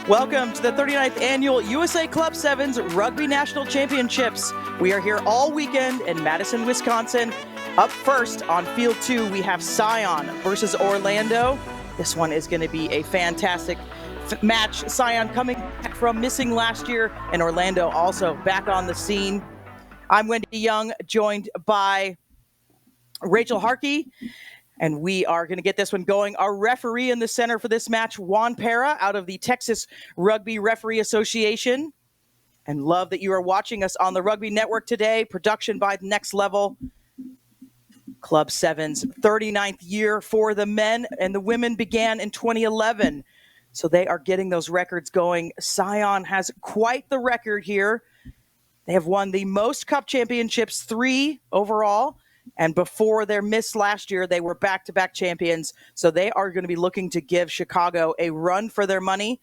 Welcome to the 39th Annual USA Club Sevens Rugby National Championships. We are here all weekend in Madison, Wisconsin. Up first on Field 2, we have Scion versus Orlando. This one is going to be a fantastic match. Scion coming back from missing last year, and Orlando also back on the scene. I'm Wendy Young, joined by Rachel Harkey. And we are going to get this one going. Our referee in the center for this match, Juan Pera, out of the Texas Rugby Referee Association. And love that you are watching us on the Rugby Network today. Production by Next Level. Club Sevens, 39th year for the men, and the women began in 2011. So they are getting those records going. Scion has quite the record here. They have won the most cup championships, 3 overall. And before their miss last year, they were back-to-back champions. So they are going to be looking to give Chicago a run for their money.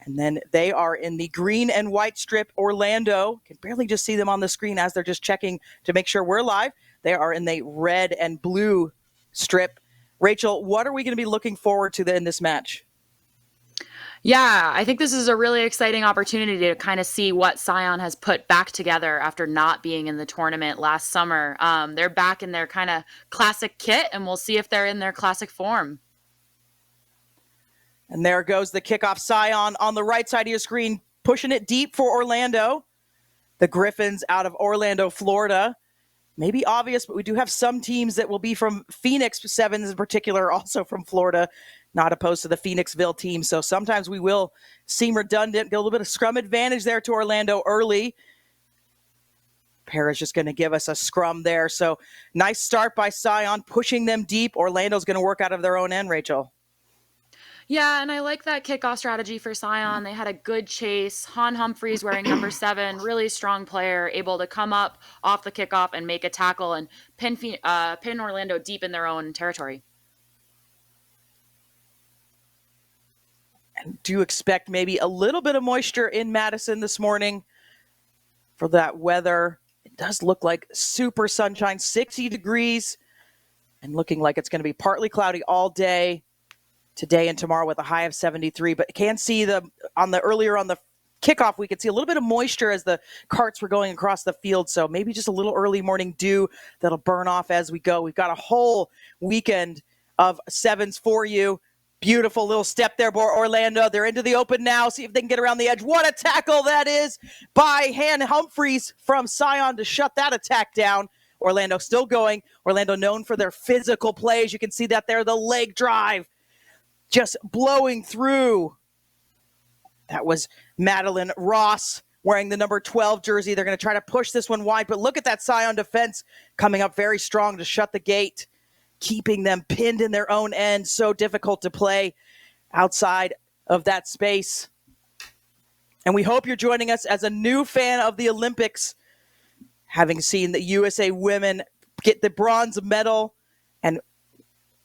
And then they are in the green and white strip. Orlando, can barely just see them on the screen as they're just checking to make sure we're live. They are in the red and blue strip. Rachel, what are we going to be looking forward to in this match? Yeah, I think this is a really exciting opportunity to kind of see what Scion has put back together after not being in the tournament last summer. They're back in their kind of classic kit, and we'll see if they're in their classic form. And there goes the kickoff. Scion on the right side of your screen, pushing it deep for Orlando. The Griffins out of Orlando, Florida. Maybe obvious, but we do have some teams that will be from Phoenix, Sevens in particular, also from Florida, not opposed to the Phoenixville team. So sometimes we will seem redundant, get a little bit of scrum advantage there to Orlando early. Pera's just going to give us a scrum there. So nice start by Scion, pushing them deep. Orlando's going to work out of their own end, Rachel. Yeah, and I like that kickoff strategy for Scion. They had a good chase. Han Humphreys wearing number 7, really strong player, able to come up off the kickoff and make a tackle and pin Orlando deep in their own territory. And do you expect maybe a little bit of moisture in Madison this morning for that weather? It does look like super sunshine, 60 degrees, and looking like it's going to be partly cloudy all day today and tomorrow with a high of 73. But can see on the kickoff, we could see a little bit of moisture as the carts were going across the field. So maybe just a little early morning dew that'll burn off as we go. We've got a whole weekend of sevens for you. Beautiful little step there for Orlando. They're into the open now. See if they can get around the edge. What a tackle that is by Han Humphreys from Scion to shut that attack down. Orlando still going. Orlando known for their physical plays. You can see that there, the leg drive just blowing through. That was Madeline Ross wearing the number 12 jersey. They're going to try to push this one wide, but look at that Scion defense coming up very strong to shut the gate, keeping them pinned in their own end. So difficult to play outside of that space. And we hope you're joining us as a new fan of the Olympics, having seen the USA women get the bronze medal. And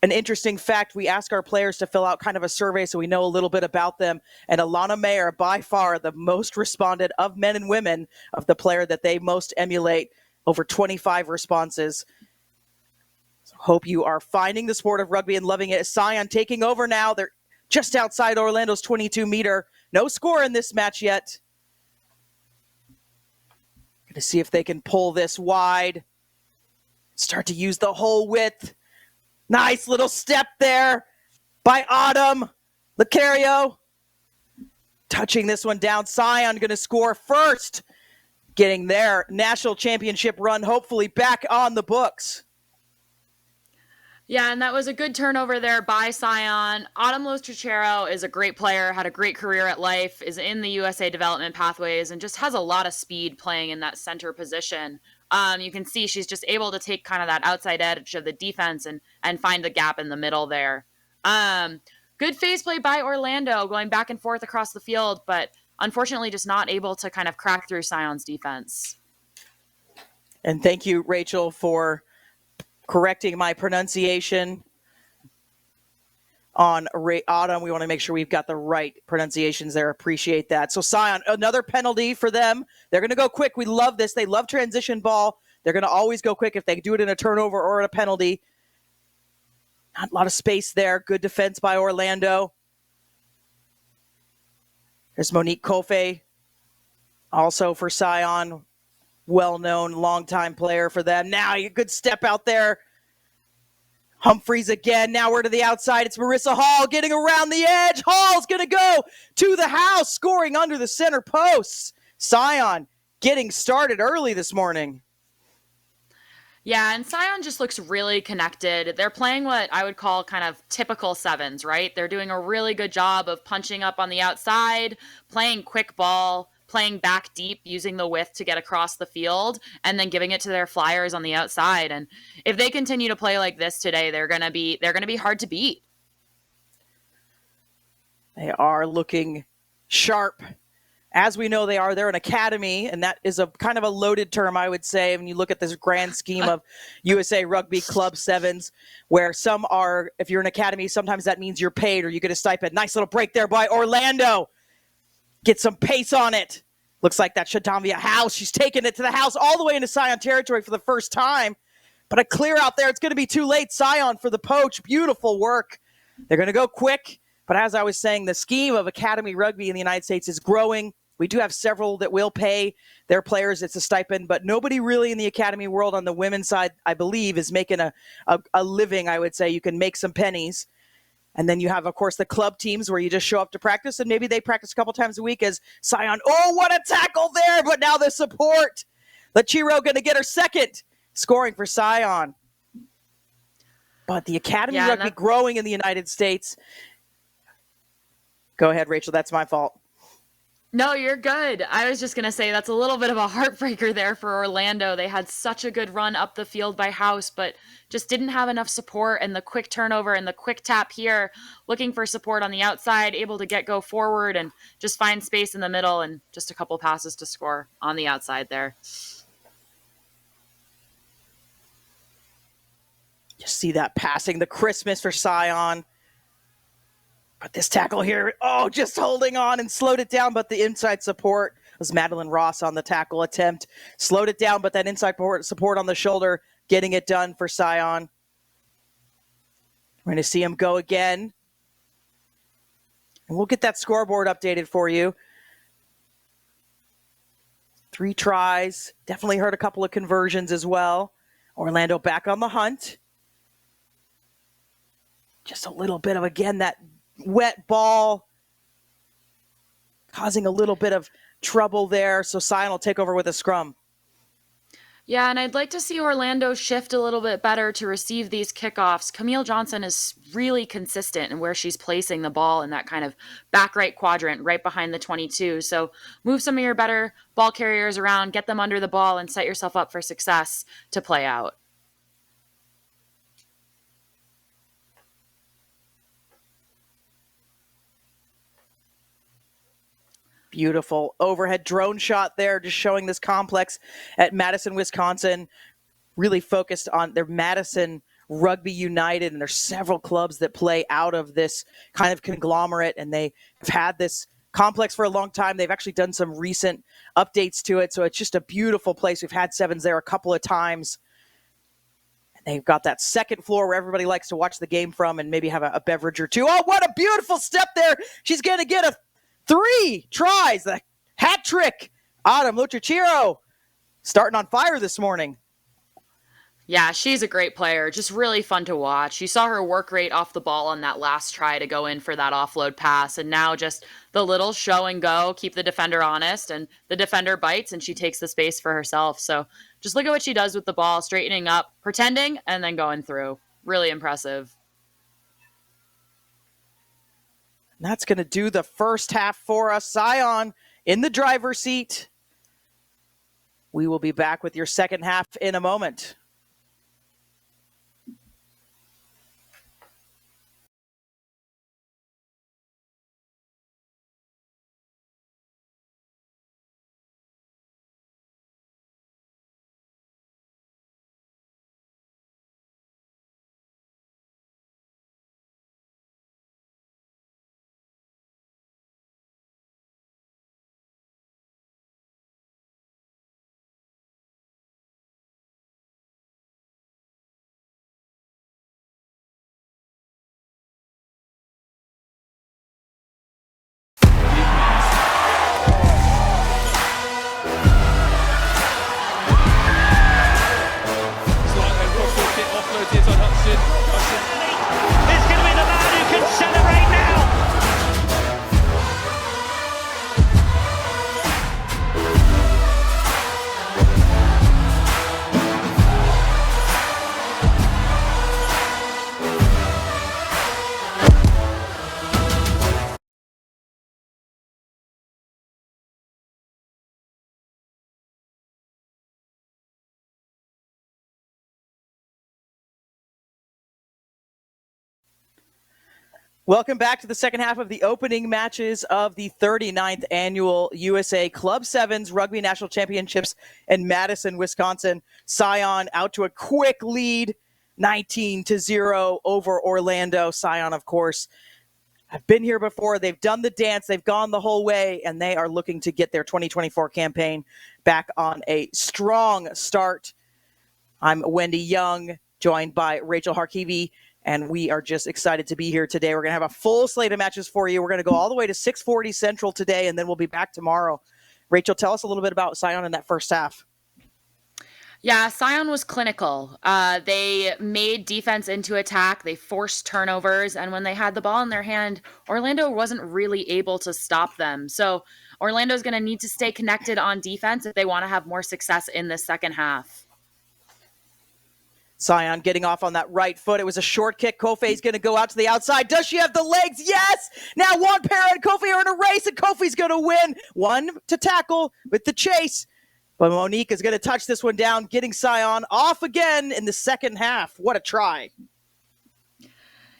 an interesting fact, we ask our players to fill out kind of a survey so we know a little bit about them. And Alana Mayer, by far the most responded of men and women of the player that they most emulate, over 25 responses. So hope you are finding the sport of rugby and loving it. Scion taking over now. They're just outside Orlando's 22-meter. No score in this match yet. Going to see if they can pull this wide. Start to use the whole width. Nice little step there by Autumn Lucario. Touching this one down. Scion going to score first. Getting their national championship run hopefully back on the books. Yeah, and that was a good turnover there by Scion. Autumn Los-Trichero is a great player, had a great career at Life, is in the USA development pathways, and just has a lot of speed playing in that center position. You can see she's just able to take kind of that outside edge of the defense and find the gap in the middle there. Good phase play by Orlando, going back and forth across the field, but unfortunately just not able to kind of crack through Scion's defense. And thank you, Rachel, for correcting my pronunciation on Autumn. We want to make sure we've got the right pronunciations there. Appreciate that. So Scion, another penalty for them. They're going to go quick. We love this. They love transition ball. They're going to always go quick if they do it in a turnover or in a penalty. Not a lot of space there. Good defense by Orlando. There's Monique Kofe, also for Scion, well-known, long-time player for them. Now a good step out there. Humphreys again. Now we're to the outside. It's Marissa Hall getting around the edge. Hall's going to go to the house, scoring under the center posts. Scion getting started early this morning. Yeah, and Scion just looks really connected. They're playing what I would call kind of typical sevens, right? They're doing a really good job of punching up on the outside, playing quick ball, playing back deep, using the width to get across the field, and then giving it to their flyers on the outside. And if they continue to play like this today, they're gonna be hard to beat. They are looking sharp. As we know they are, they're an academy, and that is a kind of a loaded term, I would say, when you look at this grand scheme of USA Rugby Club Sevens, where some are, if you're an academy, sometimes that means you're paid or you get a stipend. Nice little break there by Orlando. Get some pace on it. Looks like that Shadamvia House. She's taking it to the house all the way into Scion territory for the first time. But a clear out there. It's going to be too late. Scion for the poach. Beautiful work. They're going to go quick. But as I was saying, the scheme of academy rugby in the United States is growing. We do have several that will pay their players. It's a stipend, but nobody really in the academy world on the women's side, I believe, is making a living, I would say. You can make some pennies. And then you have, of course, the club teams where you just show up to practice, and maybe they practice a couple times a week as Scion. Oh, what a tackle there, but now the support. Lachiro going to get her second scoring for Scion. But the academy rugby growing in the United States. Go ahead, Rachel. That's my fault. No, you're good. I was just going to say that's a little bit of a heartbreaker there for Orlando. They had such a good run up the field by House, but just didn't have enough support, and the quick turnover and the quick tap here, looking for support on the outside, able to go forward and just find space in the middle, and just a couple passes to score on the outside there. You see that passing, the Christmas for Scion. But this tackle here, just holding on and slowed it down. But the inside support was Madeline Ross on the tackle attempt. Slowed it down, but that inside support on the shoulder, getting it done for Scion. We're going to see him go again. And we'll get that scoreboard updated for you. 3 tries. Definitely heard a couple of conversions as well. Orlando back on the hunt. Just a little bit of, again, that wet ball causing a little bit of trouble there. So Scion will take over with a scrum. Yeah, and I'd like to see Orlando shift a little bit better to receive these kickoffs. Camille Johnson is really consistent in where she's placing the ball in that kind of back right quadrant right behind the 22. So move some of your better ball carriers around, get them under the ball, and set yourself up for success to play out. Beautiful overhead drone shot there, just showing this complex at Madison, Wisconsin. Really focused on their Madison Rugby United, and there's several clubs that play out of this kind of conglomerate, and they have had this complex for a long time. They've actually done some recent updates to it, so it's just a beautiful place. We've had sevens there a couple of times. And they've got that second floor where everybody likes to watch the game from and maybe have a beverage or two. Oh, what a beautiful step there. She's going to get 3 tries, the hat trick. Autumn Luchachiro starting on fire this morning. Yeah, she's a great player. Just really fun to watch. You saw her work rate off the ball on that last try to go in for that offload pass. And now just the little show and go, keep the defender honest, and the defender bites and she takes the space for herself. So just look at what she does with the ball, straightening up, pretending, and then going through. Really impressive. And that's going to do the first half for us. Scion in the driver's seat. We will be back with your second half in a moment. Welcome back to the second half of the opening matches of the 39th annual USA Club Sevens Rugby National Championships in Madison, Wisconsin. Scion out to a quick lead, 19-0 over Orlando. Scion, of course, have been here before. They've done the dance. They've gone the whole way, and they are looking to get their 2024 campaign back on a strong start. I'm Wendy Young, joined by Rachel Harkivi, and we are just excited to be here today. We're going to have a full slate of matches for you. We're going to go all the way to 6:40 Central today, and then we'll be back tomorrow. Rachel, tell us a little bit about Scion in that first half. Yeah, Scion was clinical. They made defense into attack. They forced turnovers. And when they had the ball in their hand, Orlando wasn't really able to stop them. So Orlando's going to need to stay connected on defense if they want to have more success in the second half. Scion getting off on that right foot. It was a short kick. Kofi's going to go out to the outside. Does she have the legs? Yes! Now Juan Para and Kofi are in a race, and Kofi's going to win. One to tackle with the chase. But Monique is going to touch this one down, getting Scion off again in the second half. What a try.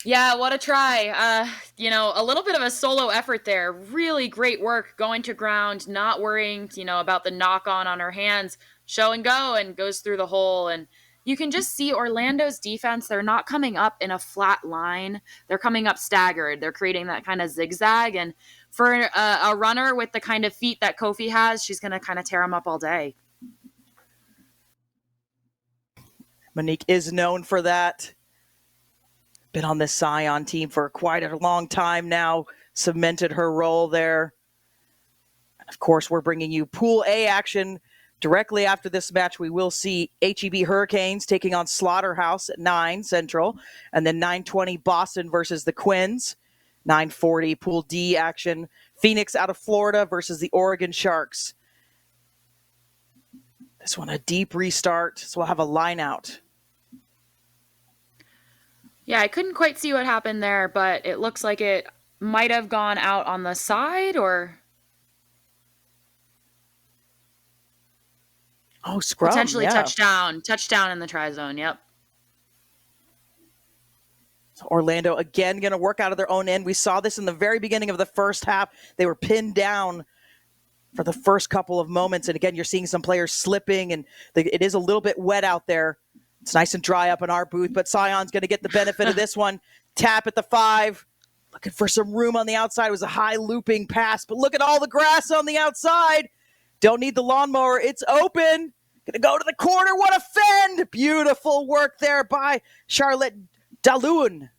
Yeah, what a try. A little bit of a solo effort there. Really great work going to ground, not worrying, about the knock on her hands. Show and go, and goes through the hole. And you can just see Orlando's defense. They're not coming up in a flat line. They're coming up staggered. They're creating that kind of zigzag. And for a runner with the kind of feet that Kofi has, she's going to kind of tear him up all day. Monique is known for that. Been on this Scion team for quite a long time now. Cemented her role there. And of course, we're bringing you Pool A action. Directly after this match, we will see HEB Hurricanes taking on Slaughterhouse at 9 Central, and then 9:20 Boston versus the Quins. 9:40 Pool D action. Phoenix out of Florida versus the Oregon Sharks. This one a deep restart, so we'll have a line out. Yeah, I couldn't quite see what happened there, but it looks like it might have gone out on the side or... Oh, scrum. Potentially touchdown in the try zone. Yep. So Orlando again going to work out of their own end. We saw this in the very beginning of the first half. They were pinned down for the first couple of moments. And again, you're seeing some players slipping, and it is a little bit wet out there. It's nice and dry up in our booth, but Scion's going to get the benefit of this one. Tap at the 5. Looking for some room on the outside. It was a high looping pass, but look at all the grass on the outside. Don't need the lawnmower. It's open. Going to go to the corner. What a fend. Beautiful work there by Charlotte Dalloun.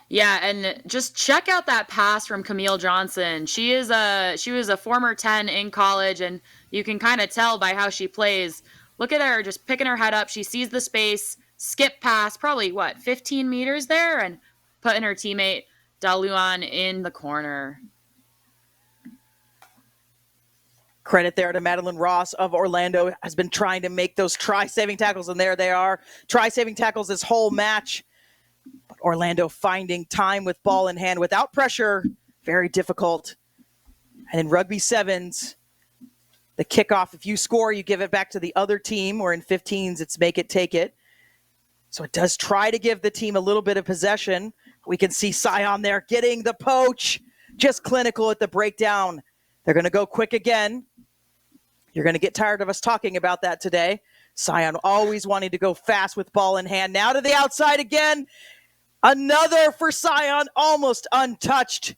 Yeah, and just check out that pass from Camille Johnson. She was a former 10 in college, and you can kind of tell by how she plays. Look at her just picking her head up. She sees the space, skip pass, probably 15 meters there, and putting her teammate Dalloun in the corner. Credit there to Madeline Ross of Orlando, has been trying to make those try-saving tackles, and there they are. Try-saving tackles this whole match. But Orlando finding time with ball in hand without pressure, very difficult. And in Rugby Sevens, the kickoff, if you score, you give it back to the other team, or in 15s, it's make it, take it. So it does try to give the team a little bit of possession. We can see Scion there getting the poach, just clinical at the breakdown. They're going to go quick again. You're going to get tired of us talking about that today. Scion always wanting to go fast with ball in hand. Now to the outside again. Another for Scion, almost untouched.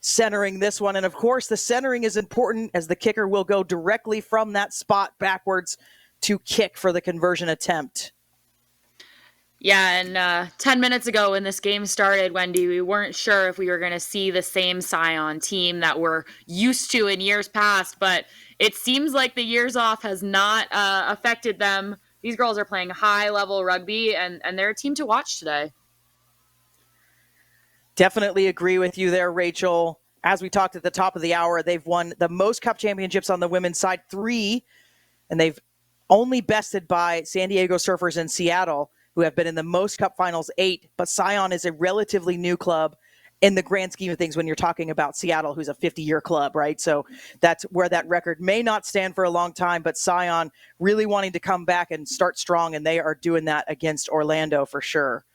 Centering this one. And of course, the centering is important, as the kicker will go directly from that spot backwards to kick for the conversion attempt. Yeah, and 10 minutes ago when this game started, Wendy, we weren't sure if we were going to see the same Scion team that we're used to in years past, but it seems like the years off has not affected them. These girls are playing high-level rugby, and they're a team to watch today. Definitely agree with you there, Rachel. As we talked at the top of the hour, they've won the most cup championships on the women's side, 3, and they've only bested by San Diego Surfers and Seattle, who have been in the most cup finals, 8. But Scion is a relatively new club in the grand scheme of things when you're talking about Seattle, who's a 50-year club, right? So that's where that record may not stand for a long time, but Scion really wanting to come back and start strong, and they are doing that against Orlando for sure.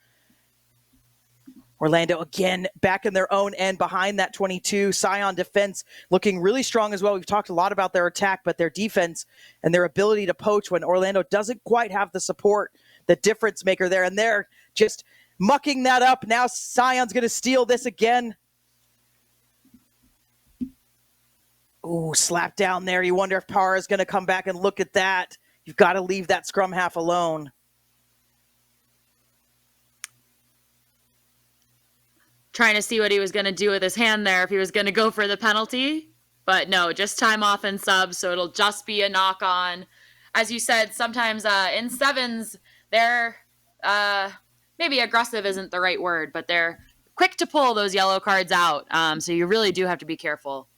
Orlando again back in their own end behind that 22. Scion defense looking really strong as well. We've talked a lot about their attack, but their defense and their ability to poach when Orlando doesn't quite have the support, the difference maker there. And they're just mucking that up. Now Scion's going to steal this again. Ooh, slap down there. You wonder if Parra is going to come back and look at that. You've got to leave that scrum half alone. Trying to see what he was going to do with his hand there, if he was going to go for the penalty. But no, just time off and sub, so it'll just be a knock on. As you said, sometimes in sevens, they're maybe aggressive isn't the right word, but they're quick to pull those yellow cards out. So you really do have to be careful.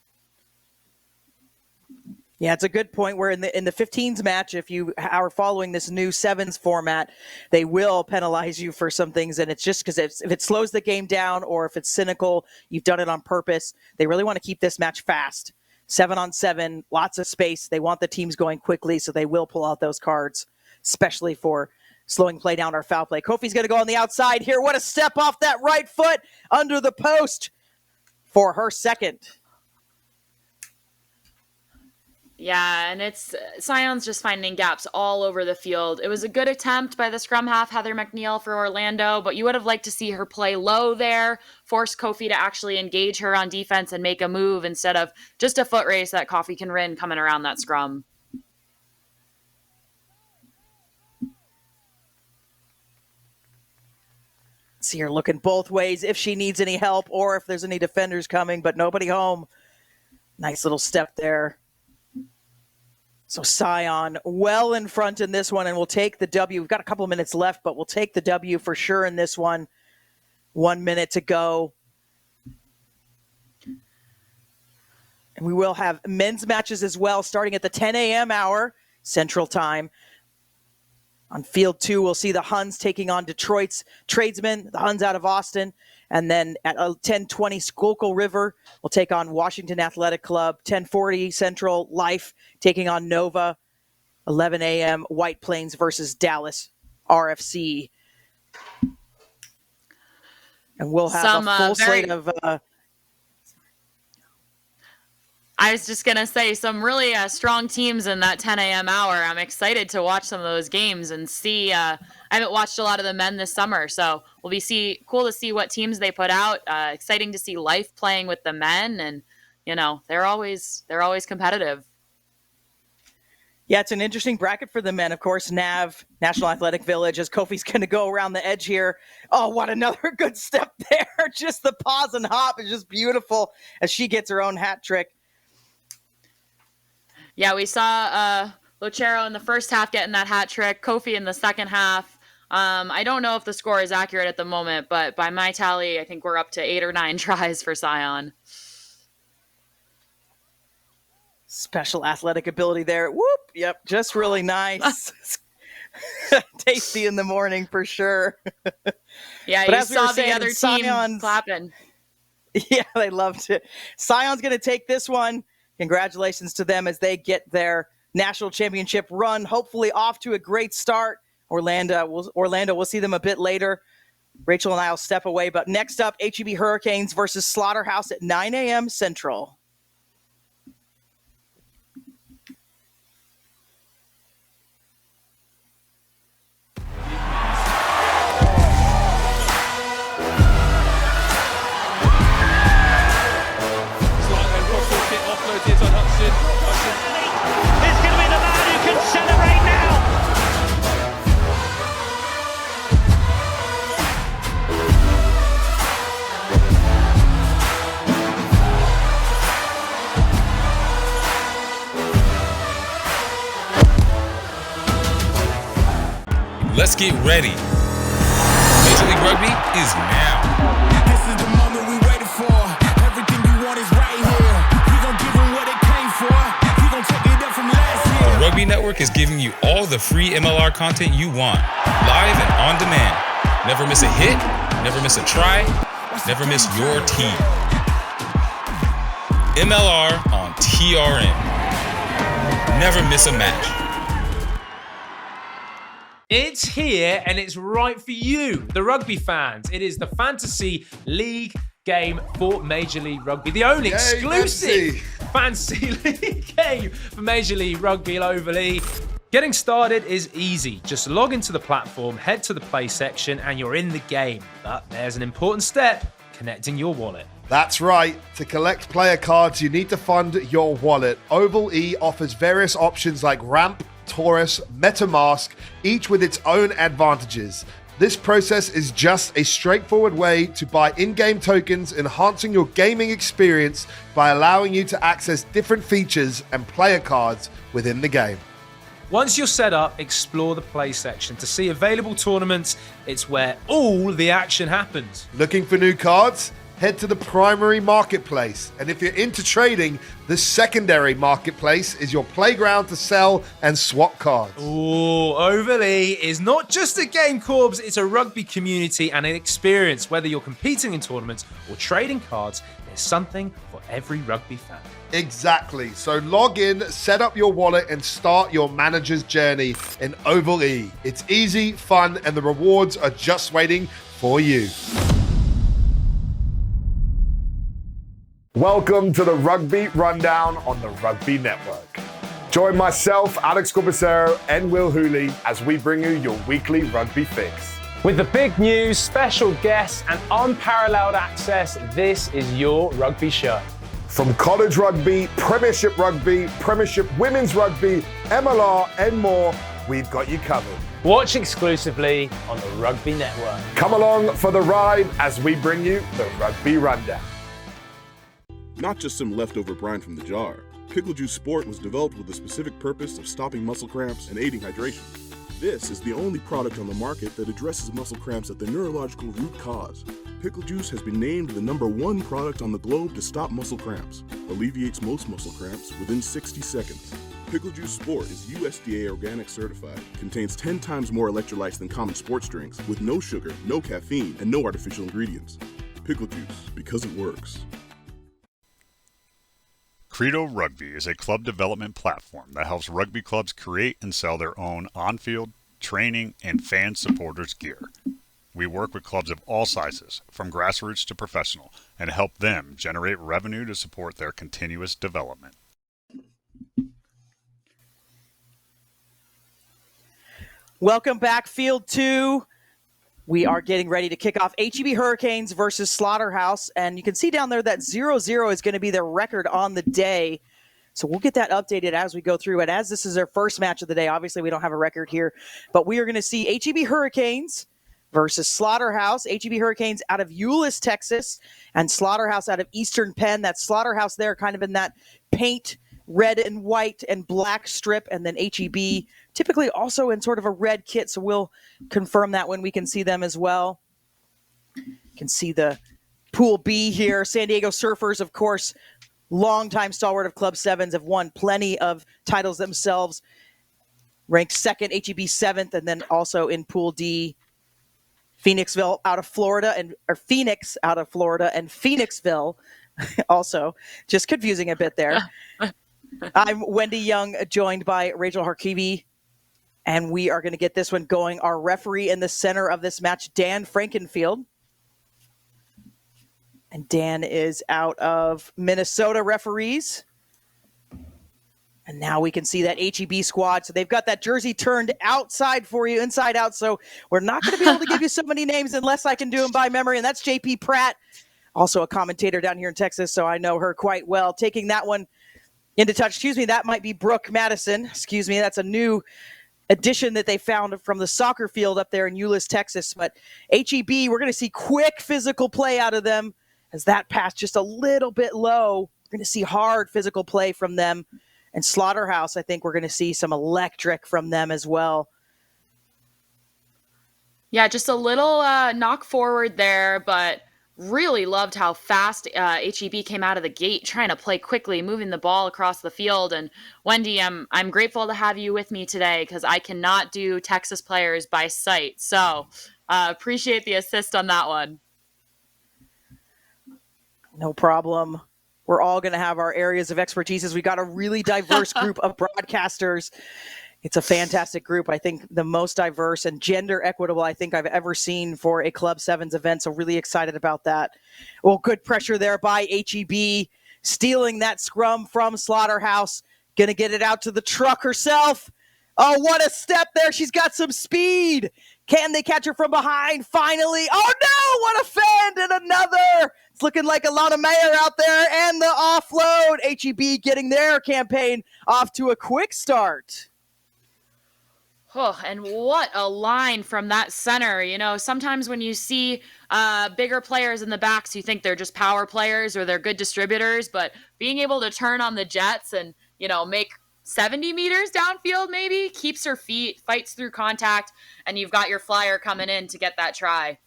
Yeah, it's a good point where in the 15s match, if you are following this new sevens format, they will penalize you for some things. And it's just because if it slows the game down or if it's cynical, you've done it on purpose. They really want to keep this match fast. 7-on-7, lots of space. They want the teams going quickly, so they will pull out those cards, especially for slowing play down or foul play. Kofi's going to go on the outside here. What a step off that right foot under the post for her second. Yeah, and it's Scion's just finding gaps all over the field. It was a good attempt by the scrum half, Heather McNeil, for Orlando, but you would have liked to see her play low there, force Kofi to actually engage her on defense and make a move instead of just a foot race that Kofi can win coming around that scrum. See her looking both ways if she needs any help or if there's any defenders coming, but nobody home. Nice little step there. So Scion well in front in this one, and we'll take the W. We've got a couple of minutes left, but we'll take the W for sure in this one. 1 minute to go. And we will have men's matches as well, starting at the 10 a.m. hour, Central Time. On Field 2, we'll see the Huns taking on Detroit's Tradesmen, the Huns out of Austin. And then at 10:20, Schuylkill River will take on Washington Athletic Club. 10:40 Central, Life taking on Nova. 11 a.m., White Plains versus Dallas RFC. And we'll have a full slate of... I was just going to say some really strong teams in that 10 a.m. hour. I'm excited to watch some of those games and see. I haven't watched a lot of the men this summer, so we'll be cool to see what teams they put out. Exciting to see Life playing with the men, and they're always competitive. Yeah, it's an interesting bracket for the men. Of course, NAV, National Athletic Village, as Kofi's going to go around the edge here. Oh, what another good step there. Just the pause and hop is just beautiful as she gets her own hat trick. Yeah, we saw Lucero in the first half getting that hat trick, Kofi in the second half. I don't know if the score is accurate at the moment, but by my tally, I think we're up to 8 or 9 tries for Scion. Special athletic ability there. Whoop. Yep. Just really nice. Tasty in the morning for sure. Yeah, but you saw the other team clapping. Yeah, they loved it. Scion's going to take this one. Congratulations to them as they get their national championship run, hopefully off to a great start. Orlando, we'll see them a bit later. Rachel and I will step away. But next up, HEB Hurricanes versus Slaughterhouse at 9 a.m. Central. It's going to be the man who can celebrate now. Let's get ready. Major League Rugby is now. This is the moment we waited for. Everything you want is right here. We gon' give them what they came for. We gon' take it up from last year. The Rugby Network is giving you all the free MLR content you want, live and on demand. Never miss a hit, never miss a try, never miss your team. MLR on TRN. Never miss a match. It's here and it's right for you, the rugby fans. It is the Fantasy League game for Major League Rugby, the only exclusive Fantasy League game for Major League Rugby globally. Getting started is easy. Just log into the platform, head to the play section, and you're in the game. But there's an important step, connecting your wallet. That's right. To collect player cards, you need to fund your wallet. Oval E offers various options like Ramp, Taurus, MetaMask, each with its own advantages. This process is just a straightforward way to buy in-game tokens, enhancing your gaming experience by allowing you to access different features and player cards within the game. Once you're set up, explore the play section to see available tournaments. It's where all the action happens. Looking for new cards? Head to the primary marketplace. And if you're into trading, the secondary marketplace is your playground to sell and swap cards. Ooh, Overly is not just a game, Corbs, it's a rugby community and an experience. Whether you're competing in tournaments or trading cards, there's something for every rugby fan. Exactly. So log in, set up your wallet, and start your manager's journey in Oval E. It's easy, fun, and the rewards are just waiting for you. Welcome to the Rugby Rundown on the Rugby Network. Join myself, Alex Corbicero, and Will Hooley as we bring you your weekly rugby fix. With the big news, special guests, and unparalleled access, this is your rugby show. From college rugby, Premiership Women's Rugby, MLR, and more, we've got you covered. Watch exclusively on the Rugby Network. Come along for the ride as we bring you the Rugby Rundown. Not just some leftover brine from the jar. Pickle Juice Sport was developed with the specific purpose of stopping muscle cramps and aiding hydration. This is the only product on the market that addresses muscle cramps at the neurological root cause. Pickle Juice has been named the #1 product on the globe to stop muscle cramps. Alleviates most muscle cramps within 60 seconds. Pickle Juice Sport is USDA organic certified, contains 10 times more electrolytes than common sports drinks, with no sugar, no caffeine, and no artificial ingredients. Pickle Juice, because it works. Credo Rugby is a club development platform that helps rugby clubs create and sell their own on-field, training, and fan supporters gear. We work with clubs of all sizes, from grassroots to professional, and help them generate revenue to support their continuous development. Welcome back, Field 2. We are getting ready to kick off HEB Hurricanes versus Slaughterhouse. And you can see down there that 0-0 is going to be their record on the day. So we'll get that updated as we go through. And as this is their first match of the day, obviously we don't have a record here. But we are going to see HEB Hurricanes versus Slaughterhouse. HEB Hurricanes out of Euless, Texas, and Slaughterhouse out of Eastern Penn. That Slaughterhouse there kind of in that paint, red and white and black strip. And then HEB typically also in sort of a red kit, so we'll confirm that when we can see them as well. You can see the Pool B here. San Diego Surfers, of course, longtime stalwart of Club 7s, have won plenty of titles themselves. Ranked second, HEB 7th, and then also in Pool D, Phoenix out of Florida, and Phoenixville also. Just confusing a bit there. I'm Wendy Young, joined by Rachel Harkivi. And we are going to get this one going. Our referee in the center of this match, Dan Frankenfield. And Dan is out of Minnesota referees. And now we can see that HEB squad. So they've got that jersey turned outside for you, inside out. So we're not going to be able to give you so many names unless I can do them by memory. And that's JP Pratt, also a commentator down here in Texas. So I know her quite well. Taking that one into touch. That might be Brooke Madison. That's a new addition that they found from the soccer field up there in Euless, Texas. But HEB, we're going to see quick physical play out of them as that pass just a little bit low. We're going to see hard physical play from them. And Slaughterhouse, I think we're going to see some electric from them as well. Yeah, just a little knock forward there, but really loved how fast HEB came out of the gate, trying to play quickly, moving the ball across the field. And Wendy, I'm grateful to have you with me today because I cannot do Texas players by sight. So appreciate the assist on that one. No problem. We're all going to have our areas of expertise as we got a really diverse group of broadcasters It's a fantastic group. I think the most diverse and gender equitable I think I've ever seen for a Club Sevens event. So really excited about that. Well, good pressure there by HEB, stealing that scrum from Slaughterhouse. Going to get it out to the truck herself. Oh, what a step there. She's got some speed. Can they catch her from behind? Finally. Oh, no. What a fend and another. It's looking like Alana Mayer out there and the offload. HEB getting their campaign off to a quick start. Oh, and what a line from that center. You know, sometimes when you see bigger players in the backs, you think they're just power players or they're good distributors, but being able to turn on the jets and, you know, make 70 meters downfield maybe, keeps her feet, fights through contact, and you've got your flyer coming in to get that try.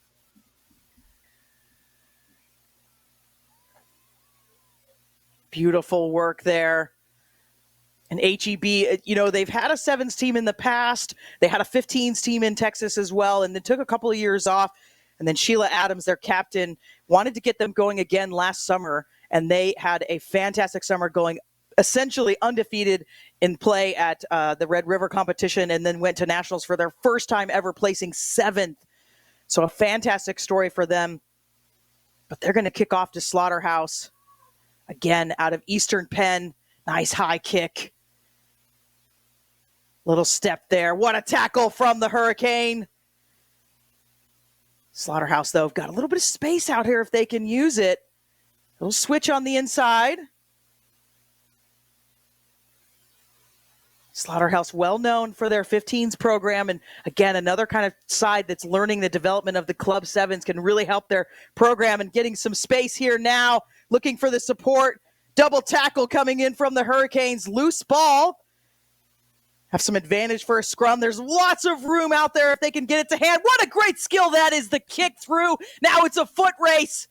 Beautiful work there. And HEB, you know, they've had a sevens team in the past. They had a 15s team in Texas as well, and they took a couple of years off. And then Sheila Adams, their captain, wanted to get them going again last summer, and they had a fantastic summer going essentially undefeated in play at the Red River competition, and then went to nationals for their first time ever, placing 7th. So a fantastic story for them. But they're going to kick off to Slaughterhouse again out of Eastern Penn. Nice high kick. Little step there. What a tackle from the Hurricane. Slaughterhouse, though, got a little bit of space out here if they can use it. A little switch on the inside. Slaughterhouse, well known for their 15s program. And again, another kind of side that's learning the development of the Club Sevens, can really help their program, and getting some space here now. Looking for the support. Double tackle coming in from the Hurricanes. Loose ball. Have some advantage for a scrum. There's lots of room out there if they can get it to hand. What a great skill that is, the kick through. Now it's a foot race.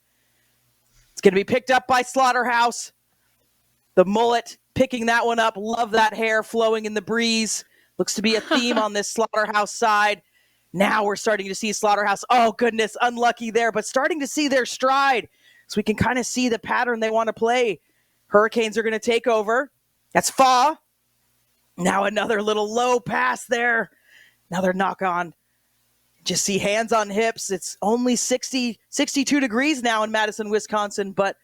It's going to be picked up by Slaughterhouse. The mullet picking that one up. Love that hair flowing in the breeze. Looks to be a theme on this Slaughterhouse side. Now we're starting to see Slaughterhouse. Oh, goodness, unlucky there, but starting to see their stride. So we can kind of see the pattern they want to play. Hurricanes are going to take over. That's Fa. Now another little low pass there. Another knock on. Just see hands on hips. It's only 62 degrees now in Madison, Wisconsin, but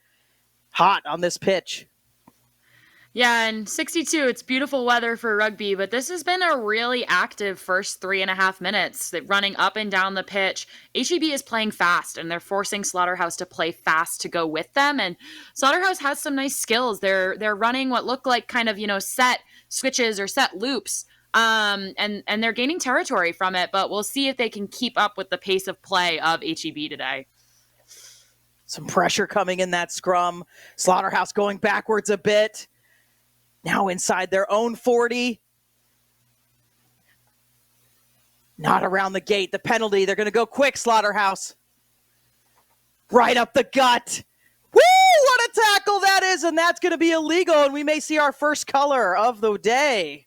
hot on this pitch. Yeah, and 62, it's beautiful weather for rugby, but this has been a really active first 3.5 minutes, running up and down the pitch. HEB is playing fast, and they're forcing Slaughterhouse to play fast to go with them, and Slaughterhouse has some nice skills. They're running what look like kind of, you know, set switches or set loops, and they're gaining territory from it, but we'll see if they can keep up with the pace of play of HEB today. Some pressure coming in that scrum. Slaughterhouse going backwards a bit. Now inside their own 40. Not around the gate. The penalty. They're going to go quick, Slaughterhouse. Right up the gut. Woo! What a tackle that is. And that's going to be illegal. And we may see our first color of the day.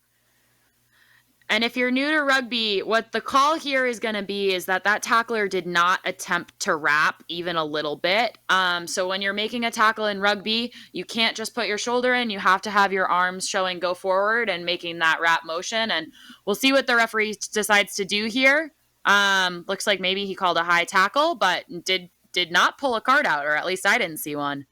And if you're new to rugby, what the call here is going to be is that tackler did not attempt to wrap even a little bit. So when you're making a tackle in rugby, you can't just put your shoulder in. You have to have your arms showing go forward and making that wrap motion. And we'll see what the referee decides to do here. Looks like maybe he called a high tackle, but did not pull a card out, or at least I didn't see one.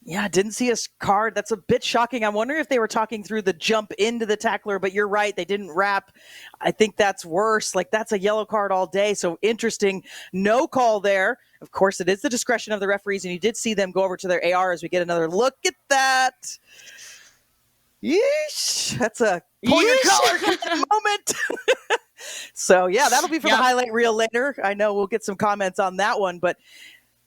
Yeah, didn't see a card. That's a bit shocking. I'm wondering if they were talking through the jump into the tackler, but you're right. They didn't wrap. I think that's worse. Like, that's a yellow card all day. So interesting. No call there. Of course, it is the discretion of the referees, and you did see them go over to their AR as we get another look at that. Yeesh. That's a pull your collar moment. So, yeah, that'll be for the highlight reel later. I know we'll get some comments on that one, but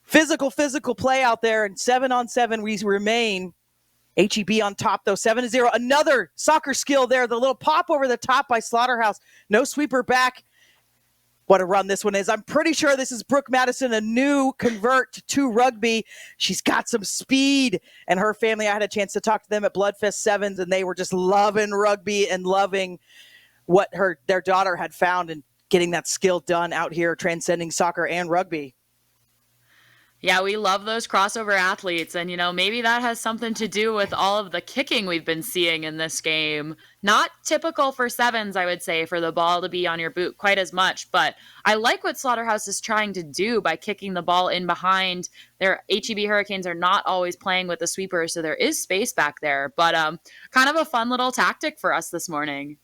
physical play out there, and 7-on-7 we remain. HEB on top, though, 7-0. Another soccer skill there. The little pop over the top by Slaughterhouse. No sweeper back. What a run this one is. I'm pretty sure this is Brooke Madison, a new convert to rugby. She's got some speed, and her family, I had a chance to talk to them at Bloodfest Sevens, and they were just loving rugby and loving what their daughter had found and getting that skill done out here, transcending soccer and rugby. Yeah, we love those crossover athletes. And, maybe that has something to do with all of the kicking we've been seeing in this game. Not typical for sevens, I would say, for the ball to be on your boot quite as much. But I like what Slaughterhouse is trying to do by kicking the ball in behind. Their HEB Hurricanes are not always playing with the sweeper, so there is space back there. But kind of a fun little tactic for us this morning.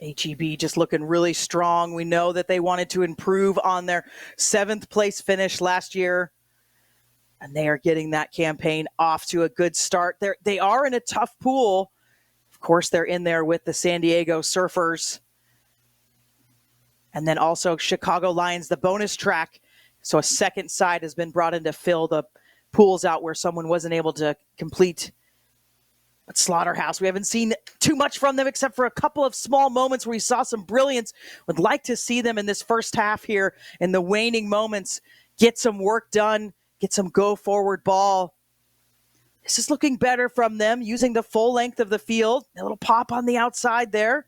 HEB just looking really strong. We know that they wanted to improve on their 7th place finish last year, and they are getting that campaign off to a good start. They are in a tough pool. Of course, they're in there with the San Diego Surfers, and then also Chicago Lions, the bonus track. So a second side has been brought in to fill the pools out where someone wasn't able to complete. But Slaughterhouse, we haven't seen too much from them except for a couple of small moments where we saw some brilliance. Would like to see them in this first half here in the waning moments, get some work done, get some go-forward ball. This is looking better from them, using the full length of the field. A little pop on the outside there.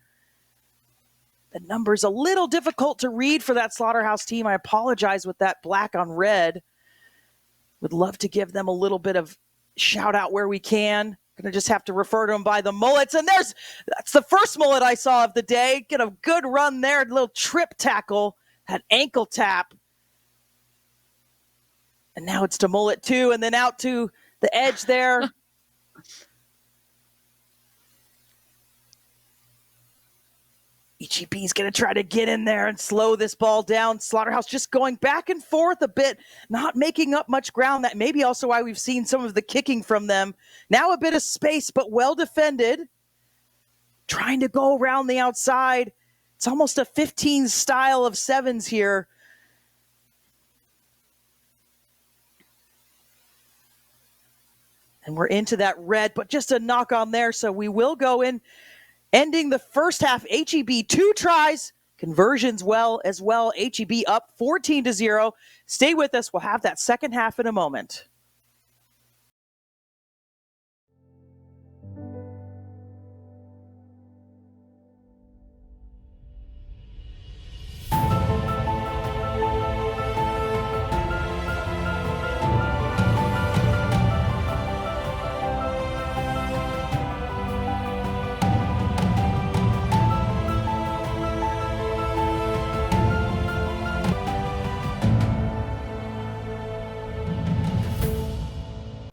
The number's a little difficult to read for that Slaughterhouse team. I apologize with that black on red. Would love to give them a little bit of shout out where we can. Going to just have to refer to them by the mullets. And that's the first mullet I saw of the day. Get a good run there. A little trip tackle. That ankle tap. And now it's to mullet 2 and then out to the edge there. HEB's going to try to get in there and slow this ball down. Slaughterhouse just going back and forth a bit, not making up much ground. That may be also why we've seen some of the kicking from them. Now a bit of space, but well defended. Trying to go around the outside. It's almost a 15 style of sevens here. And we're into that red, but just a knock on there. So we will go in. Ending the first half, HEB 2 tries, conversions well as well. HEB up 14-0. Stay with us. We'll have that second half in a moment.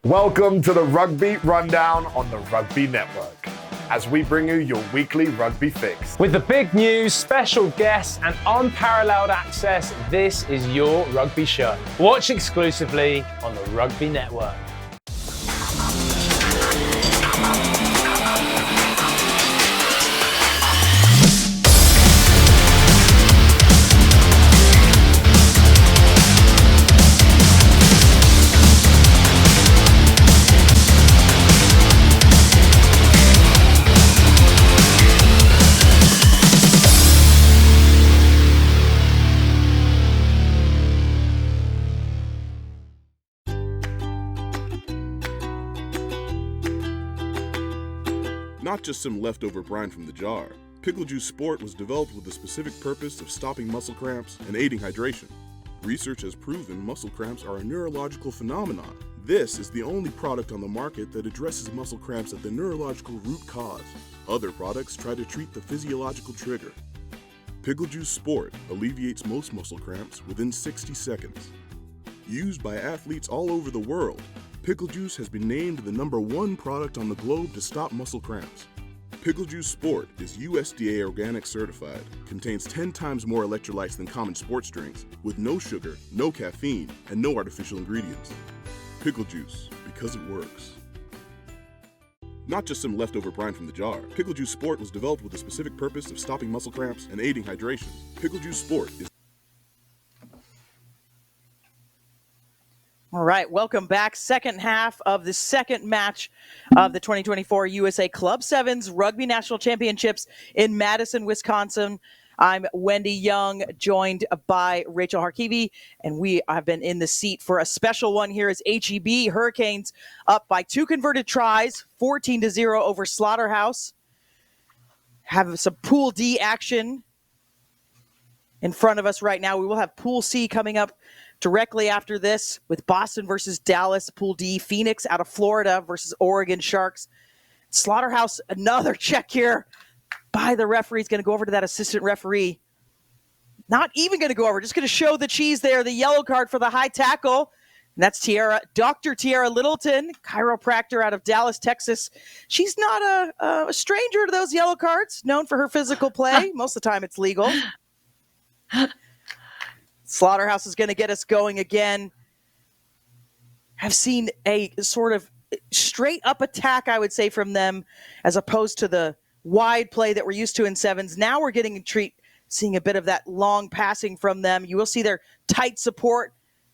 Welcome to the Rugby Rundown on the Rugby Network, as we bring you your weekly rugby fix. With the big news, special guests, and unparalleled access, this is your rugby show. Watch exclusively on the Rugby Network. Not just some leftover brine from the jar. Pickle Juice Sport was developed with the specific purpose of stopping muscle cramps and aiding hydration. Research has proven muscle cramps are a neurological phenomenon. This is the only product on the market that addresses muscle cramps at the neurological root cause. Other products try to treat the physiological trigger. Pickle Juice Sport alleviates most muscle cramps within 60 seconds. Used by athletes all over the world, Pickle Juice has been named the #1 product on the globe to stop muscle cramps. Pickle Juice Sport is USDA organic certified, contains 10 times more electrolytes than common sports drinks, with no sugar, no caffeine, and no artificial ingredients. Pickle Juice, because it works. Not just some leftover brine from the jar. Pickle Juice Sport was developed with the specific purpose of stopping muscle cramps and aiding hydration. Pickle Juice Sport is... All right, welcome back. Second half of the second match of the 2024 USA Club Sevens Rugby National Championships in Madison, Wisconsin. I'm Wendy Young, joined by Rachel Harkivi, and we have been in the seat for a special one here as HEB Hurricanes up by 2 converted tries, 14-0 over Slaughterhouse. Have some Pool D action in front of us right now. We will have Pool C coming up directly after this with Boston versus Dallas. Pool D, Phoenix out of Florida versus Oregon Sharks. Slaughterhouse, another check here by the referee. He's going to go over to that assistant referee. Not even going to go over, just going to show the cheese there, the yellow card for the high tackle. And that's Dr. Tiara Littleton, chiropractor out of Dallas, Texas. She's not a stranger to those yellow cards, known for her physical play. Most of the time it's legal. Slaughterhouse is going to get us going again. I've seen a sort of straight up attack, I would say, from them, as opposed to the wide play that we're used to in sevens. Now we're seeing a bit of that long passing from them. You will see their tight support.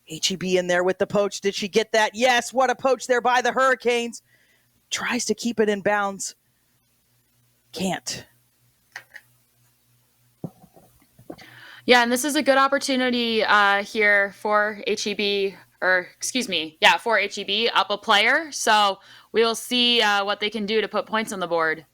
HEB in there with the poach. Did she get that? Yes, what a poach there by the Hurricanes. Tries to keep it in bounds. Can't. Yeah, and this is a good opportunity here for HEB, for HEB up a player. So we will see what they can do to put points on the board.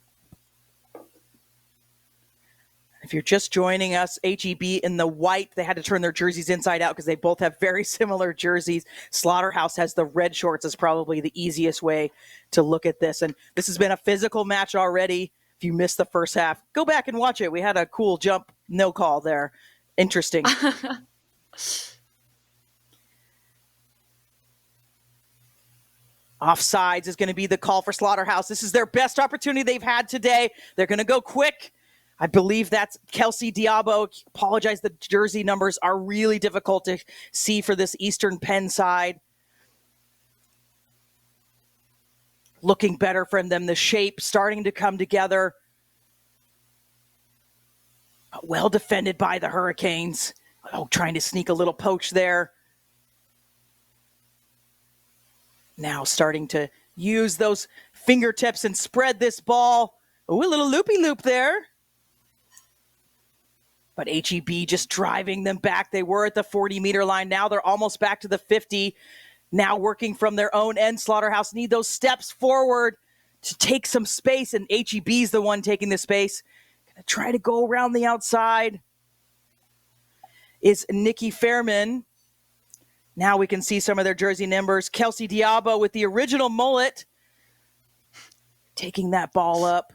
If you're just joining us, HEB in the white, they had to turn their jerseys inside out because they both have very similar jerseys. Slaughterhouse has the red shorts. Is probably the easiest way to look at this. And this has been a physical match already. If you missed the first half, go back and watch it. We had a cool jump, no call there. Interesting. Offsides is going to be the call for Slaughterhouse. This is their best opportunity they've had today. They're going to go quick. I believe that's Kelsey Diabo. Apologize, the jersey numbers are really difficult to see for this Eastern Penn side. Looking better from them. The shape starting to come together. Well defended by the Hurricanes. Oh, trying to sneak a little poach there. Now starting to use those fingertips and spread this ball. Oh, a little loopy-loop there. But HEB just driving them back. They were at the 40-meter line. Now they're almost back to the 50. Now working from their own end. Slaughterhouse need those steps forward to take some space, and HEB's the one taking the space. Gonna try to go around the outside is Nikki Fairman. Now we can see some of their jersey numbers. Kelsey Diabo with the original mullet taking that ball up.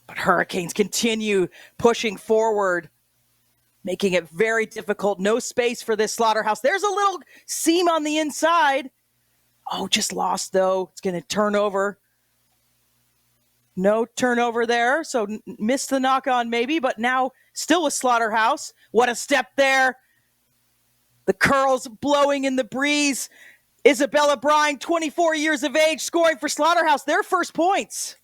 But Hurricanes continue pushing forward, making it very difficult. No space for this Slaughterhouse. There's a little seam on the inside. Oh, just lost, though. It's going to turn over. No turnover there, so missed the knock-on maybe, but now still with Slaughterhouse. What a step there. The curls blowing in the breeze. Isabella Brine, 24 years of age, scoring for Slaughterhouse. Their first points.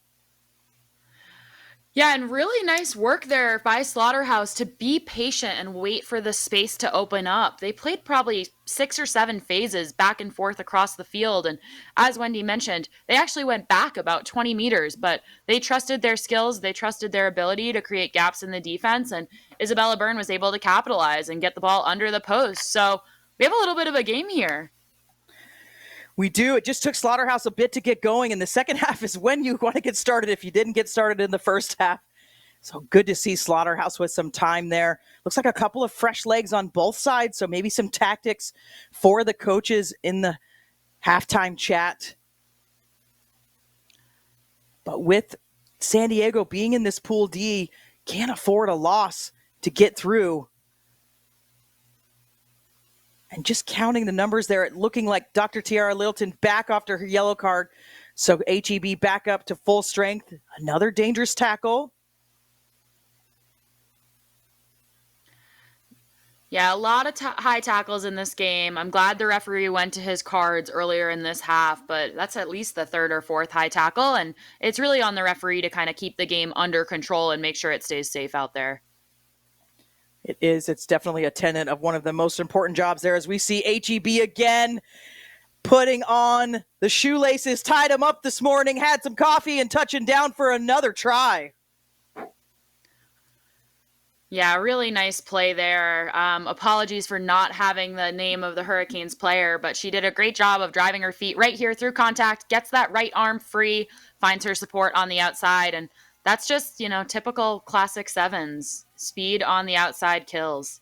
Yeah, and really nice work there by Slaughterhouse to be patient and wait for the space to open up. They played probably 6 or 7 phases back and forth across the field. And as Wendy mentioned, they actually went back about 20 meters, but they trusted their skills. They trusted their ability to create gaps in the defense. And Isabella Byrne was able to capitalize and get the ball under the post. So we have a little bit of a game here. We do. It just took Slaughterhouse a bit to get going, and the second half is when you want to get started if you didn't get started in the first half. So good to see Slaughterhouse with some time there. Looks like a couple of fresh legs on both sides, so maybe some tactics for the coaches in the halftime chat. But with San Diego being in this Pool D, can't afford a loss to get through. And just counting the numbers there, it looking like Dr. Tiara Littleton back after her yellow card. So HEB back up to full strength. Another dangerous tackle. Yeah, a lot of high tackles in this game. I'm glad the referee went to his cards earlier in this half, but that's at least the 3rd or 4th high tackle. And it's really on the referee to kind of keep the game under control and make sure it stays safe out there. It is. It's definitely a tenet of one of the most important jobs there as we see HEB again putting on the shoelaces, tied him up this morning, had some coffee and touching down for another try. Yeah, really nice play there. Apologies for not having the name of the Hurricanes player, but she did a great job of driving her feet right here through contact, gets that right arm free, finds her support on the outside, and that's just, typical classic sevens. Speed on the outside kills.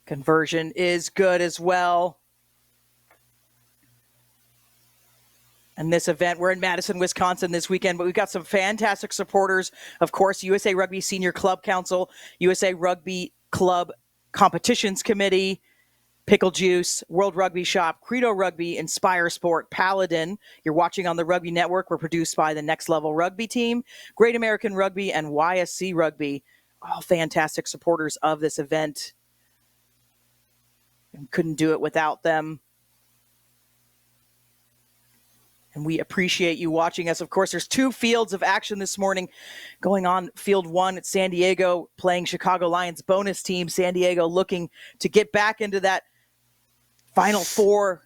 Conversion is good as well. And this event, we're in Madison, Wisconsin this weekend, but we've got some fantastic supporters. Of course, USA Rugby Senior Club Council, USA Rugby Club Competitions Committee, Pickle Juice, World Rugby Shop, Credo Rugby, Inspire Sport, Paladin. You're watching on the Rugby Network. We're produced by the Next Level Rugby Team, Great American Rugby, and YSC Rugby. All fantastic supporters of this event. And couldn't do it without them. And we appreciate you watching us. Of course, there's 2 fields of action this morning going on. Field 1 at San Diego playing Chicago Lions bonus team. San Diego looking to get back into that Final Four.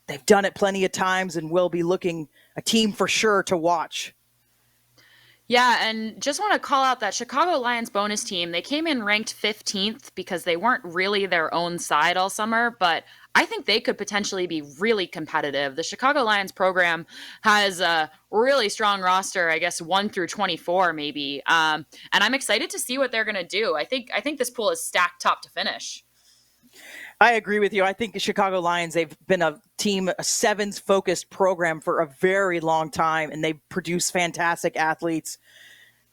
They've done it plenty of times and will be looking a team for sure to watch. Yeah, and just want to call out that Chicago Lions bonus team. They came in ranked 15th because they weren't really their own side all summer, but I think they could potentially be really competitive. The Chicago Lions program has a really strong roster, I guess 1 through 24 maybe, and I'm excited to see what they're going to do. I think this pool is stacked top to finish. I agree with you. I think the Chicago Lions, they've been a team, a sevens-focused program for a very long time, and they produce fantastic athletes.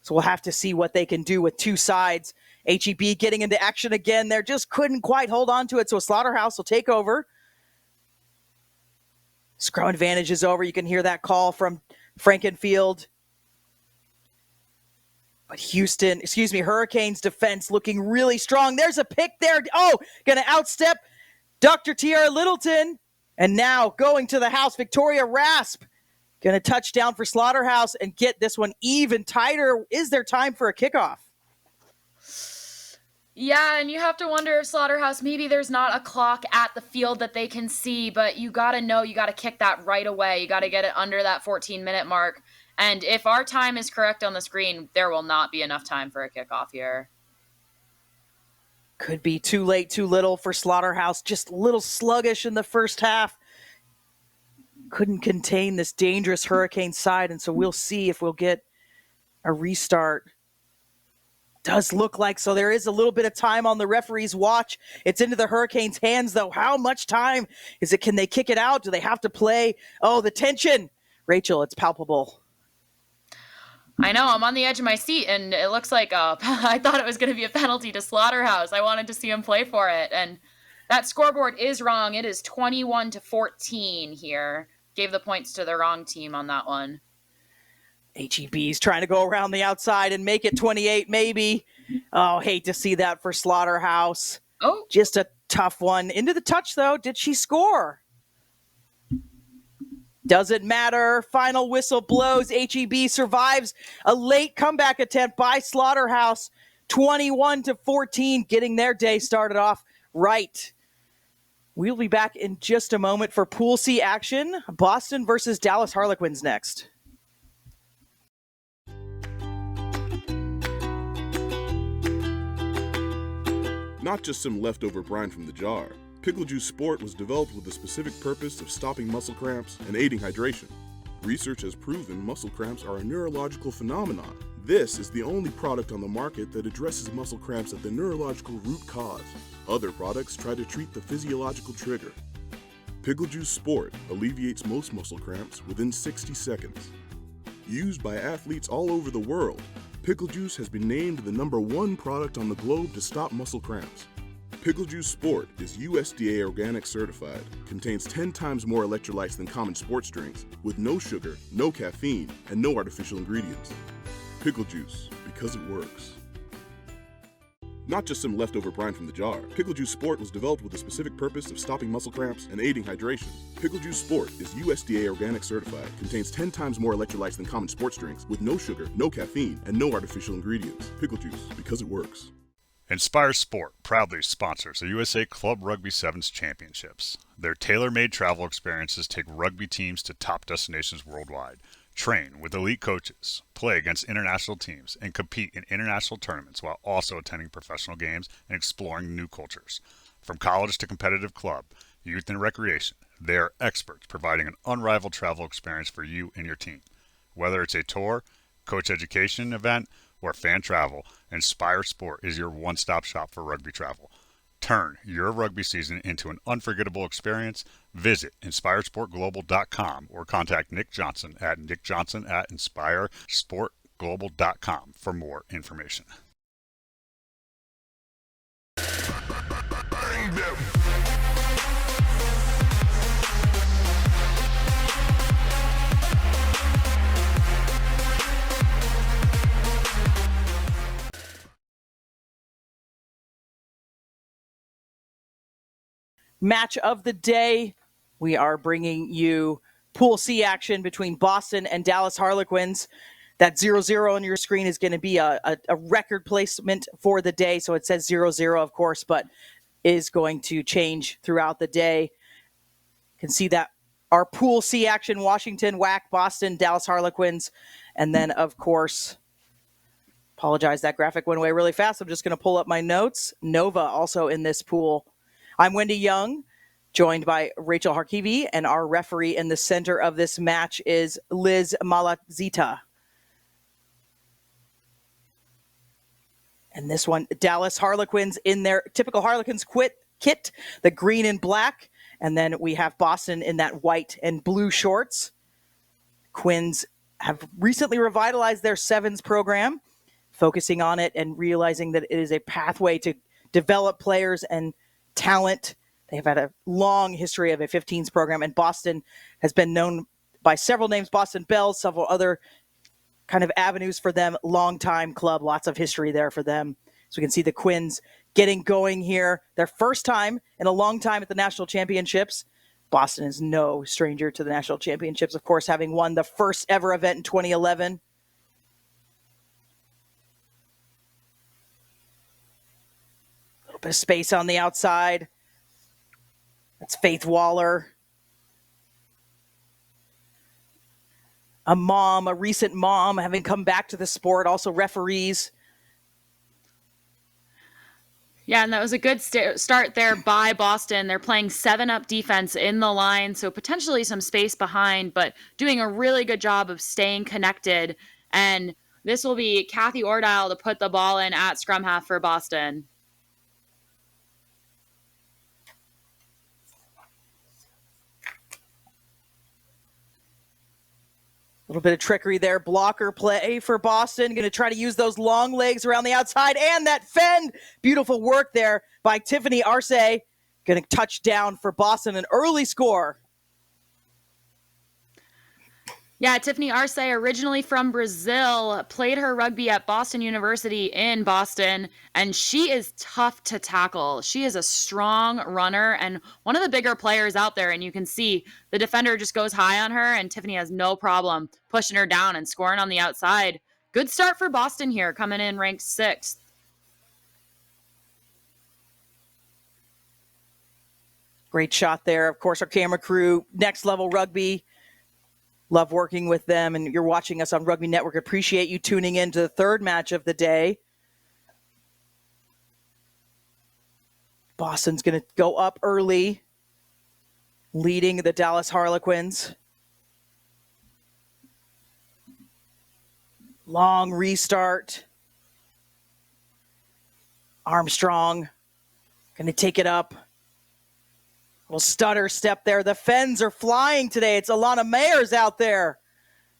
So we'll have to see what they can do with 2 sides. HEB getting into action again. They just couldn't quite hold on to it, so Slaughterhouse will take over. Scrum advantage is over. You can hear that call from Frankenfield. But Hurricanes defense looking really strong. There's a pick there. Oh, going to outstep Dr. Tiara Littleton. And now going to the house, Victoria Rasp. Going to touch down for Slaughterhouse and get this one even tighter. Is there time for a kickoff? Yeah, and you have to wonder if Slaughterhouse, maybe there's not a clock at the field that they can see, but you got to know you got to kick that right away. You got to get it under that 14-minute mark. And if our time is correct on the screen, there will not be enough time for a kickoff here. Could be too late, too little for Slaughterhouse. Just a little sluggish in the first half. Couldn't contain this dangerous Hurricane side, and so we'll see if we'll get a restart. Does look like so. There is a little bit of time on the referee's watch. It's into the Hurricanes' hands, though. How much time is it? Can they kick it out? Do they have to play? Oh, the tension. Rachel, it's palpable. I know, I'm on the edge of my seat, and it looks like I thought it was going to be a penalty to Slaughterhouse. I wanted to see him play for it, and that scoreboard is wrong. It is 21-14 here. Gave the points to the wrong team on that one. HEB's trying to go around the outside and make it 28, maybe. Oh, hate to see that for Slaughterhouse. Oh. Just a tough one. Into the touch, though. Did she score? Doesn't matter. Final whistle blows. HEB survives a late comeback attempt by Slaughterhouse. 21-14, getting their day started off right. We'll be back in just a moment for Pool C action. Boston versus Dallas Harlequins next. Not just some leftover brine from the jar. Pickle Juice Sport was developed with the specific purpose of stopping muscle cramps and aiding hydration. Research has proven muscle cramps are a neurological phenomenon. This is the only product on the market that addresses muscle cramps at the neurological root cause. Other products try to treat the physiological trigger. Pickle Juice Sport alleviates most muscle cramps within 60 seconds. Used by athletes all over the world, Pickle Juice has been named the #1 product on the globe to stop muscle cramps. Pickle Juice Sport is USDA organic certified, contains 10 times more electrolytes than common sports drinks, with no sugar, no caffeine, and no artificial ingredients. Pickle Juice, because it works. Not just some leftover brine from the jar. Pickle Juice Sport was developed with the specific purpose of stopping muscle cramps and aiding hydration. Pickle Juice Sport is USDA organic certified, contains 10 times more electrolytes than common sports drinks, with no sugar, no caffeine, and no artificial ingredients. Pickle Juice, because it works. Inspire Sport proudly sponsors the USA Club Rugby Sevens Championships. Their tailor-made travel experiences take rugby teams to top destinations worldwide. Train with elite coaches, play against international teams, and compete in international tournaments while also attending professional games and exploring new cultures. From college to competitive club, youth and recreation, They are experts providing an unrivaled travel experience for you and your team. Whether it's a tour, coach education event, or fan travel, Inspire Sport is your one-stop shop for rugby travel. Turn your rugby season into an unforgettable experience. Visit inspiresportglobal.com or contact Nick Johnson at nickjohnson@inspiresportglobal.com for more information. Match of the day, we are bringing you Pool C action between Boston and Dallas Harlequins. That 0-0 on your screen is going to be a record placement for the day. So it says 0-0, of course, but is going to change throughout the day. You can see that our Pool C action, Washington, WAC, Boston, Dallas Harlequins. And then, of course, apologize, that graphic went away really fast. I'm just going to pull up my notes. Nova also in this pool. I'm Wendy Young, joined by Rachel Harkivi, and our referee in the center of this match is Liz Malatzita. And this one, Dallas Harlequins in their typical Harlequins kit, the green and black. And then we have Boston in that white and blue shorts. Quins have recently revitalized their sevens program, focusing on it and realizing that it is a pathway to develop players and talent. They've had a long history of a 15s program, and Boston has been known by several names, Boston Bells, several other kind of avenues for them. Long-time club, lots of history there for them. So we can see the Quins getting going here. Their first time in a long time at the national championships. Boston is no stranger to the national championships, of course, having won the first ever event in 2011. Bit of space on the outside. That's Faith Waller. A recent mom, having come back to the sport, also referees. Yeah, and that was a good start there by Boston. They're playing 7-up defense in the line, so potentially some space behind, but doing a really good job of staying connected. And this will be Kathy Ordile to put the ball in at scrum half for Boston. A little bit of trickery there. Blocker play for Boston. Going to try to use those long legs around the outside. And that fend. Beautiful work there by Tiffany Arce. Going to touch down for Boston. An early score. Yeah, Tiffany Arce, originally from Brazil, played her rugby at Boston University in Boston, and she is tough to tackle. She is a strong runner and one of the bigger players out there, and you can see the defender just goes high on her, and Tiffany has no problem pushing her down and scoring on the outside. Good start for Boston here, coming in ranked 6th. Great shot there. Of course, our camera crew, Next Level Rugby. Love working with them, and you're watching us on Rugby Network. Appreciate you tuning in to the third match of the day. Boston's going to go up early, leading the Dallas Harlequins. Long restart. Armstrong going to take it up. Little stutter step there. The Fens are flying today. It's Alana Mayers out there.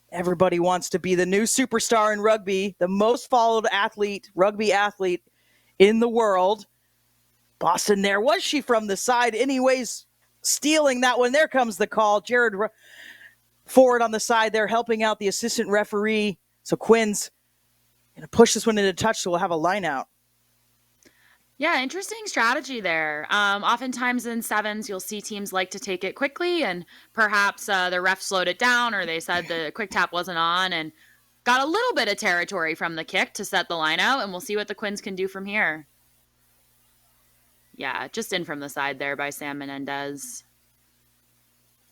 Everybody wants to be the new superstar in rugby, the most followed rugby athlete in the world. Boston there. Was she from the side? Anyways, stealing that one. There comes the call. Jared Ford on the side there helping out the assistant referee. So Quinn's going to push this one into touch, so we'll have a line out. Yeah, interesting strategy there. Oftentimes in sevens, you'll see teams like to take it quickly, and perhaps the ref slowed it down, or they said the quick tap wasn't on and got a little bit of territory from the kick to set the line out, and we'll see what the Quins can do from here. Yeah, just in from the side there by Sam Menendez.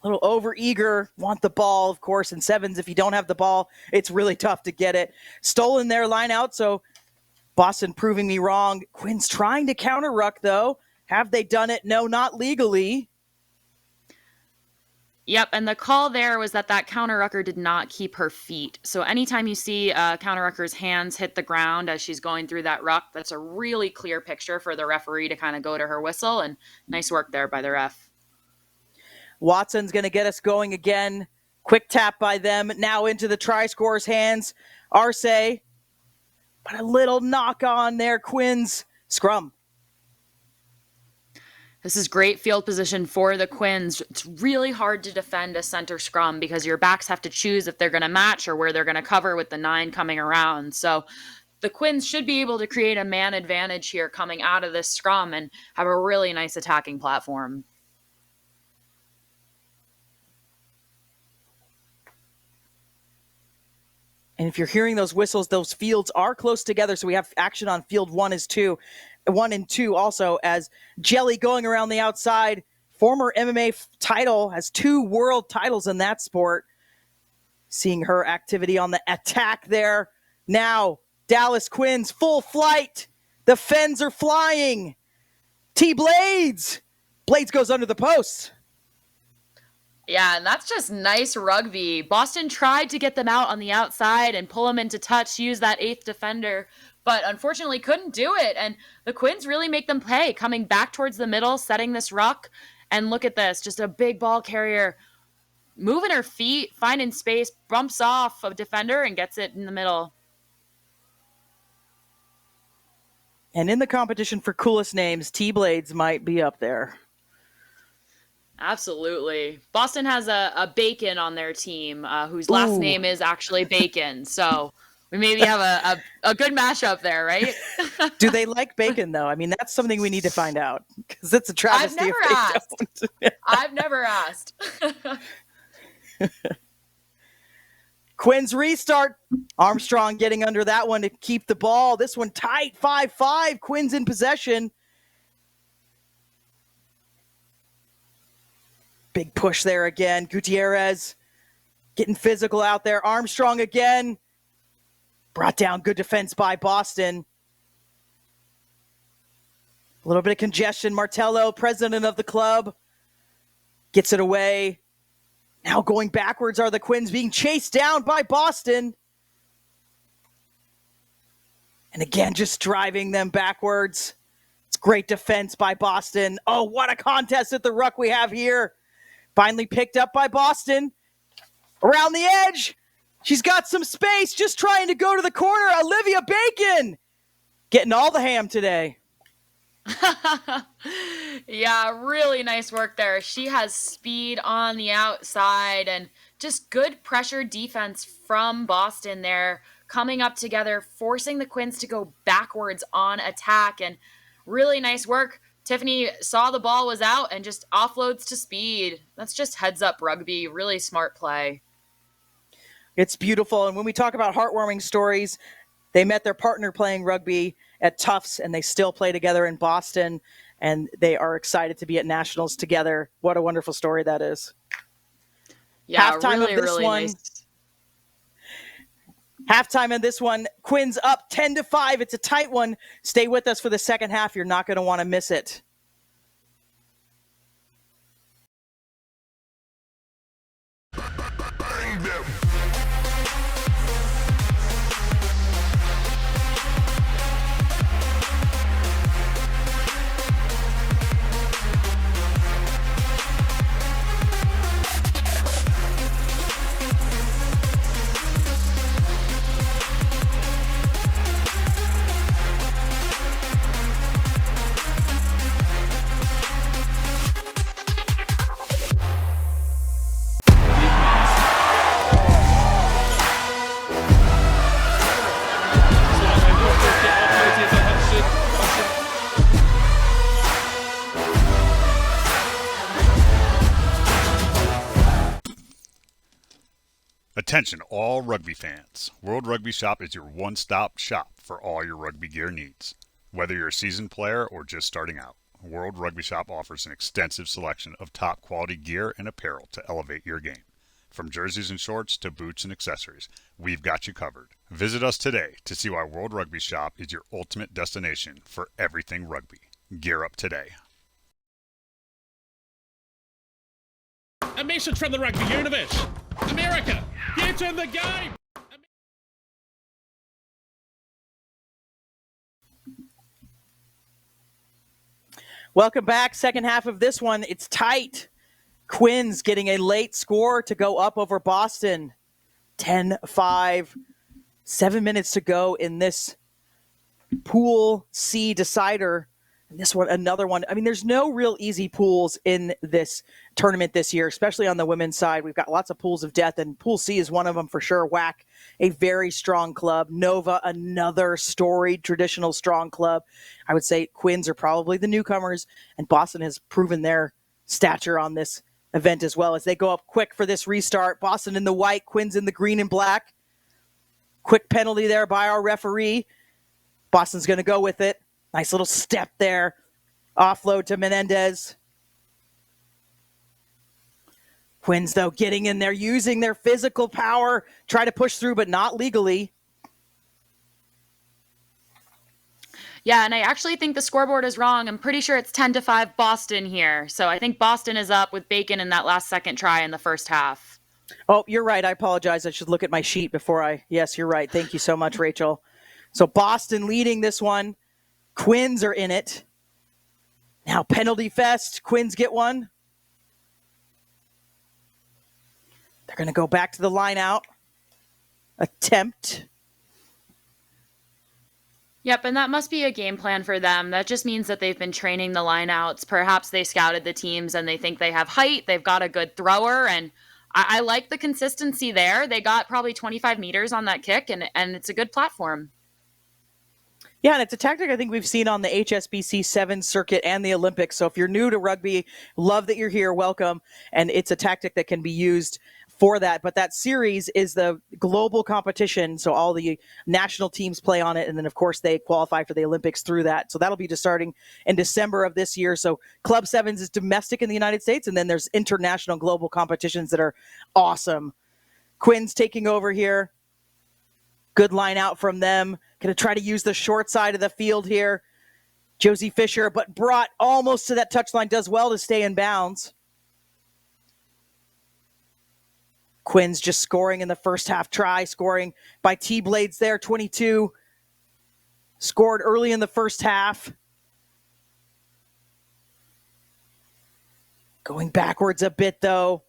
A little over-eager, want the ball, of course. In sevens, if you don't have the ball, it's really tough to get it. Stolen their line out, so Boston proving me wrong. Quinn's trying to counter ruck, though. Have they done it? No, not legally. Yep, and the call there was that counter rucker did not keep her feet. So anytime you see counter rucker's hands hit the ground as she's going through that ruck, that's a really clear picture for the referee to kind of go to her whistle, and nice work there by the ref. Watson's going to get us going again. Quick tap by them. Now into the try scorer's hands. Arce, but a little knock on there. Quinn's scrum. This is great field position for the Quins. It's really hard to defend a center scrum because your backs have to choose if they're going to match or where they're going to cover with the 9 coming around. So the Quins should be able to create a man advantage here coming out of this scrum and have a really nice attacking platform. And if you're hearing those whistles, those fields are close together. So we have action on field 1 and 2 also, as Jelly going around the outside. Former MMA title, has 2 world titles in that sport. Seeing her activity on the attack there. Now, Dallas Quins, full flight. The Fens are flying. Blades goes under the post. Yeah, and that's just nice rugby. Boston tried to get them out on the outside and pull them into touch, use that 8th defender, but unfortunately couldn't do it. And the Quins really make them pay, coming back towards the middle, setting this ruck. And look at this, just a big ball carrier moving her feet, finding space, bumps off a defender and gets it in the middle. And in the competition for coolest names, Blades might be up there. Absolutely. Boston has a Bacon on their team whose last name is actually Bacon. So we maybe have a good mashup there, right? Do they like bacon, though? I mean, that's something we need to find out, because it's a travesty. I've never asked. Quinn's restart. Armstrong getting under that one to keep the ball. This one tight, 5-5. Quinn's in possession. Big push there again. Gutierrez getting physical out there. Armstrong again. Brought down. Good defense by Boston. A little bit of congestion. Martello, president of the club, gets it away. Now going backwards are the Quins, being chased down by Boston. And again, just driving them backwards. It's great defense by Boston. Oh, what a contest at the ruck we have here. Finally picked up by Boston. Around the edge. She's got some space, just trying to go to the corner. Olivia Bacon getting all the ham today. Yeah, really nice work there. She has speed on the outside and just good pressure defense from Boston there, coming up together, forcing the Quins to go backwards on attack, and really nice work. Tiffany saw the ball was out and just offloads to speed. That's just heads up rugby. Really smart play. It's beautiful. And when we talk about heartwarming stories, they met their partner playing rugby at Tufts, and they still play together in Boston, and they are excited to be at Nationals together. What a wonderful story that is. Yeah, halftime really, of this really one. nice. Halftime of this one, Quins up 10-5. It's a tight one. Stay with us for the second half. You're not going to want to miss it. Attention all rugby fans. World Rugby Shop is your one-stop shop for all your rugby gear needs. Whether you're a seasoned player or just starting out, World Rugby Shop offers an extensive selection of top quality gear and apparel to elevate your game. From jerseys and shorts to boots and accessories, we've got you covered. Visit us today to see why World Rugby Shop is your ultimate destination for everything rugby. Gear up today. A message from the rugby universe. America, get in the game. Welcome back. Second half of this one. It's tight. Quinn's getting a late score to go up over Boston. 10-5. 7 minutes to go in this Pool C decider. And this one, another one. I mean, there's no real easy pools in this tournament this year, especially on the women's side. We've got lots of pools of death, and Pool C is one of them for sure. WAC, a very strong club. Nova, another storied, traditional strong club. I would say Quins are probably the newcomers, and Boston has proven their stature on this event as well as they go up quick for this restart. Boston in the white, Quins in the green and black. Quick penalty there by our referee. Boston's going to go with it. Nice little step there. Offload to Menendez. Quins, though, getting in there, using their physical power, try to push through, but not legally. Yeah, and I actually think the scoreboard is wrong. I'm pretty sure it's 10-5 Boston here. So I think Boston is up with Bacon in that last second try in the first half. Oh, you're right. I apologize. I should look at my sheet before I... Yes, you're right. Thank you so much, Rachel. So Boston leading this one. Quins are in it. Now penalty fest. Quins get one. They're going to go back to the line out. Attempt. Yep, and that must be a game plan for them. That just means that they've been training the lineouts. Perhaps they scouted the teams and they think they have height. They've got a good thrower, and I like the consistency there. They got probably 25 meters on that kick, and it's a good platform. Yeah, and it's a tactic I think we've seen on the HSBC 7 circuit and the Olympics. So if you're new to rugby, love that you're here, welcome. And it's a tactic that can be used for that. But that series is the global competition, so all the national teams play on it. And then, of course, they qualify for the Olympics through that. So that'll be just starting in December of this year. So Club Sevens is domestic in the United States, and then there's international global competitions that are awesome. Quinn's taking over here. Good line out from them. Going to try to use the short side of the field here. Josie Fisher, but brought almost to that touchline, does well to stay in bounds. Quinn's just scoring in the first half try, scoring by T-Blades there, 22. Scored early in the first half. Going backwards a bit, though.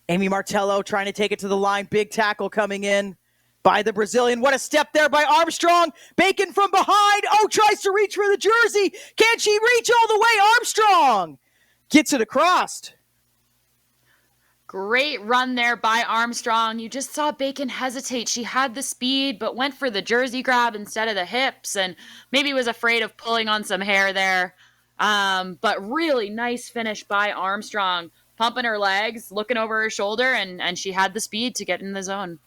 Amy Martello trying to take it to the line. Big tackle coming in by the Brazilian. What a step there by Armstrong. Bacon from behind. Oh, tries to reach for the jersey. Can she reach all the way? Armstrong gets it across. Great run there by Armstrong. You just saw Bacon hesitate. She had the speed, but went for the jersey grab instead of the hips, and maybe was afraid of pulling on some hair there. But really nice finish by Armstrong. Pumping her legs, looking over her shoulder, and she had the speed to get in the zone.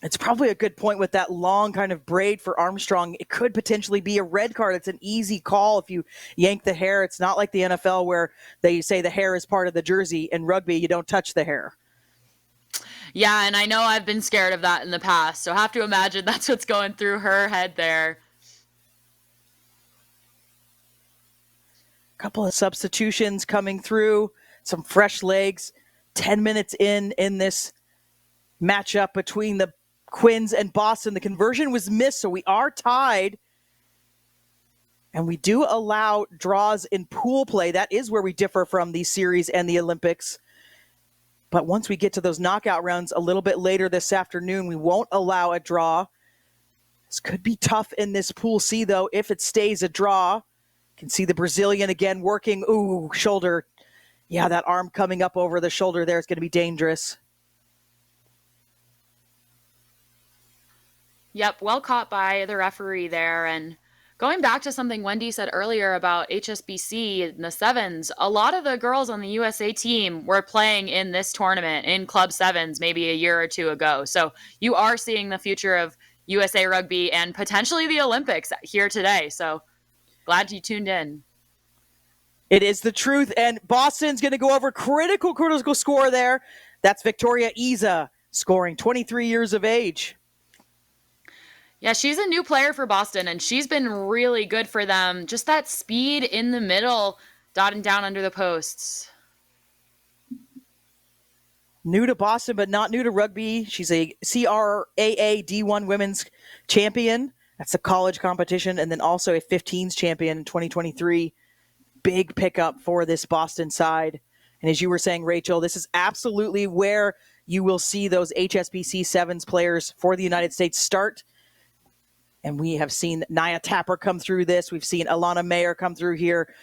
It's probably a good point with that long kind of braid for Armstrong. It could potentially be a red card. It's an easy call if you yank the hair. It's not like the NFL where they say the hair is part of the jersey. In rugby, you don't touch the hair. Yeah, and I know I've been scared of that in the past, so I have to imagine that's what's going through her head there. Couple of substitutions coming through, some fresh legs. 10 minutes in this matchup between the Quins and Boston. The conversion was missed, so we are tied. And we do allow draws in pool play. That is where we differ from the series and the Olympics. But once we get to those knockout rounds a little bit later this afternoon, we won't allow a draw. This could be tough in this Pool C, though, if it stays a draw. Can see the Brazilian again working. Ooh, shoulder. Yeah, that arm coming up over the shoulder there is going to be dangerous. Yep, well caught by the referee there. And going back to something Wendy said earlier about HSBC in the sevens, a lot of the girls on the USA team were playing in this tournament in Club Sevens maybe a year or two ago. So you are seeing the future of USA Rugby and potentially the Olympics here today. So glad you tuned in. It is the truth. And Boston's going to go over critical score there. That's Victoria Iza scoring, 23 years of age. Yeah, she's a new player for Boston, and she's been really good for them. Just that speed in the middle, dotting down under the posts. New to Boston, but not new to rugby. She's a CRAA D1 women's champion. That's the college competition. And then also a 15s champion in 2023. Big pickup for this Boston side. And as you were saying, Rachel, this is absolutely where you will see those HSBC Sevens players for the United States start. And we have seen Naya Tapper come through this. We've seen Alana Mayer come through here.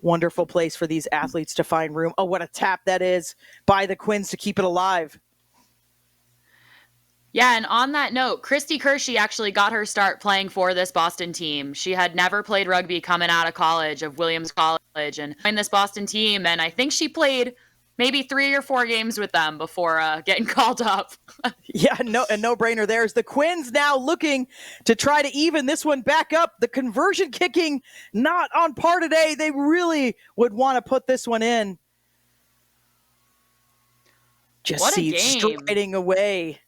Wonderful place for these athletes to find room. Oh, what a tap that is by the Quins to keep it alive. Yeah, and on that note, Christy Kershey actually got her start playing for this Boston team. She had never played rugby coming out of college, of Williams College, and joined this Boston team. And I think she played maybe 3 or 4 games with them before getting called up. Yeah, a no-brainer there. Is the Quins now looking to try to even this one back up. The conversion kicking not on par today. They really would want to put this one in. Just What a see game. striding away.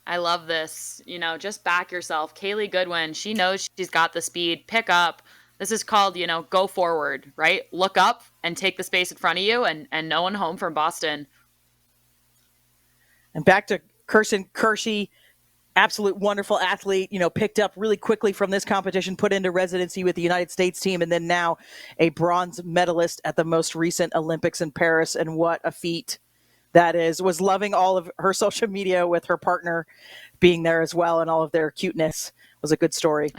I love this. You know, just back yourself. Kaylee Goodwin, she knows she's got the speed. Pick up. This is called, go forward, right? Look up and take the space in front of you, and no one home from Boston. And back to Kirsten Kershey, absolute wonderful athlete, picked up really quickly from this competition, put into residency with the United States team, and then now a bronze medalist at the most recent Olympics in Paris. And what a feat that is. Was loving all of her social media with her partner being there as well, and all of their cuteness. Was a good story.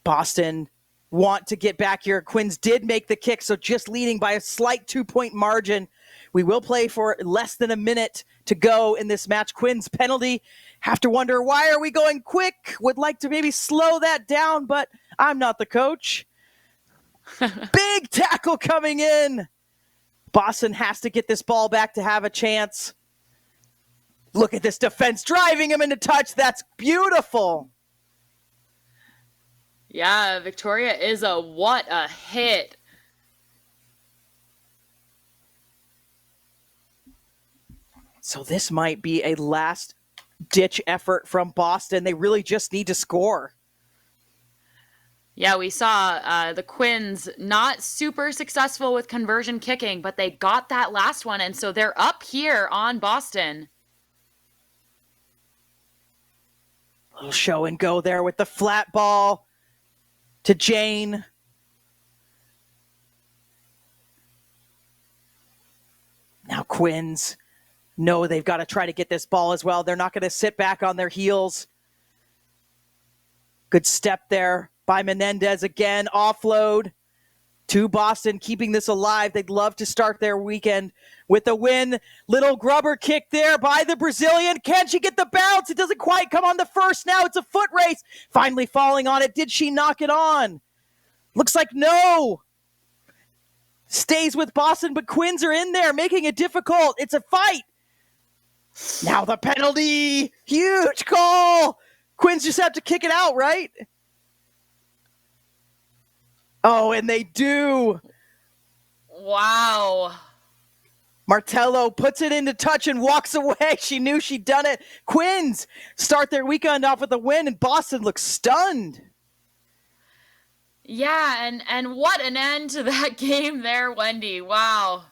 Boston want to get back here. Quins did make the kick, so just leading by a slight 2-point margin. We will play for less than a minute to go in this match. Quins penalty. Have to wonder, why are we going quick? Would like to maybe slow that down, but I'm not the coach. Big tackle coming in. Boston has to get this ball back to have a chance. Look at this defense driving him into touch. That's beautiful. Yeah, Victoria is what a hit. So this might be a last-ditch effort from Boston. They really just need to score. Yeah, we saw the Quins not super successful with conversion kicking, but they got that last one, and so they're up here on Boston. Little show and go there with the flat ball to Jane. Now Quins know they've got to try to get this ball as well. They're not going to sit back on their heels. Good step there by Menendez again. Offload to Boston, keeping this alive. They'd love to start their weekend with a win. Little grubber kick there by the Brazilian. Can she get the bounce? It doesn't quite come on the first. Now it's a foot race. Finally falling on it. Did she knock it on? Looks like no. Stays with Boston, but Quins are in there, making it difficult. It's a fight. Now the penalty. Huge call. Quins just have to kick it out, right? Oh, and they do. Wow. Martello puts it into touch and walks away. She knew she'd done it. Quins start their weekend off with a win, and Boston looks stunned. Yeah, and what an end to that game there, Wendy. Wow.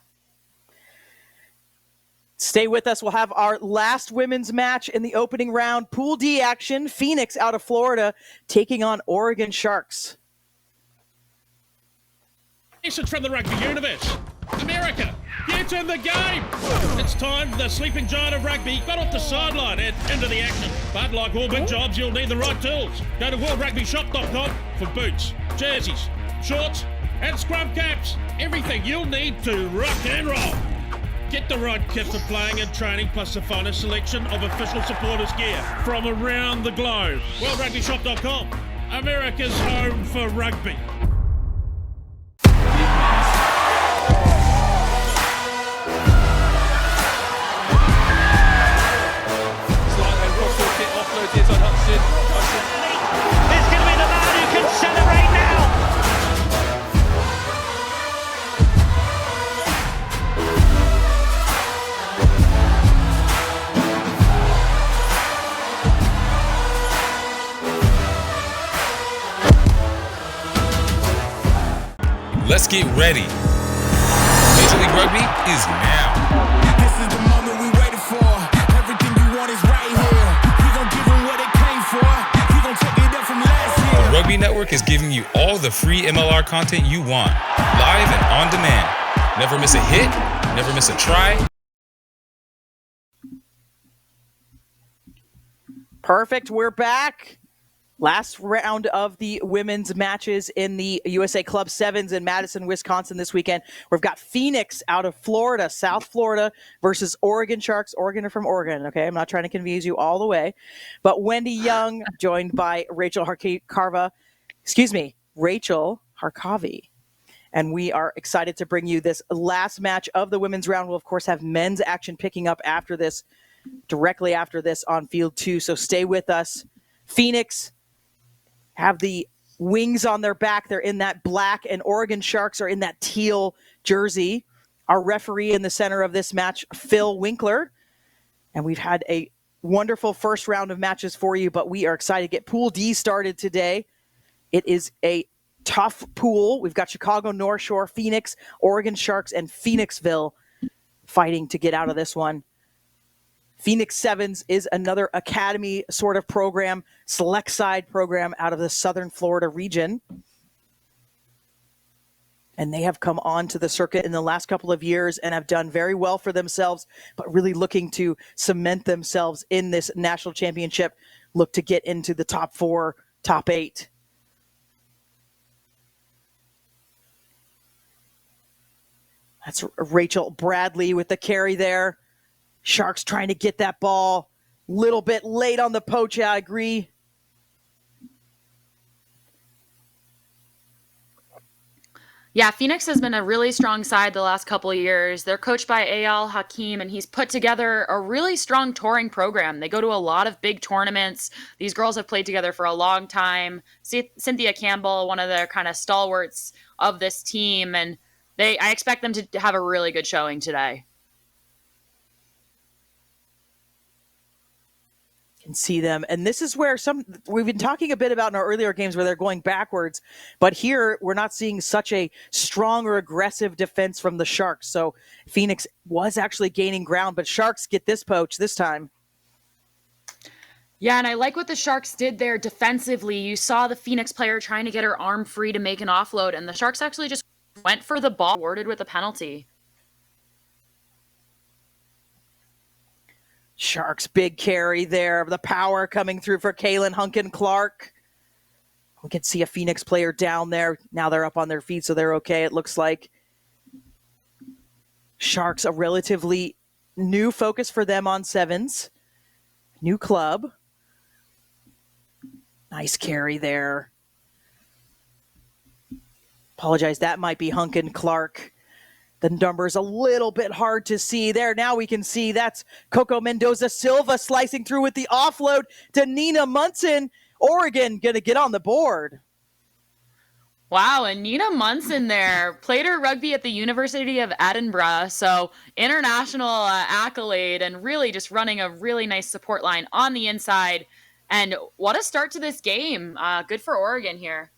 Stay with us. We'll have our last women's match in the opening round. Pool D action. Phoenix out of Florida taking on Oregon Sharks. Message from the rugby universe. America, get in the game. It's time the sleeping giant of rugby got off the sideline and into the action. But like all big jobs, you'll need the right tools. Go to worldrugbyshop.com for boots, jerseys, shorts, and scrum caps. Everything you'll need to rock and roll. Get the right kit for playing and training, plus the finest selection of official supporters gear from around the globe. worldrugbyshop.com, America's home for rugby. It's on Hudson. It's going to be the man who can celebrate now. Let's get ready. Major League Rugby is now. This is the moment we waited for. Everything you want is right here. We gon' give them what they came for. We gon' take it up from last year. The Rugby Network is giving you all the free MLR content you want, live and on demand. Never miss a hit, never miss a try. Perfect. We're back. Last round of the women's matches in the USA Club Sevens in Madison, Wisconsin this weekend. We've got Phoenix out of Florida, South Florida versus Oregon Sharks. Oregon are from Oregon, okay? I'm not trying to confuse you all the way. But Wendy Young, joined by Rachel Harkavi. And we are excited to bring you this last match of the women's round. We'll, of course, have men's action picking up after this, directly after this on field 2. So stay with us. Phoenix have the wings on their back. They're in that black, and Oregon Sharks are in that teal jersey. Our referee in the center of this match, Phil Winkler. And we've had a wonderful first round of matches for you, but we are excited to get Pool D started today. It is a tough pool. We've got Chicago North Shore, Phoenix, Oregon Sharks, and Phoenixville fighting to get out of this one. Phoenix Sevens is another academy sort of program, select side program out of the Southern Florida region. And they have come on to the circuit in the last couple of years and have done very well for themselves, but really looking to cement themselves in this national championship, look to get into the top 4, top 8. That's Rachel Bradley with the carry there. Sharks trying to get that ball a little bit late on the poach. Yeah, I agree. Yeah, Phoenix has been a really strong side the last couple of years. They're coached by Eyal Hakim, and he's put together a really strong touring program. They go to a lot of big tournaments. These girls have played together for a long time. Cynthia Campbell, one of their kind of stalwarts of this team, and I expect them to have a really good showing today. Can see them. And this is where we've been talking a bit about in our earlier games where they're going backwards, but here we're not seeing such a strong or aggressive defense from the Sharks. So Phoenix was actually gaining ground, but Sharks get this poach this time. Yeah, and I like what the Sharks did there defensively. You saw the Phoenix player trying to get her arm free to make an offload, and the Sharks actually just went for the ball, awarded with a penalty. Sharks big carry there. The power coming through for Kaylin Hunkin-Clark. We can see a Phoenix player down there. Now they're up on their feet, so they're okay, it looks like. Sharks, a relatively new focus for them on sevens. New club. Nice carry there. Apologize, that might be Hunkin-Clark. The number's a little bit hard to see there. Now we can see that's Coco Mendoza-Silva slicing through with the offload to Nina Munson. Oregon going to get on the board. Wow, and Nina Munson there played her rugby at the University of Edinburgh, so international accolade and really just running a really nice support line on the inside. And what a start to this game. Good for Oregon here.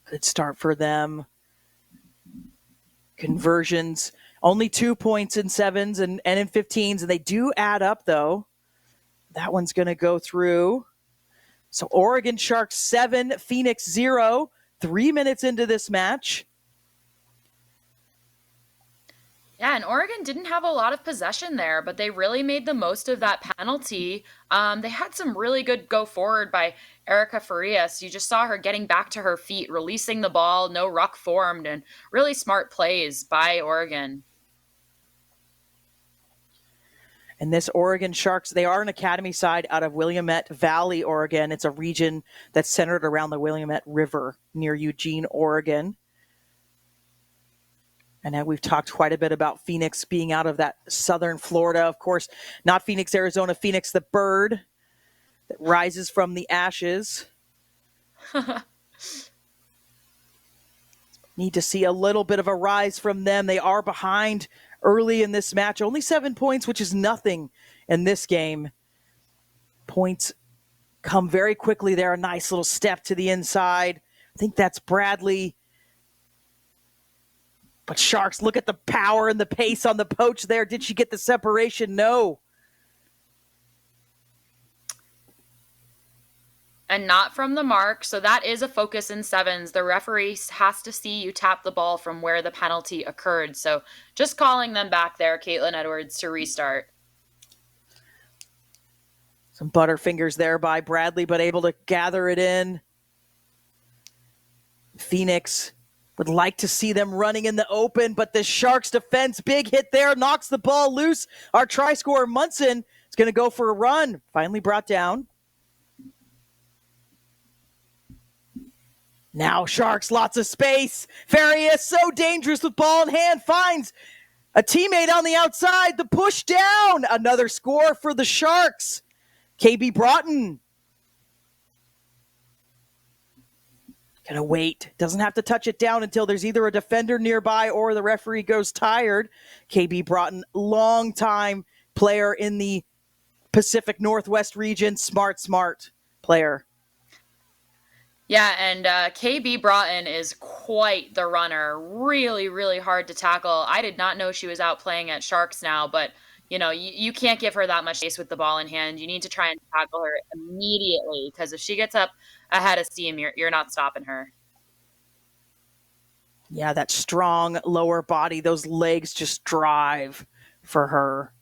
Good start for them. Conversions, only 2 points in sevens and in 15s, and they do add up, though. That one's going to go through. So Oregon Sharks 7, Phoenix 0, 3 minutes into this match. Yeah, and Oregon didn't have a lot of possession there, but they really made the most of that penalty. They had some really good go forward by Erica Farias. You just saw her getting back to her feet, releasing the ball, no ruck formed, and really smart plays by Oregon. And this Oregon Sharks, they are an academy side out of Willamette Valley, Oregon. It's a region that's centered around the Willamette River near Eugene, Oregon. And now we've talked quite a bit about Phoenix being out of that southern Florida. Of course, not Phoenix, Arizona, Phoenix the bird that rises from the ashes. Need to see a little bit of a rise from them. They are behind early in this match. Only 7 points, which is nothing in this game. Points come very quickly there. A nice little step to the inside I think that's Bradley. But Sharks, look at the power and the pace on the poach there. Did she get the separation? No. And not from the mark. So that is a focus in sevens. The referee has to see you tap the ball from where the penalty occurred. So just calling them back there, Caitlin Edwards, to restart. Some butterfingers there by Bradley, but able to gather it in. Phoenix would like to see them running in the open, but the Sharks defense, big hit there, knocks the ball loose. Our try scorer, Munson, is going to go for a run. Finally brought down. Now Sharks, lots of space. Farias, so dangerous with ball in hand, finds a teammate on the outside. The push down. Another score for the Sharks. KB Broughton. Gonna wait. Doesn't have to touch it down until there's either a defender nearby or the referee goes tired. KB Broughton, long-time player in the Pacific Northwest region. Smart player. Yeah, and KB Broughton is quite the runner. Really, really hard to tackle. I did not know she was out playing at Sharks now, but you can't give her that much space with the ball in hand. You need to try and tackle her immediately, because if she gets up ahead of steam, you're not stopping her. Yeah, that strong lower body, those legs just drive for her.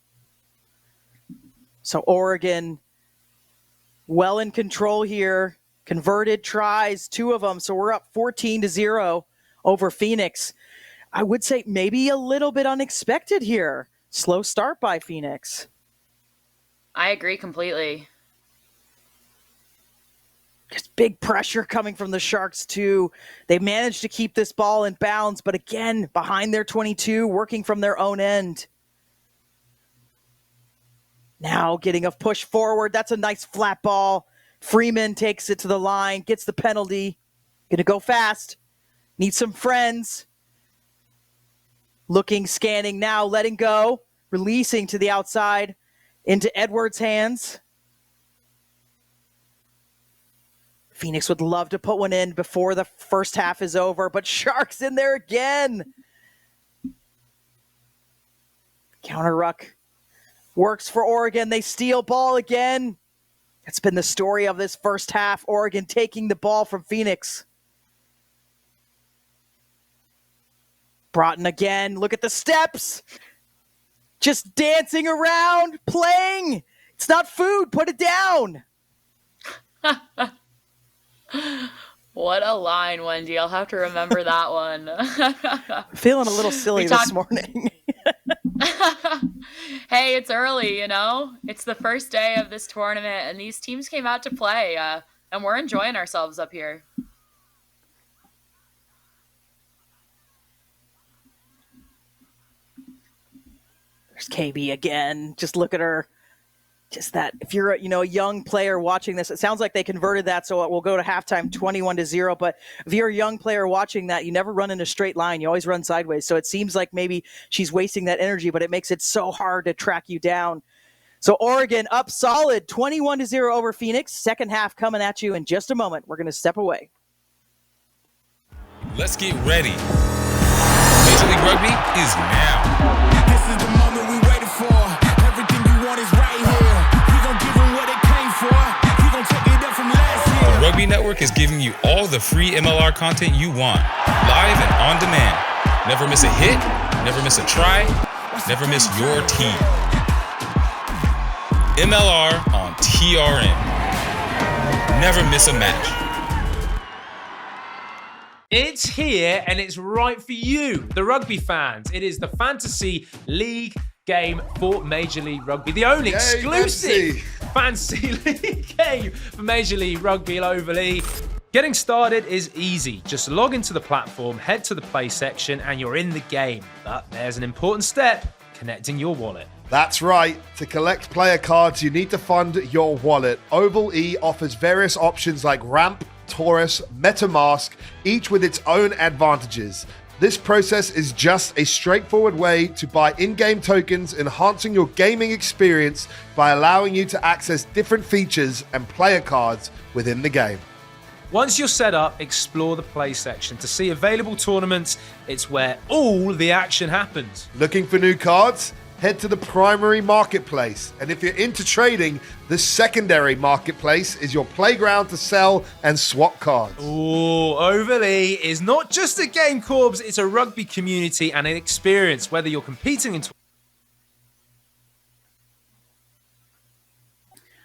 So Oregon well in control here. Converted tries, 2 of them. So we're up 14-0 over Phoenix. I would say maybe a little bit unexpected here. Slow start by Phoenix. I agree completely. Just big pressure coming from the Sharks, too. They managed to keep this ball in bounds, but again, behind their 22, working from their own end. Now getting a push forward. That's a nice flat ball. Freeman takes it to the line, gets the penalty. Going to go fast. Need some friends. Looking, scanning now, letting go. Releasing to the outside into Edwards' hands. Phoenix would love to put one in before the first half is over, but Sharks in there again. Counter ruck works for Oregon. They steal ball again. That's been the story of this first half. Oregon taking the ball from Phoenix. Broughton again. Look at the steps. Just dancing around, playing. It's not food. Put it down. What a line, Wendy. I'll have to remember that one. Feeling a little silly this morning. Hey, it's early, It's the first day of this tournament, and these teams came out to play, and we're enjoying ourselves up here. There's KB again. Just look at her. Just that, if you're a young player watching this, it sounds like they converted that, so it will go to halftime 21-0. But if you're a young player watching that, you never run in a straight line. You always run sideways. So it seems like maybe she's wasting that energy, but it makes it so hard to track you down. So Oregon up solid, 21-0 over Phoenix. Second half coming at you in just a moment. We're going to step away. Let's get ready. Major League Rugby is now. This is the moment we waited for. Everything you want is right here. We gon' give them what they came for. We gon' take it up from last year. The Rugby Network is giving you all the free MLR content you want, live and on demand. Never miss a hit, never miss a try, never miss your team. MLR on TRN. Never miss a match. It's here and it's right for you, the rugby fans. It is the Fantasy League game for Major League Rugby. The only exclusive Fantasy League game for Major League Rugby globally. Getting started is easy. Just log into the platform, head to the play section, and you're in the game. But there's an important step, connecting your wallet. That's right. To collect player cards, you need to fund your wallet. Oval E offers various options like Ramp, Taurus, MetaMask, each with its own advantages. This process is just a straightforward way to buy in-game tokens, enhancing your gaming experience by allowing you to access different features and player cards within the game. Once you're set up, explore the play section. To see available tournaments, it's where all the action happens. Looking for new cards? Head to the primary marketplace. And if you're into trading, the secondary marketplace is your playground to sell and swap cards. Ooh, Overly is not just a game, Corbs, it's a rugby community and an experience, whether you're competing in...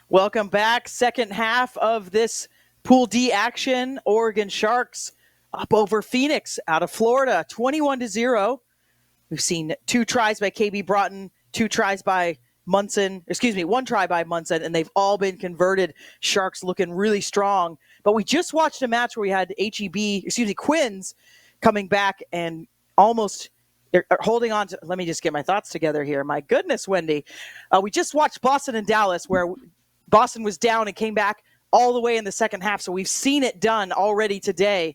Welcome back. Second half of this Pool D action. Oregon Sharks up over Phoenix out of Florida, 21-0. We've seen 2 tries by KB Broughton, 2 tries by Munson, 1 try by Munson, and they've all been converted. Sharks looking really strong. But we just watched a match where we had Quins coming back and almost holding on to, let me just get my thoughts together here. My goodness, Wendy. We just watched Boston and Dallas where Boston was down and came back all the way in the second half. So we've seen it done already today.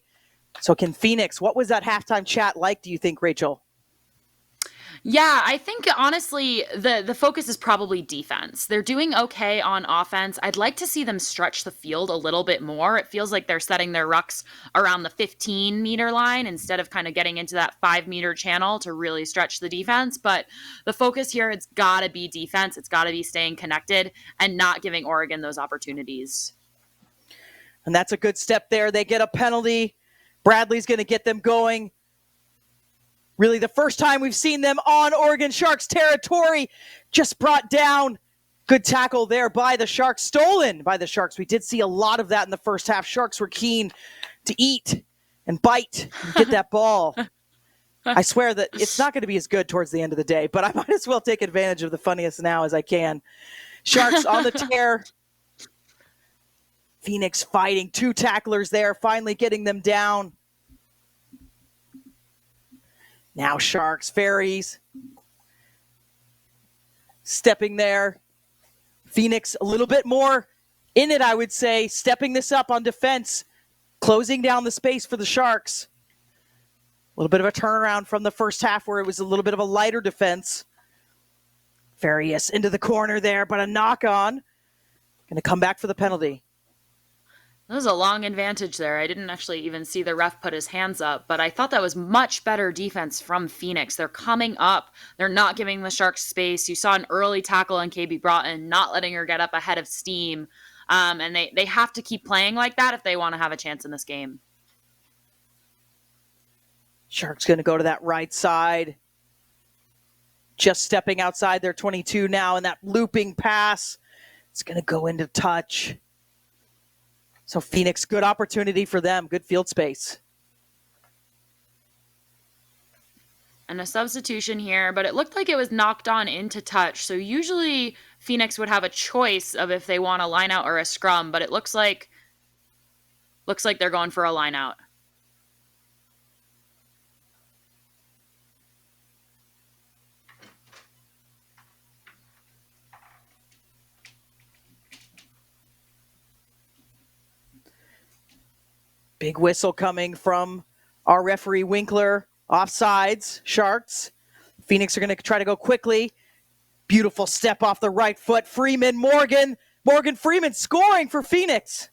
So can Phoenix, what was that halftime chat like, do you think, Rachel? Yeah, I think honestly, the focus is probably defense. They're doing okay on offense. I'd like to see them stretch the field a little bit more. It feels like they're setting their rucks around the 15-meter line instead of kind of getting into that 5-meter channel to really stretch the defense. But the focus here, it's got to be defense. It's got to be staying connected and not giving Oregon those opportunities. And that's a good step there. They get a penalty. Bradley's going to get them going. Really the first time we've seen them on Oregon Sharks territory, just brought down. Good tackle there by the Sharks, stolen by the Sharks. We did see a lot of that in the first half. Sharks were keen to eat and bite and get that ball. I swear that it's not going to be as good towards the end of the day, but I might as well take advantage of the funniest now as I can. Sharks on the tear. Phoenix fighting, 2 tacklers there, finally getting them down. Now Sharks, Ferries, stepping there. Phoenix a little bit more in it, I would say, stepping this up on defense, closing down the space for the Sharks. A little bit of a turnaround from the first half where it was a little bit of a lighter defense. Farias into the corner there, but a knock on. Going to come back for the penalty. That was a long advantage there. I didn't actually even see the ref put his hands up, but I thought that was much better defense from Phoenix. They're coming up. They're not giving the Sharks space. You saw an early tackle on KB Broughton, not letting her get up ahead of steam. And they have to keep playing like that if they want to have a chance in this game. Sharks going to go to that right side. Just stepping outside their 22 now, and that looping pass. It's going to go into touch. So Phoenix, good opportunity for them. Good field space. And a substitution here, but it looked like it was knocked on into touch. So usually Phoenix would have a choice of if they want a line out or a scrum, but it looks like they're going for a line out. Big whistle coming from our referee Winkler. Offsides, Sharks. Phoenix are going to try to go quickly. Beautiful step off the right foot. Morgan Freeman scoring for Phoenix.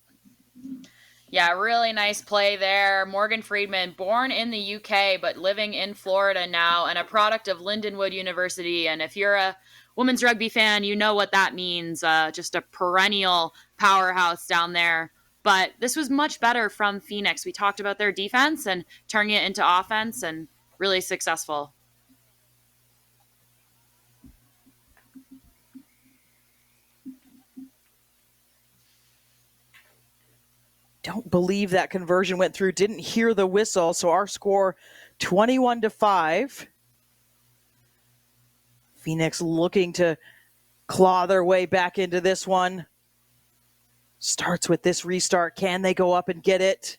Yeah, really nice play there. Morgan Freeman, born in the UK, but living in Florida now, and a product of Lindenwood University. And if you're a women's rugby fan, you know what that means. Just a perennial powerhouse down there. But this was much better from Phoenix. We talked about their defense and turning it into offense, and really successful. Don't believe that conversion went through. Didn't hear the whistle. So our score 21-5. Phoenix looking to claw their way back into this one. Starts with this restart. Can they go up and get it?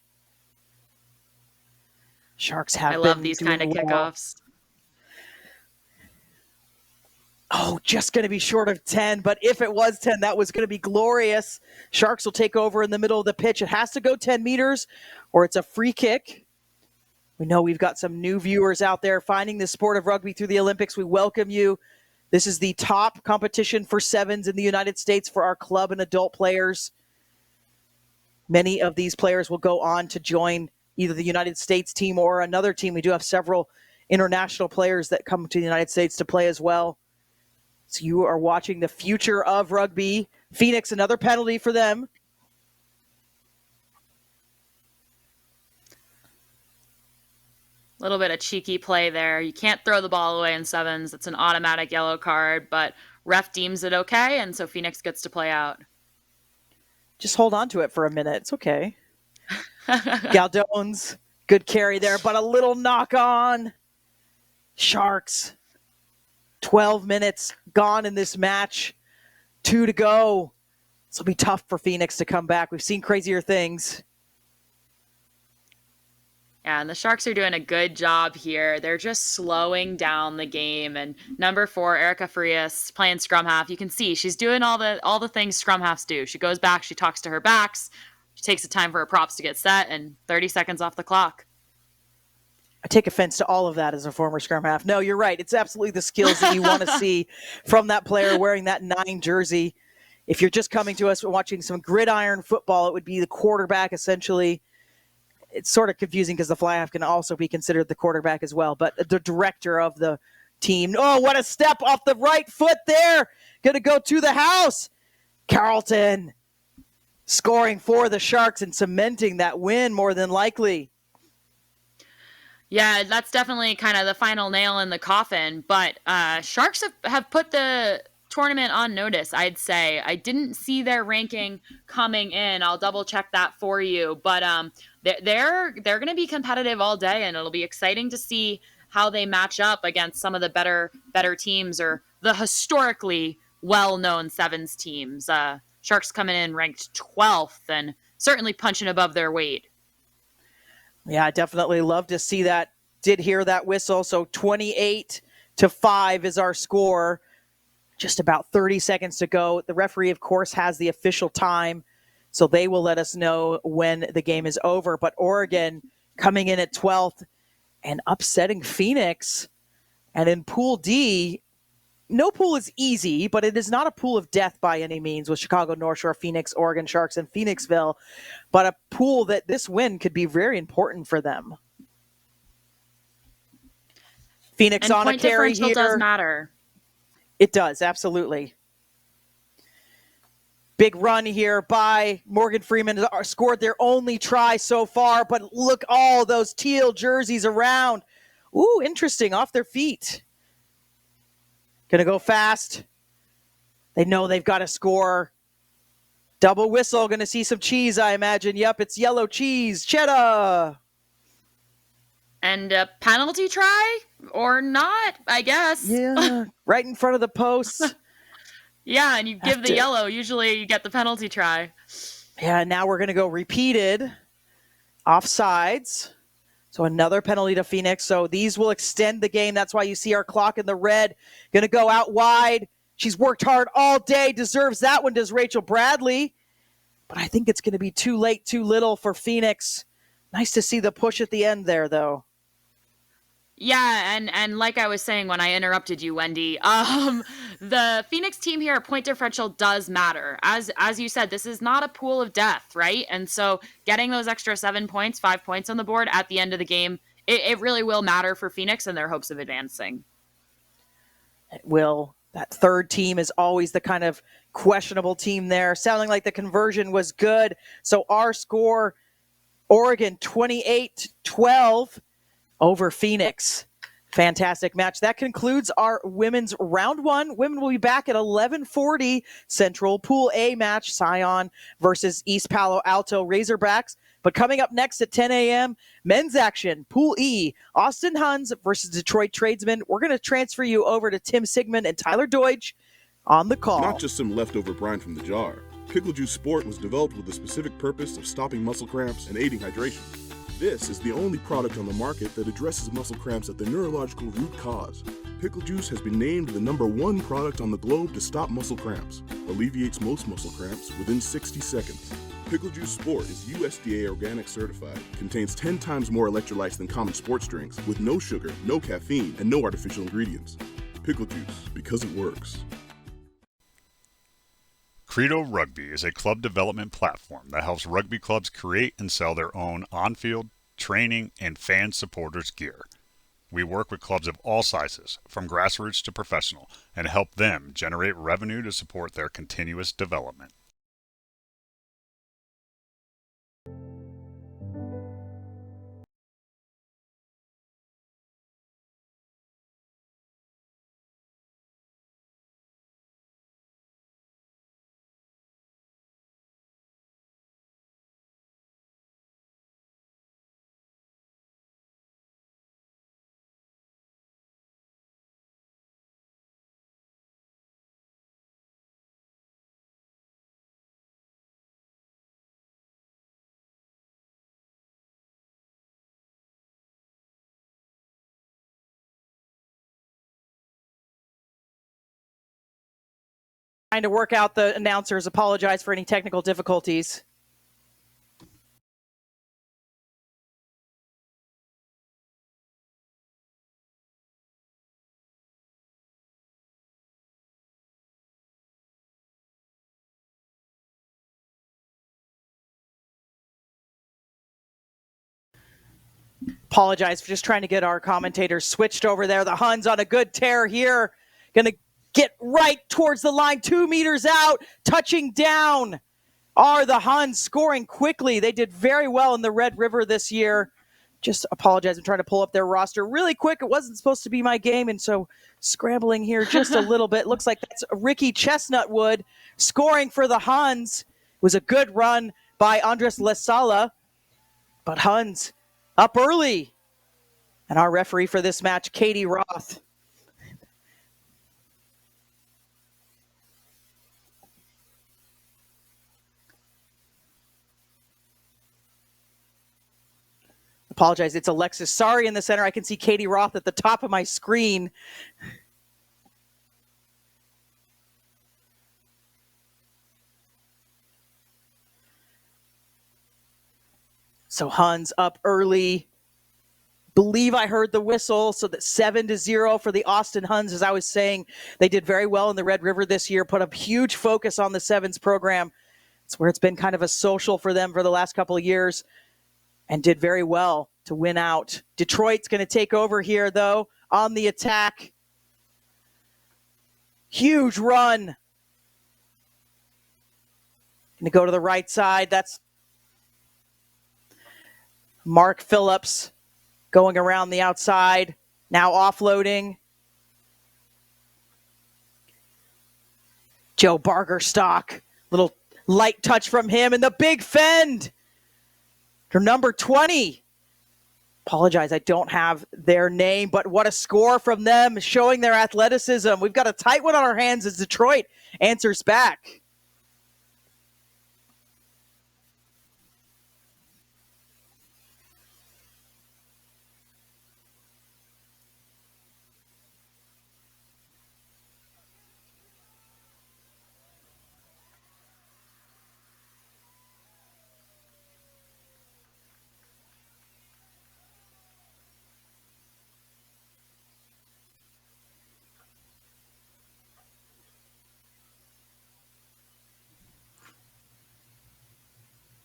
Sharks have I love these kind of kickoffs. Oh, just going to be short of 10, but if it was 10, that was going to be glorious. Sharks will take over in the middle of the pitch. It has to go 10 meters or it's a free kick. We know we've got some new viewers out there finding the sport of rugby through the Olympics. We welcome you. This is the top competition for sevens in the United States for our club and adult players. Many of these players will go on to join either the United States team or another team. We do have several international players that come to the United States to play as well. So you are watching the future of rugby. Phoenix, another penalty for them. A little bit of cheeky play there. You can't throw the ball away in sevens. It's an automatic yellow card, but ref deems it okay, and so Phoenix gets to play out. Just hold on to it for a minute. It's okay. Galdones, good carry there, but a little knock on. Sharks, 12 minutes gone in this match. 2 to go. This will be tough for Phoenix to come back. We've seen crazier things. Yeah, and the Sharks are doing a good job here. They're just slowing down the game. And number 4, Erica Frias, playing scrum half. You can see she's doing all the things scrum halves do. She goes back, she talks to her backs, she takes the time for her props to get set, and 30 seconds off the clock. I take offense to all of that as a former scrum half. No, you're right. It's absolutely the skills that you want to see from that player wearing that 9 jersey. If you're just coming to us and watching some gridiron football, it would be the quarterback essentially. It's sort of confusing because the fly half can also be considered the quarterback as well, but the director of the team. Oh, what a step off the right foot there. Going to go to the house. Carlton scoring for the Sharks and cementing that win more than likely. Yeah, that's definitely kind of the final nail in the coffin, but Sharks have put the tournament on notice, I'd say. I didn't see their ranking coming in. I'll double check that for you, but they're going to be competitive all day, and it'll be exciting to see how they match up against some of the better teams or the historically well-known sevens teams. Sharks coming in ranked 12th and certainly punching above their weight. Yeah, I definitely love to see that. Did hear that whistle. So 28-5 is our score. Just about 30 seconds to go. The referee, of course, has the official time, so they will let us know when the game is over. But Oregon coming in at 12th and upsetting Phoenix. And in Pool D, no pool is easy, but it is not a pool of death by any means with Chicago, North Shore, Phoenix, Oregon Sharks, and Phoenixville, but a pool that this win could be very important for them. Phoenix and on a carry here. Point differential does matter. It does, absolutely. Big run here by Morgan Freeman. Scored their only try so far, but look all those teal jerseys around. Ooh, interesting, off their feet. Going to go fast. They know they've got to score. Double whistle. Going to see some cheese, I imagine. Yep, it's yellow cheese. Cheddar. And a penalty try? Or not, I guess. Yeah, right in front of the posts. Yeah, and you give the yellow. Usually you get the penalty try. Yeah, now we're going to go repeated. Offsides. So another penalty to Phoenix. So these will extend the game. That's why you see our clock in the red. Going to go out wide. She's worked hard all day. Deserves that one, does Rachel Bradley. But I think it's going to be too late, too little for Phoenix. Nice to see the push at the end there, though. Yeah, and like I was saying when I interrupted you, Wendy, the Phoenix team here, point differential does matter. As you said, this is not a pool of death, right? And so getting those extra 7 points, 5 points on the board at the end of the game, it really will matter for Phoenix and their hopes of advancing. It will. That third team is always the kind of questionable team there. Sounding like the conversion was good. So our score, Oregon 28-12. Over Phoenix. Fantastic match. That concludes our women's round 1. Women will be back at 11:40 Central. Pool A match, Scion versus East Palo Alto Razorbacks. But coming up next at 10 a.m., men's action, Pool E, Austin Huns versus Detroit Tradesmen. We're going to transfer you over to Tim Sigmund and Tyler Deutsch on the call. Not just some leftover brine from the jar. Pickle Juice Sport was developed with the specific purpose of stopping muscle cramps and aiding hydration. This is the only product on the market that addresses muscle cramps at the neurological root cause. Pickle Juice has been named the #1 product on the globe to stop muscle cramps. Alleviates most muscle cramps within 60 seconds. Pickle Juice Sport is USDA organic certified. Contains 10 times more electrolytes than common sports drinks with no sugar, no caffeine, and no artificial ingredients. Pickle Juice, because it works. Credo Rugby is a club development platform that helps rugby clubs create and sell their own on-field, training, and fan supporters gear. We work with clubs of all sizes, from grassroots to professional, and help them generate revenue to support their continuous development. Trying to work out the announcers. Apologize for any technical difficulties. Apologize for just trying to get our commentators switched over there. The Huns on a good tear here. Going to get right towards the line, 2 meters out, touching down are the Huns, scoring quickly. They did very well in the Red River this year. Just apologize. I'm trying to pull up their roster really quick. It wasn't supposed to be my game, and so scrambling here just a little bit. Looks like that's Ricky Chestnutwood scoring for the Huns. It was a good run by Andres Lesala, but Huns up early. And our referee for this match, Katie Roth. Apologize, it's Alexis Sari in the center. I can see Katie Roth at the top of my screen. So Huns up early. Believe I heard the whistle, so that 7-0 for the Austin Huns. As I was saying, they did very well in the Red River this year, put a huge focus on the Sevens program. It's where it's been kind of a social for them for the last couple of years, and did very well to win out. Detroit's going to take over here, though, on the attack. Huge run. Going to go to the right side. That's Mark Phillips going around the outside, now offloading. Joe Bargerstock, little light touch from him, and the big fend for number 20. Apologize, I don't have their name, but what a score from them, showing their athleticism. We've got a tight one on our hands as Detroit answers back.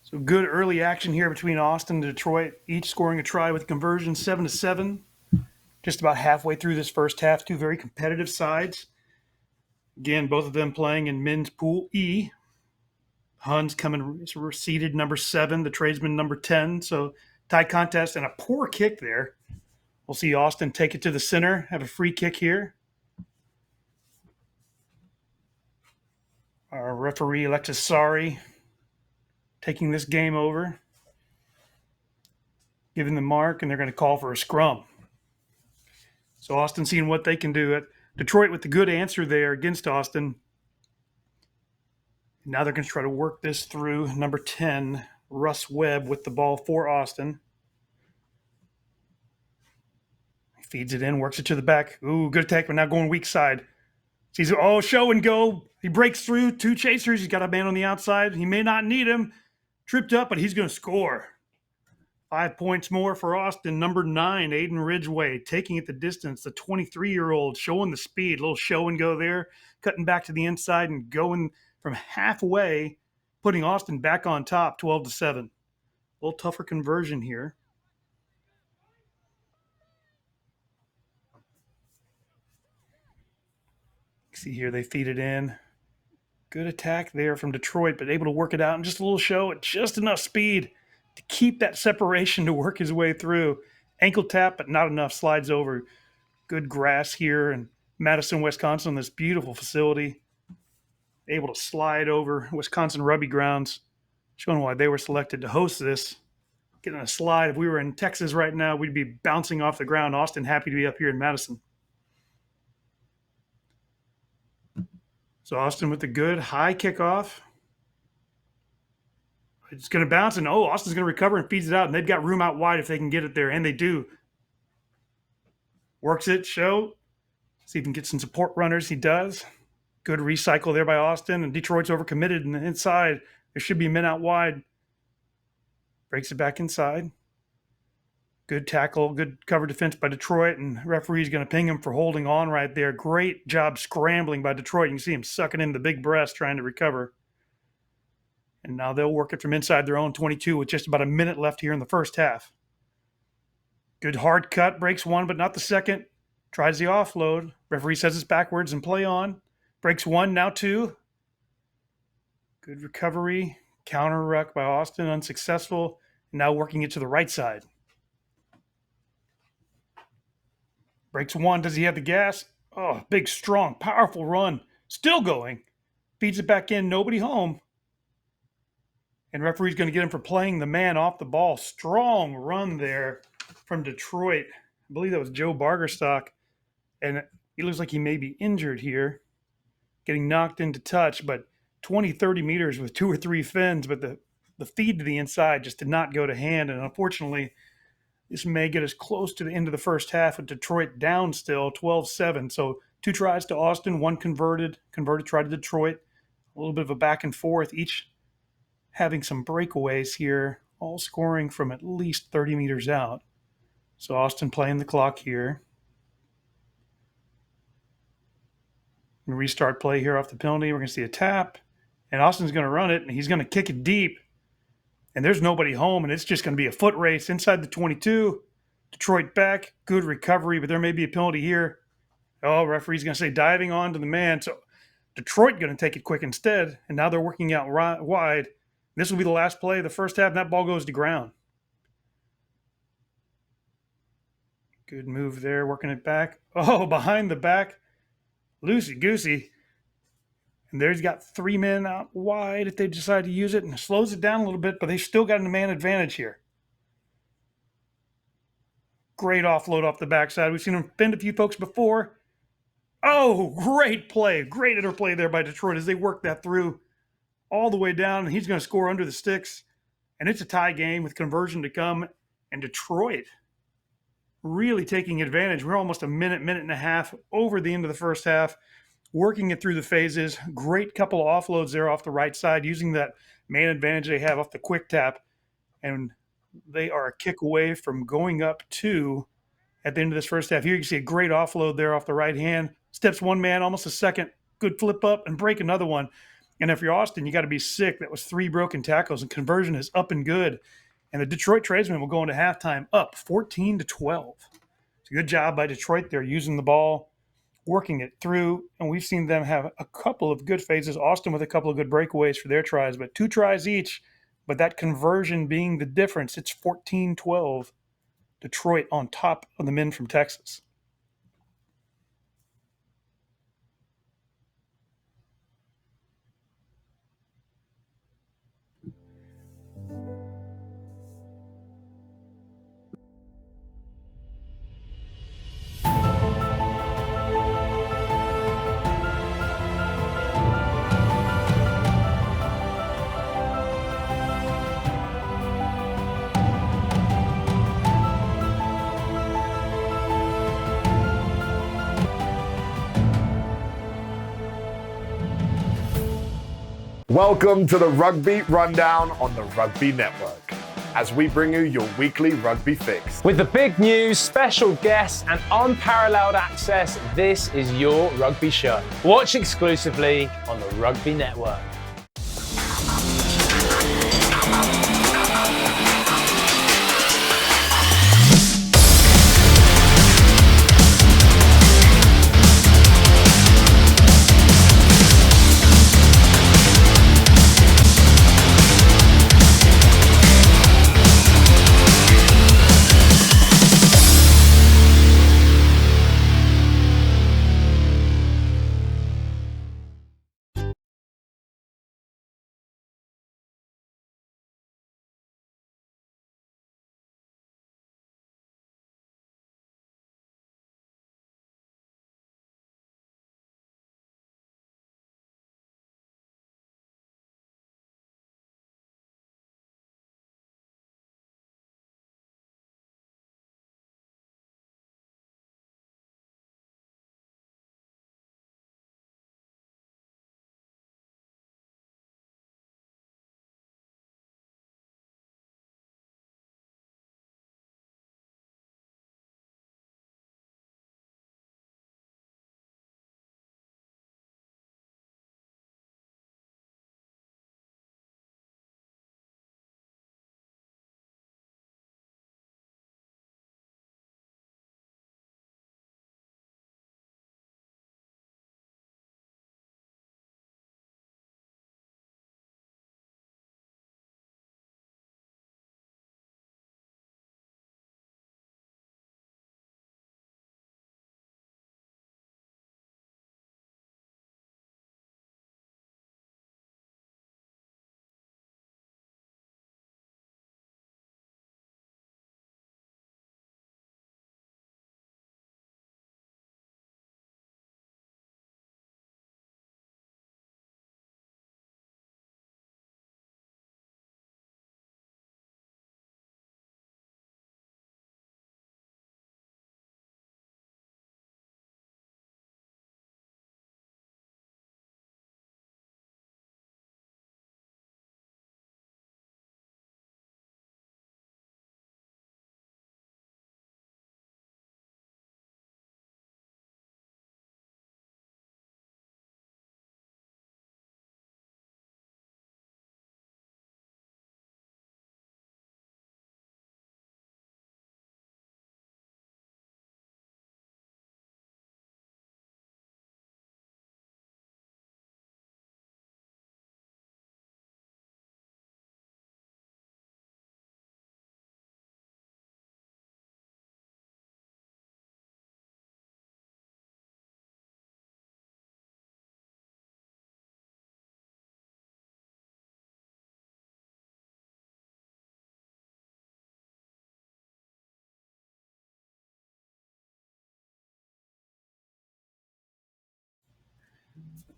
So good early action here between Austin and Detroit, each scoring a try with conversion 7-7. Just about halfway through this first half, two very competitive sides. Again, both of them playing in men's pool E. Huns coming seated number 7, the tradesman number 10. So tie contest and a poor kick there. We'll see Austin take it to the center, have a free kick here. Our referee, Alexis Sari, taking this game over, giving the mark, and they're going to call for a scrum. So Austin seeing what they can do. Detroit with the good answer there against Austin. Now they're going to try to work this through. Number 10, Russ Webb with the ball for Austin. He feeds it in, works it to the back. Ooh, good attack, but now going weak side. Sees, show and go. He breaks through, 2 chasers. He's got a man on the outside. He may not need him. Tripped up, but he's going to score. 5 points more for Austin. Number 9, Aiden Ridgway, taking it the distance. The 23-year-old showing the speed. A little show and go there. Cutting back to the inside and going from halfway, putting Austin back on top, 12-7. A little tougher conversion here. See here, they feed it in. Good attack there from Detroit, but able to work it out and just a little show at just enough speed to keep that separation to work his way through. Ankle tap, but not enough. Slides over. Good grass here in Madison, Wisconsin, this beautiful facility. Able to slide over Wisconsin Rugby grounds, showing why they were selected to host this. Getting a slide. If we were in Texas right now, we'd be bouncing off the ground. Austin happy to be up here in Madison. So Austin with the good high kickoff. It's going to bounce, and Austin's going to recover and feeds it out, and they've got room out wide if they can get it there, and they do. Works it, show. See if he can get some support runners. He does. Good recycle there by Austin, and Detroit's overcommitted and inside. There should be men out wide. Breaks it back inside. Good tackle, good cover defense by Detroit, and referee's going to ping him for holding on right there. Great job scrambling by Detroit. You can see him sucking in the big breast trying to recover. And now they'll work it from inside their own 22 with just about a minute left here in the first half. Good hard cut, breaks one, but not the second. Tries the offload. Referee says it's backwards and play on. Breaks one, now two. Good recovery. Counter ruck by Austin, unsuccessful. And now working it to the right side. Breaks one. Does he have the gas? Oh, big, strong, powerful run. Still going. Feeds it back in. Nobody home. And referee's going to get him for playing the man off the ball. Strong run there from Detroit. I believe that was Joe Bargerstock. And he looks like he may be injured here. Getting knocked into touch, but 20, 30 meters with 2 or 3 fins. But the feed to the inside just did not go to hand. And unfortunately, this may get us close to the end of the first half with Detroit down still, 12-7. So 2 tries to Austin, 1 converted try to Detroit. A little bit of a back and forth, each having some breakaways here, all scoring from at least 30 meters out. So Austin playing the clock here. And restart play here off the penalty. We're going to see a tap. And Austin's going to run it, and he's going to kick it deep. And there's nobody home, and it's just going to be a foot race inside the 22. Detroit back. Good recovery, but there may be a penalty here. Oh, referee's going to say diving on to the man. So Detroit going to take it quick instead, and now they're working out wide. This will be the last play of the first half, and that ball goes to ground. Good move there, working it back. Oh, behind the back. Loosey-goosey. And there's got 3 men out wide if they decide to use it, and slows it down a little bit, but they've still got a man advantage here. Great offload off the backside. We've seen him fend a few folks before. Oh, great play. Great interplay there by Detroit as they work that through all the way down, and he's going to score under the sticks. And it's a tie game with conversion to come, and Detroit really taking advantage. We're almost a minute and a half over the end of the first half. Working it through the phases. Great couple of offloads there off the right side, using that man advantage they have off the quick tap. And they are a kick away from going up 2 at the end of this first half. Here you can see a great offload there off the right hand. Steps one man, almost a second. Good flip up and break another one. And if you're Austin, you got to be sick. That was 3 broken tackles, and conversion is up and good. And the Detroit Tradesmen will go into halftime up 14-12. It's a good job by Detroit there, using the ball, working it through, and we've seen them have a couple of good phases. Austin with a couple of good breakaways for their tries, but 2 tries each, but that conversion being the difference. It's 14-12. Detroit on top of the men from Texas. Welcome to the Rugby Rundown on the Rugby Network, as we bring you your weekly rugby fix. With the big news, special guests, and unparalleled access, this is your rugby show. Watch exclusively on the Rugby Network.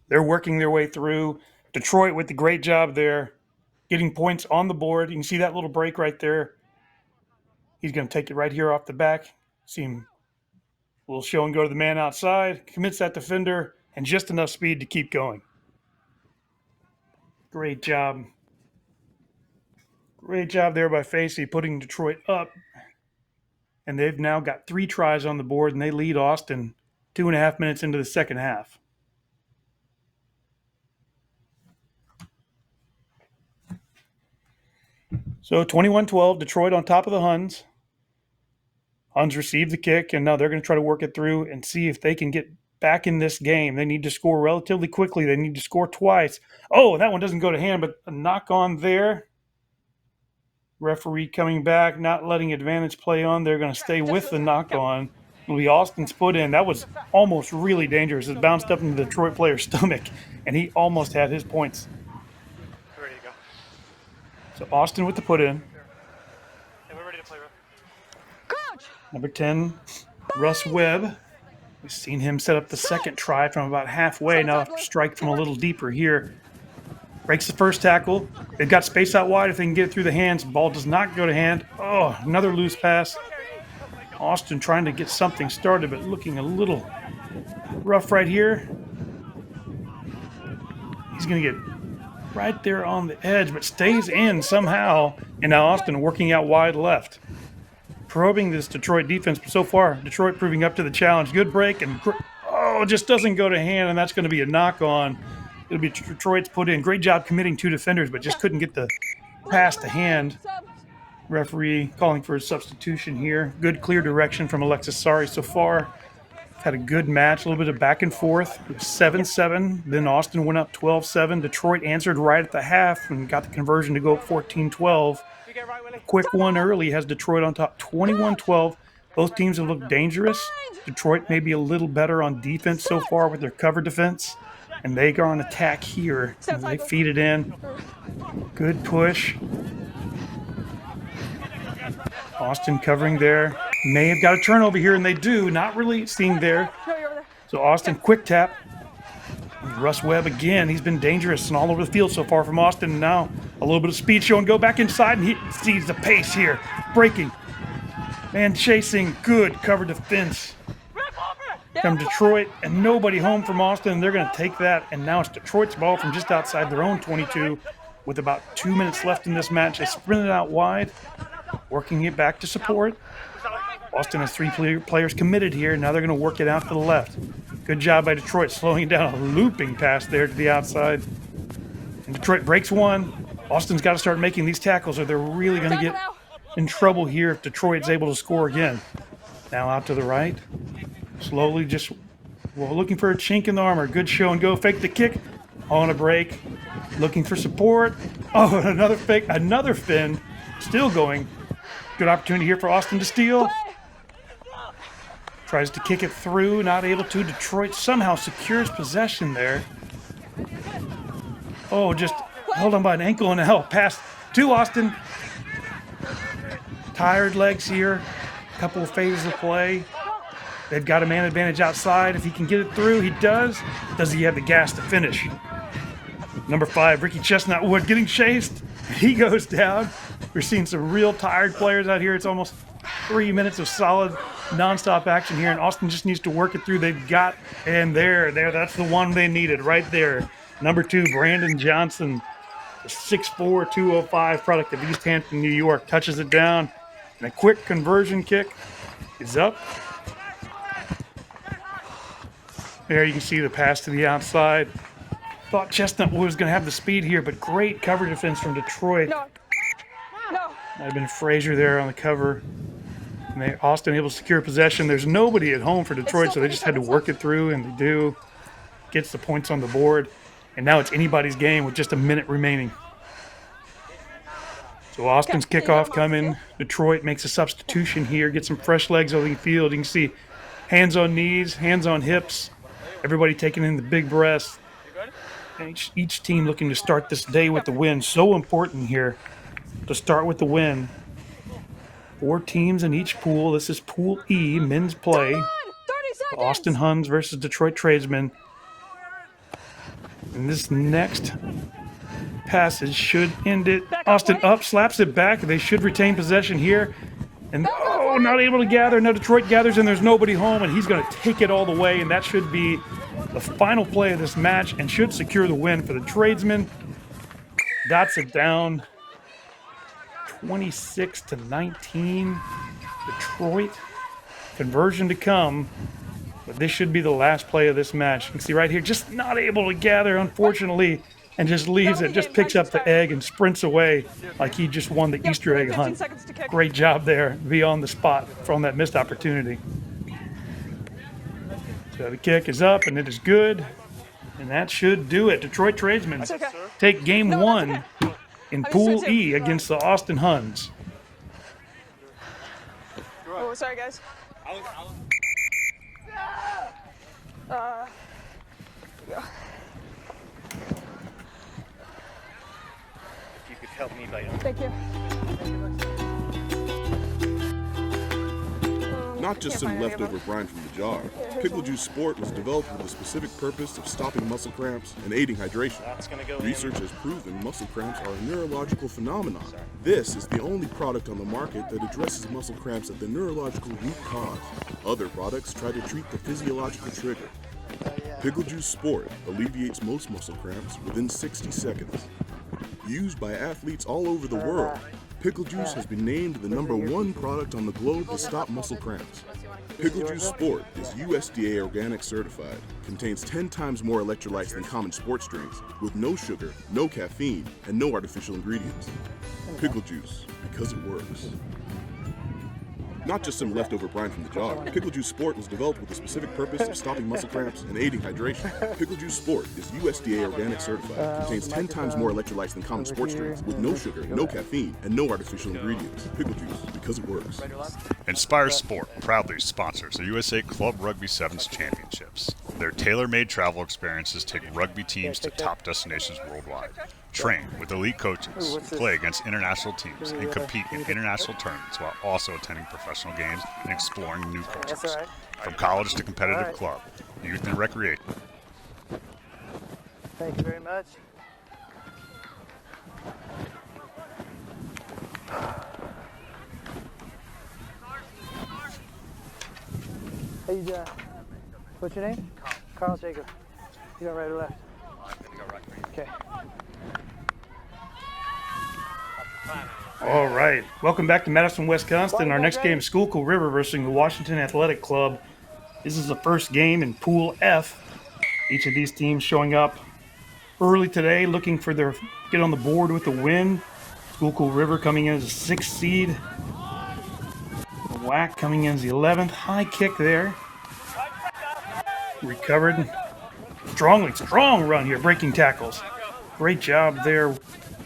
They're working their way through. Detroit with the great job there, getting points on the board. You can see that little break right there. He's going to take it right here off the back. See him a little show and go to the man outside. Commits that defender and just enough speed to keep going. Great job. Great job there by Facey putting Detroit up. And they've now got 3 tries on the board, and they lead Austin 2.5 minutes into the second half. So 21-12, Detroit on top of the Huns. Huns receive the kick, and now they're going to try to work it through and see if they can get back in this game. They need to score relatively quickly. They need to score twice. Oh, that one doesn't go to hand, but a knock on there. Referee coming back, not letting advantage play on. They're going to stay with the knock on. It'll be Austin's put in. That was almost really dangerous. It bounced up into the Detroit player's stomach, and he almost had his points. Ready to go. So Austin with the put in. Yeah, we're ready to play, Coach! Number 10, Russ Webb. We've seen him set up the second try from about halfway. Now strike from a little deeper here. Breaks the first tackle. They've got space out wide if they can get it through the hands. Ball does not go to hand. Oh, another loose pass. Austin trying to get something started, but looking a little rough right here. He's going to get right there on the edge, but stays in somehow. And now Austin working out wide left. Probing this Detroit defense, but so far, Detroit proving up to the challenge. Good break, and it just doesn't go to hand, and that's going to be a knock-on. It'll be Detroit's put in. Great job committing 2 defenders, but just couldn't get the pass to hand. Referee calling for a substitution here. Good clear direction from Alexis Sari so far. Had a good match, a little bit of back and forth. It was 7-7. Then Austin went up 12-7. Detroit answered right at the half and got the conversion to go up 14-12. A quick one early has Detroit on top 21-12. Both teams have looked dangerous. Detroit may be a little better on defense so far with their cover defense. And they go on attack here. And they feed it in. Good push. Austin covering there. May have got a turnover here, and they do. Not really seeing there. So Austin, quick tap. Russ Webb again. He's been dangerous and all over the field so far from Austin. Now a little bit of speed show and go back inside, and he sees the pace here. Breaking. Man chasing. Good cover defense from Detroit, and nobody home from Austin. They're going to take that, and now it's Detroit's ball from just outside their own 22 with about 2 minutes left in this match. They sprinted out wide, working it back to support. Austin has 3 players committed here. Now they're going to work it out to the left. Good job by Detroit slowing down a looping pass there to the outside. And Detroit breaks one. Austin's got to start making these tackles or they're really going to get in trouble here if Detroit's able to score again. Now out to the right. Slowly just looking for a chink in the armor. Good show and go. Fake the kick. On a break. Looking for support. Oh, another fake. Another fin. Still going. Good opportunity here for Austin to steal. Tries to kick it through. Not able to. Detroit somehow secures possession there. Oh, just held on by an ankle and a hell. Pass to Austin. Tired legs here. Couple of phases of play. They've got a man advantage outside. If he can get it through, he does. Does he have the gas to finish? Number 5, Ricky Chestnut Wood getting chased. He goes down. We're seeing some real tired players out here. It's almost 3 minutes of solid nonstop action here, and Austin just needs to work it through. They've got, and there, that's the one they needed right there. Number 2, Brandon Johnson, the 6'4", 205 product of East Hampton, New York, touches it down, and a quick conversion kick is up. There you can see the pass to the outside. Thought Chestnut was going to have the speed here, but great cover defense from Detroit. Might have been Frazier there on the cover. And Austin able to secure possession. There's nobody at home for Detroit, so they just had to work it through, and they do. Gets the points on the board. And now it's anybody's game with just a minute remaining. So Austin's kickoff coming. Detroit makes a substitution here, gets some fresh legs over the field. You can see hands on knees, hands on hips. Everybody taking in the big breaths. And each team looking to start this day with the win. So important here to start with the win. 4 teams in each pool. This is Pool E, men's play. Austin Huns versus Detroit Tradesmen. And this next passage should end it. Austin up, slaps it back. They should retain possession here. And not able to gather. Now Detroit gathers and there's nobody home, and he's going to take it all the way. And that should be the final play of this match and should secure the win for the Tradesmen. Dots it down 26-19. Detroit. Conversion to come. But this should be the last play of this match. You can see right here, just not able to gather, unfortunately, and just leaves it, just picks up the egg and sprints away like he just won the Easter egg hunt. Great job there, be on the spot from that missed opportunity. So the kick is up, and it is good. And that should do it. Detroit Tradesmen take game one in Pool E against the Austin Huns. Oh, sorry, guys. If you could help me by Thank you. Not just some leftover brine from the jar. Pickle Juice Sport was developed with the specific purpose of stopping muscle cramps and aiding hydration. Research has proven muscle cramps are a neurological phenomenon. This is the only product on the market that addresses muscle cramps at the neurological root cause. Other products try to treat the physiological trigger. Pickle Juice Sport alleviates most muscle cramps within 60 seconds. Used by athletes all over the world, Pickle Juice has been named the #1 product on the globe to stop muscle cramps. Pickle Juice Sport is USDA organic certified, contains 10 times more electrolytes than common sports drinks, with no sugar, no caffeine, and no artificial ingredients. Pickle Juice, because it works. Not just some leftover brine from the jar. Pickle Juice Sport was developed with the specific purpose of stopping muscle cramps and aiding hydration. Pickle Juice Sport is USDA organic certified, contains 10 times more electrolytes than common sports drinks, with no sugar, no caffeine, and no artificial ingredients. Pickle Juice, because it works. Inspire Sport proudly sponsors the USA Club Rugby Sevens Championships. Their tailor-made travel experiences take rugby teams to top destinations worldwide. Train with elite coaches, play against international teams, and compete in international tournaments while also attending professional games and exploring new cultures. From college to competitive club, youth and recreation. Thank you very much. How you doing? What's your name? Carl Jacob. You going right or left? I'm going to go right. Okay. All right. Welcome back to Madison, Wisconsin. Our next game is Schuylkill River versus the Washington Athletic Club. This is the first game in Pool F. Each of these teams showing up early today, looking for their get on the board with the win. Schuylkill River coming in as a 6th seed. The WAC coming in as the 11th. High kick there. Recovered. Strong run here, breaking tackles. Great job there,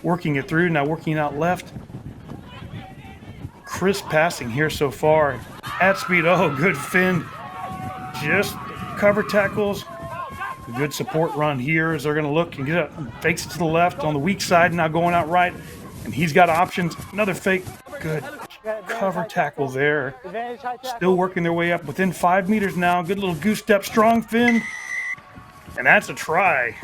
working it through. Now working out left. Crisp passing here so far. At speed, good fin. Just cover tackles. Good support run here as they're going to look and get up. Fakes it to the left on the weak side, now going out right. And he's got options. Another fake. Good cover tackle there. Still working their way up within 5 meters now. Good little goose step, strong fin. And that's a try.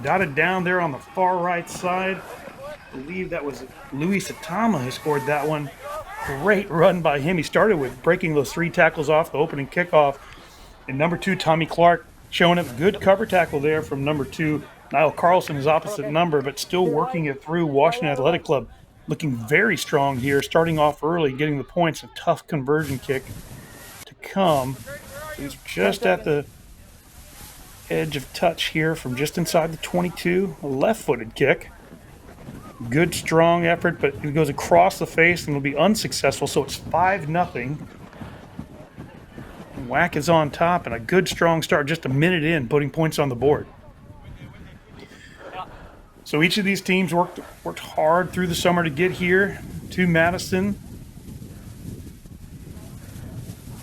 Dotted down there on the far right side. I believe that was Louis Satama who scored that one. Great run by him. He started with breaking those 3 tackles off the opening kickoff. And number 2, Tommy Clark, showing up good cover tackle there from number 2. Niall Carlson, his opposite number, but still working it through. Washington Athletic Club looking very strong here, starting off early, getting the points. A tough conversion kick to come. He's just at the edge of touch here from just inside the 22. A left-footed kick. Good, strong effort, but it goes across the face and will be unsuccessful, so it's 5-0. WAC is on top, and a good, strong start just a minute in, putting points on the board. So each of these teams worked hard through the summer to get here to Madison.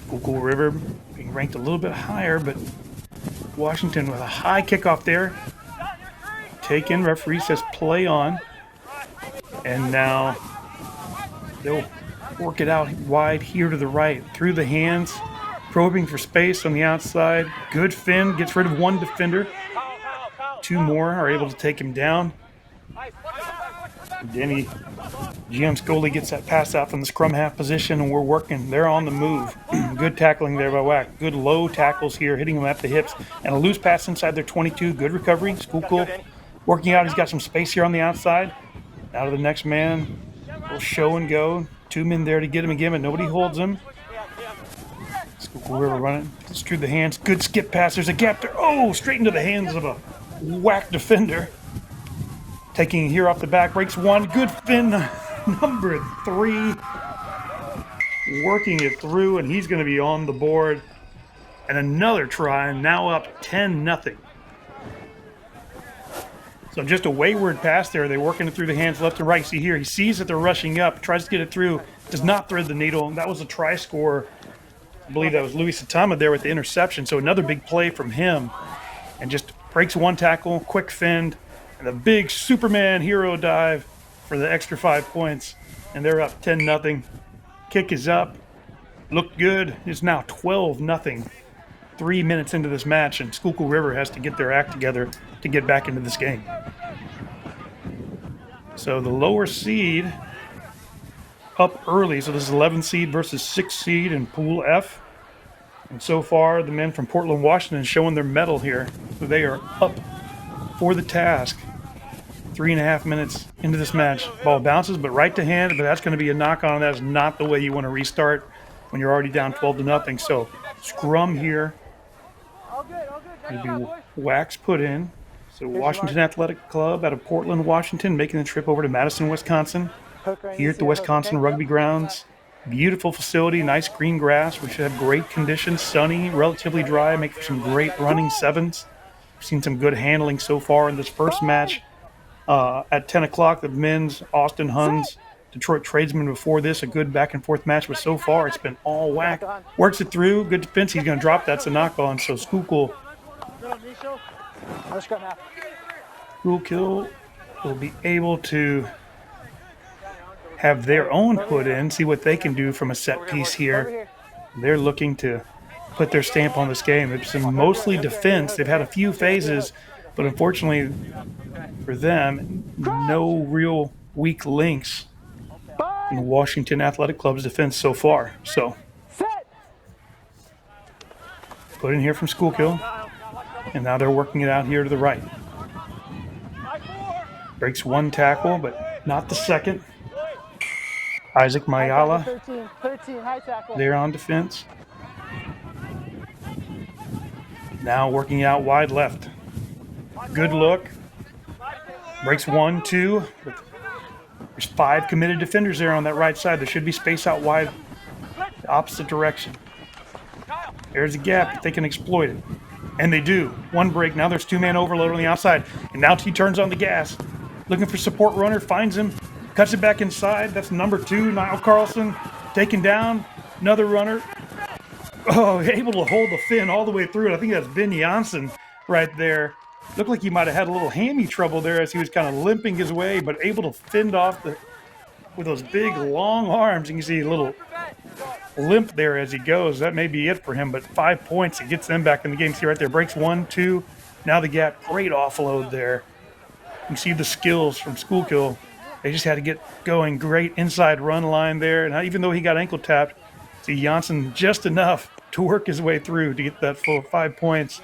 Schuylkill River being ranked a little bit higher, but Washington with a high kickoff there. Taken, referee says play on. And now they'll work it out wide here to the right, through the hands, probing for space on the outside. Good fin, gets rid of 1 defender. 2 more are able to take him down. Danny Gianniscoli gets that pass out from the scrum half position, and we're working. They're on the move. Good tackling there by Wack. Good low tackles here, hitting them at the hips. And a loose pass inside their 22. Good recovery. Schuylkill working out. He's got some space here on the outside. Now to the next man. We'll show and go. 2 men there to get him again, but nobody holds him. Schuylkill River running. Just through the hands. Good skip pass. There's a gap there. Oh, straight into the hands of a Wack defender. Taking it here off the back. Breaks 1. Good fin. Number 3. Working it through, and he's going to be on the board. And another try, now up 10-0. So just a wayward pass there. They're working it through the hands left and right. See here, he sees that they're rushing up, tries to get it through, does not thread the needle. That was a try score. I believe that was Louis Satama there with the interception. So another big play from him. And just breaks 1 tackle, quick fend, and a big Superman hero dive for the extra 5 points. And they're up 10-0. Kick is up. Looked good. It's now 12-0. 3 minutes into this match, and Schuylkill River has to get their act together to get back into this game. So the lower seed up early. So this is 11 seed versus 6 seed in Pool F. And so far, the men from Portland, Washington showing their mettle here. So they are up for the task. 3.5 minutes into this match. Ball bounces, but right to hand, but that's going to be a knock on. That's not the way you want to restart when you're already down 12-0. So scrum here. Maybe wax put in. So Washington Athletic Club out of Portland, Washington, making the trip over to Madison, Wisconsin. Here at the Wisconsin Rugby Grounds. Beautiful facility, nice green grass. We should have great conditions, sunny, relatively dry, make for some great running sevens. We've seen some good handling so far in this first match. At 10 o'clock, the men's Austin Huns, Detroit Tradesmen before this, a good back and forth match, but so far it's been all whack. Works it through, good defense, he's going to drop, that's a knock on, so Schuylkill will be able to have their own put in, see what they can do from a set piece here. They're looking to put their stamp on this game. It's been mostly defense. They've had a few phases, but unfortunately for them, no real weak links in the Washington Athletic Club's defense so far. So, put in here from Schuylkill, and now they're working it out here to the right. Breaks 1 tackle, but not the second. Isaac Mayala there on defense. Now working out wide left. Good look. Breaks 1, 2. There's 5 committed defenders there on that right side. There should be space out wide the opposite direction. There's a gap if they can exploit it. And they do. 1 break. Now there's 2-man overload on the outside. And now he turns on the gas. Looking for support runner. Finds him. Cuts it back inside. That's number 2, Niall Carlson. Taken down. Another runner. Oh, able to hold the fin all the way through it. I think that's Ben Janssen right there. Looked like he might have had a little hammy trouble there as he was kind of limping his way, but able to fend off with those big, long arms. You can see a little limp there as he goes. That may be it for him, but 5 points. It gets them back in the game. See right there. Breaks 1, 2. Now the gap. Great offload there. You see the skills from Schuylkill. They just had to get going. Great inside run line there. And even though he got ankle tapped, see Janssen just enough to work his way through to get that full 5 points.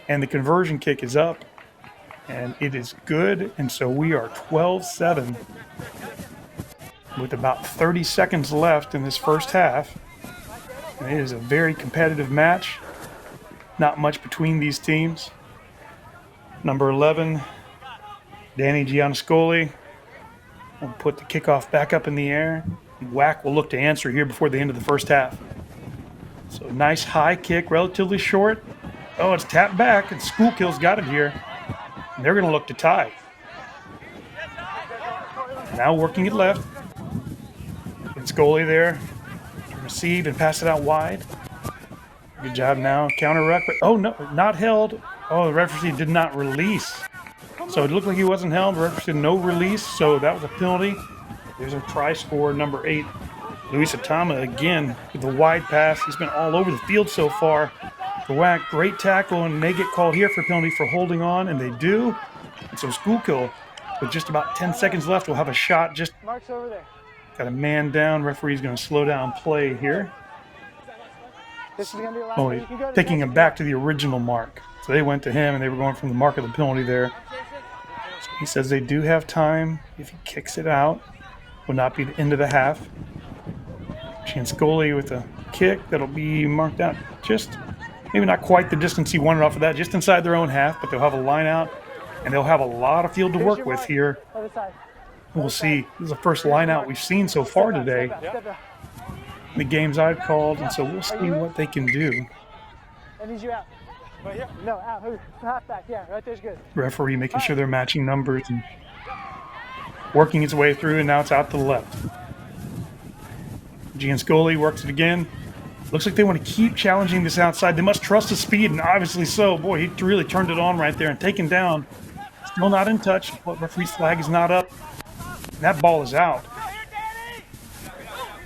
And the conversion kick is up. And it is good. And so we are 12-7 with about 30 seconds left in this first half. And it is a very competitive match. Not much between these teams. Number 11, Danny Gianniscoli will put the kickoff back up in the air. Wack will look to answer here before the end of the first half. So nice high kick, relatively short. Oh, it's tapped back, and Schuylkill's got it here. And they're going to look to tie. Now working it left. And Scully there. Receive and pass it out wide. Good job now. Counter ruck. Oh, no, not held. Oh, the referee did not release. So it looked like he wasn't held. The referee said no release, so that was a penalty. There's a try score, number 8. Luis Atama again with the wide pass. He's been all over the field so far. The Whack, great tackle, and they get called here for a penalty for holding on, and they do. And so Schuylkill, with just about 10 seconds left, will have a shot. Just Mark's over there. got a man down. Referee's going to slow down play here. This is gonna be the last Oh, one. he's You can go to taking the him next back to the original mark. So they went to him, and they were going from the mark of the penalty there. So he says they do have time. If he kicks it out, will not be the end of the half. Chanscoli with a kick that'll be marked out just maybe not quite the distance he wanted off of that, just inside their own half, but they'll have a line out, and they'll have a lot of field to work with here. Other side. We'll see. This is the first line out we've seen so far today. Step back. The games I've called, and so we'll see what they can do. I need you out. Right here? No, out. Half back. Yeah, right there's good. Referee making sure they're matching numbers and working its way through, and now it's out to the left. Gianscoli works it again. Looks like they want to keep challenging this outside. They must trust his speed, and obviously so. Boy, he really turned it on right there and taken down. Still not in touch. But referee's flag is not up. And that ball is out.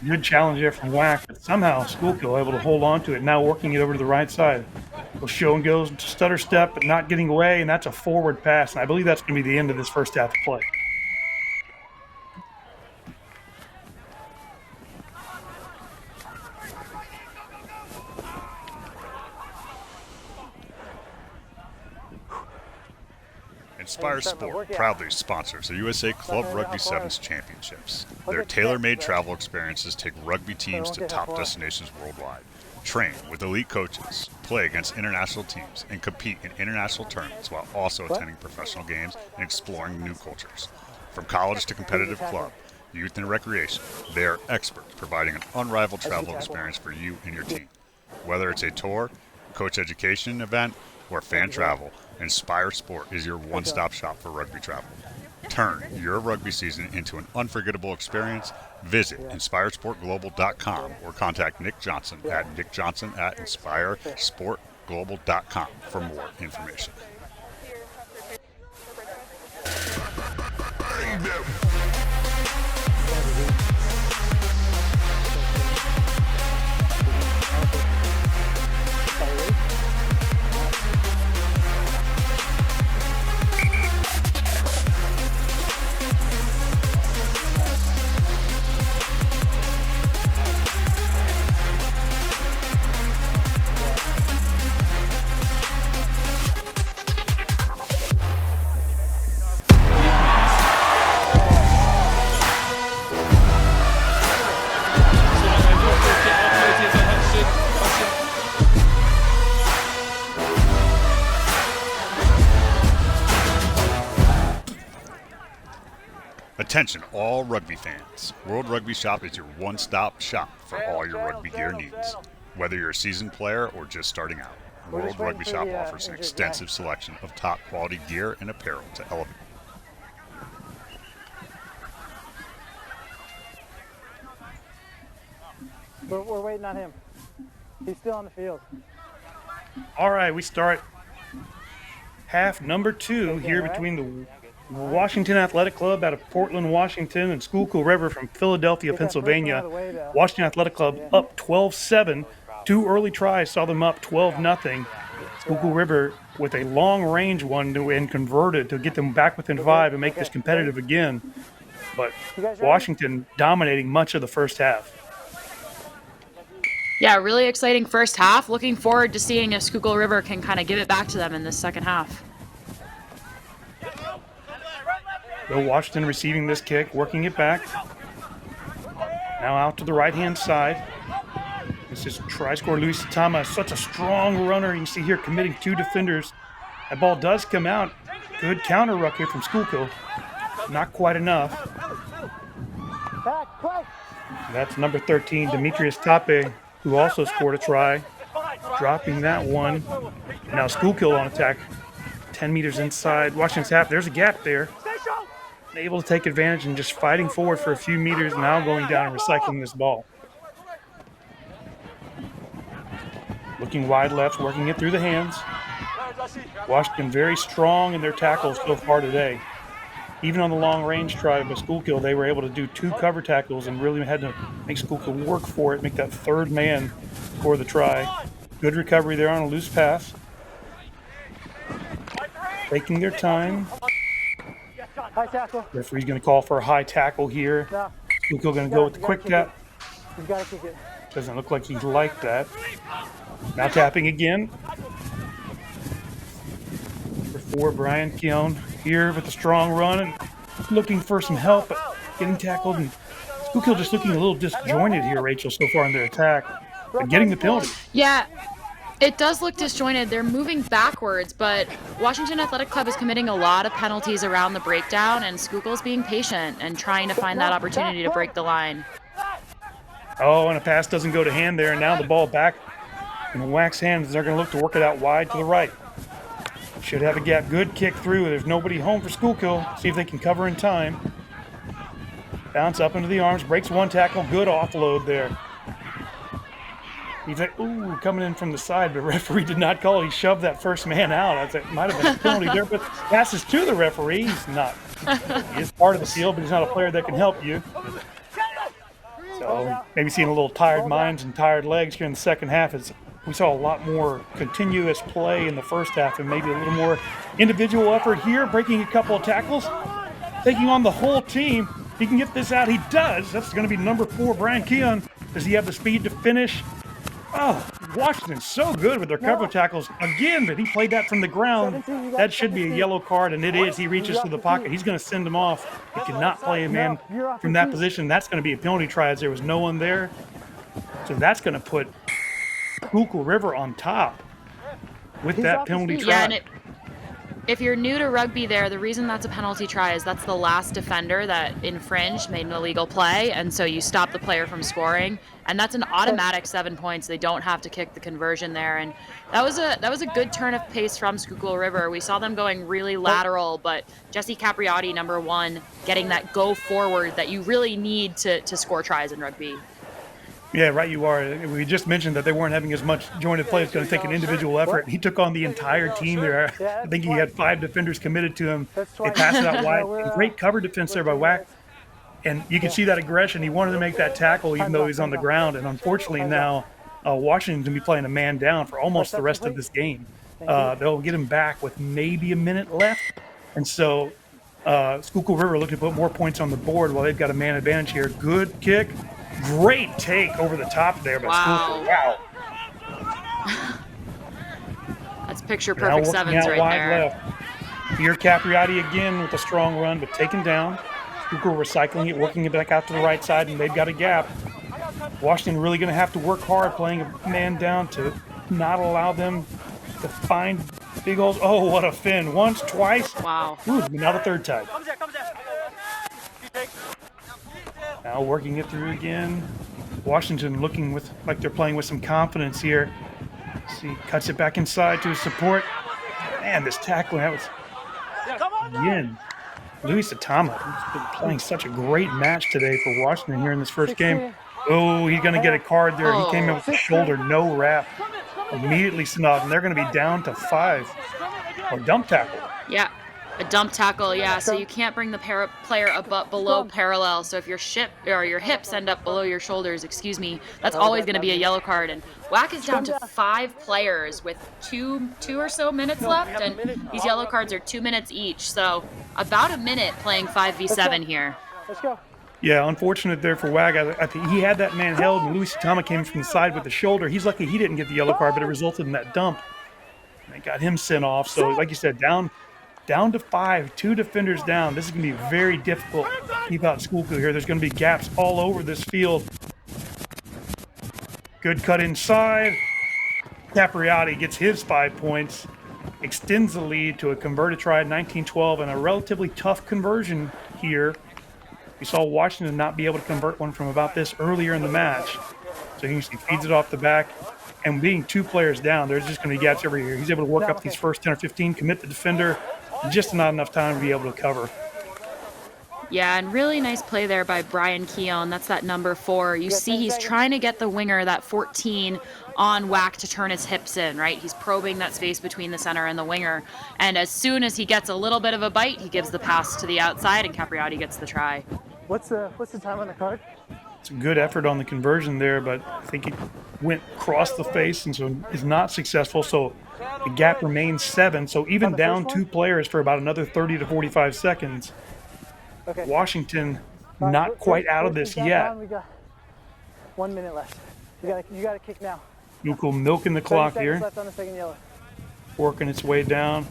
Good challenge there from Whack, but somehow Schuylkill able to hold on to it. Now working it over to the right side. Well, show and goes to stutter step, but not getting away, and that's a forward pass. And I believe that's going to be the end of this first half of play. Inspire Sport proudly sponsors the USA Club Rugby Sevens Championships. Their tailor-made travel experiences take rugby teams to top destinations worldwide. Train with elite coaches, play against international teams, and compete in international tournaments while also attending professional games and exploring new cultures. From college to competitive club, youth and recreation, they are experts providing an unrivaled travel experience for you and your team. Whether it's a tour, coach education event, or fan travel, Inspire Sport is your one-stop shop for rugby travel. Turn your rugby season into an unforgettable experience. Visit inspiresportglobal.com or contact Nick Johnson at nickjohnson@inspiresportglobal.com for more information. Attention all rugby fans. World Rugby Shop is your one-stop shop for all your rugby gear needs. Whether you're a seasoned player or just starting out, World Rugby Shop offers an extensive selection of top quality gear and apparel to elevate. We're waiting on him. He's still on the field. All right, we start half number 2 here between the Washington Athletic Club out of Portland, Washington, and Schuylkill River from Philadelphia, Pennsylvania. Washington Athletic Club up 12-7. 2 early tries saw them up 12-0. Schuylkill River with a long-range one and converted to get them back within 5 and make this competitive again. But Washington dominating much of the first half. Yeah, really exciting first half. Looking forward to seeing if Schuylkill River can kind of give it back to them in this second half. Bill Washington receiving this kick, working it back. Now out to the right-hand side. This is try scorer Luis Tama, such a strong runner. You can see here committing 2 defenders. That ball does come out. Good counter ruck here from Schuylkill. Not quite enough. That's number 13, Demetrius Tape, who also scored a try. Dropping that one. Now Schuylkill on attack. 10 meters inside. Washington's half. There's a gap there. Able to take advantage and just fighting forward for a few meters, now going down and recycling this ball. Looking wide left, working it through the hands. Washington very strong in their tackles so far today. Even on the long range try by Schuylkill, they were able to do 2 cover tackles and really had to make Schuylkill work for it, make that third man score the try. Good recovery there on a loose pass. Taking their time. High tackle. Referee's going to call for a high tackle here. No. Schuylkill going to go with the quick tap. He's got to kick it. Doesn't look like he's like that. Now tapping again. Number 4, Brian Keown here with a strong run and looking for some help, but getting tackled. And Schuylkill just looking a little disjointed here, Rachel, so far in their attack. And getting the penalty. Yeah, it does look disjointed. They're moving backwards, but Washington Athletic Club is committing a lot of penalties around the breakdown, and Schuylkill's being patient and trying to find that opportunity to break the line. Oh, and a pass doesn't go to hand there, and now the ball back in the Wax hands. They're going to look to work it out wide to the right. Should have a gap. Good kick through. There's nobody home for Schuylkill. See if they can cover in time. Bounce up into the arms. Breaks one tackle. Good offload there. He's like, ooh, coming in from the side, but referee did not call. He shoved that first man out. I thought might have been a penalty there, but passes to the referee. He's not. He is part of the field, but he's not a player that can help you. So maybe seeing a little tired minds and tired legs here in the second half. As we saw a lot more continuous play in the first half and maybe a little more individual effort here, breaking a couple of tackles, taking on the whole team. He can get this out. He does. That's going to be number 4, Brian Keown. Does he have the speed to finish? Oh, Washington's so good with their cover tackles. Again, but he played that from the ground. That should be a yellow card, and it is. He reaches to the pocket. He's going to send him off. He cannot play him in from that position. That's going to be a penalty try as there was no one there. So that's going to put Schuylkill River on top with that penalty try. Yeah, and if you're new to rugby there, the reason that's a penalty try is that's the last defender that infringed, made an illegal play, and so you stop the player from scoring. And that's an automatic 7 points. They don't have to kick the conversion there. And that was a good turn of pace from Schuylkill River. We saw them going really lateral, but Jesse Capriotti, number 1, getting that go forward that you really need to score tries in rugby. Yeah, right you are. We just mentioned that they weren't having as much jointed play. It's going to take an individual effort. He took on the entire team there. I think he had 5 defenders committed to him. They passed it out wide. Great cover defense there by Wack. And you can see that aggression. He wanted to make that tackle even though he's on the ground. And unfortunately now Washington's going to be playing a man down for almost the rest of this game. They'll get him back with maybe a minute left. And so Schuylkill River looking to put more points on the board while they've got a man advantage here. Good kick. Great take over the top there by Schuylkill. Wow. That's picture perfect sevens right there. Left. Here Capriotti again with a strong run, but taken down. Schuylkill recycling it, working it back out to the right side, and they've got a gap. Washington really going to have to work hard playing a man down to not allow them to find big holes. Oh, what a fin. Once, twice. Wow. Ooh, now the third time. Now working it through again. Washington looking like they're playing with some confidence here. See, cuts it back inside to his support. Man, this tackling, that was again. Luis Atama has been playing such a great match today for Washington here in this first game. Oh, he's going to get a card there. He came in with the shoulder, no wrap. Immediately snubbed, and they're going to be down to 5. Or dump tackle. Yeah, a dump tackle, yeah. So you can't bring the player below parallel. So if your hips end up below your shoulders, that's always going to be a yellow card. And Wack is down to 5 players with two or so minutes left, and these yellow cards are 2 minutes each. So about a minute playing 5v7 here. Let's go. Yeah, unfortunate there for Wag. I think he had that man held, and Luis Atama came from the side with the shoulder. He's lucky he didn't get the yellow card, but it resulted in that dump. And they got him sent off. So, like you said, down to 5, 2 defenders down. This is going to be very difficult to keep out Schuylkill here. There's going to be gaps all over this field. Good cut inside. Capriotti gets his 5 points, extends the lead to a converted try at 19-12, and a relatively tough conversion here. We saw Washington not be able to convert one from about this earlier in the match. So he feeds it off the back. And being 2 players down, there's just going to be gaps every here. He's able to work up these first 10 or 15, commit the defender, just not enough time to be able to cover. Yeah, and really nice play there by Brian Keown. That's that number 4. You see he's trying to get the winger, that 14, on Wack to turn his hips in, right? He's probing that space between the center and the winger. And as soon as he gets a little bit of a bite, he gives the pass to the outside, and Capriotti gets the try. What's the time on the card? It's a good effort on the conversion there, but I think it went across the face and so is not successful. So the gap remains 7. So even down 2 players for about another 30 to 45 seconds. Washington not quite out of this yet. We got 1 minute left. You got to kick now. Schuylkill milking the clock 30 seconds here. left on the second yellow. Working its way down.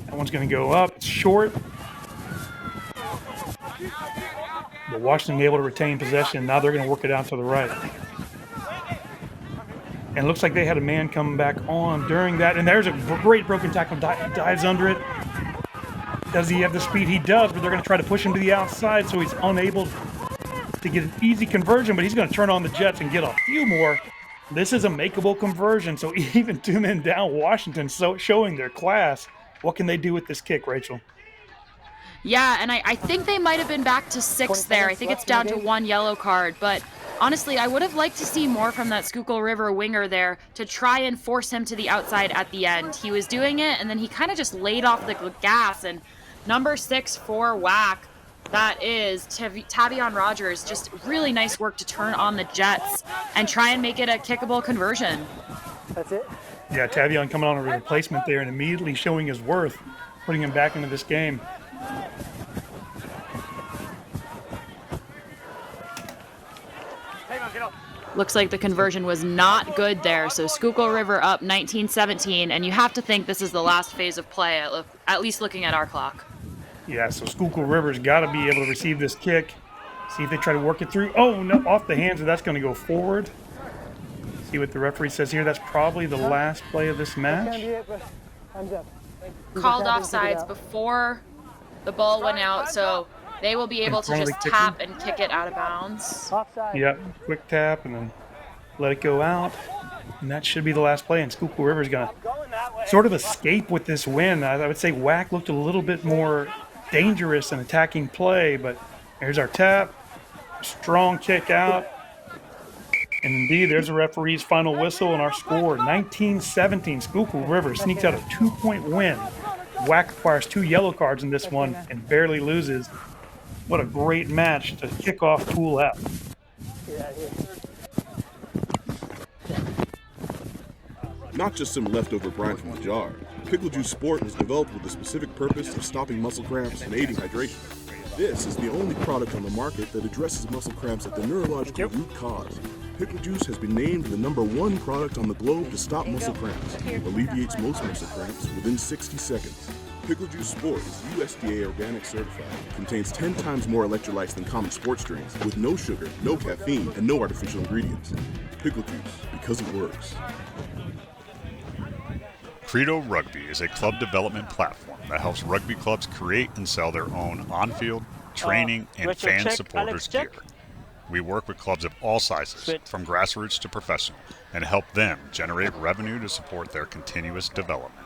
That one's going to go up. It's short. But Washington able to retain possession. Now they're going to work it out to the right. And it looks like they had a man come back on during that. And there's a great broken tackle. Dives under it. Does he have the speed? He does, but they're going to try to push him to the outside, so he's unable to get an easy conversion, but he's going to turn on the Jets and get a few more. This is a makeable conversion, so even 2 men down, Washington showing their class. What can they do with this kick, Rachel? Yeah, and I think they might have been back to 6 there. I think it's down to 1 yellow card, but honestly, I would have liked to see more from that Schuylkill River winger there to try and force him to the outside at the end. He was doing it, and then he kind of just laid off the gas, and number 6 for Whack, that is Tavion Rogers. Just really nice work to turn on the Jets and try and make it a kickable conversion. That's it? Yeah, Tavion coming on a replacement there and immediately showing his worth, putting him back into this game. Looks like the conversion was not good there, so Schuylkill River up 19-17, and you have to think this is the last phase of play, at least looking at our clock. Yeah, so Schuylkill River's got to be able to receive this kick. See if they try to work it through. Oh, no, off the hands, and that's going to go forward. See what the referee says here. That's probably the last play of this match. Called offsides before the ball went out, so they will be able to just tap and kick it out of bounds. Yep, quick tap and then let it go out. And that should be the last play, and Schuylkill River's going to sort of escape with this win. I would say Whack looked a little bit more dangerous in attacking play, but here's our tap. Strong kick out. And indeed, there's a referee's final whistle and our score. 19-17, Schuylkill River sneaks out a 2-point win. Whack acquires 2 yellow cards in this one and barely loses. What a great match to kick off Pool F. Not just some leftover brine from the jar. Pickle Juice Sport was developed with the specific purpose of stopping muscle cramps and aiding hydration. This is the only product on the market that addresses muscle cramps at the neurological root cause. Pickle Juice has been named the #1 product on the globe to stop muscle cramps. Alleviates most muscle cramps within 60 seconds. Pickle Juice Sport is USDA organic certified. Contains 10 times more electrolytes than common sports drinks, with no sugar, no caffeine, and no artificial ingredients. Pickle Juice, because it works. Credo Rugby is a club development platform that helps rugby clubs create and sell their own on-field, training, and fan supporters gear. We work with clubs of all sizes, from grassroots to professional, and help them generate revenue to support their continuous development.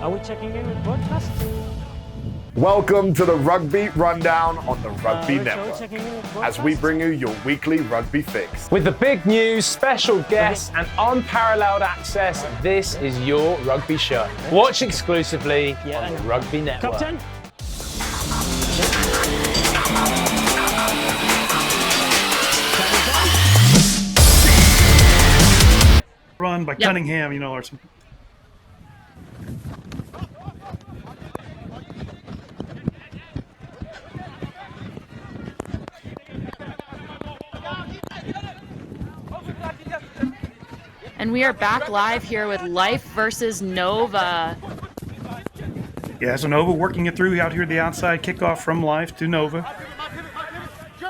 Are we checking in with broadcast? Welcome to the Rugby Rundown on the Rugby Network, as we bring you your weekly rugby fix. With the big news, special guests, and unparalleled access, this is your rugby show. Watch exclusively on the Rugby Network. Captain? Run by Cunningham, you know, or something. And we are back live here with Life versus Nova. Yeah, so Nova working it through out here at the outside. Kickoff from Life to Nova.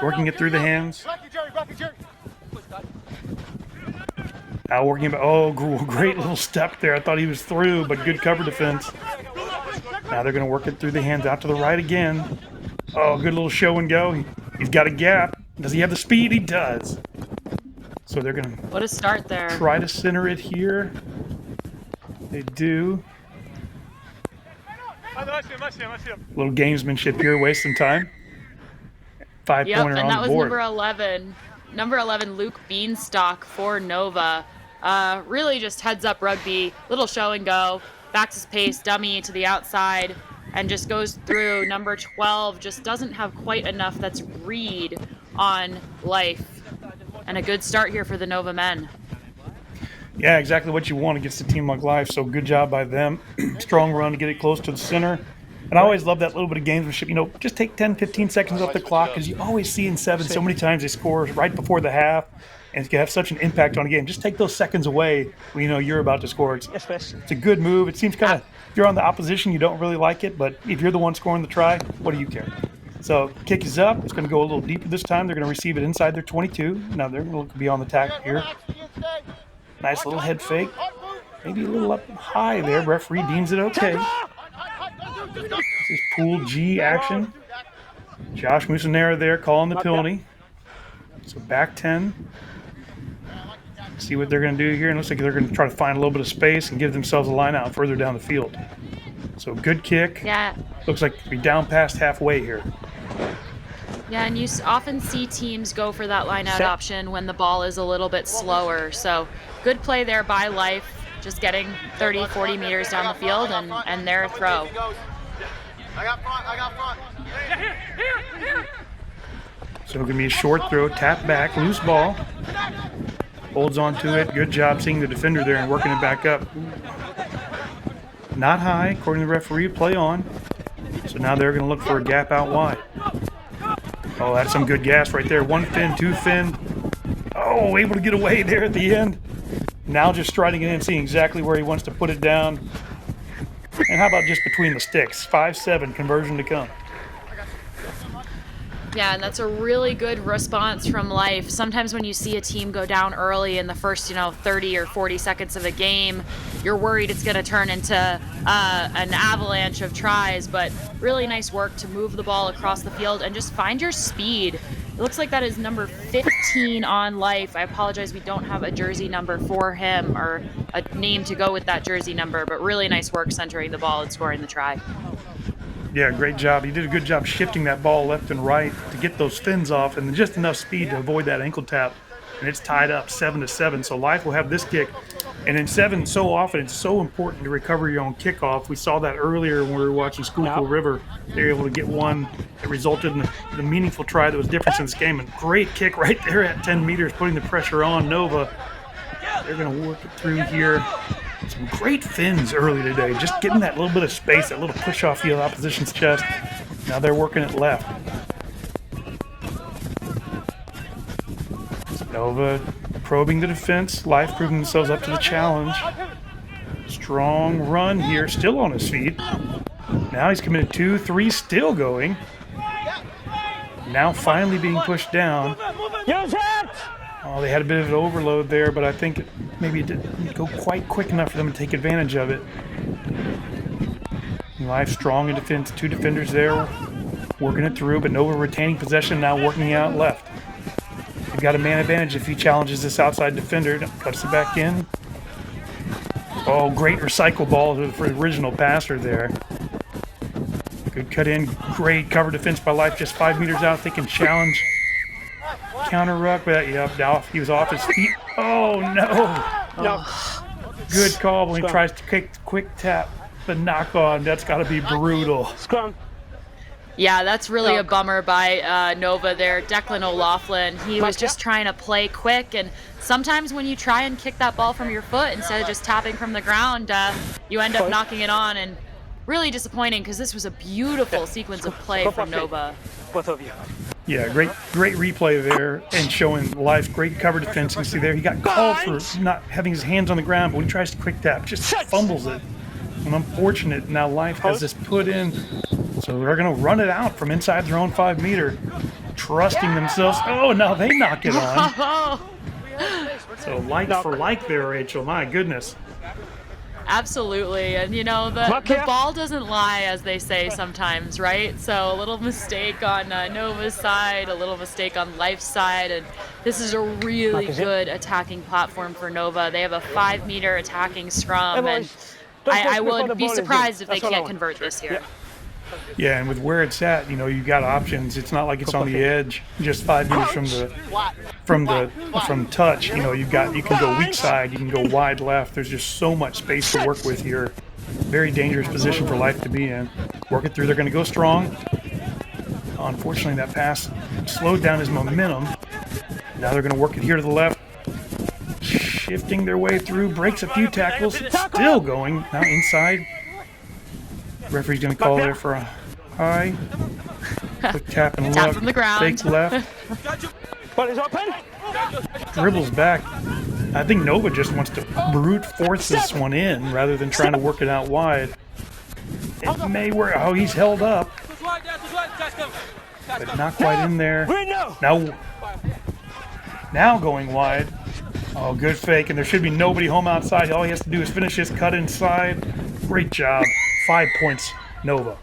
Working it through the hands. Now working about, oh, great little step there. I thought he was through, but good cover defense. Now they're going to work it through the hands out to the right again. Oh, good little show and go. He's got a gap. Does he have the speed? He does. So they're going to What a start there. try to center it here. They do. Little gamesmanship here, wasting time. 5-pointer Yep, on and that the was board. number 11. Number 11, Luke Beanstalk for Nova. Really just heads up rugby, little show and go, backs his pace, dummy to the outside, and just goes through. Number 12 just doesn't have quite enough. That's Reed on Life. And a good start here for the Nova men. Yeah, exactly what you want against a team like Life. So good job by them. Strong run to get it close to the center. And I always love that little bit of gamesmanship. You know, just take 10, 15 seconds off the clock, because you always see in 7 so many times they score right before the half, and it can have such an impact on a game. Just take those seconds away when you know you're about to score. It's a good move. It seems kind of, if you're on the opposition, you don't really like it, but if you're the one scoring the try, what do you care? So kick is up. It's going to go a little deeper this time. They're going to receive it inside their 22. Now they're going to be on the tackle here. Nice little head fake. Maybe a little up high there. Referee deems it okay. This is Pool G action. Josh Musanera there calling the penalty. So back 10. See what they're going to do here. And looks like they're going to try to find a little bit of space and give themselves a line out further down the field. So good kick. Yeah. Looks like we're down past halfway here. Yeah, and you often see teams go for that line-out option when the ball is a little bit slower. So good play there by Life, just getting 30, 40 meters down the field and their throw. So going to be a short throw, tap back, loose ball. Holds on to it. Good job seeing the defender there and working it back up. Not high, according to the referee, play on. So now they're going to look for a gap out wide. Oh, that's some good gas right there. 1 fin, 2 fin. Oh, able to get away there at the end. Now just striding it in, seeing exactly where he wants to put it down. And how about just between the sticks? 5-7, conversion to come. Yeah, and that's a really good response from Life. Sometimes when you see a team go down early in the first, 30 or 40 seconds of a game, you're worried it's going to turn into an avalanche of tries, but really nice work to move the ball across the field and just find your speed. It looks like that is number 15 on Life. I apologize, we don't have a jersey number for him or a name to go with that jersey number, but really nice work centering the ball and scoring the try. Yeah, great job. He did a good job shifting that ball left and right to get those fins off and just enough speed to avoid that ankle tap. And it's tied up 7-7. So Life will have this kick. And in 7, so often it's so important to recover your own kickoff. We saw that earlier when we were watching Schuylkill River. They were able to get one that resulted in the meaningful try that was difference in this game. And great kick right there at 10 meters, putting the pressure on Nova. They're going to work it through here. Some great fins early today, just getting that little bit of space, that little push off the opposition's chest. Now they're working it left. Nova probing the defense, Life proving themselves up to the challenge. Strong run here, still on his feet. Now he's committed 2, 3, still going. Now finally being pushed down. Oh, they had a bit of an overload there, but I think maybe it didn't go quite quick enough for them to take advantage of it. Life strong in defense, 2 defenders there, working it through, but Nova retaining possession, now working out left. They've got a man advantage if he challenges this outside defender. Cuts it back in. Oh, great recycle ball for the original passer there. Good cut in, great cover defense by Life, just 5 meters out. They can challenge. Counter ruck, but now he was off his feet. Oh no! Good call when he tries to kick the quick tap, the knock on. That's got to be brutal. Yeah, that's really a bummer by Nova there. Declan O'Loughlin, he was just trying to play quick, and sometimes when you try and kick that ball from your foot instead of just tapping from the ground, you end up knocking it on, and really disappointing because this was a beautiful sequence of play from Nova. Both of you. Yeah, great replay there and showing Life's great cover defense. You can see there he got called for not having his hands on the ground, but when he tries to quick tap, just fumbles it. And unfortunate, now Life has this put in, so they're going to run it out from inside their own 5 meter, trusting themselves. Oh, now they knock it on. So like for like there, Rachel, my goodness. Absolutely. And, the ball doesn't lie, as they say sometimes, right? So a little mistake on Nova's side, a little mistake on Life's side, and this is a really good attacking platform for Nova. They have a 5-meter attacking scrum, and I would be surprised if they can't convert this here. Yeah, and with where it's at, you got options. It's not like it's on the edge, just 5 meters from touch. You can go weak side, you can go wide left. There's just so much space to work with here. Very dangerous position for Life to be in. Work it through. They're going to go strong. Unfortunately, that pass slowed down his momentum. Now they're going to work it here to the left. Shifting their way through, breaks a few tackles. Still going. Now inside. Referee's going to call there for a high. Quick tap and Tap look. from the ground. Fake left. Dribbles back. I think Nova just wants to brute force this one in rather than trying to work it out wide. It may work. Oh, he's held up. But not quite in there. Now going wide. Oh, good fake. And there should be nobody home outside. All he has to do is finish his cut inside. Great job. 5 points, Nova.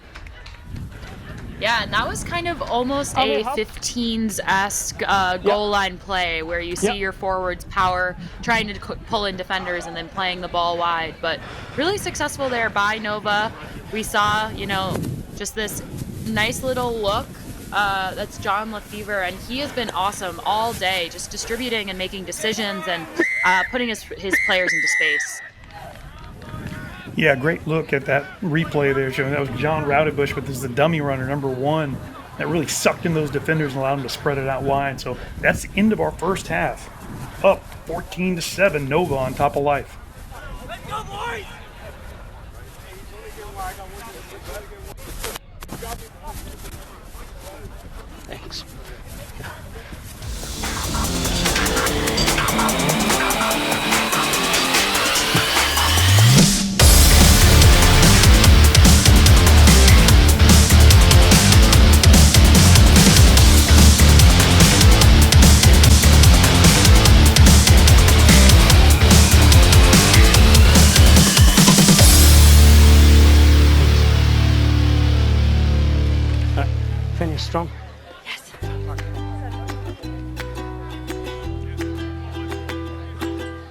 Yeah, and that was kind of almost a 15s-esque goal line play where you see your forwards power, trying to pull in defenders and then playing the ball wide. But really successful there by Nova. We saw, just this nice little look. That's John Lefevre, and he has been awesome all day, just distributing and making decisions and putting his players into space. Yeah, great look at that replay there, showing that was John Rowdybush, but this is the dummy runner, number 1, that really sucked in those defenders and allowed them to spread it out wide. So that's the end of our first half. Up 14-7, Nova on top of Life. Let's go, boys! Thanks. Finish strong.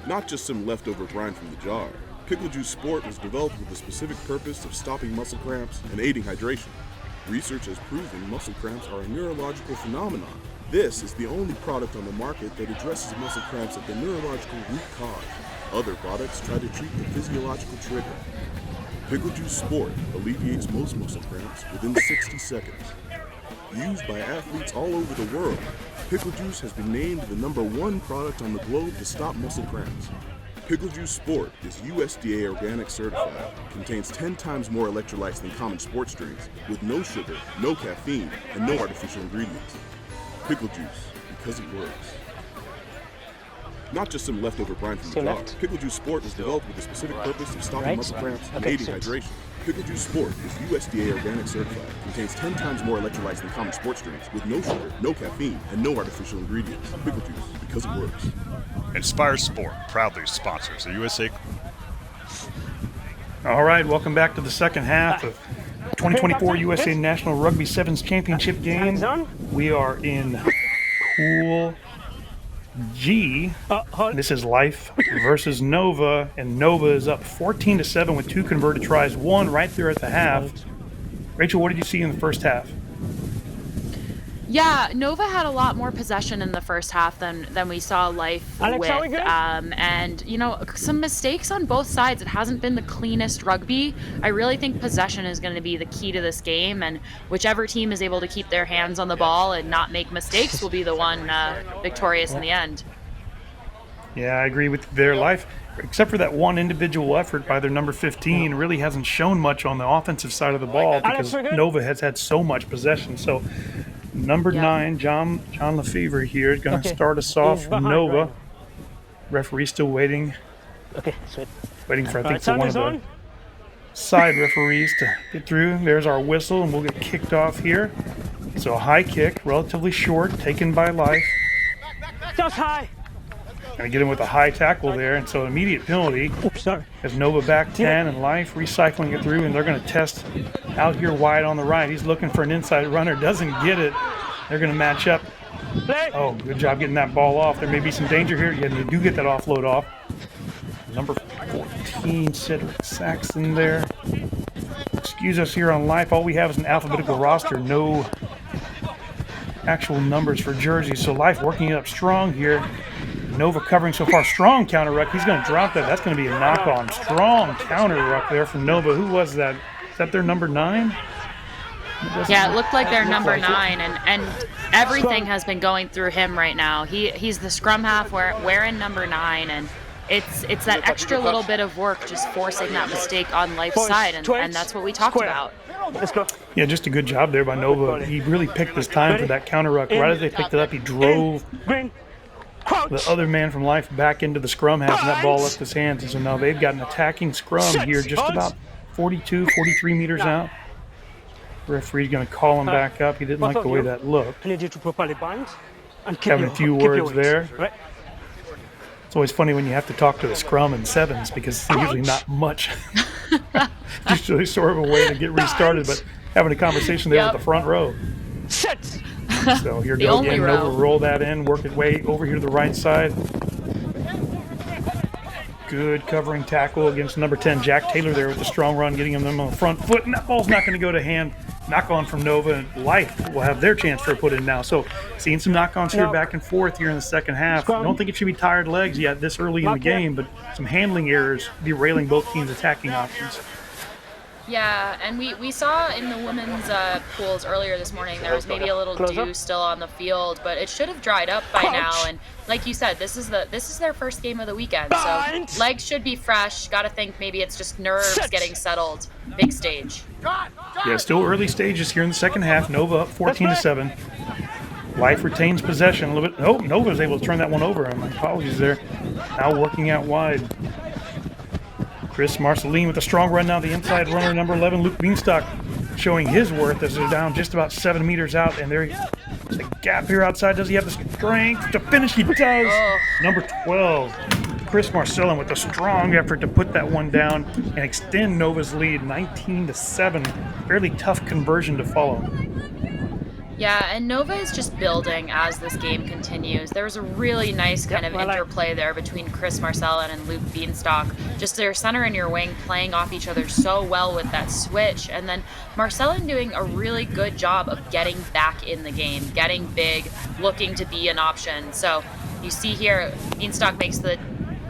Not just some leftover brine from the jar. Pickle Juice Sport was developed with the specific purpose of stopping muscle cramps and aiding hydration. Research has proven muscle cramps are a neurological phenomenon. This is the only product on the market that addresses muscle cramps at the neurological root cause. Other products try to treat the physiological trigger. Pickle Juice Sport alleviates most muscle cramps within 60 seconds. Used by athletes all over the world, Pickle Juice has been named the #1 product on the globe to stop muscle cramps. Pickle Juice Sport is USDA organic certified, contains 10 times more electrolytes than common sports drinks, with no sugar, no caffeine, and no artificial ingredients. Pickle Juice, because it works. Not just some leftover brine from the jar. Pickle Juice Sport was developed with the specific purpose of stopping muscle cramps and aiding hydration. Pickle Juice Sport is USDA organic certified, contains 10 times more electrolytes than common sports drinks, with no sugar, no caffeine, and no artificial ingredients. Pickle Juice, because it works. Inspire Sport proudly sponsors the USA. All right, welcome back to the second half of 2024 USA National Rugby Sevens Championship game. We are in Pool G. This is Life versus Nova, and Nova is up 14-7 with 2 converted tries, 1 right there at the half. Rachel, what did you see in the first half? Yeah, Nova had a lot more possession in the first half than we saw Life with. And, some mistakes on both sides. It hasn't been the cleanest rugby. I really think possession is going to be the key to this game, and whichever team is able to keep their hands on the ball and not make mistakes will be the one victorious in the end. Yeah, I agree with their Life. Except for that one individual effort by their number 15, really hasn't shown much on the offensive side of the ball because Nova has had so much possession. So number 9, John Lefevre here is going to start us off for Nova. Referee still waiting. Waiting for, I think, for one of the side referees to get through. There's our whistle, and we'll get kicked off here. So a high kick, relatively short, taken by Life. Just high. Gonna get him with a high tackle there, and so immediate penalty. Oops, sorry. As Nova back 10 and Life recycling it through, and they're going to test out here wide on the right. He's looking for an inside runner, doesn't get it. They're going to match up. Oh, good job getting that ball off. There may be some danger here. Yeah, you do get that offload off. Number 14, Cedric Saxon there. Excuse us here on Life. All we have is an alphabetical roster, no actual numbers for jerseys. So Life working it up strong here. Nova covering so far. Strong counter ruck. He's going to drop that. That's going to be a knock on. Strong counter ruck there from Nova. Who was that? Is that their number 9? Yeah, it looked like their number 9, and everything has been going through him right now. He's the scrum half wearing number 9, and it's that extra little bit of work just forcing that mistake on Life's side, and that's what we talked about. Let's go. Yeah, just a good job there by Nova. He really picked his time for that counter ruck. Right as they picked it up, he drove the other man from Life back into the scrum half, and that ball left his hands. And so now they've got an attacking scrum here just about 42, 43 meters out. The referee's going to call him back up. He didn't like the way that looked. I need you to properly bind and Having a few words there. Right? It's always funny when you have to talk to the scrum in sevens because there's usually not much. Usually sort of a way to get restarted, but having a conversation there with the front row. So here goes again. Nova roll that in, work it way over here to the right side. Good covering tackle against number 10, Jack Taylor there with the strong run, getting them on the front foot. And that ball's not going to go to hand. Knock on from Nova, and Life will have their chance for a put in now. So seeing some knock-ons here back and forth here in the second half. I don't think it should be tired legs yet this early in the game, but some handling errors derailing both teams' attacking options. Yeah, and we saw in the women's pools earlier this morning there was maybe a little dew still on the field, but it should have dried up by now. And like you said, this is their first game of the weekend, so legs should be fresh. Got to think maybe it's just nerves getting settled. Big stage. Yeah, still early stages here in the second half. Nova up 14-7. Life retains possession a little bit. Oh, Nova's able to turn that one over. My apologies there. Now working out wide. Chris Marceline with a strong run now. The inside runner, number 11, Luke Beanstalk, showing his worth as they're down just about 7 meters out. And there's a gap here outside. Does he have the strength to finish? He does. Number 12, Chris Marcellin with a strong effort to put that one down and extend Nova's lead, 19-7. Fairly tough conversion to follow. Yeah, and Nova is just building as this game continues. There was a really nice kind of interplay there between Chris Marcellin and Luke Beanstalk. Just their center and your wing playing off each other so well with that switch. And then Marcellin doing a really good job of getting back in the game, getting big, looking to be an option. So you see here, Beanstalk makes the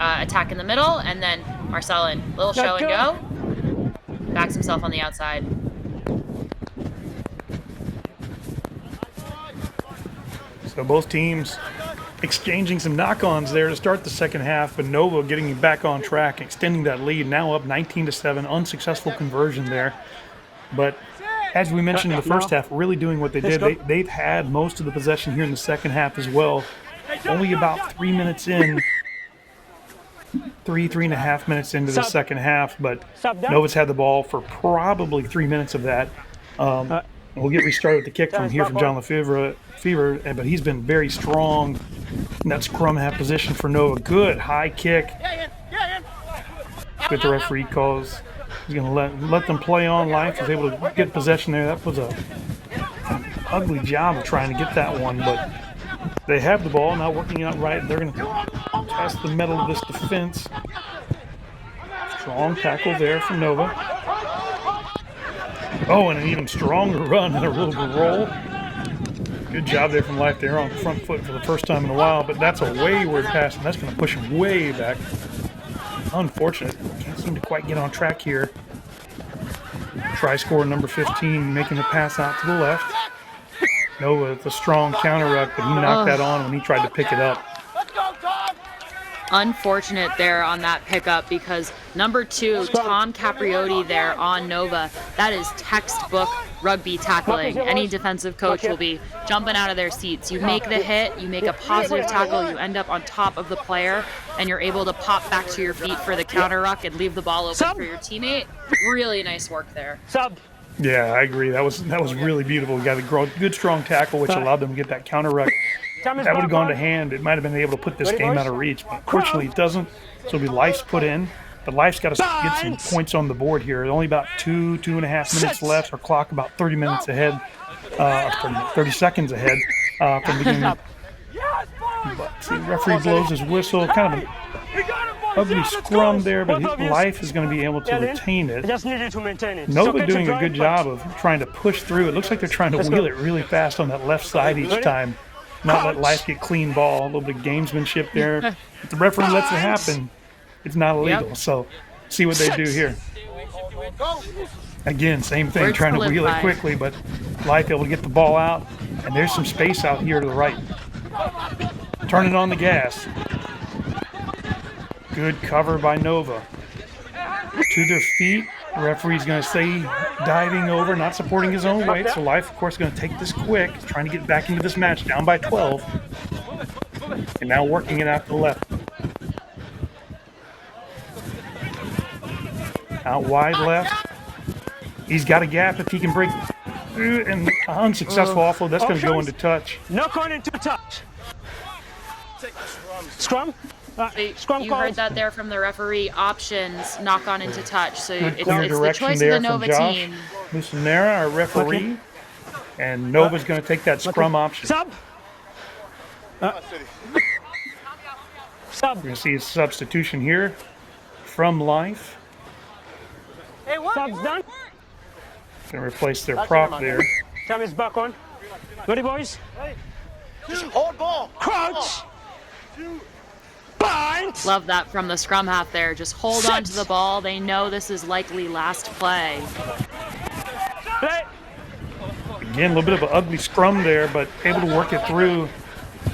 attack in the middle, and then Marcellin, little show and go, backs himself on the outside. So both teams exchanging some knock-ons there to start the second half, but Nova getting back on track, extending that lead, now up 19-7, unsuccessful conversion there. But as we mentioned in the first half, really doing what they did. They've had most of the possession here in the second half as well. Only about 3 minutes in, three and a half minutes into the second half, but Nova's had the ball for probably 3 minutes of that. We'll get restarted with the kick from here from John Lefevre, but he's been very strong in that scrum half position for Nova. Good high kick. Good, the referee calls. He's going to let them play on. Life is able to get possession there. That was an ugly job of trying to get that one, but they have the ball now working out right. They're going to test the metal of this defense. Strong tackle there from Nova. Oh, and an even stronger run and a little bit roll. Good job there from Life. They're on the front foot for the first time in a while, but that's a wayward pass, and that's going to push him way back. Unfortunate. Can't seem to quite get on track here. Try score number 15, making the pass out to the left. Nova with a strong counter ruck, but he knocked that on when he tried to pick it up. Unfortunate there on that pickup because number 2, Tom Capriotti there on Nova, that is textbook rugby tackling. Any defensive coach will be jumping out of their seats. You make the hit, you make a positive tackle, you end up on top of the player, and you're able to pop back to your feet for the counter ruck and leave the ball open for your teammate. Really nice work there. Yeah, I agree. That was really beautiful. We got a good strong tackle, which allowed them to get that counter ruck that would have gone to hand. It might have been able to put this game out of reach, but unfortunately it doesn't. So it'll be Life's put in. But Life's got to get some points on the board here. Only about 2.5 minutes left. Our clock about 30 minutes ahead, 30 seconds ahead from the beginning. But see, the referee blows his whistle. Kind of an ugly scrum there, but Life is going to be able to retain it. Nova doing a good job of trying to push through. It looks like they're trying to wheel it really fast on that left side each time. Not let Life get clean ball. A little bit of gamesmanship there. If the referee lets it happen, it's not illegal. So see what they do here. Again, same thing, trying to wheel it quickly, but Life able to get the ball out. And there's some space out here to the right. Turning on the gas. Good cover by Nova. To their feet. The referee's going to say diving over, not supporting his own weight. So Life, of course, going to take this quick, trying to get back into this match, down by 12. And now working it out to the left. Out wide left. He's got a gap if he can break through, and unsuccessful offload. That's going to go into touch. No going into touch. Scrum. You heard that there from the referee. Options, knock on into touch. So it's the direction choice there of the Nova from Josh team. Musinera, our referee. And Nova's going to take that scrum option. Sub. We're going to see a substitution here from Life. Sub's done. Going to replace their prop there. Time is back on. Ready, boys? Just hold ball. Crouch. Bind. Love that from the scrum half there. Just hold on to the ball. They know this is likely last play. Play. Again, a little bit of an ugly scrum there, but able to work it through.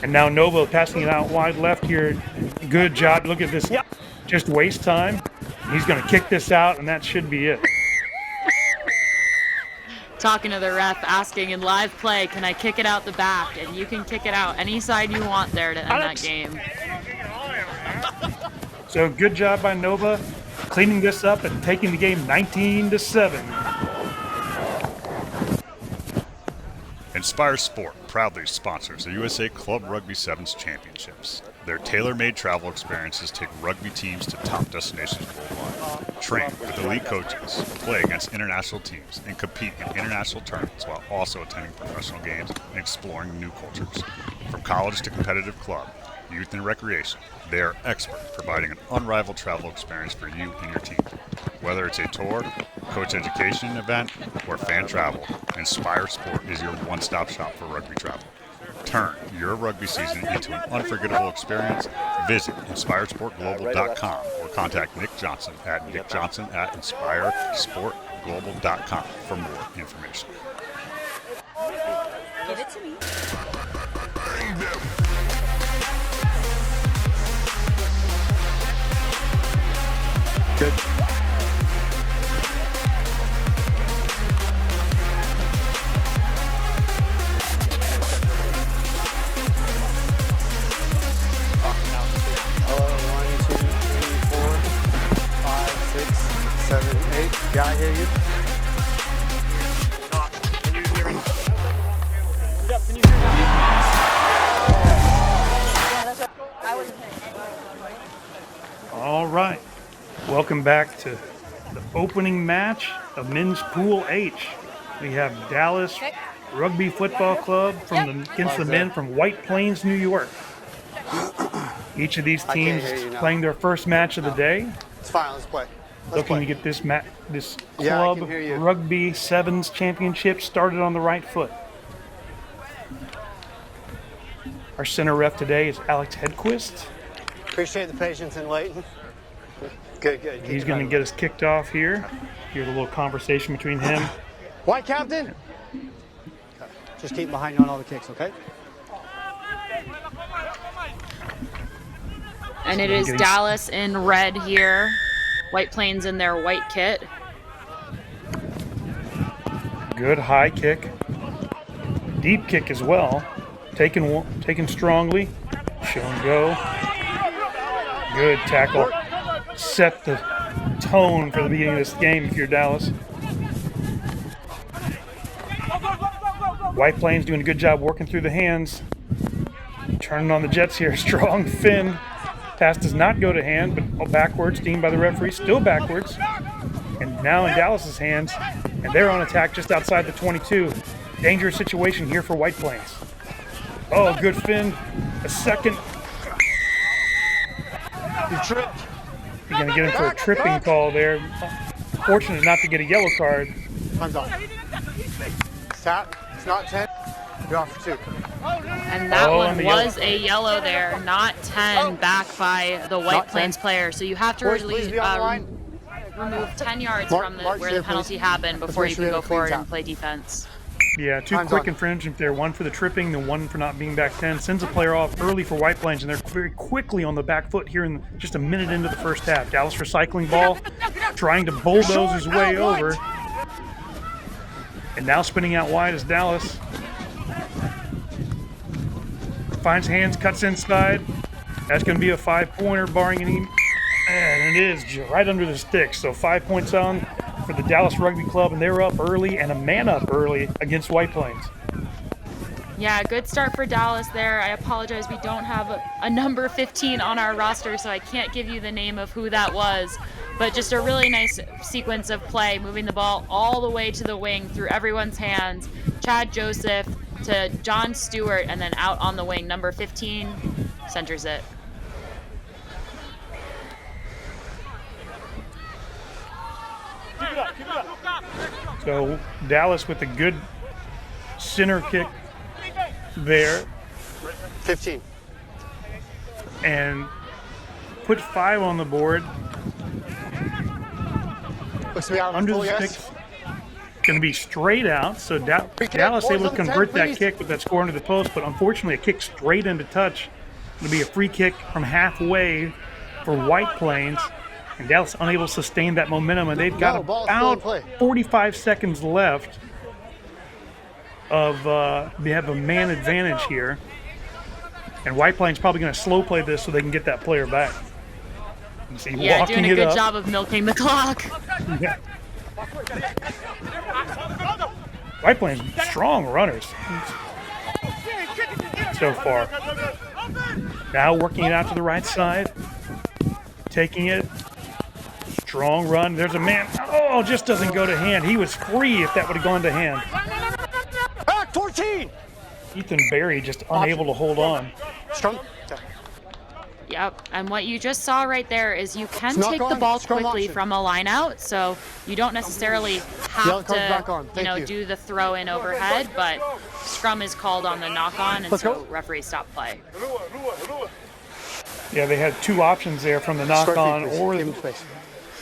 And now Nova passing it out wide left here. Good job. Look at this. Just waste time. He's going to kick this out, and that should be it. Talking to the ref, asking in live play, can I kick it out the back? And you can kick it out any side you want there to end that game. So good job by Nova cleaning this up and taking the game 19-7. Inspire Sport proudly sponsors the USA Club Rugby Sevens Championships. Their tailor-made travel experiences take rugby teams to top destinations worldwide. Train with elite coaches, play against international teams, and compete in international tournaments while also attending professional games and exploring new cultures. From college to competitive club, youth and recreation, they are expert providing an unrivaled travel experience for you and your team. Whether it's a tour, coach education event, or fan travel, Inspire Sport is your one-stop shop for rugby travel. Turn your rugby season into an unforgettable experience. Visit InspireSportGlobal.com or contact Nick Johnson at NickJohnson@InspireSportGlobal.com for more information. Give it to me. Good. Yeah, I hear you. Can you hear me? Yep, can you hear me? All right. Welcome back to the opening match of Men's Pool H. We have Dallas Rugby Football Club against the men from White Plains, New York. Each of these teams is playing their first match of the day. It's fine, let's play. Looking to get this club rugby sevens championship started on the right foot. Our center ref today is Alex Hedquist. Appreciate the patience in waiting. Good, good. He's going to get us kicked off here. Here's a little conversation between him. White captain. Just keep behind you on all the kicks, okay? And it is Dallas in red here. White Plains in their white kit. Good high kick. Deep kick as well. Taken strongly. Show and go. Good tackle. Set the tone for the beginning of this game if you're Dallas. White Plains doing a good job working through the hands. Turning on the Jets here. Strong Finn. Pass does not go to hand, but backwards, deemed by the referee, still backwards. And now in Dallas's hands, and they're on attack just outside the 22. Dangerous situation here for White Plains. Oh, good Finn. A second. You tripped. You're going to get him for a tripping call there. Fortunate not to get a yellow card. Time's off. Tap. It's not 10. You're off for 2. And that one was a yellow there, not 10 back by the White Plains player. So you have to remove 10 yards from where the penalty happened before you can go forward and play defense. Yeah, 2 quick infringement there. 1 for the tripping, then 1 for not being back 10. Sends a player off early for White Plains, and they're very quickly on the back foot here in just a minute into the first half. Dallas recycling ball, trying to bulldoze his way over. And now spinning out wide is Dallas. Finds hands, cuts inside. That's going to be a 5-pointer, barring any... And it is right under the sticks. So 5 points on for the Dallas Rugby Club, and they're up early and a man up early against White Plains. Yeah, good start for Dallas there. I apologize, we don't have a number 15 on our roster, so I can't give you the name of who that was. But just a really nice sequence of play, moving the ball all the way to the wing through everyone's hands. Chad Joseph to John Stewart, and then out on the wing. Number 15 centers it. So Dallas with a good center kick there. 15. And put 5 on the board. Looks to be out Under full, the yes. sticks. Going to be straight out. So Dallas able to convert that kick with that score under the post, but unfortunately a kick straight into touch. It'll be a free kick from halfway for White Plains. And Dallas unable to sustain that momentum, and they've got about 45 seconds left of they have a man advantage here. And White Plains probably going to slow play this so they can get that player back. You see, Yeah, walking doing a good up. job of milking the clock. Yeah. White Plains, strong runners so far. Now working it out to the right side, taking it. Strong run. There's a man. Oh, just doesn't go to hand. He was free if that would have gone to hand. Back 14. Ethan Berry just unable to hold on. Strong. Yep, and what you just saw right there is you can It's not take the gone. ball Scrum quickly option. from a line out, so you don't necessarily Yellow have card's back on. to, Thank you. do the throw in overhead, but scrum is called on the knock on, and Let's so go. referees stop play. Yeah, they had 2 options there from the knock on, or Give him space.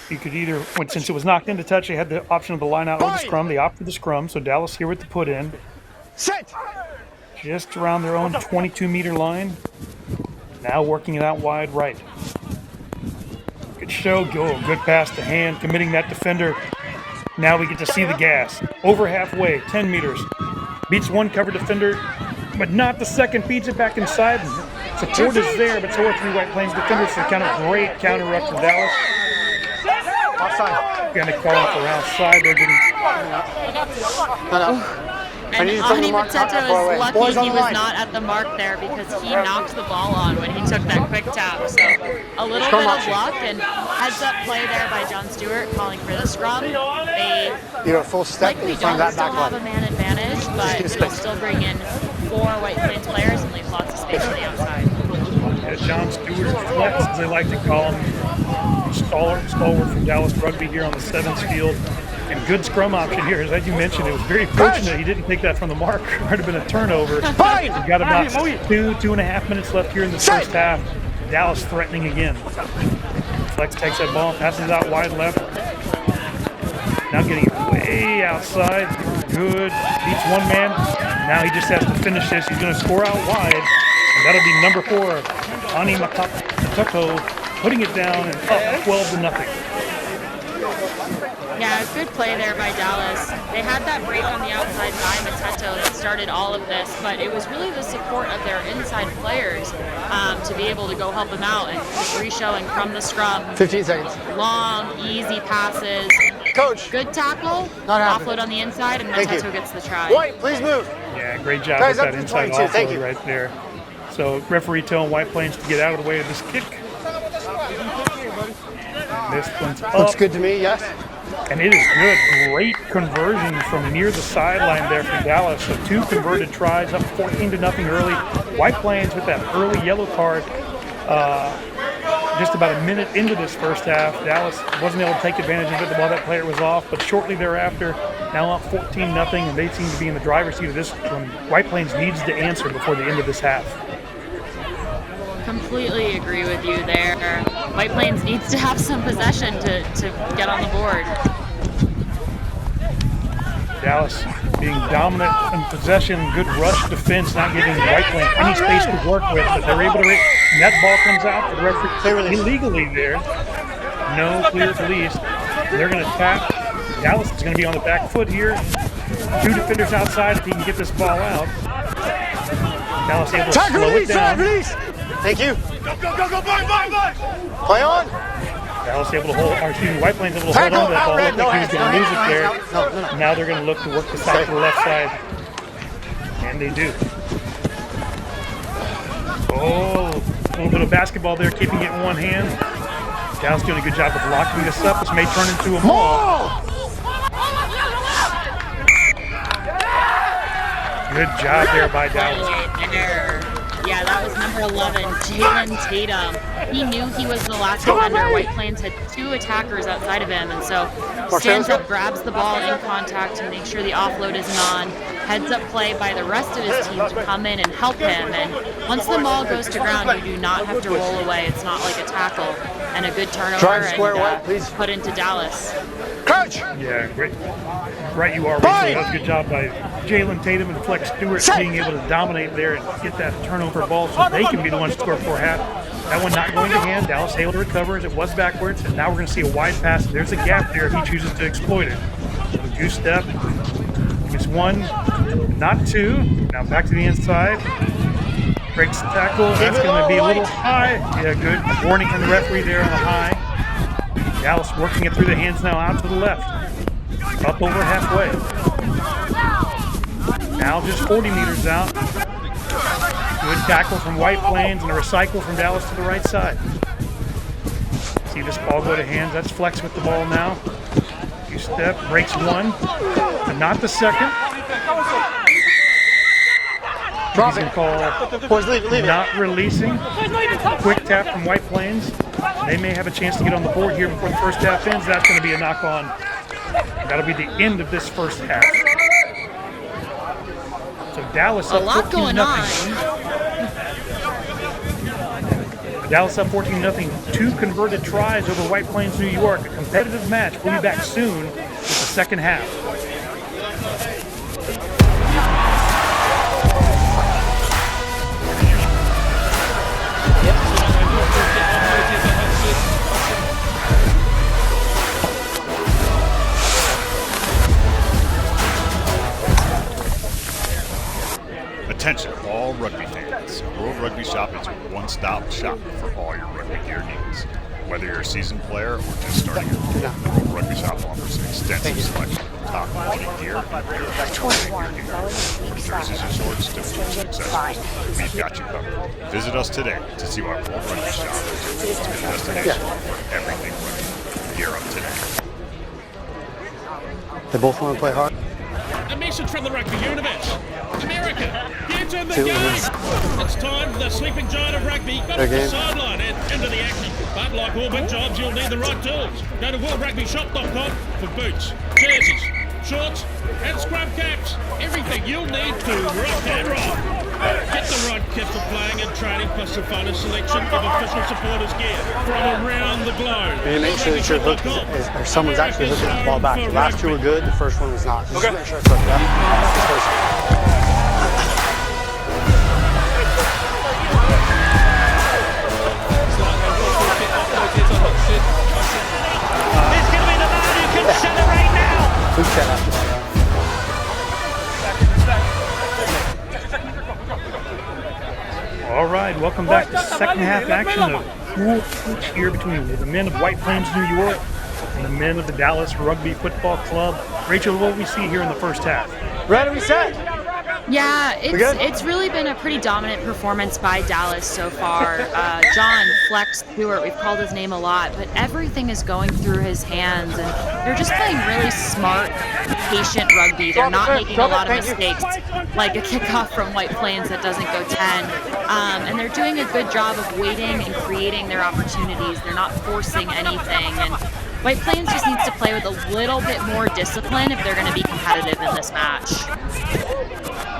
you could either, since it was knocked into touch, they had the option of the line out or the scrum. They opted the scrum, so Dallas here with the put in. Set. Just around their own 22-meter line. Now working it out wide right. Good show, good pass to hand, committing that defender. Now we get to see the gas. Over halfway, 10 meters. Beats one cover defender, but not the second. Beats it back inside. Support is there, but so are 3 White Plains defenders. So kind of great counter up from Dallas. Offside. Going to call for outside. They're getting... And Ani Mateto is lucky Boys on he the was line. not at the mark there because he knocked the ball on when he took that quick tap. So a little bit of luck and heads up play there by John Stewart calling for the scrum. They You're a full step likely in front don't of that still back have a line. man advantage, but they'll still bring in 4 White Plains players and leave lots of space on the outside. John Stewart, flex, as they like to call him, stalwart from Dallas Rugby here on the 7th field. And good scrum option here. As you mentioned, it was very fortunate he didn't take that from the mark. It might have been a turnover. We've got about 2.5 minutes left here in the first half. Dallas threatening again. Flex takes that ball, passes it out wide left. Now getting it way outside. Good. Beats one man. Now he just has to finish this. He's going to score out wide. And that'll be number 4, Ani Mateto, putting it down and up 12-0. Yeah, good play there by Dallas. They had that break on the outside by Mateto that started all of this, but it was really the support of their inside players to be able to go help them out and just re-showing from the scrum. 15 seconds. Long, easy passes. Coach. Good tackle. Not happening. Offload on the inside, and Thank you. Mateto gets the try. White, please move. Yeah, great job Guys, with up that to inside 22. Thank offload you. right there. So referee telling White Plains to get out of the way of this kick. This one's up. Looks good to me, yes. And it is good. Great conversion from near the sideline there from Dallas. So 2 converted tries, up 14-0 early. White Plains with that early yellow card. Just about a minute into this first half, Dallas wasn't able to take advantage of it while that player was off, but shortly thereafter, now up 14-0, and they seem to be in the driver's seat of this one. White Plains needs to answer before the end of this half. Completely agree with you there. White Plains needs to have some possession to get on the board. Dallas being dominant in possession, good rush defense, not giving White Plains any space to work with, but they're able to and that ball comes out for the referee illegally there. No clear release. They're going to tap. Dallas is going to be on the back foot here. 2 defenders outside if he can get this ball out. Dallas able to slow it down. Thank you. Go, boy. Play on. Dallas able to hold, or excuse me, White Plains able to hold on to that ball. Looked like he was going to lose it there. Now they're going to look to work the side to the left side. And they do. Oh, a little bit of basketball there, keeping it in one hand. Dallas doing a good job of locking this up. This may turn into a maul. Good job there by Dallas. Yeah, that was number 11, Jalen Tatum. He knew he was the last defender. White Plains had 2 attackers outside of him, and so stands up, grabs the ball in contact to make sure the offload isn't on. Heads up play by the rest of his team to come in and help him. And once the ball goes to ground, you do not have to roll away. It's not like a tackle. And a good turnover and put into Dallas. Coach! Yeah, great. Right you are, Rachel. That was a good job by Jalen Tatum and Flex Stewart being able to dominate there and get that turnover ball so they can be the ones to score for half. That one not going to hand. Dallas able to recover as it was backwards, and now we're going to see a wide pass. There's a gap there if he chooses to exploit it. A goose step. It's 1, not 2. Now back to the inside. Breaks the tackle. That's going to be a little high. Yeah, good. Warning from the referee there on the high. Dallas working it through the hands now out to the left. Up over halfway. Now just 40 meters out. Good tackle from White Plains and a recycle from Dallas to the right side. See this ball go to hands. That's Flex with the ball now. You step, breaks 1, but not the second. Drop it. Call not releasing. Quick tap from White Plains. They may have a chance to get on the board here before the first half ends. That's going to be a knock on. That'll be the end of this first half. So Dallas up 14-0. A lot going on. Dallas up 14-0. 2 converted tries over White Plains, New York. A competitive match. We'll be back soon with the second half. Attention, all rugby fans. World Rugby Shop is your one-stop shop for all your rugby gear needs. Whether you're a seasoned player or just starting your career, World Rugby Shop offers an extensive selection of top-quality gear and from jerseys and shorts to boots and accessories. We've got you covered. Visit us today to see why World Rugby Shop is your go-to destination for everything rugby. Gear up today. They both want to play hard. A message from the rugby universe. America, get in the game! It's time for the sleeping giant of rugby. Got off the sideline and into the action. But like all big jobs, you'll need the right tools. Go to worldrugbyshop.com for boots, jerseys, shorts, and scrub caps. Everything you'll need to rock and roll. Get the right kit for playing and training, plus the finest selection of official supporters gear from around the globe. And make sure that your hook is or someone's actually hooking that ball back. The last 2 were good, the first one was not. Just make sure it's hooked up. It's going to be the man who can celebrate now. Who's set after that? All right, welcome back to second half action of cool hoops here between the men of White Plains, New York, and the men of the Dallas Rugby Football Club. Rachel, what do we see here in the first half? Ready, we set. Yeah, it's really been a pretty dominant performance by Dallas so far. John Flex Stewart, we've called his name a lot, but everything is going through his hands, and they're just playing really smart, patient rugby. They're not making a lot of mistakes, like a kickoff from White Plains that doesn't go 10. And they're doing a good job of waiting and creating their opportunities. They're not forcing anything. And White Plains just needs to play with a little bit more discipline if they're going to be competitive in this match.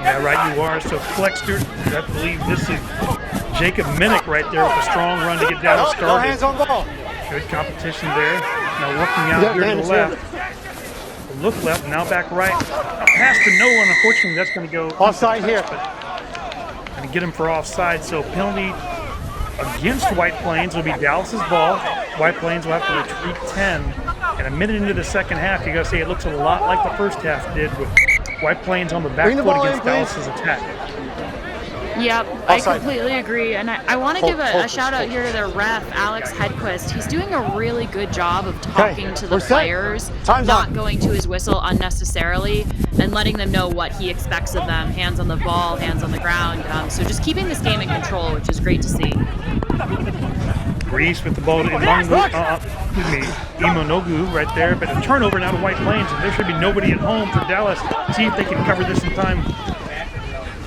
Yeah, right you are. So Flexter, I believe this is Jacob Minnick right there with a strong run to get Dallas started. No hands on ball. Good competition there. Now working out here to the left. Look left, now back right. A pass to no one. Unfortunately, that's going to go offside here. Going to get him for offside. So penalty against White Plains will be Dallas's ball. White Plains will have to retreat 10. And a minute into the second half, you got to say it looks a lot like the first half did with White Plains on the back foot against Dallas's attack. Yep, I completely agree. And I want to give a shout out here to their ref, Alex Hedquist. He's doing a really good job of talking to the players, not going to his whistle unnecessarily, and letting them know what he expects of them. Hands on the ball, hands on the ground. So just keeping this game in control, which is great to see. Reese with the ball to Imonogu right there, but a turnover now to White Plains, and there should be nobody at home for Dallas. See if they can cover this in time.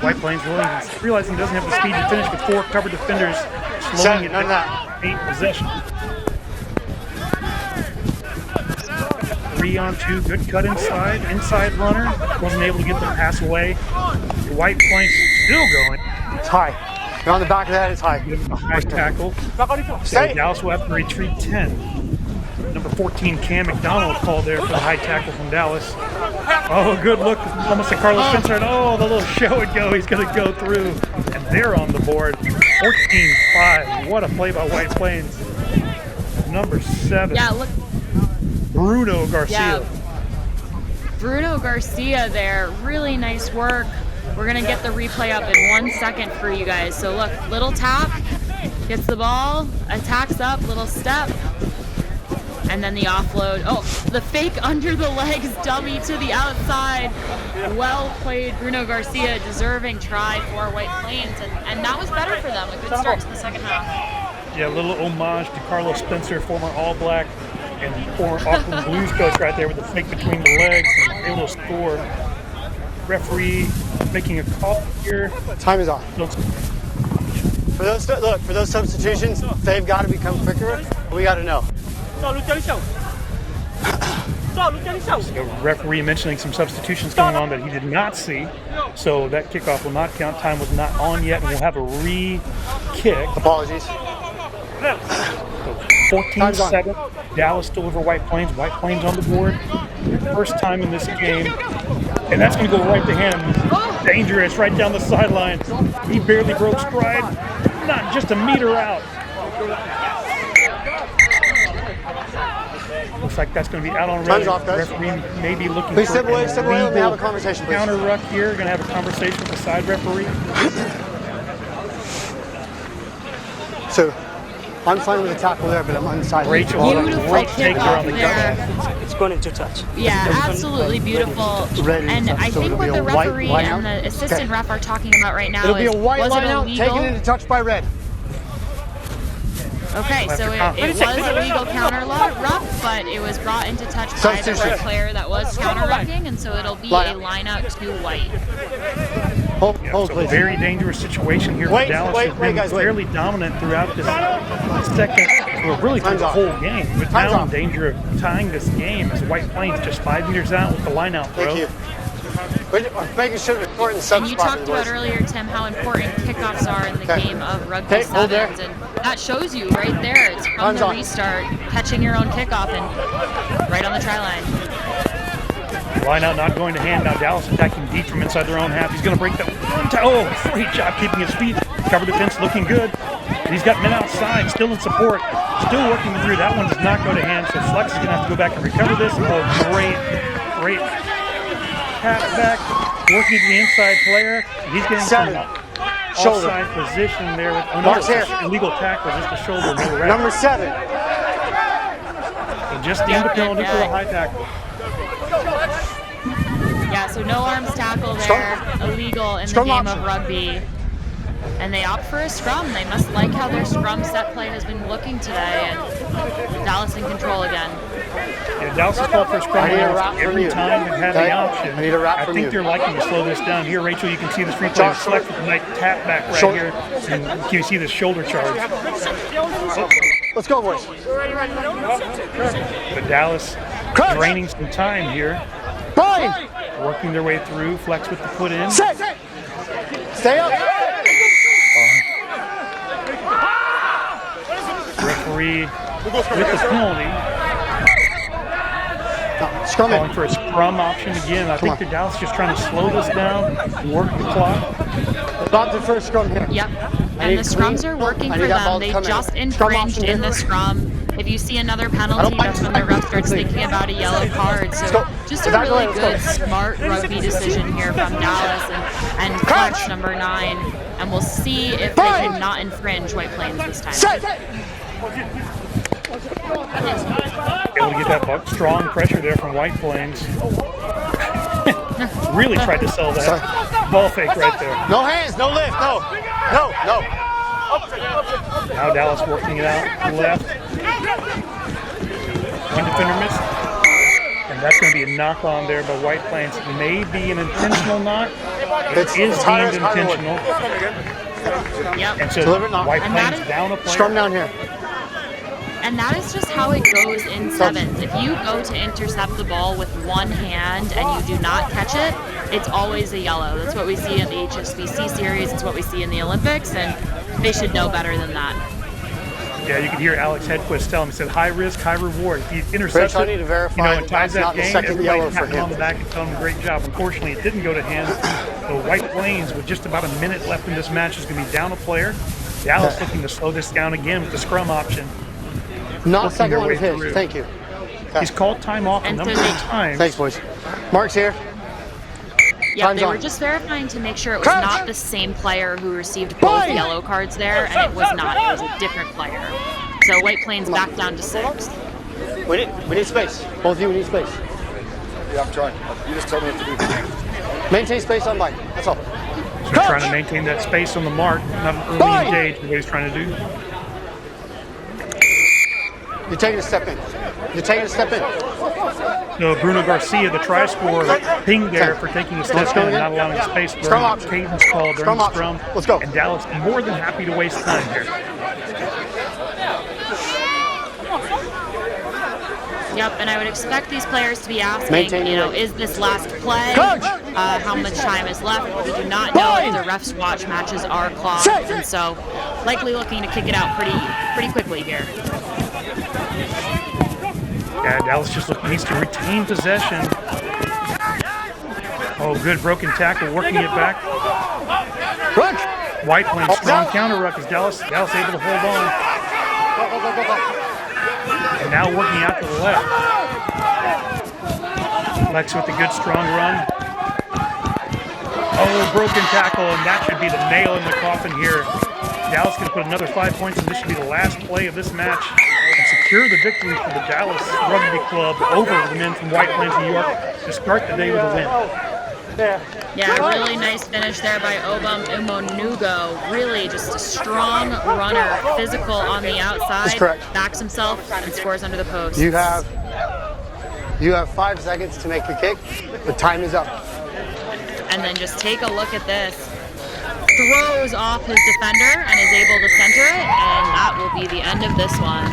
White Plains realizing he doesn't have the speed to finish with 4 covered defenders, slowing it to 8 possession. 3-on-2, good cut inside runner, wasn't able to get the pass away. The White Plains still going. It's high. You're on the back of that, it's high. A high tackle. So Dallas will have to retreat 10. Number 14, Cam McDonald called there for the high tackle from Dallas. Oh, good look. Almost a Carlos Spencer. Oh, the little show and go. He's going to go through. And they're on the board. 14-5. What a play by White Plains. Number 7. Yeah, look. Bruno Garcia. Yeah. Bruno Garcia there. Really nice work. We're going to get the replay up in 1 second for you guys. So look, little tap. Gets the ball. Attacks up. Little step. And then the offload. Oh, the fake under the legs dummy to the outside. Well played, Bruno Garcia. Deserving try for White Plains. And that was better for them. A good start to the second half. Yeah, a little homage to Carlos Spencer, former All Black and former Auckland Blues coach right there with the fake between the legs and able to score. Referee making a call here. Time is on. For those substitutions, they've got to become quicker. We got to know. The referee mentioning some substitutions going on that he did not see, so that kickoff will not count. Time was not on yet, and we'll have a re-kick. Apologies. So 14-7, Dallas still over White Plains. White Plains on the board. First time in this game, and that's going to go right to him. Dangerous, right down the sideline. He barely broke stride, not just a meter out. Looks like that's going to be out on red. Referee may be looking please for step away, let me have a conversation, please. Counter ruck here. Going to have a conversation with the side referee. So, I'm fine with the tackle there, but I'm on the side. Rachel, great take there on the gut. It's going into touch. Yeah, absolutely beautiful. And I think what the referee and the assistant ref are talking about right now is, was it illegal? Taken into touch by red. Okay, so it was a legal counter ruck, but it was brought into touch by the red player that was counter rucking, and so it'll be a line out to white. Hold, please. Very dangerous situation here for Dallas. Has been fairly dominant throughout this second, or really through the whole game. But now in danger of tying this game as White Plains just 5 meters out with the line out throw. Thank you. Making sure the court and subs. And you talked about earlier, Tim, how important kickoffs are in the game of rugby sevens, and that shows you right there. It's from the restart, catching your own kickoff and right on the try line. Line out not going to hand. Now Dallas attacking deep from inside their own half. He's going to break that one time. Oh, great job keeping his feet. Cover defense looking good. And he's got men outside, still in support, still working through. That one does not go to hand, so Flex is going to have to go back and recover this. Oh, great tap back, working to the inside player. He's getting some offside position there with illegal tackle, just a shoulder. Number 7. So just deemed a penalty for a high tackle. Yeah, so no arms tackle there, illegal in the game of rugby. And they opt for a scrum. They must like how their scrum set play has been looking today, and Dallas in control again. Yeah, Dallas has called for a scrum every time they've had the option. I think they're liking to slow this down. Here, Rachel, you can see this replay select with the nice tap back right here, and you can see this shoulder charge. Let's go, boys. But Dallas draining some time here. Working their way through, flex with the foot in. Stay up. Referee with the penalty. Calling for a scrum option again. I think the Dallas just trying to slow this down, work the clock. About the first scrum here. Yep. And the scrums are working for them. They just infringed in the scrum. If you see another penalty, that's when the ref starts thinking about a yellow card. So just a really good, smart rugby decision here from Dallas and clutch number 9. And we'll see if they can not infringe White Plains this time. Able to get that strong pressure there from White Plains. Really tried to sell that ball fake right there. No hands, no lift, no. Now Dallas working it out to the left. One defender missed. And that's going to be a knock on there by White Plains. It may be an intentional knock. It is deemed intentional. Yep. And so White Plains down a player. Scrum down here. And that is just how it goes in sevens. If you go to intercept the ball with one hand and you do not catch it, it's always a yellow. That's what we see in the HSBC series. It's what we see in the Olympics, and they should know better than that. Yeah, you can hear Alex Hedquist tell him, he said, high risk, high reward. If he intercepts it, and ties that game, everybody pat him on the back and tell him great job. Unfortunately, it didn't go to hands. So White Plains, with just about a minute left in this match, is going to be down a player. Dallas looking to slow this down again with the scrum option. Not second one of his. Thank you. He's called time off a number of times. Thanks, boys. Mark's here. Yeah, they were just verifying to make sure it was not the same player who received both yellow cards there, and it was not. It was a different player. So White Plains back down to 6. We need space. Both of you need space. Yeah, I'm trying. You just told me what to do. Maintain space on Mike. That's all. So trying to maintain that space on the mark, not an early engage, what he's trying to do. You're taking a step in. No, Bruno Garcia, the try scorer, pinged there for taking a step in and not allowing space for cadence call during the scrum. Let's go. And Dallas more than happy to waste time here. Yep, and I would expect these players to be asking, is this last play? How much time is left? We do not know if the refs watch matches are clocked, and so likely looking to kick it out pretty quickly here. Yeah, Dallas just needs to retain possession. Oh, good broken tackle, working it back. White Plains strong counter ruck as Dallas able to hold on. And now working out to the left. Lex with the good strong run. Oh, broken tackle, and that should be the nail in the coffin here. Dallas going to put another 5 points, and this should be the last play of this match and secure the victory for the Dallas Rugby Club over the men from White Plains, New York, to start the day with a win. Yeah, really nice finish there by Obam Umonugo. Really just a strong runner, physical on the outside, backs himself and scores under the post. You have 5 seconds to make your kick. The time is up. And then just take a look at this. Throws off his defender and is able to center it, and that will be the end of this one.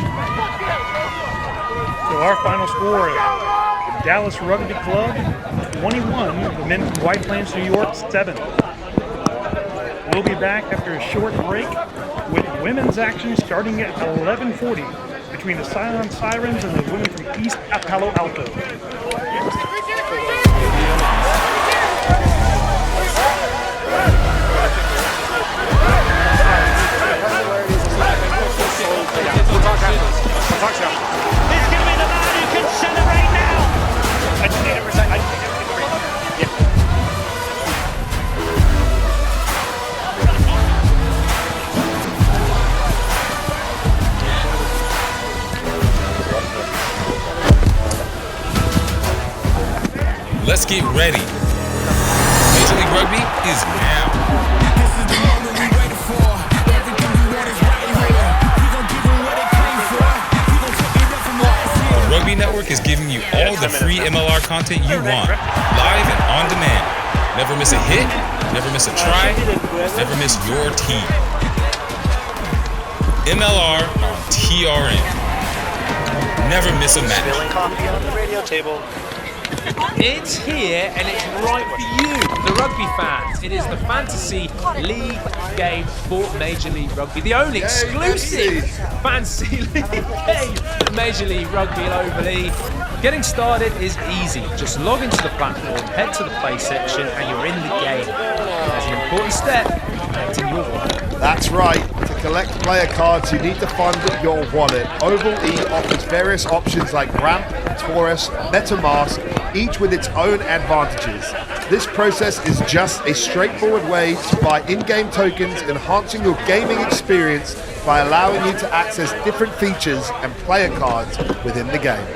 So our final score, the Dallas Rugby Club 21, the men from White Plains, New York 7. We'll be back after a short break with women's action starting at 11:40 between the Scion Sirens and the women from East Palo Alto. It's going to be the man who can celebrate now. I just need it for a second. Let's get ready Major League Rugby is now. This is the moment we waited for. Everything you want is right here. We gon' give them what they came for. We gon' take it up from last year. The Rugby Network is giving you all the free MLR content you want, live and on demand. Never miss a hit, never miss a try, never miss your team. MLR on TRN. Never miss a match. Coffee on the radio table. It's here and it's right for you, the rugby fans. It is the Fantasy League game for Major League Rugby, the only exclusive Fantasy League game for Major League Rugby globally. Getting started is easy. Just log into the platform, head to the play section, and you're in the game. There's an important step, connecting your wallet. That's right. To collect player cards, you need to fund your wallet. Oval E offers various options like Ramp, Taurus, MetaMask, each with its own advantages. This process is just a straightforward way to buy in-game tokens, enhancing your gaming experience by allowing you to access different features and player cards within the game.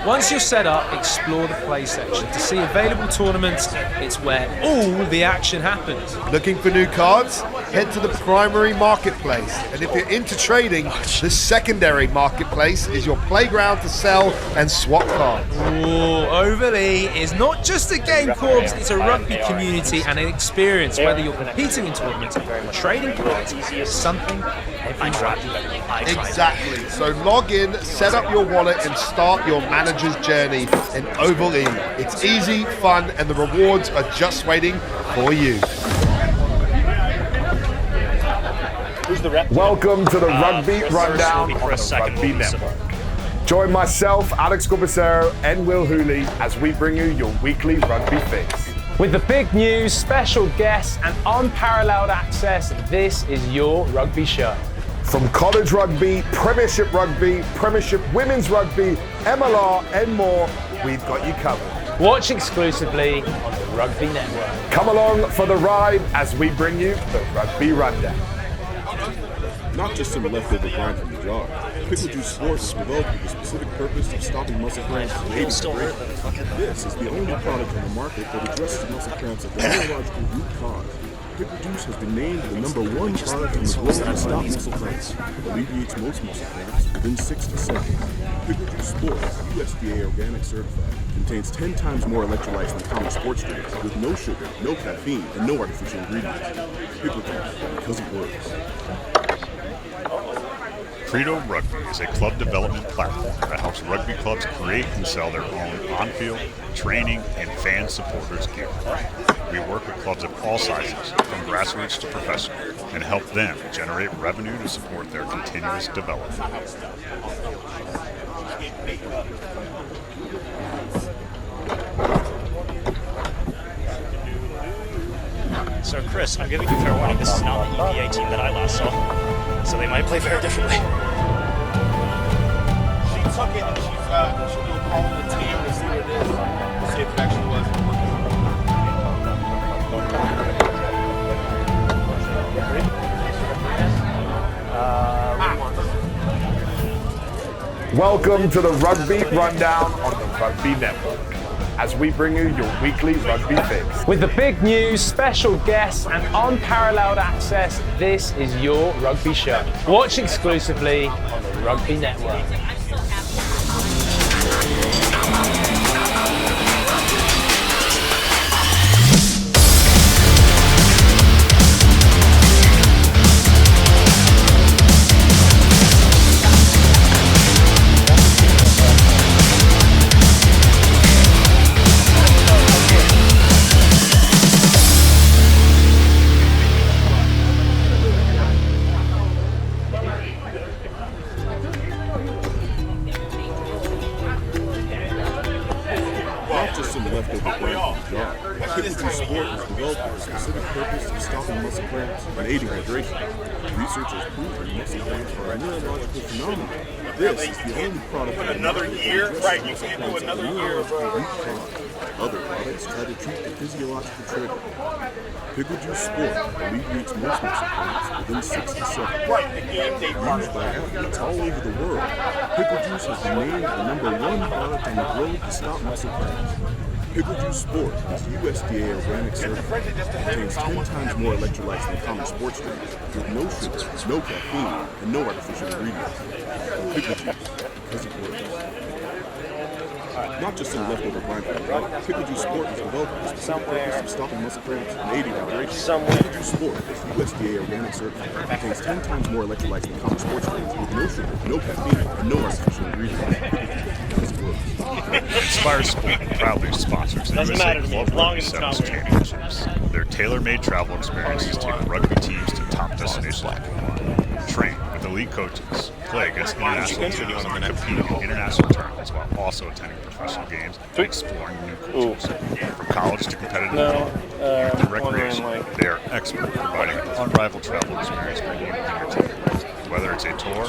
Once you're set up, explore the play section to see available tournaments. It's where all the action happens. Looking for new cards? Head to the primary marketplace. And if you're into trading, the secondary marketplace is your playground to sell and swap cards. Ooh, Overly is not just a game, Corbs, it's a rugby community and an experience. Whether you're competing in tournaments or trading cards, is something every rugby. Exactly. So log in, set up your wallet, and start your manager's journey in Oval E. It's easy, fun, and the rewards are just waiting for you. Welcome to the Rugby Rundown on the Rugby Network. Join myself, Alex Corbisero, and Will Hooley as we bring you your weekly rugby fix. With the big news, special guests, and unparalleled access, this is your rugby show. From college rugby, Premiership Women's Rugby, MLR, and more, we've got you covered. Watch exclusively on the Rugby Network. Come along for the ride as we bring you the Rugby Rundown. Not just some leftover brine from the jar. Pickle Juice Sport was developed with the specific purpose of stopping muscle cramps and aiding hydration. This is the only product on the market that addresses muscle cramps at the neurological root cause. Pickle Juice has been named the #1 product in the globe to stop muscle cramps. Alleviates most muscle cramps within 6 to 7. Pickle Juice Sport is USDA organic certified. Contains 10 times more electrolytes than common sports drinks, with no sugar, no caffeine, and no artificial ingredients. Pickle Juice, because it works. Credo Rugby is a club development platform that helps rugby clubs create and sell their own on-field, training, and fan supporters gear. We work with clubs of all sizes, from grassroots to professional, and help them generate revenue to support their continuous development. So Chris, I'm giving you fair warning, this is not the EVA team that I last saw. So they might play very differently. She took it and she'll do a call on the team to see what it is. See if it actually was. Welcome to the Rugby Rundown on the Rugby Network, as we bring you your weekly rugby fix. With the big news, special guests, and unparalleled access, this is your rugby show. Watch exclusively on the Rugby Network. and aiding hydration. Researchers prove that muscle cramps are a neurological phenomenon. This is the only product that another year, right? You can't do another year, bro. Other products try to treat the physiological trigger. Pickle Juice Sport alleviates most muscle cramps within 6 to 7. Right, the game day part. Used by athletes all over the world, Pickle Juice has been named the #1 product on the globe to stop muscle cramps. Pickle Juice Sport is USDA organic certified. Contains 10 times more electrolytes than common sports drink, with no sugar, no caffeine, and no artificial ingredients. Pickle Juice, because it works. Not just some leftover brine from the diet, Pickle Juice Sport was developed with the specific purpose of stopping muscle cramps and aiding hydration. Pickle Juice Sport is USDA organic certified. Contains 10 times more electrolytes than common sports drinks, with no sugar, no caffeine, and no artificial ingredients. Because it works. Inspire Sport proudly sponsors the Doesn't USA matter to me, Club as long Rugby as it's not Sevens weird. Championships. Their tailor-made travel experiences take rugby teams to top destinations. Train with elite coaches, play against international teams, and compete in international tournaments while also attending professional games and exploring new cultures. From college to competitive to recreation, they are expert at providing an unrivaled travel experience for you and your team. Whether it's a tour,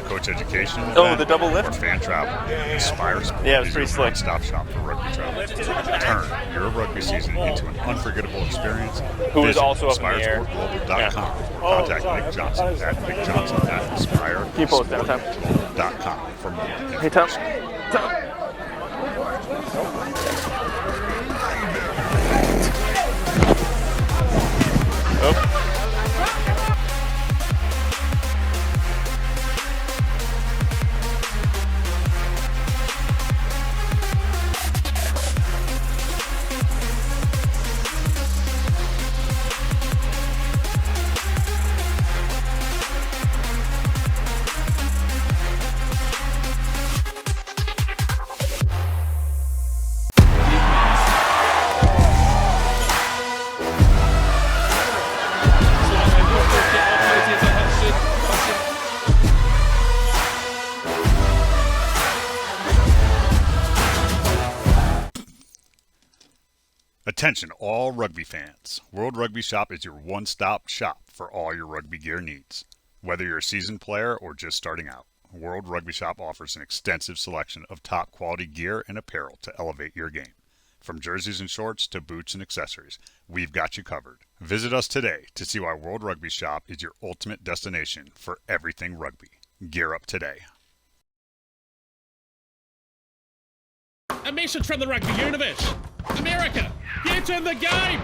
coach education, event, the double lift? or fan travel, Inspire Sport Yeah, it was is pretty your slick. one-stop shop for rugby travel. Turn your rugby season into an unforgettable experience. Who is Visit also up in the air. InspireSportGlobal.com. Contact Nick Johnson at InspireSportGlobal.com for more information. Hey, Tom. Attention all rugby fans. World Rugby Shop is your one-stop shop for all your rugby gear needs. Whether you're a seasoned player or just starting out, World Rugby Shop offers an extensive selection of top quality gear and apparel to elevate your game. From jerseys and shorts to boots and accessories, we've got you covered. Visit us today to see why World Rugby Shop is your ultimate destination for everything rugby. Gear up today. A message from the rugby universe. America, get in the game!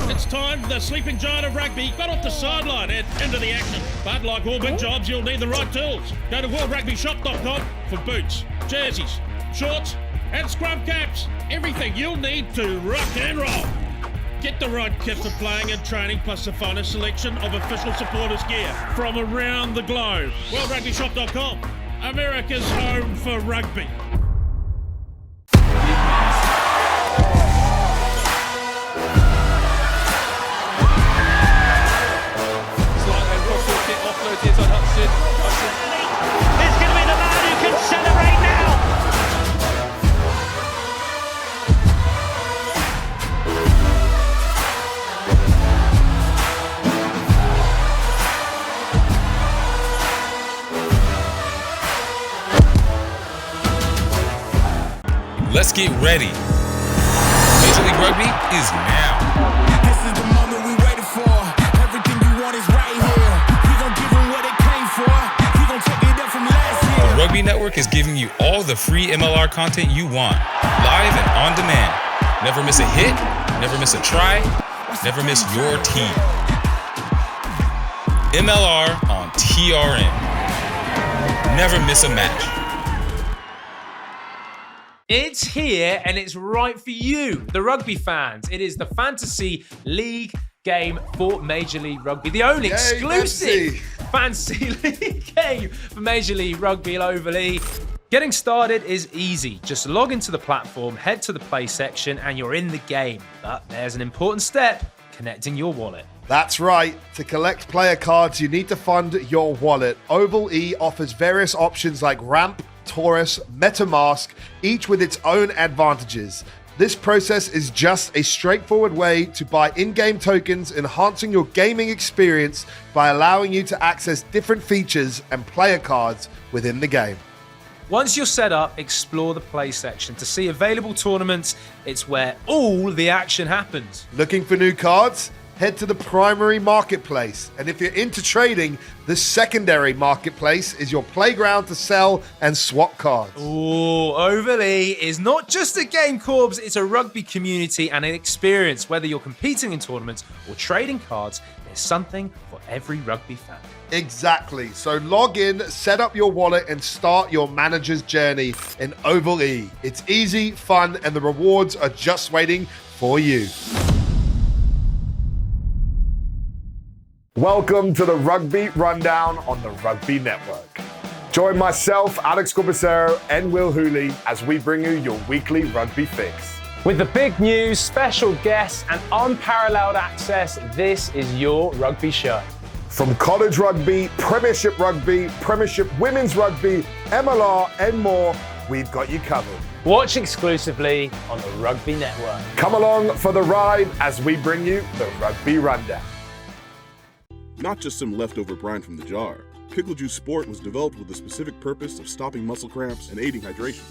It's time the sleeping giant of rugby got off the sideline and into the action. But like all big jobs, you'll need the right tools. Go to worldrugbyshop.com for boots, jerseys, shorts, and scrum caps. Everything you'll need to rock and roll. Get the right kit for playing and training, plus the finest selection of official supporters gear from around the globe. worldrugbyshop.com, America's home for rugby. It's going to be the man who can celebrate now. Let's get ready. Major League Rugby is now. This is the moment we waited for. Everything you want is right here. We gon' give them what they came for. We gon' take it up from last year. The Rugby Network is giving you all the free MLR content you want, live and on demand. Never miss a hit, never miss a try, never miss your team. MLR on TRN. Never miss a match. It's here and it's right for you, the rugby fans. It is the Fantasy League game for Major League Rugby. The only exclusive Fantasy League game for Major League Rugby globally. Getting started is easy. Just log into the platform, head to the play section, and you're in the game. But there's an important step, connecting your wallet. That's right. To collect player cards, you need to fund your wallet. Oval E offers various options like Ramp, Taurus, MetaMask, each with its own advantages. This process is just a straightforward way to buy in-game tokens, enhancing your gaming experience by allowing you to access different features and player cards within the game. Once you're set up, explore the play section to see available tournaments. It's where all the action happens. Looking for new cards? head to the primary marketplace. And if you're into trading, the secondary marketplace is your playground to sell and swap cards. Ooh, Overly is not just a game, Corbs, it's a rugby community and an experience. Whether you're competing in tournaments or trading cards, there's something for every rugby fan. Exactly. So log in, set up your wallet, and start your manager's journey in Oval E. It's easy, fun, and the rewards are just waiting for you. Welcome to the Rugby Rundown on the Rugby Network. Join myself, Alex Corbicero, and Will Hooley as we bring you your weekly rugby fix. With the big news, special guests, and unparalleled access, this is your rugby show. From college rugby, Premiership Women's Rugby, MLR, and more, we've got you covered. Watch exclusively on the Rugby Network. Come along for the ride as we bring you the Rugby Rundown. Not just some leftover brine from the jar. Pickle Juice Sport was developed with the specific purpose of stopping muscle cramps and aiding hydration.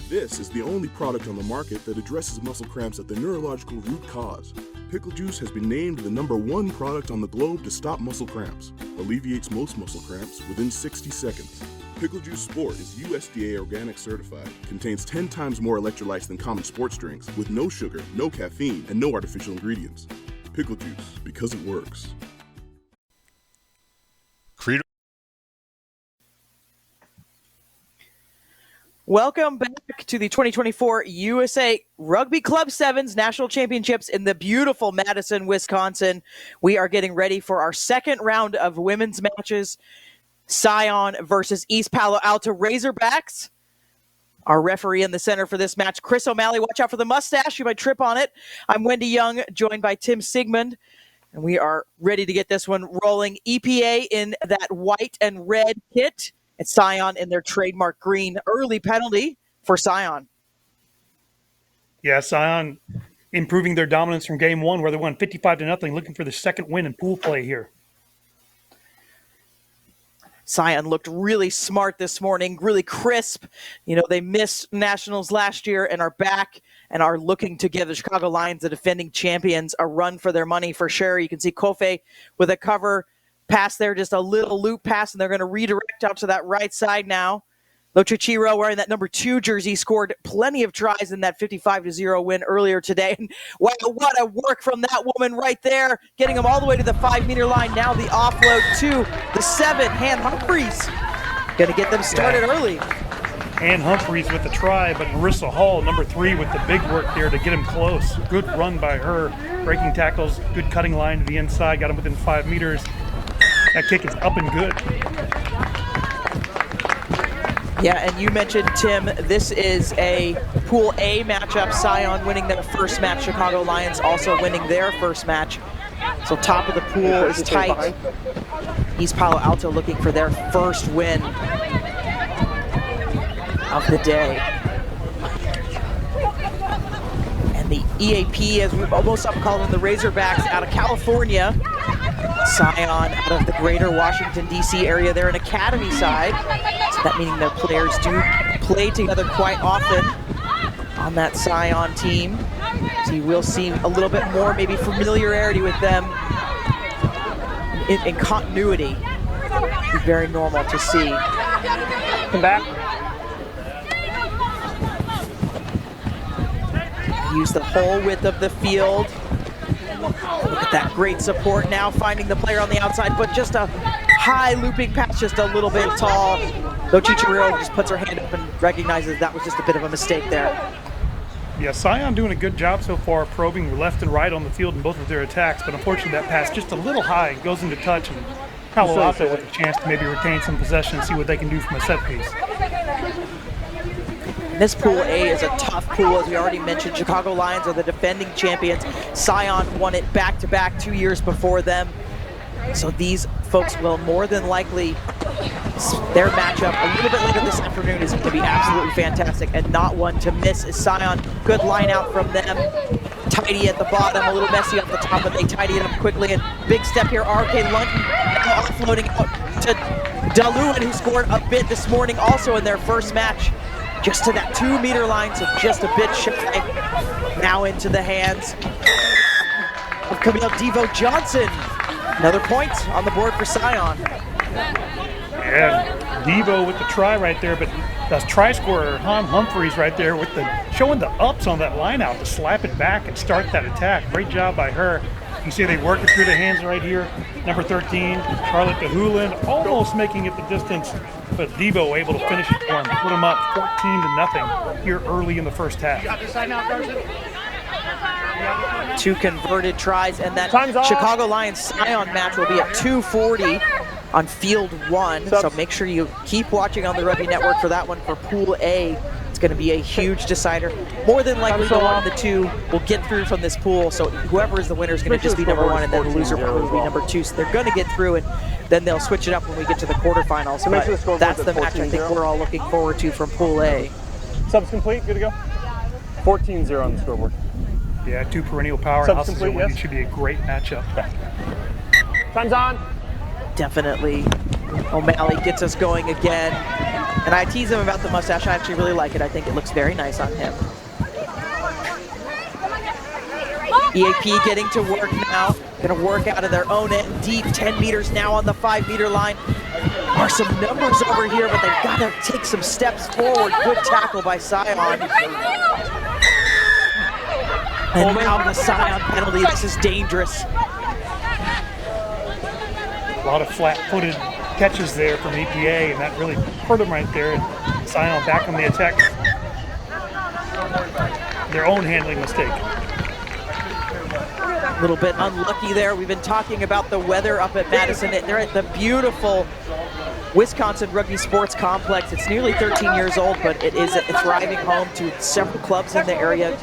This is the only product on the market that addresses muscle cramps at the neurological root cause. Pickle Juice has been named the #1 product on the globe to stop muscle cramps. Alleviates most muscle cramps within 60 seconds. Pickle Juice Sport is USDA organic certified. Contains 10 times more electrolytes than common sports drinks, with no sugar, no caffeine, and no artificial ingredients. Pickle Juice, because it works. Welcome back to the 2024 USA Rugby Club Sevens National Championships in the beautiful Madison, Wisconsin. We are getting ready for our second round of women's matches. Scion versus East Palo Alto Razorbacks. Our referee in the center for this match, Chris O'Malley. Watch out for the mustache. You might trip on it. I'm Wendy Young, joined by Tim Sigmund. And we are ready to get this one rolling. EPA in that white and red kit. It's Scion in their trademark green. Early penalty for Scion. Yeah, Scion improving their dominance from game one where they won 55-0, looking for the second win in pool play here. Scion looked really smart this morning, really crisp. You know, they missed Nationals last year and are back and are looking to give the Chicago Lions, the defending champions, a run for their money for sure. You can see Kofe with a cover pass there, just a little loop pass, and they're going to redirect out to that right side now. Lochichiro, wearing that #2 jersey, scored plenty of tries in that 55-0 win earlier today. And wow, what a work from that woman right there, getting them all the way to the 5-meter line. Now the offload to the 7, Han Humphreys. Going to get them started early. Han Humphreys with the try, but Marissa Hall, #3, with the big work there to get him close. Good run by her, breaking tackles, good cutting line to the inside, got him within 5 meters. That kick is up and good. Yeah, and you mentioned, Tim, this is a Pool A matchup. Scion winning their first match. Chicago Lions also winning their first match. So top of the pool is tight. East Palo Alto looking for their first win of the day. And the EAP, as we've almost called them, the Razorbacks out of California. Scion out of the greater Washington, D.C. area. They're an academy side, so that meaning their players do play together quite often on that Scion team. So you will see a little bit more maybe familiarity with them in continuity. It's very normal to see. Come back. Use the whole width of the field. Look at that great support now, finding the player on the outside, but just a high looping pass, just a little bit tall. Though Chichiro just puts her hand up and recognizes that was just a bit of a mistake there. Yeah, Scion doing a good job so far, probing left and right on the field in both of their attacks, but unfortunately that pass just a little high, goes into touch, and Palo Alto with a chance to maybe retain some possession and see what they can do from a set piece. This Pool A is a tough pool, as we already mentioned. Chicago Lions are the defending champions. Scion won it back-to-back 2 years before them. So these folks will more than likely, their matchup a little bit later this afternoon is going to be absolutely fantastic, and not one to miss is Scion. Good line out from them. Tidy at the bottom, a little messy off the top, but they tidy it up quickly. And big step here, R.K. Lunton now offloading out to Daluin, who scored a bit this morning also in their first match. Just to that 2-meter line, so just a bit shy. Now into the hands of Camille Devo Johnson. Another point on the board for Scion. Yeah, Devo with the try right there, but the try scorer, Han Humphreys right there with showing the ups on that line out to slap it back and start that attack. Great job by her. You see they work it through the hands right here. Number 13, Charlotte DeHulen, almost making it the distance, but Devo able to finish it for him, put him up 14-0 here early in the first half. Two converted tries, and that Chicago Lions Scion match will be at 2:40 on field 1. So make sure you keep watching on the Rugby Network for that one for Pool A. It's going to be a huge decider. More than likely, the one of the two will get through from this pool. So whoever is the winner is going to just be number 1, and then the loser probably will be number 2. So they're going to get through, and then they'll switch it up when we get to the quarterfinals. But that's the match I think we're all looking forward to from Pool A. Subs complete, good to go. 14-0 on the scoreboard. Yeah, 2 perennial powerhouses. It should be a great matchup. Time's on. Definitely. O'Malley gets us going again. And I tease him about the mustache. I actually really like it. I think it looks very nice on him. EAP getting to work now. Going to work out of their own end deep. 10 meters now on the 5-meter line. Are some numbers over here, but they've got to take some steps forward. Good tackle by Scion. And now the Scion penalty. This is dangerous. A lot of flat-footed catches there from EPA, and that really hurt them right there. And Scion back on the attack. Their own handling mistake. A little bit unlucky there. We've been talking about the weather up at Madison. They're at the beautiful Wisconsin Rugby Sports Complex. It's nearly 13 years old, but it is a thriving home to several clubs in the area,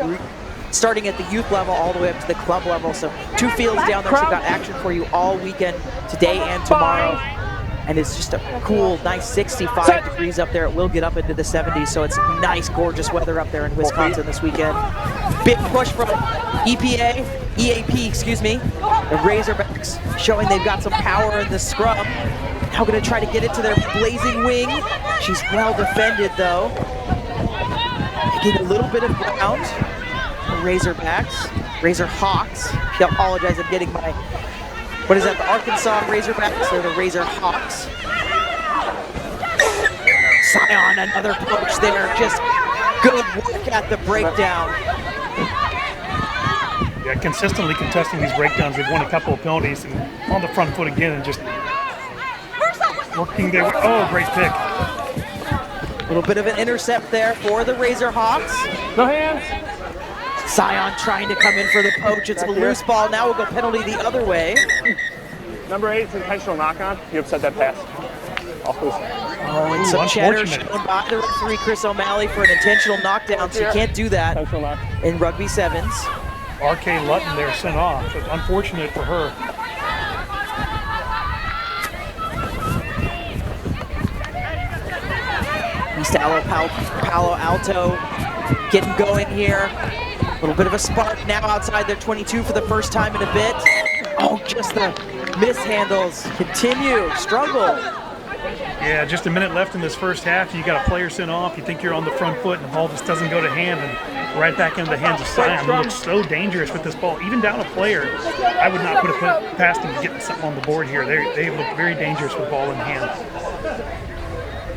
starting at the youth level all the way up to the club level. So 2 fields down there, so we've got action for you all weekend, today and tomorrow. And it's just a cool, nice 65 degrees up there. It will get up into the 70s, so it's nice, gorgeous weather up there in Wisconsin this weekend. Big push from EAP, excuse me. The Razorbacks showing they've got some power in the scrum. Now going to try to get it to their blazing wing. She's well defended, though. Taking a little bit of ground. Razorbacks, Razorhawks. I apologize, I'm getting my, what is that, the Arkansas Razorbacks or the Razorhawks? Scion, another poach there, just good work at the breakdown. Yeah, consistently contesting these breakdowns. They've won a couple of penalties and on the front foot again and just working their way. Oh, great pick. A little bit of an intercept there for the Razorhawks. No hands. Scion trying to come in for the poach. It's a loose ball. Now we'll go penalty the other way. Number 8, it's intentional knock-on. You upset that pass. Off loose. Oh, and some cheddar shown by the referee, Chris O'Malley, for an intentional knockdown. So you can't do that in Rugby Sevens. R.K. Lutton there sent off. It's unfortunate for her. East Palo Alto getting going here. A little bit of a spark now outside their 22 for the first time in a bit. Oh, just the mishandles continue, struggle. Yeah, just a minute left in this first half. You got a player sent off. You think you're on the front foot, and the ball just doesn't go to hand, and right back into the hands of Scion, who looks so dangerous with this ball. Even down a player, I would not put it past them to get something on the board here. They look very dangerous with ball in hand.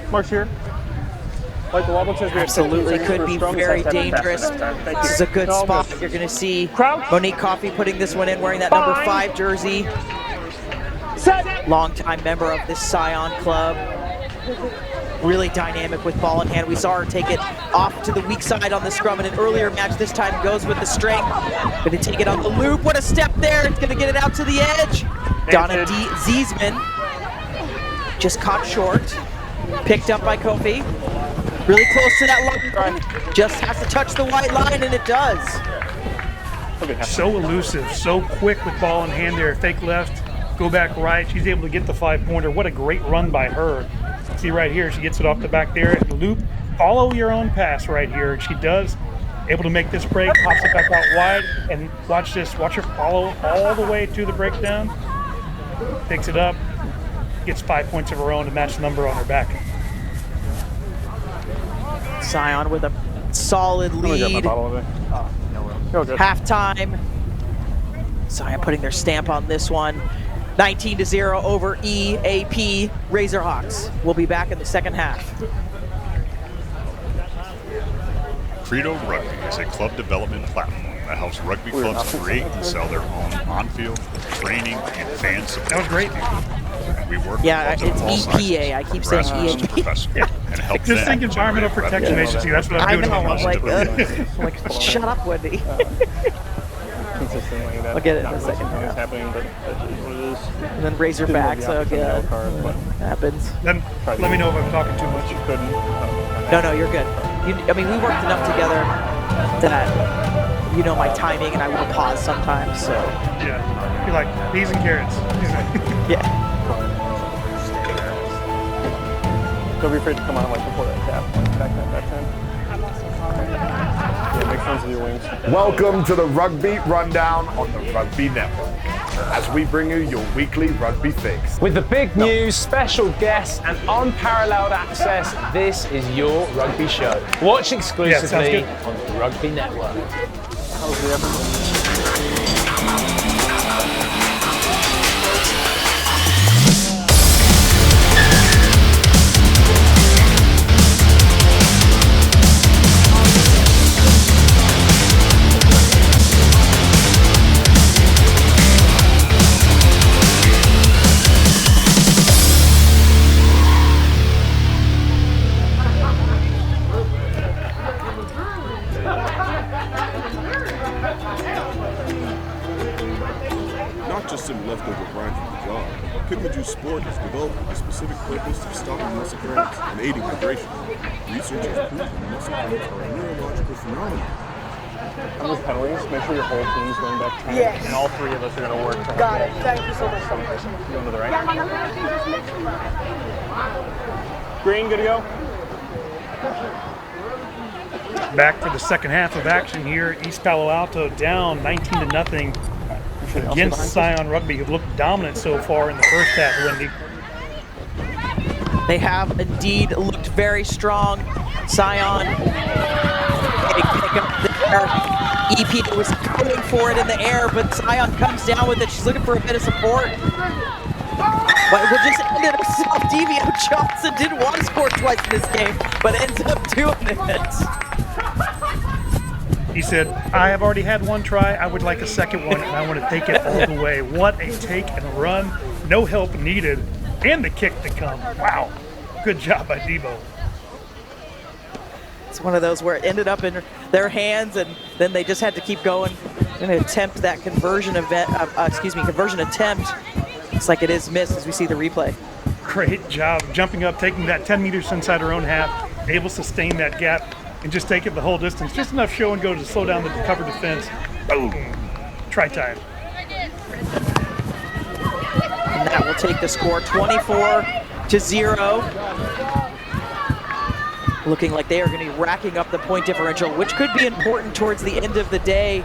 Mark's here. Absolutely could be very dangerous. This is a good spot. You're going to see Monique Coffey putting this one in, wearing that number 5 jersey. Longtime member of this Scion club. Really dynamic with ball in hand. We saw her take it off to the weak side on the scrum in an earlier match. This time goes with the strength. Going to take it on the loop. What a step there. It's going to get it out to the edge. Donna Ziesman just caught short. Picked up by Kofi. Really close to that line. Just has to touch the white line, and it does. So elusive, so quick with ball in hand there. Fake left, go back right. She's able to get the 5-pointer. What a great run by her. See right here, she gets it off the back there. Loop, follow your own pass right here. And she does. Able to make this break, pops it back out wide, and watch this. Watch her follow all the way to the breakdown. Picks it up, gets 5 points of her own to match the number on her back. Scion with a solid lead. Halftime. Scion putting their stamp on this one. 19-0 over EAP Razorhawks. We'll be back in the second half. Credo Rugby is a club development platform that helps rugby clubs create and sell their own on-field training and fan support. That was great. And we work Yeah, with clubs of all it's sizes, EPA. I keep saying grassroots to EAP. professional, and help Just them think Environmental generate Protection revenue. Agency. That's what I'm I doing. know. in my I'm mind. like, shut up, Wendy. Consistently, I'll get it in a second. It's happening, but that's just what it is. And then Razorbacks, so good. Happens. Then let me know if I'm talking too much. You couldn't. No, you're good. I mean, we worked enough together that you know my timing, and I will pause sometimes. So yeah, you're like peas and carrots. Yeah. Don't be afraid to come on like before that tap. Back time. Yeah, make friends with your wings. Welcome to the Rugby Rundown on the Rugby Network, as we bring you your weekly rugby fix. With the big news, special guests, and unparalleled access, this is your rugby show. Watch exclusively on the Rugby Network. Not just some leftover brine from the jar, pickle juice sport is developed with the specific purpose of stopping muscle cramps and aiding hydration. Research has proven muscle cramps are a neurological phenomenon. I'm with penalties. Make sure your whole team's going back 10. Yes. And all three of us are going to work. Got it. Thank you so much. You going to the right? Green, good to go? Back for the second half of action here. East Palo Alto down 19-0 against Scion Rugby, who've looked dominant so far in the first half, Wendy. They have indeed looked very strong. Scion, they pick up there. EP was going for it in the air, but Scion comes down with it. She's looking for a bit of support. But it just ended up Devio Johnson didn't want to score twice in this game, but ends up doing it. He said, I have already had one try. I would like a second one, and I want to take it all the way. What a take and run. No help needed. And the kick to come. Wow. Good job by Devo. It's one of those where it ended up in their hands, and then they just had to keep going and attempt that conversion conversion attempt. Looks like it is missed as we see the replay. Great job jumping up, taking that 10 meters inside her own half, able to sustain that gap and just take it the whole distance. Just enough show and go to slow down the cover defense. Boom. Try time. And that will take the score 24-0. Looking like they are going to be racking up the point differential, which could be important towards the end of the day.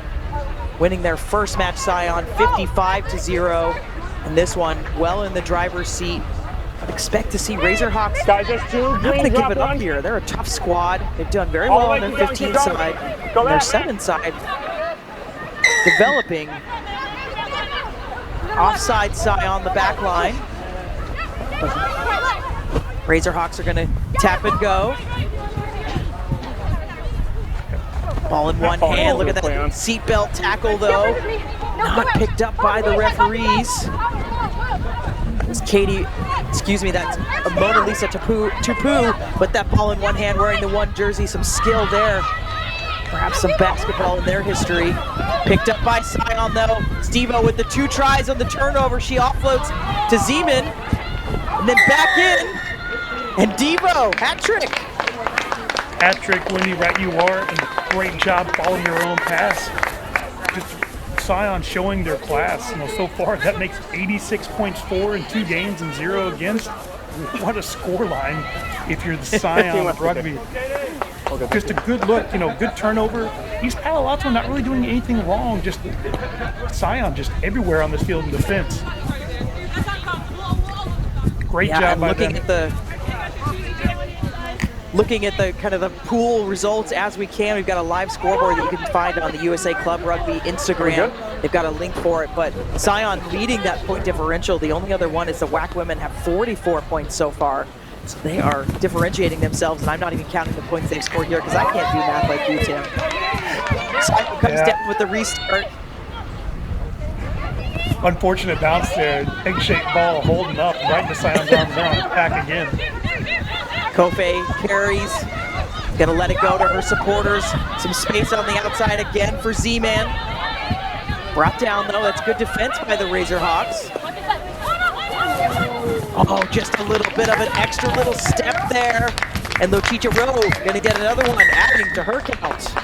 Winning their first match, Scion, 55-0. And this one, well in the driver's seat. I expect to see Razorhawks. Guys, there's two. I'm going to give it up here. They're a tough squad. They've done very well on their 15 side. On their 7 side, developing offside side on the back line. Razorhawks are going to tap and go. Ball in one hand. Look at that seatbelt tackle, though. Not picked up by the referees. That's that's Mona Lisa Tupu, but that ball in one hand, wearing the one jersey, some skill there. Perhaps some basketball in their history. Picked up by Scion, though. Stevo with the 2 tries on the turnover. She offloads to Zeman, and then back in. And Devo, hat trick. Hat trick, Wendy, right you are, and great job following your own pass. Just Scion showing their class. So far that makes 86 points for in 2 games and 0 against. What a score line if you're the Scion of Rugby. Just a good look, good turnover. East Palo Alto not really doing anything wrong. Just Scion just everywhere on this field in defense. Great job by them. looking at the kind of the pool results as we can. We've got a live scoreboard that you can find on the USA Club Rugby Instagram. They've got a link for it, but Scion leading that point differential. The only other one is the WAC women have 44 points so far. So they are differentiating themselves, and I'm not even counting the points they've scored here because I can't do math like you, Tim. Scion comes down with the restart. Unfortunate bounce there. Egg-shaped ball holding up right in the Scion's arms now. Back again. Kofe carries. Gonna let it go to her supporters. Some space on the outside again for Z-Man. Brought down though. That's good defense by the Razorhawks. Oh, just a little bit of an extra little step there. And Lochicha Rowe gonna get another one, adding to her count.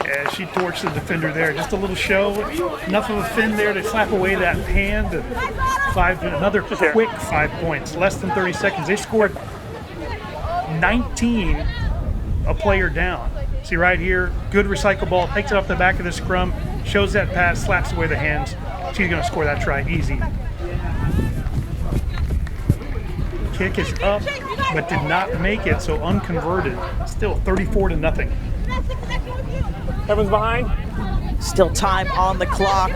Yeah, she torched the defender there. Just a little show. Enough of a fin there to slap away that hand. Another quick 5 points. Less than 30 seconds. They scored 19 a player down. See right here, good recycle ball. Takes it off the back of the scrum. Shows that pass, slaps away the hands. She's going to score that try easy. Kick is up, but did not make it, so unconverted. Still 34-0. Everyone's behind. Still time on the clock.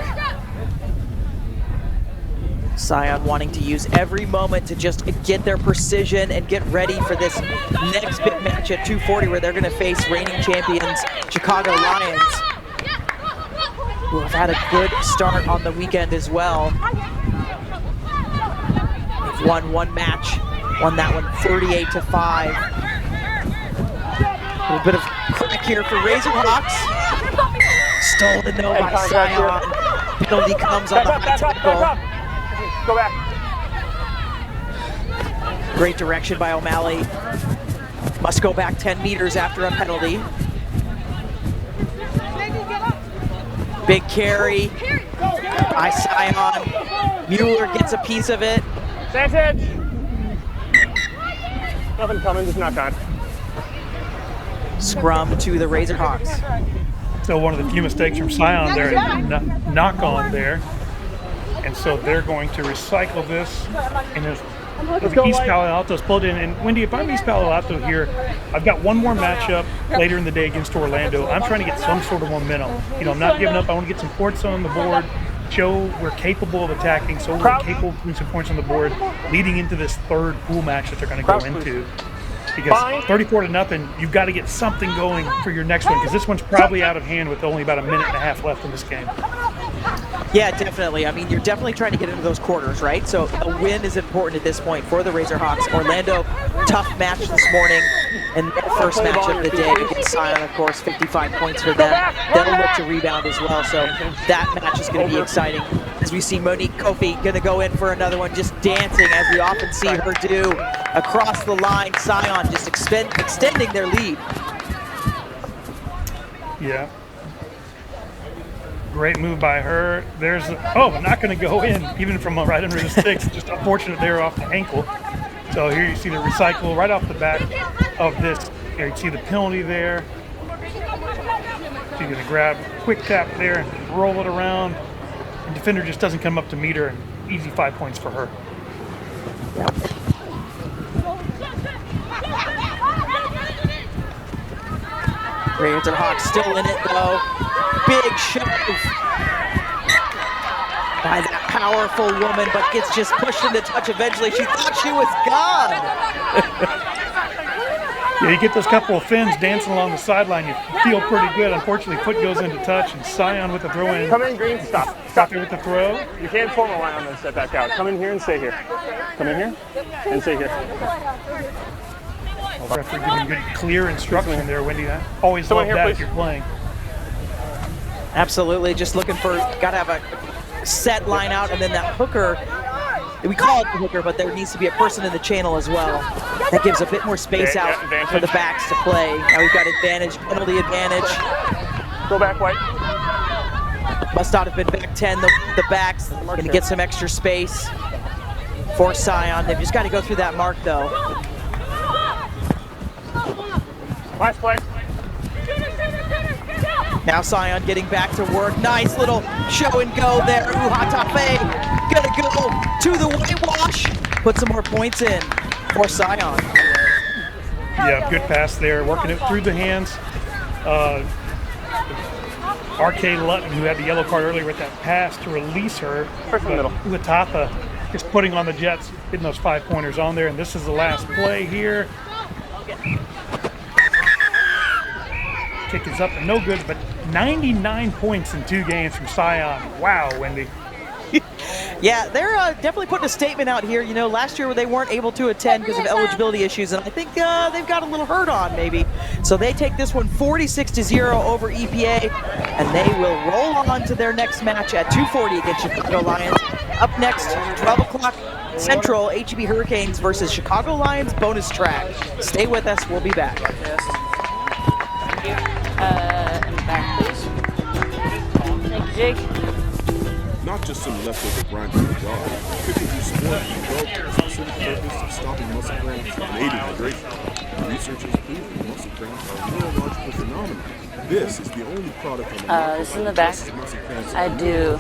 Scion wanting to use every moment to just get their precision and get ready for this next big match at 2:40 where they're going to face reigning champions Chicago Lions, who have had a good start on the weekend as well. They've won one match, won that one 38-5. A little bit of crack here for Razorhawks. Stolen though by Scion. Penalty comes on the high tackle. Go back. Great direction by O'Malley. Must go back 10 meters after a penalty. Big carry by Scion. Mueller gets a piece of it. Sanchez. Nothing coming, just knock on. Scrum to the Razorhawks. So one of the few mistakes from Scion there, knock on there. And so they're going to recycle this. And there's East Palo Alto's pulled in. And Wendy, if I'm East Palo Alto here, I've got one more matchup later in the day against Orlando. I'm trying to get some sort of momentum. You know, I'm not giving up. I want to get some points on the board. Show we're capable of attacking, so we're capable of putting some points on the board leading into this third pool match that they're going to go into. Because 34-0, you've got to get something going for your next one, because this one's probably out of hand with only about a minute and a half left in this game. Yeah, definitely. I mean, you're definitely trying to get into those quarters, right? So a win is important at this point for the Razorhawks. Orlando, tough match this morning, and their first match of the day against Scion, of course, 55 points for them. They'll look to rebound as well, so that match is going to be exciting. As we see Monique Kofi going to go in for another one, just dancing, as we often see her do across the line. Scion just extending their lead. Yeah. Great move by her. There's, not going to go in, even from right under the sticks. Just unfortunate there off the ankle. So here you see the recycle right off the back of this. Here you see the penalty there. She's going to grab a quick tap there and roll it around. The defender just doesn't come up to meet her, and easy 5 points for her. Razorhawks still in it though. Big shove by that powerful woman, but gets just pushed into touch eventually. She thought she was gone. Yeah, you get those couple of fins dancing along the sideline, you feel pretty good. Unfortunately, foot goes into touch, and Scion with the throw in. Come in, Green, stop. Stop there with the throw. You can't form a line on this, step back out. Come in here and stay here. Come in here and stay here. Referee giving good, clear instruction there, Wendy. I always Someone love here, that please. if you're playing. Absolutely, just looking for, got to have a set line out, and then that hooker, we call it the hooker, but there needs to be a person in the channel as well. That gives a bit more space out for the backs to play. Now we've got advantage, penalty advantage. Go back, White. Must not have been back 10, the backs. Going to get some extra space for Scion. They've just got to go through that mark, though. Last play. Now Scion getting back to work. Nice little show and go there. Uhatafe gonna go to the whitewash. Put some more points in for Scion. Yeah, good pass there, working it through the hands. R.K. Lutton, who had the yellow card earlier with that pass to release her. Latapa just putting on the Jets, getting those 5-pointers on there, and this is the last play here. Kick is up and no good, but 99 points in 2 games from Sion. Wow, Wendy. Yeah, they're definitely putting a statement out here. You know, last year they weren't able to attend because of eligibility issues, and I think they've got a little hurt on maybe. So they take this one 46-0 over EPA, and they will roll on to their next match at 2:40 against Chicago Lions. Up next, 12 o'clock Central, HEB Hurricanes versus Chicago Lions bonus track. Stay with us. We'll be back. And back, please. Thank you, Jake. Not just some leftover grind from the jar. Pickle juice sport is developed for the specific purpose of stopping muscle cramps and aiding hydration. Researchers prove that muscle cramps are a neurological phenomenon. This is the only product on the market This in the back. I do.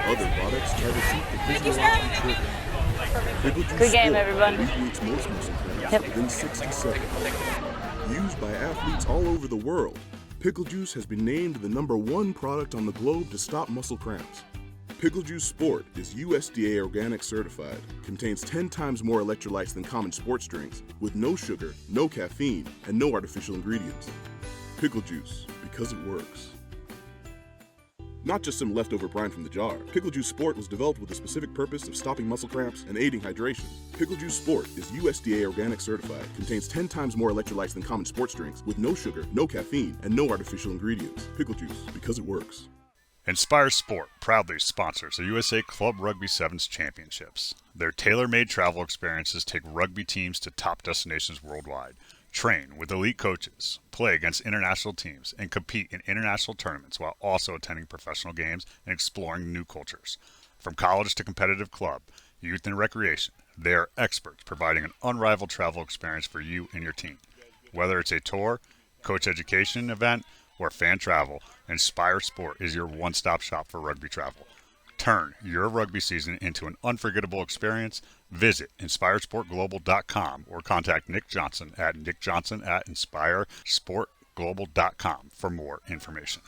Other products try to seek the physiological trigger. Pickle juice Good game, sport everyone. alleviates most muscle cramps within 6 to 7 hours. Used by athletes all over the world, Pickle Juice has been named the #1 product on the globe to stop muscle cramps. Pickle Juice Sport is USDA organic certified, contains 10 times more electrolytes than common sports drinks, with no sugar, no caffeine, and no artificial ingredients. Pickle Juice, because it works. Not just some leftover brine from the jar. Pickle Juice Sport was developed with the specific purpose of stopping muscle cramps and aiding hydration. Pickle Juice Sport is USDA organic certified, contains 10 times more electrolytes than common sports drinks, with no sugar, no caffeine, and no artificial ingredients. Pickle Juice, because it works. Inspire Sport proudly sponsors the USA Club Rugby Sevens Championships. Their tailor-made travel experiences take rugby teams to top destinations worldwide. Train with elite coaches, play against international teams, and compete in international tournaments while also attending professional games and exploring new cultures. From college to competitive club, youth and recreation, they are experts providing an unrivaled travel experience for you and your team. Whether it's a tour, coach education event, or fan travel, Inspire Sport is your one-stop shop for rugby travel. Turn your rugby season into an unforgettable experience. Visit InspireSportGlobal.com or contact Nick Johnson at NickJohnson@InspireSportGlobal.com for more information.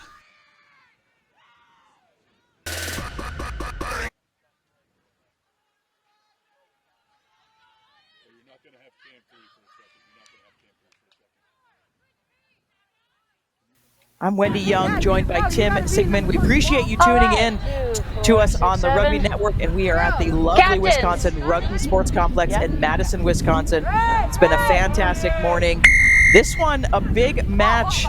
I'm Wendy Young, joined by Tim Sigmund. We appreciate you tuning in to us on the Rugby Network, and we are at the lovely Wisconsin Rugby Sports Complex in Madison, Wisconsin. It's been a fantastic morning. This one, a big match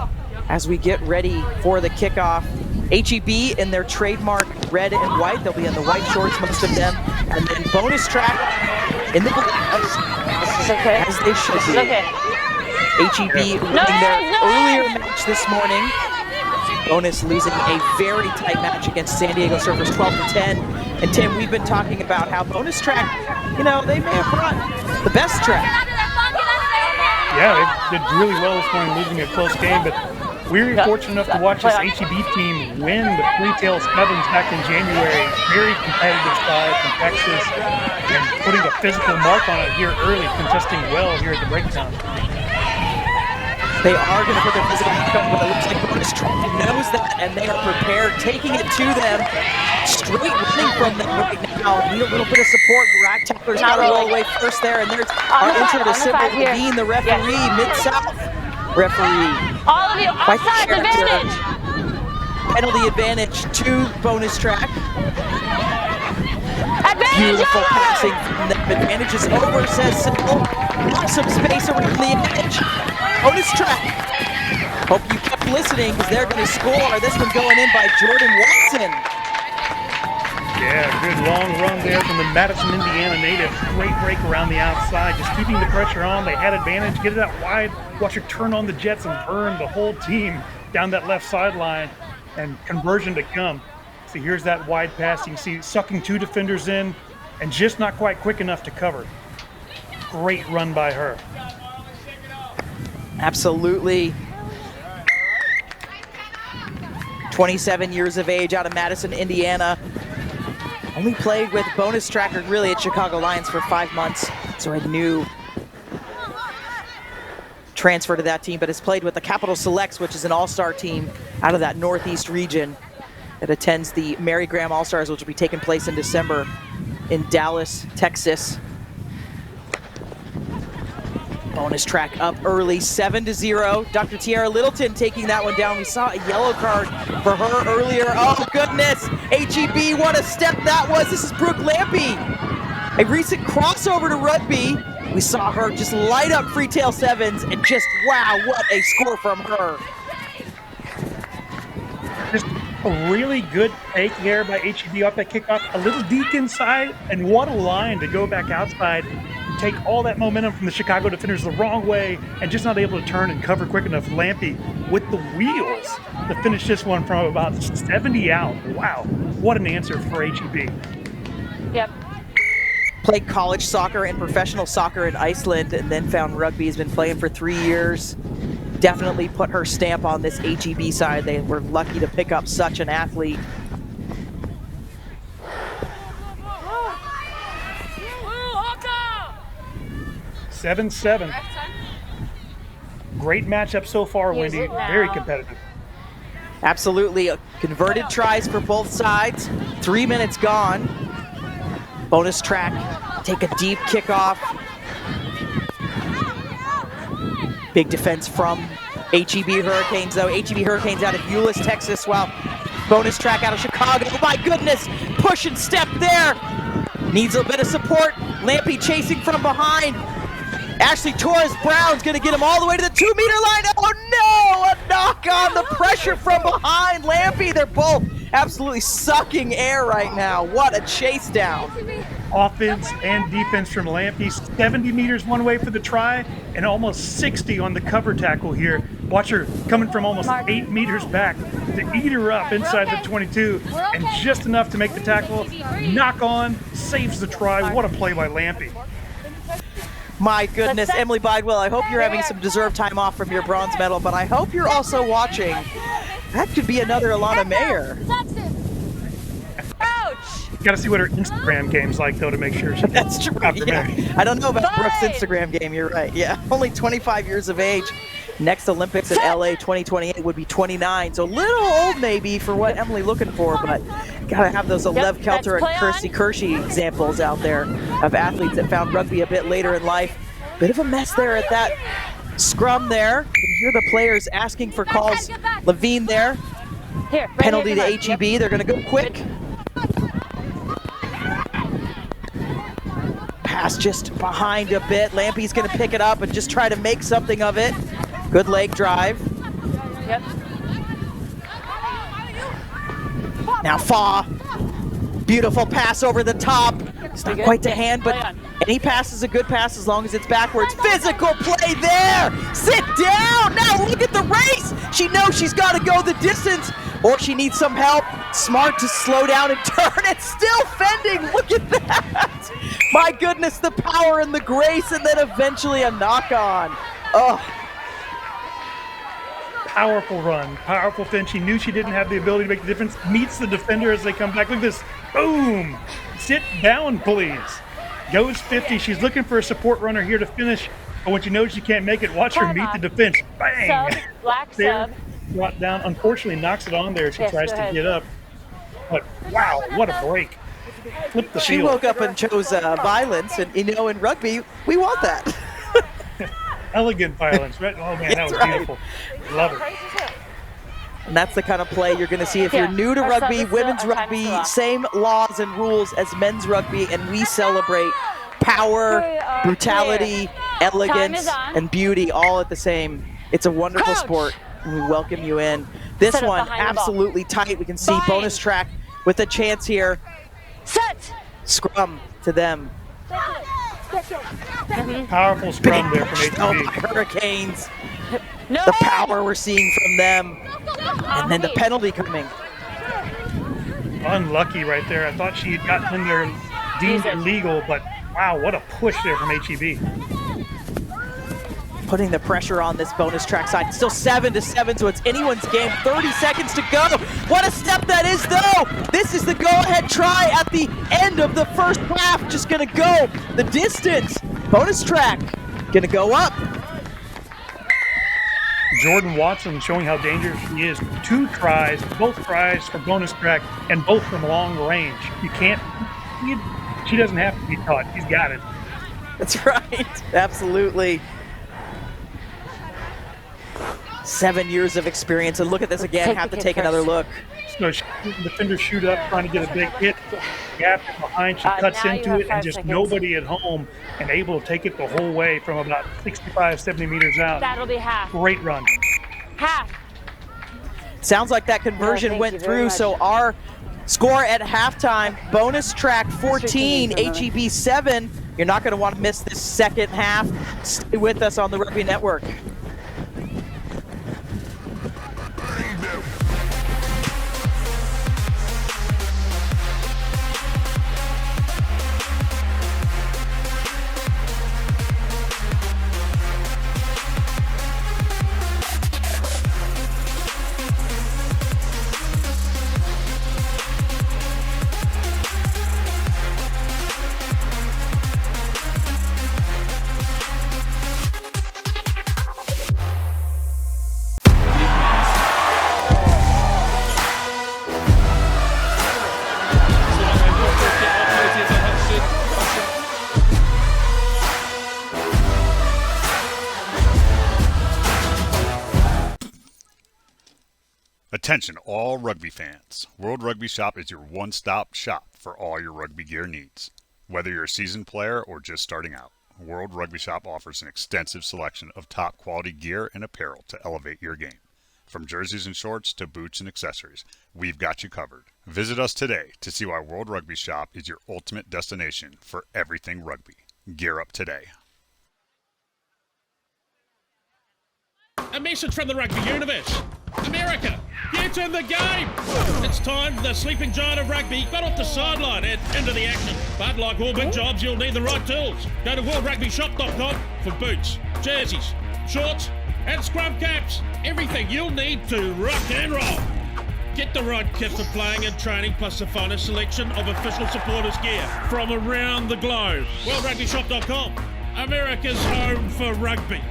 as we get ready for the kickoff. HEB in their trademark red and white. They'll be in the white shorts, most of them. And then bonus track in the gloves, as they should be. HEB winning their earlier match this morning. Bonus losing a very tight match against San Diego Surfers 12-10. And Tim, we've been talking about how bonus track, you know, they may have brought the best track. Yeah, they did really well this morning, losing a close game, but we were fortunate enough to watch this HEB team win the Three-Tail Sevens back in January. Very competitive side from Texas, and putting a physical mark on it here early, contesting well here at the breakdown. They are going to put their physical mark on, but it looks like bonus track knows that, and they are prepared, taking it to them. Straight running from them right now. Need a little bit of support. Rack Tackler's got to roll away first there, and there's our intro to Sybil Levine, the referee, Mid-South referee. All of you, offside advantage. Penalty advantage to bonus track. Advantage. Beautiful passing from them. Advantage is over, says Sybil. Some space around the edge. Bonus track. Hope you kept listening because they're going to score. This one going in by Jordan Watson. Yeah, good long run there from the Madison, Indiana native. Great break around the outside, just keeping the pressure on. They had advantage. Get it out wide. Watch her turn on the Jets and burn the whole team down that left sideline. And conversion to come. See, here's that wide pass. You can see sucking 2 defenders in and just not quite quick enough to cover. Great run by her. Absolutely. 27 years of age, out of Madison, Indiana. Only played with bonus tracker really at Chicago Lions for 5 months, so a new transfer to that team, but has played with the Capital Selects, which is an all-star team out of that Northeast region that attends the Mary Graham All-Stars, which will be taking place in December in Dallas, Texas. Bonus track up early, 7-0. Dr. Tiara Littleton taking that one down. We saw a yellow card for her earlier. Oh, goodness. HEB, what a step that was. This is Brooke Lampy. A recent crossover to Rugby. We saw her just light up freetail sevens and just, wow, what a score from her. Just a really good take there by HEB off that kickoff. A little deep inside, and what a line to go back outside, take all that momentum from the Chicago defenders the wrong way, and just not able to turn and cover quick enough. Lampy with the wheels to finish this one from about 70 out. Wow, what an answer for HEB. Yep. Played college soccer and professional soccer in Iceland and then found rugby. Has been playing for 3 years. Definitely put her stamp on this HEB side. They were lucky to pick up such an athlete. Seven. Great matchup so far, Wendy. Very competitive. Absolutely. Converted tries for both sides. 3 minutes gone. Bonus track. Take a deep kickoff. Big defense from HEB Hurricanes, though. HEB Hurricanes out of Euless, Texas. Well, bonus track out of Chicago. Oh, my goodness. Push and step there. Needs a bit of support. Lampy chasing from behind. Ashley Torres-Brown's going to get him all the way to the 2-meter line. Oh, no! A knock on the pressure from behind. Lampy, they're both absolutely sucking air right now. What a chase down. Offense and defense from Lampy. 70 meters one way for the try and almost 60 on the cover tackle here. Watch her coming from almost 8 meters back to eat her up inside the 22 and just enough to make the tackle. Knock on, saves the try. What a play by Lampy. My goodness, Emily Bidewell, I hope you're having some deserved time off from your bronze medal, but I hope you're also watching. That could be another Alana Mayer. You got to see what her Instagram game's like, though, to make sure she's That's true. Yeah. I don't know about Brooke's Instagram game. You're right. Yeah, only 25 years of age. Next Olympics in LA 2028 would be 29, so a little old maybe for what Emily looking for, but gotta have those Lev Kelter and Kirsty Kershey examples out there of athletes that found rugby a bit later in life. Bit of a mess there at that scrum there. You can hear the players asking for calls. Levine there. Penalty to HEB. They're gonna go quick. Pass just behind a bit. Lampy's gonna pick it up and just try to make something of it. Good leg drive. Yep. Now Faw. Beautiful pass over the top. It's not quite to hand, but any pass is a good pass as long as it's backwards. Physical play there. Sit down. Now look at the race. She knows she's got to go the distance or she needs some help. Smart to slow down and turn it. Still fending. Look at that. My goodness, the power and the grace, and then eventually a knock on. Oh. Powerful run, powerful finish. She knew she didn't have the ability to make the difference. Meets the defender as they come back. Look at this. Boom. Sit down, please. Goes 50. She's looking for a support runner here to finish. But when she knows she can't make it, watch her meet the defense. Bang. Sub, black there, sub. brought down. Unfortunately, knocks it on there. She tries to get up. But wow, what a break. Flip the She field. woke up and chose violence, and in rugby, we want that. Elegant violence, right? Oh man, that was beautiful. Love it. And that's the kind of play you're going to see if you're new to rugby, women's rugby, same laws and rules as men's rugby, and we celebrate power, brutality, elegance, and beauty all at the same. It's a wonderful sport, and we welcome you in. This one, absolutely tight. We can see bonus track with a chance here. Set. Scrum to them. Powerful scrum there from HEB. Hurricanes. The power we're seeing from them. And then the penalty coming. Unlucky right there. I thought she had gotten in there deemed illegal, but wow, what a push there from HEB. Putting the pressure on this bonus track side. Still 7-7, so it's anyone's game. 30 seconds to go. What a step that is, though. This is the go-ahead try at the end of the first half. Just gonna go the distance. Bonus track gonna go up. Jordan Watson showing how dangerous he is. 2 tries, both tries for bonus track, and both from long range. You can't. She doesn't have to be taught. She's got it. That's right. Absolutely. 7 years of experience. And look at this again. Have to take another look. So the defenders shoot up, trying to get a big hit. Gap behind, she cuts into it, and just nobody at home, and able to take it the whole way from about 65, 70 meters out. That'll be half. Great run. Half. Sounds like that conversion went through. So our score at halftime, bonus track 14, HEB 7. You're not going to want to miss this second half. Stay with us on the Rugby Network. Attention all rugby fans. World Rugby Shop is your one-stop shop for all your rugby gear needs. Whether you're a seasoned player or just starting out, World Rugby Shop offers an extensive selection of top quality gear and apparel to elevate your game. From jerseys and shorts to boots and accessories, we've got you covered. Visit us today to see why World Rugby Shop is your ultimate destination for everything rugby. Gear up today. A message from the rugby universe. America, get in the game! It's time the sleeping giant of rugby got off the sideline and into the action. But like all big jobs, you'll need the right tools. Go to worldrugbyshop.com for boots, jerseys, shorts, and scrum caps. Everything you'll need to rock and roll. Get the right kit for playing and training, plus the finest selection of official supporters gear from around the globe. worldrugbyshop.com, America's home for rugby.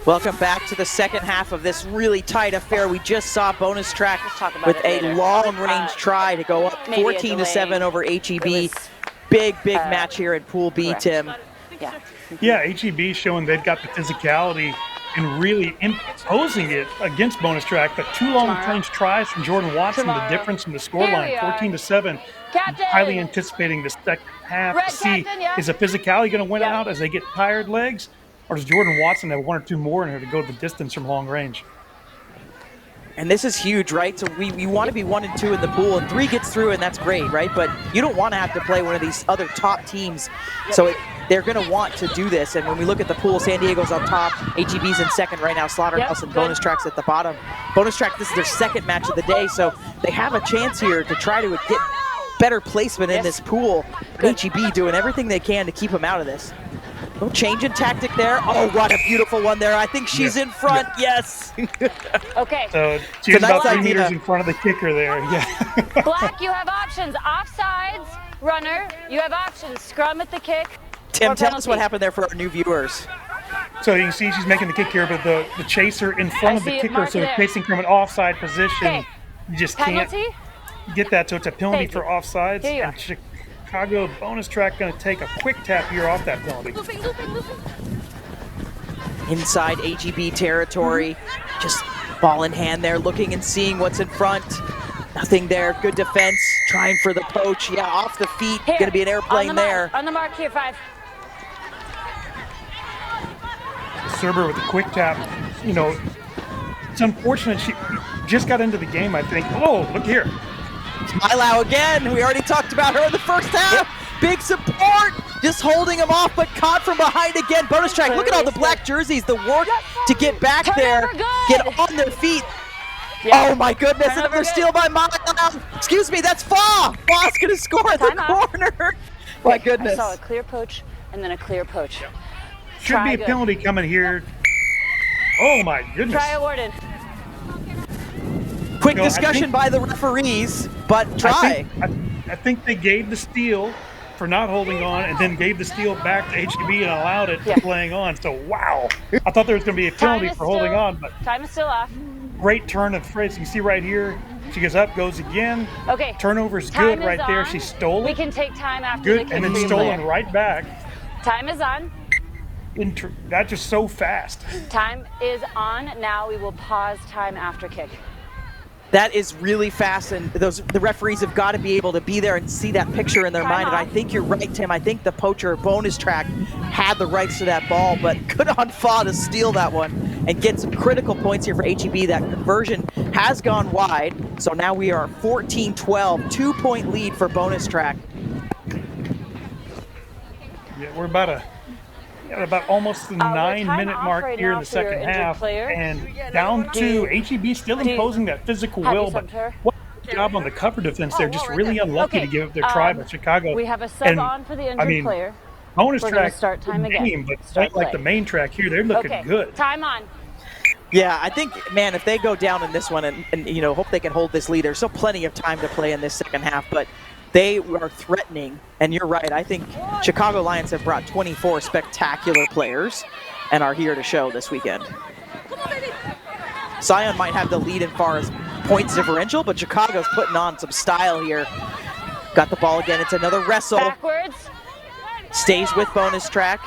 Welcome back to the second half of this really tight affair. We just saw bonus track with a long-range try to go up 14-7 over HEB. Big match here in Pool B, Tim. Yeah, HEB showing they've got the physicality and really imposing it against bonus track. But 2 long-range tries from Jordan Watson, the difference in the scoreline, 14-7. Highly anticipating the second half to see, is the physicality going to win out as they get tired legs? Or does Jordan Watson have 1 or 2 more in her to go the distance from long range? And this is huge, right? So we want to be 1 and 2 in the pool, and 3 gets through, and that's great, right? But you don't want to have to play one of these other top teams. So they're going to want to do this. And when we look at the pool, San Diego's on top, HEB's in second right now, Slaughterhouse and bonus tracks at the bottom. Bonus track, this is their second match of the day, so they have a chance here to try to get better placement in this pool. HEB doing everything they can to keep them out of this. No change in tactic there. Oh, what a beautiful one there. I think she's in front. Yes. Okay. So she's about 3 meters in front of the kicker there. Yeah. Black, you have options. Offsides, runner. You have options. Scrum at the kick. Tim, tell us what happened there for our new viewers. So you can see she's making the kick here, but the chaser in front of the kicker, so chasing from an offside position. You just can't get that, so it's a penalty for offsides. And Chicago bonus track going to take a quick tap here off that penalty. Inside HEB territory, just ball in hand there, looking and seeing what's in front. Nothing there, good defense, trying for the poach. Yeah, off the feet, going to be an airplane there. On the mark here, 5. Serber with a quick tap. You know, it's unfortunate she just got into the game, I think. Oh, look here. Milau again. We already talked about her in the first half. Big support, just holding him off, but caught from behind again. Bonus track. Look at all the black jerseys. The work to get back there, get on their feet. Oh my goodness! Another steal by Milau. Excuse me, that's Fa. Fa's gonna score at the corner. My goodness. I saw a clear poach and then a clear poach. Should be a penalty coming here. Oh my goodness. Try awarded. Quick discussion by the referees, but try. I think they gave the steal for not holding on and then gave the steal back to HEB and allowed it for playing on. So, wow. I thought there was going to be a penalty for holding on, but time is still off. Great turn of Fritz. You can see right here, she goes up, goes again. Okay. Turnover's Time good right is there. on. She stole it. We can take time after Good, the kick and then for your stolen player. right back. Time is on. That's just so fast. Time is on. Now we will pause time after kick. That is really fast, and the referees have got to be able to be there and see that picture in their mind. And I think you're right, Tim. I think the poacher bonus track had the rights to that ball, but good on Fa to steal that one and get some critical points here for HEB. That conversion has gone wide, so now we are 14-12, 2-point lead for bonus track. Yeah, we're about almost the 9-minute mark right here now in the for your second injured half, player. and down to HEB still imposing that physical will, but what a job on the cover defense there. Just really unlucky to give up their try by Chicago. We have a sub on for the injured player. Bonus We're track gonna start time again. game, but Start like play. the main track here, they're looking Okay, good. time on. Yeah, I think, man, if they go down in this one and hope they can hold this lead, there's still plenty of time to play in this second half, but they are threatening, and you're right. I think Chicago Lions have brought 24 spectacular players and are here to show this weekend. Zion might have the lead as far as points differential, but Chicago's putting on some style here. Got the ball again. It's another wrestle. Backwards. Stays with bonus track.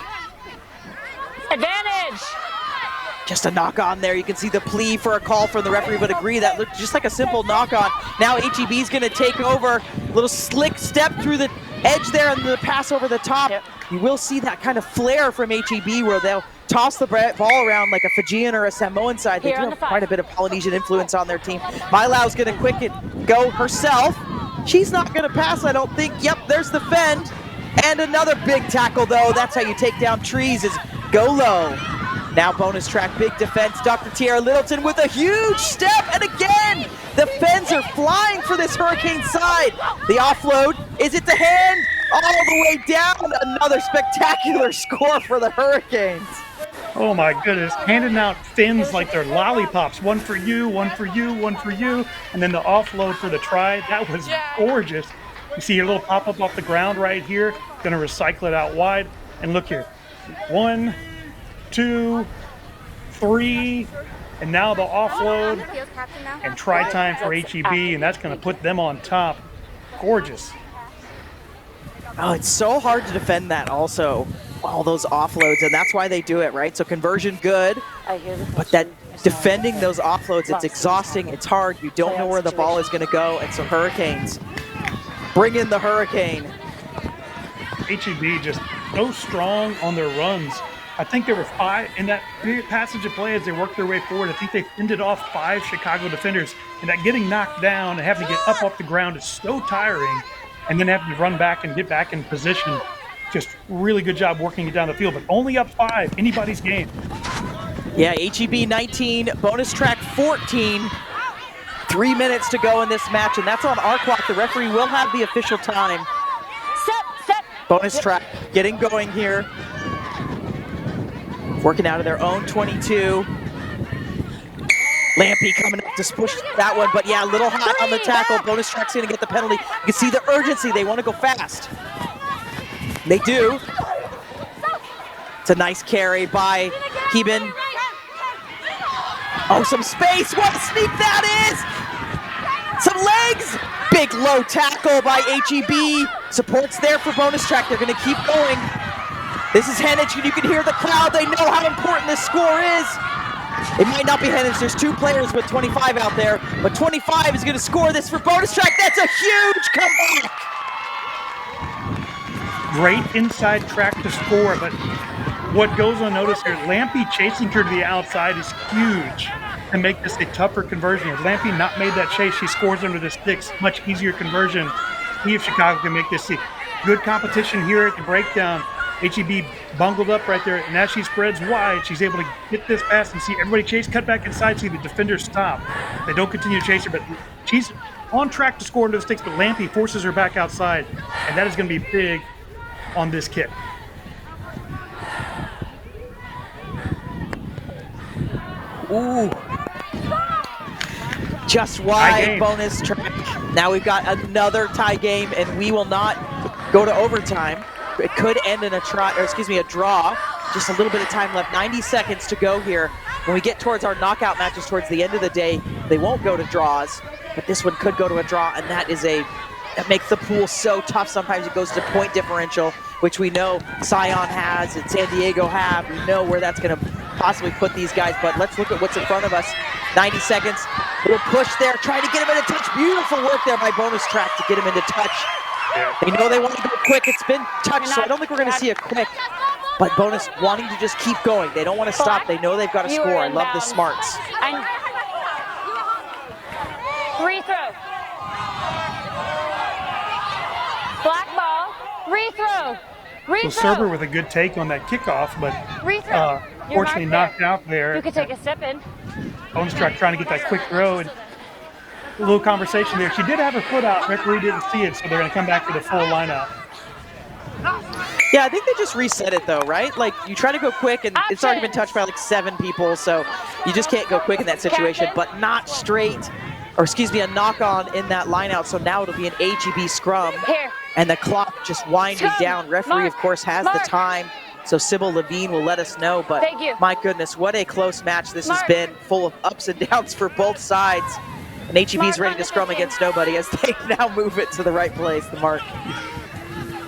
Advantage. Just a knock on there. You can see the plea for a call from the referee, but agree that looked just like a simple knock on. Now HEB's going to take over. Little slick step through the edge there and the pass over the top. Yep. You will see that kind of flair from HEB where they'll toss the ball around like a Fijian or a Samoan side. They do have quite a bit of Polynesian influence on their team. Milau's going to quick it go herself. She's not going to pass, I don't think. Yep, there's the fend. And another big tackle, though. That's how you take down trees, is go low. Now bonus track, big defense. Dr. Tierra Littleton with a huge step. And again, the fends are flying for this Hurricane side. The offload, is it the hand? All the way down. Another spectacular score for the Hurricanes. Oh my goodness, handing out fins like they're lollipops. One for you, one for you, one for you. And then the offload for the try. That was gorgeous. You see your little pop-up off the ground right here. Gonna recycle it out wide. And look here, 1, 2, 3, and now the offload and try time for HEB, and that's gonna put them on top. Gorgeous. Oh, it's so hard to defend that also. All those offloads, and that's why they do it, right? So conversion good, but that defending those offloads, it's exhausting, it's hard. You don't know where the ball is gonna go, and so Hurricanes, bring in the Hurricane. HEB just so strong on their runs. I think there were 5 in that passage of play as they worked their way forward. I think they ended off 5 Chicago defenders, and that getting knocked down and having to get up off the ground is so tiring, and then having to run back and get back in position. Just really good job working it down the field, but only up 5, anybody's game. Yeah, HEB 19, bonus track 14. 3 minutes to go in this match, and that's on our clock. The referee will have the official time. Set. Bonus track getting going here. Working out of their own 22. Lampy coming up to push that one, but yeah, a little hot on the tackle. Bonus track's gonna get the penalty. You can see the urgency. They want to go fast. They do. It's a nice carry by Keeban. Oh, some space. What a sneak that is! Some legs! Big low tackle by HEB. Support's there for bonus track. They're going to keep going. This is Henich, and you can hear the crowd. They know how important this score is. It might not be Henich. There's 2 players with 25 out there, but 25 is going to score this for bonus track. That's a huge comeback. Great inside track to score, but what goes unnoticed here, Lampy chasing her to the outside is huge to make this a tougher conversion. If Lampy not made that chase, she scores under the sticks. Much easier conversion. See if Chicago can make this. Good competition here at the breakdown. HEB bungled up right there, and as she spreads wide, she's able to get this pass and see everybody chase, cut back inside, see the defenders stop. They don't continue to chase her, but she's on track to score under the sticks, but Lampy forces her back outside, and that is going to be big on this kick. Ooh. Just wide bonus track. Now we've got another tie game, and we will not go to overtime. It could end in a draw. Just a little bit of time left. 90 seconds to go here. When we get towards our knockout matches towards the end of the day, they won't go to draws, but this one could go to a draw, and that makes the pool so tough. Sometimes it goes to point differential, which we know Scion has and San Diego have. We know where that's going to possibly put these guys, but let's look at what's in front of us. 90 seconds, little push there, trying to get him into touch. Beautiful work there by Bonus Track to get him into touch. They know they want to go quick. It's been touched, so I don't think we're going to see a quick, but Bonus wanting to just keep going. They don't want to stop. They know they've got to score. I love the smarts. Free throw. Black ball. Free throw. So Serber with a good take on that kickoff, but fortunately knocked out there. You could take a step in. Bonus Track trying to get that quick throw. And a little conversation there. She did have her foot out. Referee didn't see it, so they're going to come back for the full lineup. Yeah, I think they just reset it though, right? Like, you try to go quick, and it's already been touched by like 7 people, so you just can't go quick in that situation, but not straight, or a knock-on in that line-out, so now it'll be an HEB scrum, and the clock just winding down. Referee, of course, has the time, so Sybil Levine will let us know, but my goodness, what a close match this has been, full of ups and downs for both sides. And HEB's ready to scrum against nobody as they now move it to the right place, the mark.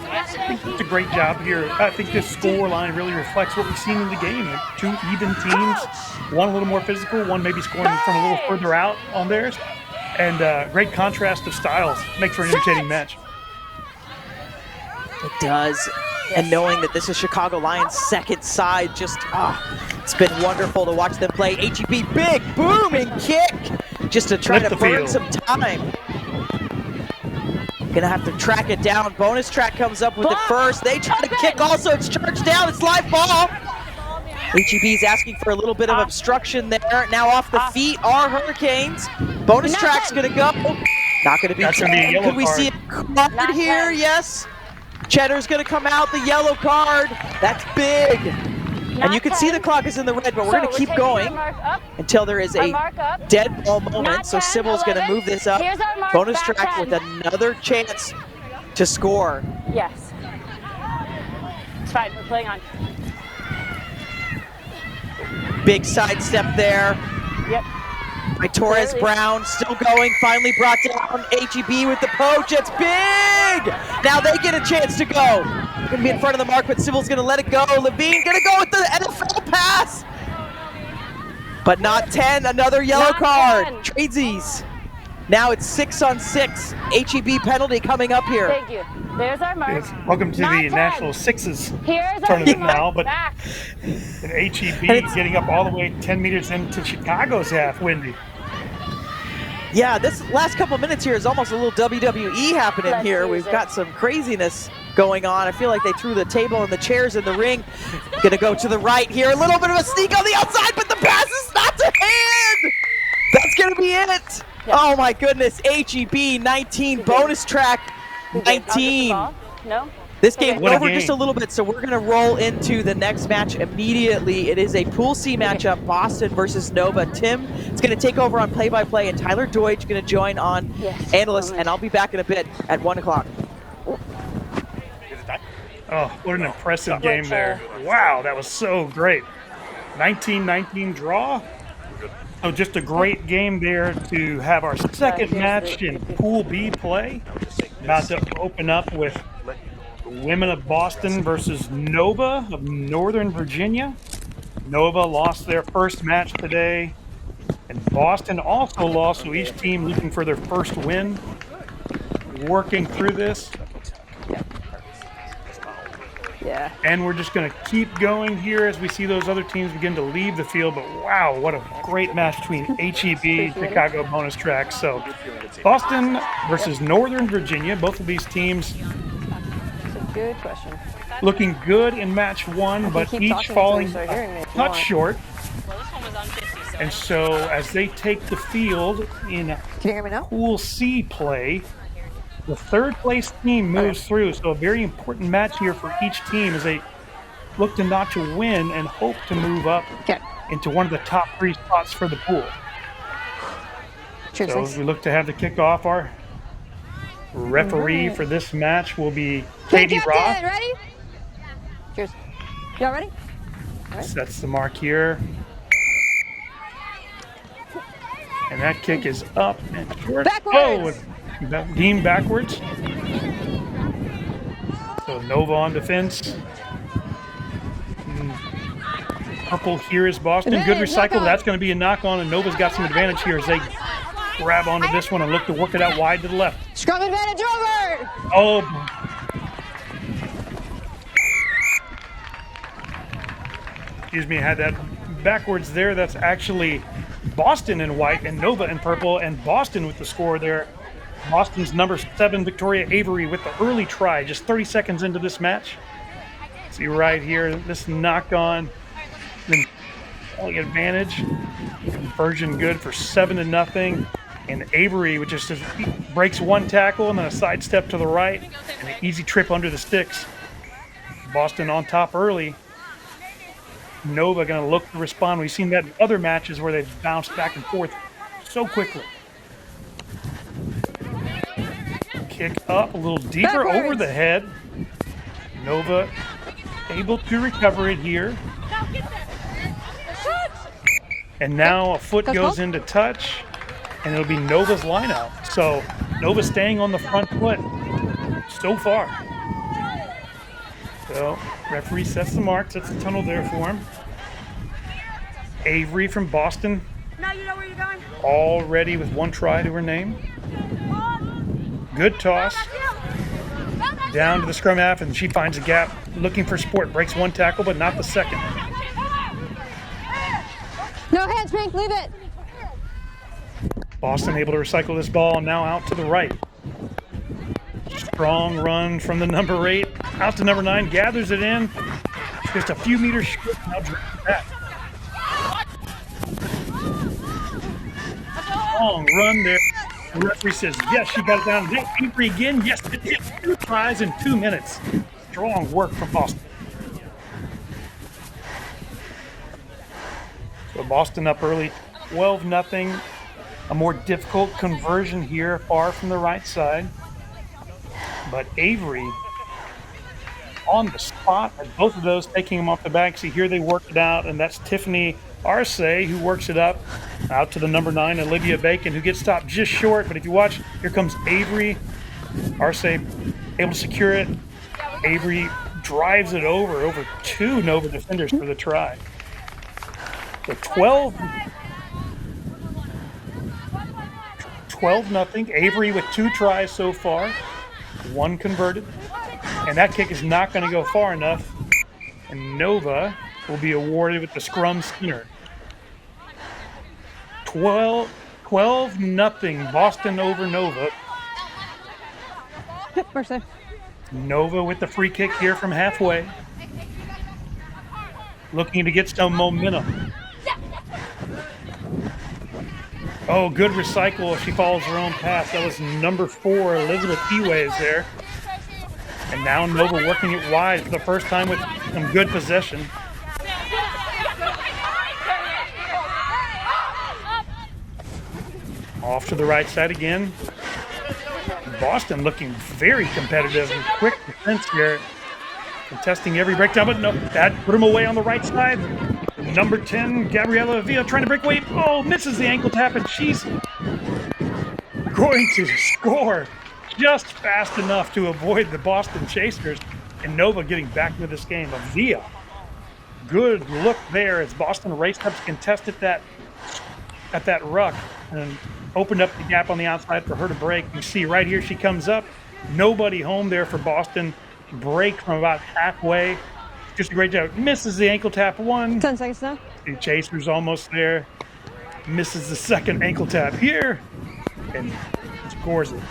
It's a great job here. I think this score line really reflects what we've seen in the game. 2 even teams, one a little more physical, one maybe scoring from a little further out on theirs. And great contrast of styles. Makes for an entertaining match. It does. And knowing that this is Chicago Lions' second side, it's been wonderful to watch them play. HEB, big booming kick, just to try to burn some time. Gonna have to track it down. Bonus Track comes up with it first. They try to kick also. It's charged down. It's live ball. HEB's asking for a little bit of obstruction there. Now off the feet are Hurricanes. Bonus Track's gonna go. Not gonna be. That's gonna be a yellow Could we card. see a card here? Yes. Cheddar's gonna come out. The yellow card. That's big. And you can see the clock is in the red, but we're going to keep going until there is a dead ball moment. So Sybil's going to move this up. Bonus Track with another chance to score. Yes. It's fine. We're playing on. Big sidestep there. Yep. By Torres Brown, still going, finally brought down. HEB with the poach, it's big! Now they get a chance to go. Gonna be in front of the mark, but Sybil's gonna let it go. Levine gonna go with the NFL pass! But not 10, another yellow card. Tradesies. Now it's 6-on-6. HEB penalty coming up here. Thank you. There's our mark. Yes. Welcome to the National Sixes Here's tournament our now, but back. an HEB getting up all the way 10 meters into Chicago's half, Wendy. Yeah, this last couple of minutes here is almost a little WWE happening here. We've got some craziness going on. I feel like they threw the table and the chairs in the ring. Gonna go to the right here. A little bit of a sneak on the outside, but the pass is not to hand. That's gonna be it. Oh my goodness, HEB 19, Bonus Track 19. No. This game's over just a little bit, so we're going to roll into the next match immediately. It is a Pool C matchup, Boston versus Nova. Tim is going to take over on play-by-play, and Tyler Deutsch is going to join on analyst, and I'll be back in a bit at 1 o'clock. Oh, what an impressive game there. Wow, that was so great. 19-19 draw. So just a great game there to have our second match in Pool B play. About to open up with Women of Boston versus Nova of Northern Virginia. Nova lost their first match today, and Boston also lost, so each team looking for their first win. Working through this. Yeah. And we're just going to keep going here as we see those other teams begin to leave the field. But wow, what a great match between HEB and Chicago Bonus Track. So Boston versus Northern Virginia. Both of these teams Good question. looking good in match one, but each falling a touch short. And so as they take the field in Pool C play, the third place team moves through. So a very important match here for each team as they look to not to win and hope to move up into one of the top 3 spots for the pool. So as we look to have the kickoff, our Referee for this match will be Katie Roth. Ready? Cheers. Y'all ready? Sets the mark here. And that kick is up and short. Backwards. Oh, deemed backwards. So Nova on defense. Purple here is Boston. Good recycle. That's going to be a knock on, and Nova's got some advantage here as they grab onto this one and look to work it out wide to the left. Scrum advantage over. Oh. Excuse me, I had that backwards there. That's actually Boston in white and Nova in purple, and Boston with the score there. Boston's number 7, Victoria Avery, with the early try, just 30 seconds into this match. See right here, this knock on, then advantage. Conversion good for 7-0. And Avery, which just breaks one tackle and then a sidestep to the right, and an easy trip under the sticks. Boston on top early. Nova going to look to respond. We've seen that in other matches where they've bounced back and forth so quickly. Kick up a little deeper over the head. Nova able to recover it here. And now a foot goes into touch, and it'll be Nova's line out. So Nova staying on the front foot so far. So referee sets the mark, sets the tunnel there for him. Avery from Boston. Now you know where you're going. Already with 1 try to her name. Good toss. Down to the scrum half, and she finds a gap. Looking for support. Breaks 1 tackle, but not the second. No hands, Pink. Leave it. Boston able to recycle this ball, now out to the right. Strong run from the number 8. Out to number 9. Gathers it in. Just a few meters short. Now drops back. Long run there. The referee says, yes, she got it down. Avery again. Yes, it did. 2 tries in 2 minutes. Strong work from Boston. So Boston up early, 12-0. A more difficult conversion here, far from the right side. But Avery on the spot at both of those, taking them off the back. See, here they work it out, and that's Tiffany Arce who works it up out to the number 9, Olivia Bacon, who gets stopped just short. But if you watch, here comes Avery. Arce able to secure it. Avery drives it over 2 Nova defenders for the try. So 12-0. Avery with 2 tries so far, 1 converted. And that kick is not going to go far enough. And Nova will be awarded with the scrum spinner. 12-0. Boston over Nova. Nova with the free kick here from halfway. Looking to get some momentum. Oh, good recycle. She follows her own pass. That was number 4, Elizabeth Eways there. And now Nova working it wide for the first time with some good possession. Off to the right side again. Boston looking very competitive and quick defense here. Contesting every breakdown, but no, that put him away on the right side. Number 10, Gabriella Villa trying to break away. Oh, misses the ankle tap, and she's going to score just fast enough to avoid the Boston Chasers, and Nova getting back into this game. Villa, good look there as Boston raced up to contest at that ruck and opened up the gap on the outside for her to break. You see right here she comes up. Nobody home there for Boston. Break from about halfway. Just a great job. Misses the ankle tap 1. 10 seconds now. The Chaser's almost there. Misses the second ankle tap here. And scores it.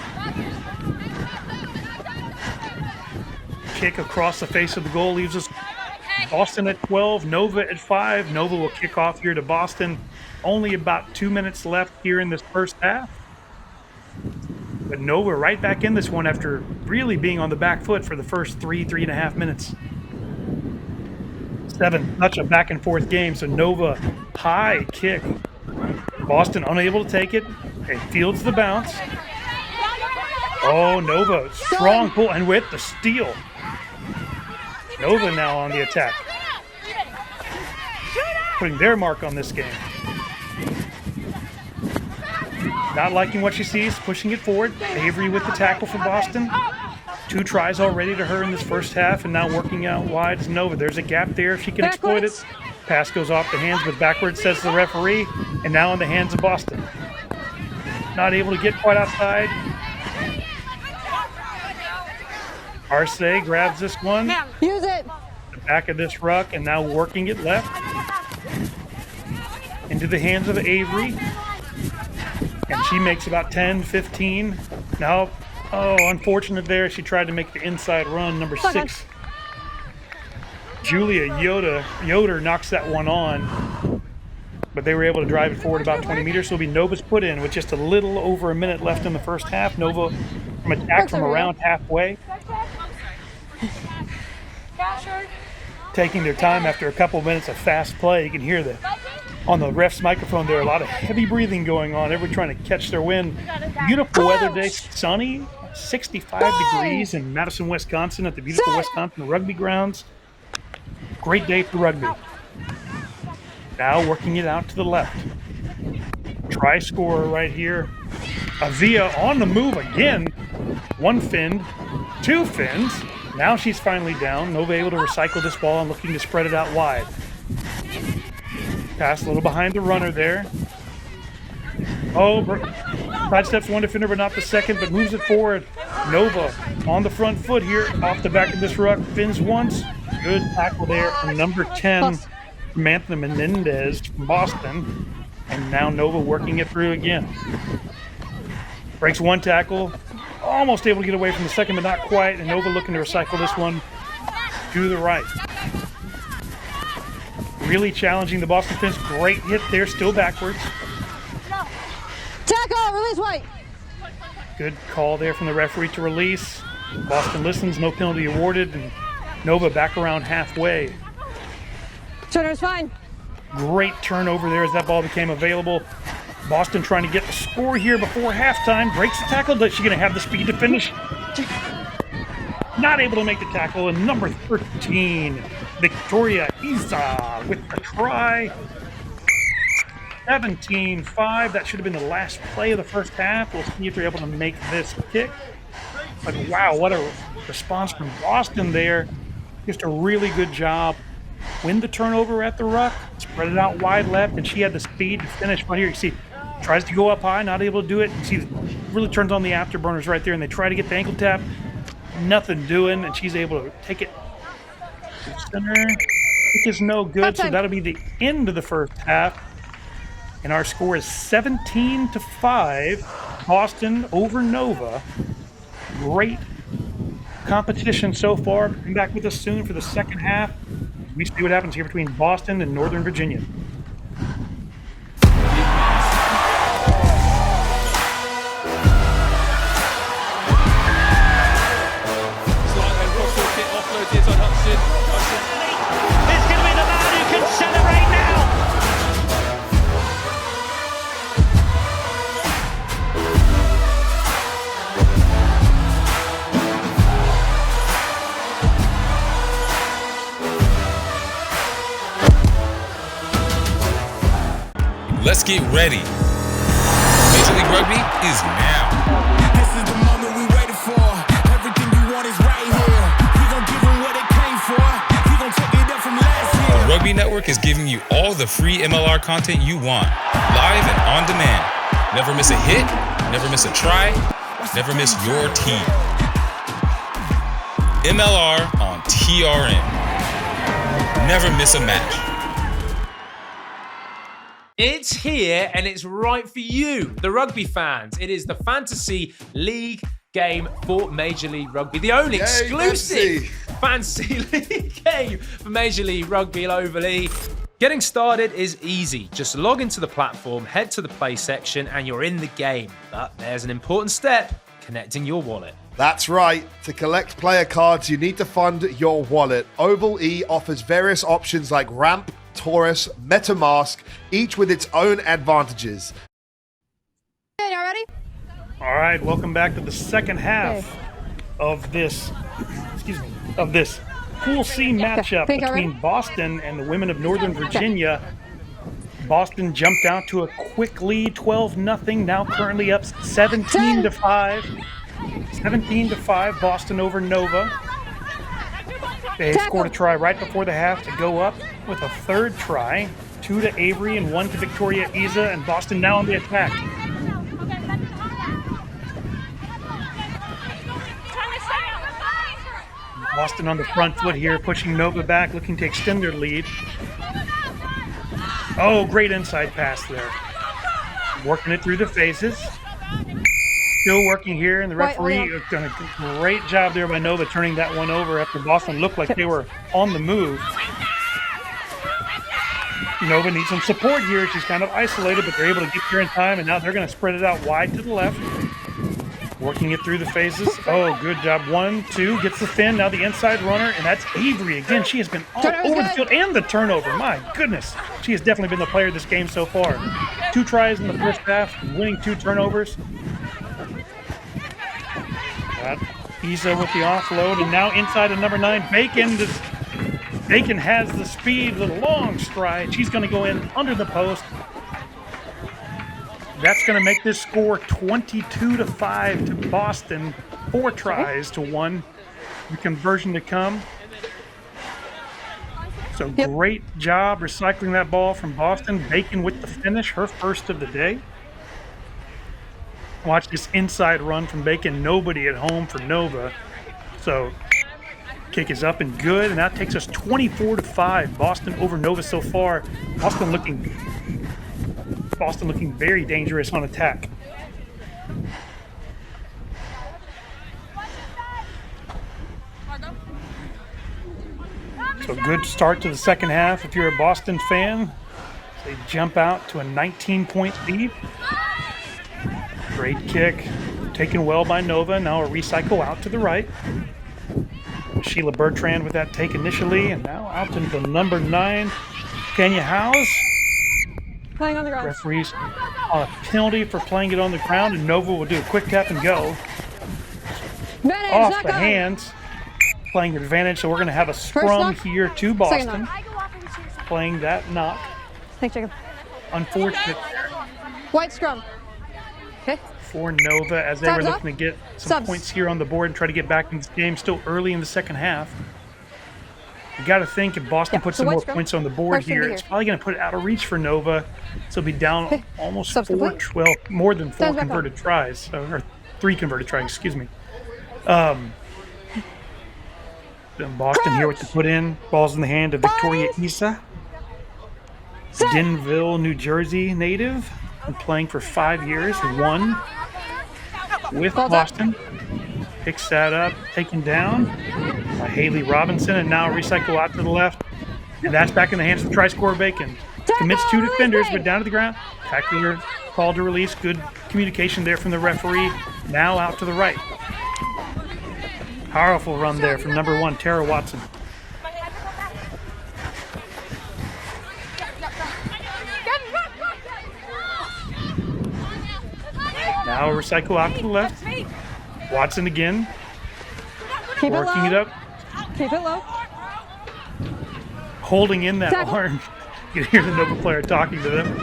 Kick across the face of the goal leaves us Boston at 12, Nova at 5. Nova will kick off here to Boston. Only about 2 minutes left here in this first half. But Nova right back in this one after really being on the back foot for the first 3.5 minutes. 7, such a back and forth game. So Nova high kick. Boston unable to take it. It fields the bounce. Oh, Nova, strong pull, and with the steal. Nova now on the attack, putting their mark on this game. Not liking what she sees, pushing it forward. Avery with the tackle for Boston. 2 tries already to her in this first half, and now working out wide is Nova. There's a gap there if she can exploit it. Pass goes off the hands, but backwards, says the referee, and now in the hands of Boston. Not able to get quite outside. Arce grabs this one. Use it. The back of this ruck, and now working it left. Into the hands of Avery. And she makes about 10, 15. Now, oh, unfortunate there. She tried to make the inside run, number 6. Julia Yoder knocks that one on. But they were able to drive it forward about 20 meters. So it'll be Nova's put in with just a little over a minute left in the first half. Nova from attack from around halfway. Taking their time after a couple minutes of fast play. You can hear on the ref's microphone there, a lot of heavy breathing going on. Everyone trying to catch their wind. Beautiful weather day, sunny, 65 degrees in Madison, Wisconsin at the beautiful Wisconsin Rugby grounds. Great day for rugby. Now working it out to the left. Try scorer right here. Avia on the move again. 1 fin, 2 fins. Now she's finally down. Nova able to recycle this ball and looking to spread it out wide. Pass a little behind the runner there. Oh, sidesteps 1 defender, but not the second, but moves it forward. Nova on the front foot here, off the back of this ruck. Fins once. Good tackle there from number 10, Samantha Menendez from Boston. And now Nova working it through again. Breaks 1 tackle. Almost able to get away from the second, but not quite. And Nova looking to recycle this one to the right. Really challenging the Boston Fins. Great hit there, still backwards. Tackle, release White. Good call there from the referee to release. Boston listens, no penalty awarded, and Nova back around halfway. Turner's fine. Great turnover there as that ball became available. Boston trying to get the score here before halftime. Breaks the tackle. Is she going to have the speed to finish? Not able to make the tackle. And number 13, Victoria Isa with the try. 17-5. That should have been the last play of the first half. We'll see if they're able to make this kick. But wow, what a response from Boston there. Just a really good job. Win the turnover at the ruck, spread it out wide left, and she had the speed to finish. Right here, you see, tries to go up high, not able to do it. You see, really turns on the afterburners right there, and they try to get the ankle tap. Nothing doing, and she's able to take it to the center. It is no good, so that'll be the end of the first half. And our score is 17-5. Boston over Nova. Great competition so far. Come back with us soon for the second half. We see what happens here between Boston and Northern Virginia. It's going to be the man who can celebrate now. Let's get ready. Major League Rugby is now. This is the moment we waited for. Everything you want is right here. We gon' give them what they came for. We gon' take it up from last year. The Rugby Network is giving you all the free MLR content you want, live and on demand. Never miss a hit, never miss a try, never miss your team. MLR on TRN. Never miss a match. It's here and it's right for you, the rugby fans. It is the Fantasy League game for Major League Rugby. The only exclusive Fantasy League game for Major League Rugby globally. Getting started is easy. Just log into the platform, head to the play section, and you're in the game. But there's an important step, connecting your wallet. That's right. To collect player cards, you need to fund your wallet. Oval E offers various options like Ramp, Taurus, MetaMask, each with its own advantages. Okay, y'all ready? All right, welcome back to the second half of this, Pool C matchup between Boston and the women of Northern Virginia. Boston jumped out to a quick lead, 12-0, now currently up 17-5. 17-5, Boston over Nova. They scored a try right before the half to go up with a third try. 2 to Avery and 1 to Victoria Isa, and Boston now on the attack. Boston on the front foot here, pushing Nova back, looking to extend their lead. Oh, great inside pass there. Working it through the faces. Still working here, and the referee has done a great job there by Nova turning that one over after Boston looked like they were on the move. Nova needs some support here. She's kind of isolated, but they're able to get there in time, and now they're going to spread it out wide to the left. Working it through the faces. Oh, good job. 1, 2, gets the fin. Now the inside runner, and that's Avery again. She has been all over the field, and the turnover. My goodness. She has definitely been the player of this game so far. 2 tries in the first half, winning 2 turnovers. Got Isa with the offload, and now inside of number 9, Bacon. Bacon has the speed, the long stride. She's going to go in under the post. That's going to make this score 22-5 to Boston. 4 tries to 1. The conversion to come. So great job recycling that ball from Boston. Bacon with the finish, her first of the day. Watch this inside run from Bacon. Nobody at home for Nova. So kick is up and good, and that takes us 24-5. Boston over Nova so far. Boston looking very dangerous on attack. So good start to the second half if you're a Boston fan. They jump out to a 19-point lead. Great kick, taken well by Nova. Now a recycle out to the right. Sheila Bertrand with that take initially, and now out to the number 9, Kenya Howes. Playing on the ground. Referees on a penalty for playing it on the ground, and Nova will do a quick tap and go. Off the hands, playing advantage, so we're going to have a scrum here to Boston. Playing that knock. Thanks, Jacob. Unfortunate. White scrum. Okay. For Nova, as they were looking to get some points here on the board and try to get back in this game still early in the second half. You got to think if Boston puts some more points on the board here, it's probably going to put it out of reach for Nova. So it'll be down almost 4, well, more than 4 converted tries, or 3 converted tries, excuse me. Then Boston here with the put in. Ball's in the hand of Victoria Isa. Denville, New Jersey native. Been playing for 5 years, 1 with Boston. Picks that up, taken down by Haley Robinson, and now a recycle out to the left. And that's back in the hands of the try scorer Bacon. Commits 2 defenders, but down to the ground. Tackler called to release. Good communication there from the referee. Now out to the right. Powerful run there from number 1, Tara Watson. Now a recycle out to the left. Watson again. Keep working it up. Keep it low. Holding in that arm. You can hear the Nova player talking to them.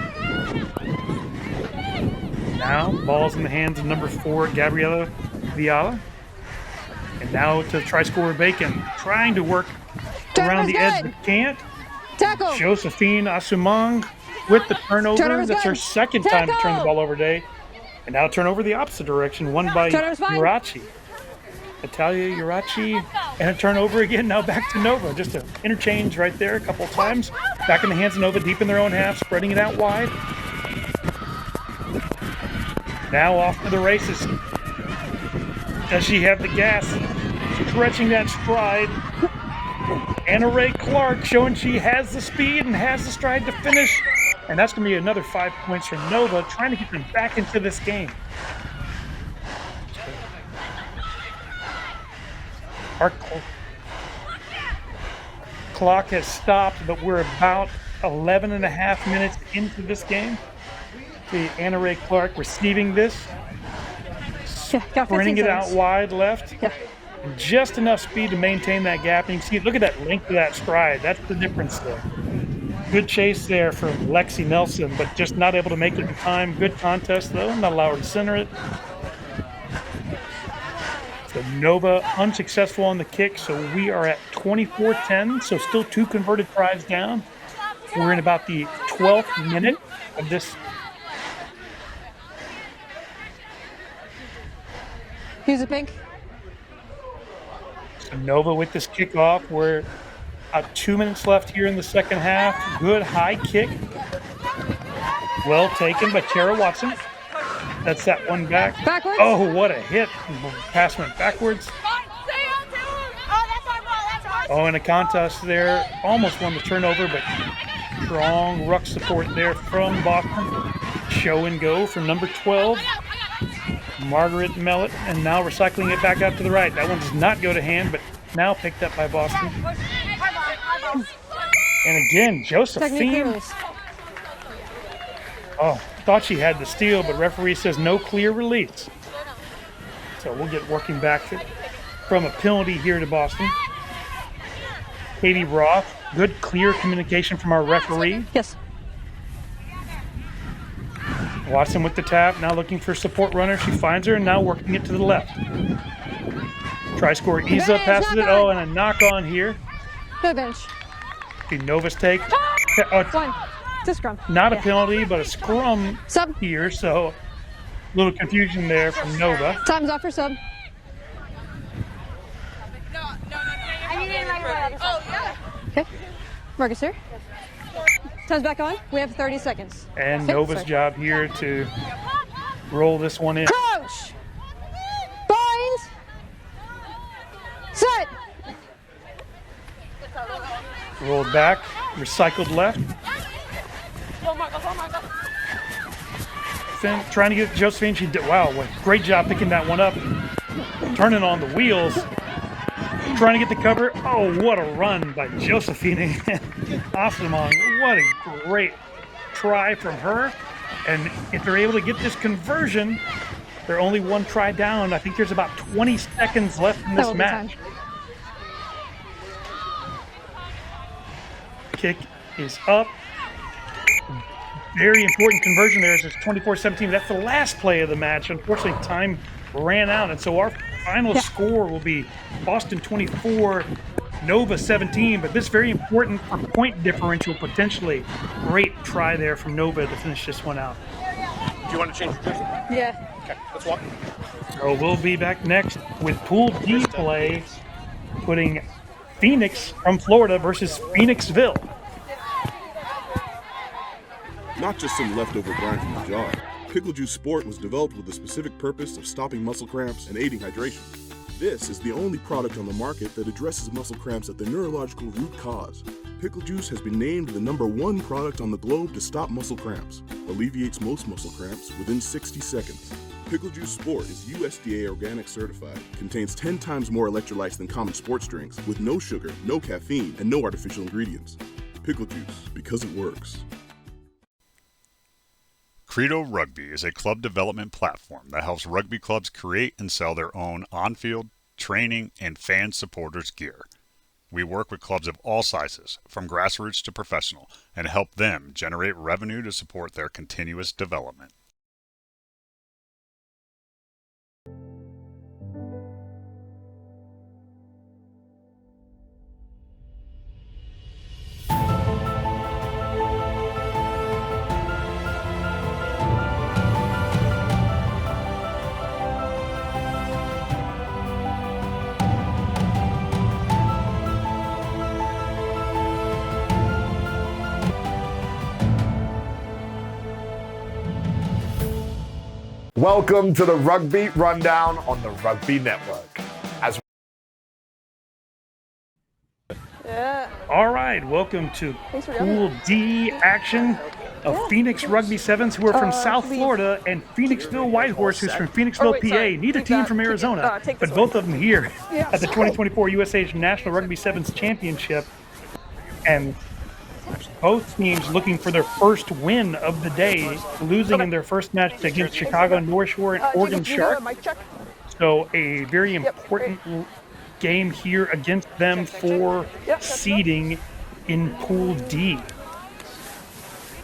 Now, ball's in the hands of number 4, Gabriela Viala. And now to try scorer Bacon. Trying to work around the edge, but can't. Tackle. Josephine Asumang with the turnover. That's her second time to turn the ball over today. And now turnover the opposite direction, won by Urachi. Natalia Urachi, and a turnover again, now back to Nova. Just an interchange right there a couple times. Back in the hands of Nova, deep in their own half, spreading it out wide. Now off to the races. Does she have the gas? Stretching that stride. Anna Ray Clark showing she has the speed and has the stride to finish. And that's going to be another 5 points for Nova, trying to get them back into this game. Our clock has stopped, but we're about 11 and a half minutes into this game. See Anna Ray Clark receiving this. Sprinting it out wide left. And just enough speed to maintain that gap. And you can see, look at that length of that stride. That's the difference there. Good chase there from Lexi Nelson, but just not able to make it in time. Good contest, though. Not allowed to center it. So Nova unsuccessful on the kick, so we are at 24-10, so still 2 converted tries down. We're in about the 12th minute of this. Use a pink. So Nova with this kickoff. We're about 2 minutes left here in the second half. Good high kick. Well taken by Tara Watson. That's that one back. Backwards. Oh, what a hit. Pass went backwards. Oh, and a contest there. Almost won the turnover, but strong ruck support there from Boston. Show and go from number 12, Margaret Mellett, and now recycling it back out to the right. That one does not go to hand, but now picked up by Boston. And again, Josephine. Oh, thought she had the steal, but referee says no clear release. So we'll get working back from a penalty here to Boston. Katie Roth, good clear communication from our referee. Yes. Watson with the tap, now looking for support runner. She finds her and now working it to the left. Try score, Isa passes it. Oh, and a knock on here. Good bench. The Nova's take. One. It's a scrum. Not a penalty, but a scrum here, so a little confusion there from Nova. Time's off for sub. Okay. Marcus here. Time's back on. We have 30 seconds. And Nova's job here to roll this one in. Crouch. Bind. Set. Rolled back. Recycled left. Trying to get Josephine. She did, wow, great job picking that one up. Turning on the wheels. Trying to get the cover. Oh, what a run by Josephine. Awesome on. What a great try from her. And if they're able to get this conversion, they're only 1 try down. I think there's about 20 seconds left in this match. Kick is up. Very important conversion there. It's 24-17. That's the last play of the match. Unfortunately, time ran out, and so our final score will be Boston 24, Nova 17. But this is very important for point differential potentially. Great try there from Nova to finish this one out. Do you want to change your jersey? Yeah. Okay, let's walk. So we'll be back next with Pool D play, putting Phoenix from Florida versus Phoenixville. Not just some leftover brine from the jar. Pickle Juice Sport was developed with the specific purpose of stopping muscle cramps and aiding hydration. This is the only product on the market that addresses muscle cramps at the neurological root cause. Pickle Juice has been named the #1 product on the globe to stop muscle cramps, alleviates most muscle cramps within 60 seconds. Pickle Juice Sport is USDA organic certified, contains 10 times more electrolytes than common sports drinks, with no sugar, no caffeine, and no artificial ingredients. Pickle Juice, because it works. Credo Rugby is a club development platform that helps rugby clubs create and sell their own on-field, training, and fan supporters gear. We work with clubs of all sizes, from grassroots to professional, and help them generate revenue to support their continuous development. Welcome to the Rugby Rundown on the Rugby Network. All right, welcome to Pool D action of Phoenix Rugby Sevens, who are from South Florida, and Phoenixville Whitehorse, who's from Phoenixville, PA. Neither team from Arizona, but both of them here at the 2024 USA National Rugby Sevens Championship. And both teams looking for their first win of the day, losing in their first match against Chicago North Shore and Oregon Shark. So a very important game here against them for seeding in Pool D.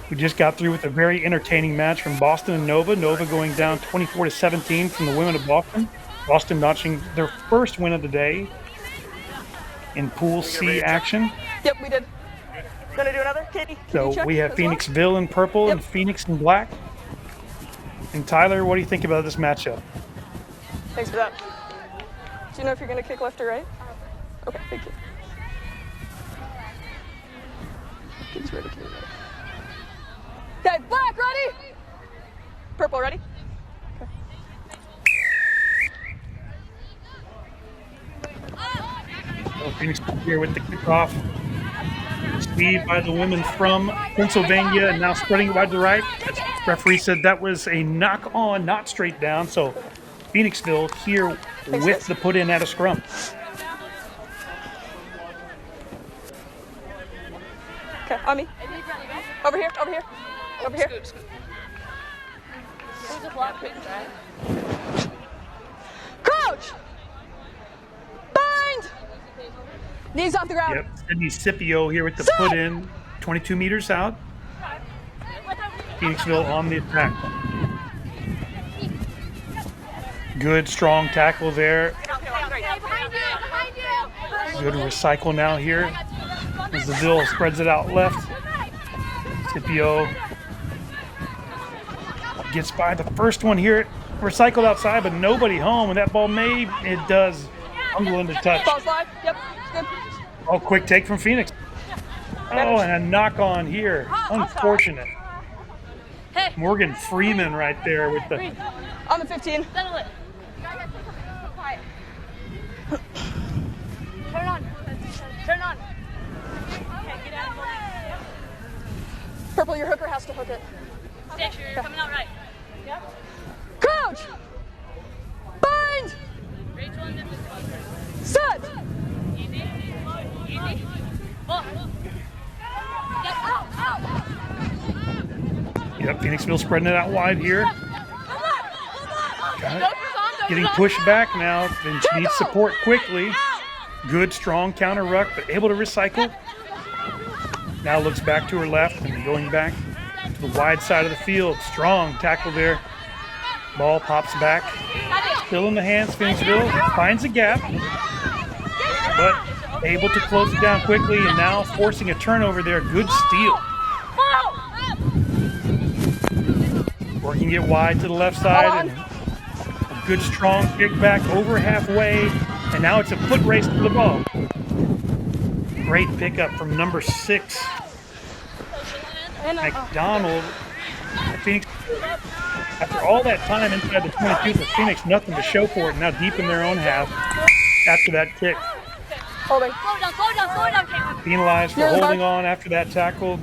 We just got through with a very entertaining match from Boston and Nova. Nova going down 24-17 from the women of Boston. Boston notching their first win of the day in Pool C action. Yep, we did. Gonna do another, Katie? So we have Phoenixville in purple and Phoenix in black. And Tyler, what do you think about this matchup? Thanks for that. Do you know if you're gonna kick left or right? Okay, thank you. Kicks ready, kick right. Okay, black, ready? Purple, ready? Okay. So Phoenix here with the kickoff. Speed by the women from Pennsylvania and now spreading it wide to right. As referee said that was a knock on, not straight down. So Phoenixville here with the put in at a scrum. Okay, on me. Over here, over here. Over here. Crouch! Bind! Knees off the ground. Yep, Sydney Scipio here with the put in, 22 meters out. Phoenixville on the attack. Good, strong tackle there. Good recycle now here as the Ville spreads it out left. Scipio gets by the first one here, recycled outside, but nobody home, and that ball it does ungle into touch. Ball slide, yep, good. Oh, quick take from Phoenix. Oh, and a knock on here. Unfortunate. Morgan Freeman right there with the... On the 15. Turn on. Turn on. Purple, your hooker has to hook it. Make sure you're coming out right. Yep. Crouch! Bind! Set! Easy. Easy. Ball. Get out. Yep, Phoenixville spreading it out wide here. Getting pushed back now, then she needs support quickly. Good, strong counter ruck, but able to recycle. Now looks back to her left and going back to the wide side of the field. Strong tackle there. Ball pops back. Still in the hands, Phoenixville finds a gap, but able to close it down quickly and now forcing a turnover there. Good steal. Working it wide to the left side and a good strong kick back over halfway, and now it's a foot race to the ball. Great pickup from number 6, McDonald. Phoenix, after all that time inside the 22 for Phoenix, nothing to show for it. Now deep in their own half after that kick. Holding. Slow down. Penalized for holding on after that tackle.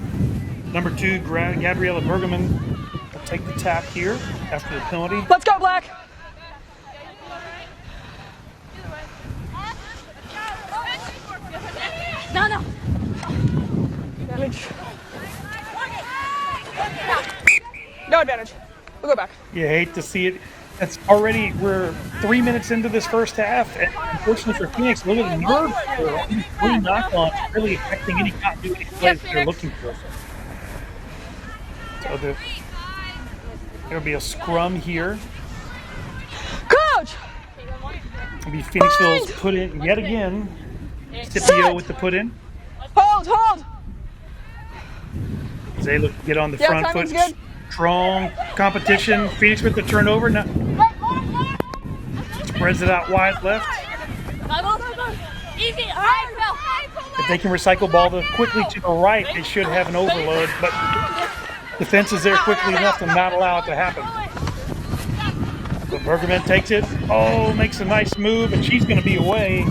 Number 2, Gabriella Bergman will take the tap here after the penalty. Let's go, Black. No. Advantage. No advantage. We'll go back. You hate to see it. We're 3 minutes into this first half, and unfortunately for Phoenix, look at the nerve. 3 knock-ons really affecting any continuity plays that they're looking for. So there'll be a scrum here. Coach! It'll be Phoenixville's put in yet again. Scipio with the put in. Hold! They look to get on the front foot. Good. Strong competition. Phoenix with the turnover. Now spreads it out wide left. Easy. If they can recycle ball quickly to the right, they should have an overload, but defense is there quickly enough to not allow it to happen. So Bergerman takes it. Oh, makes a nice move, and she's going to be away.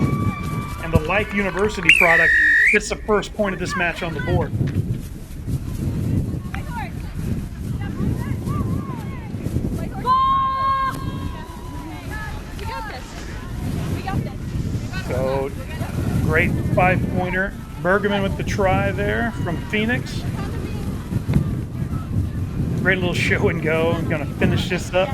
And the Life University product gets the first point of this match on the board. So, great 5-pointer. Bergerman with the try there from Phoenix. Great little show and go. I'm going to finish this up.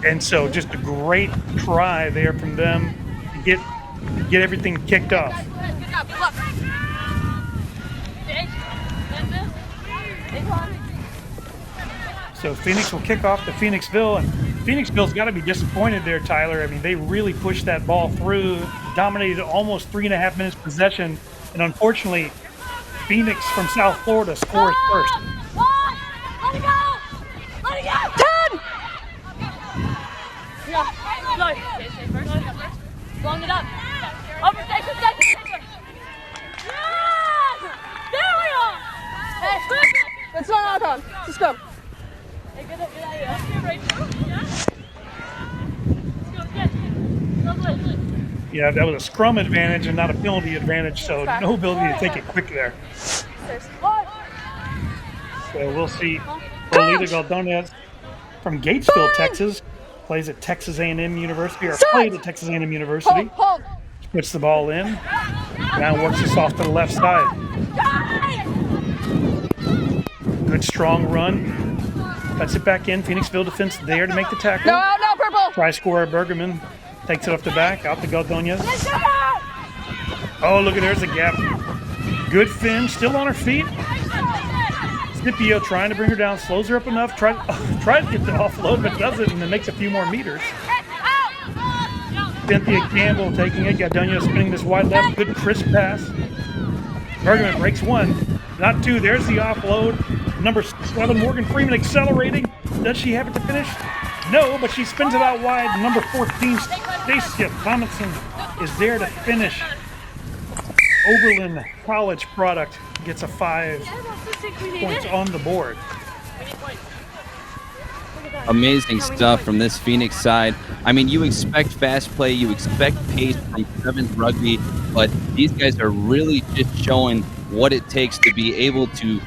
And so just a great try there from them to get everything kicked off. Good job. Good luck. So Phoenix will kick off to Phoenixville, and Phoenixville's got to be disappointed there, Tyler. I mean, they really pushed that ball through, dominated almost 3.5 minutes possession, and unfortunately, Phoenix from South Florida scores first. Let it go! Let it go! 10! Yeah, long it up. Overstation, yes! There we are! Hey, it's not on. Let's go. Hey, get out of here. Yeah, that was a scrum advantage and not a penalty advantage, so no ability to take it quick there. So we'll see Rolita Galdonez from Gatesville, Texas, plays at Texas A&M University, or played at Texas A&M University. Puts the ball in, now works this off to the left side. Good strong run. Cuts it back in. Phoenixville defense there to make the tackle. No, purple. Try scorer Bergerman takes it off the back, out to Galdonez. Oh, look at there's a gap. Good Finn, still on her feet. Scipio trying to bring her down, slows her up enough, tries to get the offload, but doesn't, and then makes a few more meters. Cynthia Campbell taking it, Galdonez spinning this wide left, good crisp pass. Bergerman breaks one, not two, there's the offload. Number 7, Morgan Freeman accelerating. Does she have it to finish? No, but she spins it out wide. Number 14, Stacia Thomason is there to finish. Oberlin College product gets a 5 points on the board. Amazing stuff from this Phoenix side. I mean, you expect fast play, you expect pace from 7th Rugby, but these guys are really just showing what it takes to be able to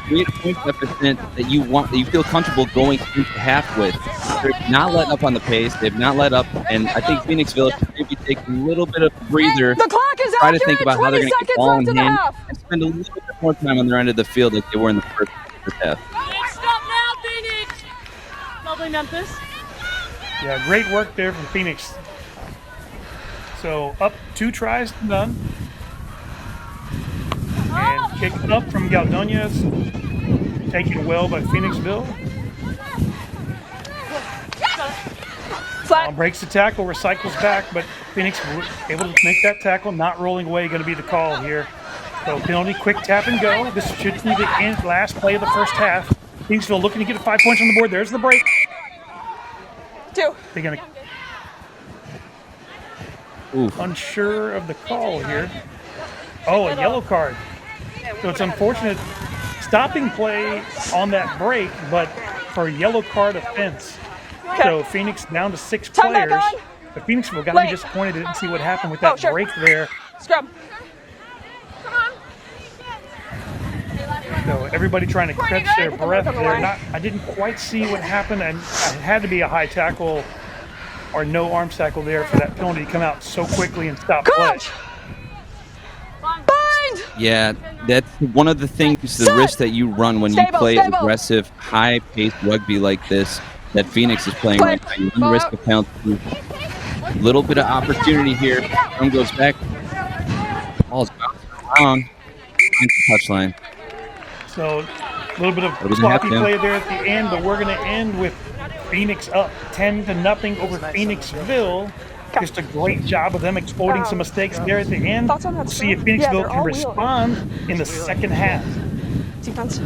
create a point deficit that you feel comfortable going into half with. They've not let up on the pace. They've not let up, and I think Phoenixville should maybe take a little bit of a breather. The clock is try to think about how they're going to get ball in hand half. and spend a little bit more time on their end of the field like they were in the first half. Stop now, Phoenix! Lovely, Memphis. Yeah, great work there from Phoenix. So up 2 tries to none. And kick up from Galdonez. Taken well by Phoenixville. Breaks the tackle, recycles back, but Phoenix able to make that tackle. Not rolling away, going to be the call here. So penalty, quick tap and go. This should be the last play of the first half. Phoenixville looking to get 5 points on the board. There's the break. 2. They're going to... Unsure of the call here. Oh, a yellow card. So it's unfortunate stopping play on that break, but for a yellow card offense. So Phoenix down to 6 players. But Phoenixville got to be disappointed they didn't see what happened with that break there. Scrum. So everybody trying to catch their breath there. I didn't quite see what happened, and it had to be a high tackle or no arms tackle there for that penalty to come out so quickly and stop play. Yeah, that's one of the things, the risk that you run when you play aggressive, high-paced rugby like this that Phoenix is playing right now. You run the risk of penalty. A little bit of opportunity here. Arm goes back. Ball's bouncing around. Finds the touchline. So a little bit of sloppy play there at the end, but we're going to end with Phoenix up 10-0 over Phoenixville. Just a great job of them exploiting some mistakes there at the end. We'll see if Phoenixville can respond in the second half. Defense.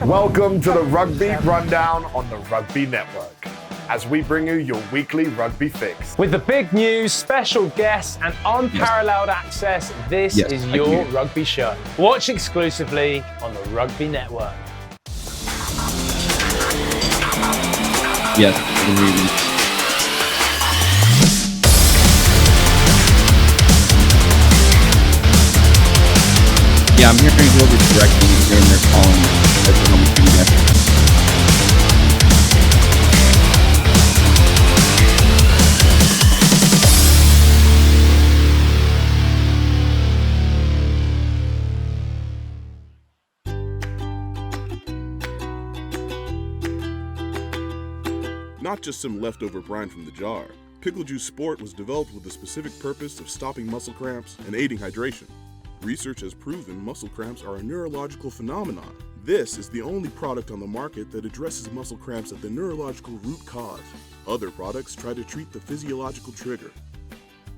Welcome to the Rugby Rundown on the Rugby Network, as we bring you your weekly rugby fix. With the big news, special guests, and unparalleled access, this is your rugby show. Watch exclusively on the Rugby Network. Yes, I Yeah, I'm hearing whoever directing and hearing their calling as they're coming through that. Not just some leftover brine from the jar. Pickle Juice Sport was developed with the specific purpose of stopping muscle cramps and aiding hydration. Research has proven muscle cramps are a neurological phenomenon. This is the only product on the market that addresses muscle cramps at the neurological root cause. Other products try to treat the physiological trigger.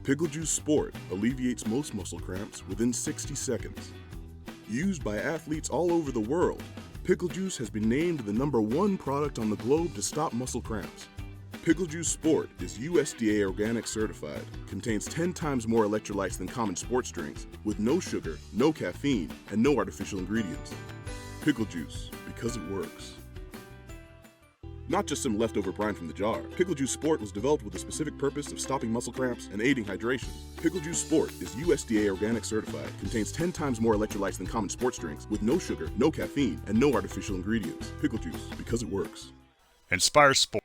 Pickle Juice Sport alleviates most muscle cramps within 60 seconds. Used by athletes all over the world, Pickle Juice has been named the #1 product on the globe to stop muscle cramps. Pickle Juice Sport is USDA organic certified, contains 10 times more electrolytes than common sports drinks, with no sugar, no caffeine, and no artificial ingredients. Pickle Juice, because it works. Not just some leftover brine from the jar. Pickle Juice Sport was developed with the specific purpose of stopping muscle cramps and aiding hydration. Pickle Juice Sport is USDA organic certified, contains 10 times more electrolytes than common sports drinks, with no sugar, no caffeine, and no artificial ingredients. Pickle Juice, because it works. Inspire Sport.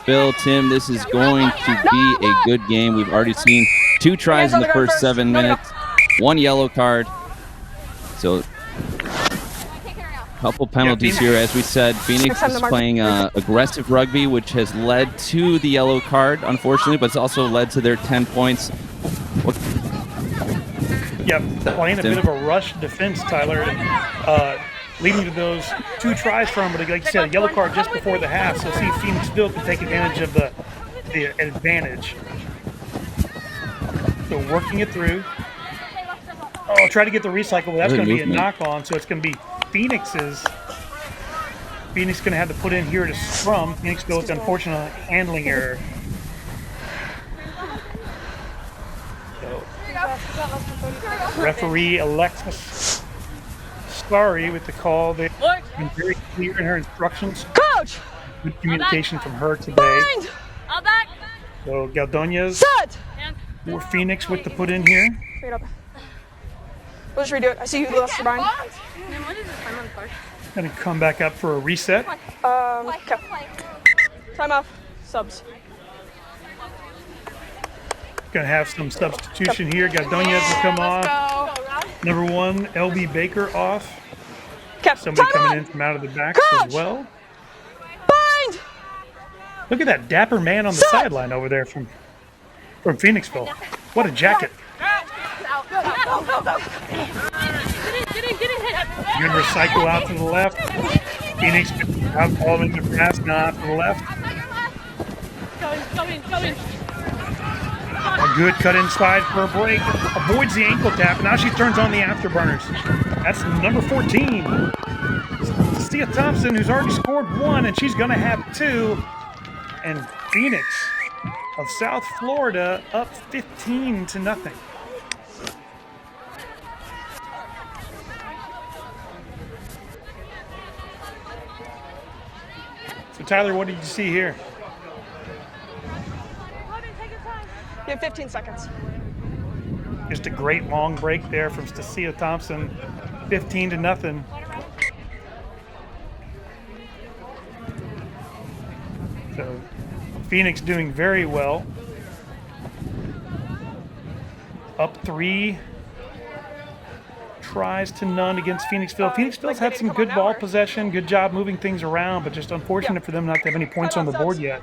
Bill, Tim, this is going to be a good game. We've already seen 2 tries in the first 7 minutes, 1 yellow card. So a couple penalties here. As we said, Phoenix is playing aggressive rugby, which has led to the yellow card, unfortunately, but it's also led to their 10 points. Yep, playing a bit of a rush defense, Tyler, leading to those 2 tries from, but like you said, a yellow card just before the half, so see if Phoenix still can take advantage of the advantage. So working it through. Oh, try to get the recycle, but that's going to be a knock-on, so it's going to be Phoenix's. Phoenix going to have to put in here to scrum. Phoenix goes with unfortunate handling error. Referee Alexis Scarry with the call. They've been very clear in her instructions. Coach! Good communication from her today. All back. So Galdoñez for Phoenix with the put in here. Straight up. We'll just redo it. I see you lost your bind. Gonna come back up for a reset. Okay. Time off. Subs. Gonna have some substitution here. Galdoñez will come off. Number 1, LB Baker off. Somebody coming in from out of the backs as well. Bind! Look at that dapper man on the sideline over there from Phoenixville. What a jacket. Good recycle out to the left. Phoenix out following the pass, now out to the left. Go in. A good cut inside for a break. Avoids the ankle tap. Now she turns on the afterburners. That's number 14. Stia Thompson, who's already scored 1, and she's going to have 2. And Phoenix of South Florida up 15-0. So Tyler, what did you see here? You have 15 seconds. Just a great long break there from Stacia Thompson, 15-0. So Phoenix doing very well. Up 3 tries to none against Phoenixville. Phoenixville's had some good ball possession, good job moving things around, but just unfortunate for them not to have any points on the board yet.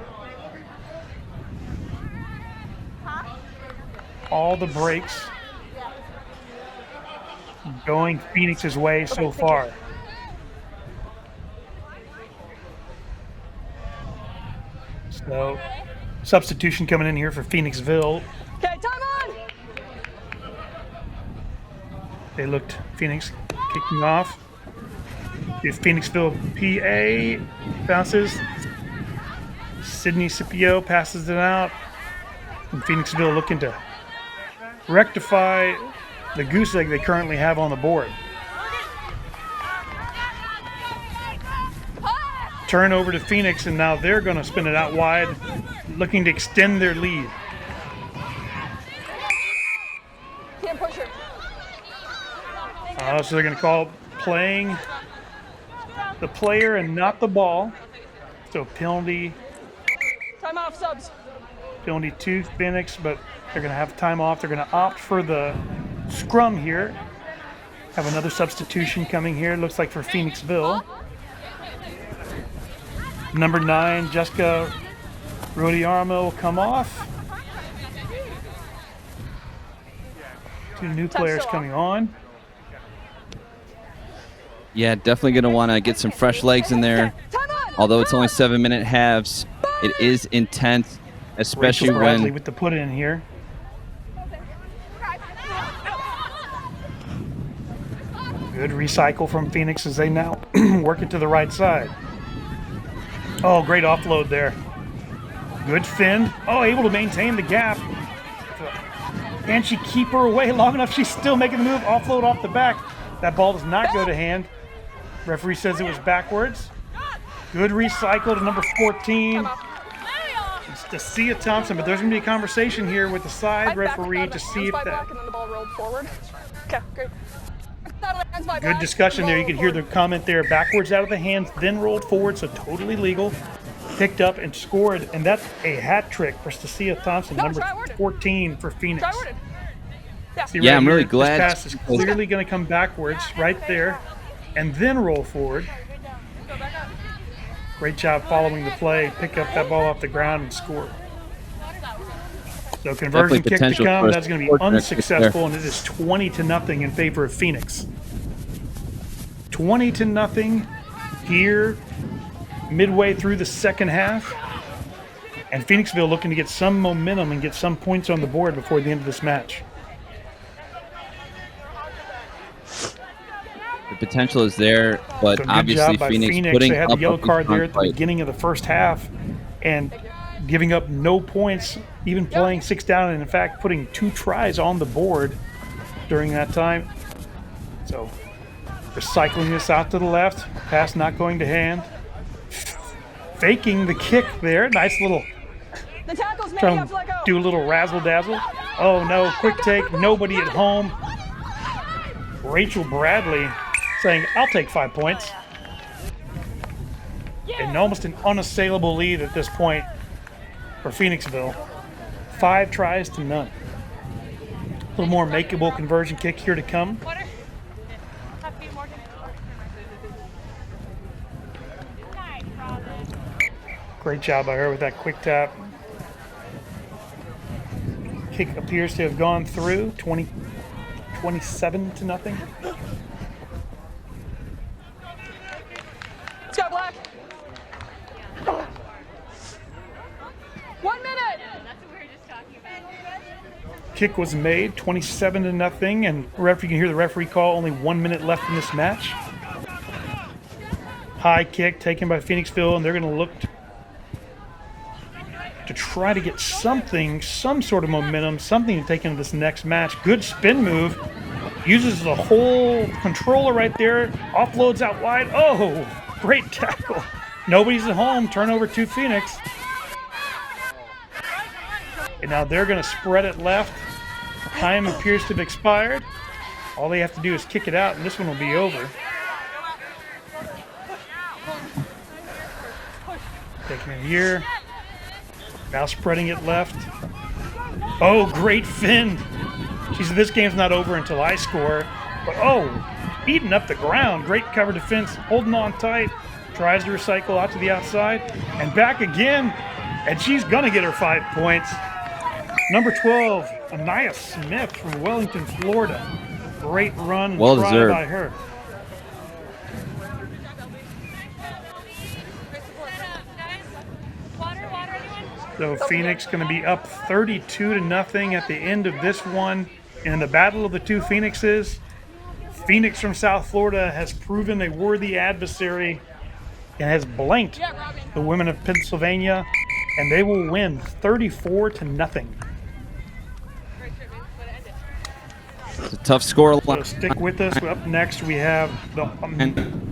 All the breaks going Phoenix's way so far. So, substitution coming in here for Phoenixville. Okay, time on! They looked Phoenix kicking off. If Phoenixville PA bounces, Sydney Scipio passes it out. And Phoenixville looking to rectify the goose egg they currently have on the board. Turnover to Phoenix, and now they're going to spin it out wide, looking to extend their lead. Can't push her. So they're going to call playing the player and not the ball. So penalty. Time off, subs. Still need 2 Phoenix, but they're going to have time off. They're going to opt for the scrum here. Have another substitution coming here. Looks like for Phoenixville. Number 9, Jessica Rodiarmo will come off. 2 new players coming on. Yeah, definitely going to want to get some fresh legs in there. Although it's only 7-minute halves, it is intense, especially Rachel Bradley when with the put in here. Good recycle from Phoenix as they now work it to the right side. Oh, great offload there. Good fend. Oh, able to maintain the gap. Can she keep her away long enough? She's still making the move. Offload off the back. That ball does not go to hand. Referee says it was backwards. Good recycle to number 14. It's Dacia Thompson, but there's going to be a conversation here with the side referee to see if that... And then the ball rolled forward. Okay, great. Good discussion there. You can hear the comment there. Backwards out of the hands, then rolled forward, so totally legal. Picked up and scored, and that's a hat trick for Dacia Thompson, number 14 for Phoenix. See, yeah, right I'm really here, glad. This pass is clearly going to come backwards right there, and then roll forward. Great job following the play. Pick up that ball off the ground and score. So conversion kick to come. That's going to be unsuccessful, and it is 20-0 in favor of Phoenix. 20-0 here, midway through the second half. And Phoenixville looking to get some momentum and get some points on the board before the end of this match. The potential is there, but So good obviously job by Phoenix putting They had up the yellow a card there at the fight. beginning of the first half and giving up no points, even playing 6 down, and in fact putting 2 tries on the board during that time. So recycling this out to the left, pass not going to hand. Faking the kick there, nice little, trying to do a little razzle dazzle. Oh no, quick take, nobody at home. Rachel Bradley saying, I'll take 5 points. And almost an unassailable lead at this point for Phoenixville. 5 tries to none. A little more makeable conversion kick here to come. Great job by her with that quick tap. Kick appears to have gone through. 27-0. Let's go, Black. 1 minute. That's what we were just talking about. Kick was made, 27-0, and you can hear the referee call. Only 1 minute left in this match. High kick taken by Phoenixville, and they're going to look to try to get something, some sort of momentum, something to take into this next match. Good spin move. Uses the whole controller right there. Offloads out wide. Oh, great tackle. Nobody's at home. Turnover to Phoenix. And now they're going to spread it left. Time appears to have expired. All they have to do is kick it out, and this one will be over. Taking it here. Now spreading it left. Oh, great fin. She said this game's not over until I score. But oh, eating up the ground. Great cover defense, holding on tight. Tries to recycle out to the outside. And back again. And she's going to get her 5 points. Number 12, Anaya Smith from Wellington, Florida. Great run and Well try deserved. by her. So Phoenix going to be up 32-0 at the end of this one. And in the battle of the 2 Phoenixes, Phoenix from South Florida has proven a worthy adversary and has blanked the women of Pennsylvania, and they will win 34-0. It's a tough score. So stick with us. Up next, we have the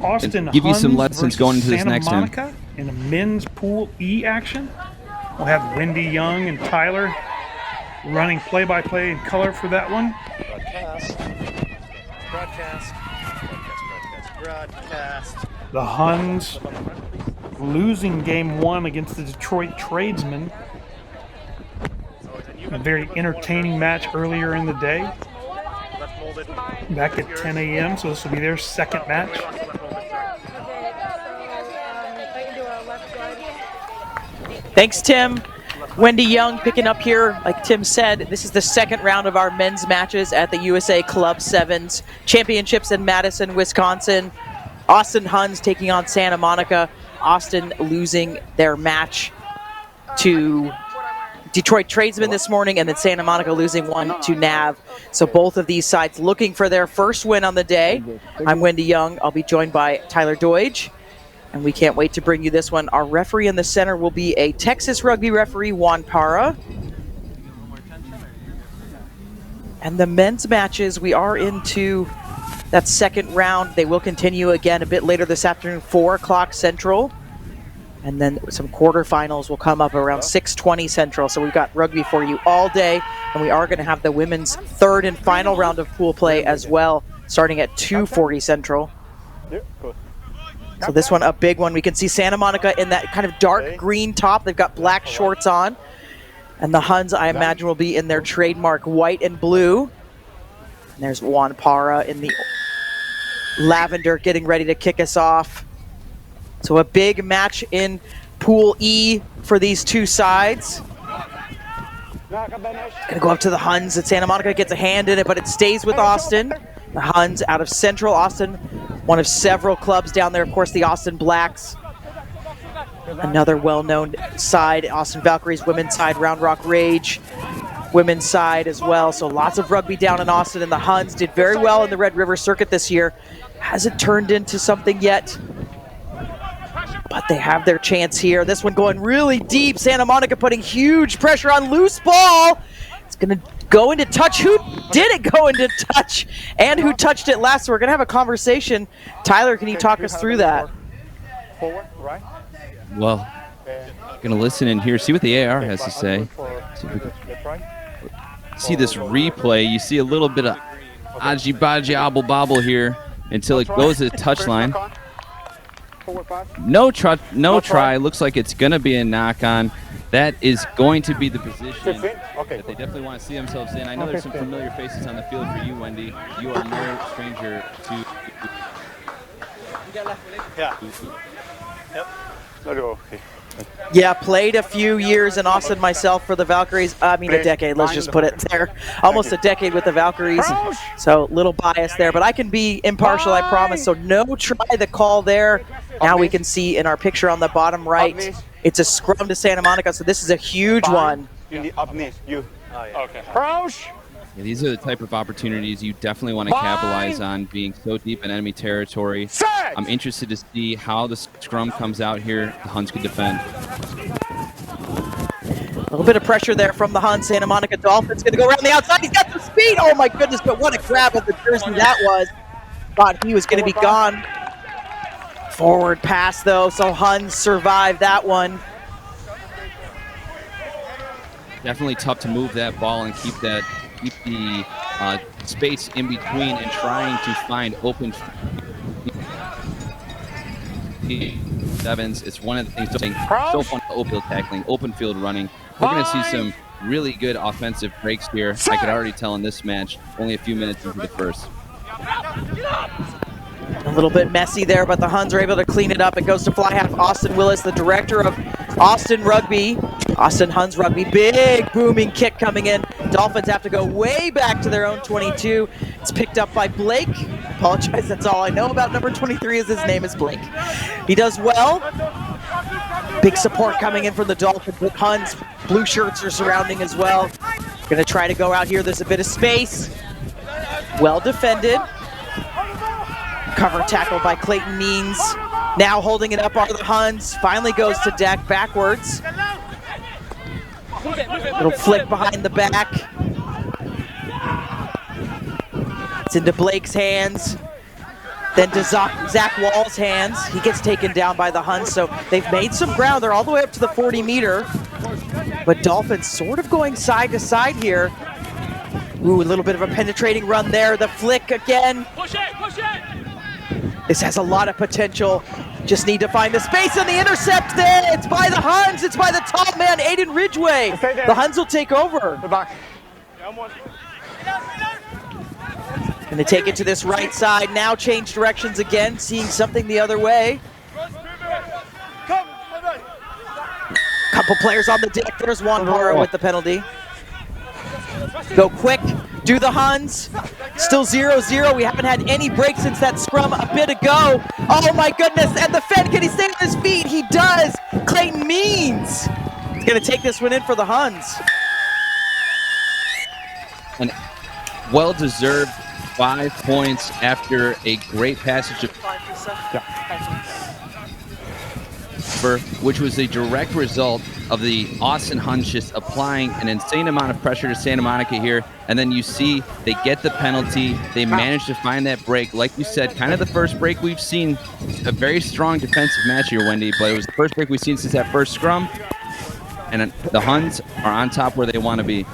Austin give you some Huns lessons versus going into this Santa next time. Monica in a men's Pool E action. We'll have Wendy Young and Tyler running play-by-play in color for that one. Broadcast. The Huns losing game 1 against the Detroit Tradesmen. A very entertaining match earlier in the day. Back at 10 a.m., so this will be their second match. Thanks, Tim. Wendy Young picking up here. Like Tim said, this is the second round of our men's matches at the USA Club Sevens Championships in Madison, Wisconsin. Austin Huns taking on Santa Monica. Austin losing their match to Detroit Tradesmen this morning, and then Santa Monica losing one to NAV. So both of these sides looking for their first win on the day. I'm Wendy Young. I'll be joined by Tyler Deutsch, and we can't wait to bring you this one. Our referee in the center will be a Texas Rugby referee, Juan Parra. And the men's matches, we are into that second round. They will continue again a bit later this afternoon, 4 o'clock Central. And then some quarterfinals will come up around 6:20 Central. So we've got rugby for you all day. And we are going to have the women's third and final round of pool play as well, starting at 2:40 Central. So this one, a big one. We can see Santa Monica in that kind of dark green top. They've got black shorts on. And the Huns, I imagine, will be in their trademark white and blue. And there's Juan Parra in the lavender getting ready to kick us off. So a big match in Pool E for these two sides. Gonna go up to the Huns, and Santa Monica gets a hand in it, but it stays with Austin. The Huns out of Central Austin, one of several clubs down there. Of course, the Austin Blacks, another well-known side. Austin Valkyries, women's side, Round Rock Rage, women's side as well. So lots of rugby down in Austin, and the Huns did very well in the Red River Circuit this year. Hasn't turned into something yet, but they have their chance here. This one going really deep. Santa Monica putting huge pressure on loose ball. It's going to go into touch. Who did it go into touch? And who touched it last? So we're going to have a conversation. Tyler, can you talk us through that? Well, going to listen and hear, see what the AR has to say. See this replay. You see a little bit of aji-baji obble-bobble here until it goes to the touchline. No try. Looks like it's going to be a knock-on. That is going to be the position that they definitely want to see themselves in. I know there's some familiar faces on the field for you, Wendy. You are no stranger to... Yeah. Yep. Yeah, played a few years in Austin myself for the Valkyries. I mean, a decade, let's just put it there. Almost a decade with the Valkyries. So little bias there, but I can be impartial, I promise. So no try the call there. Now we can see in our picture on the bottom right, it's a scrum to Santa Monica, so this is a huge one. Yeah, these are the type of opportunities you definitely want to capitalize on, being so deep in enemy territory. I'm interested to see how the scrum comes out here. The Huns can defend. A little bit of pressure there from the Huns. Santa Monica Dolphins going to go around the outside. He's got the speed. Oh my goodness, but what a grab of the jersey that was. Thought he was going to be gone. Forward pass though, so Huns survived that one. Definitely tough to move that ball and keep the space in between and trying to find open sevens. It's one of the things so fun, open field tackling, open field running. We're going to see some really good offensive breaks here. I could already tell in this match, only a few minutes into the first. A little bit messy there, but the Huns are able to clean it up. It goes to fly half Austin Willis, the director of Austin Rugby. Austin Huns Rugby, big booming kick coming in. Dolphins have to go way back to their own 22. It's picked up by Blake. I apologize, that's all I know about number 23 is his name is Blake. He does well. Big support coming in from the Dolphins with Huns. Blue shirts are surrounding as well. Gonna try to go out here. There's a bit of space. Well defended. Cover tackle by Clayton Means. Now holding it up are the Huns. Finally goes to Dak backwards. Little flick behind the back. It's into Blake's hands. Then to Zach Wall's hands. He gets taken down by the Huns, so they've made some ground. They're all the way up to the 40-meter. But Dolphins sort of going side to side here. Ooh, a little bit of a penetrating run there. The flick again. Push it, push it! This has a lot of potential. Just need to find the space on the intercept there. It's by the Huns. It's by the top man, Aiden Ridgway. The Huns will take over. Going to take it to this right side. Now change directions again, seeing something the other way. Couple players on the deck. There's Juan Parra with the penalty. Go quick. Do the Huns. Still 0-0. We haven't had any break since that scrum a bit ago. Oh my goodness. And the Fed, can he stay on his feet? He does. Clayton Means. He's going to take this one in for the Huns. An well-deserved 5 points after a great passage of which was a direct result of the Austin Huns just applying an insane amount of pressure to Santa Monica here. And then you see they get the penalty. They manage to find that break. Like you said, kind of the first break we've seen. A very strong defensive match here, Wendy, but it was the first break we've seen since that first scrum. And the Huns are on top where they want to be.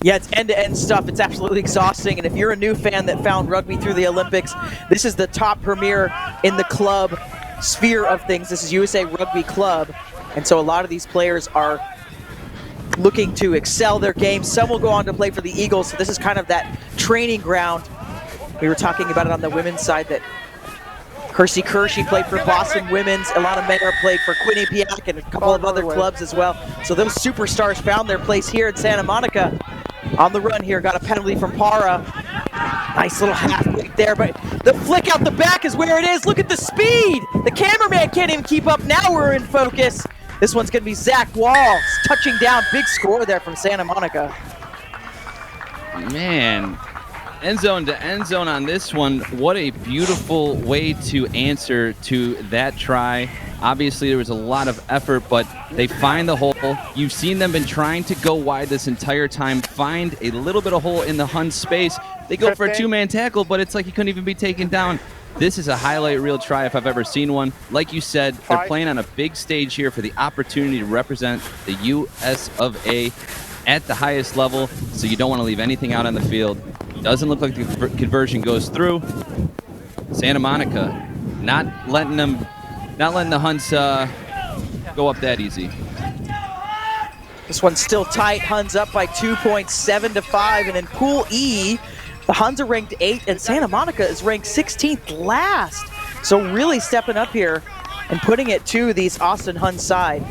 Yeah, it's end-to-end stuff. It's absolutely exhausting. And if you're a new fan that found rugby through the Olympics, this is the top premier in the club sphere of things. This is USA Rugby Club. And so a lot of these players are looking to excel their game. Some will go on to play for the Eagles. So this is kind of that training ground. We were talking about it on the women's side that Kersey Kershey played for Boston Women's. Ilana Mayer played for Quinnipiac and a couple of other clubs as well. So those superstars found their place here in Santa Monica. On the run here, got a penalty from Parra. Nice little half right there, but the flick out the back is where it is. Look at the speed. The cameraman can't even keep up. Now we're in focus. This one's going to be Zach Walls touching down. Big score there from Santa Monica. Man, end zone to end zone on this one. What a beautiful way to answer to that try. Obviously, there was a lot of effort, but they find the hole. You've seen them been trying to go wide this entire time, find a little bit of hole in the Huns space. They go for a two-man tackle, but it's like he couldn't even be taken down. This is a highlight reel try if I've ever seen one. Like you said, they're playing on a big stage here for the opportunity to represent the US of A at the highest level, so you don't want to leave anything out on the field. Doesn't look like the conversion goes through. Santa Monica not letting the Huns go up that easy. This one's still tight. Huns up by 2 points, 7-5. And in Pool E, the Huns are ranked 8th, and Santa Monica is ranked 16th last. So really stepping up here and putting it to these Austin Huns side.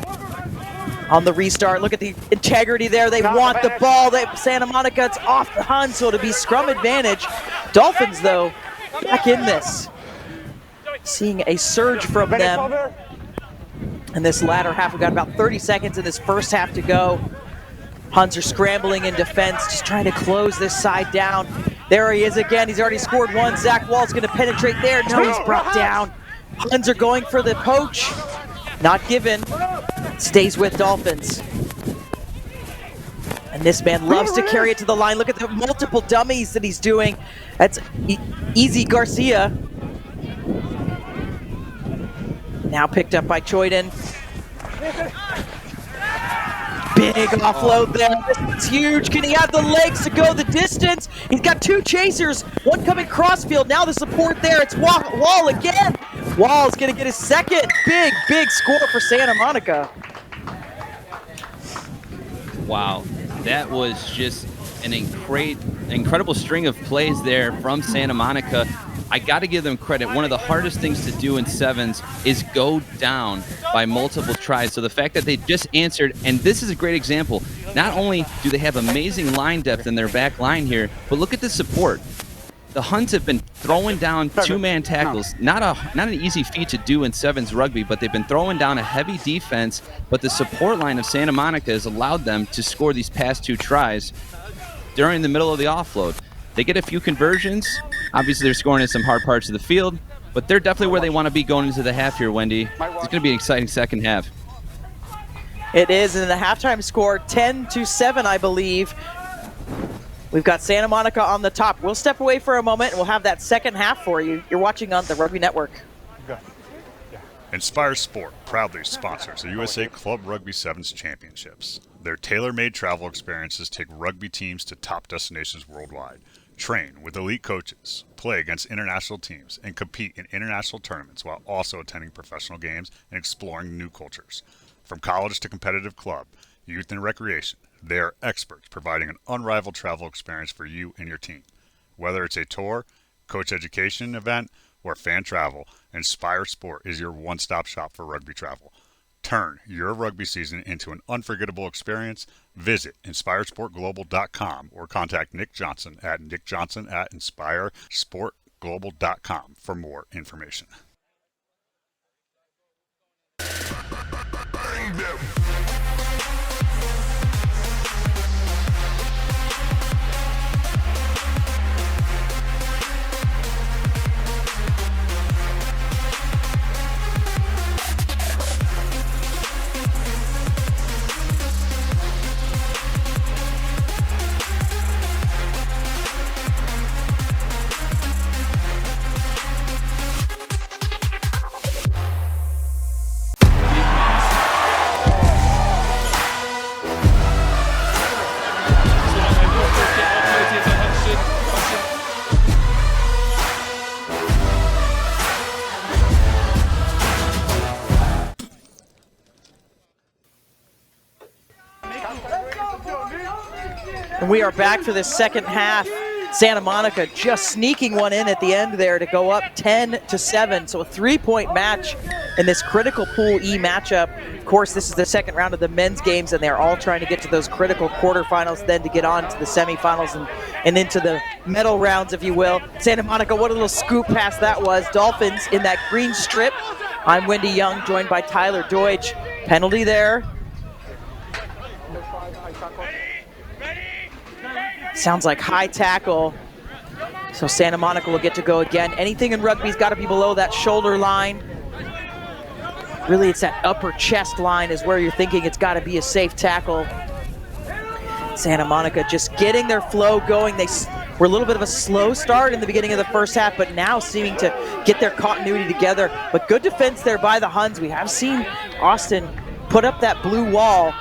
On the restart, look at the integrity there. They want the ball. Santa Monica, it's off the Huns, so it'll be scrum advantage. Dolphins, though, back in this. Seeing a surge from them in this latter half. We've got about 30 seconds in this first half to go. Huns are scrambling in defense, just trying to close this side down. There he is again. He's already scored one. Zach Wall's going to penetrate there. No, he's brought down. Huns are going for the poach. Not given. Stays with Dolphins. And this man loves to carry it to the line. Look at the multiple dummies that he's doing. That's Easy Garcia. Now picked up by Choyden. Big offload there. This is huge. Can he have the legs to go the distance? He's got two chasers. One coming crossfield. Now the support there. It's Wall again. Wall's going to get his second. Big score for Santa Monica. Wow. That was just an incredible string of plays there from Santa Monica. I got to give them credit. One of the hardest things to do in sevens is go down by multiple tries. So the fact that they just answered, and this is a great example, not only do they have amazing line depth in their back line here, but look at the support. The Huns have been throwing down two-man tackles. Not an easy feat to do in sevens rugby, but they've been throwing down a heavy defense, but the support line of Santa Monica has allowed them to score these past two tries during the middle of the offload. They get a few conversions. Obviously, they're scoring in some hard parts of the field, but they're definitely where they want to be going into the half here, Wendy. It's going to be an exciting second half. It is, and the halftime score, 10-7, I believe. We've got Santa Monica on the top. We'll step away for a moment, and we'll have that second half for you. You're watching on the Rugby Network. Inspire Sport proudly sponsors the USA Club Rugby Sevens Championships. Their tailor-made travel experiences take rugby teams to top destinations worldwide. Train with elite coaches, play against international teams, and compete in international tournaments while also attending professional games and exploring new cultures. From college to competitive club, youth and recreation, they are experts providing an unrivaled travel experience for you and your team. Whether it's a tour, coach education event, or fan travel, Inspire Sport is your one-stop shop for rugby travel. Turn your rugby season into an unforgettable experience. Visit InspireSportGlobal.com or contact Nick Johnson at nickjohnson@InspireSportGlobal.com for more information. And we are back for this second half. Santa Monica just sneaking one in at the end there to go up 10-7. So a 3-point match in this critical Pool E matchup. Of course, this is the second round of the men's games, and they're all trying to get to those critical quarterfinals, then to get on to the semifinals and into the medal rounds, if you will. Santa Monica, what a little scoop pass that was. Dolphins in that green strip. I'm Wendy Young, joined by Tyler Deutsch. Penalty there. Sounds like high tackle. So Santa Monica will get to go again. Anything in rugby's got to be below that shoulder line. Really, it's that upper chest line is where you're thinking it's got to be a safe tackle. Santa Monica just getting their flow going. They were a little bit of a slow start in the beginning of the first half, but now seeming to get their continuity together. But good defense there by the Huns. We have seen Austin put up that blue wall.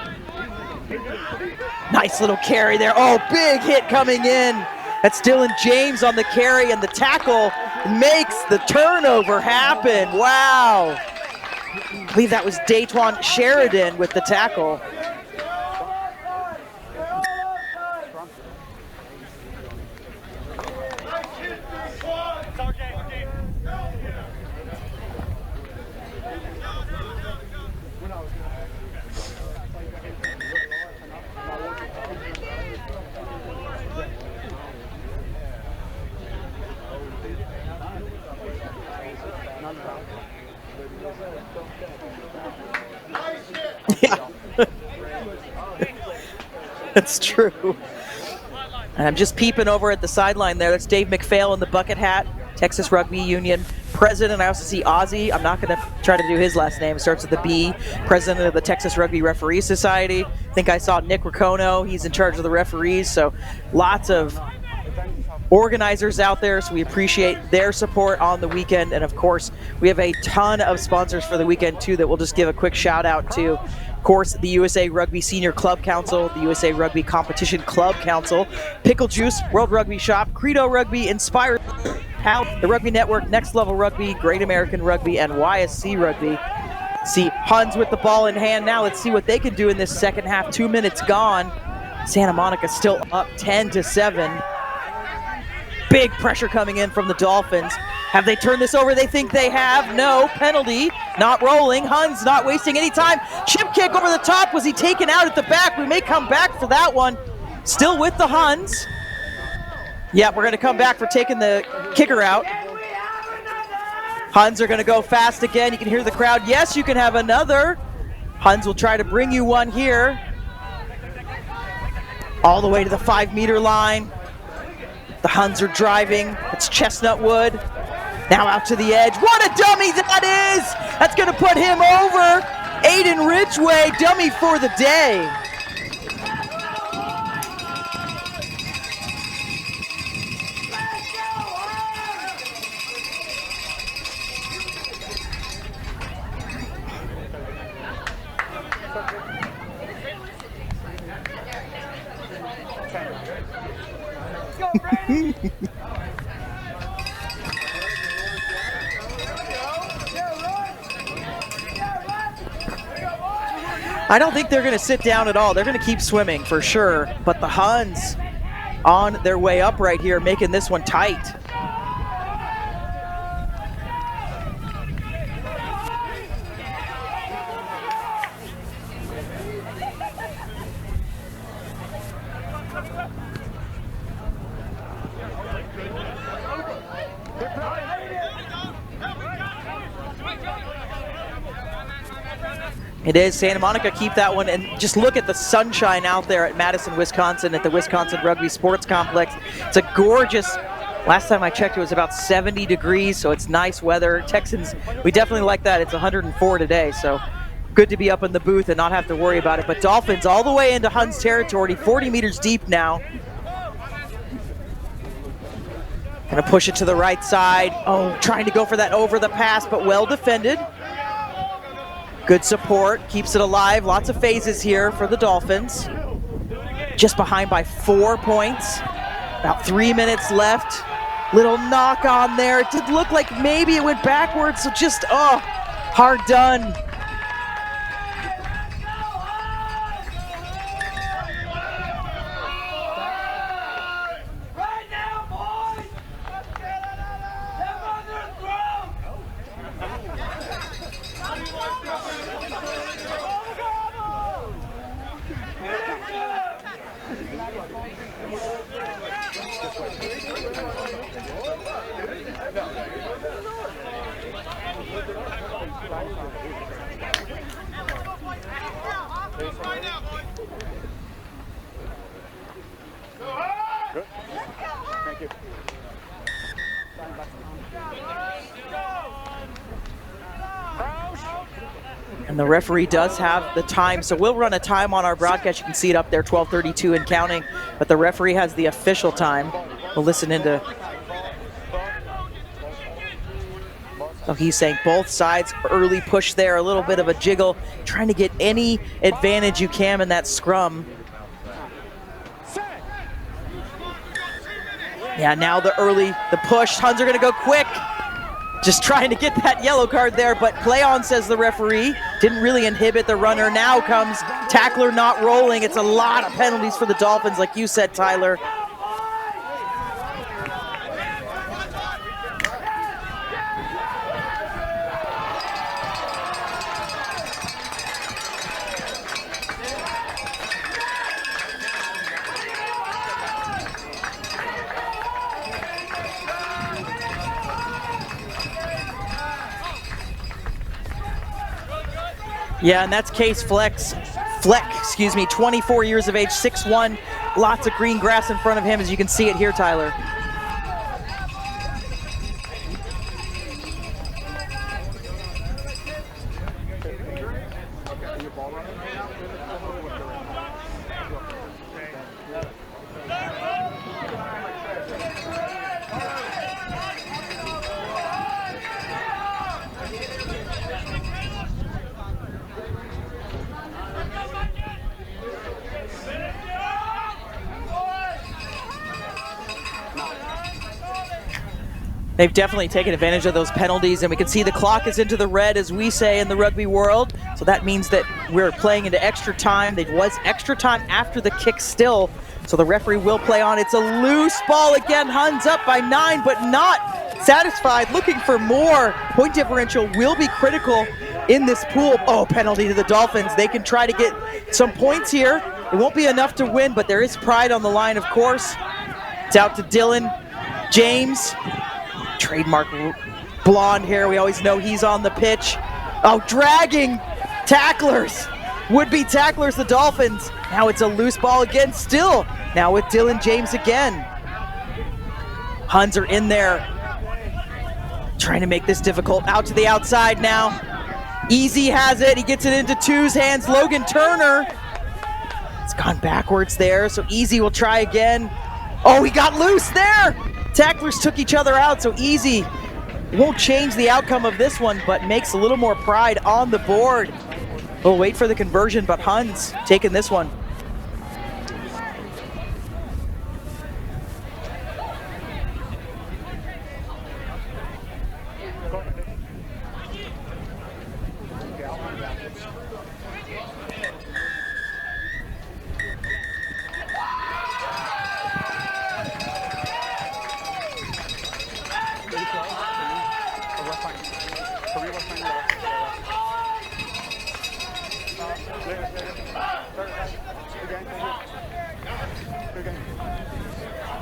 Nice little carry there. Oh, big hit coming in. That's Dylan James on the carry, and the tackle makes the turnover happen. Wow. I believe that was Daytwan Sheridan with the tackle. That's true. And I'm just peeping over at the sideline there. That's Dave McPhail in the bucket hat, Texas Rugby Union president. I also see Ozzy. I'm not going to try to do his last name. It starts with a B. President of the Texas Rugby Referee Society. I think I saw Nick Ricono. He's in charge of the referees. So lots of organizers out there, so we appreciate their support on the weekend. And of course, we have a ton of sponsors for the weekend too that we'll just give a quick shout out to. Of course, the USA Rugby Senior Club Council, the USA Rugby Competition Club Council, Pickle Juice, World Rugby Shop, Credo Rugby, Inspire, the Rugby Network, Next Level Rugby, Great American Rugby, and YSC Rugby. See Huns with the ball in hand now. Let's see what they can do in this second half. 2 minutes gone. Santa Monica still up 10-7. Big pressure coming in from the Dolphins. Have they turned this over? They think they have. No. Penalty. Not rolling. Huns not wasting any time. Chip kick over the top. Was he taken out at the back? We may come back for that one. Still with the Huns. Yeah, we're going to come back for taking the kicker out. Huns are going to go fast again. You can hear the crowd. Yes, you can have another. Huns will try to bring you one here. All the way to the 5-meter line. The Huns are driving. It's Chestnut Wood. Now out to the edge. What a dummy that is! That's going to put him over. Aiden Ridgway, dummy for the day. I don't think they're going to sit down at all. They're going to keep swimming for sure. But the Huns on their way up right here, making this one tight. It is. Santa Monica keep that one, and just look at the sunshine out there at Madison, Wisconsin, at the Wisconsin Rugby Sports Complex. It's a gorgeous, last time I checked it was about 70 degrees, so it's nice weather. Texans, we definitely like that. It's 104 today, so good to be up in the booth and not have to worry about it. But Dolphins all the way into Huns territory, 40 meters deep now. Gonna push it to the right side. Oh, trying to go for that over the pass, but well defended. Good support, keeps it alive. Lots of phases here for the Dolphins. Just behind by 4 points. About 3 minutes left. Little knock on there. It did look like maybe it went backwards, so just, oh, hard done. And the referee does have the time, so we'll run a time on our broadcast. You can see it up there, 12:32 and counting, but the referee has the official time. We'll listen into. So he's saying both sides, early push there, a little bit of a jiggle, trying to get any advantage you can in that scrum. Yeah, now the push. Huns are gonna go quick. Just trying to get that yellow card there, but play on, says the referee. Didn't really inhibit the runner. Now comes tackler not rolling. It's a lot of penalties for the Dolphins, like you said, Tyler. Yeah, and that's Case Fleck, 24 years of age, 6'1", lots of green grass in front of him, as you can see it here, Tyler. They've definitely taken advantage of those penalties, and we can see the clock is into the red, as we say in the rugby world. So that means that we're playing into extra time. There was extra time after the kick still, so the referee will play on. It's a loose ball again. Huns up by 9, but not satisfied, looking for more. Point differential will be critical in this pool. Oh, penalty to the Dolphins. They can try to get some points here. It won't be enough to win, but there is pride on the line, of course. It's out to Dylan James. Trademark blonde hair. We always know he's on the pitch. Oh, dragging tacklers. Would-be tacklers, the Dolphins. Now it's a loose ball again, still. Now with Dylan James again. Huns are in there, trying to make this difficult. Out to the outside now. Easy has it. He gets it into Two's hands. Logan Turner. It's gone backwards there, so Easy will try again. Oh, he got loose there. Tacklers took each other out, so Easy won't change the outcome of this one, but makes a little more pride on the board. We'll wait for the conversion, but Huns taking this one.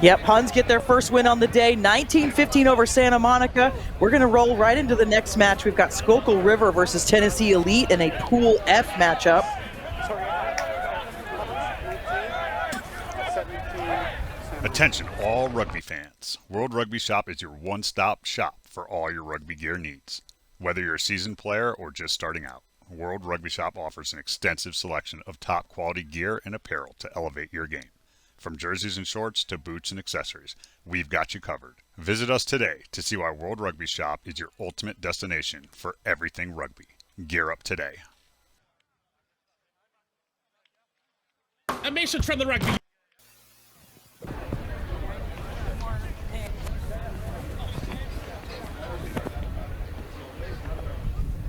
Yep, Huns get their first win on the day, 19-15 over Santa Monica. We're going to roll right into the next match. We've got Schuylkill River versus Tennessee Elite in a Pool F matchup. Attention all rugby fans. World Rugby Shop is your one-stop shop for all your rugby gear needs. Whether you're a seasoned player or just starting out, World Rugby Shop offers an extensive selection of top quality gear and apparel to elevate your game. From jerseys and shorts to boots and accessories, we've got you covered. Visit us today to see why World Rugby Shop is your ultimate destination for everything rugby. Gear up today. A message from the rugby.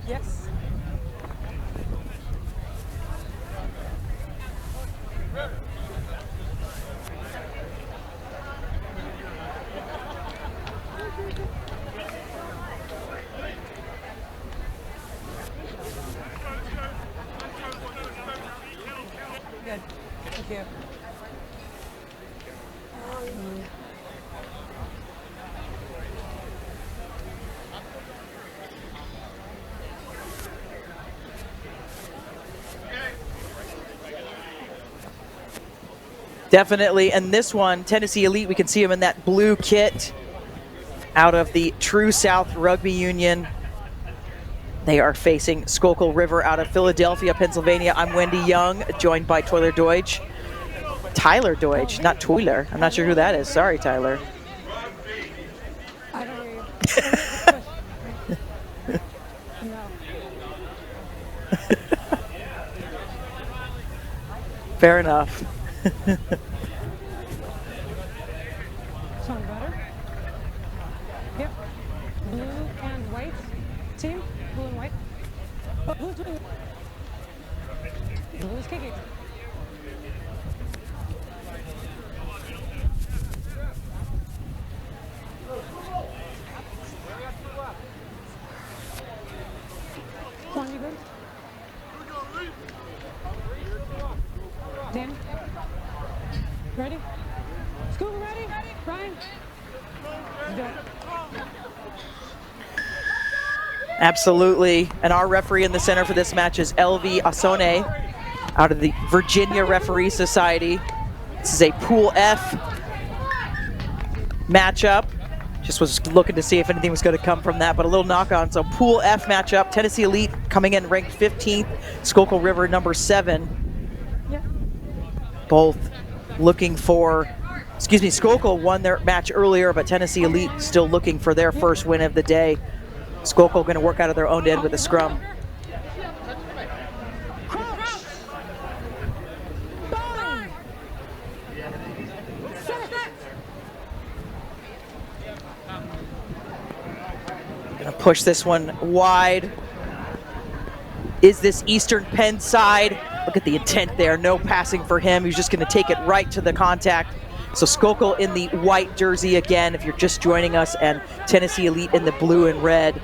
Yes. Good. Thank you. Definitely, and this one, Tennessee Elite, we can see them in that blue kit out of the True South Rugby Union. They are facing Schuylkill River out of Philadelphia, Pennsylvania. I'm Wendy Young, joined by Tyler Deutsch, not Toiler. I'm not sure who that is. Sorry, Tyler. I don't hear you. No. Fair enough. Sound better? Yep. Blue and white. Team, blue and white. Oh, blue's doing it. Blue is kicking. Quan, you good? Dan? Ready? Scuba ready? Brian? Let's do it. Absolutely. And our referee in the center for this match is LV Asone out of the Virginia Referee Society. This is a Pool F matchup. Just was looking to see if anything was going to come from that, but a little knock on. So Pool F matchup, Tennessee Elite coming in ranked 15th, Schuylkill River number 7. Yeah. Both looking for, Schuylkill won their match earlier, but Tennessee Elite still looking for their first win of the day. Schuylkill going to work out of their own end with a scrum. Going to push this one wide. Is this Eastern Penn side? Look at the intent there. No passing for him. He's just going to take it right to the contact. So Schuylkill in the white jersey again, if you're just joining us, and Tennessee Elite in the blue and red.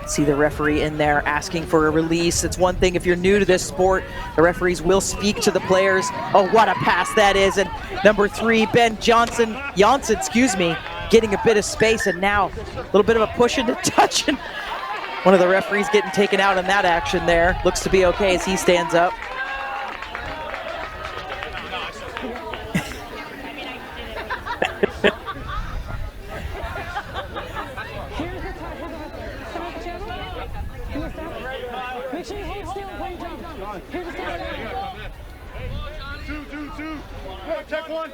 See the referee in there asking for a release. It's one thing if you're new to this sport, the referees will speak to the players. Oh, what a pass that is. And number 3, Ben Janssen, getting a bit of space, and now a little bit of a push into touch. And one of the referees getting taken out in that action there. Looks to be okay as he stands up. Make sure you hold still and play jump. Here's the step. Two. Check one.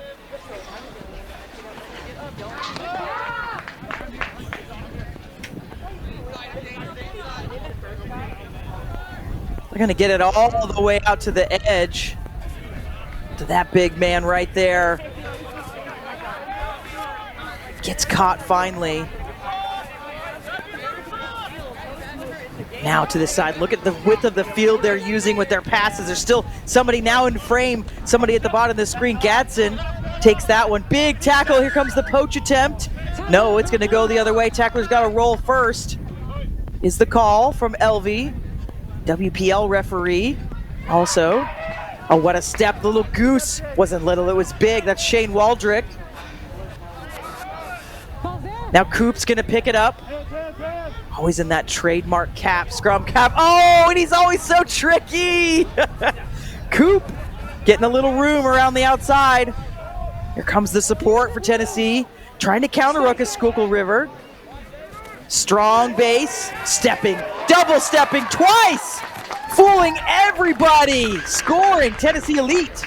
They're going to get it all the way out to the edge. To that big man right there. Gets caught finally. Now to the side. Look at the width of the field they're using with their passes. There's still somebody now in frame. Somebody at the bottom of the screen. Gadsden takes that one. Big tackle. Here comes the poach attempt. No, it's going to go the other way. Tackler's got to roll first. is the call from Elvie, WPL referee. Also, oh, what a step. The little goose wasn't little, it was big. That's Shane Waldrick. Now Coop's gonna pick it up. Always in that trademark cap, scrum cap. Oh, and he's always so tricky. Coop getting a little room around the outside. Here comes the support for Tennessee, trying to counter-ruck a Schuylkill River. Strong base, stepping, double stepping twice, fooling everybody, scoring Tennessee Elite.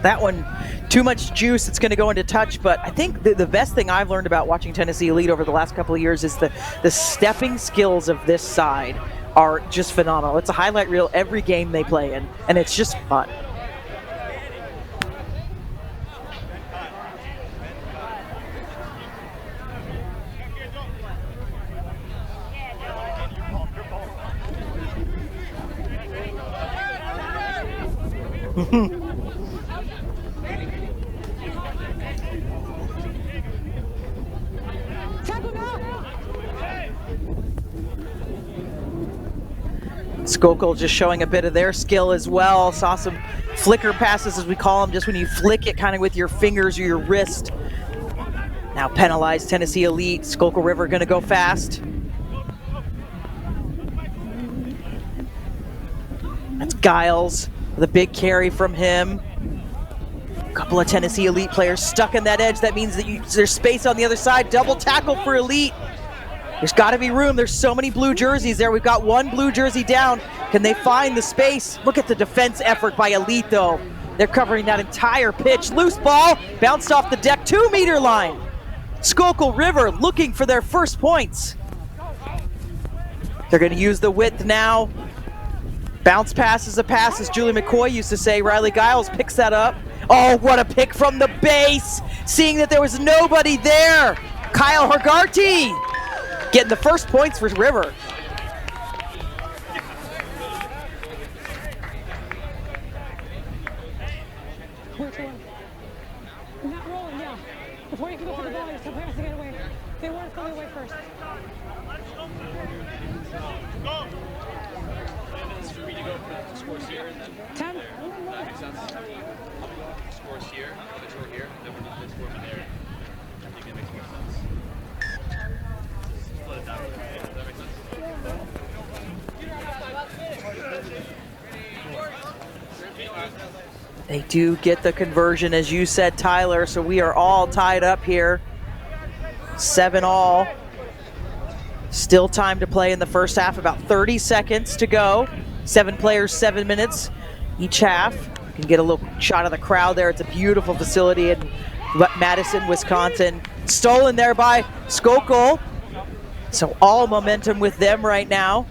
That one, too much juice, it's going to go into touch, but I think the best thing I've learned about watching Tennessee Elite over the last couple of years is the stepping skills of this side are just phenomenal. It's a highlight reel every game they play in, and it's just fun. Schuylkill just showing a bit of their skill as well. Saw some flicker passes, as we call them, just when you flick it kind of with your fingers or your wrist. Now penalized Tennessee Elite. Schuylkill River going to go fast. That's Giles with a big carry from him. A couple of Tennessee Elite players stuck in that edge. That means that there's space on the other side. Double tackle for Elite. There's got to be room. There's so many blue jerseys there. We've got one blue jersey down. Can they find the space? Look at the defense effort by Elite, though. They're covering that entire pitch. Loose ball, bounced off the deck, 2-meter line. Schuylkill River looking for their first points. They're going to use the width now. Bounce pass is a pass, as Julie McCoy used to say. Riley Giles picks that up. Oh, what a pick from the base. Seeing that there was nobody there. Kyle Hargarty getting the first points for River. Not rolling, yeah. Before you can go for the ball, you're still passing it away. They weren't fully away first. Ten. Scores here, the draw here, then we're not going to score from there. I think it makes more sense. Split it down. Does that make sense? They do get the conversion, as you said, Tyler, so we are all tied up here. 7-all. Still time to play in the first half, about 30 seconds to go. 7 players, 7 minutes each half. You can get a little shot of the crowd there. It's a beautiful facility in Madison, Wisconsin. Stolen there by Schuylkill. So all momentum with them right now.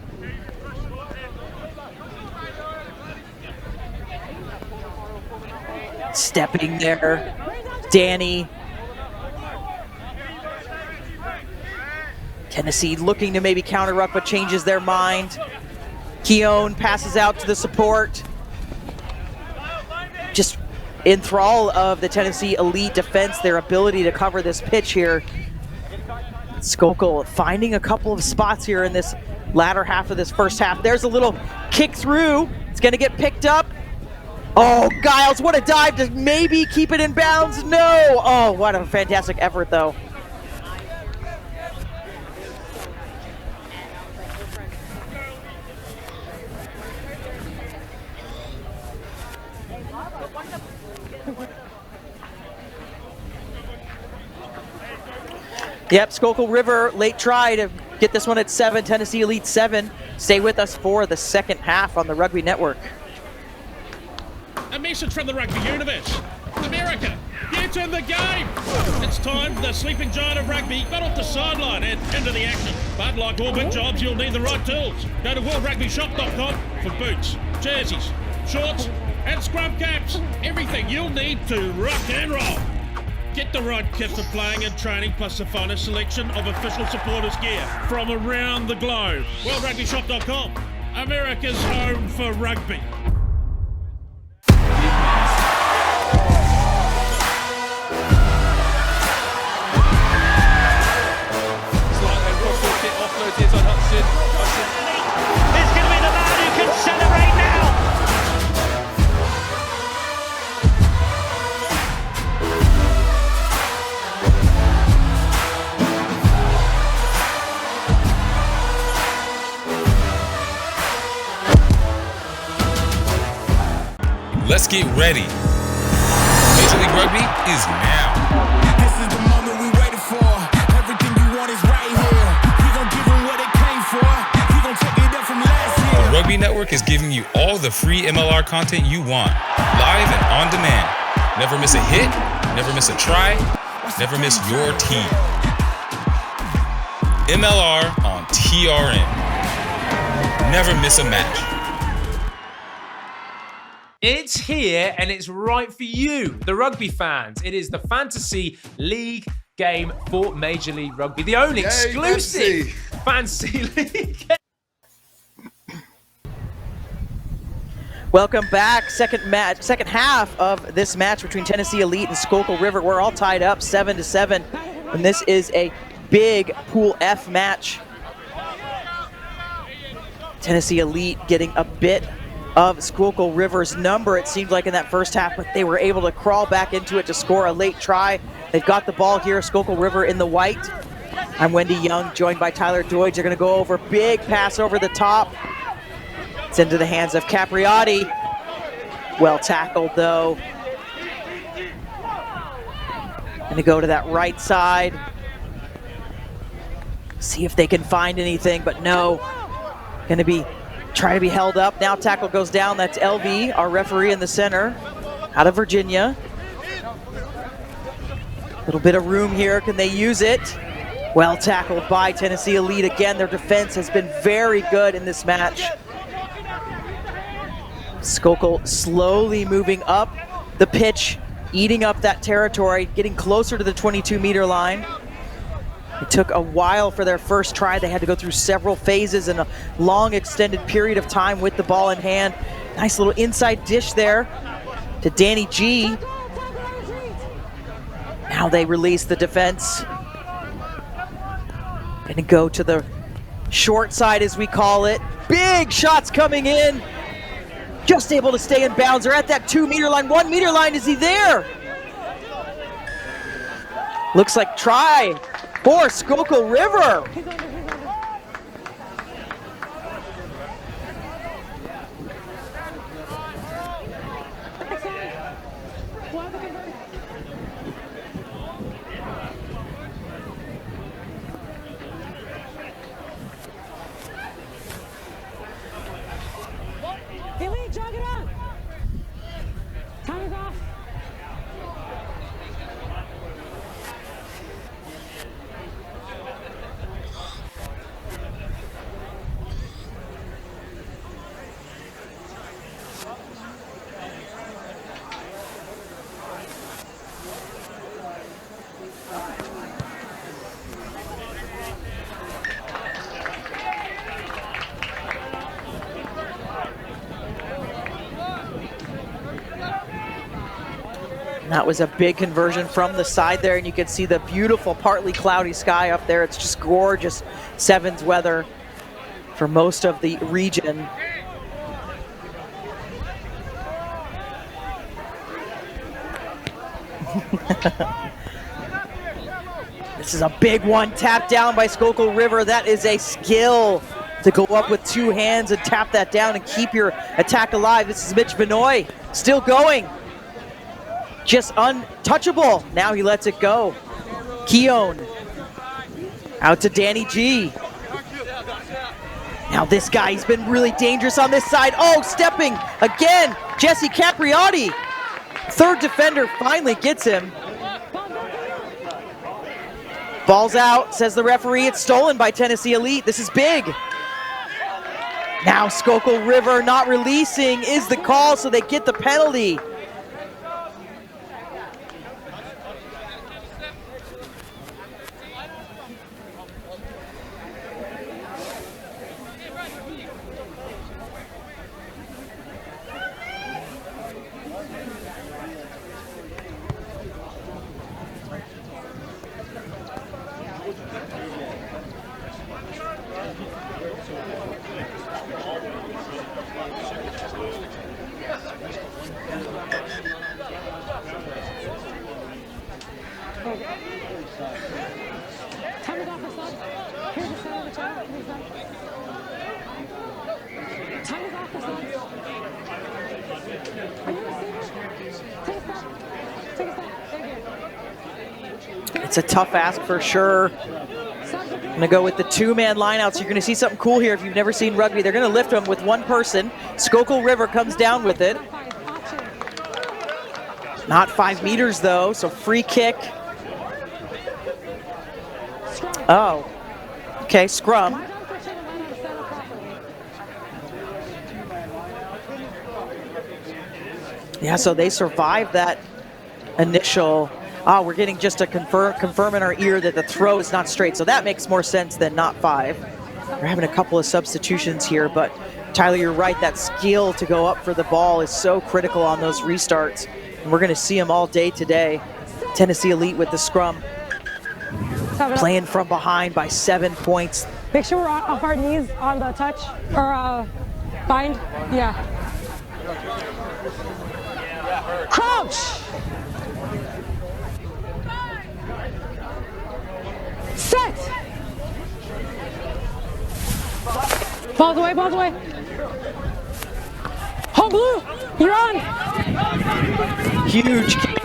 Stepping there, Danny. Tennessee looking to maybe counter-ruck, but changes their mind. Keown passes out to the support. Just in thrall of the Tennessee Elite defense, their ability to cover this pitch here. Schuylkill finding a couple of spots here in this latter half of this first half. There's a little kick through. It's going to get picked up. Oh, Giles, what a dive to maybe keep it in bounds. No. Oh, what a fantastic effort, though. Yep, Schuylkill River, late try to get this one at 7, Tennessee Elite 7. Stay with us for the second half on the Rugby Network. A message from the Rugby universe. America, get in the game! It's time the sleeping giant of rugby got off the sideline and into the action. But like all big jobs, you'll need the right tools. Go to worldrugbyshop.com for boots, jerseys, shorts, and scrum caps. Everything you'll need to rock and roll. Get the right kit for playing and training, plus the finest selection of official supporters gear from around the globe. worldrugbyshop.com, America's home for rugby. It's going to be the man who can celebrate now. Let's get ready. Major League Rugby is now. This is the moment we waited for. Everything you want is right here. We gon' give them what they came for. We gon' take it up from last year. The Rugby Network is giving you all the free MLR content you want, live and on demand. Never miss a hit, never miss a try, never miss your team. MLR on TRN. Never miss a match. It's here and it's right for you, the rugby fans. It is the Fantasy League game for Major League Rugby, the only exclusive Fantasy League game. Welcome back. Second half of this match between Tennessee Elite and Schuylkill River. We're all tied up 7-7, and this is a big Pool F match. Tennessee Elite getting a bit of Schuylkill River's number, it seemed like, in that first half, but they were able to crawl back into it to score a late try. They've got the ball here, Schuylkill River in the white. I'm Wendy Young, joined by Tyler Doidge. They're going to go over, big pass over the top. It's into the hands of Capriati. Well tackled, though. Going to go to that right side. See if they can find anything, but no. Going to be trying to be held up. Now tackle goes down. That's LV, our referee in the center, out of Virginia. A little bit of room here. Can they use it? Well tackled by Tennessee Elite again. Their defense has been very good in this match. Schuylkill slowly moving up the pitch, eating up that territory, getting closer to the 22-meter line. It took a while for their first try. They had to go through several phases and a long extended period of time with the ball in hand. Nice little inside dish there to Danny G. Now they release the defense. Gonna go to the short side, as we call it. Big shots coming in. Just able to stay in bounds. They're at that 2-meter line, 1-meter line. Is he there? Looks like try for Schuylkill River. Elite, jog it on. Time is off. That was a big conversion from the side there, and you can see the beautiful partly cloudy sky up there. It's just gorgeous sevens weather for most of the region. This is a big one, tapped down by Schuylkill River. That is a skill to go up with 2 hands and tap that down and keep your attack alive. This is Mitch Benoit, still going. Just untouchable. Now he lets it go. Keown out to Danny G. Now this guy, he's been really dangerous on this side. Oh, stepping again, Jesse Capriotti. Third defender finally gets him. Ball's out, says the referee. It's stolen by Tennessee Elite. This is big. Now Schuylkill River not releasing is the call, so they get the penalty. Time is off the side. Here's the center of the channel. Here's that. Time is off the side. Are you a receiver? Take a step. Take a step. Thank you. It's a tough ask for sure. I'm gonna go with the 2-man lineouts. You're gonna see something cool here if you've never seen rugby. They're gonna lift them with 1 person. Schuylkill River comes down with it. Not 5 meters though, so free kick. Oh, okay, scrum. Yeah, so they survived that initial. Oh, we're getting just a confirm in our ear that the throw is not straight. So that makes more sense than not 5. We're having a couple of substitutions here, but Tyler, you're right. That skill to go up for the ball is so critical on those restarts. And we're going to see them all day today. Tennessee Elite with the scrum. Playing from behind by 7 points. Make sure we're off our knees on the touch or bind. Yeah. Crouch. Set. Balls away, balls away. Home blue, you're on. Huge kick.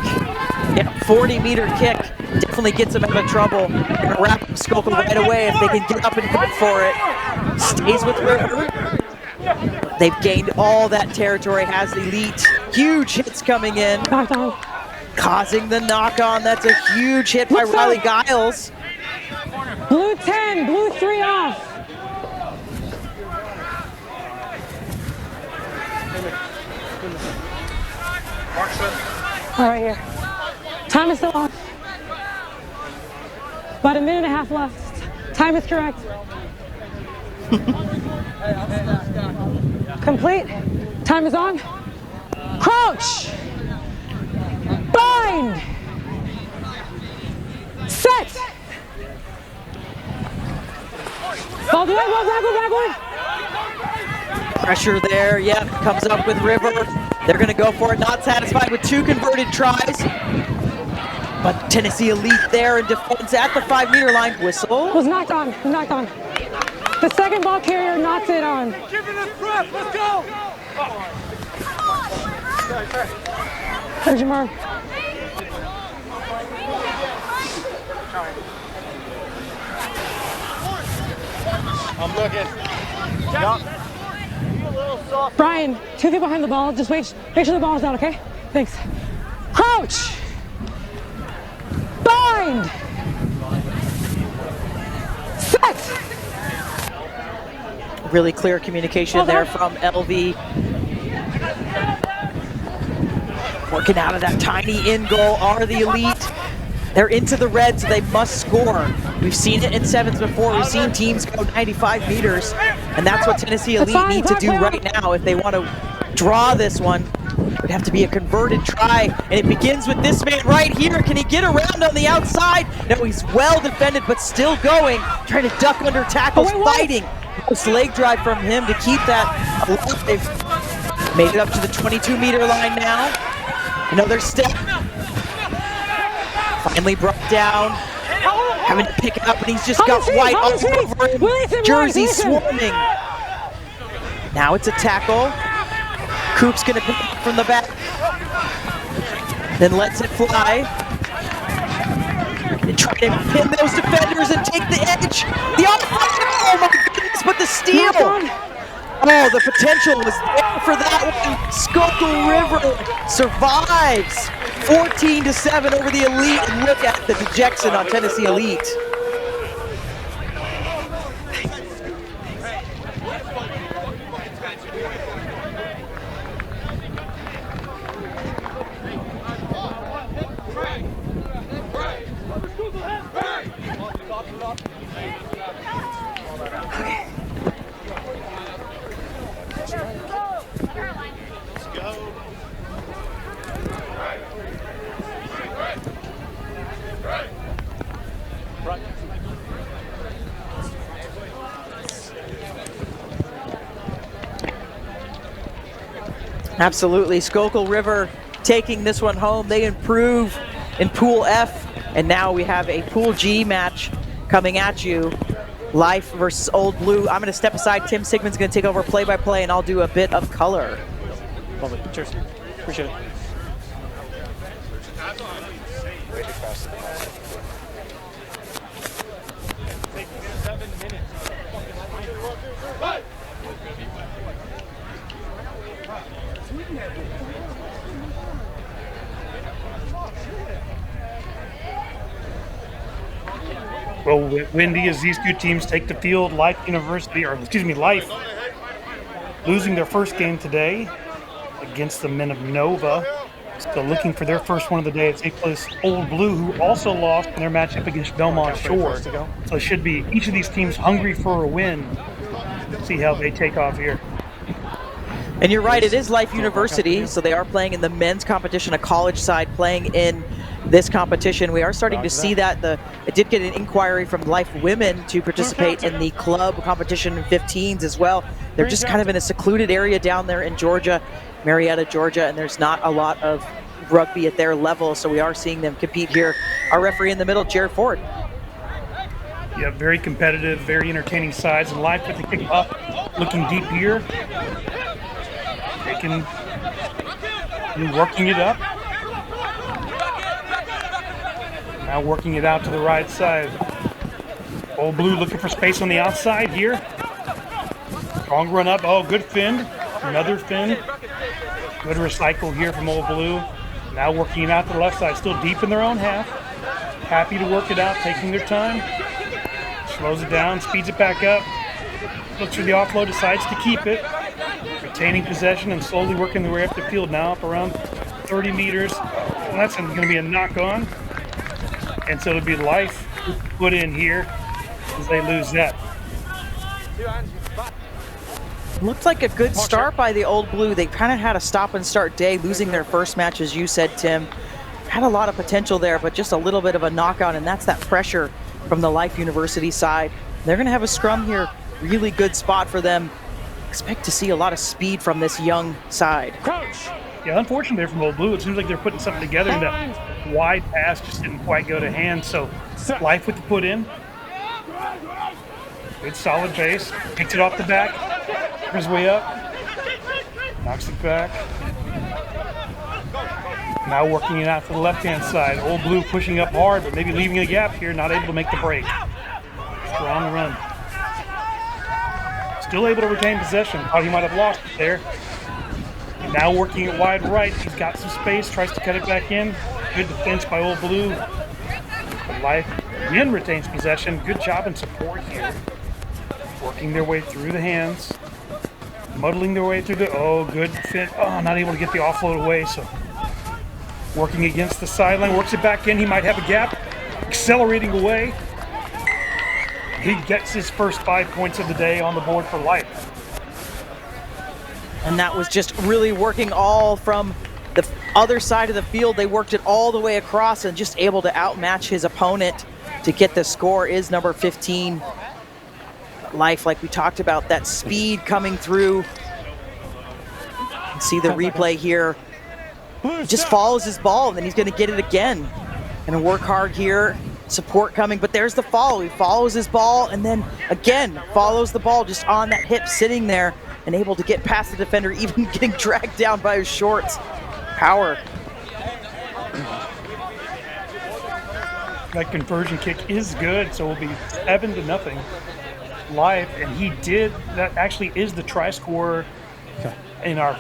Yeah, 40-meter kick. Definitely gets them out of trouble. Gonna wrap up Schuylkill right away if they can get up and go for it. Stays with River. They've gained all that territory, has Elite. Huge hits coming in. Causing the knock-on. That's a huge hit by Riley Giles. Blue 10, blue 3 off. All right, here. Time is still on. About a minute and a half left. Time is correct. Complete. Time is on. Crouch. Bind. Set. Ball away, ball backward. Pressure there, yep, comes up with River. They're gonna go for it, not satisfied with 2 converted tries. But Tennessee Elite there in defense at the 5-meter line. Whistle. Was knocked on, knocked on. The second ball carrier knocks it on. Give it a prep, let's go! There's your mark. I'm looking. Brian, 2 feet behind the ball. Just make sure the ball is out, okay? Thanks. Crouch. Bind. Set. Really clear communication there from LV. Working out of that tiny in goal are the Elite. They're into the red, so they must score. We've seen it in 7s before. We've seen teams go 95 meters, and that's what Tennessee Elite need to do right now if they want to draw this one. It would have to be a converted try, and it begins with this man right here. Can he get around on the outside? No, he's well defended, but still going, trying to duck under tackles, fighting. This leg drive from him to keep that alive. They've made it up to the 22-meter line now. Another step. Finally brought down. having to pick it up, and he's just got white all over him. Jersey swarming. Now it's a tackle. Coop's going to pick it from the back. Then lets it fly. And try to pin those defenders and take the edge. The offside, oh my goodness, but the steal. Oh, the potential was there for that one. Schuylkill River survives 14-7 over the Elite, and look at the dejection on Tennessee Elite. Absolutely, Schuylkill River taking this one home. They improve in Pool F, and now we have a Pool G match coming at you. Life versus Old Blue. I'm going to step aside. Tim Sigmund's going to take over play-by-play, and I'll do a bit of color. Love it. Cheers. Appreciate it. Well, windy as these two teams take the field. Life, losing their first game today against the men of Nova. Still looking for their first one of the day. It's 8th place Old Blue, who also lost in their matchup against Belmont Shore. So it should be each of these teams hungry for a win. See how they take off here. And you're right, it is Life University, so they are playing in the men's competition, a college side playing in this competition. We are starting to see that. It did get an inquiry from Life Women to participate in the club competition in 15s as well. They're just kind of in a secluded area down there in Georgia, Marietta, Georgia, and there's not a lot of rugby at their level, so we are seeing them compete here. Our referee in the middle, Jared Ford. Yeah, very competitive, very entertaining sides, and Life with the kick up, looking deep here. Working it up. Now working it out to the right side. Old Blue looking for space on the outside here. Strong run up. Oh, good fin. Another fin. Good recycle here from Old Blue. Now working it out to the left side. Still deep in their own half. Happy to work it out, taking their time. Slows it down, speeds it back up. Looks for the offload, decides to keep it. Retaining possession and slowly working their way up the field now, up around 30 meters. Well, that's going to be a knock on. And so it'll be Life put in here as they lose that. Looked like a good start by the Old Blue. They kind of had a stop and start day, losing their first match, as you said, Tim. Had a lot of potential there, but just a little bit of a knockout, and that's that pressure from the Life University side. They're going to have a scrum here. Really good spot for them. Expect to see a lot of speed from this young side. Coach. Yeah, unfortunately from Old Blue, it seems like they're putting something together, and that wide pass just didn't quite go to hand. So Life with the put in. Good solid base. Picks it off the back. His way up. Knocks it back. Now working it out to the left-hand side. Old Blue pushing up hard, but maybe leaving a gap here, not able to make the break. Strong run. Still able to retain possession. Thought he might have lost it there. Now working it wide right. He's got some space, tries to cut it back in. Good defense by Old Blue. But Life again retains possession. Good job in support here. Working their way through the hands. Muddling their way through the, good fit. Oh, not able to get the offload away, so working against the sideline, works it back in. He might have a gap. Accelerating away. He gets his first 5 points of the day on the board for Life. And that was just really working all from the other side of the field. They worked it all the way across and just able to outmatch his opponent to get the score. Is number 15. Life, like we talked about, that speed coming through. You can see the replay here. He just follows his ball, and then he's going to get it again. Going to work hard here. support coming, but there's the follow. He follows his ball and then again follows the ball just on that hip, sitting there and able to get past the defender, even getting dragged down by his shorts. Power. That conversion kick is good, so it'll be 7-0 Life, and he did, that actually is the try scorer in our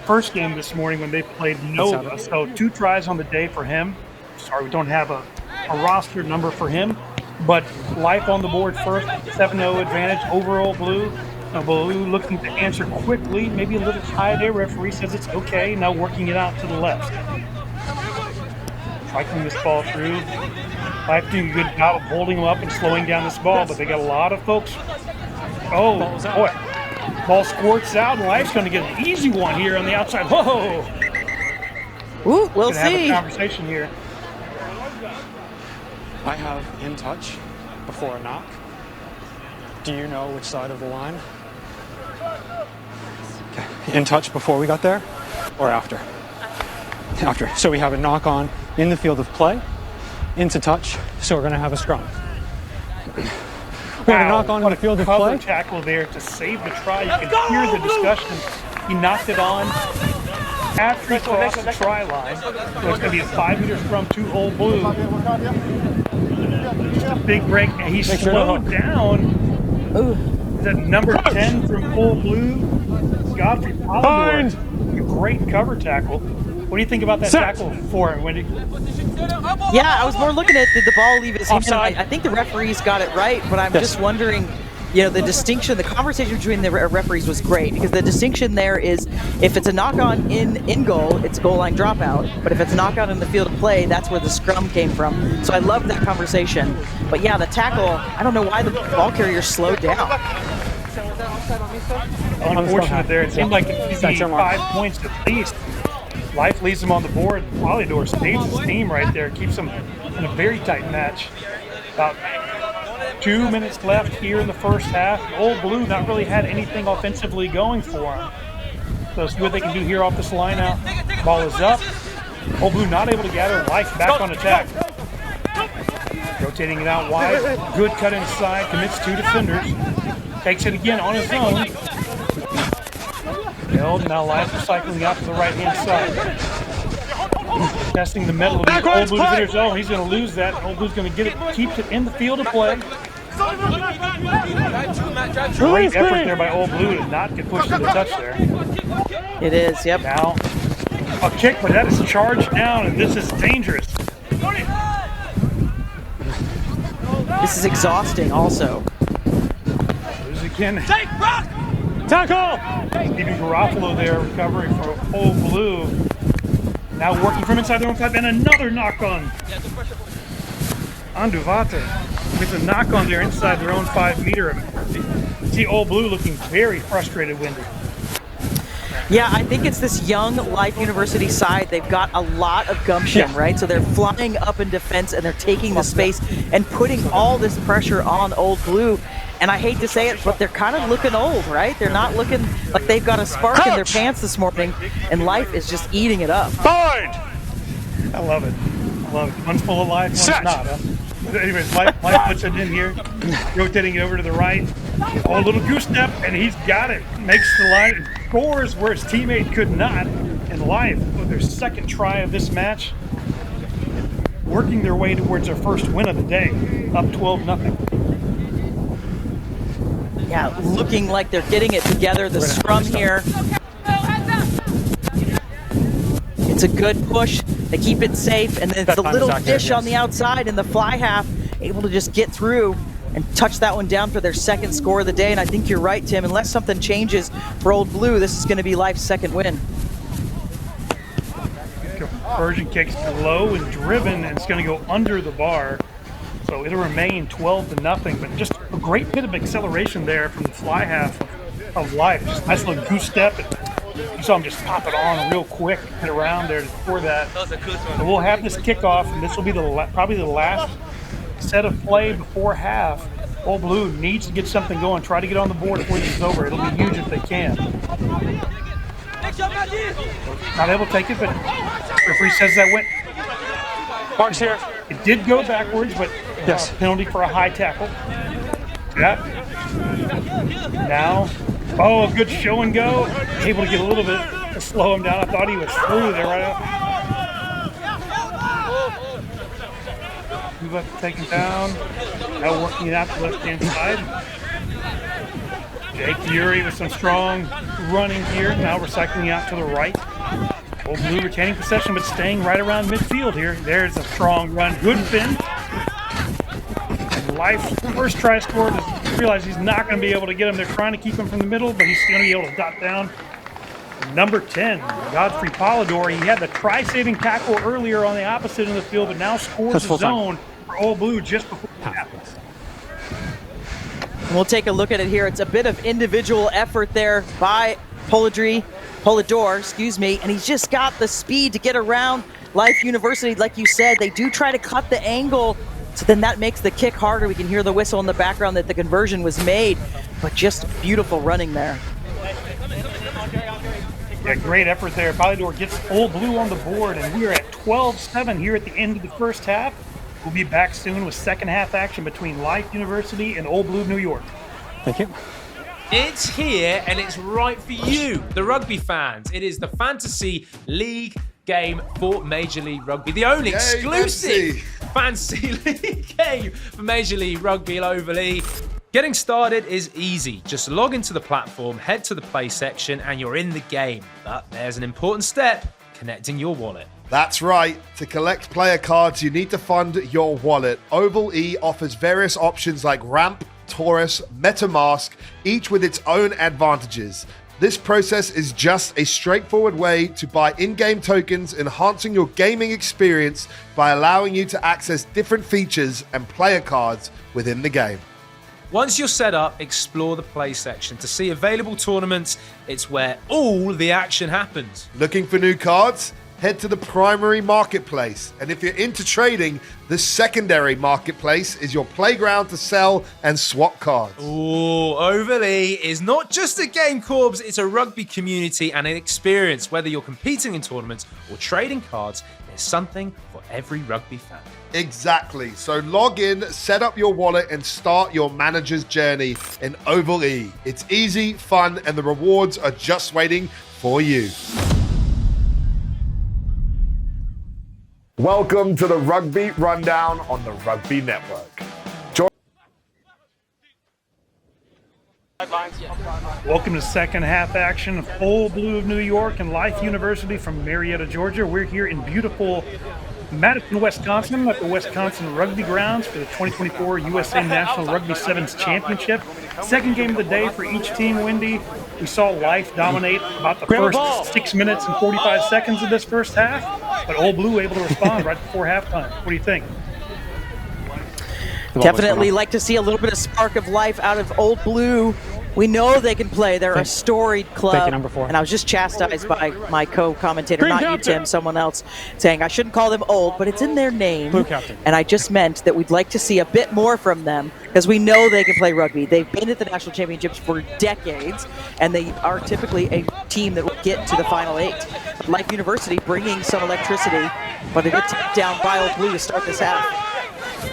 first game this morning when they played Nova. So 2 tries on the day for him. Sorry, we don't have a roster number for him, but Life on the board first, 7-0 advantage over Old Blue. Now Blue looking to answer quickly, maybe a little high there. Referee says it's okay. Now working it out to the left. Striking this ball through. Life doing a good job of holding him up and slowing down this ball, but they got a lot of folks. Oh, boy. Ball squirts out, and Life's going to get an easy one here on the outside. Whoa! Ooh, we'll see. Have a conversation here. I have in touch before a knock. Do you know which side of the line? Okay. In touch before we got there or after? After. So we have a knock on in the field of play, into touch, so we're going to have a scrum. We have a knock on in the field of play. Tackle there to save the try. You can hear the discussion. He knocked it on after he crossed the try line. So it's going to be a 5-meter scrum to Old Blue. Just a big break, and he slowed down. The number 10 from Old Blue, Godfrey Polidor. Great cover tackle. What do you think about that tackle for him, Wendy? Yeah, I was more looking at, did the ball leave his hand? I think the referees got it right, but I'm just wondering, the distinction, the conversation between the referees was great, because the distinction there is if it's a knock-on in goal, it's a goal line dropout, but if it's a knockout in the field of play, that's where the scrum came from. So I love that conversation. But yeah, the tackle, I don't know why the ball carrier slowed down. Unfortunate there. It seemed like it would be 5 points at least. Life leaves him on the board. Polidor stays his team right there, keeps him in a very tight match. About 2 minutes left here in the first half. Old Blue not really had anything offensively going for him. So see what they can do here off this line out. Ball is up. Old Blue not able to gather. Life back on attack. Rotating it out wide. Good cut inside. Commits 2 defenders. Takes it again on his own. Held. Now Life is cycling out to the right-hand side. Testing the middle of the Old Blue defender's zone. He's going to lose that. Old Blue's going to get it. Keeps it in the field of play. Great effort there by Old Blue to not get pushed to the touch there. It is, yep. Now, a kick, but that is charged down, and this is dangerous. This is exhausting also. Lose again. Tackle! Stevie Garofalo there recovering for Old Blue. Now working from inside their own 5, and another knock on. Anduvate gets a knock on there inside their own 5-meter. See Old Blue looking very frustrated, Wendy. Yeah, I think it's this young Life University side. They've got a lot of gumption, right? So they're flying up in defense and they're taking the space and putting all this pressure on Old Blue. And I hate to say it, but they're kind of looking old, right? They're not looking like they've got a spark in their pants this morning, and Life is just eating it up. I love it. I love it. One's full of life, one's not. Huh? But anyways, Life puts it in here, rotating it over to the right. Oh, a little goose step, and he's got it. Makes the line, scores where his teammate could not. And Life, with their second try of this match, working their way towards their first win of the day, up 12-0. Yeah, looking like they're getting it together. The scrum here. It's a good push. They keep it safe, and then it's a little dish on the outside in the fly half, able to just get through and touch that one down for their second score of the day. And I think you're right, Tim. Unless something changes for Old Blue, this is going to be Life's second win. Conversion kicks low and driven, and it's going to go under the bar. So it'll remain 12-0, but just a great bit of acceleration there from the fly half of Life. Just a nice little goose step. You saw him just pop it on real quick, get around there for that. So we'll have this kickoff, and this will be probably the last set of play before half. Old Blue needs to get something going. Try to get on the board before this is over. It'll be huge if they can. Not able to take it, but referee says that went. Mark's here. It did go backwards, but Yes. Penalty for a high tackle. Yeah. Now, oh, good show and go. Able to get a little bit to slow him down. I thought he was through there right up. Move up, take him down. Now working it out to the left-hand side. Jake Fury with some strong running here. Now recycling out to the right. Old Blue retaining possession, but staying right around midfield here. There's a strong run. Good fin. And Life's first try scored. Realize he's not going to be able to get him. They're trying to keep him from the middle, but he's going to be able to dot down. Number 10, Godfrey Polidor. He had the try-saving tackle earlier on the opposite end of the field, but now scores his own for Old Blue just before it happens. We'll take a look at it here. It's a bit of individual effort there by Polidor, excuse me, and he's just got the speed to get around Life University. Like you said, they do try to cut the angle, so then that makes the kick harder. We can hear the whistle in the background that the conversion was made, but just beautiful running there. Yeah, great effort there. Polidor gets Old Blue on the board, and we are at 12-7 here at the end of the first half. We'll be back soon with second half action between Life University and Old Blue New York. Thank you. It's here and it's right for you, the rugby fans. It is the Fantasy League game for Major League Rugby. The only exclusive Fantasy League game for Major League Rugby globally. Getting started is easy. Just log into the platform, head to the play section, and you're in the game. But there's an important step, connecting your wallet. That's right. To collect player cards, you need to fund your wallet. Oval E offers various options like Ramp, Taurus, MetaMask, each with its own advantages. This process is just a straightforward way to buy in-game tokens, enhancing your gaming experience by allowing you to access different features and player cards within the game. Once you're set up, explore the play section to see available tournaments. It's where all the action happens. Looking for new cards? Head to the primary marketplace. And if you're into trading, the secondary marketplace is your playground to sell and swap cards. Ooh, Overly is not just a game, Corbs, it's a rugby community and an experience. Whether you're competing in tournaments or trading cards, there's something for every rugby fan. Exactly. So log in, set up your wallet, and start your manager's journey in Oval E. It's easy, fun, and the rewards are just waiting for you. Welcome to the Rugby Rundown on the Rugby Network. Welcome to second half action of Old Blue of New York and Life University from Marietta, Georgia. We're here in beautiful Madison, Wisconsin at the Wisconsin Rugby Grounds for the 2024 USA National Rugby Sevens Championship. Second game of the day for each team, Wendy. We saw Life dominate about the first 6 minutes and 45 seconds of this first half, but Old Blue able to respond right before halftime. What do you think? Definitely like to see a little bit of spark of life out of Old Blue. We know they can play. They're a storied club. Thank you, number 4. And I was just chastised by my co-commentator, not you, Tim, someone else, saying I shouldn't call them old, but it's in their name. Blue captain. And I just meant that we'd like to see a bit more from them because we know they can play rugby. They've been at the national championships for decades, and they are typically a team that will get to the final 8. Life University bringing some electricity, but a good tapped down by Old Blue to start this half.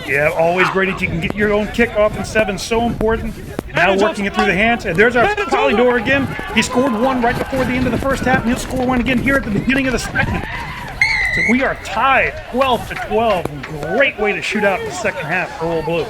Yeah, always great if you can get your own kickoff in 7, so important. Now working it through the hands, and there's our Polidor again. He scored one right before the end of the first half, and he'll score one again here at the beginning of the second. So we are tied 12-12. Great way to shoot out the second half for Old Blue.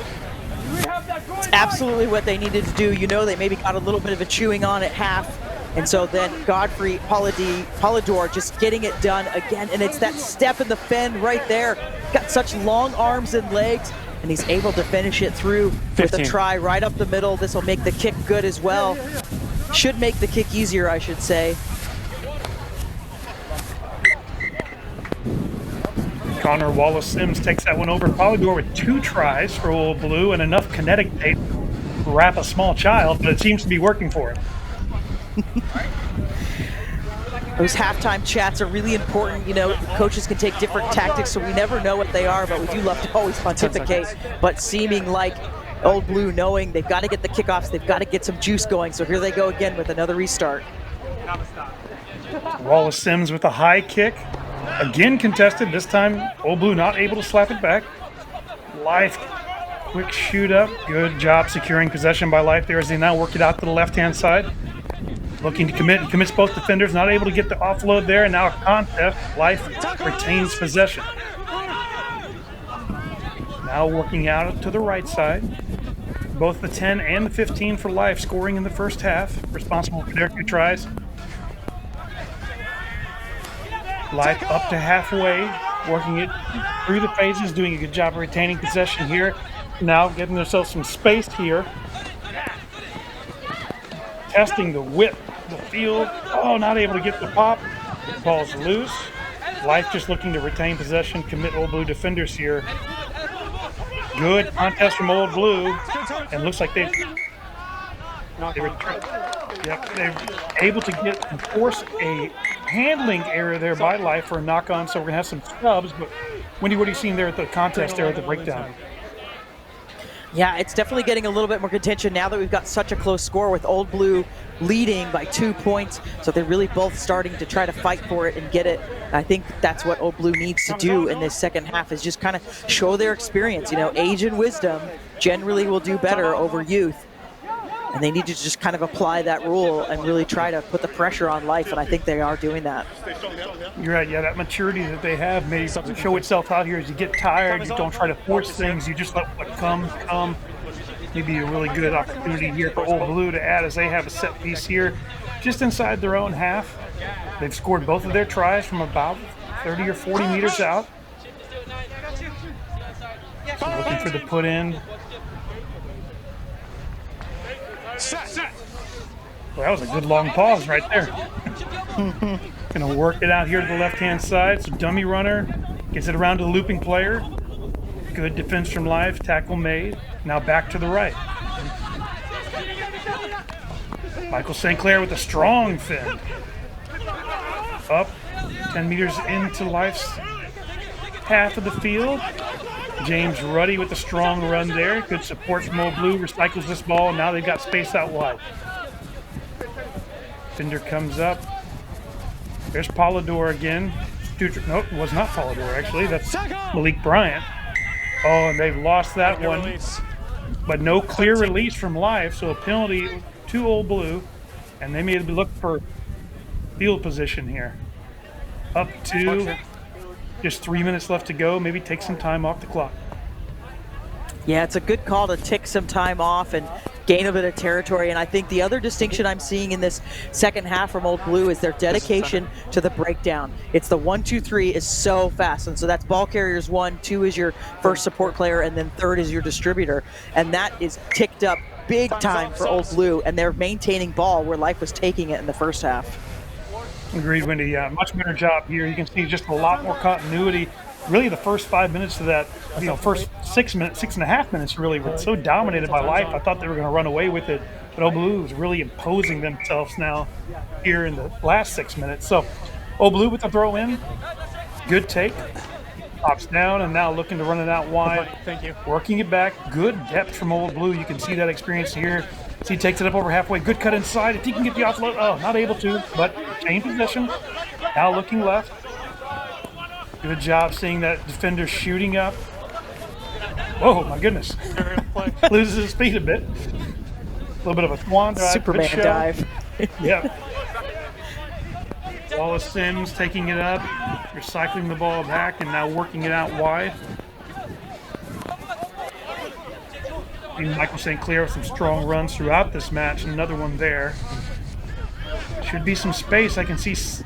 It's absolutely what they needed to do. You know, they maybe got a little bit of a chewing on at half. And so then Godfrey Polidor just getting it done again. And it's that step in the fin right there. Got such long arms and legs, and he's able to finish it through 15. with a try right up the middle. This will make the kick good as well. Should make the kick easier, I should say. Connor Wallace-Sims takes that one over. Polidor with 2 tries for Old Blue and enough kinetic tape to wrap a small child, but it seems to be working for him. Those halftime chats are really important. You know, coaches can take different tactics, so we never know what they are, but we do love to always pontificate. But seeming like Old Blue knowing they've got to get the kickoffs, they've got to get some juice going. So here they go again with another restart. Wallace-Sims with a high kick. Again contested, this time Old Blue not able to slap it back. Life Quick shoot up. Good job securing possession by Life there as they now work it out to the left-hand side. Looking to commit. He commits both defenders. Not able to get the offload there. And now a contest. Life retains possession. Now working out to the right side. Both the 10 and the 15 for Life scoring in the first half. Responsible for their 2 tries. Life up to halfway. Working it through the phases. Doing a good job of retaining possession here. Now getting themselves some space here. Testing the width of the field. Oh, not able to get the pop. Ball's loose. Life just looking to retain possession, commit Old Blue defenders here. Good contest from Old Blue. And looks like they're able to get and force a handling error there by Life for a knock-on. So we're going to have some subs. But Wendy, what are you seeing there at the contest there at the breakdown? Yeah, it's definitely getting a little bit more contention now that we've got such a close score with Old Blue leading by 2 points. So they're really both starting to try to fight for it and get it. I think that's what Old Blue needs to do in this second half, is just kind of show their experience. You know, age and wisdom generally will do better over youth. And they need to just kind of apply that rule and really try to put the pressure on Life, and I think they are doing that. You're right, yeah, that maturity that they have may show itself out here as you get tired. You don't try to force things, you just let what come. Maybe a really good opportunity here for Old Blue to add as they have a set piece here just inside their own half. They've scored both of their tries from about 30 or 40 meters out. So looking for the put in. Well, that was a good long pause right there. Gonna work it out here to the left-hand side. So dummy runner gets it around to the looping player. Good defense from Life, tackle made. Now back to the right. Michael St. Clair with a strong fin. Up 10 meters into Life's half of the field. James Ruddy with a strong run there. Good support from Old Blue. Recycles this ball. And now they've got space out wide. Fender comes up. There's Polidor again. Nope, it was not Polidor actually. That's Malik Bryant. Oh, and they've lost that one. But no clear release from Life. So a penalty to Old Blue. And they may be looking for field position here. Up to just 3 minutes left to go. Maybe take some time off the clock. Yeah, it's a good call to tick some time off and gain a bit of territory. And I think the other distinction I'm seeing in this second half from Old Blue is their dedication to the breakdown. It's the 1, 2, 3 is so fast. And so that's ball carriers 1, 2 is your first support player, and then 3rd is your distributor. And that is ticked up big time for Old Blue. And they're maintaining ball where Life was taking it in the first half. Agreed, Wendy. Yeah, much better job here. You can see just a lot more continuity. Really, the first 5 minutes of that, first 6 minutes, 6.5 minutes, really were so dominated by Life. I thought they were going to run away with it, but Old Blue is really imposing themselves now here in the last 6 minutes. So, Old Blue with the throw in, good take, pops down, and now looking to run it out wide. Thank you. Working it back, good depth from Old Blue. You can see that experience here. So he takes it up over halfway. Good cut inside. If he can get the offload, not able to, but change possession. Now looking left. Good job seeing that defender shooting up. Whoa, my goodness. Loses his feet a bit. A little bit of a swan dive. Superman dive. Yep. Wallace Sims taking it up, recycling the ball back, and now working it out wide. And Michael St. Clair with some strong runs throughout this match. Another one there. Should be some space. I can see 6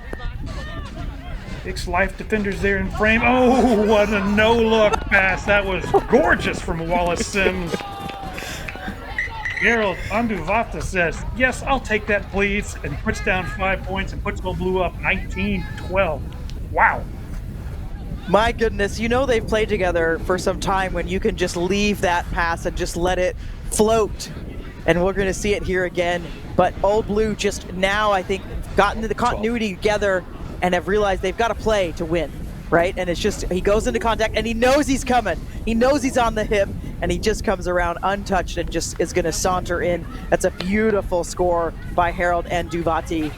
Life defenders there in frame. Oh, what a no-look pass. That was gorgeous from Wallace Sims. Gerald Anduvata says, yes, I'll take that, please. And he puts down 5 points and puts Old Blue up 19-12. Wow. My goodness, they've played together for some time when you can just leave that pass and just let it float. And we're going to see it here again. But Old Blue just now, I think, gotten the continuity together and have realized they've got to play to win, right? And it's just, he goes into contact and he knows he's coming. He knows he's on the hip, and he just comes around untouched and just is going to saunter in. That's a beautiful score by Harold and Duvati.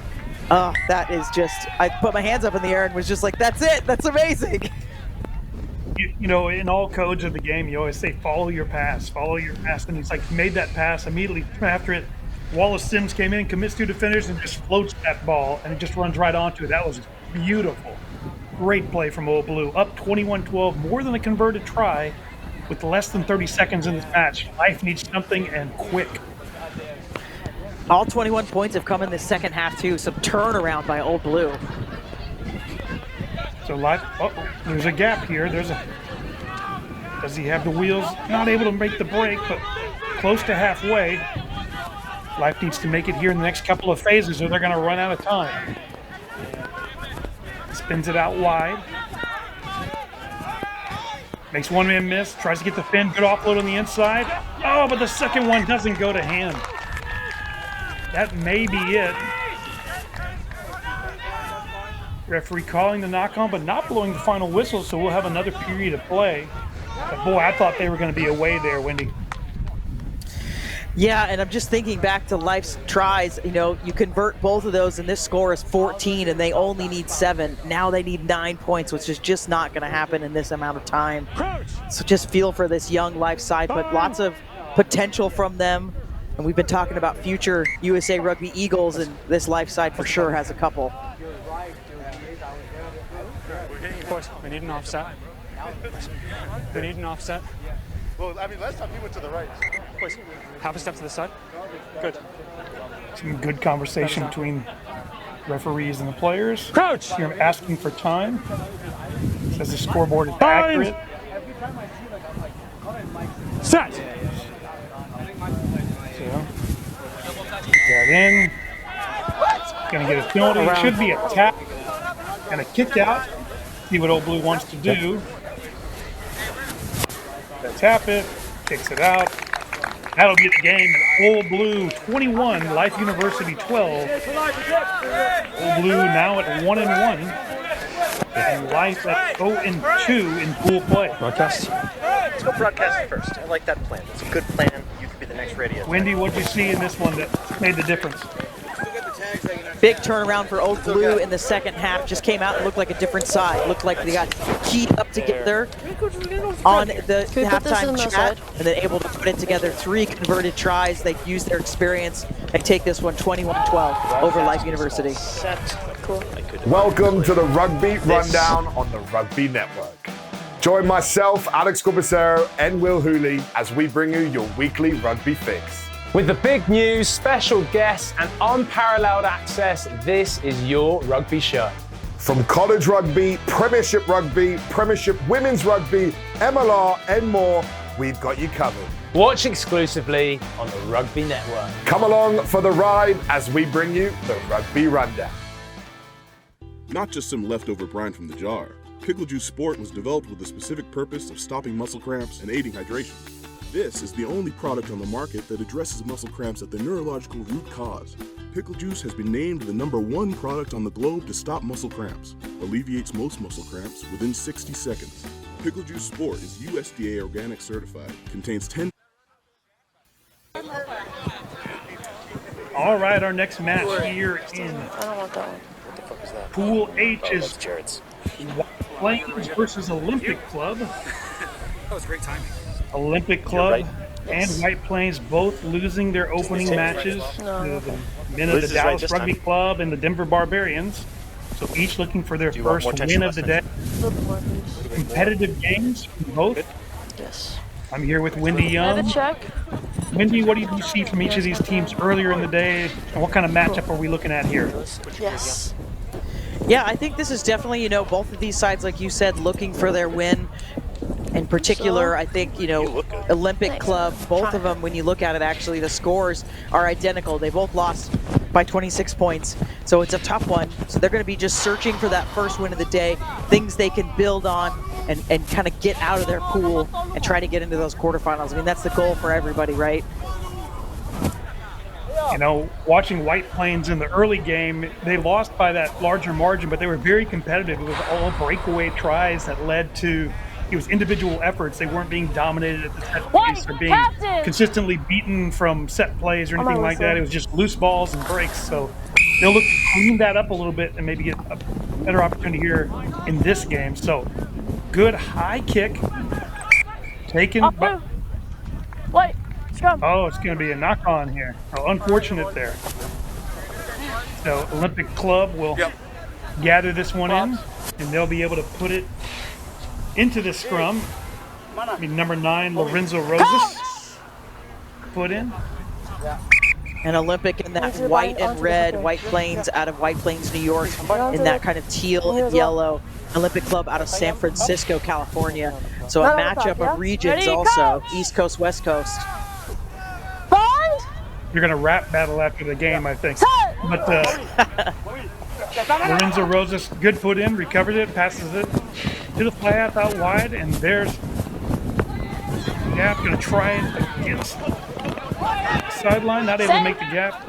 That is just, I put my hands up in the air and was just like, that's it, that's amazing. in all codes of the game, you always say follow your pass, and he's like made that pass immediately after it. Wallace Sims came in, commits 2 defenders, and just floats that ball, and it just runs right onto it. That was beautiful. Great play from Old Blue. Up 21-12, more than a converted try, with less than 30 seconds in this match. Life needs something, and quick. All 21 points have come in the second half, too. Some turnaround by Old Blue. So Life, there's a gap here. Does he have the wheels? Not able to make the break, but close to halfway. Life needs to make it here in the next couple of phases, or they're going to run out of time. Spins it out wide. Makes one man miss. Tries to get the fin. Good offload on the inside. Oh, but the second one doesn't go to hand. That may be it. Referee calling the knock-on, but not blowing the final whistle, so we'll have another period of play. But boy, I thought they were going to be away there, Wendy. Yeah, and I'm just thinking back to Life's tries. You convert both of those, and this score is 14, and they only need 7. Now they need 9 points, which is just not going to happen in this amount of time. So just feel for this young Life side, but lots of potential from them. And we've been talking about future USA Rugby Eagles, and this Life side for sure has a couple. Boys, we need an offset. We need an offset. Well, I mean, last time he went to the right. Boys, half a step to the side. Good. Some good conversation between referees and the players. Crouch! Here I'm asking for time. Says the scoreboard is accurate. Set! So, get in. Gonna get a penalty. It should be a tap and a kick out. See what Old Blue wants to do. Tap it, kicks it out. That'll be the game. Old Blue 21, Life University 12. Old Blue now at 1-1, and Life at 0-2 in pool play. Broadcast. Let's go broadcast first. I like that plan. It's a good plan. You could be the next radio. Wendy, what did you see in this one that made the difference? Big turnaround for Old Blue in the second half. Just came out and looked like a different side. Looked like they got keyed up together on the halftime chat and then able to put it together. 3 converted tries. They use their experience. They take this one 21-12 over Life University. Cool. Welcome to the Rugby Rundown on the Rugby Network. Join myself, Alex Corbicero, and Will Hooley as we bring you your weekly rugby fix. With the big news, special guests, and unparalleled access, this is your rugby show. From college rugby, Premiership Women's Rugby, MLR, and more, we've got you covered. Watch exclusively on the Rugby Network. Come along for the ride as we bring you the Rugby Rundown. Not just some leftover brine from the jar. Pickle Juice Sport was developed with the specific purpose of stopping muscle cramps and aiding hydration. This is the only product on the market that addresses muscle cramps at the neurological root cause. Pickle Juice has been named the #1 product on the globe to stop muscle cramps. Alleviates most muscle cramps within 60 seconds. Pickle Juice Sport is USDA organic certified. Contains 10. All right, our next match here in Pool H is Flames versus Olympic Club. That was great timing. Olympic Club and White Plains both losing their opening matches. The men of the Dallas Rugby Club and the Denver Barbarians. So each looking for their first win of the day. Competitive games from both. Yes. I'm here with Wendy Young. Wendy, what do you see from each of these teams earlier in the day? And what kind of matchup are we looking at here? Yes. Yeah, I think this is definitely, both of these sides, like you said, looking for their win. In particular, I think, Olympic Club, both of them, when you look at it, actually, the scores are identical. They both lost by 26 points, so it's a tough one. So they're going to be just searching for that first win of the day, things they can build on and kind of get out of their pool and try to get into those quarterfinals. I mean, that's the goal for everybody, right? Watching White Plains in the early game, they lost by that larger margin, but they were very competitive. It was all breakaway tries that led to it was individual efforts. They weren't being dominated at the set piece or being consistently beaten from set plays or anything like that. It was just loose balls and breaks. So they'll look to clean that up a little bit and maybe get a better opportunity here in this game. So Good high kick. Taken by... Wait, scrum. Oh, it's going to be a knock-on here. Oh, unfortunate there. So Olympic Club will gather this one in, and they'll be able to put it into the scrum. I mean, number 9, Lorenzo Rosas, put in. And Olympic in that white and red, White Plains out of White Plains, New York, in that kind of teal and yellow. Olympic Club out of San Francisco, California. So a matchup of regions also, East Coast, West Coast. You're going to rap battle after the game, I think. But Lorenzo Rosas, good put in, recovers it, passes it to the fly half out wide, and there's Gap going to try it against the sideline, not able to make the gap.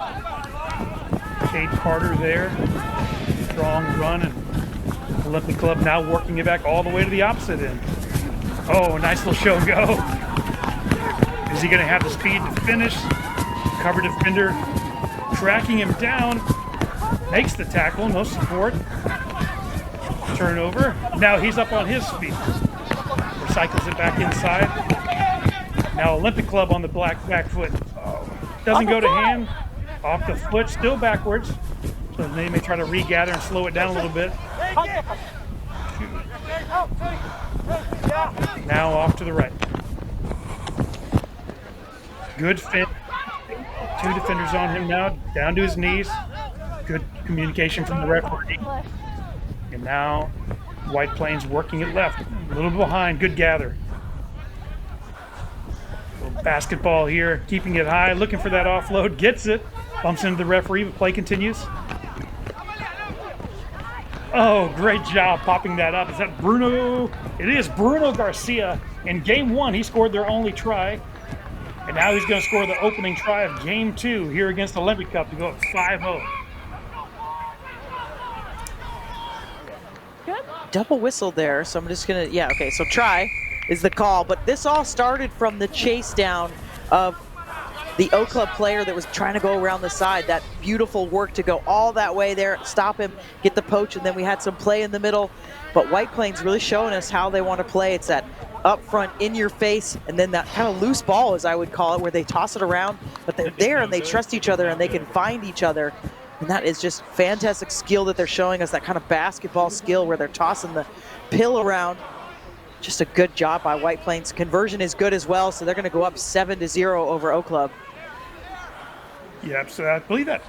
Cade Carter there, strong run, and Olympic Club now working it back all the way to the opposite end. Oh, nice little show and go. Is he going to have the speed to finish? Cover defender tracking him down, makes the tackle, no support. Turnover. Now he's up on his feet. Recycles it back inside. Now Olympic Club on the back foot. Doesn't go to hand. Off the foot, still backwards. So they may try to regather and slow it down a little bit. Now off to the right. Good fit. 2 defenders on him now, down to his knees. Good communication from the referee. And now White Plains working it left. A little behind, good gather. Little basketball here, keeping it high, looking for that offload, gets it. Bumps into the referee, but play continues. Oh, great job popping that up. Is that Bruno? It is Bruno Garcia. In game 1, he scored their only try. And now he's going to score the opening try of game 2 here against the Olympic Cup to go up 5-0. Double whistle there, so I'm just going to, okay, so try is the call. But this all started from the chase down of the O Club player that was trying to go around the side. That beautiful work to go all that way there, stop him, get the poach, and then we had some play in the middle. But White Plains really showing us how they want to play. It's that up front, in your face, and then that kind of loose ball, as I would call it, where they toss it around, but they're there and they trust each other and they can find each other. And that is just fantastic skill that they're showing us, that kind of basketball skill where they're tossing the pill around. Just a good job by White Plains. Conversion is good as well, so they're going to go up 7-0 over O Club. Yeah, so I believe that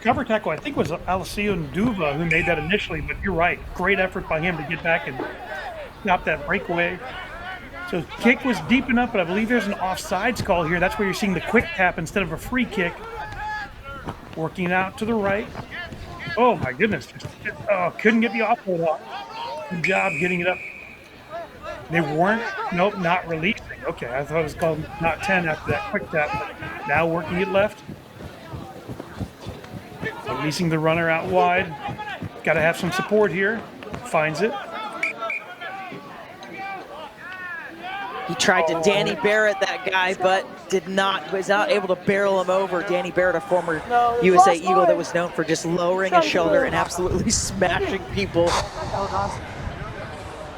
cover tackle, I think, was Alessio Nduva who made that initially, but you're right. Great effort by him to get back and stop that breakaway. So kick was deep enough, but I believe there's an offsides call here. That's where you're seeing the quick tap instead of a free kick. Working out to the right. Oh my goodness. Couldn't get the offload off. Good job getting it up. They weren't, nope, not releasing. Okay, I thought it was called not 10 after that quick tap, but now working it left. Releasing the runner out wide. Got to have some support here. Finds it. He tried to Danny Barrett that guy, but was not able to barrel him over. Danny Barrett, a former USA Eagle that was known for just lowering his shoulder and absolutely smashing people.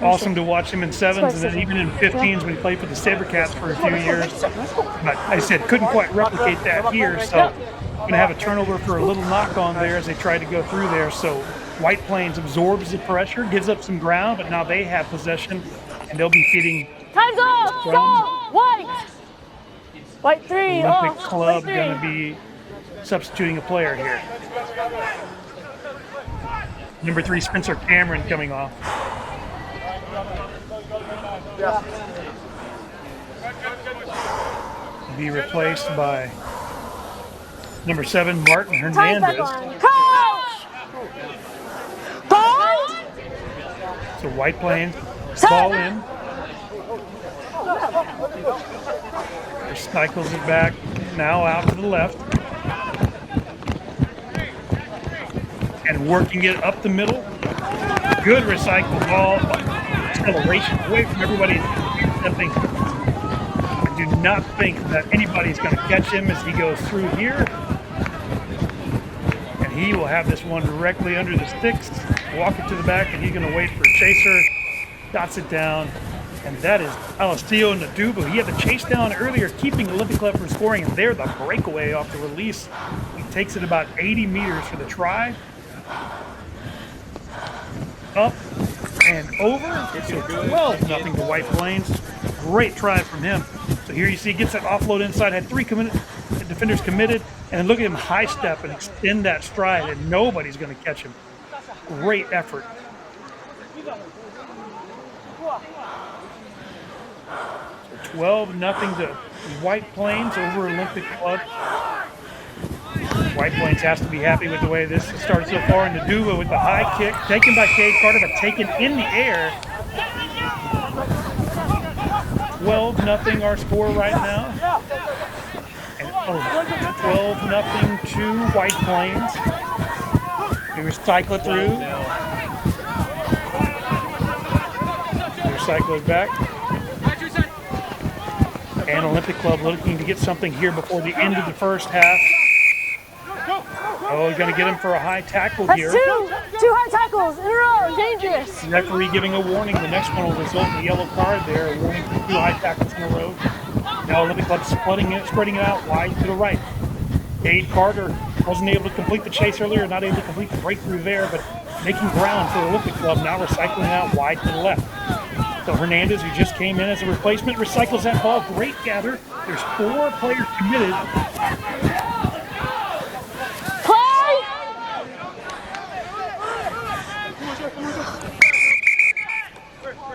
Awesome to watch him in 7s and then even in 15s when he played for the Sabercats for a few years. But I said, couldn't quite replicate that here, so going to have a turnover for a little knock on there as they try to go through there. So White Plains absorbs the pressure, gives up some ground, but now they have possession and they'll be feeding. Time's up! Stop! White! White 3 Olympic Club going to be substituting a player here. Number 3, Spencer Cameron coming off. Be replaced by number 7, Martin Hernandez. Coach! Ball! So White Plains, ball in. Recycles it back, now out to the left. And working it up the middle. Good recycle ball. Acceleration away from everybody. I do not think that anybody's going to catch him as he goes through here. And he will have this one directly under the sticks. Walk it to the back, and he's going to wait for a chaser. dots it down. And that is Alessio Naduba. He had the chase down earlier, keeping Olympic Club from scoring, and there the breakaway off the release. He takes it about 80 meters for the try. Up and over. It's a 12-0 to White Plains. Great try from him. So here you see, gets that offload inside, had 3 defenders committed, and look at him high step and extend that stride, and nobody's going to catch him. Great effort. 12-0 to White Plains over Olympic Club. White Plains has to be happy with the way this has started so far. And Naduva with the high kick, taken by Cade Carter, but taken in the air. 12-0 our score right now. And 12-0 to White Plains. They recycle it through. They recycle it back. And Olympic Club looking to get something here before the end of the first half. Oh, he's going to get him for a high tackle here. That's two high tackles in a row. Dangerous. Referee giving a warning. The next one will result in a yellow card there. A warning for 2 high tackles in a row. Now Olympic Club spreading it out wide to the right. Cade Carter wasn't able to complete the chase earlier, not able to complete the breakthrough there, but making ground for Olympic Club, now recycling out wide to the left. So Hernandez, who just came in as a replacement, recycles that ball. Great gather. There's 4 players committed.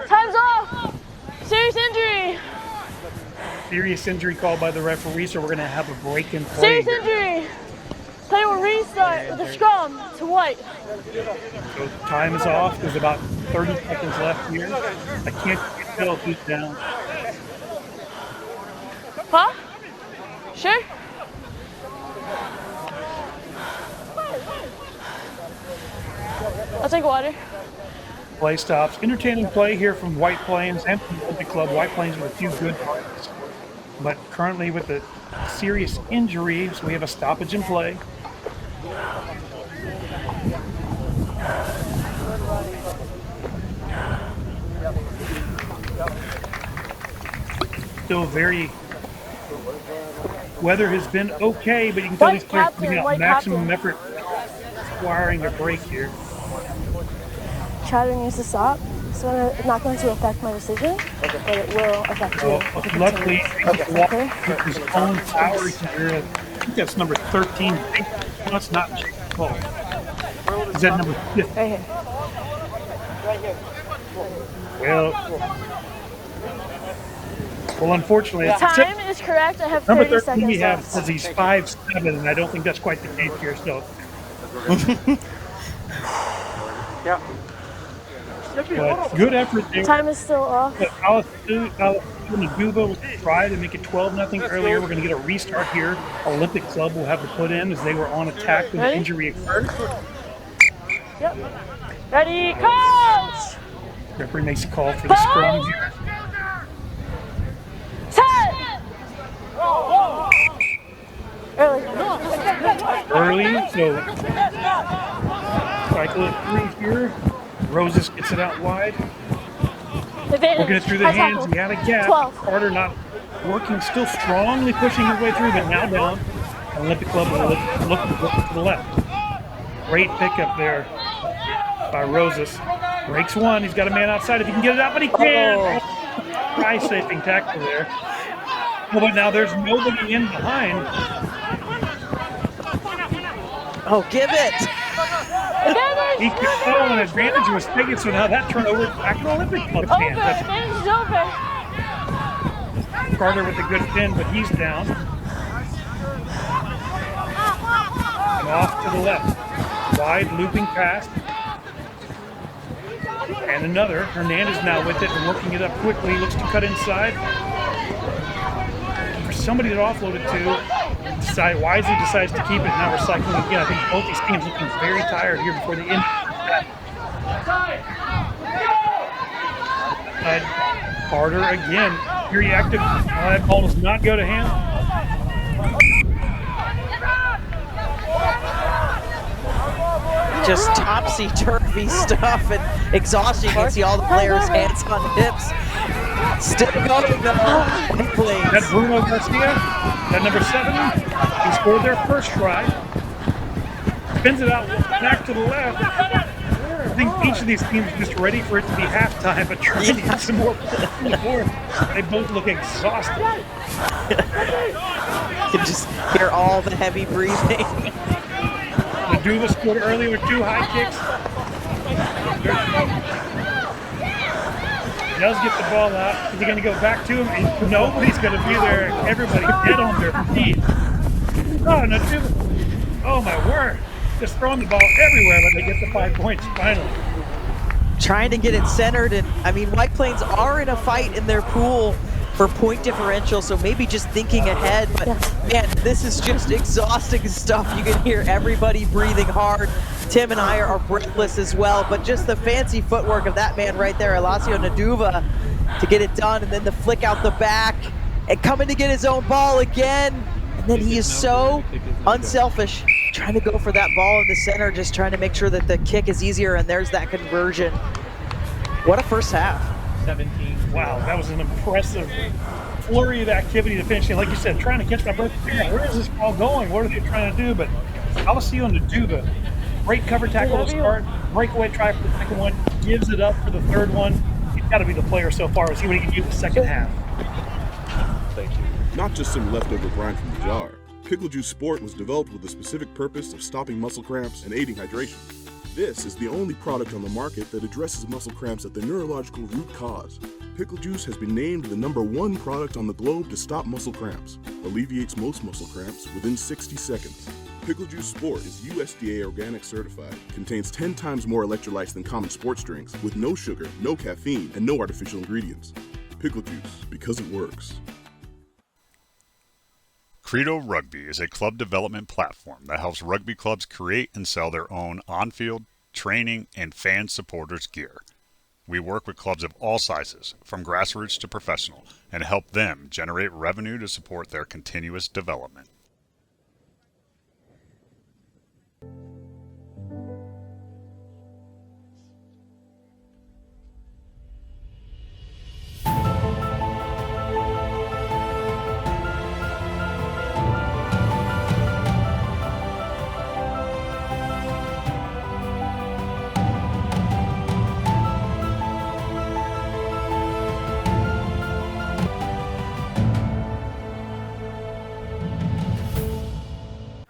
Time's off. Serious injury. Serious injury called by the referee, so we're going to have a break in play. Serious injury. Play will restart with a scrum to White. So time is off. There's about 30 seconds left here. I can't tell who's down. Huh? Sure. I'll take water. Play stops. Entertaining play here from White Plains and from the Olympic Club. White Plains with a few good plays. But currently with the serious injuries, we have a stoppage in play. Still very... Weather has been okay, but you can tell these players putting out maximum effort, requiring a break here. Chatter needs to stop. So it's not going to affect my decision, but it will affect you. Luckily, with his own power here. I think that's number 13. No, it's not. Oh. Is that number 15? Right here. Well, unfortunately, time is correct. I have number 30 13 seconds we have left. says he's 5'7", and I don't think that's quite the case here. So, yeah. But good effort there. Time is still off. Naduva will try to make it 12-0 earlier. We're going to get a restart here. Olympic Club will have to put in as they were on attack when the injury occurred. Yep. Ready, coach! Referee makes a call for the scrum here. Early, so cycle it through here. Roses gets it out wide. Working it through the hands. He had a gap. Carter not working, still strongly pushing his way through, but now down. Olympic Club will look to the left. Great pickup there by Roses. Breaks one. He's got a man outside if he can get it out, but he can't. Try-saving tackle there. Oh, but now there's nobody in behind. Oh, give it. He could follow an advantage was taken, so now that turnover back to Olympic Club's hands. Advantage over. Carter with a good pin, but he's down. And off to the left. Wide looping pass. And another. Hernandez now with it and working it up quickly. He looks to cut inside. For somebody to offload it to, wisely decides to keep it. Now recycling again. I think both these teams looking very tired here before the end. Carter again. Very active. That ball does not go to him. just topsy-turvy stuff and exhaustion. You can see all the players' hands on hips. Still going though. That Bruno Garcia, that number 7, he scored their first try. Spins it out back to the left. I think each of these teams is just ready for it to be halftime, but trying to get some more before. They both look exhausted. You can just hear all the heavy breathing. Naduva scored early with 2 high kicks. He does get the ball out. Is he going to go back to him? And nobody's going to be there. Everybody dead on their feet. Oh, Naduva. Oh, my word. Just throwing the ball everywhere, but they get the 5 points finally. Trying to get it centered, and I mean, White Plains are in a fight in their pool for point differential, so maybe just thinking ahead, but man, this is just exhausting stuff. You can hear everybody breathing hard. Tim and I are breathless as well, but just the fancy footwork of that man right there, Elasio Naduva, to get it done, and then the flick out the back, and coming to get his own ball again, and then he is so unselfish, trying to go for that ball in the center, just trying to make sure that the kick is easier, and there's that conversion. What a first half. 17. Wow, that was an impressive flurry of activity to finish. Like you said, trying to catch my breath. Where is this ball going? What are they trying to do? But Elasio Naduva, great cover tackle to start, breakaway try for the second one, gives it up for the third one. He's got to be the player so far. Let's see what he can do the second half. Thank you. Not just some leftover brine from the jar. Pickle Juice Sport was developed with the specific purpose of stopping muscle cramps and aiding hydration. This is the only product on the market that addresses muscle cramps at the neurological root cause. Pickle Juice has been named the #1 product on the globe to stop muscle cramps. Alleviates most muscle cramps within 60 seconds. Pickle Juice Sport is USDA organic certified, contains 10 times more electrolytes than common sports drinks, with no sugar, no caffeine, and no artificial ingredients. Pickle Juice, because it works. Credo Rugby is a club development platform that helps rugby clubs create and sell their own on-field, training, and fan supporters gear. We work with clubs of all sizes, from grassroots to professional, and help them generate revenue to support their continuous development.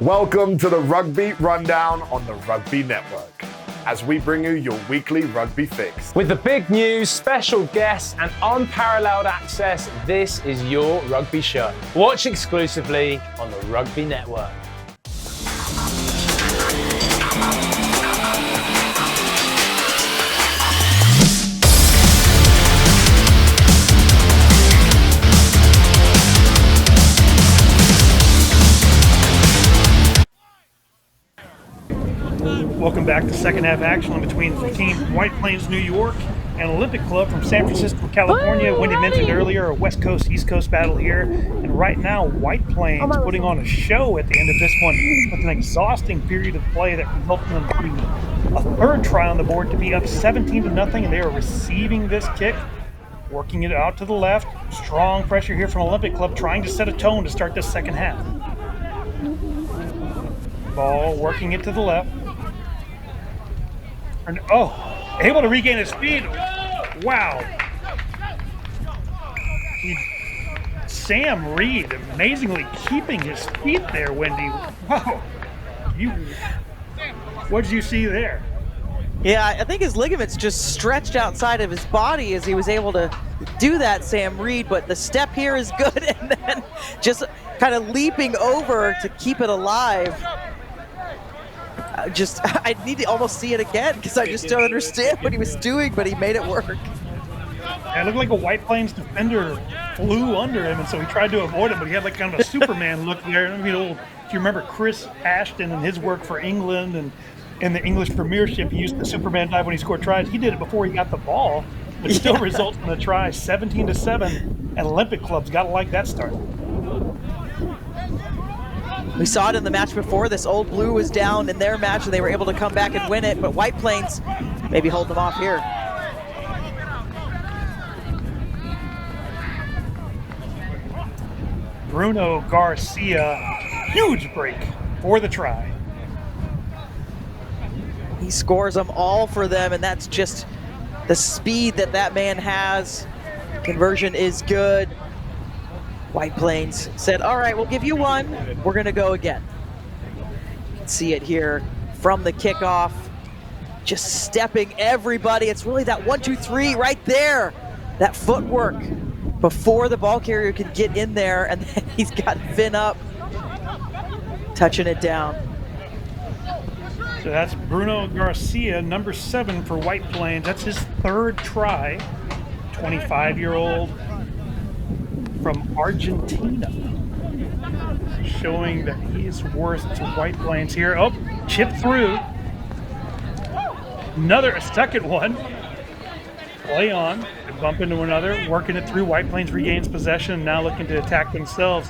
Welcome to the Rugby Rundown on the Rugby Network, as we bring you your weekly rugby fix. With the big news, special guests, and unparalleled access, this is your rugby show. Watch exclusively on the Rugby Network. Welcome back to second half action between Team White Plains, New York, and Olympic Club from San Francisco, California. Wendy mentioned earlier a West Coast, East Coast battle here. And right now, White Plains putting on a show at the end of this one with an exhausting period of play that resulted in putting a third try on the board to be up 17-0, and they are receiving this kick, working it out to the left. Strong pressure here from Olympic Club, trying to set a tone to start this second half. Ball working it to the left. Able to regain his speed. Wow. Sam Reed amazingly keeping his feet there, Wendy. Wow. What did you see there? Yeah, I think his ligaments just stretched outside of his body as he was able to do that, Sam Reed, but the step here is good, and then just kind of leaping over to keep it alive. I need to almost see it again because I just don't understand what he was doing, but he made it work. Yeah, it looked like a White Plains defender flew under him, and so he tried to avoid it, but he had like kind of a Superman look there. I mean, if you remember Chris Ashton and his work for England and in the English Premiership, he used the Superman dive when he scored tries. He did it before he got the ball, but still results in the try, 17-7, and Olympic Club's got to like that start. We saw it in the match before. This Old Blue was down in their match and they were able to come back and win it, but White Plains maybe hold them off here. Bruno Garcia, huge break for the try. He scores them all for them, and that's just the speed that that man has. Conversion is good. White Plains said, all right, we'll give you one. We're going to go again. You can see it here from the kickoff. Just stepping everybody. It's really that 1, 2, 3 right there. That footwork before the ball carrier can get in there, and then he's got Finn up, touching it down. So that's Bruno Garcia, number 7 for White Plains. That's his 3rd try. 25-year-old from Argentina. Showing that he is worth to White Plains here. Oh, chip through. Another second one. Play on. They bump into another. Working it through. White Plains regains possession. Now looking to attack themselves.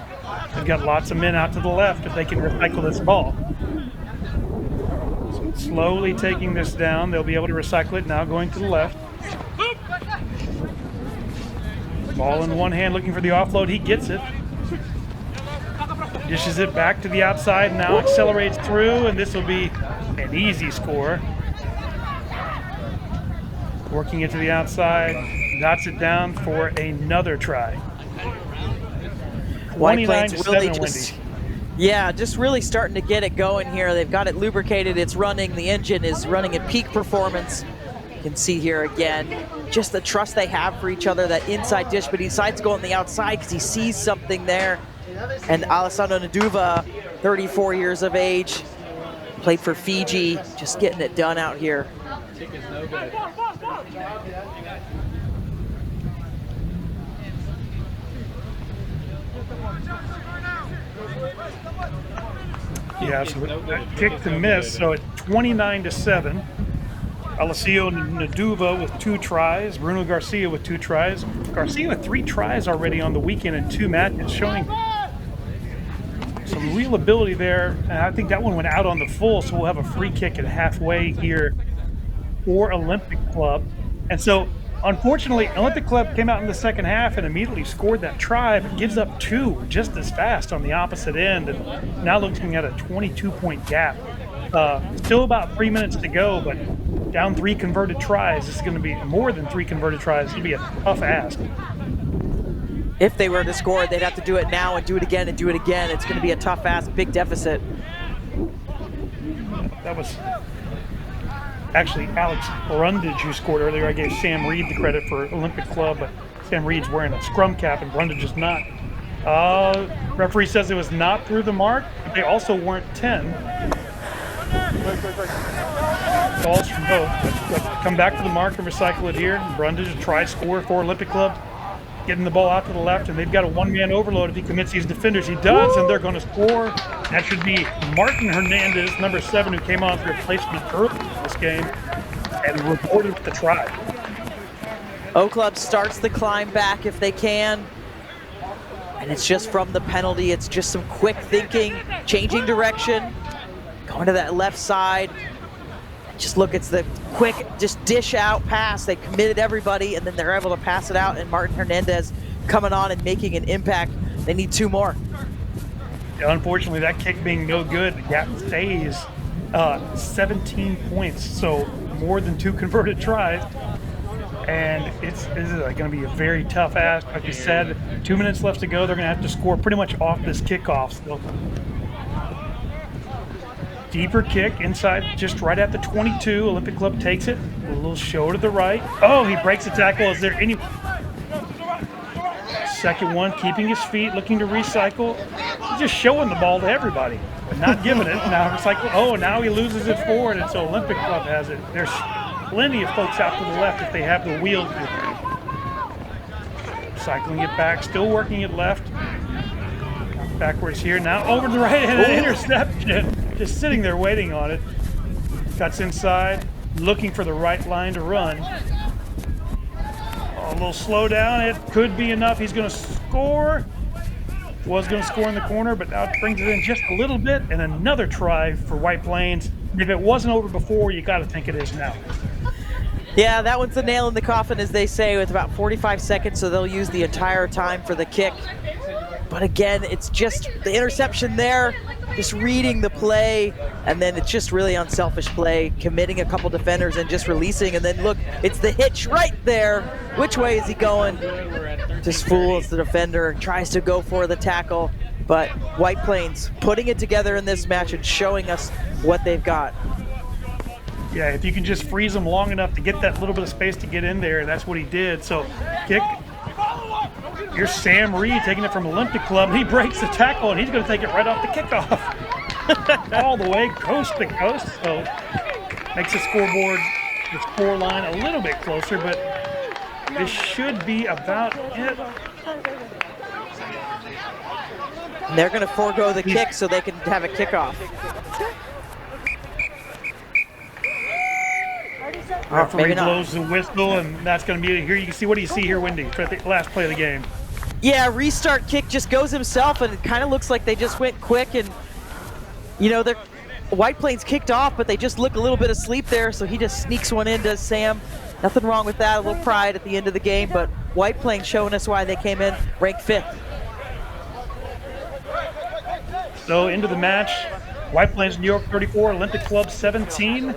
They've got lots of men out to the left if they can recycle this ball. So slowly taking this down. They'll be able to recycle it. Now going to the left. Ball in one hand, looking for the offload. He gets it. Dishes it back to the outside. Now accelerates through, and this will be an easy score. Working it to the outside. Knots it down for another try. White Plains really just really starting to get it going here. They've got it lubricated. It's running. The engine is running at peak performance. You can see here again, just the trust they have for each other, that inside dish, but he decides to go on the outside because he sees something there. And Alessandro Naduva, 34 years of age, played for Fiji, just getting it done out here. Yeah, so that kick to miss, so at 29-7. Alessio Naduva with 2 tries, Bruno Garcia with 2 tries. Garcia with 3 tries already on the weekend in 2 matches, showing some real ability there. And I think that one went out on the full, so we'll have a free kick at halfway here for Olympic Club. And so, unfortunately, Olympic Club came out in the second half and immediately scored that try, but gives up 2 just as fast on the opposite end, and now looking at a 22-point gap. Still about 3 minutes to go, but down 3 converted tries. This is going to be more than 3 converted tries. It's going to be a tough ask. If they were to score, they'd have to do it now and do it again and do it again. It's going to be a tough ask, big deficit. That was actually Alex Brundage who scored earlier. I gave Sam Reed the credit for Olympic Club, but Sam Reed's wearing a scrum cap and Brundage is not. Referee says it was not through the mark, but they also weren't 10. Calls from both. Let's come back to the mark and recycle it here. Brundage tries score for Olympic Club, getting the ball out to the left, and they've got a 1-man overload if he commits these defenders. He does, and they're going to score. That should be Martin Hernandez, number 7, who came on as replacement early in this game and reported the try. O Club starts the climb back if they can. And it's just from the penalty. It's just some quick thinking, changing direction, going to that left side. Just look, it's the quick, just dish out pass. They committed everybody, and then they're able to pass it out, and Martin Hernandez coming on and making an impact. They need 2 more. Yeah, unfortunately, that kick being no good, the gap stays 17 points, so more than 2 converted tries. And this is going to be a very tough ask. Like you said, 2 minutes left to go. They're going to have to score pretty much off this kickoff still. Deeper kick inside, just right at the 22. Olympic Club takes it. A little show to the right. Oh, he breaks the tackle. Is there any... Second one, keeping his feet, looking to recycle. He's just showing the ball to everybody, but not giving it. Now recycle. Oh, now he loses it forward, and so Olympic Club has it. There's plenty of folks out to the left if they have the wheels. Cycling it back, still working it left. Backwards here, now over to the right, and an interception. Just sitting there waiting on it. Cuts inside, looking for the right line to run. A little slow down, it could be enough. He's going to score. was going to score in the corner, but now it brings it in just a little bit, and another try for White Plains. If it wasn't over before, you got to think it is now. Yeah, that one's the nail in the coffin, as they say, with about 45 seconds, so they'll use the entire time for the kick. But again, it's just the interception there, just reading the play, and then it's just really unselfish play, committing a couple defenders and just releasing, and then look, it's the hitch right there. Which way is he going? Just fools the defender and tries to go for the tackle. But White Plains putting it together in this match and showing us what they've got. Yeah, if you can just freeze them long enough to get that little bit of space to get in there, that's what he did. So kick. Here's Sam Reed taking it from Olympic Club. He breaks the tackle, and he's going to take it right off the kickoff. All the way, coast to coast. So makes the scoreboard, the score line a little bit closer, but this should be about it. And they're going to forego the kick so they can have a kickoff. Referee blows the whistle, and that's going to be it. Here you can see, what do you see here, Wendy, for the last play of the game? Yeah, restart kick just goes himself, and it kind of looks like they just went quick, and you know, they're White Plains kicked off, but they just look a little bit asleep there, so he just sneaks one into Sam. Nothing wrong with that, a little pride at the end of the game, but White Plains showing us why they came in ranked 5th. So into the match, White Plains New York 34, Olympic Club 17.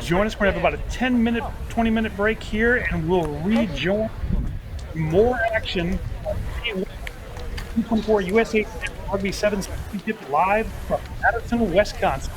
Join us. We're going to have about a 10-minute, 20-minute break here, and we'll rejoin more action. 24 USA Rugby 7 Championship live from Madison, Wisconsin.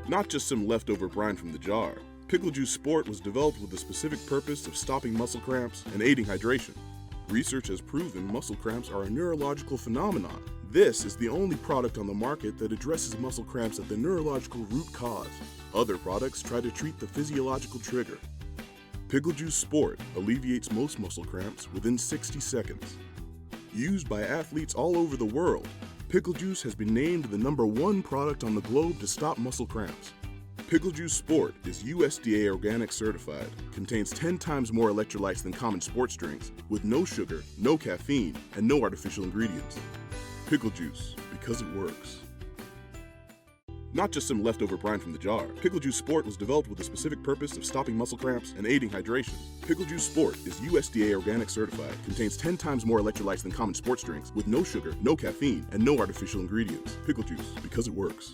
Not just some leftover brine from the jar, Pickle Juice Sport was developed with the specific purpose of stopping muscle cramps and aiding hydration. Research has proven muscle cramps are a neurological phenomenon. This is the only product on the market that addresses muscle cramps at the neurological root cause. Other products try to treat the physiological trigger. Pickle Juice Sport alleviates most muscle cramps within 60 seconds. Used by athletes all over the world, Pickle Juice has been named the #1 product on the globe to stop muscle cramps. Pickle Juice Sport is USDA organic certified, contains 10 times more electrolytes than common sports drinks, with no sugar, no caffeine, and no artificial ingredients. Pickle Juice, because it works. Not just some leftover brine from the jar, Pickle Juice Sport was developed with the specific purpose of stopping muscle cramps and aiding hydration. Pickle Juice Sport is USDA organic certified, contains 10 times more electrolytes than common sports drinks, with no sugar, no caffeine, and no artificial ingredients. Pickle Juice, because it works.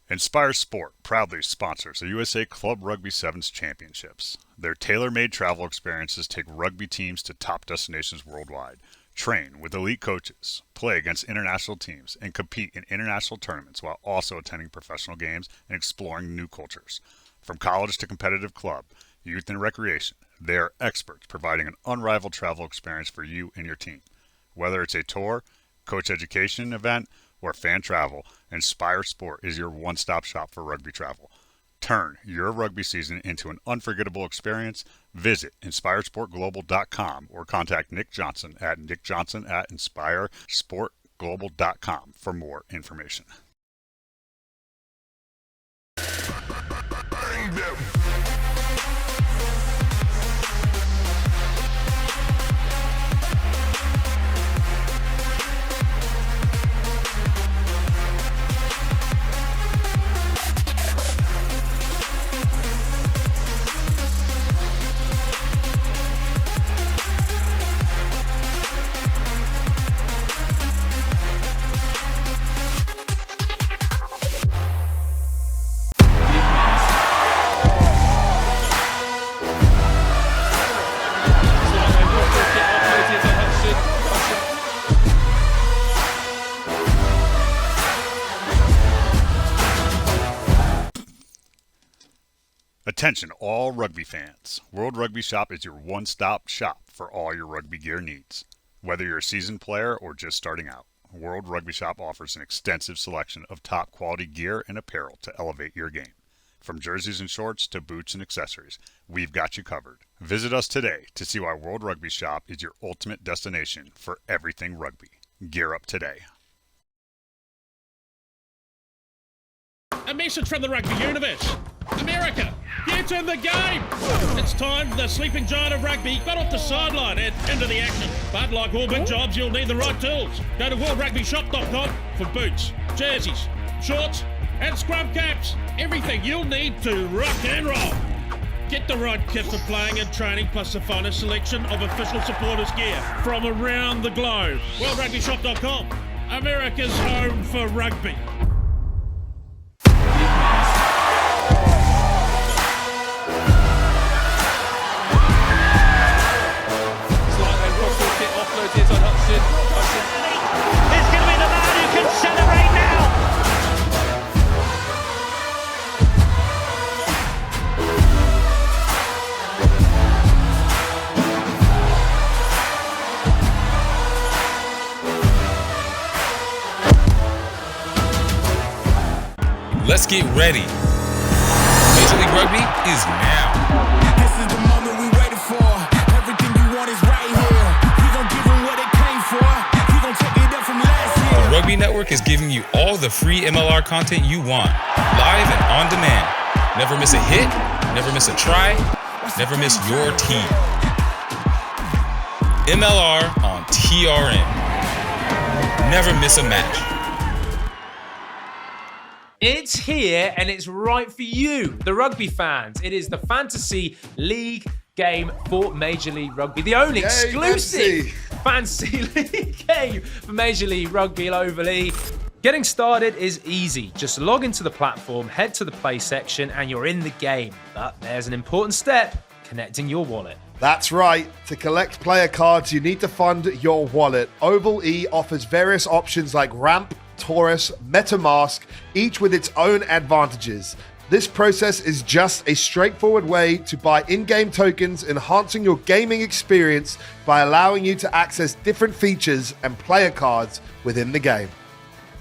Inspire Sport proudly sponsors the USA Club Rugby Sevens Championships. Their tailor-made travel experiences take rugby teams to top destinations worldwide. Train with elite coaches, play against international teams, and compete in international tournaments while also attending professional games and exploring new cultures. From college to competitive club, youth and recreation, they are experts providing an unrivaled travel experience for you and your team. Whether it's a tour, coach education event, or fan travel, Inspire Sport is your one-stop shop for rugby travel. Turn your rugby season into an unforgettable experience. Visit InspireSportGlobal.com or contact Nick Johnson at NickJohnson@InspireSportGlobal.com for more information. Attention all rugby fans. World Rugby Shop is your one-stop shop for all your rugby gear needs. Whether you're a seasoned player or just starting out, World Rugby Shop offers an extensive selection of top quality gear and apparel to elevate your game. From jerseys and shorts to boots and accessories, we've got you covered. Visit us today to see why World Rugby Shop is your ultimate destination for everything rugby. Gear up today. A message from the rugby universe. America, get in the game! It's time the sleeping giant of rugby got off the sideline and into the action. But like all big jobs, you'll need the right tools. Go to worldrugbyshop.com for boots, jerseys, shorts, and scrum caps. Everything you'll need to rock and roll. Get the right kit for playing and training, plus the finest selection of official supporters gear from around the globe. worldrugbyshop.com, America's home for rugby. It's going to be the man who can celebrate now. Let's get ready. Major League Rugby is now. This is the moment we waited for. Everything you want is right here. We gon' give them what they came for. We gon' take it up from last year. The Rugby Network is giving you all the free MLR content you want, live and on demand. Never miss a hit, never miss a try, never miss your team. MLR on TRN. Never miss a match. It's here and it's right for you, the rugby fans. It is the Fantasy League game for Major League Rugby, the only exclusive Fantasy League game for Major League Rugby globally. Getting started is easy. Just log into the platform, head to the play section, and you're in the game. But there's an important step, connecting your wallet. That's right. To collect player cards, you need to fund your wallet. Oval E offers various options like Ramp, Taurus, MetaMask, each with its own advantages. This process is just a straightforward way to buy in-game tokens, enhancing your gaming experience by allowing you to access different features and player cards within the game.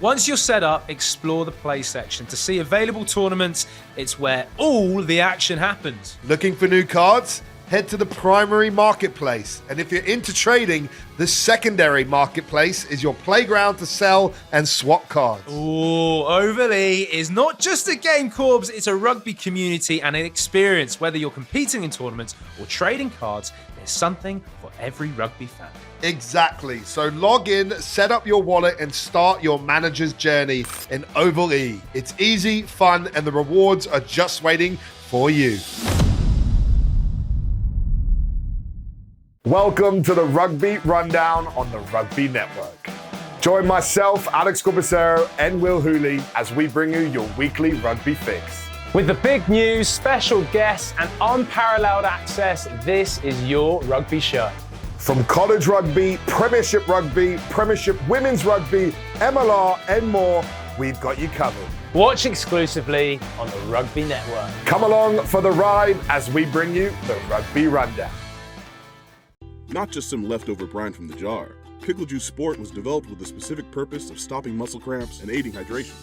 Once you're set up, explore the play section to see available tournaments. It's where all the action happens. Looking for new cards? Head to the primary marketplace. And if you're into trading, the secondary marketplace is your playground to sell and swap cards. Ooh, Oval E is not just a game, Corbs, it's a rugby community and an experience. Whether you're competing in tournaments or trading cards, there's something for every rugby fan. Exactly. So log in, set up your wallet, and start your manager's journey in Oval E. It's easy, fun, and the rewards are just waiting for you. Welcome to the Rugby Rundown on the Rugby Network. Join myself, Alex Corbicero, and Will Hooley as we bring you your weekly rugby fix. With the big news, special guests, and unparalleled access, this is your rugby show. From college rugby, Premiership Women's Rugby, MLR, and more, we've got you covered. Watch exclusively on the Rugby Network. Come along for the ride as we bring you the Rugby Rundown. Not just some leftover brine from the jar. Pickle Juice Sport was developed with the specific purpose of stopping muscle cramps and aiding hydration.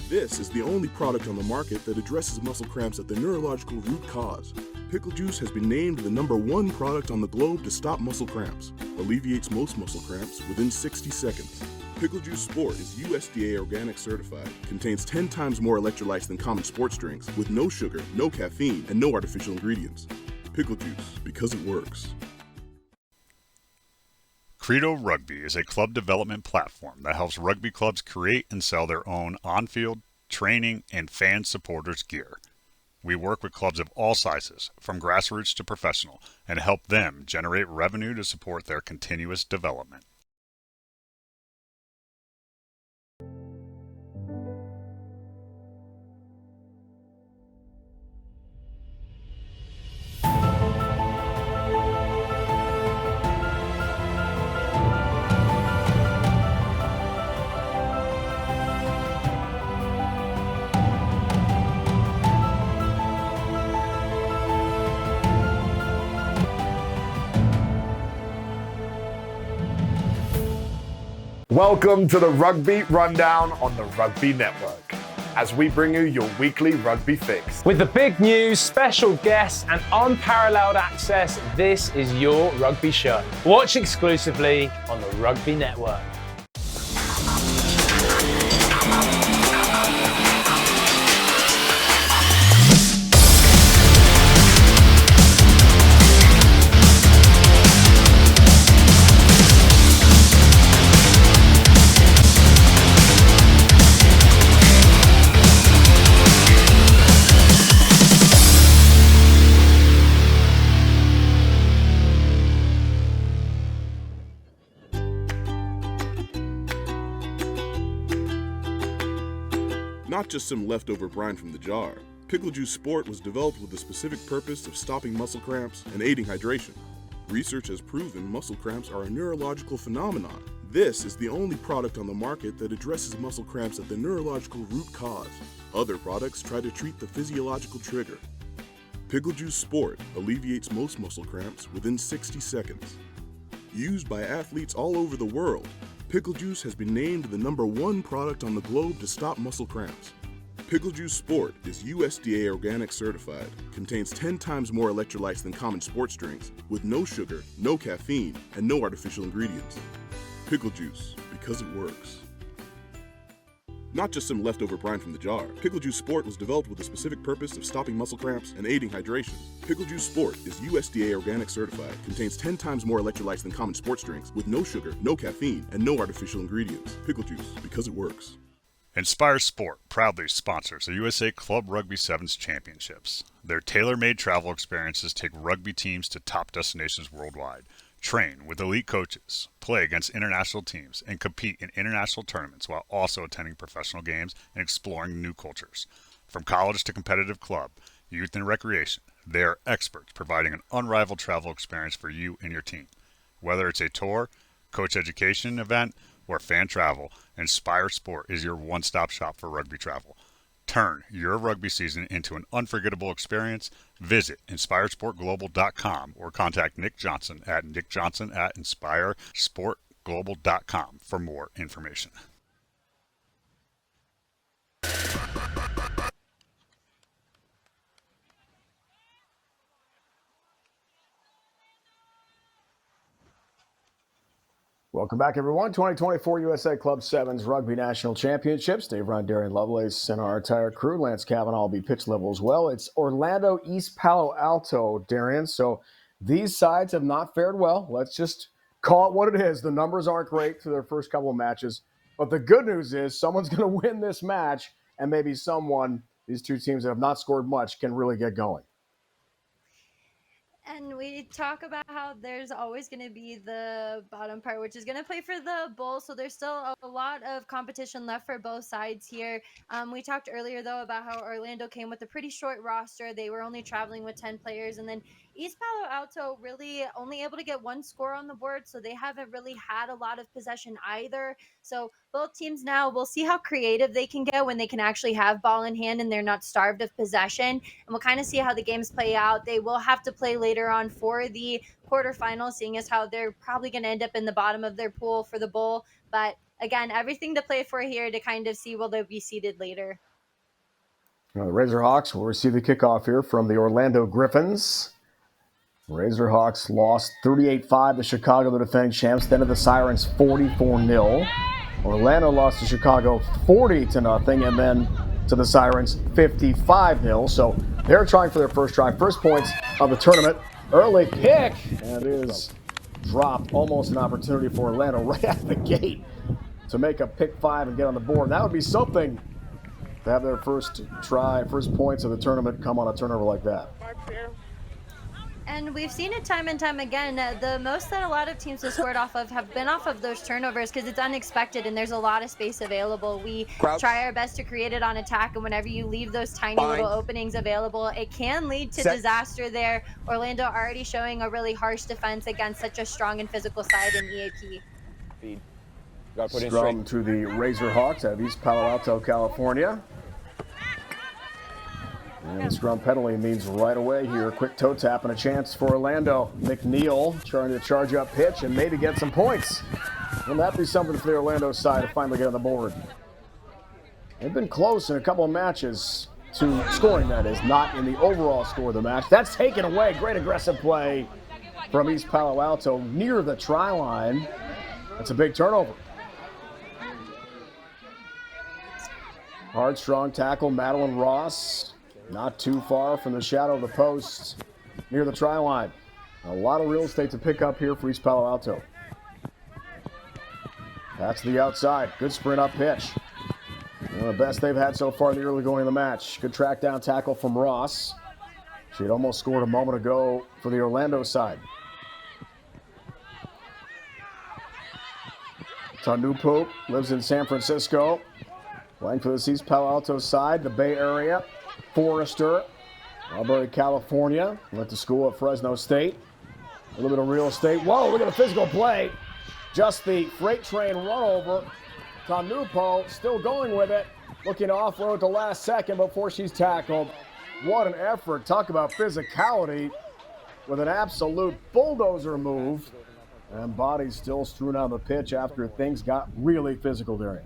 This is the only product on the market that addresses muscle cramps at the neurological root cause. Pickle Juice has been named the #1 product on the globe to stop muscle cramps. Alleviates most muscle cramps within 60 seconds. Pickle Juice Sport is USDA organic certified, contains 10 times more electrolytes than common sports drinks, with no sugar, no caffeine, and no artificial ingredients. Pickle Juice, because it works. Credo Rugby is a club development platform that helps rugby clubs create and sell their own on-field, training, and fan supporters gear. We work with clubs of all sizes, from grassroots to professional, and help them generate revenue to support their continuous development. Welcome to the Rugby Rundown on the Rugby Network, as we bring you your weekly rugby fix. With the big news, special guests, and unparalleled access, this is your rugby show. Watch exclusively on the Rugby Network. Not just some leftover brine from the jar, Pickle Juice Sport was developed with the specific purpose of stopping muscle cramps and aiding hydration. Research has proven muscle cramps are a neurological phenomenon. This is the only product on the market that addresses muscle cramps at the neurological root cause. Other products try to treat the physiological trigger. Pickle Juice Sport alleviates most muscle cramps within 60 seconds. Used by athletes all over the world, Pickle Juice has been named the #1 product on the globe to stop muscle cramps. Pickle Juice Sport is USDA organic certified, contains 10 times more electrolytes than common sports drinks, with no sugar, no caffeine, and no artificial ingredients. Pickle Juice, because it works. Not just some leftover brine from the jar, Pickle Juice Sport was developed with the specific purpose of stopping muscle cramps and aiding hydration. Pickle Juice Sport is USDA organic certified, contains 10 times more electrolytes than common sports drinks, with no sugar, no caffeine, and no artificial ingredients. Pickle Juice, because it works. Inspire Sport proudly sponsors the USA Club Rugby Sevens Championships. Their tailor-made travel experiences take rugby teams to top destinations worldwide. Train with elite coaches, play against international teams, and compete in international tournaments while also attending professional games and exploring new cultures. From college to competitive club, youth and recreation, they are experts providing an unrivaled travel experience for you and your team. Whether it's a tour, coach education event, or fan travel, Inspire Sport is your one-stop shop for rugby travel. Turn your rugby season into an unforgettable experience. Visit InspireSportGlobal.com or contact Nick Johnson at NickJohnson@InspireSportGlobal.com for more information. Welcome back, everyone. 2024 USA Club Sevens Rugby National Championships. Dave Ryan, Darian Lovelace, and our entire crew. Lance Cavanaugh will be pitch level as well. It's Orlando, East Palo Alto, Darian. So these sides have not fared well. Let's just call it what it is. The numbers aren't great for their first couple of matches. But the good news is someone's going to win this match, and maybe these two teams that have not scored much, can really get going. And we talk about how there's always going to be the bottom part, which is going to play for the Bulls. So there's still a lot of competition left for both sides here. We talked earlier, though, about how Orlando came with a pretty short roster. They were only traveling with 10 players. And then East Palo Alto really only able to get one score on the board. So they haven't really had a lot of possession either. So both teams now, we'll see how creative they can get when they can actually have ball in hand and they're not starved of possession. And we'll kind of see how the games play out. They will have to play later on for the quarterfinals, seeing as how they're probably going to end up in the bottom of their pool for the bowl. But again, everything to play for here to kind of see will they be seeded later. The Razorhawks will receive the kickoff here from the Orlando Griffins. Razorhawks lost 38-5 to Chicago, the defending champs. Then to the Sirens 44-0. Orlando lost to Chicago 40-0, and then to the Sirens 55-0. So they're trying for their first try. First points of the tournament. Early pick, and it is dropped. Almost an opportunity for Orlando right out of the gate to make a pick 5 and get on the board. That would be something to have their first try, first points of the tournament come on a turnover like that. And we've seen it time and time again. The most that a lot of teams have scored off of have been off of those turnovers because it's unexpected and there's a lot of space available. We try our best to create it on attack, and whenever you leave those tiny little openings available, it can lead to disaster there. Orlando already showing a really harsh defense against such a strong and physical side in EAP. Feed. Scrum to the Razorhawks out of East Palo Alto, California. And the scrum penalty means right away here, quick toe tap and a chance for Orlando. McNeil trying to charge up pitch and maybe get some points. Will that be something for the Orlando side to finally get on the board? They've been close in a couple of matches to scoring, that is, not in the overall score of the match. That's taken away. Great aggressive play from East Palo Alto near the try line. That's a big turnover. Hard, strong tackle, Madeline Ross. Not too far from the shadow of the post near the try line. A lot of real estate to pick up here for East Palo Alto. That's the outside. Good sprint up pitch. One of the best they've had so far in the early going of the match. Good track down tackle from Ross. She had almost scored a moment ago for the Orlando side. Tanupo lives in San Francisco. Playing for the East Palo Alto side, the Bay Area. Forrester, Albury, California. Went to school at Fresno State. A little bit of real estate. Whoa, look at the physical play. Just the freight train run over. Tanupo still going with it. Looking to offload the last second before she's tackled. What an effort. Talk about physicality with an absolute bulldozer move. And bodies still strewn on the pitch after things got really physical there.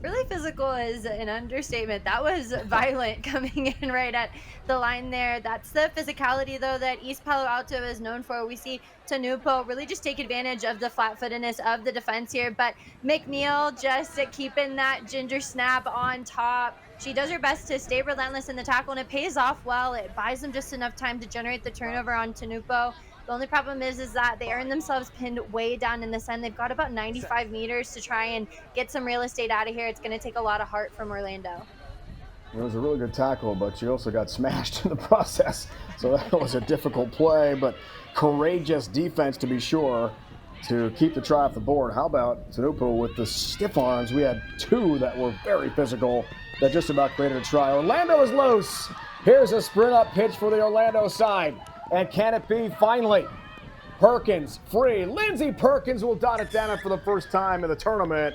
Really physical is an understatement. That was violent coming in right at the line there. That's the physicality, though, that East Palo Alto is known for. We see Tanupo really just take advantage of the flat-footedness of the defense here. But McNeil just keeping that ginger snap on top. She does her best to stay relentless in the tackle, and it pays off well. It buys them just enough time to generate the turnover on Tanupo. The only problem is that they earn themselves pinned way down in this end. They've got about 95 meters to try and get some real estate out of here. It's going to take a lot of heart from Orlando. It was a really good tackle, but she also got smashed in the process. So that was a difficult play, but courageous defense to be sure to keep the try off the board. How about Tanupo with the stiff arms? We had two that were very physical that just about created a try. Orlando is loose. Here's a sprint up pitch for the Orlando side. And can it be finally? Perkins free. Lindsey Perkins will dot it down for the first time in the tournament.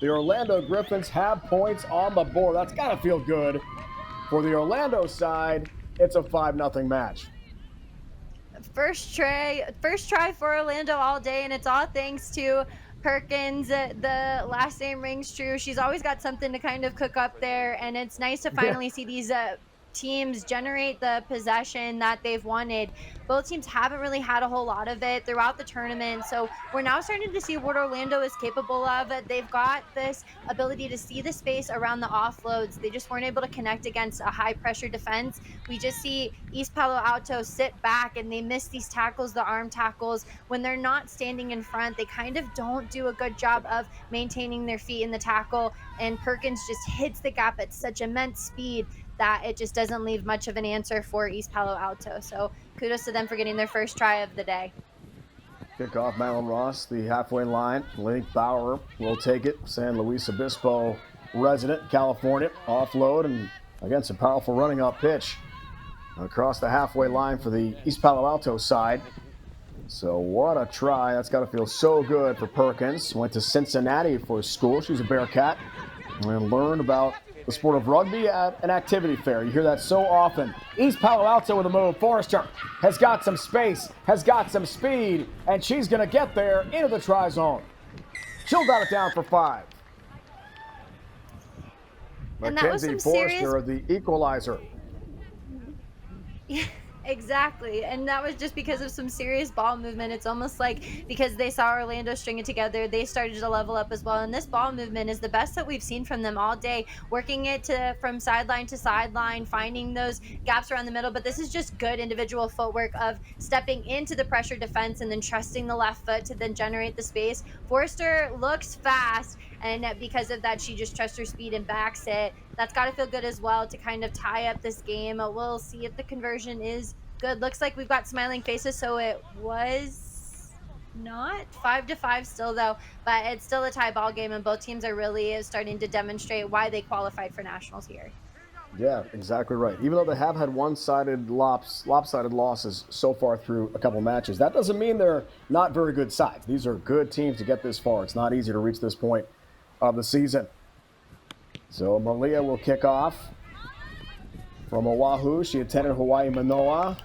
The Orlando Griffins have points on the board. That's got to feel good. For the Orlando side, it's a 5-0 match. First try for Orlando all day, and it's all thanks to Perkins. The last name rings true. She's always got something to kind of cook up there, and it's nice to finally see these teams generate the possession that they've wanted. Both teams haven't really had a whole lot of it throughout the tournament, so we're now starting to see what Orlando is capable of. They've got this ability to see the space around the offloads. They just weren't able to connect against a high pressure defense. We just see East Palo Alto sit back and they miss these tackles, the arm tackles. When they're not standing in front, they kind of don't do a good job of maintaining their feet in the tackle, and Perkins just hits the gap at such immense speed that it just doesn't leave much of an answer for East Palo Alto. So kudos to them for getting their first try of the day. Kickoff, Madeline Ross, the halfway line. Link Bauer will take it. San Luis Obispo resident, California. Offload, and against a powerful running up pitch across the halfway line for the East Palo Alto side. So what a try. That's got to feel so good for Perkins. Went to Cincinnati for school. She's a Bearcat and learned about the sport of rugby at an activity fair. You hear that so often. East Palo Alto with a move. Forrester has got some space, has got some speed, and she's going to get there into the try zone. She'll dot it down for 5. And that was Mackenzie some Forrester, the equalizer. Exactly, and that was just because of some serious ball movement. It's almost like because they saw Orlando string it together, they started to level up as well. And this ball movement is the best that we've seen from them all day, working it from sideline to sideline, finding those gaps around the middle. But this is just good individual footwork of stepping into the pressure defense and then trusting the left foot to then generate the space. Forrester looks fast, and because of that, she just trusts her speed and backs it. That's got to feel good as well to kind of tie up this game. We'll see if the conversion is good. Looks like we've got smiling faces, so it was not 5-5 still, though, but it's still a tie ball game, and both teams are really starting to demonstrate why they qualified for nationals here. Yeah, exactly right. Even though they have had one-sided lopsided losses so far through a couple matches, that doesn't mean they're not very good sides. These are good teams to get this far. It's not easy to reach this point of the season. So Malia will kick off from Oahu. She attended Hawaii Manoa.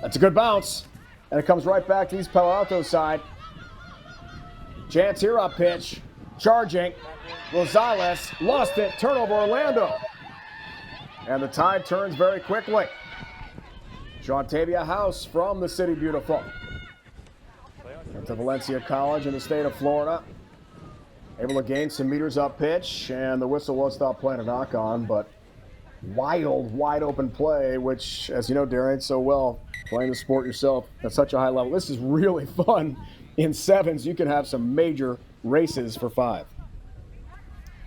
That's a good bounce. And it comes right back to East Palo Alto side. Chance here up pitch. Charging. Rosales lost it. Turnover Orlando. And the tide turns very quickly. Jontavia House from the City Beautiful. Went to Valencia College in the state of Florida. Able to gain some meters up pitch, and the whistle won't stop playing a knock-on, but wild, wide open play, which, as you know, Darren, so well, playing the sport yourself at such a high level. This is really fun. In sevens, you can have some major races for 5.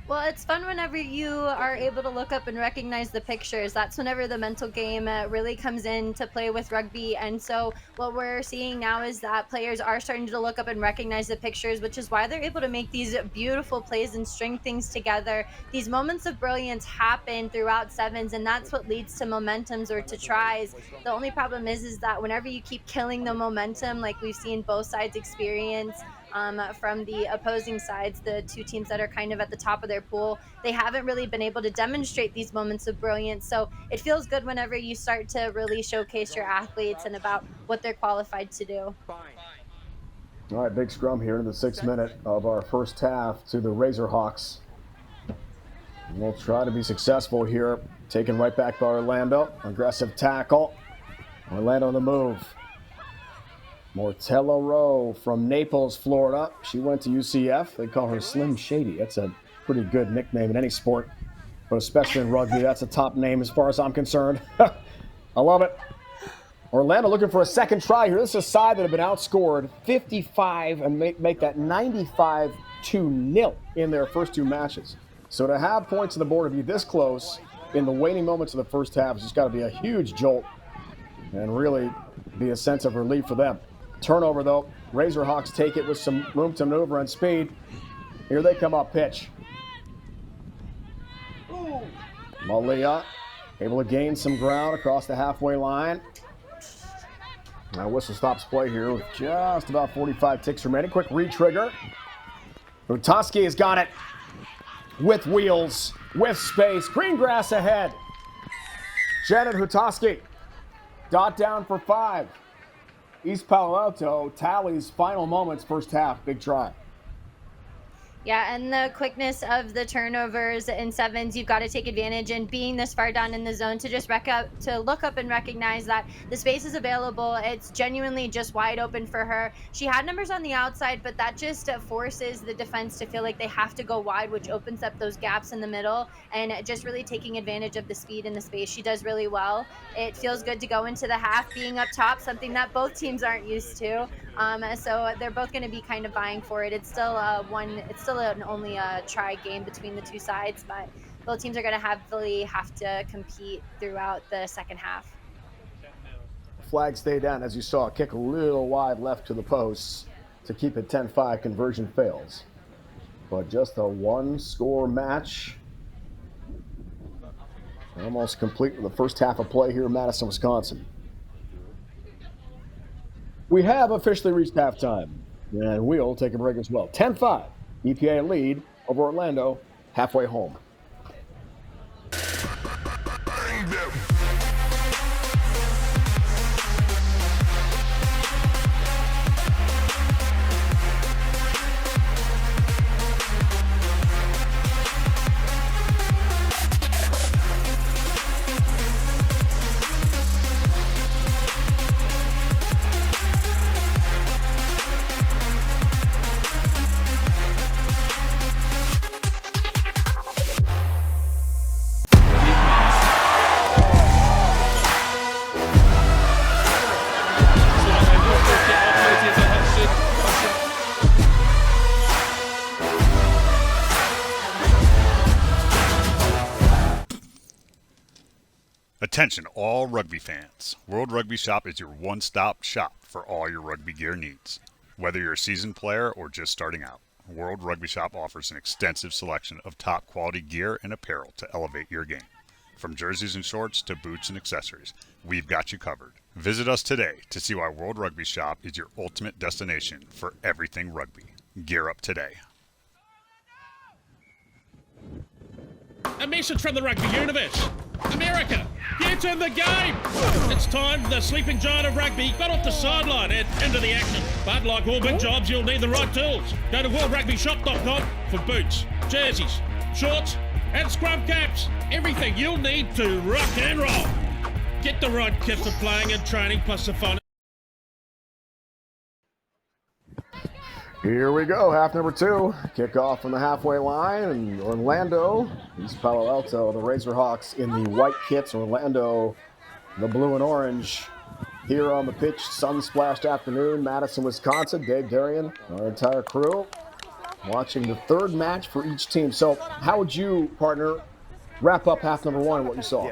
Well, it's fun whenever you are able to look up and recognize the pictures. That's whenever the mental game really comes in to play with rugby. And so what we're seeing now is that players are starting to look up and recognize the pictures, which is why they're able to make these beautiful plays and string things together. These moments of brilliance happen throughout sevens, and that's what leads to momentums or to tries. The only problem is that whenever you keep killing the momentum, like we've seen both sides experience, from the opposing sides, the two teams that are kind of at the top of their pool, they haven't really been able to demonstrate these moments of brilliance. So it feels good whenever you start to really showcase your athletes and about what they're qualified to do. All right, big scrum here in the 6th minute of our first half to the Razorhawks. We'll try to be successful here. Taken right back by Orlando. Aggressive tackle. Orlando on the move. Mortella Rowe from Naples, Florida. She went to UCF. They call her Slim Shady. That's a pretty good nickname in any sport, but especially in rugby. That's a top name as far as I'm concerned. I love it. Orlando looking for a second try here. This is a side that have been outscored 55 and make that 95-0 in their first 2 matches. So to have points on the board and be this close in the waning moments of the first half has just got to be a huge jolt and really be a sense of relief for them. Turnover, though. Razorhawks take it with some room to maneuver and speed. Here they come up pitch. Malia able to gain some ground across the halfway line. Now whistle stops play here with just about 45 ticks remaining. Quick re-trigger. Hutaski has got it with wheels, with space. Green grass ahead. Janet Hutaski. Dot down for 5. East Palo Alto tallies final moments, first half, big try. Yeah, and the quickness of the turnovers in sevens, you've got to take advantage. And being this far down in the zone, to just look up and recognize that the space is available. It's genuinely just wide open for her. She had numbers on the outside, but that just forces the defense to feel like they have to go wide, which opens up those gaps in the middle. And just really taking advantage of the speed and the space, she does really well. It feels good to go into the half being up top, something that both teams aren't used to. So they're both going to be kind of vying for it. It's still only a try game between the two sides, but both teams are going to have to compete throughout the second half. Flag stayed down, as you saw, kick a little wide left to the posts to keep it 10-5. Conversion fails, but just a 1-score match. Almost complete with the first half of play here in Madison, Wisconsin. We have officially reached halftime, and we'll take a break as well. 10-5, EPA lead over Orlando, halfway home. Attention all rugby fans. World Rugby Shop is your one-stop shop for all your rugby gear needs. Whether you're a seasoned player or just starting out, World Rugby Shop offers an extensive selection of top quality gear and apparel to elevate your game. From jerseys and shorts to boots and accessories, we've got you covered. Visit us today to see why World Rugby Shop is your ultimate destination for everything rugby. Gear up today. A message from the Rugby Universe. America gets in the game. It's time the sleeping giant of rugby got off the sideline and into the action. But like all big jobs, you'll need the right tools. Go to worldrugbyshop.com for boots, jerseys, shorts, and scrum caps. Everything you'll need to rock and roll. Get the right kit for playing and training, plus the fun. Here we go, half number 2. Kickoff from the halfway line, and Orlando, East Palo Alto, the Razorhawks in the white kits, Orlando, the blue and orange. Here on the pitch, sun-splashed afternoon, Madison, Wisconsin. Dave Darian, our entire crew, watching the third match for each team. So how would you, partner, wrap up half number 1 and what you saw?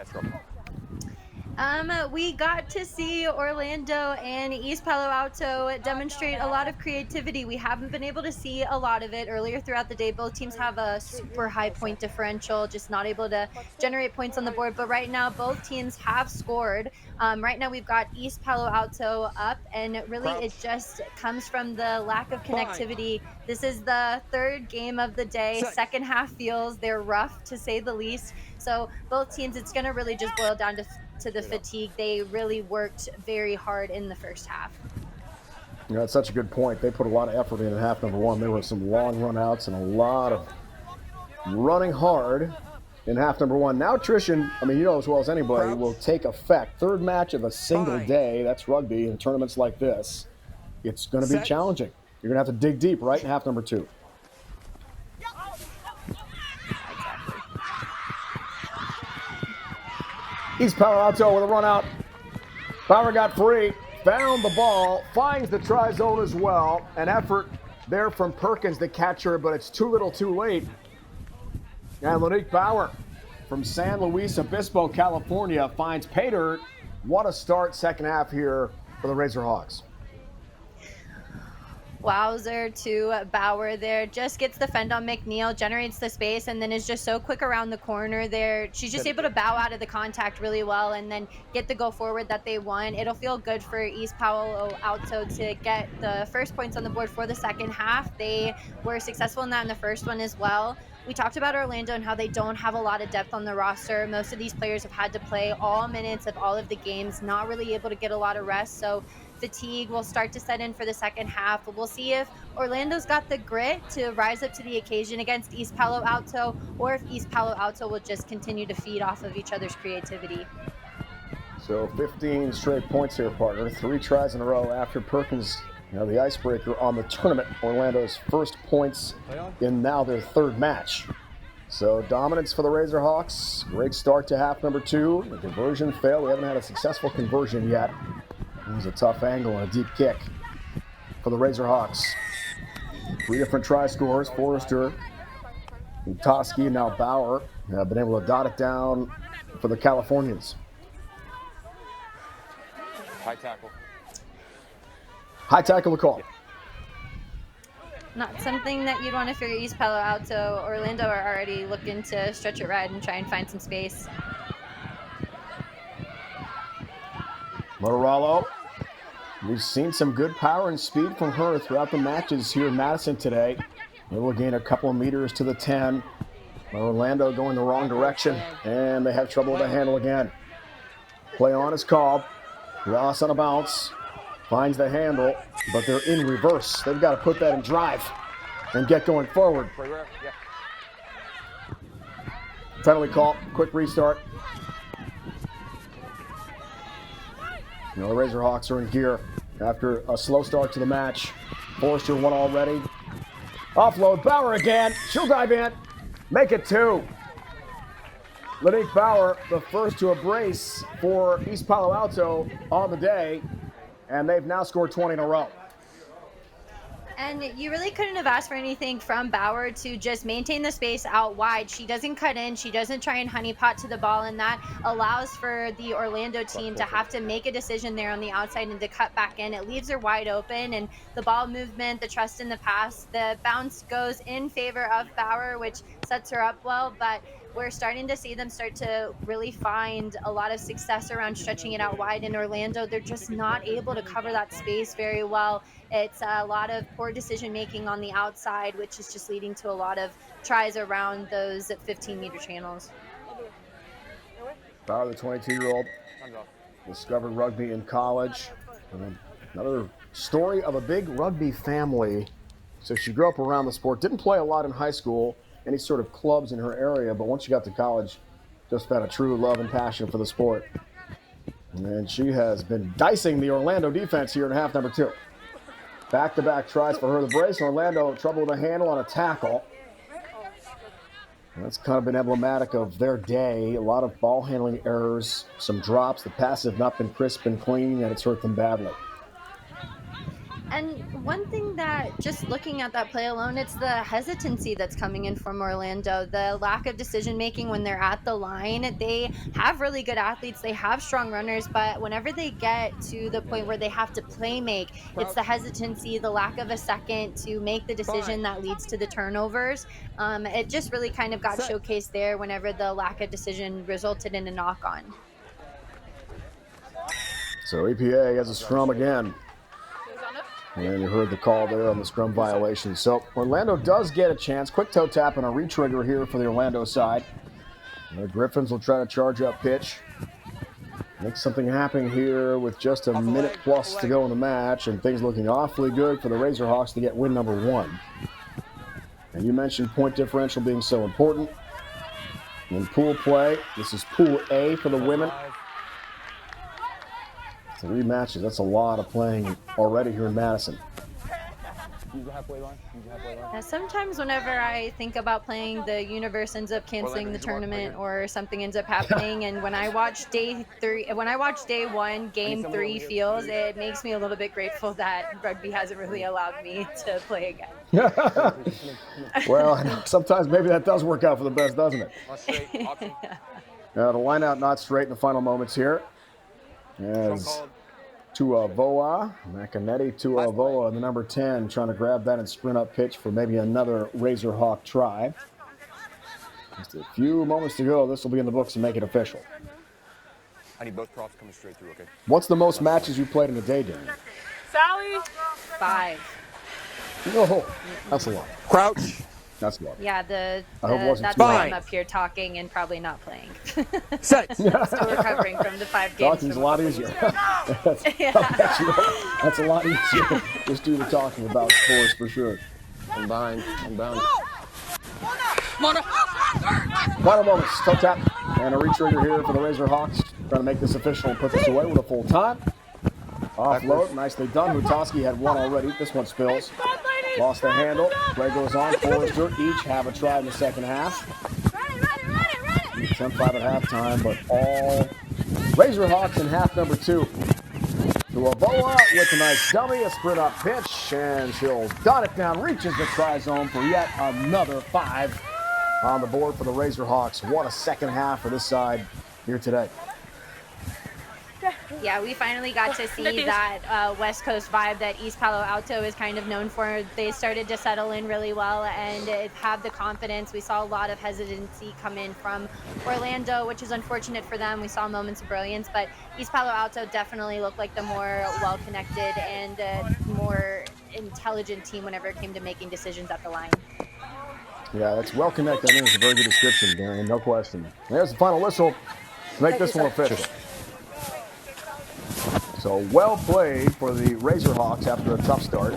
We got to see Orlando and East Palo Alto demonstrate a lot of creativity. We haven't been able to see a lot of it earlier throughout the day. Both teams have a super high point differential, just not able to generate points on the board. But right now, both teams have scored. Right now, we've got East Palo Alto up, and really it just comes from the lack of connectivity. This is the third game of the day. Second half feels they're rough, to say the least. So both teams, it's going to really just boil down to the fatigue. They really worked very hard in the first half. Yeah, that's such a good point. They put a lot of effort in half number 1. There were some long run outs and a lot of running hard in half number 1. Now attrition, I mean, you know as well as anybody, will take effect. Third match of a single day, that's rugby in tournaments like this. It's going to be challenging. You're going to have to dig deep right in half number 2. East Palo Alto with a run out. Bauer got free, found the ball, finds the try zone as well. An effort there from Perkins, the catcher, but it's too little too late. And Lanique Bauer from San Luis Obispo, California, finds pay dirt. What a start second half here for the Razorhawks. Wowzer to Bauer there. Just gets the fend on McNeil, generates the space, and then is just so quick around the corner there. She's just able to bow out of the contact really well and then get the go forward that they want. It'll feel good for East Palo Alto to get the first points on the board for the second half. They were successful in that in the first one as well. We talked about Orlando and how they don't have a lot of depth on the roster. Most of these players have had to play all minutes of all of the games, not really able to get a lot of rest. So fatigue will start to set in for the second half. But we'll see if Orlando's got the grit to rise up to the occasion against East Palo Alto, or if East Palo Alto will just continue to feed off of each other's creativity. So 15 straight points here, partner. 3 tries in a row after Perkins, the icebreaker on the tournament. Orlando's first points in now their third match. So dominance for the Razorhawks. Great start to half number 2. The conversion failed. We haven't had a successful conversion yet. It was a tough angle and a deep kick for the Razorhawks. 3 different try scores. Forrester, Utoski, now Bauer have been able to dot it down for the Californians. High tackle. High tackle to call. Not something that you'd want to figure. East Palo Alto, Orlando are already looking to stretch it right and try and find some space. Motorola. We've seen some good power and speed from her throughout the matches here in Madison today. Able to gain a couple of meters to the 10. Orlando going the wrong direction, and they have trouble with the handle again. Play on is called. Ross on a bounce. Finds the handle, but they're in reverse. They've got to put that in drive and get going forward. Penalty call. Quick restart. The Razorhawks are in gear after a slow start to the match. Forrester won already. Offload. Bauer again. She'll dive in. Make it 2. Lanique Bauer, the first to a brace for East Palo Alto on the day. And they've now scored 20 in a row. And you really couldn't have asked for anything from Bauer to just maintain the space out wide. She doesn't cut in. She doesn't try and honeypot to the ball. And that allows for the Orlando team to have to make a decision there on the outside and to cut back in. It leaves her wide open. And the ball movement, the trust in the pass, the bounce goes in favor of Bauer, which sets her up well. But we're starting to see them start to really find a lot of success around stretching it out wide. In Orlando, they're just not able to cover that space very well. It's a lot of poor decision making on the outside, which is just leading to a lot of tries around those 15-meter channels. Bauer, the 22-year-old, discovered rugby in college. Another story of a big rugby family. So she grew up around the sport, didn't play a lot in high school, any sort of clubs in her area, but once she got to college, just found a true love and passion for the sport. And she has been dicing the Orlando defense here in half number 2. Back-to-back tries for her to brace. Orlando trouble with a handle on a tackle. That's kind of been emblematic of their day. A lot of ball handling errors, some drops. The passes have not been crisp and clean, and it's hurt them badly. And one thing that, just looking at that play alone, it's the hesitancy that's coming in from Orlando, the lack of decision making when they're at the line. They have really good athletes, they have strong runners, but whenever they get to the point where they have to play make, it's the hesitancy, the lack of a second to make the decision that leads to the turnovers. It just really kind of got showcased there whenever the lack of decision resulted in a knock-on. So EPA has a scrum again. And you heard the call there on the scrum violation. So Orlando does get a chance. Quick toe tap and a re-trigger here for the Orlando side. The Griffins will try to charge up pitch. Make something happen here with just a minute plus to go in the match, and things looking awfully good for the Razorhawks to get win number 1. And you mentioned point differential being so important. In pool play, this is Pool A for the women. 3 matches, that's a lot of playing already here in Madison. Sometimes whenever I think about playing, the universe ends up canceling the tournament or something ends up happening. And when I watch day 1, game 3 feels, it makes me a little bit grateful that rugby hasn't really allowed me to play again. Well, sometimes maybe that does work out for the best, doesn't it? The line out not straight in the final moments here. As Tuavoa, Macanetti Tuavoa, the number 10, trying to grab that and sprint up pitch for maybe another Razorhawk try. Just a few moments to go. This will be in the books and make it official. I need both props coming straight through, okay? What's the most matches you played in a day, Dan? Sally? 5. Oh, that's a lot. Crouch. That's a lot. Yeah, I hope it wasn't that's too why high. I'm up here talking and probably not playing. Set. Still recovering from the 5 games. Talking's a lot easier. That's a lot easier. Just do the talking about sports for sure. I'm behind. Final moments. Toe tap and a re-trigger here for the Razorhawks. Trying to make this official and put this away with a full time. Offload, nicely done. Hutaski had 1 already. This one spills. Lost the handle. Play goes on. Forrester each have a try in the second half. 10-5 at halftime, but all Razorhawks in half number 2. Tuavoa with a nice dummy, a sprint up pitch, and she'll dot it down, reaches the try zone for yet another 5 on the board for the Razorhawks. What a second half for this side here today. Yeah, we finally got to see that West Coast vibe that East Palo Alto is kind of known for. They started to settle in really well and have the confidence. We saw a lot of hesitancy come in from Orlando, which is unfortunate for them. We saw moments of brilliance, but East Palo Alto definitely looked like the more well-connected and more intelligent team whenever it came to making decisions at the line. Yeah, that's well-connected. I think it's a very good description, Darian, no question. There's the final whistle to make this one official. So well played for the Razorhawks after a tough start.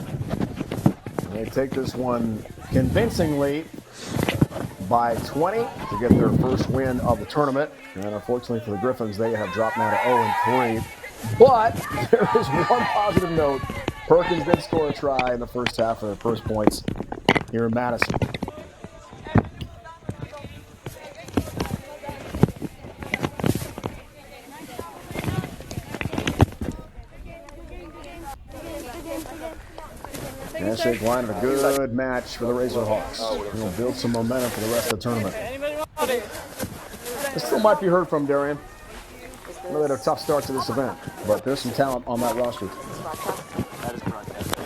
They take this one convincingly by 20 to get their first win of the tournament. And unfortunately for the Griffins, they have dropped now to 0-3. But there is one positive note. Perkins did score a try in the first half for their first points here in Madison. Handshake line of a good match for the Razorhawks. We'll build some momentum for the rest of the tournament. This still might be heard from, Darian. I know they had a tough start to this event, but there's some talent on that roster.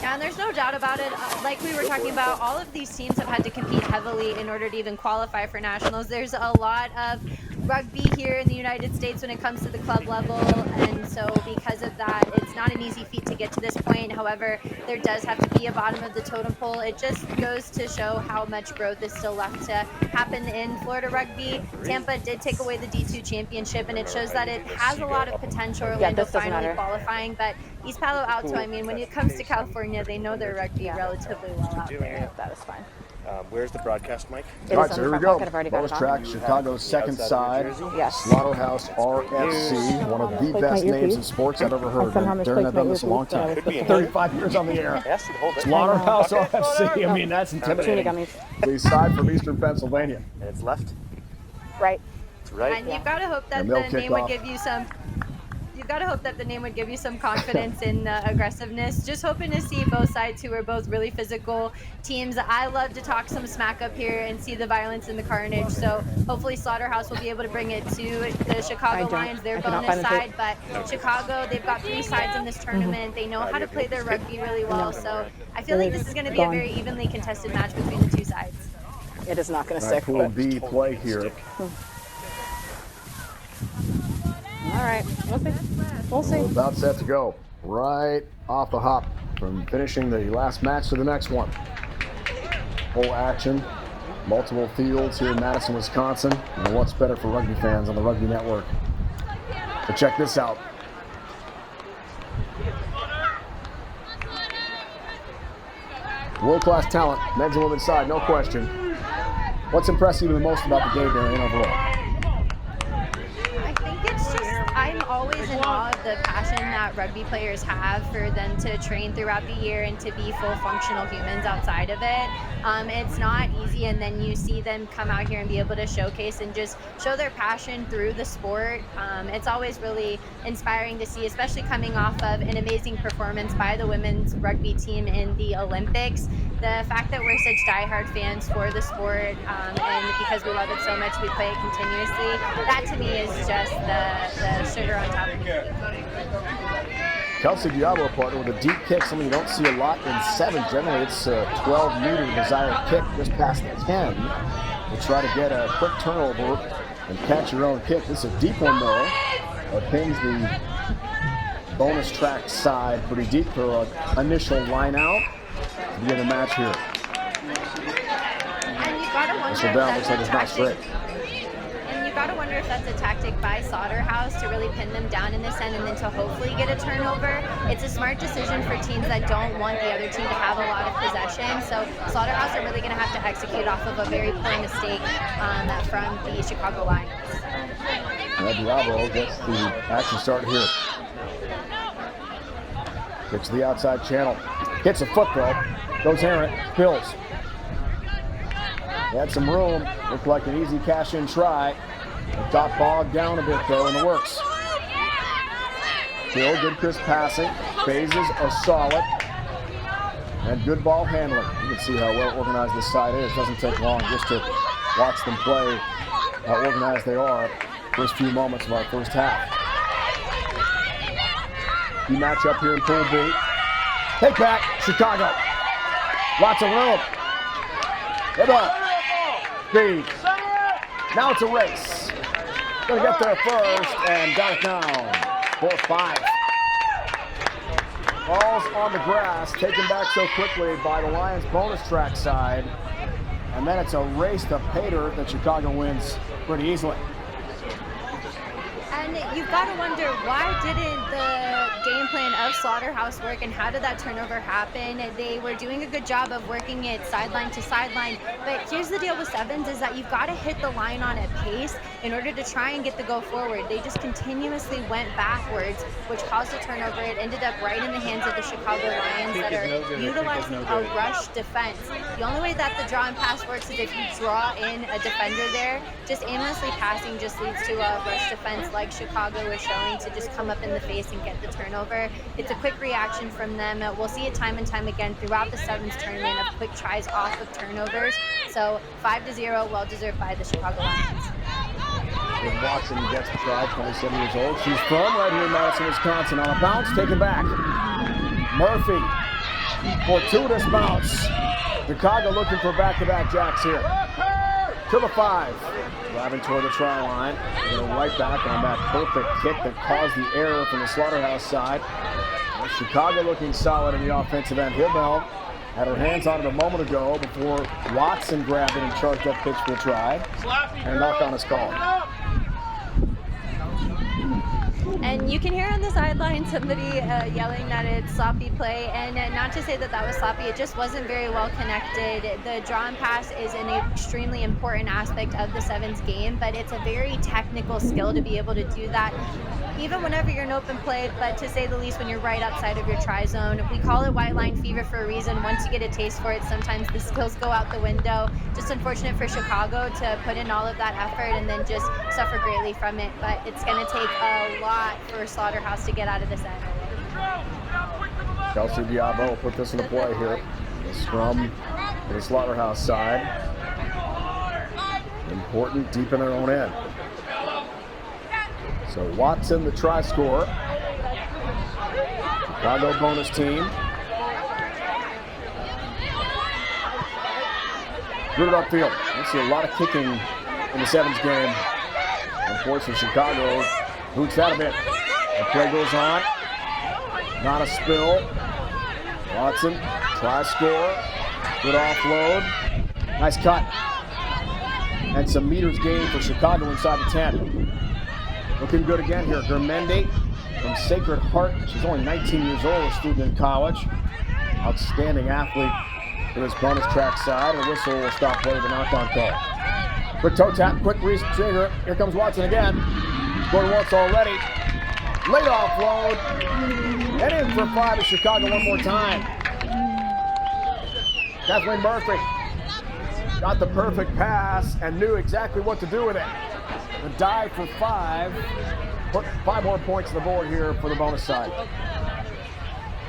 Yeah, and there's no doubt about it. Like we were talking about, all of these teams have had to compete heavily in order to even qualify for nationals. There's a lot of rugby here in the United States when it comes to the club level, and so because of that, it's It's not an easy feat to get to this point. However, there does have to be a bottom of the totem pole. It just goes to show how much growth is still left to happen in Florida Rugby. Tampa did take away the D2 championship, and it shows that it has a lot of potential. Orlando finally qualifying, but East Palo Alto, I mean, when it comes to California, they know their rugby relatively well out there. That is fine. Where's the broadcast mic? All right, so here we go. Bonus track, Chicago's second side. Slaughterhouse RFC, one of the best names in sports I've ever heard. Darren, I've done this a long time. 35 years on the air. Slaughterhouse RFC, I mean, that's intimidating. The side from Eastern Pennsylvania. And it's left. Right. It's right. And you've got to hope that the name would give you some. You've got to hope that the name would give you some confidence in aggressiveness. Just hoping to see both sides who are both really physical teams. I love to talk some smack up here and see the violence and the carnage. So hopefully Slaughterhouse will be able to bring it to the Chicago Lions, their bonus side. But Chicago, they've got 3 sides in this tournament. They know how to play their rugby really well. So I feel like this is going to be a very evenly contested match between the 2 sides. It is not going to stick. Pool B play here. All right, we'll see. We'll see. About set to go. Right off the hop from finishing the last match to the next one. Full action, multiple fields here in Madison, Wisconsin. And what's better for rugby fans on the Rugby Network? But check this out. World-class talent, men's and women's side, no question. What's impressed you the most about the game, Darren, overall? I'm always in awe of the passion that rugby players have for them to train throughout the year and to be full functional humans outside of it. It's not easy, and then you see them come out here and be able to showcase and just show their passion through the sport. It's always really inspiring to see, especially coming off of an amazing performance by the women's rugby team in the Olympics. The fact that we're such diehard fans for the sport, and because we love it so much, we play it continuously. That to me is just the sugar on top of the cake. Kelsey Diablo partner with a deep kick, something you don't see a lot in 7. Generally, it's a 12-meter desired kick just past the 10. We'll try to get a quick turnover and catch your own kick. This is a deep one, though. It pins the bonus track side pretty deep for an initial line out to begin the match here. And you've got to wonder Mr. Brown looks like it's not straight. And you've got to wonder if that's a tactic by Slaughterhouse to really pin them down in this end and then to hopefully get a turnover. It's a smart decision for teams that don't want the other team to have a lot of possession. So Slaughterhouse are really going to have to execute off of a very poor mistake from the Chicago Lions. Diablo gets the action started here. Gets to the outside channel. Hits a foot though. Goes errant. Bills. Had some room. Looked like an easy cash-in try. It got bogged down a bit though in the works. Bill, good crisp passing. Phases are solid. And good ball handling. You can see how well organized this side is. Doesn't take long just to watch them play how organized they are. First few moments of our first half. You match up here in Pool B. Take back, Chicago. Lots of room. Hit up. Speed. Now it's a race. Gonna get there first and got it down. 4-5. Ball's on the grass, taken back so quickly by the Lions bonus track side. And then it's a race to Pater that Chicago wins pretty easily. And you've got to wonder, why didn't the game plan of Slaughterhouse work and how did that turnover happen? They were doing a good job of working it sideline to sideline, but here's the deal with sevens is that you've got to hit the line on a pace in order to try and get the go forward. They just continuously went backwards, which caused a turnover. It ended up right in the hands of the Chicago Lions that are utilizing a rush defense. The only way that the draw and pass works is if you draw in a defender there. Just aimlessly passing just leads to a rush defense like Chicago is showing to just come up in the face and get the turnover. It's a quick reaction from them. We'll see it time and time again throughout the sevens tournament of quick tries off of turnovers. So 5-0, well deserved by the Chicago Lions. When Watson gets the try, 27 years old. She's from right here in Madison, Wisconsin. On a bounce, taken back. Murphy, fortuitous bounce. Chicago looking for back-to-back jacks here. to the 5. Driving toward the try line. Going right back on that perfect kick that caused the error from the Slaughterhouse side. Well, Chicago looking solid in the offensive end. Hillbell had her hands on it a moment ago before Watson grabbed it and charged up pitch for the try. And a knock-on is called. And you can hear on the sideline somebody yelling that it's sloppy play, and not to say that that was sloppy, it just wasn't very well connected. The draw and pass is an extremely important aspect of the Sevens game, but it's a very technical skill to be able to do that, even whenever you're in open play, but to say the least when you're right outside of your try zone. We call it white line fever for a reason. Once you get a taste for it, sometimes the skills go out the window. Just unfortunate for Chicago to put in all of that effort and then just suffer greatly from it, but it's going to take a lot for Slaughterhouse to get out of this end. Kelsey Diabo will put this into play here. The scrum to the Slaughterhouse side. Important deep in their own end. So Watson, the try scorer. Chicago bonus team. Good it upfield. We see a lot of kicking in the Sevens game. Unfortunately, Chicago boots that a bit. The play goes on. Not a spill. Watson, try score. Good offload. Nice cut. And some meters gained for Chicago inside the 10. Looking good again here. Germendi from Sacred Heart. She's only 19 years old, a student in college. Outstanding athlete for this bonus track side. A whistle will stop play with a knock-on call. Quick toe tap, quick trigger. Here comes Watson again. Scored once already. Late offload. And in for 5 to Chicago one more time. Kathleen Murphy got the perfect pass and knew exactly what to do with it. The dive for 5. Put 5 more points on the board here for the bonus side.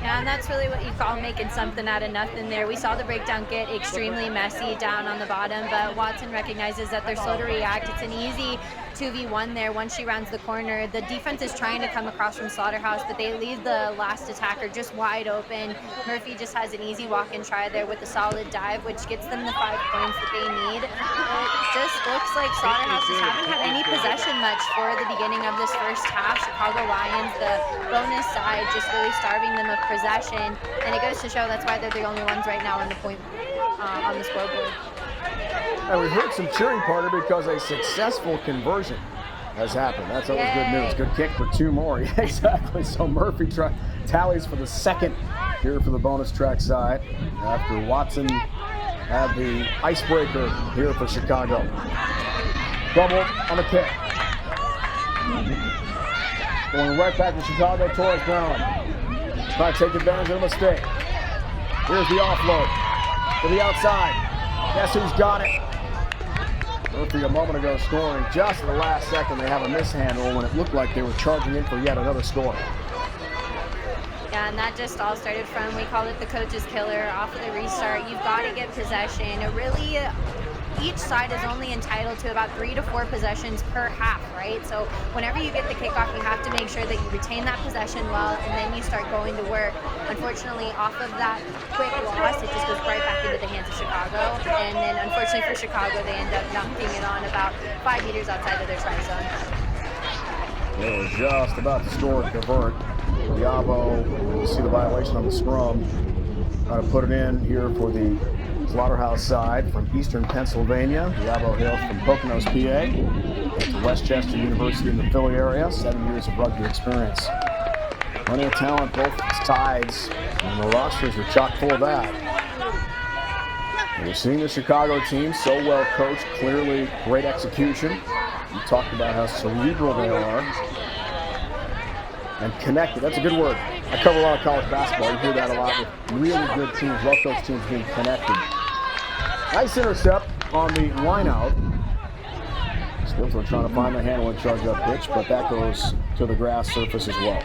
Yeah, and that's really what you call making something out of nothing there. We saw the breakdown get extremely messy down on the bottom, but Watson recognizes that they're slow to react. It's an easy 2v1 there once she rounds the corner. The defense is trying to come across from Slaughterhouse, but they leave the last attacker just wide open. Murphy just has an easy walk and try there with a solid dive, which gets them the 5 points that they need. It just looks like Slaughterhouse just haven't had any possession much for the beginning of this first half. Chicago Lions, the bonus side, just really starving them of possession, and it goes to show that's why they're the only ones right now on the point on the scoreboard. And we heard some cheering, Parter, because a successful conversion has happened. That's always good news. Good kick for 2 more. Yeah, exactly. So Murphy tallies for the second here for the bonus track side after Watson had the icebreaker here for Chicago. Double on the kick. Going right back to Chicago, Torres Brown. Trying to take advantage of the mistake. Here's the offload to the outside. Guess who's got it? Murphy a moment ago scoring just at the last second. They have a mishandle when it looked like they were charging in for yet another score. Yeah, and that just all started from, we call it the coach's killer, off of the restart. You've got to get possession. Really, each side is only entitled to about 3 to 4 possessions per half, right? So whenever you get the kickoff, you have to make sure that you retain that possession well, and then you start going to work. Unfortunately, off of that quick loss, it just goes right back into the hands of Chicago. And then unfortunately for Chicago, they end up dunking it on about 5 meters outside of their try zone. They were just about to score and convert. Diabo, you see the violation on the scrum. Trying to put it in here for the Slaughterhouse side from Eastern Pennsylvania. Diabo hails from Poconos, PA. Went to Westchester University in the Philly area. 7 years of rugby experience. Plenty of talent, both sides, and the rosters are chock full of that. We're seeing the Chicago team so well coached, clearly great execution. We talked about how cerebral they are. And connected, that's a good word. I cover a lot of college basketball. You hear that a lot with really good teams, well-coached teams being connected. Nice intercept on the line-out. Still trying to find the handle and charge up pitch, but that goes to the grass surface as well.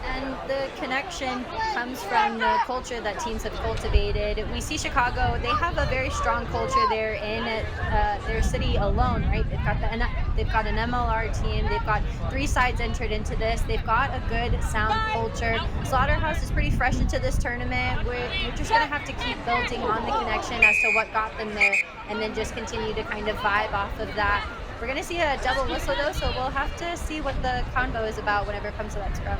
And the connection comes from the culture that teams have cultivated. We see Chicago, they have a very strong culture there in their city alone, right? They've got the They've got an MLR team. They've got 3 sides entered into this. They've got a good, sound culture. Slaughterhouse is pretty fresh into this tournament. We're just going to have to keep building on the connection as to what got them there, and then just continue to kind of vibe off of that. We're going to see a double whistle, though, so we'll have to see what the convo is about whenever it comes to that scrum.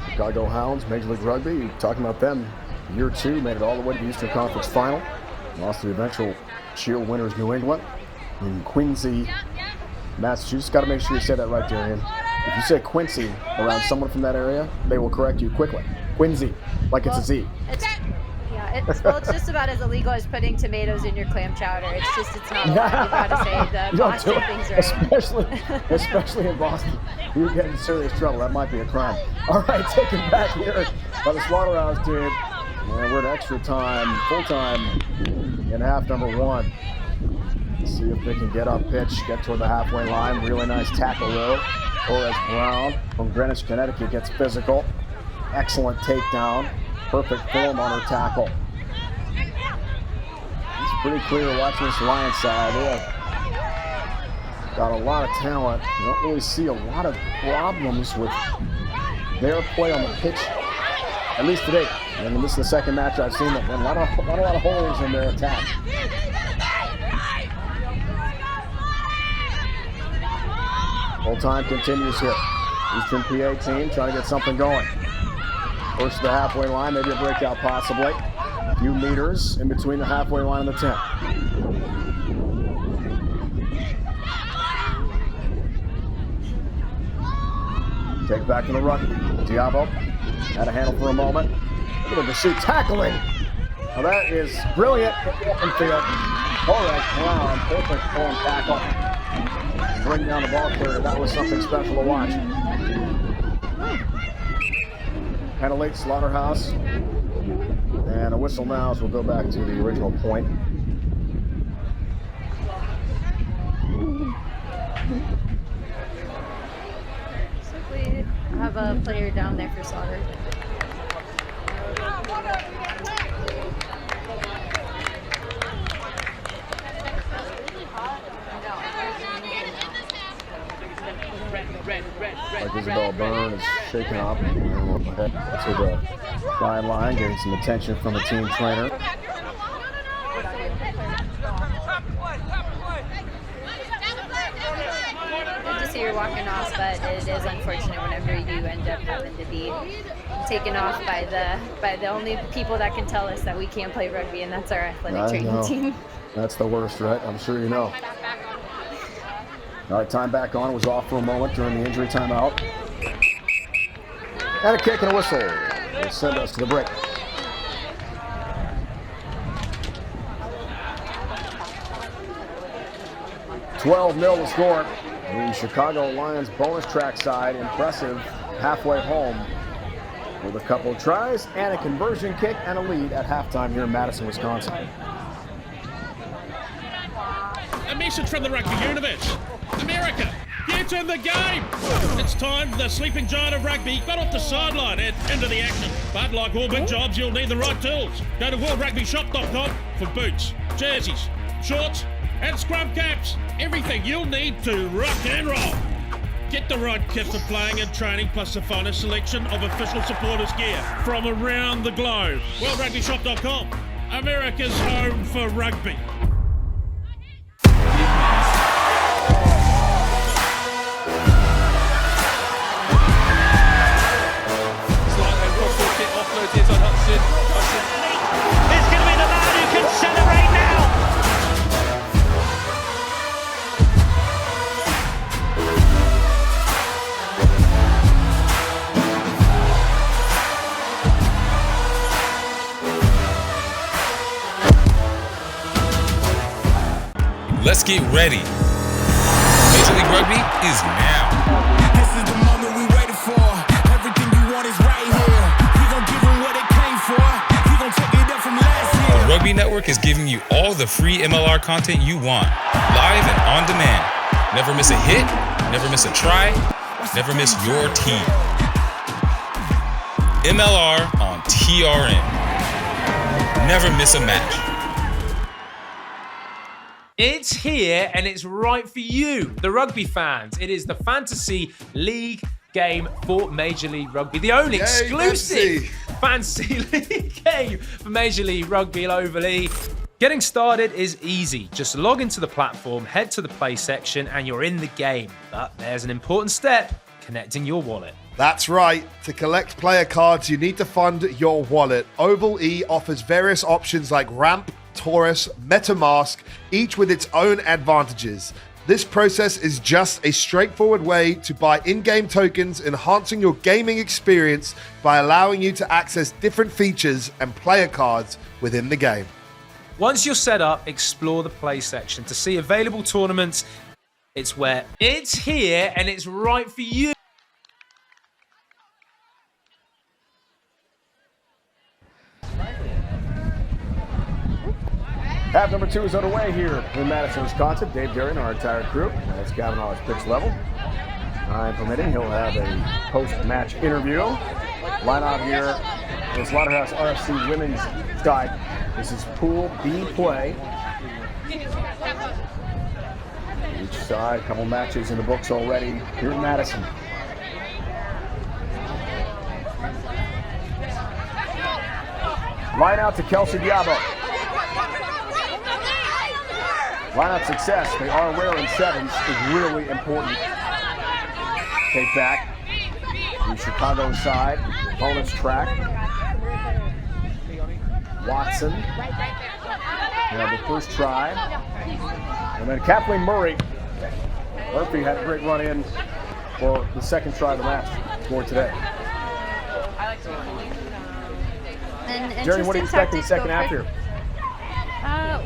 Chicago Hounds, Major League Rugby, you're talking about them. Year 2, made it all the way to the Eastern Conference Final. Lost to the eventual Shield winners, New England. In Quincy, Massachusetts. Got to make sure you say that right, Darian. If you say Quincy around someone from that area, they will correct you quickly. Quincy, like it's a Z. It's just about as illegal as putting tomatoes in your clam chowder. It's not allowed. You've got to say the Boston things right. Especially in Boston. You get in serious trouble. That might be a crime. All right, taken back here by the Slaughterhouse team. And we're at extra time, full time in half number 1. See if they can get up pitch, get toward the halfway line. Really nice tackle though. Torres Brown from Greenwich, Connecticut gets physical. Excellent takedown. Perfect form on her tackle. It's pretty clear watching this Lions side. They have got a lot of talent. You don't really see a lot of problems with their play on the pitch, at least today. And this is the second match I've seen them. A lot of holes in their attack. Full time continues here. Eastern PA team trying to get something going. First to the halfway line, maybe a breakout possibly. A few meters in between the halfway line and the 10. Take back to the rugby. Diabo had a handle for a moment. Look at the shoot tackling. Now that is brilliant. Open field. Torres Brown, perfect form tackle. Bring down the ball carrier. That was something special to watch. Kind of late Slaughterhouse. And a whistle now as we'll go back to the original point. Simply have a player down there for Slaughter. Like Isabel Byrne is shaken up. To the sideline, getting some attention from the team trainer. Good to see you're walking off, but it is unfortunate whenever you end up having to be taken off by the only people that can tell us that we can't play rugby, and that's our athletic training team. That's the worst, right? I'm sure you know. All right, time back on. It was off for a moment during the injury timeout. And a kick and a whistle. Will send us to the break. $12-0 the score. The Chicago Lions bonus track side, impressive halfway home with a couple of tries and a conversion kick and a lead at halftime here in Madison, Wisconsin. A message from the rugby universe. America, get in the game! It's time the sleeping giant of rugby got off the sideline and into the action. But like all big jobs, you'll need the right tools. Go to worldrugbyshop.com for boots, jerseys, shorts, and scrum caps. Everything you'll need to rock and roll. Get the right kit for playing and training, plus the finest selection of official supporters gear from around the globe. worldrugbyshop.com, America's home for rugby. It's on Hudson. It's going to be the man who can celebrate now. Let's get ready. Major League Rugby is now. This is the moment we waited for. Everything you want is right here. We gon' give them what they came for. We gon' take it up from last year. The Rugby Network is giving you all the free MLR content you want, live and on demand. Never miss a hit, never miss a try, never miss your team. MLR on TRN. Never miss a match. It's here and it's right for you, the rugby fans. It is the Fantasy League game for Major League Rugby. The only exclusive Fantasy League game for Major League Rugby globally. Getting started is easy. Just log into the platform, head to the play section, and you're in the game. But there's an important step, connecting your wallet. That's right. To collect player cards, you need to fund your wallet. Oval E offers various options like Ramp, Taurus, MetaMask, each with its own advantages. This process is just a straightforward way to buy in-game tokens, enhancing your gaming experience by allowing you to access different features and player cards within the game. Once you're set up, explore the play section to see available tournaments. It's where it's here and it's right for you. Half number 2 is underway here in Madison, Wisconsin. Dave Derry and our entire crew. That's Kavanaugh's pitch level. Time permitting, he'll have a post-match interview. Line out here, the Slaughterhouse RFC women's side. This is Pool B play. Each side, a couple matches in the books already here in Madison. Line out to Kelsey Diabo. Line-out success, they are rare in sevens, is really important. Take back, the Chicago side, bonus track. Watson, the first try. And then Kathleen Murphy had a great run in for the second try of the match, scored today. Jerry, what are you expecting second half here?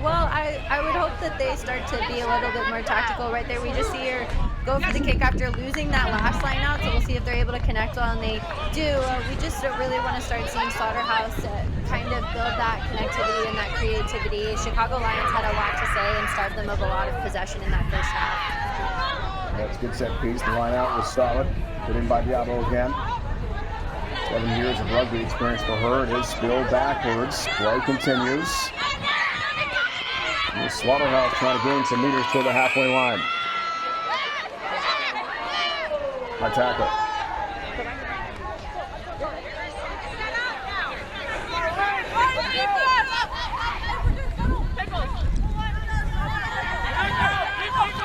Well, I would hope that they start to be a little bit more tactical right there. We just see her go for the kick after losing that last line out, so we'll see if they're able to connect well, and they do. We just really want to start seeing Slaughterhouse kind of build that connectivity and that creativity. Chicago Lions had a lot to say and starved them of a lot of possession in that first half. That's a good set piece. The line out was solid. Put in by Diabo again. 7 years of rugby experience for her. It is spilled backwards. Play continues. And the Slaughterhouse trying to gain some meters to the halfway line. High tackle.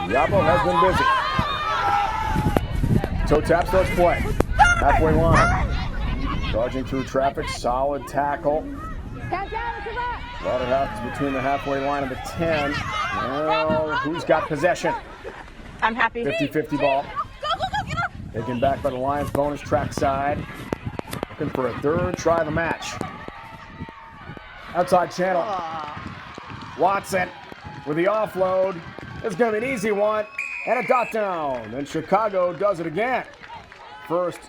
Diabo has been busy. Toe tap starts play. Halfway line. Charging through traffic, solid tackle. Slaughterhouse is between the halfway line and the 10. Well, who's got possession? I'm happy. 50-50 ball. Taken back by the Lions, bonus track side. Looking for a third try of the match. Outside channel. Watson with the offload. It's going to be an easy one. And a dot down. And Chicago does it again. First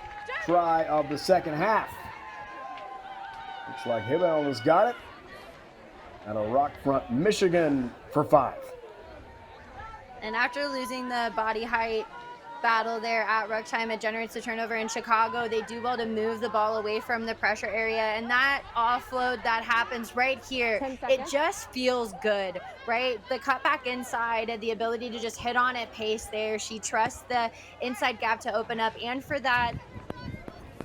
try of the second half. Looks like Hibel has got it. Out of Rockfront, Michigan for 5. And after losing the body height battle there at ruck time, it generates a turnover in Chicago. They do well to move the ball away from the pressure area, and that offload that happens right here, it just feels good, right? The cut back inside and the ability to just hit on at pace there. She trusts the inside gap to open up, and for that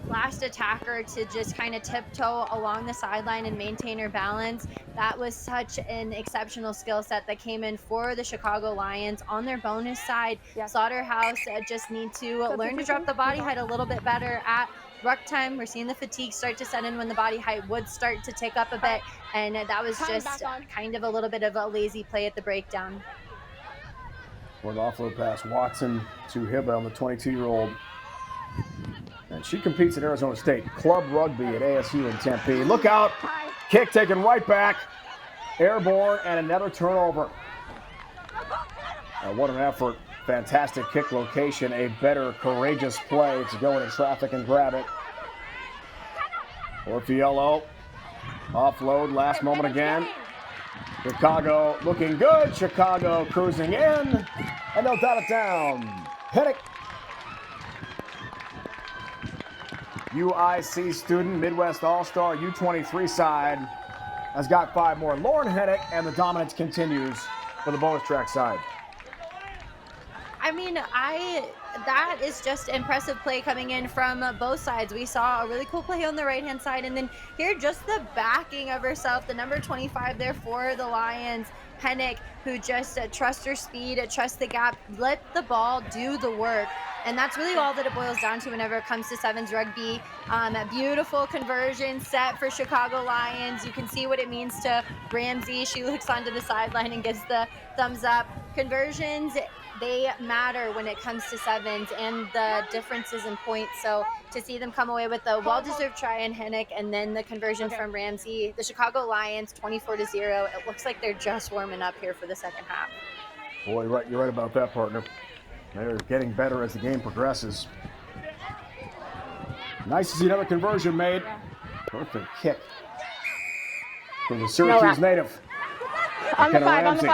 last attacker to just kind of tiptoe along the sideline and maintain her balance. That was such an exceptional skill set that came in for the Chicago Lions. On their bonus side, Slaughterhouse just need to learn to drop the body height a little bit better at ruck time. We're seeing the fatigue start to set in when the body height would start to tick up a bit, and that was just kind of a little bit of a lazy play at the breakdown. For the offload pass, Watson to Hibel, the 22-year-old. And she competes at Arizona State. Club rugby at ASU in Tempe. Look out! Kick taken right back. Airborne and another turnover. What an effort. Fantastic kick location. A better, courageous play to go into traffic and grab it. Orfiello. Offload, last moment again. Chicago looking good. Chicago cruising in. And they'll dot it down. Hennick. UIC student, Midwest All-Star, U23 side, has got 5 more. Lauren Hennick, and the dominance continues for the bonus track side. I mean, that is just impressive play coming in from both sides. We saw a really cool play on the right-hand side, and then here just the backing of herself, the number 25 there for the Lions, Hennick, who just trusts her speed, trusts the gap, let the ball do the work. And that's really all that it boils down to whenever it comes to sevens rugby. A beautiful conversion set for Chicago Lions. You can see what it means to Ramsey. She looks onto the sideline and gives the thumbs up. Conversions, they matter when it comes to sevens and the differences in points. So to see them come away with the well-deserved try in Hennick and then the conversion from Ramsey, the Chicago Lions 24-0. It looks like they're just warming up here for the second half. Boy, you're right about that, partner. They're getting better as the game progresses. Nice to see another conversion made. Perfect kick for the Syracuse native. On the McKenna 5, Ramsey.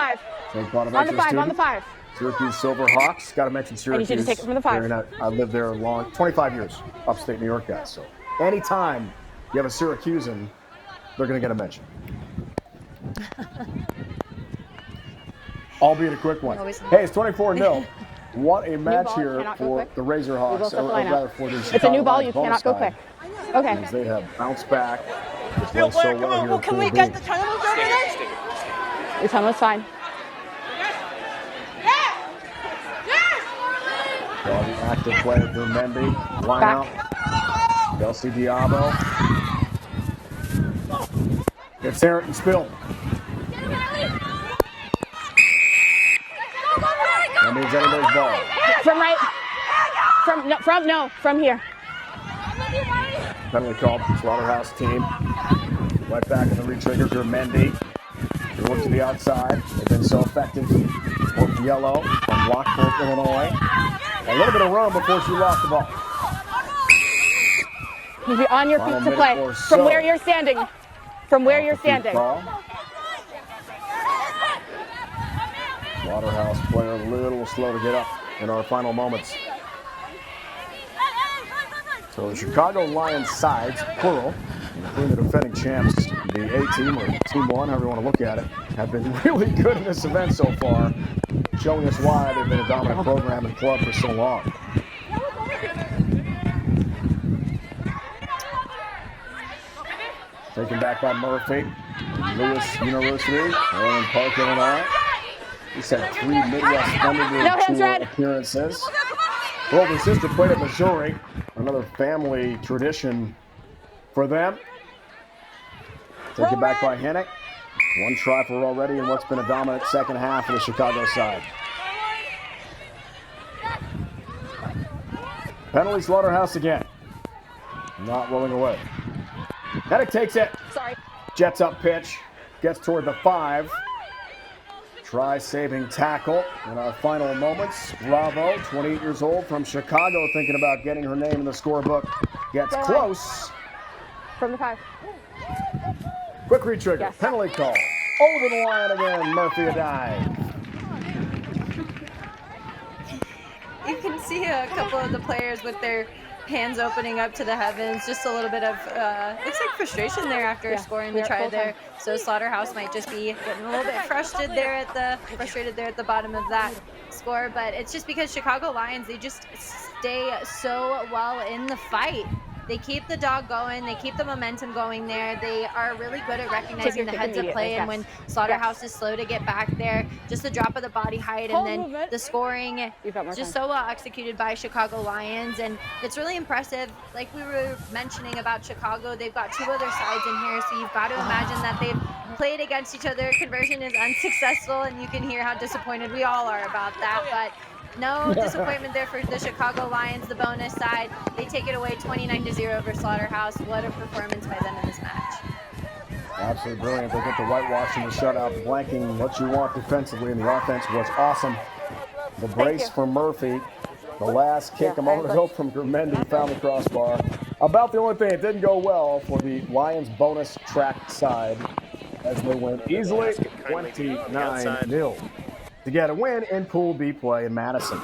on the 5. On the 5. Syracuse Silverhawks. Got to mention Syracuse. I need you to take it from the 5. I lived there 25 years, upstate New York, guys. So anytime you have a Syracusan, they're going to get a mention. Albeit a quick one. Hey, it's 24-0. What a match here for the Razorhawks. Or rather for the it's a new ball. You cannot go quick. Okay. As they have bounced back. Still so well here can we get the tongue over there? Your tongue was fine. Well, the active player for Mendy. Line out. Kelsey Diabo. Gets there and spilled. That means anybody's ball. From here. Penalty called. Slaughterhouse team. Right back in the retrigger for Mendy. They work to the outside. They've been so effective. Worked yellow from Lockport, Illinois. A little bit of run before she lost the ball. You'll be on your feet to play. From where you're standing. From where you're standing. Slaughterhouse player a little slow to get up in our final moments. So the Chicago Lions sides, plural, including the defending champs, the A team or Team 1, however you want to look at it, have been really good in this event so far, showing us why they've been a dominant program and club for so long. Taken back by Murphy, Lewis University, and Park, Illinois. He's had 3 Midwest Thunderbird Tour appearances. Older sister played at Missouri, another family tradition for them. Taken back by Hennick. 1 try for already in what's been a dominant second half for the Chicago side. Penalty Slaughterhouse again. Not rolling away. Hennick takes it. Sorry. Jets up pitch. Gets toward the 5. Try saving tackle in our final moments. Bravo, 28 years old from Chicago, thinking about getting her name in the scorebook. Gets close. From the 5. Quick retrigger. Yes. Penalty call. Over the line again. Murphy a dive. You can see a couple of the players with their hands opening up to the heavens. Just a little bit of, looks like frustration there after scoring the try there. So Slaughterhouse might just be getting a little bit frustrated there at the bottom of that score. But it's just because Chicago Lions, they just stay so well in the fight. They keep the dog going. They keep the momentum going there. They are really good at recognizing the heads up play, and when Slaughterhouse is slow to get back there, just the drop of the body height and then the scoring, just so well executed by Chicago Lions. And it's really impressive. Like we were mentioning about Chicago, they've got 2 other sides in here, so you've got to imagine that they've played against each other. Conversion is unsuccessful, and you can hear how disappointed we all are about that. But no disappointment there for the Chicago Lions, the bonus side. They take it away 29-0 over Slaughterhouse. What a performance by them in this match. Absolutely brilliant. They get the whitewash and the shutout, the blanking, what you want defensively, and the offense was awesome. The brace for Murphy. The last kick a moment ago from Mendy found the crossbar. About the only thing that didn't go well for the Lions bonus track side as they win easily 29-0. To get a win in Pool B play in Madison.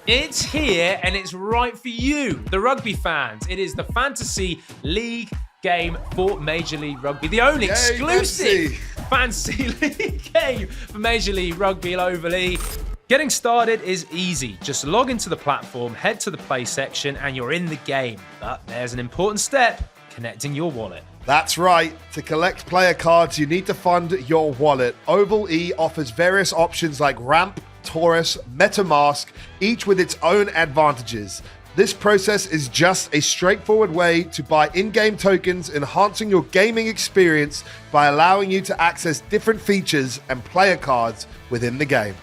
It's here and it's right for you, the rugby fans. It is the Fantasy League game for Major League Rugby. The only exclusive fantasy league game for Major League Rugby globally. Getting started is easy. Just log into the platform, head to the play section, and you're in the game. But there's an important step, connecting your wallet. That's right. To collect player cards, you need to fund your wallet. Oval E offers various options like Ramp, Taurus, MetaMask, each with its own advantages. This process is just a straightforward way to buy in-game tokens, enhancing your gaming experience by allowing you to access different features and player cards within the game.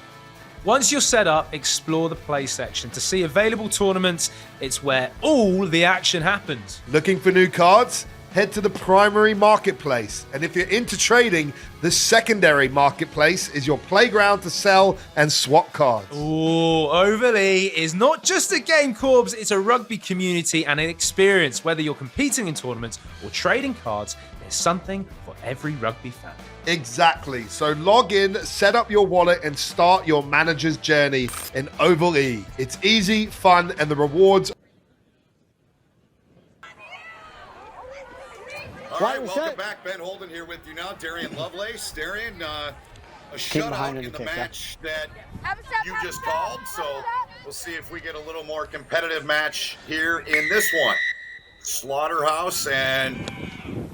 Once you're set up, explore the play section to see available tournaments. It's where all the action happens. Looking for new cards? Head to the primary marketplace. And if you're into trading, the secondary marketplace is your playground to sell and swap cards. Ooh, Oval E is not just a game, Corbs, it's a rugby community and an experience. Whether you're competing in tournaments or trading cards, there's something for every rugby fan. Exactly. So log in, set up your wallet, and start your manager's journey in Oval E. It's easy, fun, and the rewards. All right, welcome back. Ben Holden here with you now. Darian Lovelace. Darian, a shutout in the match that you just called. So we'll see if we get a little more competitive match here in this one. Slaughterhouse and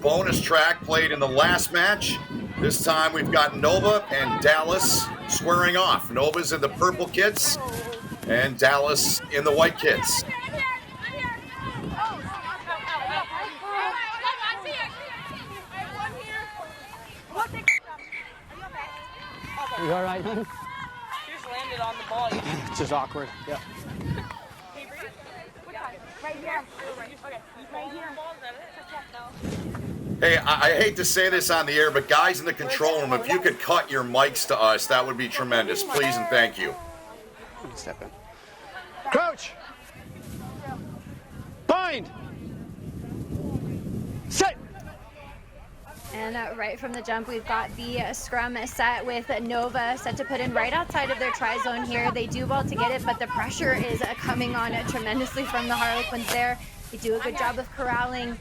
bonus track played in the last match. This time we've got Nova and Dallas squaring off. Nova's in the purple kits and Dallas in the white kits. You all right, honey? She just landed on the ball. It's just awkward. Yeah. Right here. Okay. Right here. Hey, I hate to say this on the air, but guys in the control room, if you could cut your mics to us, that would be tremendous. Please and thank you. Step in. Coach! Bind! Set! And right from the jump, we've got the scrum set with Nova set to put in right outside of their try zone here. They do well to get it, but the pressure is coming on tremendously from the Harlequins there. They do a good job of corralling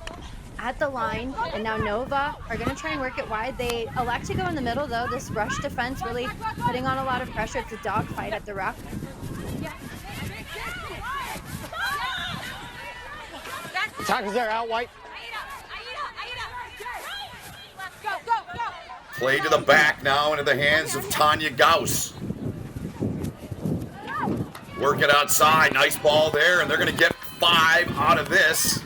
at the line, and now Nova are going to try and work it wide. They elect to go in the middle, though. This rush defense really putting on a lot of pressure. It's a dogfight at the ruck. Tackles there, out white. Play to the back now into the hands of Tanya Gauss. Work it outside. Nice ball there, and they're going to get 5 out of this.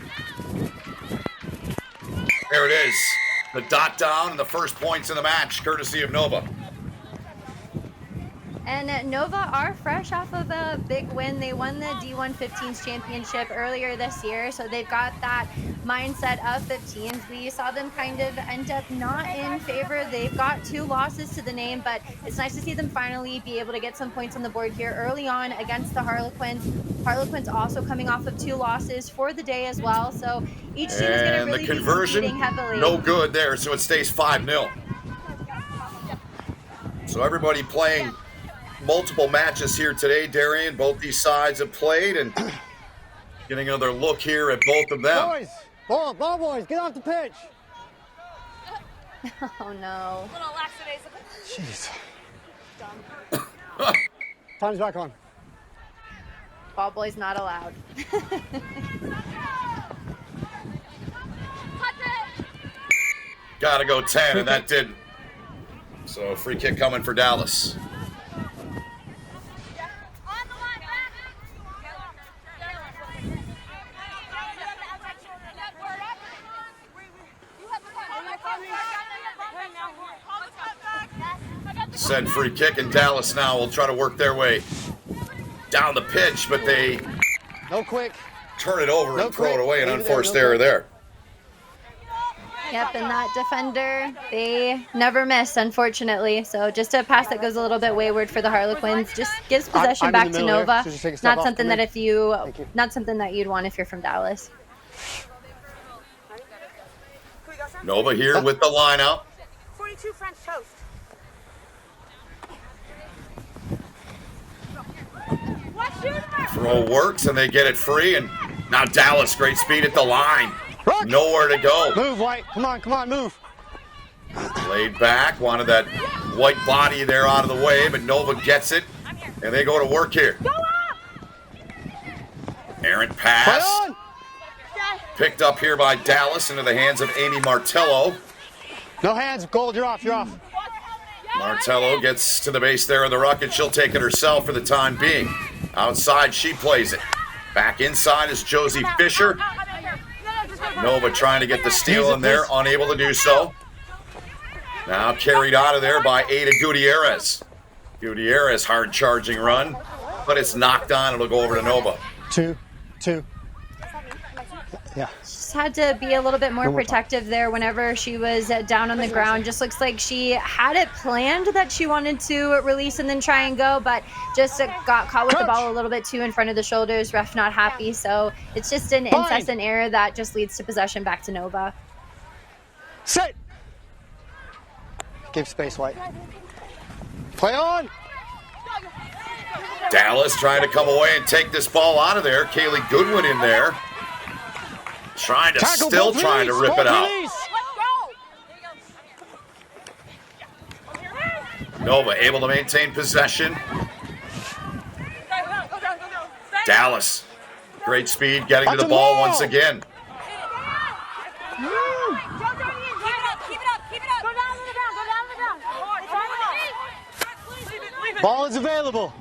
There it is. The dot down and the first points in the match, courtesy of Nova. And Nova are fresh off of a big win. They won the D115s championship earlier this year, so they've got that mindset of 15s. We saw them kind of end up not in favor. They've got 2 losses to the name, but it's nice to see them finally be able to get some points on the board here early on against the Harlequins. Harlequins also coming off of 2 losses for the day as well, so each team is going to really the conversion, be competing heavily. No good there, so it stays 5-0. So everybody playing multiple matches here today, Darian. Both these sides have played and getting another look here at both of them. Boys, ball boys, get off the pitch. Oh no. Jeez. Time's back on. Ball boys not allowed. Gotta go 10, and that didn't. So free kick coming for Dallas. Said free kick, and Dallas now will try to work their way down the pitch, but they turn it over and throw it away, an unforced error there. Yep, and that defender, they never miss, unfortunately. So just a pass that goes a little bit wayward for the Harlequins just gives possession back to Nova. Not something that not something that you'd want if you're from Dallas. Nova here with the line out. 42 French toast. Throw works, and they get it free, and now Dallas, great speed at the line. Nowhere to go. Move, White. Come on, move. Laid back, wanted that white body there out of the way, but Nova gets it, and they go to work here. Errant pass. Picked up here by Dallas into the hands of Amy Martello. No hands, Gold, you're off. Martello gets to the base there in the ruck, and she'll take it herself for the time being. Outside, she plays it. Back inside is Josie Fisher. Nova trying to get the steal in there, unable to do so. Now carried out of there by Ada Gutierrez. Gutierrez, hard charging run, but it's knocked on. It'll go over to Nova. Two. Yeah. Just had to be a little bit more protective there whenever she was down on the ground. Just looks like she had it planned that she wanted to release and then try and go, but just got caught with the ball a little bit too in front of the shoulders. Ref not happy. So it's just an incessant error that just leads to possession back to Nova. Sit. Give space, White. Play on. Dallas trying to come away and take this ball out of there. Kaylee Goodwin in there. Trying to rip it out. Nova able to maintain possession. Dallas, great speed, getting to the ball once again. Ball is available.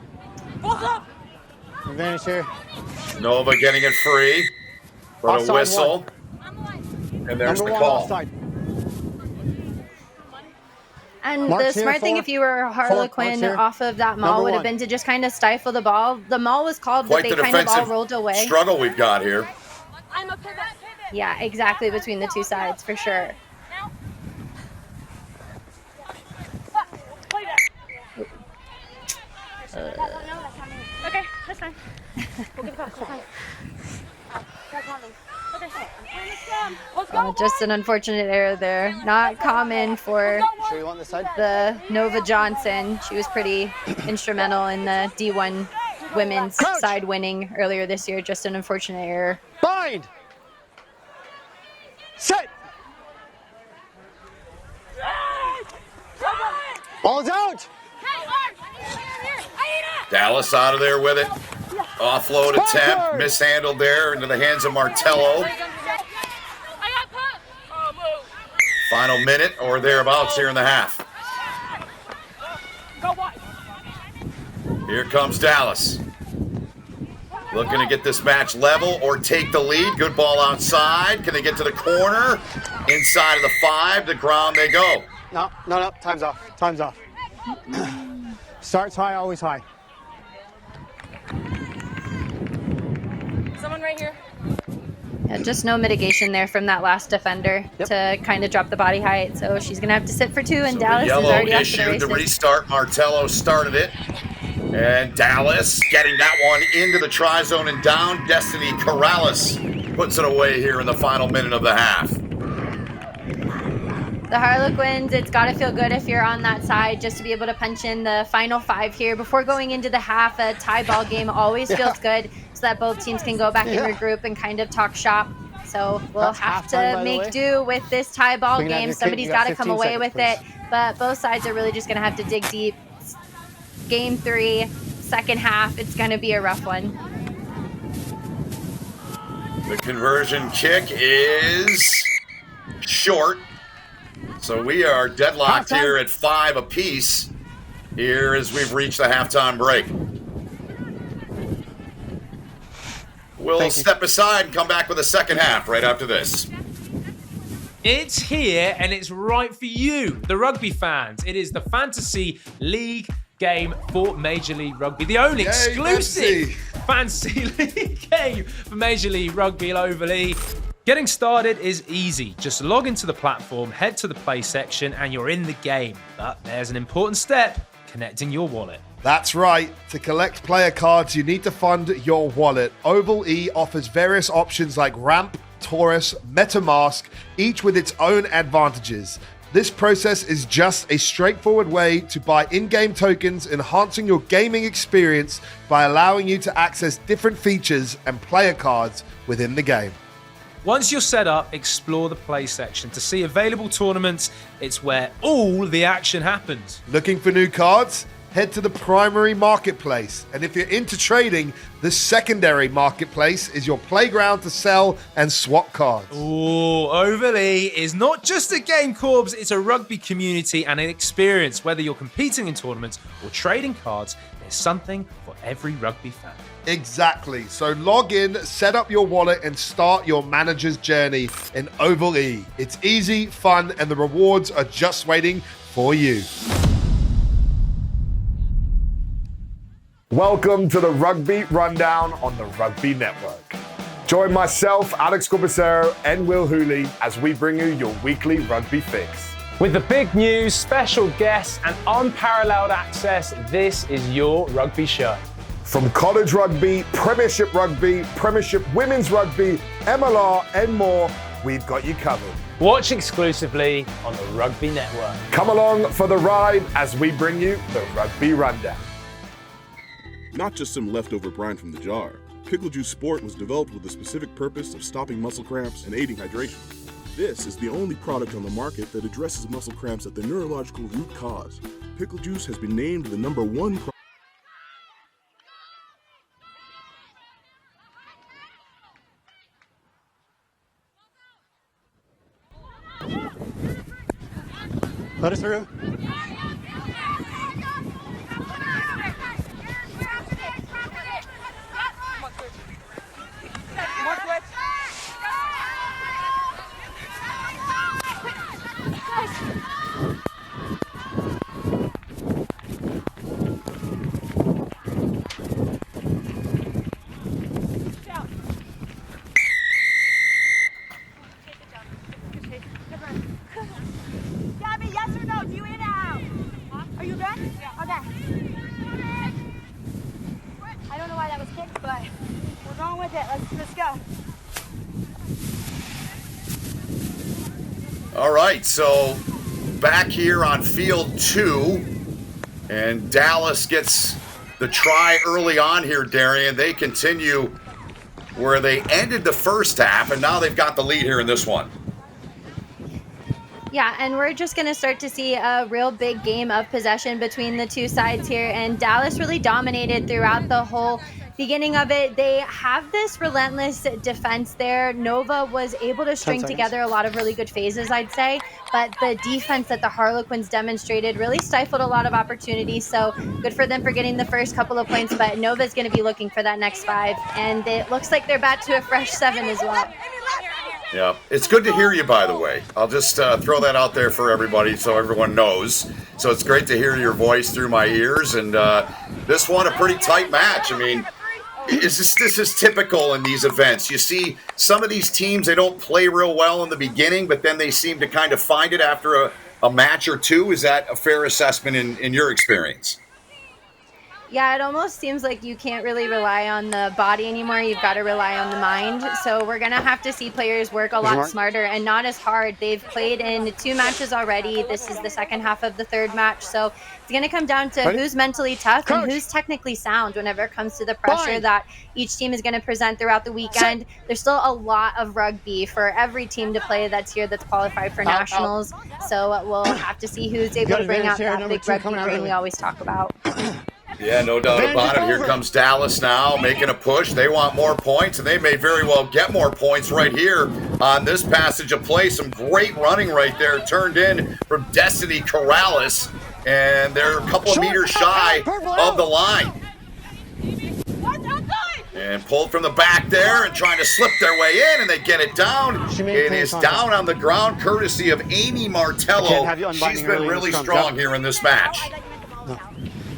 Advantage here. Nova getting it free. For the whistle. And there's the call. And the smart thing if you were Harlequin off of that maul would have been to just kind of stifle the ball. The maul was called, but they kind of all rolled away. Struggle we've got here. Yeah, exactly, between the two sides, for sure. Okay, that's fine. We'll give it back. Just an unfortunate error there. Not common for the Nova Johnson. She was pretty instrumental in the D1 women's side winning earlier this year. Just an unfortunate error. Bind. Set. Ball's out. Dallas out of there with it. Offload attempt, mishandled there into the hands of Martello. Final minute or thereabouts here in the half. Here comes Dallas. Looking to get this match level or take the lead. Good ball outside. Can they get to the corner? Inside of the 5, the ground they go. No. Time's off. Starts high, always high. Someone right here. Yeah, just no mitigation there from that last defender to kind of drop the body height. So she's going to have to sit for 2, and Dallas is already off to the races. The restart. Martello started it. And Dallas getting that one into the try-zone and down. Destiny Corrales puts it away here in the final minute of the half. The Harlequins, it's got to feel good if you're on that side just to be able to punch in the final 5 here. Before going into the half, a tie ball game always feels good so that both teams can go back and regroup and kind of talk shop. So we'll have to make do with this tie ball game. Somebody's got to come away with it, but both sides are really just going to have to dig deep. Game 3, second half, it's going to be a rough one. The conversion kick is short. So we are deadlocked here at 5 apiece here as we've reached the halftime break. We'll step aside and come back with the second half right after this. It's here and it's right for you, the rugby fans. It is the Fantasy League game for Major League Rugby. The only exclusive Fantasy League game for Major League Rugby globally. Getting started is easy. Just log into the platform, head to the play section, and you're in the game. But there's an important step, connecting your wallet. That's right. To collect player cards, you need to fund your wallet. Oval E offers various options like Ramp, Taurus, MetaMask, each with its own advantages. This process is just a straightforward way to buy in-game tokens, enhancing your gaming experience by allowing you to access different features and player cards within the game. Once you're set up, explore the play section. To see available tournaments, it's where all the action happens. Looking for new cards? Head to the primary marketplace. And if you're into trading, the secondary marketplace is your playground to sell and swap cards. Ooh, Overly is not just a game, Corbs, it's a rugby community and an experience. Whether you're competing in tournaments or trading cards, there's something for every rugby fan. Exactly. So log in, set up your wallet, and start your manager's journey in Oval E. It's easy, fun, and the rewards are just waiting for you. Welcome to the Rugby Rundown on the Rugby Network. Join myself, Alex Corbicero, and Will Hooley as we bring you your weekly rugby fix. With the big news, special guests, and unparalleled access, this is your rugby show. From college rugby, Premiership Women's Rugby, MLR, and more, we've got you covered. Watch exclusively on the Rugby Network. Come along for the ride as we bring you the Rugby Rundown. Not just some leftover brine from the jar. Pickle Juice Sport was developed with the specific purpose of stopping muscle cramps and aiding hydration. This is the only product on the market that addresses muscle cramps at the neurological root cause. Pickle Juice has been named the #1 Let us through. Gabby, yes or no? Do you in or out? Are you good? Yeah. Okay. I don't know why that was kicked, but we're going with it. Let's go. All right, so back here on field 2, and Dallas gets the try early on here, Darian. They continue where they ended the first half, and now they've got the lead here in this one. Yeah, and we're just going to start to see a real big game of possession between the two sides here. And Dallas really dominated throughout the whole beginning of it. They have this relentless defense there. Nova was able to string together a lot of really good phases, I'd say. But the defense that the Harlequins demonstrated really stifled a lot of opportunities. So good for them for getting the first couple of points. But Nova's going to be looking for that next 5. And it looks like they're back to a fresh 7 as well. Yeah, it's good to hear you, by the way. I'll just throw that out there for everybody so everyone knows. So it's great to hear your voice through my ears. And this one, a pretty tight match. I mean, this is typical in these events. You see some of these teams, they don't play real well in the beginning, but then they seem to kind of find it after a match or two. Is that a fair assessment in your experience? Yeah, it almost seems like you can't really rely on the body anymore. You've got to rely on the mind. So we're going to have to see players work a lot smarter and not as hard. They've played in 2 matches already. This is the second half of the 3rd match. So it's going to come down to who's mentally tough and who's technically sound whenever it comes to the pressure that each team is going to present throughout the weekend. There's still a lot of rugby for every team to play that's here that's qualified for nationals. So we'll have to see who's able to bring out that big rugby brain we always talk about. Yeah, no doubt about it. Here comes Dallas now making a push. They want more points, and they may very well get more points right here on this passage of play. Some great running right there turned in from Destiny Corrales, and they're a couple of meters shy of the line. And pulled from the back there and trying to slip their way in, and they get it down. It is down on the ground courtesy of Amy Martello. She's been really strong here in this match.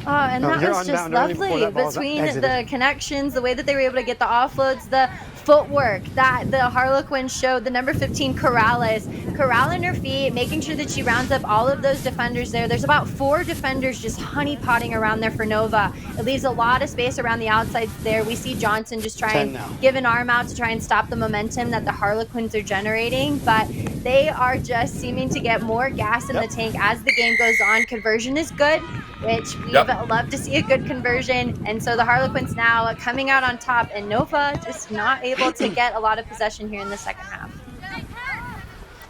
And that was just lovely between the connections, the way that they were able to get the offloads, the footwork that the Harlequins showed, the number 15 Corrales corralling her feet, making sure that she rounds up all of those defenders there. There's about 4 defenders just honeypotting around there for Nova. It leaves a lot of space around the outsides there. We see Johnson just try and give an arm out to try and stop the momentum that the Harlequins are generating, but they are just seeming to get more gas in the tank as the game goes on. Conversion is good, which we've loved to see a good conversion, and so the Harlequins now coming out on top, and Nova just not able able to get a lot of possession here in the second half.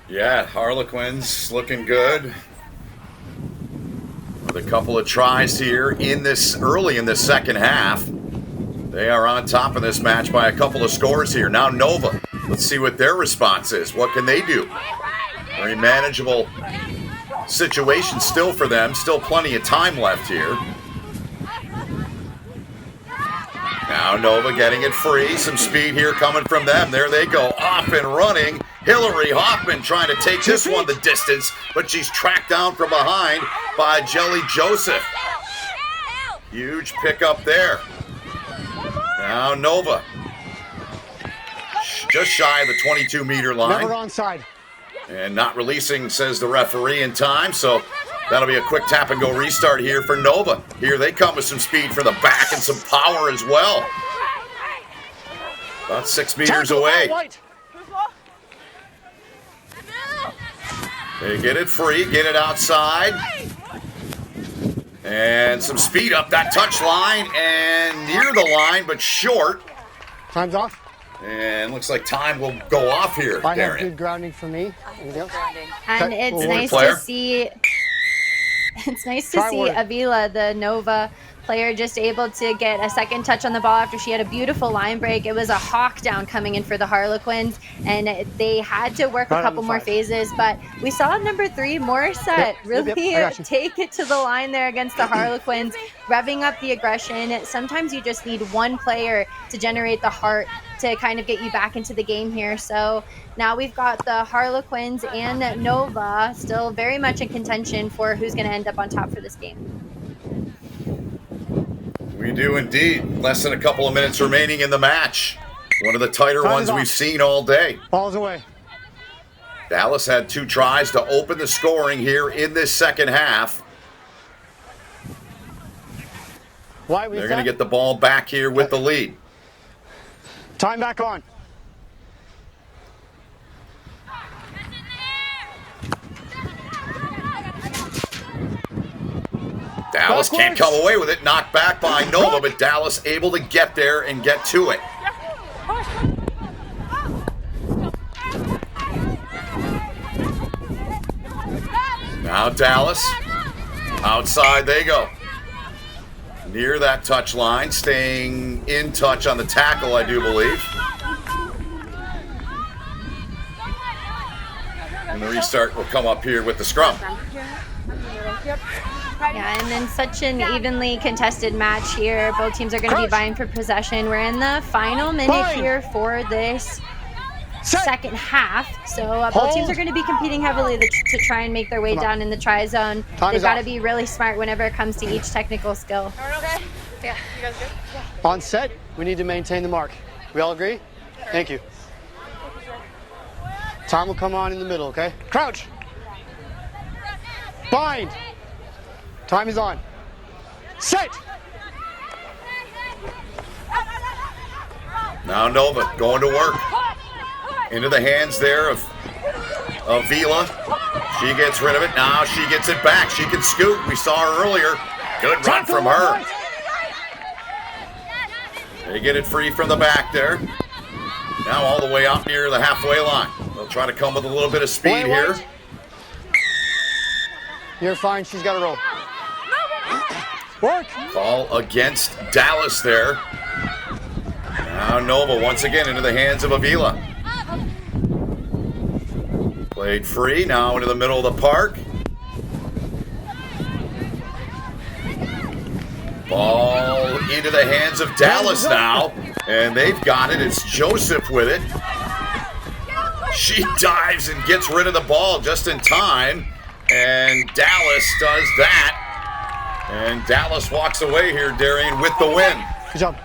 Yeah, Harlequins looking good. With a couple of tries here early in the second half. They are on top of this match by a couple of scores here. Now Nova, let's see what their response is. What can they do? Very manageable situation still for them. Still plenty of time left here. Now Nova getting it free. Some speed here coming from them. There they go, off and running. Hillary Hoffman trying to take this one the distance, but she's tracked down from behind by Jelly Joseph. Huge pickup there. Now Nova, just shy of the 22-meter line. Never onside. And not releasing, says the referee, in time, so that'll be a quick tap-and-go restart here for Nova. Here they come with some speed for the back and some power as well. About 6 meters away. They get it free, get it outside. And some speed up that touch line and near the line, but short. Time's off. And looks like time will go off here. I have good grounding for me. And it's nice to see. It's nice to see Avila, the Nova player, just able to get a second touch on the ball after she had a beautiful line break. It was a hawk down coming in for the Harlequins, and they had to work a couple more phases, but we saw number 3, Morissette, really take it to the line there against the Harlequins, revving up the aggression. Sometimes you just need one player to generate the heart to kind of get you back into the game here. So now we've got the Harlequins and Nova still very much in contention for who's going to end up on top for this game. We do indeed. Less than a couple of minutes remaining in the match. One of the tighter ones we've seen all day. Ball's away. Dallas had 2 tries to open the scoring here in this second half. They're going to get the ball back here with the lead. Time back on. Dallas can't come away with it. Knocked back by Nova, but Dallas able to get there and get to it. Now Dallas. Outside they go. Near that touch line, staying in touch on the tackle, I do believe. And the restart will come up here with the scrum. Yeah, and then such an evenly contested match here. Both teams are going to be vying for possession. We're in the final minute here for this second half. So both teams are going to be competing heavily to try and make their way down in the try zone. They've got to be really smart whenever it comes to each technical skill. Okay? Yeah, you guys good? Yeah. On set, we need to maintain the mark. We all agree? Thank you. Time will come on in the middle, okay? Crouch. Bind. Time is on. Set. Now Nova going to work. Into the hands there of Vila. She gets rid of it. Now she gets it back. She can scoot. We saw her earlier. Good run from her. They get it free from the back there. Now all the way up near the halfway line. They'll try to come with a little bit of speed here. You're fine. She's got to roll. Work. Ball against Dallas there. Now Nova once again into the hands of Avila. Played free, now into the middle of the park. Ball into the hands of Dallas now. And they've got it. It's Joseph with it. She dives and gets rid of the ball just in time. And Dallas does that. And Dallas walks away here, Darian, with the win. Good job.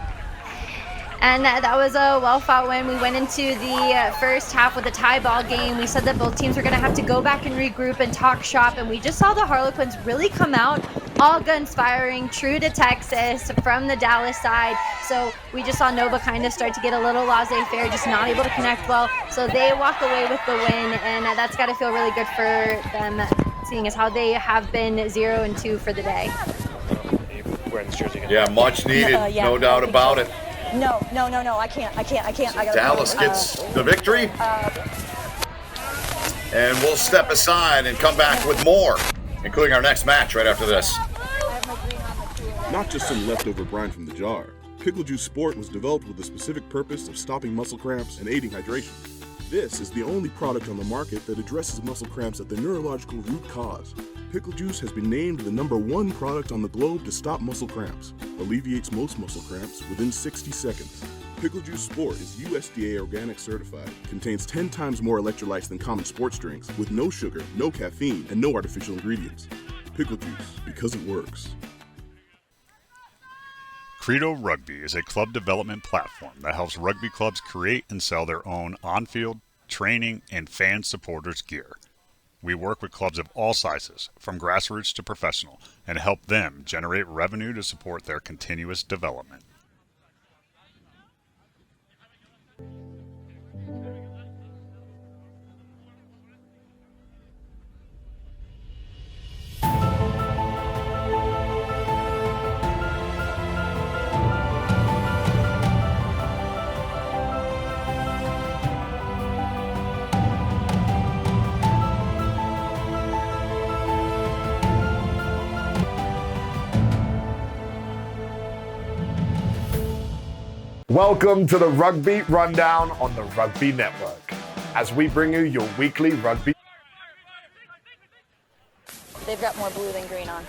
And that was a well-fought win. We went into the first half with a tie ball game. We said that both teams were going to have to go back and regroup and talk shop, and we just saw the Harlequins really come out, all guns firing, true to Texas from the Dallas side. So we just saw Nova kind of start to get a little laissez-faire, just not able to connect well. So they walk away with the win, and that's got to feel really good for them, seeing as how they have been 0-2 for the day. Yeah, much needed, no doubt about it. No, I can't. I gotta Dallas play. gets the victory. And we'll step aside and come back with more, including our next match right after this. Not just some leftover brine from the jar. Pickle Juice Sport was developed with the specific purpose of stopping muscle cramps and aiding hydration. This is the only product on the market that addresses muscle cramps at the neurological root cause. Pickle Juice has been named the #1 product on the globe to stop muscle cramps. Alleviates most muscle cramps within 60 seconds. Pickle Juice Sport is USDA organic certified, contains 10 times more electrolytes than common sports drinks, with no sugar, no caffeine, and no artificial ingredients. Pickle Juice, because it works. Credo Rugby is a club development platform that helps rugby clubs create and sell their own on-field, training, and fan supporters gear. We work with clubs of all sizes, from grassroots to professional, and help them generate revenue to support their continuous development. Welcome to the Rugby Rundown on the Rugby Network, as we bring you your weekly rugby. They've got more blue than green on.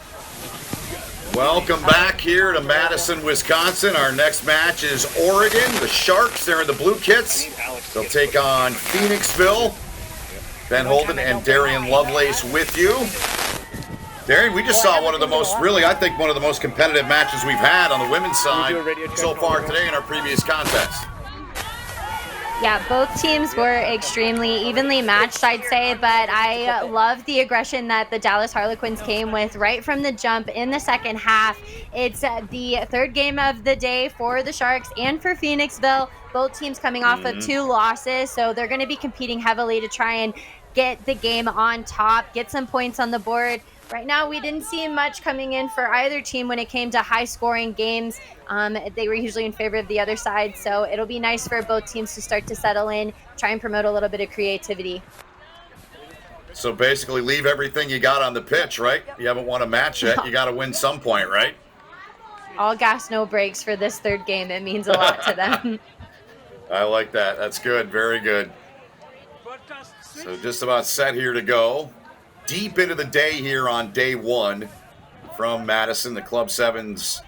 Welcome back here to Madison, Wisconsin. Our next match is Oregon. The Sharks, they're in the blue kits. They'll take on Phoenixville. Ben Holden and Darian Lovelace with you. Darian, we just saw one of the most competitive matches we've had on the women's side so far today in our previous contest. Yeah, both teams were extremely evenly matched, I'd say, but I love the aggression that the Dallas Harlequins came with right from the jump in the second half. It's the third game of the day for the Sharks and for Phoenixville. Both teams coming off of 2 losses, so they're going to be competing heavily to try and get the game on top, get some points on the board. Right now, we didn't see much coming in for either team when it came to high-scoring games. They were usually in favor of the other side, so it'll be nice for both teams to start to settle in, try and promote a little bit of creativity. So basically, leave everything you got on the pitch, right? You haven't won a match yet. You got to win some point, right? All gas, no brakes for this third game. It means a lot to them. I like that. That's good. Very good. So just about set here to go. Deep into the day here on day 1 from Madison. The Club 7's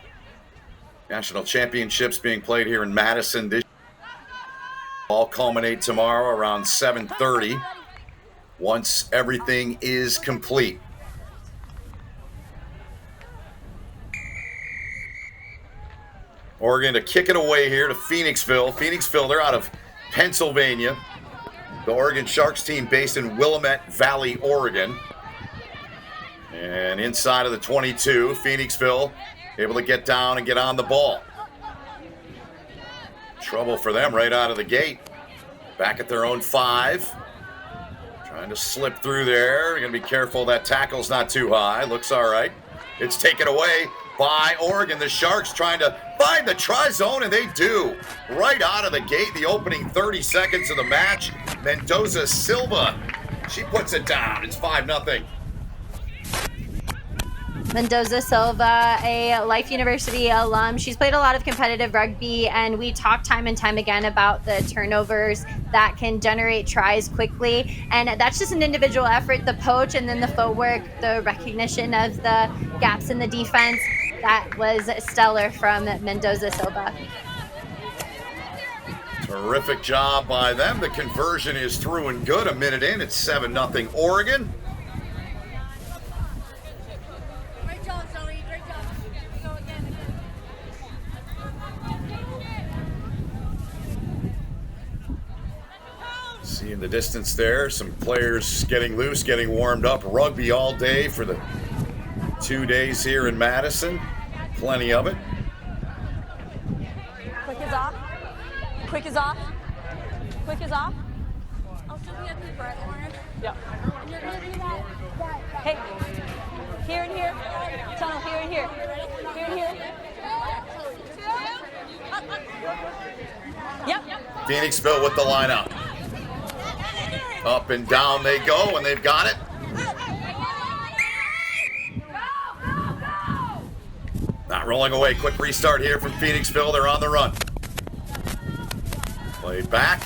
national championships being played here in Madison. This all culminate tomorrow around 7:30 once everything is complete. Oregon to kick it away here to Phoenixville. Phoenixville, they're out of Pennsylvania. The Oregon Sharks team based in Willamette Valley, Oregon. And inside of the 22, Phoenixville able to get down and get on the ball. Trouble for them right out of the gate. Back at their own 5. Trying to slip through there. They're going to be careful that tackle's not too high. Looks all right. It's taken away by Oregon. The Sharks trying to find the try zone, and they do. Right out of the gate, the opening 30 seconds of the match. Mendoza Silva, she puts it down. It's 5-0. Mendoza Silva, a Life University alum. She's played a lot of competitive rugby, and we talk time and time again about the turnovers that can generate tries quickly. And that's just an individual effort, the poach and then the footwork, the recognition of the gaps in the defense. That was stellar from Mendoza Silva. Terrific job by them. The conversion is through and good. A minute in, it's 7-0 Oregon. See in the distance there, some players getting loose, getting warmed up. Rugby all day for the 2 days here in Madison. Plenty of it. Quick is off. Quick is off. Quick is off. Yeah. Hey, here and here. Tunnel, here and here. Here and here. Yep. Phoenixville with the lineup. Up and down they go, and they've got it. Not rolling away. Quick restart here from Phoenixville. They're on the run. Played back.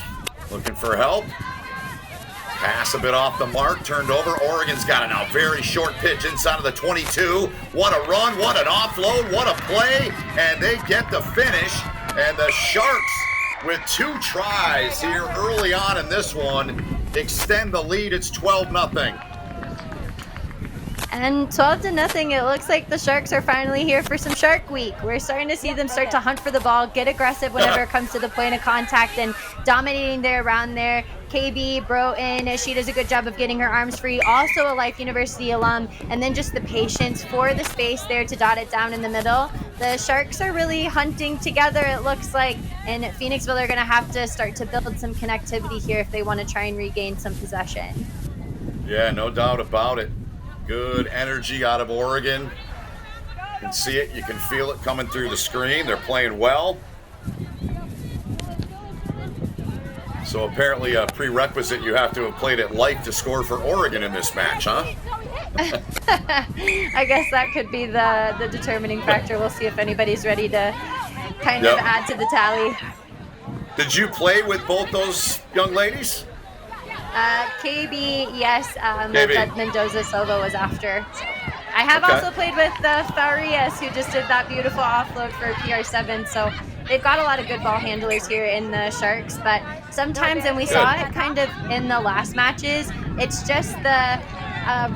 Looking for help. Pass a bit off the mark. Turned over. Oregon's got it now. Very short pitch inside of the 22. What a run. What an offload. What a play. And they get the finish. And the Sharks, with 2 tries here early on in this one, extend the lead. It's 12-0. And 12-0, it looks like the Sharks are finally here for some Shark Week. We're starting to see them start to hunt for the ball, get aggressive whenever it comes to the point of contact, and dominating there around there. KB Broughton, she does a good job of getting her arms free. Also a Life University alum, and then just the patience for the space there to dot it down in the middle. The Sharks are really hunting together, it looks like, and Phoenixville are going to have to start to build some connectivity here if they want to try and regain some possession. Yeah, no doubt about it. Good energy out of Oregon. You can see it, you can feel it coming through the screen. They're playing well. So apparently a prerequisite, you have to have played at Life to score for Oregon in this match, huh? I guess that could be the determining factor. We'll see if anybody's ready to kind of add to the tally. Did you play with both those young ladies? KB, yes. KB. Mendoza Silva was after. So. I have also played with Farias, who just did that beautiful offload for PR7. So they've got a lot of good ball handlers here in the Sharks. But sometimes, and we saw it kind of in the last matches, it's just the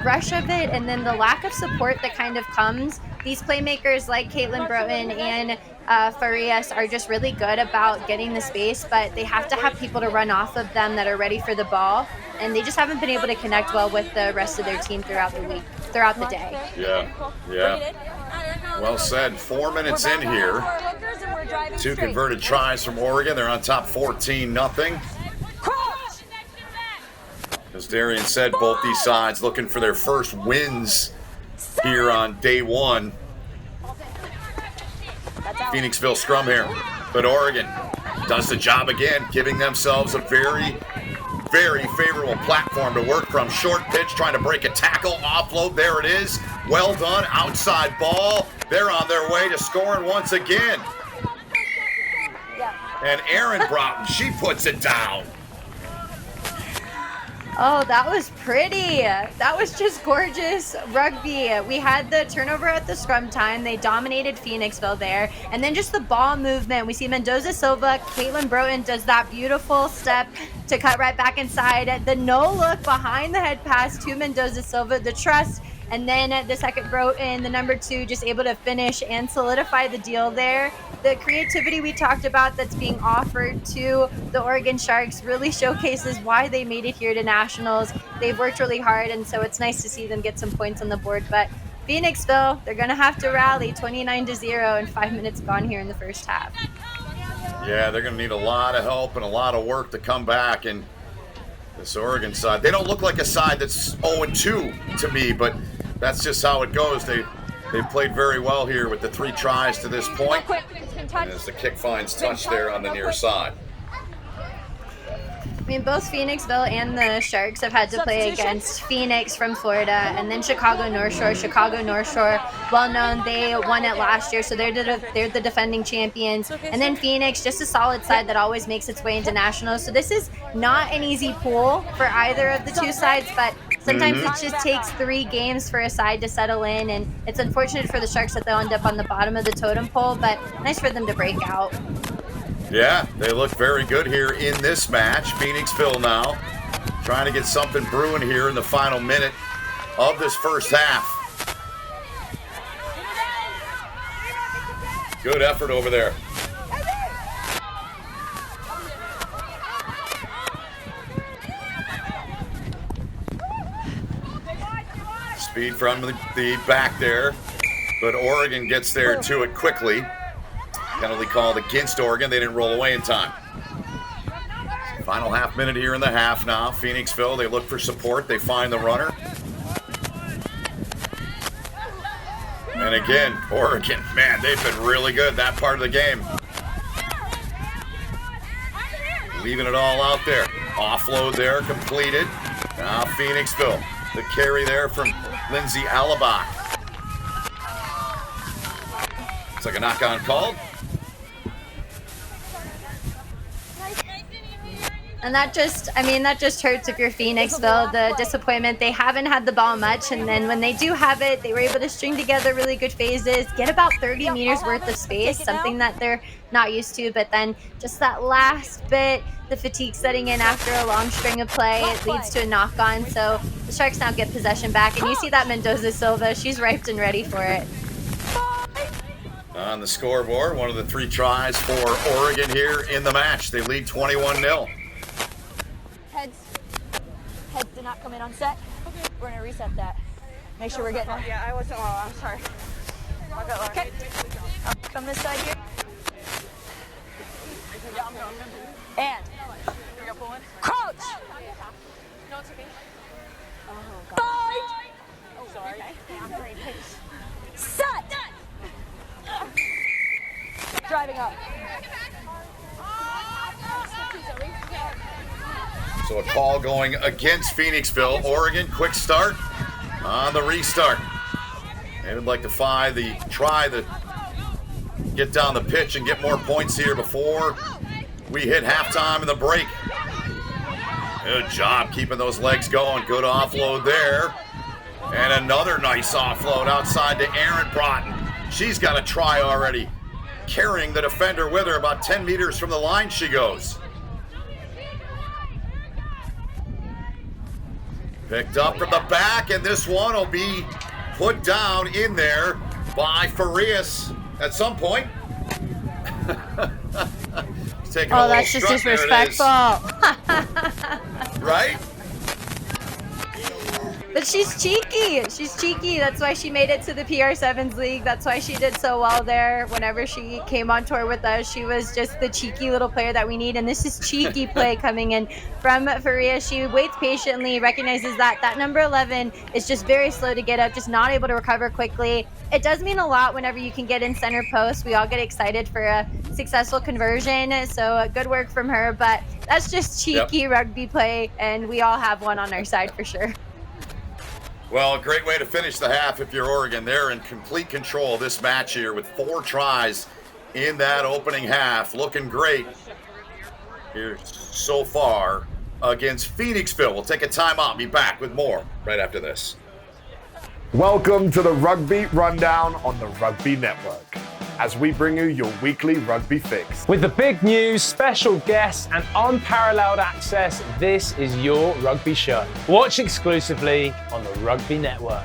rush of it and then the lack of support that kind of comes. These playmakers like Caitlin Broughton and Farias are just really good about getting the space, but they have to have people to run off of them that are ready for the ball, and they just haven't been able to connect well with the rest of their team throughout the week, throughout the day. Yeah. Well said. 4 minutes in here. 2 converted tries from Oregon. They're on top 14-0. As Darian said, both these sides looking for their first wins here on day 1. Phoenixville scrum here, but Oregon does the job again, giving themselves a very, very favorable platform to work from. Short pitch, trying to break a tackle, offload, there it is. Well done, outside ball. They're on their way to scoring once again. And Erin Broughton, she puts it down. Oh, that was pretty. That was just gorgeous rugby. We had the turnover at the scrum time. They dominated Phoenixville there. And then just the ball movement. We see Mendoza Silva. Caitlin Broughton does that beautiful step to cut right back inside. The no look behind the head pass to Mendoza Silva. The trust. And then the second Broughton, the number 2, just able to finish and solidify the deal there. The creativity we talked about that's being offered to the Oregon Sharks really showcases why they made it here to Nationals. They've worked really hard, and so it's nice to see them get some points on the board. But Phoenixville, they're going to have to rally 29-0 and 5 minutes gone here in the first half. Yeah, they're going to need a lot of help and a lot of work to come back. And this Oregon side, they don't look like a side that's 0-2 to me, but that's just how it goes. They played very well here with the 3 tries to this point. And as the kick finds touch there on the near side. I mean, both Phoenixville and the Sharks have had to play against Phoenix from Florida, and then Chicago North Shore. Chicago North Shore, well known, they won it last year, so they're the defending champions. And then Phoenix, just a solid side that always makes its way into nationals. So this is not an easy pool for either of the 2 sides, but sometimes it just takes 3 games for a side to settle in, and it's unfortunate for the Sharks that they'll end up on the bottom of the totem pole, but nice for them to break out. Yeah, they look very good here in this match. Phoenixville now trying to get something brewing here in the final minute of this first half. Good effort over there. Speed from the back there, but Oregon gets there to it quickly. Penalty called against Oregon. They didn't roll away in time. Final half minute here in the half now. Phoenixville, they look for support. They find the runner. And again, Oregon, man, they've been really good that part of the game. leaving it all out there. Offload there, completed. Now Phoenixville, the carry there from Lindsay Alabak. It's like a knock-on called. And that just hurts if you're Phoenixville. The disappointment, they haven't had the ball much, and then when they do have it, they were able to string together really good phases, get about 30 meters worth of space, something that they're not used to, but then just that last bit, the fatigue setting in after a long string of play, it leads to a knock-on, so the Sharks now get possession back, and you see that Mendoza Silva, she's ripe and ready for it. On the scoreboard, one of the 3 tries for Oregon here in the match. They lead 21-0. Heads did not come in on set. Okay. We're gonna reset that. Make sure we're getting. Yeah, I wasn't. Oh, I'm sorry. Okay. Come this side here. And crouch. No, it's okay. Oh, God. Oh, sorry. Set. Driving up. So a call going against Phoenixville. Oregon, quick start on the restart. They would like to try to get down the pitch and get more points here before we hit halftime in the break. Good job keeping those legs going. Good offload there. And another nice offload outside to Aaron Broughton. She's got a try already. Carrying the defender with her, about 10 meters from the line she goes. Picked up from the back, and this one will be put down in there by Farias at some point. He's taking a that's just disrespectful. Right? But she's cheeky. She's cheeky. That's why she made it to the PR7s League. That's why she did so well there. Whenever she came on tour with us, she was just the cheeky little player that we need. And this is cheeky play coming in from Faria. She waits patiently, recognizes that number 11 is just very slow to get up, just not able to recover quickly. It does mean a lot whenever you can get in center post. We all get excited for a successful conversion. So good work from her. But that's just cheeky rugby play, and we all have one on our side for sure. Well, a great way to finish the half if you're Oregon. They're in complete control of this match here with 4 tries in that opening half. Looking great here so far against Phoenixville. We'll take a timeout. Be back with more right after this. Welcome to the Rugby Rundown on the Rugby Network, as we bring you your weekly rugby fix. With the big news, special guests, and unparalleled access, this is your rugby show. Watch exclusively on the Rugby Network.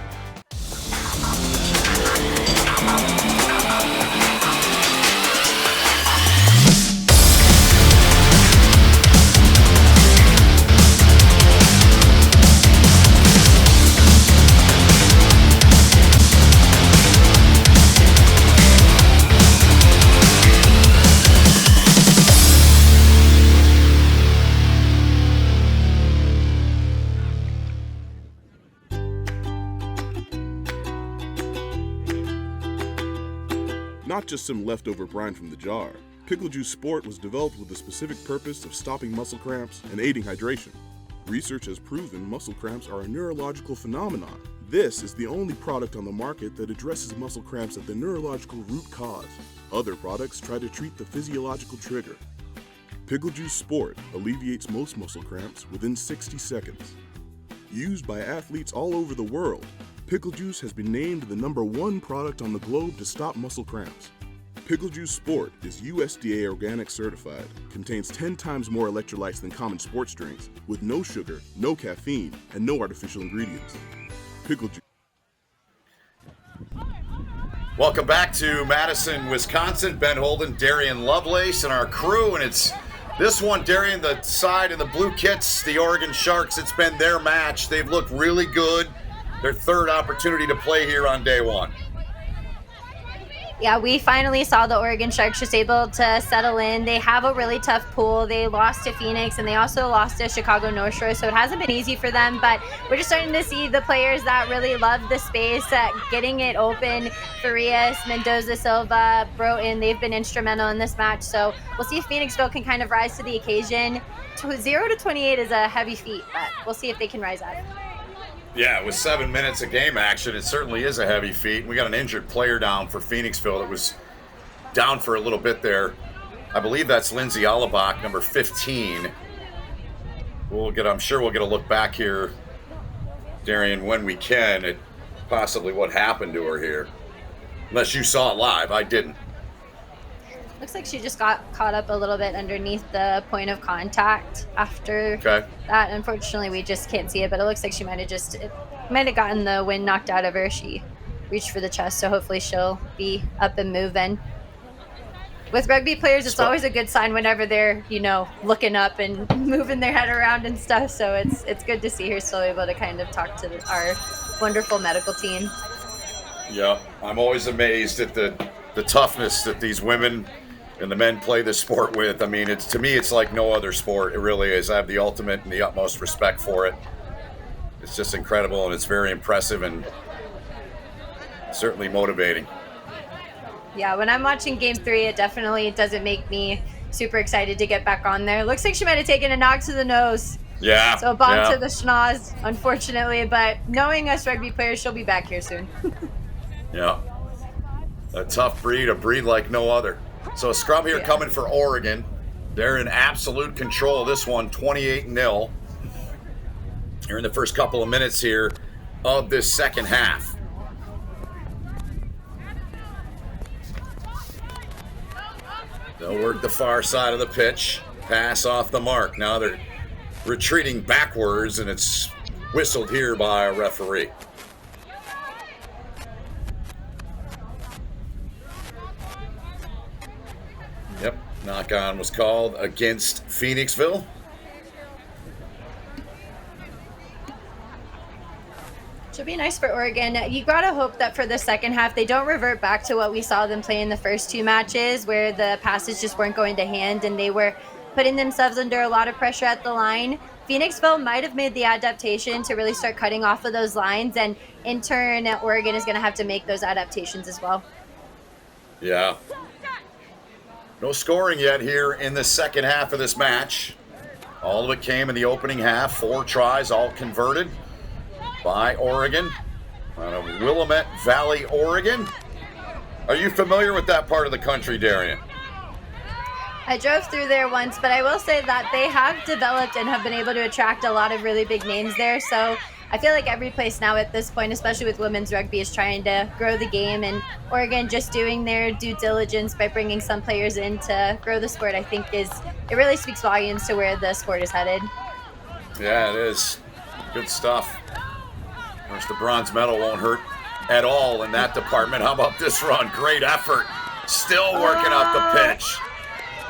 Not just some leftover brine from the jar. Pickle Juice Sport was developed with the specific purpose of stopping muscle cramps and aiding hydration. Research has proven muscle cramps are a neurological phenomenon. This is the only product on the market that addresses muscle cramps at the neurological root cause. Other products try to treat the physiological trigger. Pickle Juice Sport alleviates most muscle cramps within 60 seconds. Used by athletes all over the world, Pickle Juice has been named the #1 product on the globe to stop muscle cramps. Pickle Juice Sport is USDA organic certified, contains 10 times more electrolytes than common sports drinks, with no sugar, no caffeine, and no artificial ingredients. Pickle Juice. Welcome back to Madison, Wisconsin. Ben Holden, Darian Lovelace, and our crew, and it's this one, Darian, the side in the blue kits, the Oregon Sharks. It's been their match. They've looked really good. Their third opportunity to play here on day one. Yeah, we finally saw the Oregon Sharks just able to settle in. They have a really tough pool. They lost to Phoenix and they also lost to Chicago North Shore, so it hasn't been easy for them, but we're just starting to see the players that really love the space, getting it open. Farias, Mendoza Silva, Broughton, they've been instrumental in this match, so we'll see if Phoenixville can kind of rise to the occasion. 0 to 28 is a heavy feat, but we'll see if they can rise up. Yeah, with 7 minutes of game action, it certainly is a heavy feat. We got an injured player down for Phoenixville that was down for a little bit there. I believe that's Lindsay Alabach, number 15. I'm sure we'll get a look back here, Darian, when we can, at possibly what happened to her here. Unless you saw it live, I didn't. Looks like she just got caught up a little bit underneath the point of contact after that. Unfortunately, we just can't see it, but it looks like she might have gotten the wind knocked out of her. She reached for the chest, so hopefully she'll be up and moving. With rugby players, it's always a good sign whenever they're, looking up and moving their head around and stuff. So it's good to see her still able to kind of talk to our wonderful medical team. Yeah, I'm always amazed at the toughness that these women and the men play this sport with. I mean, to me, it's like no other sport. It really is. I have the ultimate and the utmost respect for it. It's just incredible, and it's very impressive and certainly motivating. Yeah, when I'm watching Game 3, it definitely doesn't make me super excited to get back on there. Looks like she might have taken a knock to the nose. Yeah. So a bomb to the schnoz, unfortunately. But knowing us rugby players, she'll be back here soon. Yeah. A tough breed, a breed like no other. So a scrum here coming for Oregon. They're in absolute control of this one, 28-0. Here in the first couple of minutes here of this second half. They'll work the far side of the pitch, pass off the mark. Now they're retreating backwards, and it's whistled here by a referee. Yep, knock on was called against Phoenixville. Should be nice for Oregon. You gotta hope that for the second half, they don't revert back to what we saw them play in the first two matches, where the passes just weren't going to hand and they were putting themselves under a lot of pressure at the line. Phoenixville might have made the adaptation to really start cutting off of those lines, and in turn, Oregon is going to have to make those adaptations as well. Yeah. No scoring yet here in the second half of this match. All of it came in the opening half. 4 tries, all converted by Oregon out of Willamette Valley, Oregon. Are you familiar with that part of the country, Darian? I drove through there once, but I will say that they have developed and have been able to attract a lot of really big names there. So I feel like every place now at this point, especially with women's rugby, is trying to grow the game. And Oregon just doing their due diligence by bringing some players in to grow the sport, I think it really speaks volumes to where the sport is headed. Yeah, it is. Good stuff. Of course, the bronze medal won't hurt at all in that department. How about this run? Great effort. Still working up the pitch.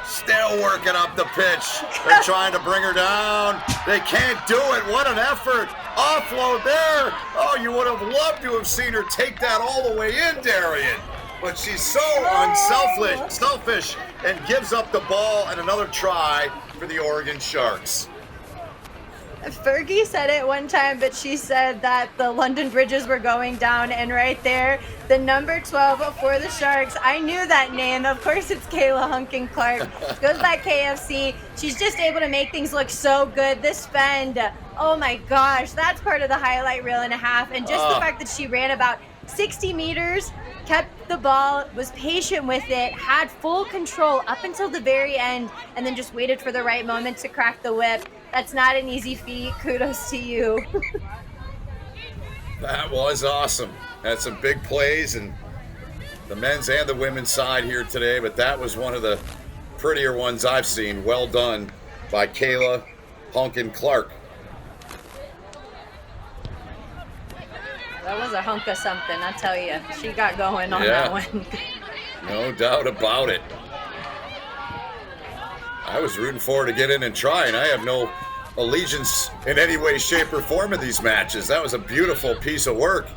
Still working up the pitch. They're trying to bring her down. They can't do it. What an effort. Offload there. Oh, you would have loved to have seen her take that all the way in, Darian. But she's so selfish, and gives up the ball, and another try for the Oregon Sharks. Fergie said it one time, but she said that the London Bridges were going down, and right there, the number 12 for the Sharks. I knew that name. Of course, it's Kayla Hunkin-Clark. Goes by KFC. She's just able to make things look so good. This fend, oh my gosh, that's part of the highlight reel and a half. And just the fact that she ran about 60 meters, kept the ball, was patient with it, had full control up until the very end, and then just waited for the right moment to crack the whip. That's not an easy feat. Kudos to you. That was awesome. Had some big plays, and the men's and the women's side here today, but that was one of the prettier ones I've seen. Well done by Kayla Hunkin-Clark. That was a hunk of something, I tell you. She got going on that one. No doubt about it. I was rooting for her to get in and try, and I have no allegiance in any way, shape, or form in these matches. That was a beautiful piece of work.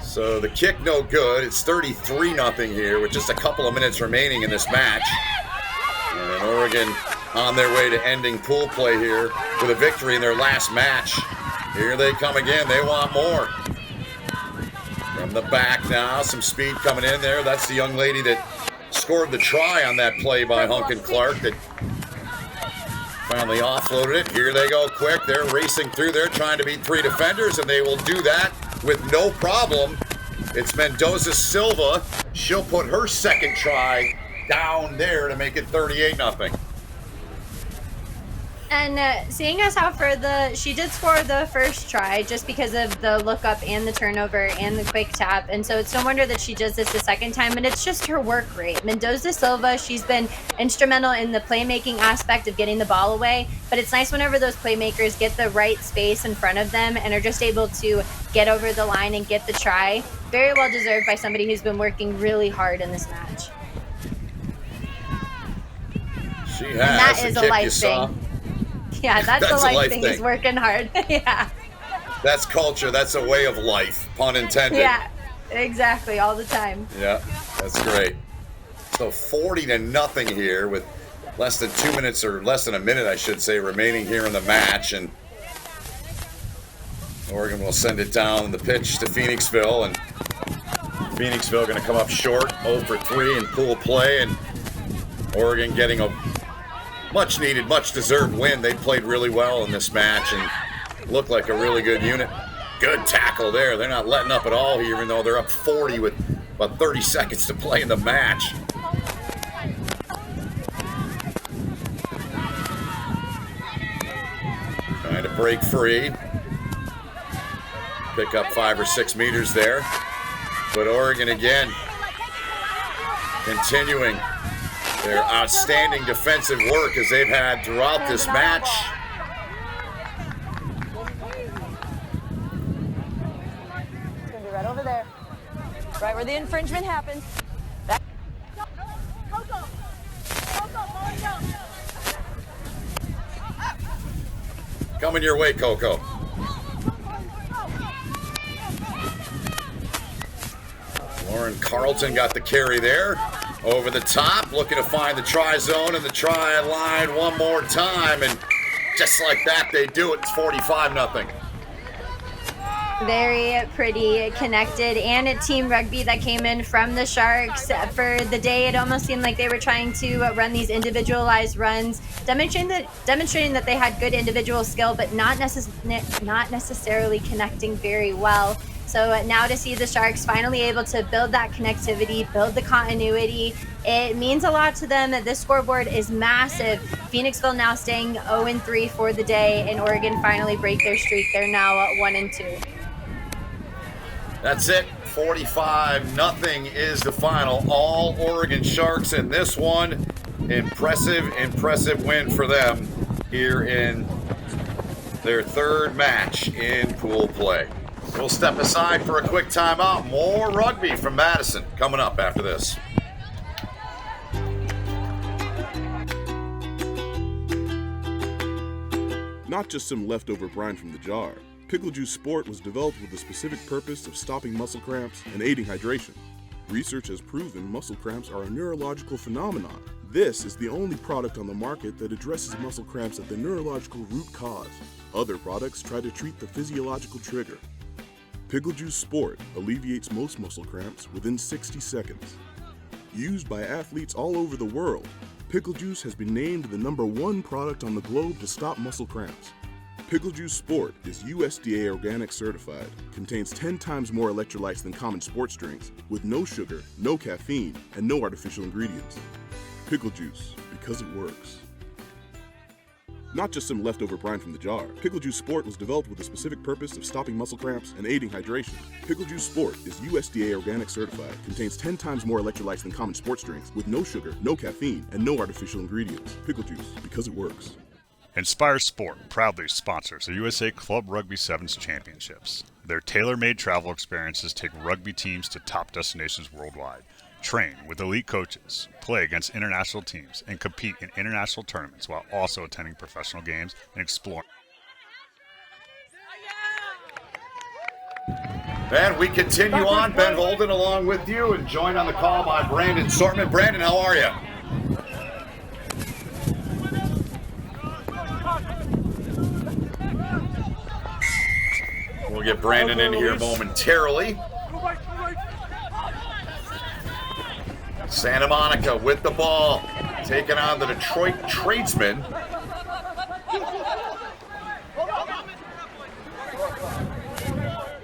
So the kick no good. It's 33-0 here with just a couple of minutes remaining in this match. And Oregon on their way to ending pool play here with a victory in their last match. Here they come again. They want more. From the back now, some speed coming in there. That's the young lady that scored the try on that play by Hunkin Clark that finally offloaded it. Here they go quick. They're racing through there trying to beat 3 defenders, and they will do that with no problem. It's Mendoza Silva. She'll put her second try down there to make it 38-0. And seeing as how she did score the first try just because of the lookup and the turnover and the quick tap, and so it's no wonder that she does this the second time, and it's just her work rate. Mendoza Silva, she's been instrumental in the playmaking aspect of getting the ball away, but it's nice whenever those playmakers get the right space in front of them and are just able to get over the line and get the try. Very well deserved by somebody who's been working really hard in this match. She has. And that is a life saw. thing. Yeah, that's a life thing. He's working hard. Yeah. That's culture. That's a way of life. Pun intended. Yeah, exactly. All the time. Yeah, that's great. So 40-0 here with less than 2 minutes, or less than a minute, I should say, remaining here in the match. And Oregon will send it down the pitch to Phoenixville. And Phoenixville going to come up short, 0 for 3 in pool play. And Oregon getting a much needed, much deserved win. They played really well in this match and looked like a really good unit. Good tackle there. They're not letting up at all here, even though they're up 40 with about 30 seconds to play in the match. Trying to break free. Pick up 5 or 6 meters there. But Oregon again continuing their outstanding defensive work as they've had throughout this match. It's going to be right over there. Right where the infringement happened. Coming your way, Coco. Lauren Carlton got the carry there. Over the top, looking to find the try zone and the try line one more time. And just like that, they do it. It's 45-0. Very pretty connected, and a team rugby that came in from the Sharks for the day. It almost seemed like they were trying to run these individualized runs, demonstrating that they had good individual skill, but not necessarily connecting very well. So now to see the Sharks finally able to build that connectivity, build the continuity, it means a lot to them. This scoreboard is massive. Phoenixville now staying 0-3 for the day, and Oregon finally break their streak. They're now 1-2. That's it. 45-0 is the final. All Oregon Sharks in this one. Impressive win for them here in their third match in pool play. We'll step aside for a quick timeout. More rugby from Madison coming up after this. Not just some leftover brine from the jar. Pickle Juice Sport was developed with the specific purpose of stopping muscle cramps and aiding hydration. Research has proven muscle cramps are a neurological phenomenon. This is the only product on the market that addresses muscle cramps at the neurological root cause. Other products try to treat the physiological trigger. Pickle Juice Sport alleviates most muscle cramps within 60 seconds. Used by athletes all over the world, Pickle Juice has been named the #1 product on the globe to stop muscle cramps. Pickle Juice Sport is USDA organic certified, contains 10 times more electrolytes than common sports drinks, with no sugar, no caffeine, and no artificial ingredients. Pickle Juice, because it works. Not just some leftover brine from the jar. Pickle Juice Sport was developed with the specific purpose of stopping muscle cramps and aiding hydration. Pickle Juice Sport is USDA organic certified, contains 10 times more electrolytes than common sports drinks, with no sugar, no caffeine, and no artificial ingredients. Pickle Juice, because it works. Inspire Sport proudly sponsors the USA Club Rugby Sevens Championships. Their tailor-made travel experiences take rugby teams to top destinations worldwide. Train with elite coaches, play against international teams, and compete in international tournaments while also attending professional games and exploring. And we continue on. Ben Holden along with you and joined on the call by Brandon Sortman. Brandon, how are you? We'll get Brandon in here momentarily. Santa Monica with the ball, taking on the Detroit Tradesmen.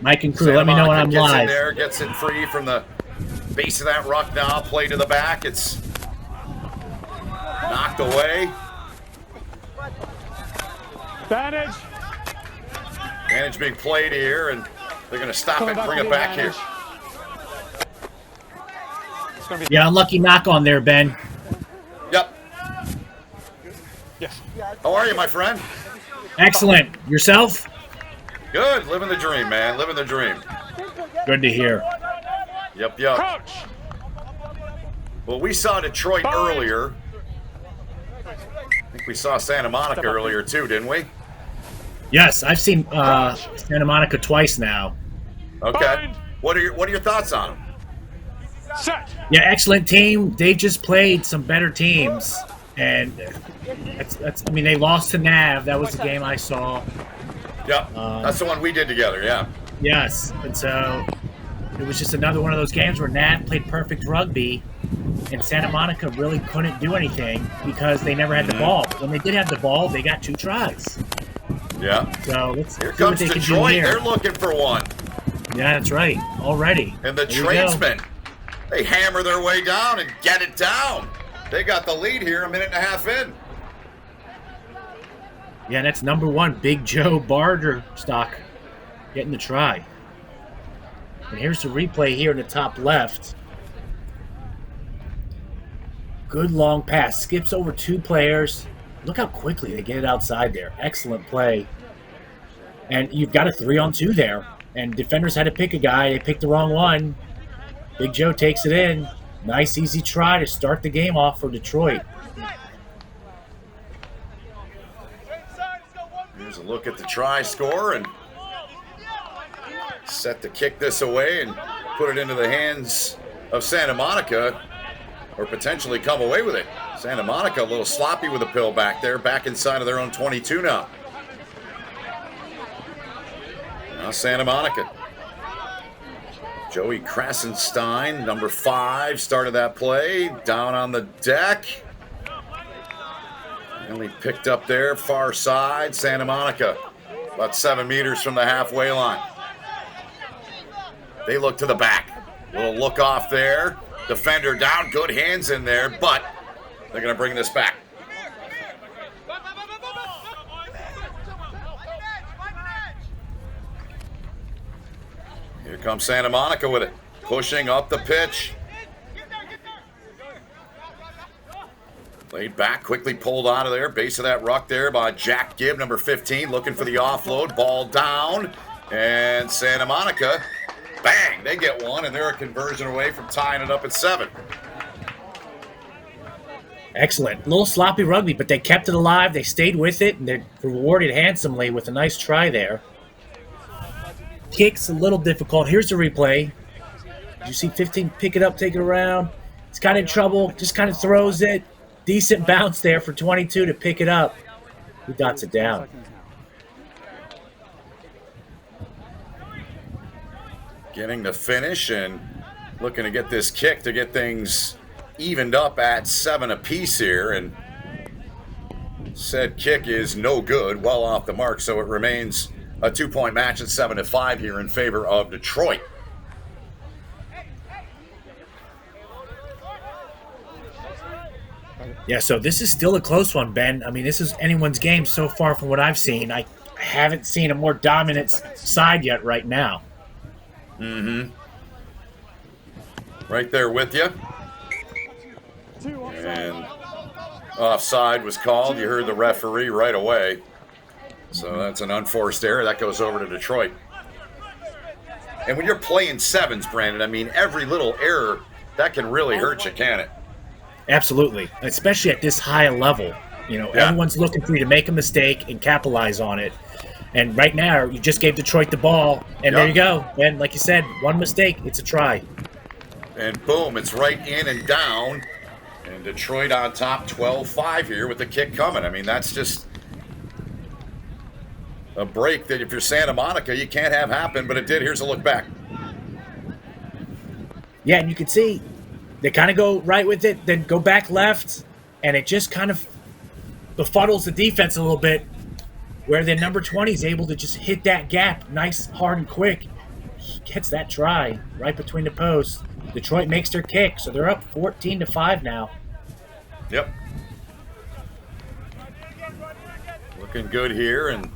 Mike and crew, let me know when I'm gets live. In there, gets it free from the base of that ruck now. Play to the back. It's knocked away. Advantage. Advantage being played here, and they're going to stop it and bring it back here. Yeah, unlucky knock on there, Ben. Yep. How are you, my friend? Excellent. Yourself? Good. Living the dream, man. Living the dream. Good to hear. Yep. Well, we saw Detroit earlier. I think we saw Santa Monica earlier too, didn't we? Yes, I've seen Santa Monica twice now. Okay. What are your thoughts on them? Yeah, excellent team. They've just played some better teams, and that's. I mean, they lost to Nav. That was the game I saw. Yep, that's the one we did together. Yeah. Yes, and so it was just another one of those games where Nav played perfect rugby, and Santa Monica really couldn't do anything because they never had the ball. When they did have the ball, they got 2 tries. Yeah. So let's here see comes what they Detroit. can do here. They're looking for one. Yeah, that's right. Already. And the Tradesmen, they hammer their way down and get it down. They got the lead here a minute and a half in. Yeah, that's number 1, Big Joe Barterstock getting the try. And here's the replay here in the top left. Good long pass. Skips over 2 players. Look how quickly they get it outside there. Excellent play. And you've got a 3-on-2 there. And defenders had to pick a guy. They picked the wrong one. Big Joe takes it in. Nice, easy try to start the game off for Detroit. Here's a look at the try score and set to kick this away and put it into the hands of Santa Monica, or potentially come away with it. Santa Monica a little sloppy with the pill back there, back inside of their own 22 now. Now Santa Monica. Joey Krasenstein, number 5, started that play. Down on the deck. Only picked up there, far side. Santa Monica, about 7 meters from the halfway line. They look to the back. Little look off there. Defender down, good hands in there, but they're going to bring this back. Here comes Santa Monica with it. Pushing up the pitch. Laid back, quickly pulled out of there. Base of that ruck there by Jack Gibb, number 15, looking for the offload. Ball down. And Santa Monica, bang, they get one, and they're a conversion away from tying it up at 7. Excellent. A little sloppy rugby, but they kept it alive. They stayed with it, and they're rewarded handsomely with a nice try there. Kick's a little difficult. Here's the replay. Did you see 15 pick it up, take it around? It's kind of in trouble. Just kind of throws it. Decent bounce there for 22 to pick it up. He dots it down. Getting the finish and looking to get this kick to get things evened up at 7 apiece here. And said kick is no good, well off the mark, so it remains a 2-point match at 7-5 here in favor of Detroit. Yeah, so this is still a close one, Ben. I mean, this is anyone's game so far from what I've seen. I haven't seen a more dominant side yet right now. Mm-hmm. Right there with you. And offside was called. You heard the referee right away. So that's an unforced error. That goes over to Detroit. And when you're playing sevens, Brandon, I mean, every little error, that can really hurt you, can it? Absolutely, especially at this high level. You know, everyone's looking for you to make a mistake and capitalize on it. And right now, you just gave Detroit the ball, and there you go. And like you said, one mistake, it's a try. And boom, it's right in and down. And Detroit on top 12-5 here with the kick coming. I mean, that's just a break that if you're Santa Monica, you can't have happen, but it did. Here's a look back. Yeah, and you can see they kind of go right with it, then go back left, and it just kind of befuddles the defense a little bit, where the number 20 is able to just hit that gap nice, hard, and quick. He gets that try right between the posts. Detroit makes their kick, so they're up 14-5 now. Yep. Looking good here in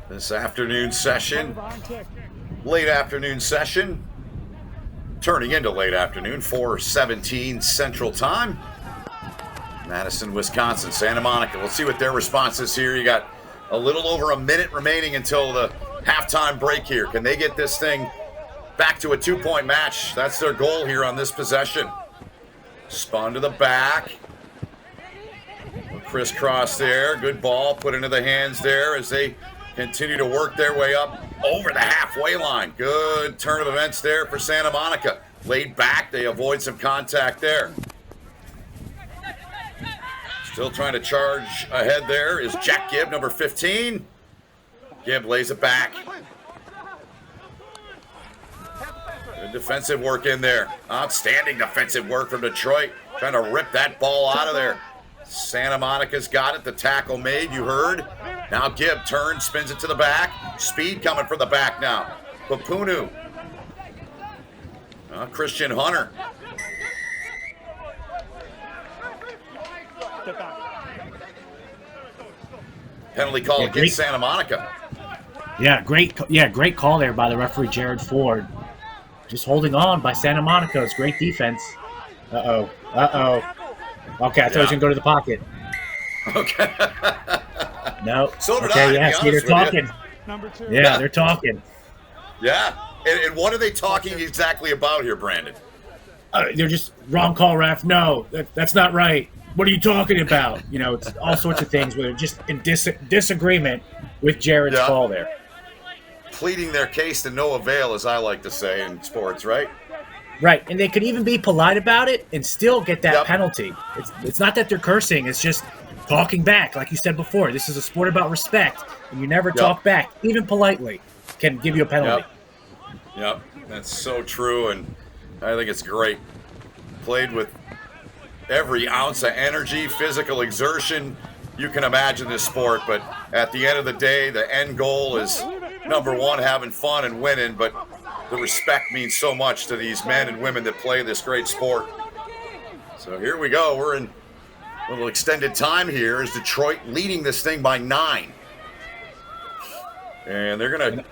this afternoon session. Late afternoon session. Turning into late afternoon, 4:17 Central Time. Madison, Wisconsin, Santa Monica. Let's see what their response is here. You got a little over a minute remaining until the halftime break here. Can they get this thing back to a 2-point match? That's their goal here on this possession. Spun to the back. Crisscross there. Good ball put into the hands there as they continue to work their way up over the halfway line. Good turn of events there for Santa Monica. Laid back. They avoid some contact there. Still trying to charge ahead there is Jack Gibb, number 15. Gibb lays it back. Good defensive work in there. Outstanding defensive work from Detroit. Trying to rip that ball out of there. Santa Monica's got it. The tackle made, you heard. Now Gibb turns, spins it to the back. Speed coming from the back now. Papunu. Christian Hunter. Penalty call against Santa Monica. Great call there by the referee, Jared Ford. Just holding on by Santa Monica's great defense. Okay, I thought he was going to go to the pocket. Okay. No. So did okay, I, yeah, see, they're talking. Yeah, they're talking. Yeah. And what are they talking exactly about here, Brandon? They're just, wrong call, ref. No, that's not right. What are you talking about? You know, it's all sorts of things where they're just in disagreement with Jared's call there. Pleading their case to no avail, as I like to say in sports, right? Right, and they could even be polite about it and still get that penalty. It's not that they're cursing, it's just talking back. Like you said before, this is a sport about respect, and you never talk back, even politely, can give you a penalty. Yep, that's so true, and I think it's great. Played with every ounce of energy, physical exertion you can imagine this sport, but at the end of the day, the end goal is, number one, having fun and winning, but the respect means so much to these men and women that play this great sport. So here we go. We're in a little extended time here as Detroit leading this thing by 9. And they're going to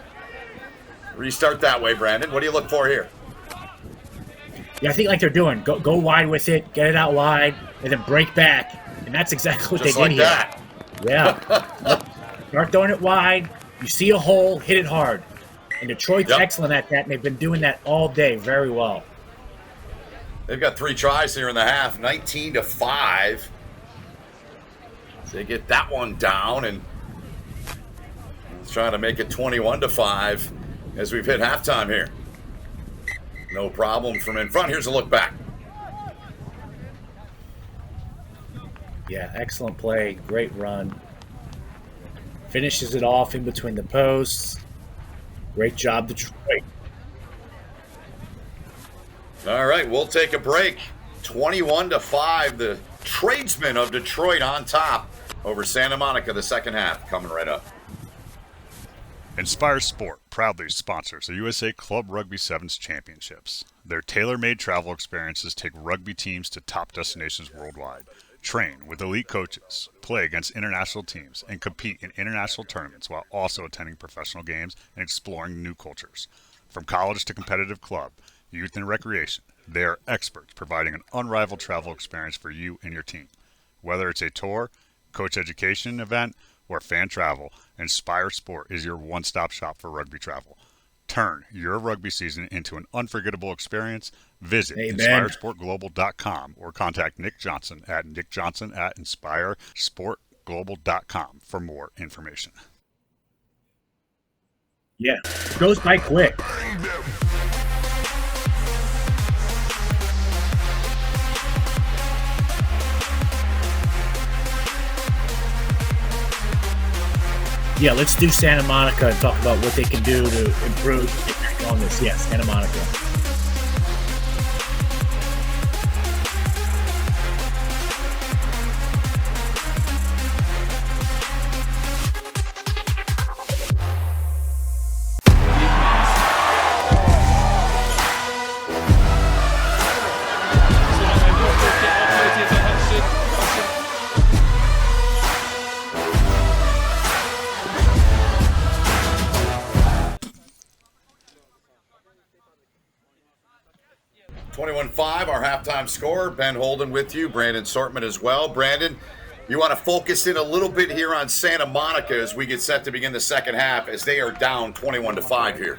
restart that way, Brandon. What do you look for here? Yeah, I think like they're doing. Go wide with it, get it out wide, and then break back. And that's exactly what Just they did here. that. Yeah. Start throwing it wide. You see a hole, hit it hard. And Detroit's excellent at that, and they've been doing that all day very well. They've got 3 tries here in the half, 19-5. So they get that one down, and let's try to make it 21-5 as we've hit halftime here. No problem from in front. Here's a look back. Yeah, excellent play. Great run. Finishes it off in between the posts. Great job, Detroit. All right, we'll take a break. 21-5. The tradesmen of Detroit on top over Santa Monica, the second half. Coming right up. Inspire Sport proudly sponsors the USA Club Rugby Sevens Championships. Their tailor-made travel experiences take rugby teams to top destinations worldwide. Train with elite coaches, play against international teams, and compete in international tournaments while also attending professional games and exploring new cultures. From college to competitive club, youth and recreation, they are experts providing an unrivaled travel experience for you and your team. Whether it's a tour, coach education event, or fan travel, Inspire Sport is your one-stop shop for rugby travel. Turn your rugby season into an unforgettable experience. Visit InspireSportGlobal.com or contact Nick Johnson at nickjohnson@InspireSportGlobal.com for more information. Yeah, goes by quick. Yeah, let's do Santa Monica and talk about what they can do to improve on this. Yeah, Santa Monica. Our halftime score. Ben Holden with you. Brandon Sortman as well. Brandon, you want to focus in a little bit here on Santa Monica as we get set to begin the second half as they are down 21-5 here.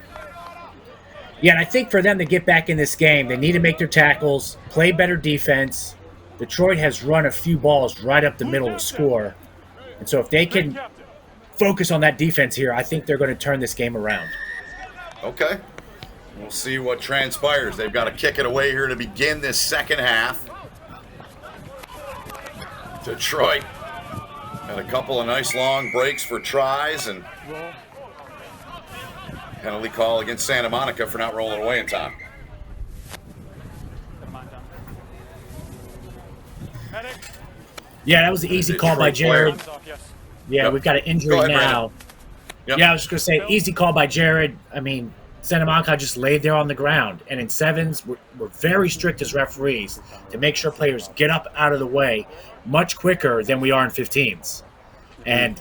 Yeah, and I think for them to get back in this game, they need to make their tackles, play better defense. Detroit has run a few balls right up the middle to score. And so if they can focus on that defense here, I think they're going to turn this game around. Okay. We'll see what transpires. They've got to kick it away here to begin this second half. Detroit had a couple of nice long breaks for tries and penalty call against Santa Monica for not rolling away in time. Yeah, that was an easy call by Jared. Yeah, we've got an injury now. Yeah, I was just going to say, easy call by Jared. I mean, Santa Monica just laid there on the ground. And in sevens, we're very strict as referees to make sure players get up out of the way much quicker than we are in 15s. And,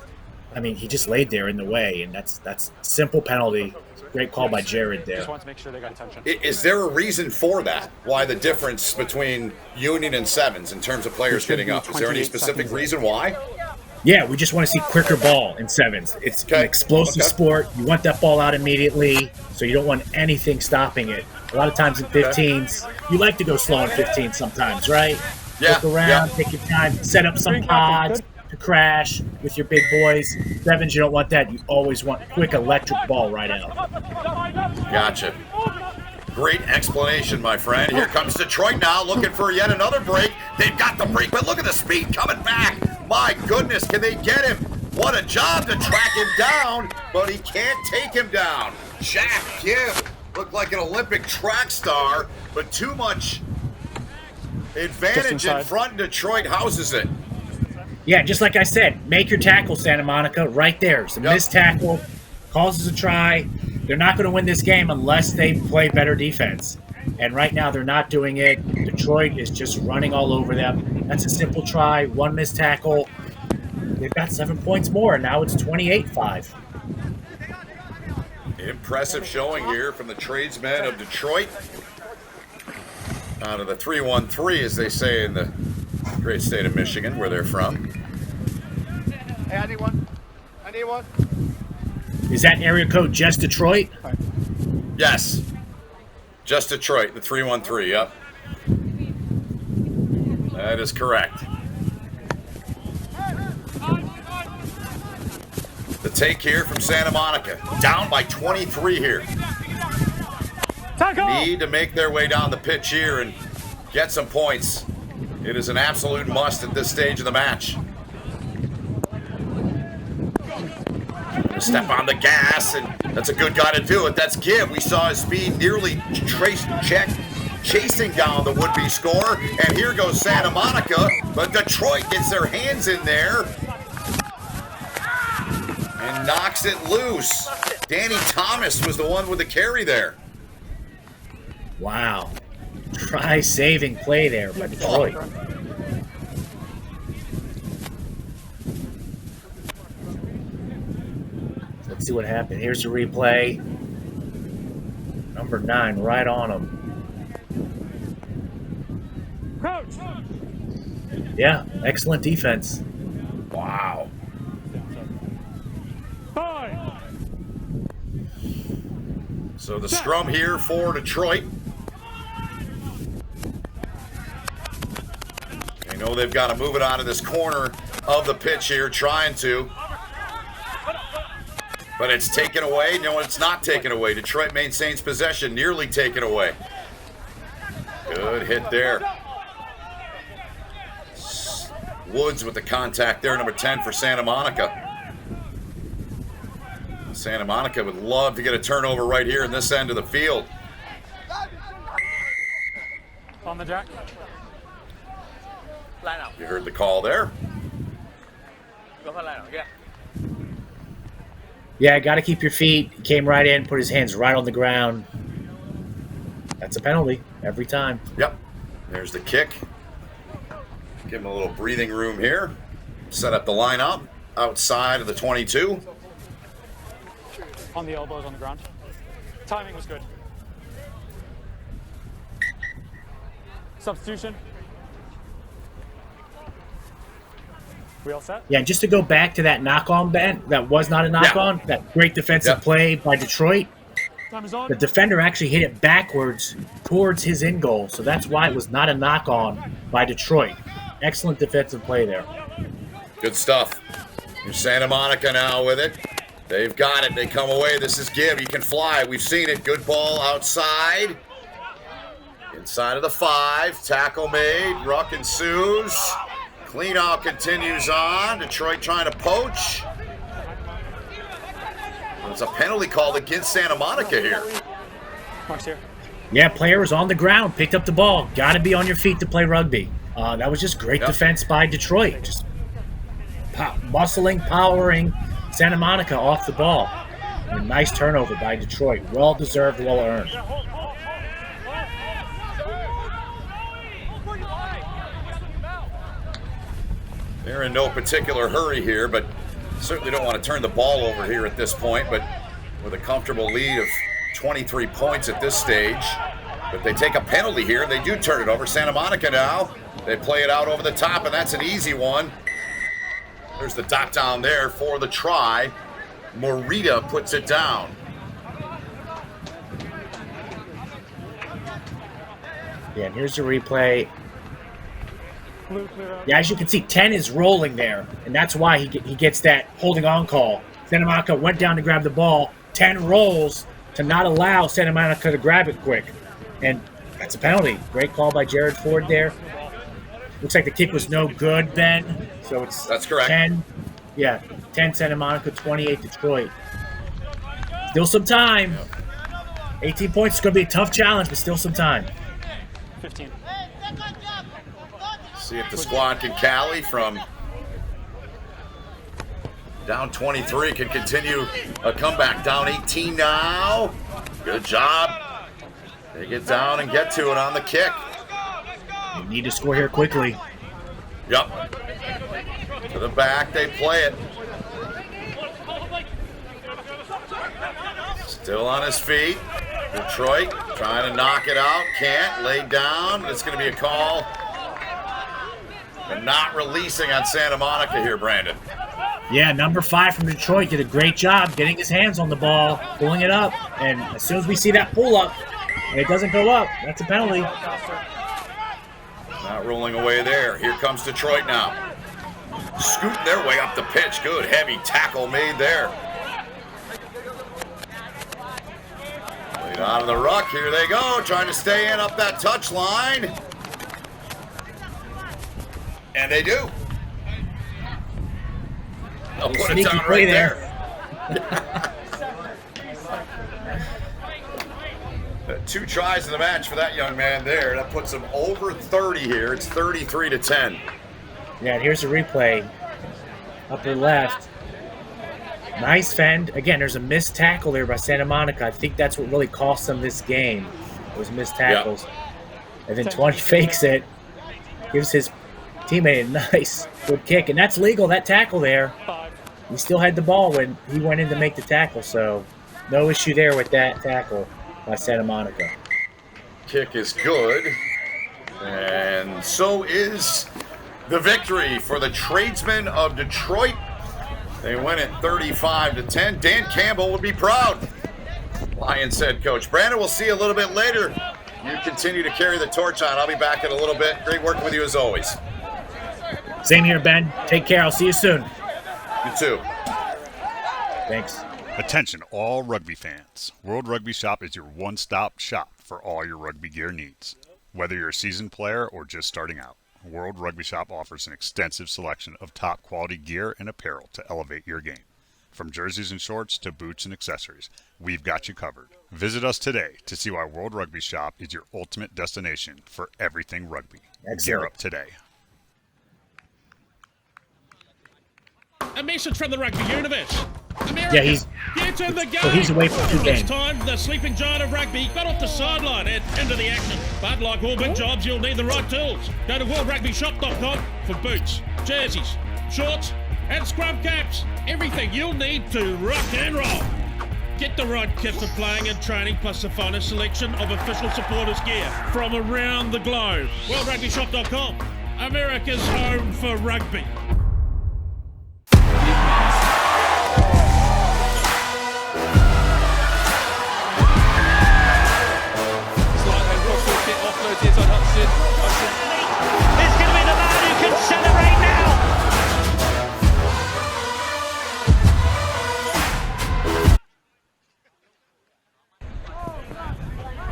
I mean, he just laid there in the way, and that's simple penalty. Great call by Jared there. Just want to make sure they got attention. Is there a reason for that? Why the difference between Union and sevens in terms of players getting up? Is there any specific reason why? Yeah, we just want to see quicker ball in sevens. It's an explosive sport. You want that ball out immediately, so you don't want anything stopping it. A lot of times in 15s, you like to go slow in 15 sometimes, right? Yeah. Look around, take your time, set up some pods to crash with your big boys. Sevens, you don't want that. You always want quick electric ball right out. Gotcha. Great explanation, my friend. Here comes Detroit now, looking for yet another break. They've got the break, but look at the speed coming back. My goodness, can they get him? What a job to track him down, but he can't take him down. Jack Gibb looked like an Olympic track star, but too much advantage in front. Detroit houses it. Yeah, just like I said, make your tackle, Santa Monica, right there. It's a missed tackle, causes a try. They're not going to win this game unless they play better defense. And right now they're not doing it. Detroit is just running all over them. That's a simple try, one missed tackle. They've got 7 points more, and now it's 28-5. Impressive showing here from the tradesmen of Detroit. Out of the 3-1-3, as they say in the great state of Michigan, where they're from. Hey, I need one. I need one. Is that area code just Detroit? Yes. Just Detroit, the 3-1-3, yep. That is correct. The take here from Santa Monica. Down by 23 here. Need to make their way down the pitch here and get some points. It is an absolute must at this stage of the match. Step on the gas, and that's a good guy to do it. That's Gibb. We saw his speed nearly chasing down the would-be scorer. And here goes Santa Monica, but Detroit gets their hands in there and knocks it loose. Danny Thomas was the one with the carry there. Wow. Try-saving play there by Detroit. Let's see what happened. Here's the replay. Number 9 right on him. Yeah, excellent defense. Wow. So the scrum here for Detroit. They know they've got to move it out of this corner of the pitch here, trying to. But it's taken away. No, it's not taken away. Detroit maintains possession, nearly taken away. Good hit there. Woods with the contact there, number 10 for Santa Monica. Santa Monica would love to get a turnover right here in this end of the field. On the jack. Line out. You heard the call there. Go for line out, yeah. Yeah, got to keep your feet. He came right in, put his hands right on the ground. That's a penalty every time. Yep. There's the kick. Give him a little breathing room here. Set up the lineup outside of the 22. On the elbows on the ground. Timing was good. Substitution. We all set? Yeah, and just to go back to that knock-on, Ben, that was not a knock-on. That great defensive play by Detroit. Time is on. The defender actually hit it backwards towards his in goal, so that's why it was not a knock-on by Detroit. Excellent defensive play there. Good stuff. Here's Santa Monica now with it. They've got it. They come away. This is give. He can fly. We've seen it. Good ball outside. Inside of the 5. Tackle made. Ruck ensues. Clean out continues on. Detroit trying to poach. There's a penalty called against Santa Monica here. Mark's here. Yeah, player was on the ground, picked up the ball. Got to be on your feet to play rugby. That was just great defense by Detroit. Just muscling, powering Santa Monica off the ball. And a nice turnover by Detroit. Well-deserved, well-earned. They're in no particular hurry here, but certainly don't want to turn the ball over here at this point, but with a comfortable lead of 23 points at this stage. But they take a penalty here, and they do turn it over. Santa Monica now, they play it out over the top, and that's an easy one. There's the dot down there for the try. Morita puts it down. Yeah, and here's the replay. Yeah, as you can see, 10 is rolling there, and that's why he gets that holding on call. Santa Monica went down to grab the ball. 10 rolls to not allow Santa Monica to grab it quick. And that's a penalty. Great call by Jared Ford there. Looks like the kick was no good, Ben. So that's correct. 10. Yeah, 10 Santa Monica, 28 Detroit. Still some time. 18 points is going to be a tough challenge, but still some time. 15. See if the squad can Cali from down 23 can continue a comeback. Down 18 now. Good job. They get down and get to it on the kick. You need to score here quickly. Yep. To the back, they play it. Still on his feet. Detroit trying to knock it out. Can't. Laid down. It's going to be a call. They're not releasing on Santa Monica here, Brandon. Yeah, number 5 from Detroit did a great job getting his hands on the ball, pulling it up. And as soon as we see that pull up, and it doesn't go up, that's a penalty. Not rolling away there. Here comes Detroit now. Scooting their way up the pitch. Good heavy tackle made there. Laid out of the ruck. Here they go. Trying to stay in up that touch line. And they do. They'll put it down right there. 2 tries in the match for that young man there. That puts him over 30 here. It's 33-10. Yeah, and here's the replay. Upper left. Nice fend. Again, there's a missed tackle there by Santa Monica. I think that's what really cost them this game. Those missed tackles. Yep. And then 20 fakes it. Gives his teammate a nice good kick. And that's legal, that tackle there. He still had the ball when he went in to make the tackle. So no issue there with that tackle by Santa Monica. Kick is good. And so is the victory for the Tradesmen of Detroit. They win it 35-10. Dan Campbell would be proud. Lions head coach. Brandon, we'll see you a little bit later. You continue to carry the torch on. I'll be back in a little bit. Great working with you as always. Same here, Ben. Take care. I'll see you soon. You too. Thanks. Attention all rugby fans. World Rugby Shop is your one-stop shop for all your rugby gear needs. Whether you're a seasoned player or just starting out, World Rugby Shop offers an extensive selection of top quality gear and apparel to elevate your game. From jerseys and shorts to boots and accessories, we've got you covered. Visit us today to see why World Rugby Shop is your ultimate destination for everything rugby. Gear up today. A message from the rugby universe. America, Yeah, he's get in the game. so he's away from 2 games. It's time the sleeping giant of rugby got off the sideline and into the action. But like all big jobs, you'll need the right tools. Go to worldrugbyshop.com for boots, jerseys, shorts, and scrub caps. Everything you'll need to rock and roll. Get the right kit for playing and training, plus the finest selection of official supporters gear from around the globe. Worldrugbyshop.com, America's home for rugby. Offloads on Hudson. It's going to be the man who can celebrate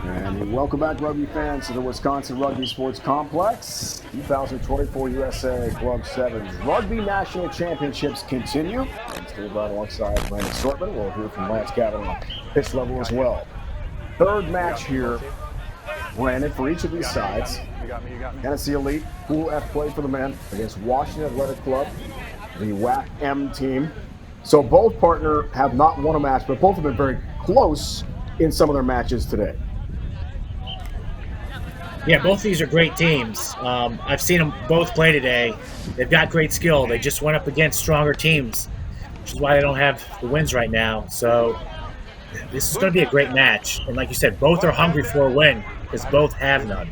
And welcome back, rugby fans, to the Wisconsin Rugby Sports Complex. 2024 USA Club 7's Rugby National Championships continue. I'm still right alongside Brandon Sortman. We'll hear from Lance Gavin on pitch level as well. Third match here, Brandon, for each of these sides. Tennessee Elite, Pool F play for the men against Washington Athletic Club, the WAC-M team. So both partner have not won a match, but both have been very close in some of their matches today. Yeah, both of these are great teams. I've seen them both play today. They've got great skill. They just went up against stronger teams, which is why they don't have the wins right now. So this is going to be a great match. And like you said, both are hungry for a win because both have none.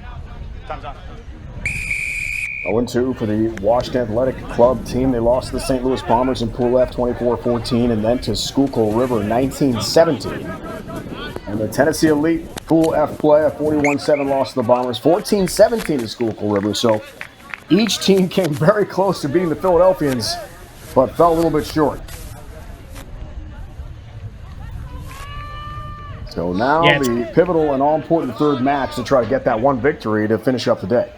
0-2 for the Washington Athletic Club team. They lost to the St. Louis Bombers in Pool F 24-14 and then to Schuylkill River 19-17. And the Tennessee Elite Pool F play, a 41-7 loss to the Bombers, 14-17 to Schuylkill River. So each team came very close to beating the Philadelphians, but fell a little bit short. So now the pivotal and all-important third match to try to get that one victory to finish up the day.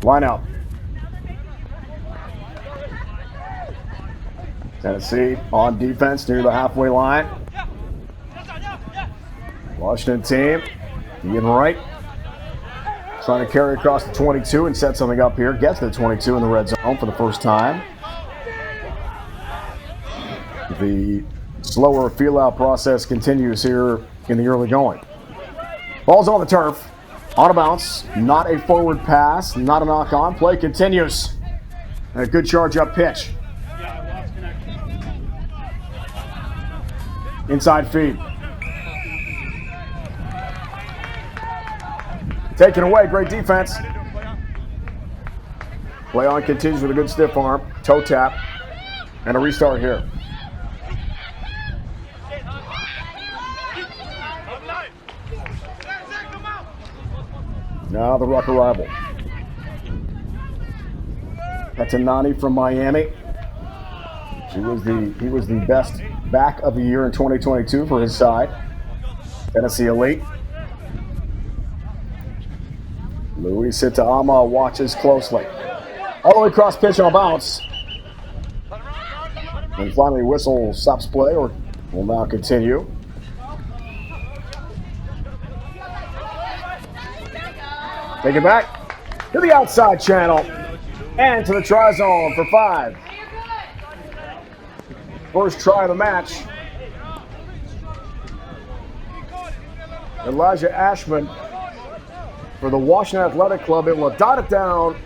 Line out. Tennessee on defense near the halfway line. Washington team being right. Trying to carry across the 22 and set something up here. Gets to the 22 in the red zone for the first time. The slower feel-out process continues here in the early going. Ball's on the turf. On a bounce. Not a forward pass. Not a knock-on. Play continues. And a good charge-up pitch. Inside feed. Taken away, great defense. Play on continues with a good stiff arm, toe tap, and a restart here. Now the ruck arrival. Petinani from Miami. He was the best back of the year in 2022 for his side. Tennessee Elite. Luis Sitaama watches closely. All the way across pitch on a bounce. And finally whistle stops play or will now continue. Take it back to the outside channel and to the try zone for 5. First try of the match. Elijah Ashman for the Washington Athletic Club, able to dot it down,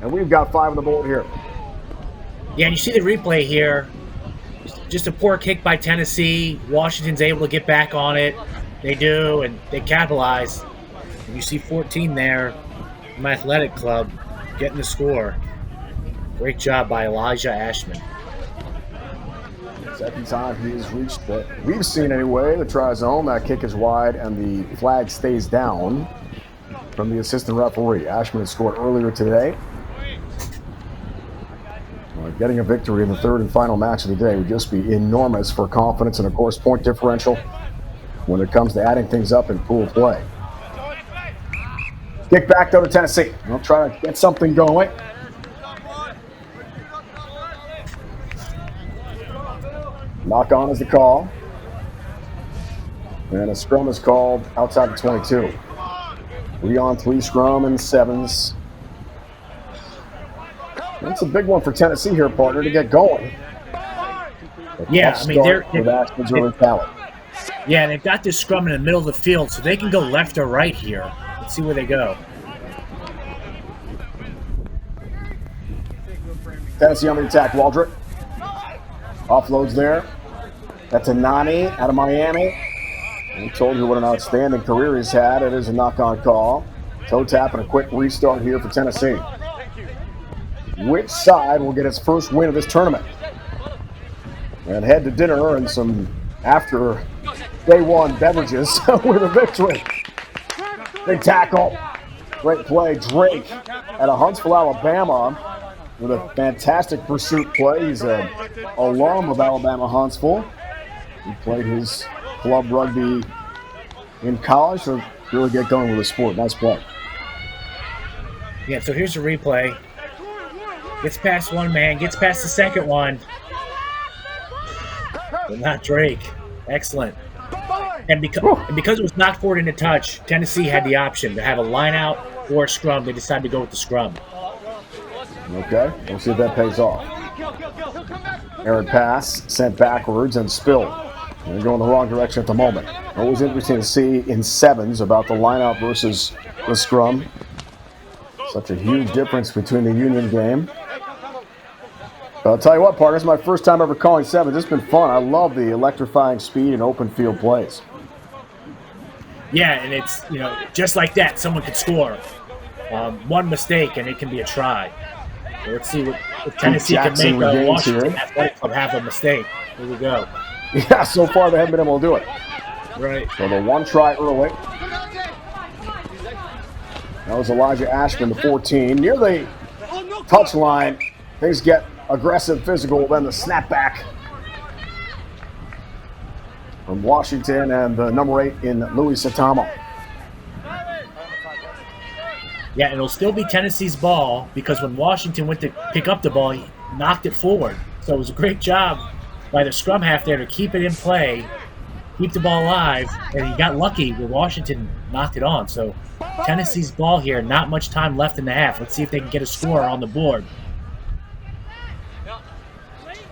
and we've got 5 on the board here. Yeah, and you see the replay here. Just a poor kick by Tennessee. Washington's able to get back on it. They do, and they capitalize. And you see 14 there from my Athletic Club getting the score. Great job by Elijah Ashman. Second time he has reached the, we've seen anyway, the try zone. That kick is wide and the flag stays down. from the assistant referee. Ashman had scored earlier today. Getting a victory in the third and final match of the day would just be enormous for confidence and, of course, point differential when it comes to adding things up in pool play. Kick back, though, to Tennessee. They'll try to get something going. Knock on is the call. And a scrum is called outside the 22. 3-on-3 scrum and sevens. That's a big one for Tennessee here, partner, to get going. Yeah, I mean, they're talent. Yeah, they've got this scrum in the middle of the field, so they can go left or right here. Let's see where they go. Tennessee on the attack. Waldrop offloads there. That's a Nani out of Miami. We told you what an outstanding career he's had. It is a knock-on call. Toe tap and a quick restart here for Tennessee. Which side will get its first win of this tournament? And head to dinner and some after day one beverages with a victory. Big tackle. Great play. Drake out of Huntsville, Alabama with a fantastic pursuit play. He's an alum of Alabama Huntsville. He played his club rugby in college, so really get going with the sport. Nice play. Yeah, so here's the replay. Gets past one man, gets past the second one. But not Drake. Excellent. And because it was knocked forward into touch, Tennessee had the option to have a line out or a scrum. They decided to go with the scrum. Okay, we'll see if that pays off. Errant pass, sent backwards and spilled. They're going the wrong direction at the moment. Always interesting to see in sevens about the line out versus the scrum. Such a huge difference between the Union game. But I'll tell you what, partner, it's my first time ever calling sevens. It's been fun. I love the electrifying speed and open field plays. Yeah, and it's, just like that, someone could score. One mistake and it can be a try. So let's see if Tennessee can make Washington Athletic Club have a mistake. Here we go. Yeah, so far they haven't been able to do it. Right. So the one try early. That was Elijah Ashman, the 14. Near the touchline, things get aggressive, physical, then the snapback from Washington and the number 8 in Louis Satama. Yeah, and it'll still be Tennessee's ball because when Washington went to pick up the ball, he knocked it forward. So it was a great job by the scrum half there to keep it in play, keep the ball alive, and he got lucky where Washington knocked it on. So Tennessee's ball here, not much time left in the half. Let's see if they can get a score on the board.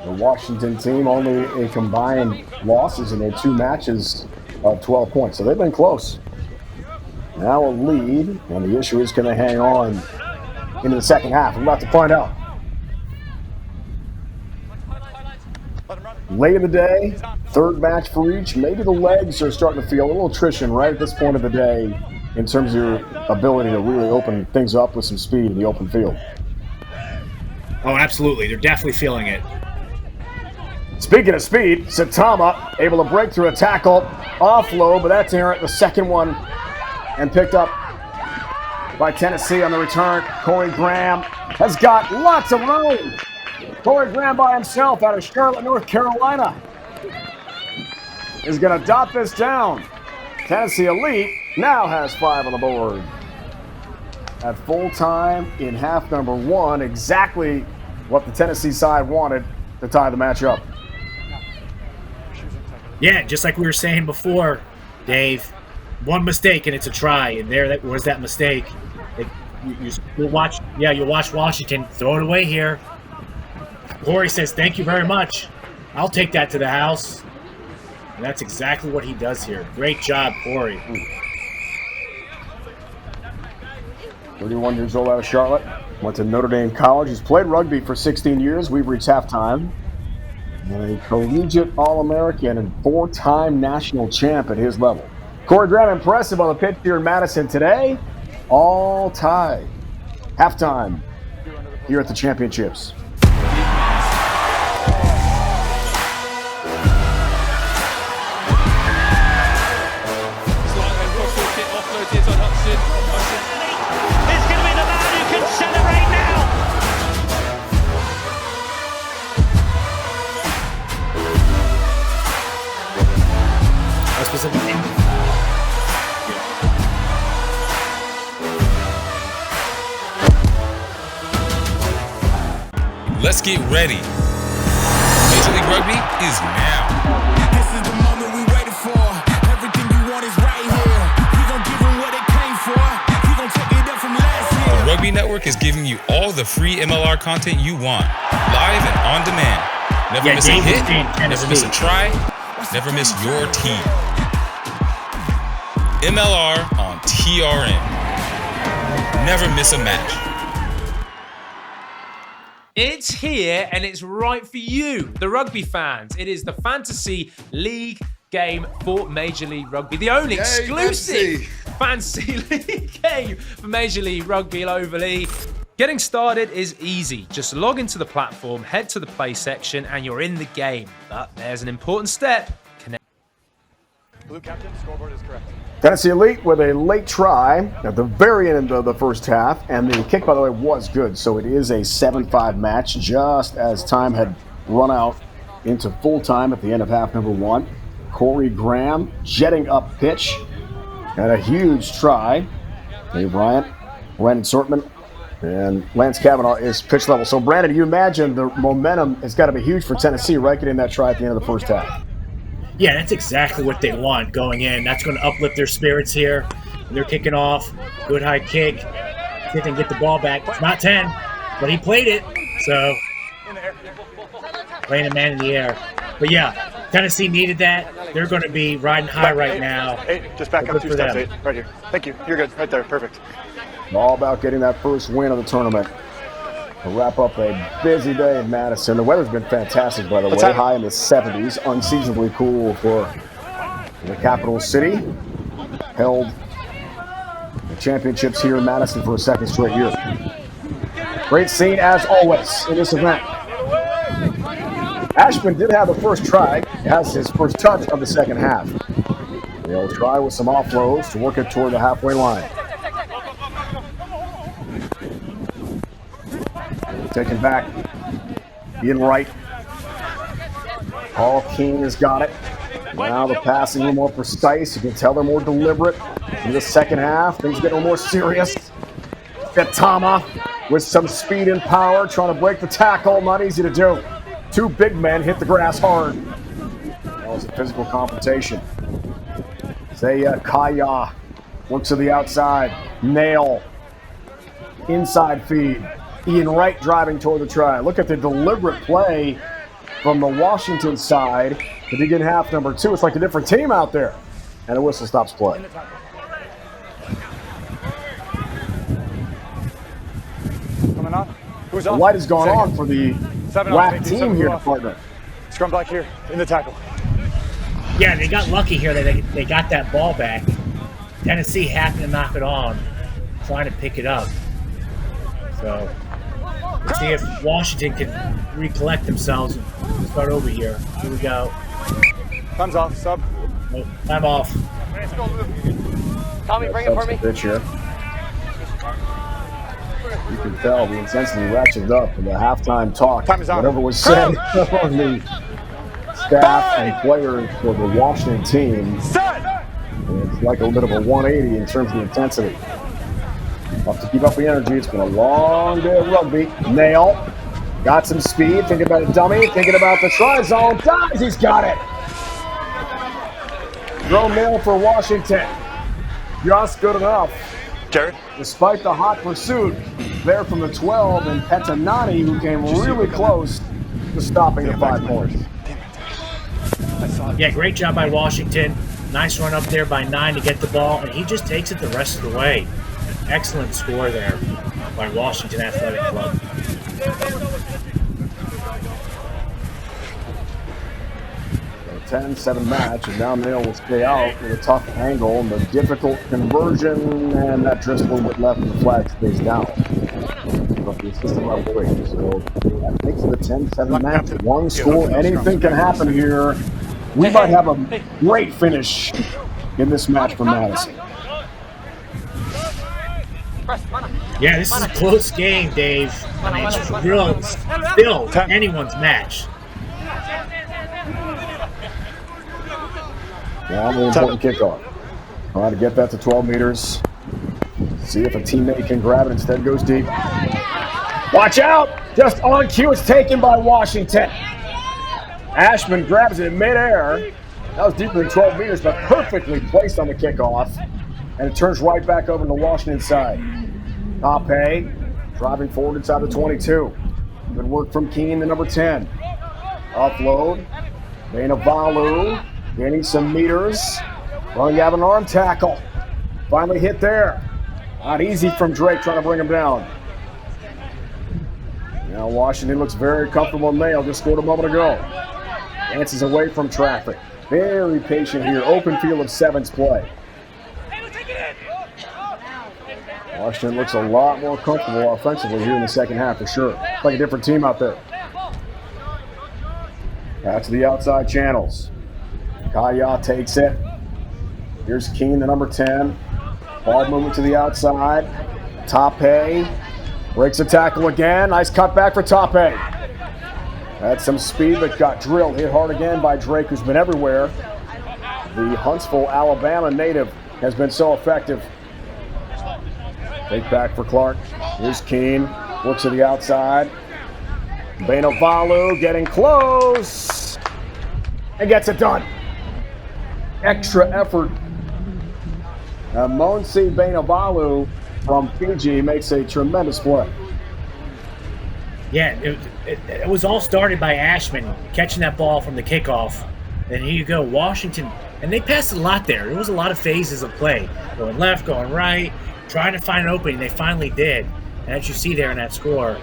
The Washington team only a combined losses in their 2 matches of 12 points. So they've been close. Now a lead, and the issue is going to hang on into the second half. We're about to find out. Late in the day, third match for each. Maybe the legs are starting to feel a little attrition right at this point of the day in terms of your ability to really open things up with some speed in the open field. Oh, absolutely. They're definitely feeling it. Speaking of speed, Satama able to break through a tackle, offload, but that's errant. The second one, and picked up by Tennessee on the return. Corey Graham has got lots of room. Corey Graham by himself out of Charlotte, North Carolina, is going to dot this down. Tennessee Elite now has 5 on the board. At full time in half number 1, exactly what the Tennessee side wanted to tie the match up. Yeah, just like we were saying before, Dave, one mistake and it's a try, and there was that mistake. You'll watch Washington throw it away here. Corey says, "Thank you very much. I'll take that to the house." And that's exactly what he does here. Great job, Corey. 31 years old out of Charlotte. Went to Notre Dame College. He's played rugby for 16 years. We've reached halftime. And a collegiate All-American and 4-time national champ at his level. Corey Graham impressive on the pitch here in Madison today. All tied. Halftime here at the championships. Offloads on Hudson. Let's get ready. Major League Rugby is now. This is the moment we waited for. Everything you want is right here. We gon' give them what they came for. We gon' take it up from last year. The Rugby Network is giving you all the free MLR content you want, live and on demand. Never miss a hit, never miss a try, never miss your team. MLR on TRN. Never miss a match. It's here and it's right for you, the rugby fans. It is the Fantasy League game for Major League Rugby. The only exclusive Fantasy League game for Major League Rugby globally. Getting started is easy. Just log into the platform, head to the play section, and you're in the game. But there's an important step. Blue captain, scoreboard is correct. Tennessee Elite with a late try at the very end of the first half, and the kick, by the way, was good. So it is a 7-5 match, just as time had run out into full time at the end of half number one. Corey Graham jetting up pitch, and a huge try. Dave Bryant, Brandon Sortman, and Lance Cavanaugh is pitch level. So, Brandon, you imagine the momentum has got to be huge for Tennessee, right, getting that try at the end of the first half. Yeah, that's exactly what they want going in. That's going to uplift their spirits here. They're kicking off. Good high kick. See if they can get the ball back. It's not 10, but he played it. So, playing a man in the air. But yeah, Tennessee needed that. They're going to be riding high right now. Hey, just back up 2 steps, 8. Right here. Thank you. You're good. Right there. Perfect. All about getting that first win of the tournament. To wrap up a busy day in Madison. The weather's been fantastic, by the way. High in the 70s. Unseasonably cool for the capital city. Held the championships here in Madison for a second straight year. Great scene, as always, in this event. Ashman did have the first try. Has his first touch of the second half. They'll try with some offloads to work it toward the halfway line. Taken back. Ian Wright. Paul King has got it. Now the passing a little more precise. You can tell they're more deliberate. In the second half, things get a little more serious. Betama with some speed and power, trying to break the tackle. Not easy to do. 2 big men hit the grass hard. That was a physical confrontation. Zaya Kaya works to the outside. Nail. Inside feed. Ian Wright driving toward the try. Look at the deliberate play from the Washington side to begin half number 2. It's like a different team out there. And a whistle stops play. Coming on. Who's The up? light has gone on for the WAC team here to off. partner. Scrum back here in the tackle. Yeah, they got lucky here that they got that ball back. Tennessee happened to knock it on, trying to pick it up. So, let's see if Washington can recollect themselves and start over here. Here we go. Time's off, sub. Oh, time off. Tommy, bring it for me. Pitch here. You can tell the intensity ratcheted up in the halftime talk. Time is on. Whatever was said among the staff and players for the Washington team. It's like a little bit of a 180 in terms of the intensity. Have to keep up the energy. It's been a long day of rugby. Nail. Got some speed. Thinking about a dummy. Thinking about the try zone. Dives. He's got it. Throw Nail for Washington. Just good enough. Jared. Despite the hot pursuit there from the 12 and Petinati, who came really close to stopping the 5 points. Yeah, great job by Washington. Nice run up there by 9 to get the ball, and he just takes it the rest of the way. Excellent score there by Washington Athletic Club. A 10-7 match, and now Nail will stay out with a tough angle and the difficult conversion, and that drifts a little bit left and the flag stays down. But the assistant referee, so that makes it a 10-7 match. One score, anything can happen here. We might have a great finish in this match for Madison. Yeah, this is a close game, Dave. I mean, it's real, still anyone's match. Yeah, an important kickoff. Trying to get that to 12 meters. See if a teammate can grab it. Instead goes deep. Watch out! Just on cue, it's taken by Washington. Ashman grabs it in midair. That was deeper than 12 meters, but perfectly placed on the kickoff. And it turns right back over to the Washington side. Tape driving forward inside the 22. Good work from Keene, the number 10. Offload. Vainavalu gaining some meters. Running out an arm tackle. Finally hit there. Not easy from Drake trying to bring him down. Now Washington looks very comfortable in Mayo. Just scored a moment ago. Dances away from traffic. Very patient here. Open field of sevens play. Washington looks a lot more comfortable offensively here in the second half for sure. Like a different team out there. Back to the outside channels. Kaya takes it. Here's Keene, the number 10. Ball movement to the outside. Tape breaks a tackle again. Nice cutback for Tape. Had some speed, but got drilled. Hit hard again by Drake, who's been everywhere. The Huntsville, Alabama native has been so effective. Take back for Clark. Here's Keene. Works to the outside. Vainavalu getting close. And gets it done. Extra effort. Monsi Vainavalu from Fiji makes a tremendous play. Yeah, it was all started by Ashman catching that ball from the kickoff. And here you go, Washington. And they passed a lot there. There was a lot of phases of play. Going left, going right, trying to find an opening. They finally did. And as you see there in that score,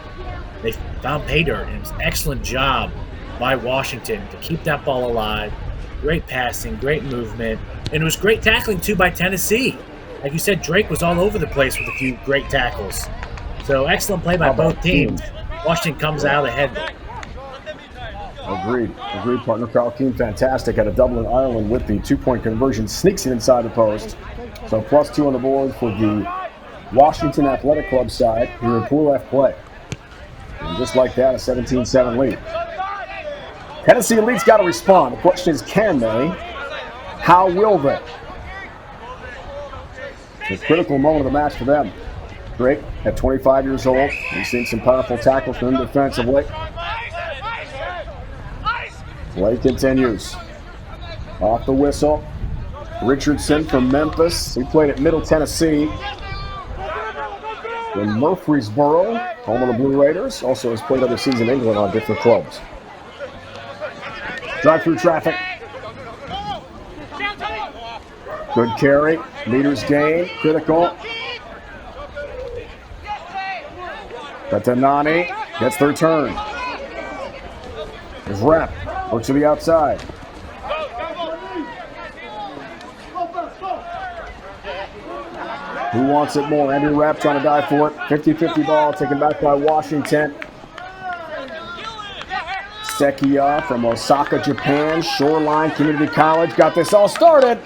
they found pay dirt. And it was an excellent job by Washington to keep that ball alive. Great passing, great movement. And it was great tackling, too, by Tennessee. Like you said, Drake was all over the place with a few great tackles. So excellent play by both teams. Washington comes out ahead. Agreed, partner. Carl Keene, fantastic at a double in Ireland with the two-point conversion. Sneaks it inside the post. So +2 on the board for the Washington Athletic Club side here in Pool F play. And just like that, a 17-7 lead. Tennessee Elite's got to respond. The question is, can they? How will they? It's a critical moment of the match for them. Drake, at 25 years old, we've seen some powerful tackles from him defensively. Play continues. Off the whistle. Richardson from Memphis. He played at Middle Tennessee. In Murfreesboro, home of the Blue Raiders. Also has played overseas in England on different clubs. Drive through traffic. Good carry. Meters gain. Critical. Katanani gets the return. There's Rep. Works to the outside. Who wants it more? Andrew Rep trying to die for it. 50-50 ball taken back by Washington. Sekia from Osaka, Japan. Shoreline Community College got this all started.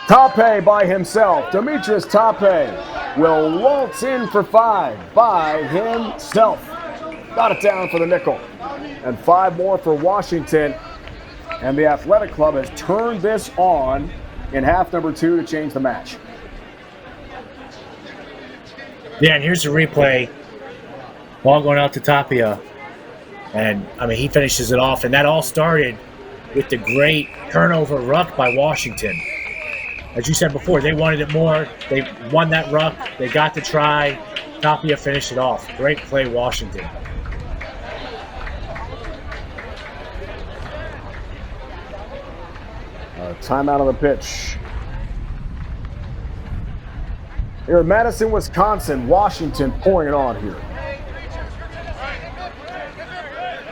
Tape by himself. Demetrius Tape will waltz in for 5 by himself. Got it down for the nickel. And 5 more for Washington. And the Athletic Club has turned this on in half number 2 to change the match. Yeah, and here's the replay. Ball going out to Tapia. And, I mean, he finishes it off. And that all started with the great turnover ruck by Washington. As you said before, they wanted it more. They won that ruck. They got the try. Tapia finished it off. Great play, Washington. Timeout on the pitch. Here in Madison, Wisconsin, Washington pouring it on here.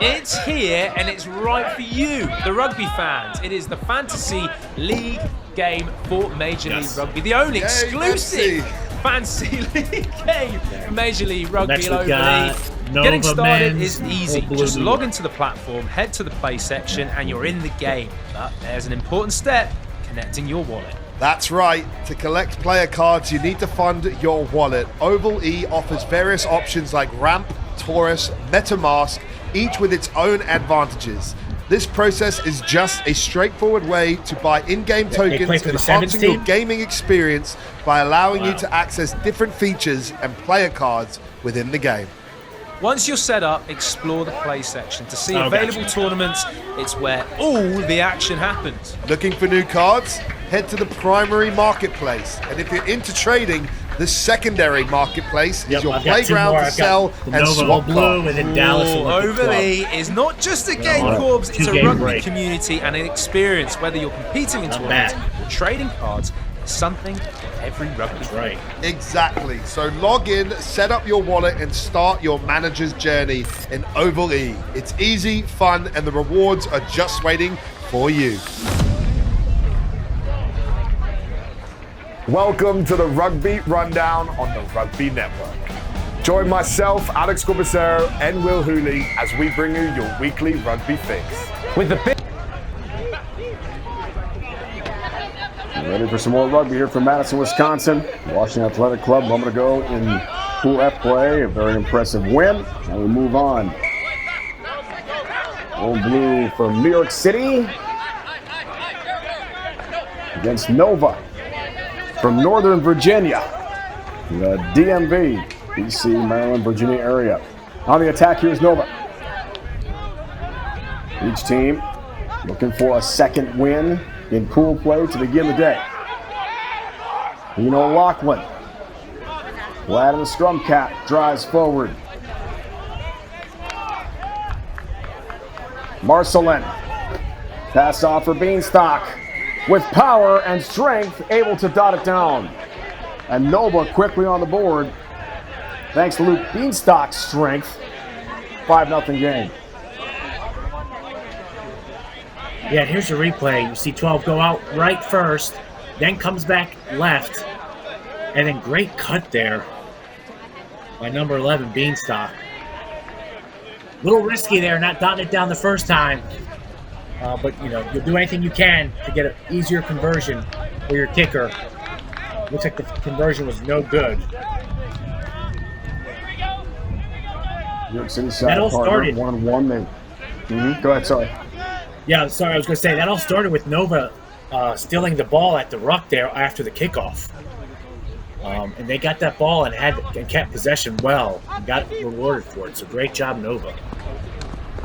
It's here and it's right for you, the rugby fans. It is the Fantasy League game for Major League Rugby. The only exclusive Fantasy League game for Major League Rugby locally. Getting started is easy. Just log into the platform, head to the play section, and you're in the game. But there's an important step, connecting your wallet. That's right. To collect player cards, you need to fund your wallet. Oval E offers various options like Ramp, Taurus, MetaMask, each with its own advantages. This process is just a straightforward way to buy in-game tokens, enhancing your gaming experience by allowing you to access different features and player cards within the game. Once you're set up, explore the play section. To see available tournaments, it's where all the action happens. Looking for new cards? Head to the primary marketplace. And if you're into trading, the secondary marketplace is your playground to sell and swap Blue, and then Dallas Overly is not just a game, Corbs, it's a rugby community and an experience. Whether you're competing in tournaments or trading cards, something for every rugby. Right. Exactly. So log in, set up your wallet, and start your manager's journey in Oval E. It's easy, fun, and the rewards are just waiting for you. Welcome to the Rugby Rundown on the Rugby Network. Join myself, Alex Corbicero, and Will Hooley as we bring you your weekly rugby fix. With the big Ready for some more rugby here from Madison, Wisconsin. Washington Athletic Club a moment ago in Pool F play. A very impressive win. Now we move on. Old Blue from New York City against Nova from Northern Virginia. The DMV, DC, Maryland, Virginia area. On the attack, here's Nova. Each team looking for a second win in pool play to begin the day. Lachlan. Glad in the scrum cap, drives forward. Marcelin. Pass off for Beanstalk. With power and strength, able to dot it down. And Nova quickly on the board. Thanks to Luke Beanstalk's strength. 5-0 game. Yeah, here's a replay. You see 12 go out right first, then comes back left, and then great cut there by number 11, Beanstalk. A little risky there, not dotting it down the first time, but you'll do anything you can to get an easier conversion for your kicker. Looks like the conversion was no good. New York City side That all started 1-1. Go ahead, sorry. Yeah, sorry, I was going to say, that all started with Nova stealing the ball at the ruck there after the kickoff. And they got that ball and kept possession well and got rewarded for it. So great job, Nova.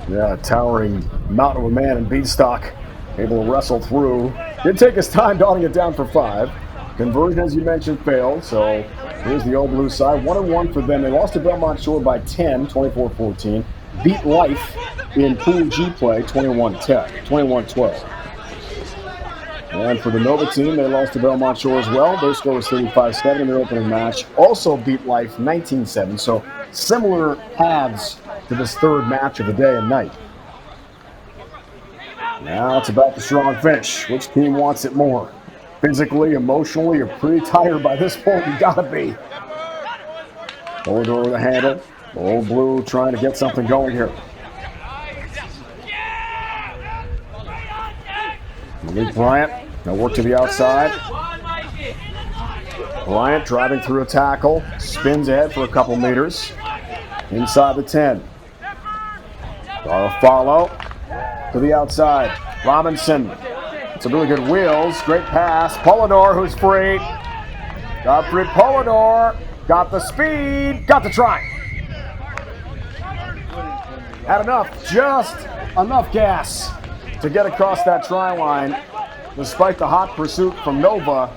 Yeah, towering mountain of a man and Beanstalk able to wrestle through. Did take his time dotting it down for 5. Conversion, as you mentioned, failed. So here's the Old Blue side. 1-1 for them. They lost to Belmont Shore by 10, 24-14. Beat Life in Pool G play, 21-12. And for the Nova team, they lost to Belmont Shore as well. Their score was 35-7 in their opening match. Also beat Life 19-7. So similar paths to this third match of the day and night. Now it's about the strong finish. Which team wants it more? Physically, emotionally, you're pretty tired by this point. You gotta be. Hold over the handle. Old Blue trying to get something going here. Malik Bryant, now work to the outside. Bryant driving through a tackle, spins ahead for a couple meters. Inside the 10. Follow to the outside. Robinson. It's a really good wheels. Great pass. Polidor, who's free. Gottfried Polidor got the speed, got the try. Had just enough gas to get across that try line, despite the hot pursuit from Nova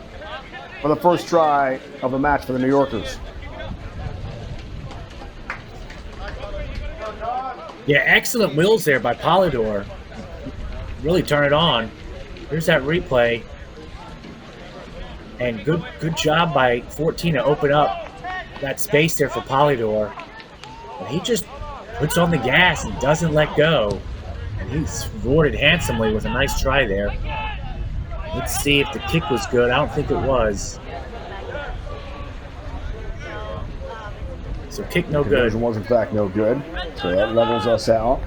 for the first try of the match for the New Yorkers. Yeah, excellent wheels there by Polidor. Really turn it on. Here's that replay. And good job by 14 to open up that space there for Polidor. And he just puts on the gas and doesn't let go. And he's rewarded handsomely with a nice try there. Let's see if the kick was good. I don't think it was. So kick no good. Conversion was in fact no good. So that levels us out.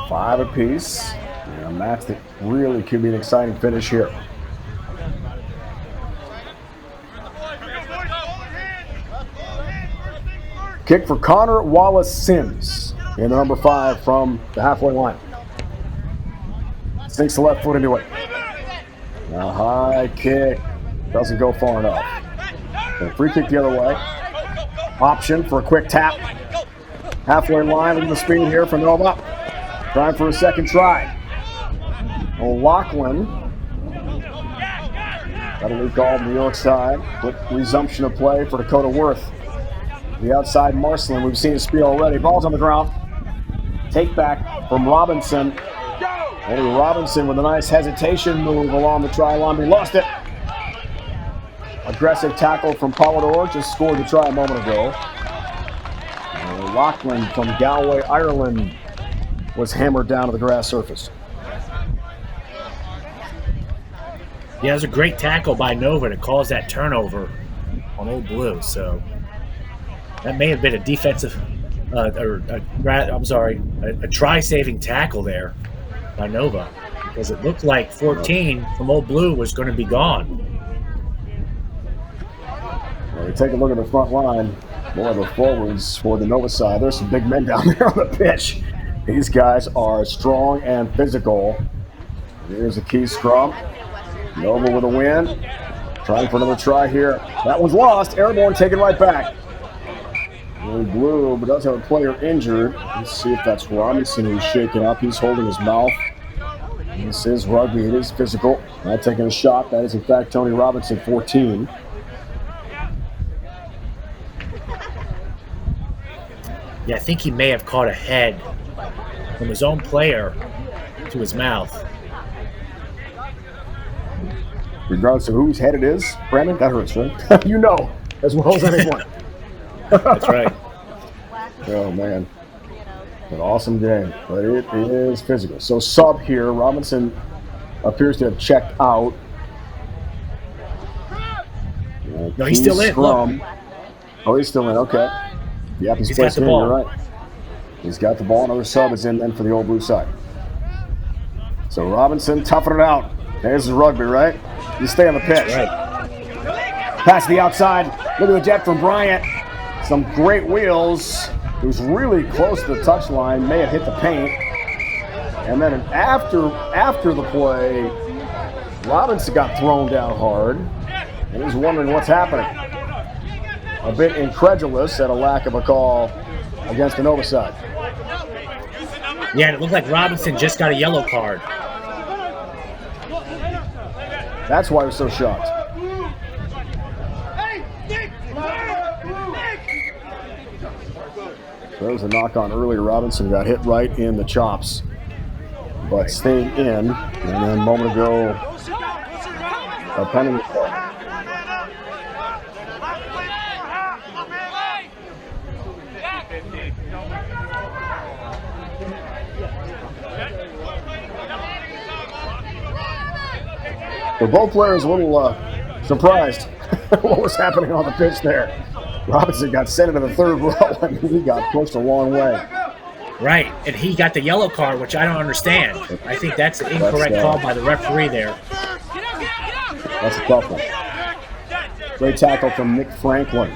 5 apiece. And a match that really could be an exciting finish here. Kick for Connor Wallace-Sims in the number 5 from the halfway line. Sinks the left foot into it. Now high kick. Doesn't go far enough. And free kick the other way. Option for a quick tap. Halfway line, look at the speed here for Nova. Trying for a second try. O'Loughlin. That'll be called New York side. Quick resumption of play for Dakota Worth. The outside Marcelin, we've seen his speed already. Ball's on the ground. Take back from Robinson. Only Robinson with a nice hesitation move along the try line. He lost it. Aggressive tackle from Polidor. Just scored the try a moment ago. O'Loughlin from Galway, Ireland was hammered down to the grass surface. Yeah, it was a great tackle by Nova to cause that turnover on Old Blue. So that may have been a defensive, a try-saving tackle there by Nova, because it looked like 14 from Old Blue was going to be gone. Well, you take a look at the front line. More of the forwards for the Nova side. There's some big men down there on the pitch. These guys are strong and physical. Here's a key scrum. Nova with a win. Trying for another try here. That one's lost. Airborne taken right back. Really blue, but does have a player injured. Let's see if that's Robinson who's shaken up. He's holding his mouth. This is rugby. It is physical. Not taking a shot. That is, in fact, Tony Robinson, 14. Yeah, I think he may have caught a head from his own player to his mouth. Regardless of whose head it is, Brandon, that hurts, right? You know as well as anyone. That's right. Oh, man. An awesome game, but it is physical. So sub here, Robinson appears to have checked out. No, he's still in. Scrum. Oh, he's still in, okay. Yep, he's got the in, ball. You're right. He's got the ball. Another sub is in then for the Old Blue side. So Robinson toughing it out. Hey, this is rugby, right? You stay on the pitch. Right. Pass to the outside. Look at the depth from Bryant. Some great wheels. He was really close to the touchline. May have hit the paint. And then after the play, Robinson got thrown down hard. And he's wondering what's happening. A bit incredulous at a lack of a call against the Nova side. Yeah, it looked like Robinson just got a yellow card. That's why he was so shocked. There was a knock on earlier. Robinson got hit right in the chops, but stayed in. And then a moment ago, a penalty. So both players a little surprised what was happening on the pitch there. Robinson got sent into the third row. I mean, he got pushed a long way. Right, and he got the yellow card, which I don't understand. I think that's an incorrect call by the referee there. That's a tough one. Great tackle from Nick Franklin.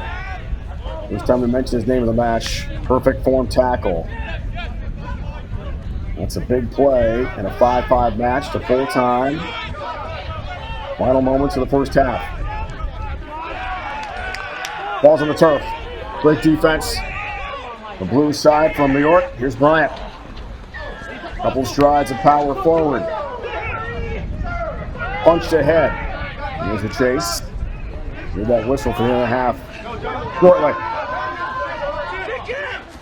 First time we mention his name in the match. Perfect form tackle. That's a big play and a 5-5 match to full time. Final moments of the first half. Ball's on the turf. Great defense. The blue side from New York. Here's Bryant. Couple strides of power forward. Punched ahead. Here's the chase. Here's that whistle for the end of the half. Shortly.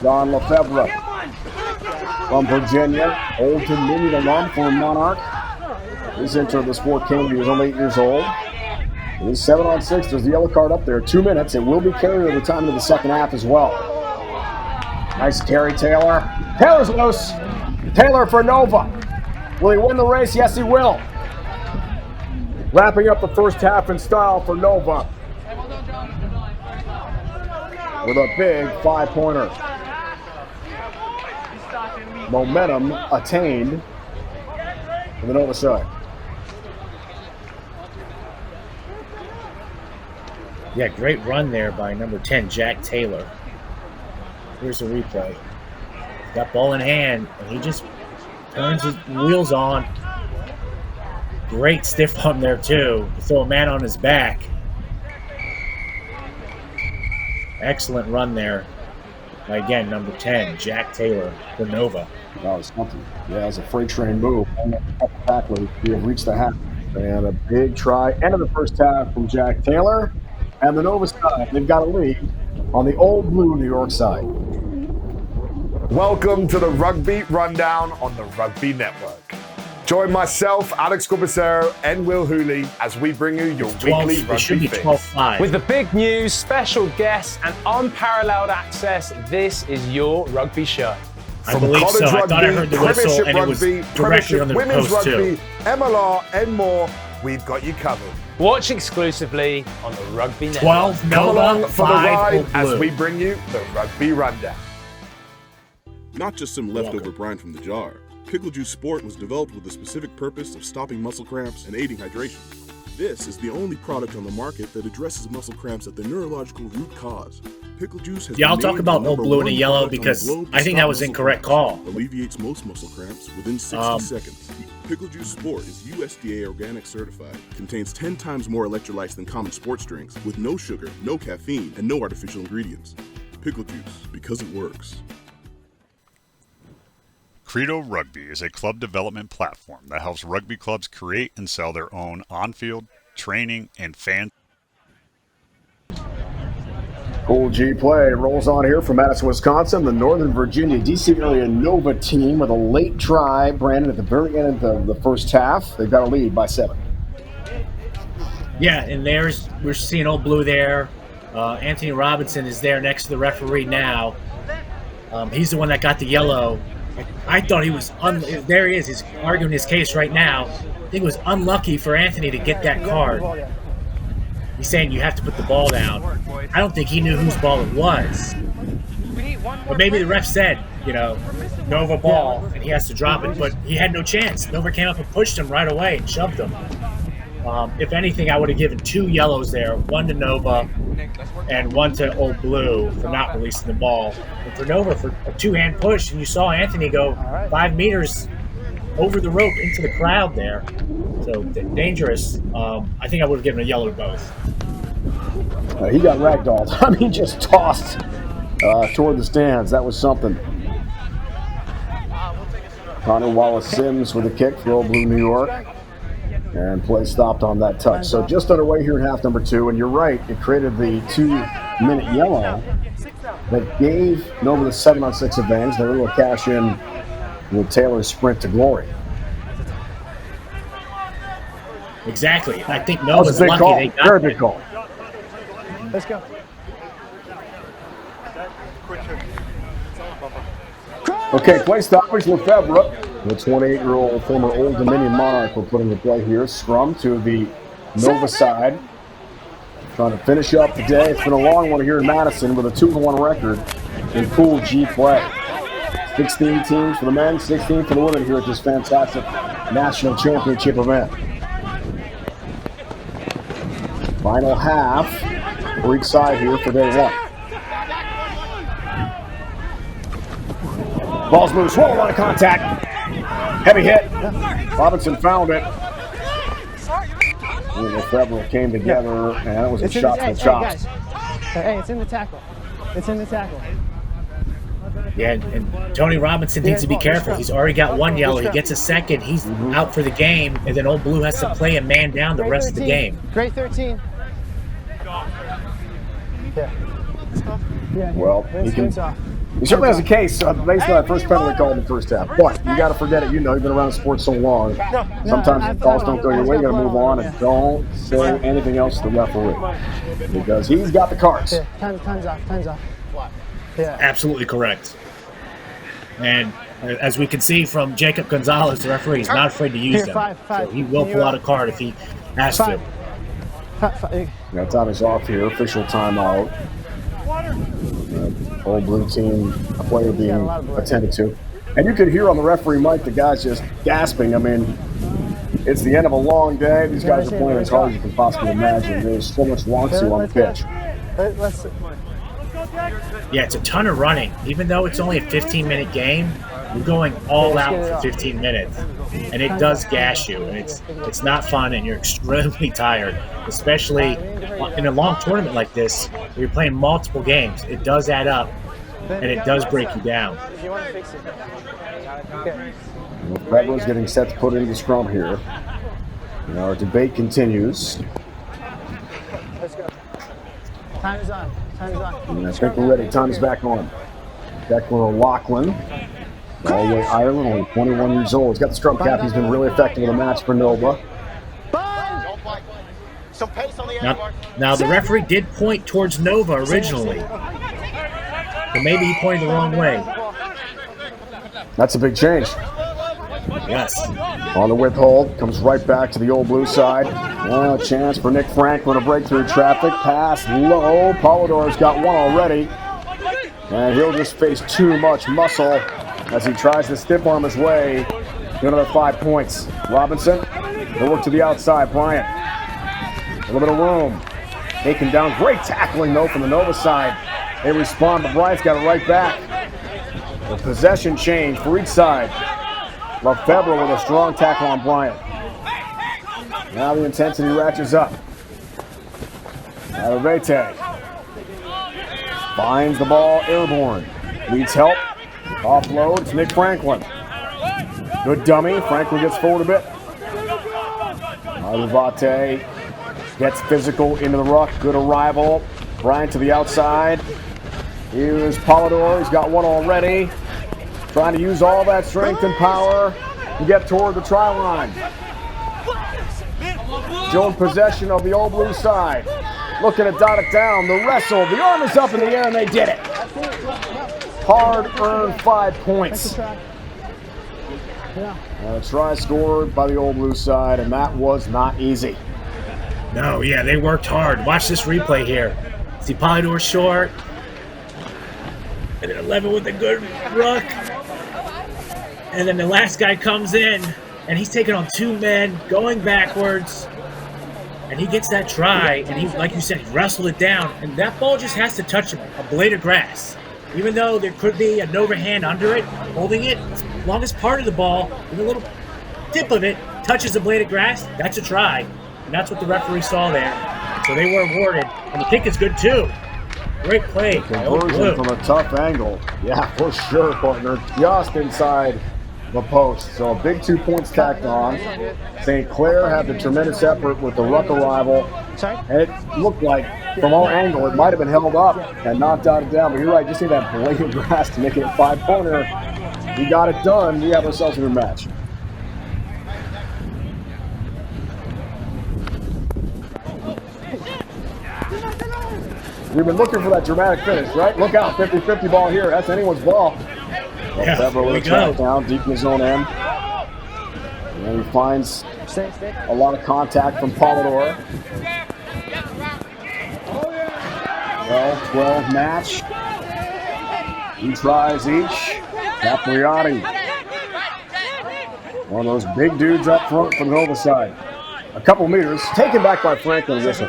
Don Lefebvre from Virginia. Old Dominion alum, former Monarch. He's entered the sport came when he was only 8 years old. It is 7-on-6. There's the yellow card up there. 2 minutes. It will be carried over time into the second half as well. Nice carry, Taylor. Taylor's loose. Taylor for Nova. Will he win the race? Yes, he will. Wrapping up the first half in style for Nova with a big 5-pointer. Momentum attained for the Nova side. Yeah, great run there by number 10, Jack Taylor. Here's the replay. Got ball in hand, and he just turns his wheels on. Great stiff arm there, too, to throw a man on his back. Excellent run there again, number 10, Jack Taylor for Nova. That was something. Yeah, it was a freight train move. Tackler, we have reached the half. And a big try. End of the first half from Jack Taylor. And the Nova side, they've got a lead on the old blue New York side. Welcome to the Rugby Rundown on the Rugby Network. Join myself, Alex Corbicero, and Will Hooley as we bring you your weekly Rugby fix. With the big news, special guests, and unparalleled access, this is your rugby show. I believe so. I thought I heard the whistle, and it was directly on the women's post, rugby, too. MLR, and more. We've got you covered. Watch exclusively on the Rugby Network. 12 Come Nova, along for the 5 ride Old as Blue. we bring you the Rugby Rundown. Not just some leftover brine from the jar. Pickle Juice Sport was developed with the specific purpose of stopping muscle cramps and aiding hydration. This is the only product on the market that addresses muscle cramps at the neurological root cause. Pickle Juice has Yeah, I'll been talk named about the Old number Blue and a one yellow product on the because globe to I think stop that was muscle incorrect cramps. call. Alleviates most muscle cramps within 60 seconds. Pickle Juice Sport is USDA organic certified. Contains 10 times more electrolytes than common sports drinks, with no sugar, no caffeine, and no artificial ingredients. Pickle Juice, because it works. Credo Rugby is a club development platform that helps rugby clubs create and sell their own on-field, training, and fan. Cool G play rolls on here from Madison, Wisconsin. The Northern Virginia DC area Nova team with a late try, Brandon, at the very end of the first half. They've got a lead by 7. Yeah, and we're seeing Old Blue there. Anthony Robinson is there next to the referee now. He's the one that got the yellow. I thought he was there he is. He's arguing his case right now. I think it was unlucky for Anthony to get that card. He's saying you have to put the ball down. I don't think he knew whose ball it was. But maybe the ref said, Nova ball, and he has to drop it. But he had no chance. Nova came up and pushed him right away and shoved him. If anything, I would have given 2 yellows there, 1 to Nova and 1 to Old Blue for not releasing the ball. And for Nova, for a 2-hand push, and you saw Anthony go 5 meters over the rope into the crowd there. So dangerous. I think I would have given a yellow to both. He got ragdolled. I mean, just tossed toward the stands. That was something. Connor Wallace-Sims with a kick for Old Blue New York. And play stopped on that touch. So just underway here in half number 2. And you're right, it created the 2-minute yellow that gave Nova the 7-on-6 advantage. They were able to cash in with Taylor's sprint to glory. Exactly. I think Nova's lucky they got Very big call. Let's go. Okay, play stoppage. Lefebvre, the 28-year-old former Old Dominion Monarch, will put into play here. Scrum to the Nova side. Trying to finish up the day. It's been a long one here in Madison with a 2-1 record in pool G play. 16 teams for the men, 16 for the women here at this fantastic national championship event. Final half for each side here for day 1. Ball's moved, swollen line of contact. Heavy hit. Robinson found it. And Lefebvre came together, and it was a shot to the chops. Hey, it's in the tackle. It's in the tackle. Yeah, and Tony Robinson needs to be careful. He's already got 1 yellow. He gets a second. He's out for the game, and then Old Blue has to play a man down the rest of the game. Great 13. Yeah. Well, he certainly has a case based on that first penalty call in the first half. But you got to forget it. You've been around sports so long. Sometimes the calls don't go your way. You got to move on and don't say anything else to the referee because he's got the cards. Yeah, time's off. Yeah. Absolutely correct. And as we can see from Jacob Gonzalez, the referee is not afraid to use them. Five. So he will pull out a card if he has to. Now time is off here. Official timeout. Old Blue team, a player being attended to. And you could hear on the referee mic the guys just gasping. I mean, it's the end of a long day. These guys are playing as hard as you can possibly imagine. There's so much want to on the pitch. Yeah, it's a ton of running. Even though it's only a 15-minute game, you're going all out for 15 minutes. And it does gas you. And it's not fun, and you're extremely tired, especially in a long tournament like this where you're playing multiple games. It does add up. and it does break you down. Lefebvre's getting set to put into the scrum here. And our debate continues. Let's go. Time is on. Time is on. And I think we're ready. Time is back on. Declan O'Loughlin, Galway, Ireland, only 21 years old. He's got the scrum cap. He's been really effective in the match for Nova. Now the referee did point towards Nova originally, but maybe he pointed the wrong way. That's a big change. Yes. On the withhold, comes right back to the old blue side. A chance for Nick Franklin to break through traffic. Pass low. Polidor's got one already. And he'll just face too much muscle as he tries to stiff arm his way to another 5 points. Robinson, they'll work to the outside. Bryant, a little bit of room. Taken down. Great tackling, though, from the Nova side. They respond, but Bryant's got it right back. The possession change for each side. Lefebvre with a strong tackle on Bryant. Now the intensity ratchets up. Adovete finds the ball airborne. Needs help. Offloads Nick Franklin. Good dummy. Franklin gets forward a bit. Adovete gets physical into the ruck. Good arrival. Bryant to the outside. Here's Polidor. He's got one already. Trying to use all that strength and power to get toward the try line. Still in possession of the old blue side. Looking to dot it down. The wrestle. The arm is up in the air, and they did it. Hard-earned 5 points. A try scored by the old blue side, and that was not easy. No, yeah, they worked hard. Watch this replay here. See Polidor short. And then 11 with a good ruck. And then the last guy comes in, and he's taking on 2 men, going backwards. And he gets that try, and he, like you said, he wrestled it down. And that ball just has to touch a blade of grass. Even though there could be an overhand under it, holding it, as long as part of the ball, with a little tip of it, touches a blade of grass, that's a try. And that's what the referee saw there. So they were awarded. And the kick is good, too. Great play. Conversion from a tough angle. Yeah, for sure, partner. Just inside the post. So a big 2 points tacked on. St. Clair had the tremendous effort with the ruck arrival. And it looked like, from our angle, it might have been held up and not dotted down. But you're right, just need that blade of grass to make it a 5-pointer. We got it done. We have ourselves a good match. We've been looking for that dramatic finish, right? Look out, 50-50 ball here. That's anyone's ball. Lefebvre with a track down, deep in his own end. And he finds a lot of contact from Polidor. 12 match. 2 tries each. Capriati. One of those big dudes up front from the Nova side. A couple meters, taken back by Franklin. Whistle.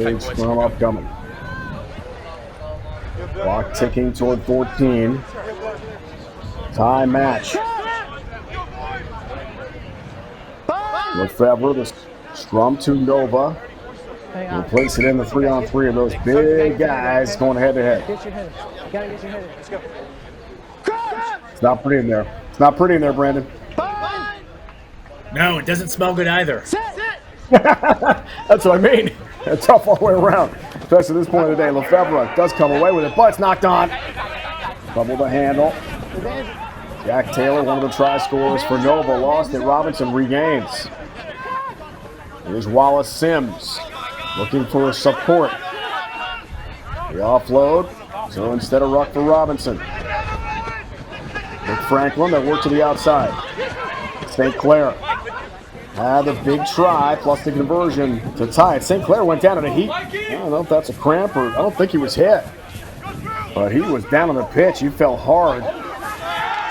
Big scrum upcoming. Clock ticking toward 14. Tie match. Lefebvre, the scrum to Nova. We'll place it in the 3-on-3 of those big guys going head-to-head. Get your head. You gotta get your head. Let's go. It's not pretty in there. It's not pretty in there, Brandon. No, it doesn't smell good either. That's what I mean. It's tough all the way around, especially at this point of the day. Lefebvre does come away with it, but it's knocked on. Double the handle. Jack Taylor, one of the try scorers for Nova, lost it. Robinson regains. Here's Wallace Sims looking for support. The offload, so instead of ruck for Robinson. Nick Franklin, that worked to the outside. St. Clair had the big try plus the conversion to tie it. St. Clair went down in a heat. I don't know if that's a cramp or I don't think he was hit. But he was down on the pitch. He fell hard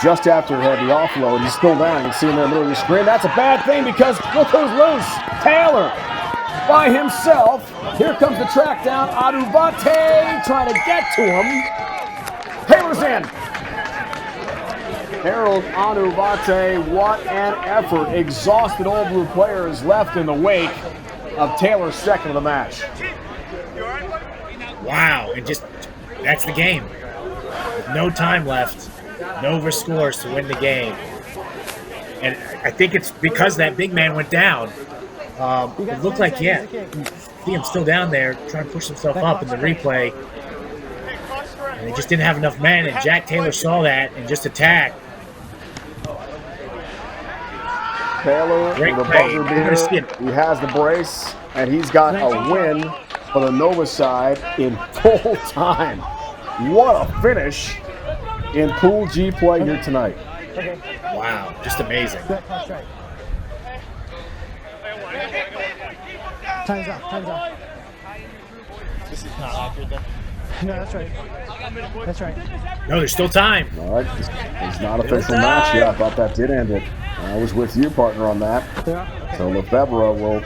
just after he had the offload. He's still down. You can see him in the middle of the screen. That's a bad thing because look who's loose. Taylor by himself. Here comes the track down. Adovete trying to get to him. Taylor's in. Harold Anuvate, what an effort. Exhausted Old Blue players left in the wake of Taylor's second of the match. Wow, and just that's the game. With no time left, Nova scores to win the game. And I think it's because that big man went down. It looked like, yeah, you see him still down there trying to push himself up in the replay. And they just didn't have enough men, and Jack Taylor saw that and just attacked. Taylor with a buzzer beater. He has the brace, and he's got a win for the Nova side in full time. What a finish in Pool G play here tonight. Wow, just amazing. Time's up, time's up. This is not accurate then. No, that's right. That's right. No, there's still time. All right, it's not official match yet. I thought that did end it. I was with you, partner, on that. So Lefebvre will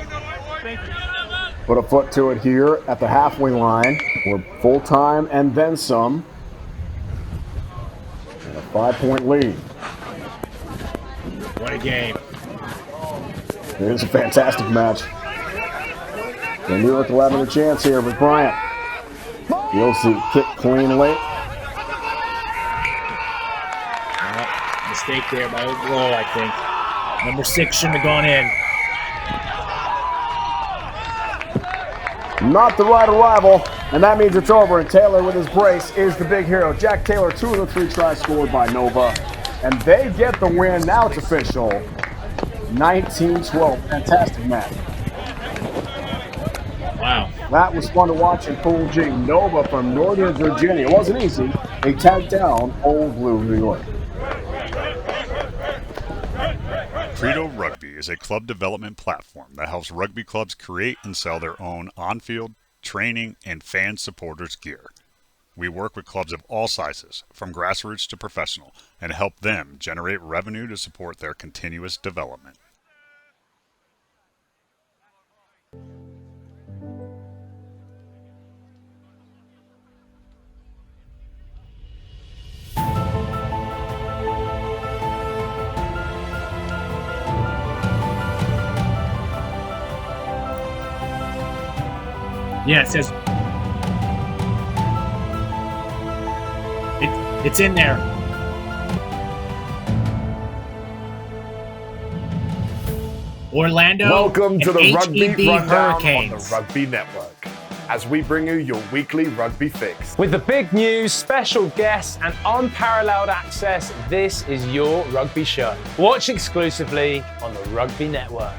put a foot to it here at the halfway line. We're full time and then some. And a 5-point lead. What a game. It is a fantastic match. The New York will have a chance here with Bryant. You'll see kick cleanly. Mistake there by Old Blow, I think. Number 6 shouldn't have gone in. Not the right arrival, and that means it's over. And Taylor with his brace is the big hero. Jack Taylor, 2 of the 3 tries scored by Nova. And they get the win. Now it's official. 19-12. Fantastic match. Wow. That was fun to watch in Pool G. Nova from Northern Virginia. It wasn't easy. They tagged down Old Blue New York. Credo Rugby is a club development platform that helps rugby clubs create and sell their own on-field, training, and fan supporters gear. We work with clubs of all sizes, from grassroots to professional, and help them generate revenue to support their continuous development. Yeah, it says it's in there. Orlando. Welcome to the Rugby HEB Rundown Hurricanes on the Rugby Network, as we bring you your weekly rugby fix. With the big news, special guests, and unparalleled access, this is your rugby show. Watch exclusively on the Rugby Network.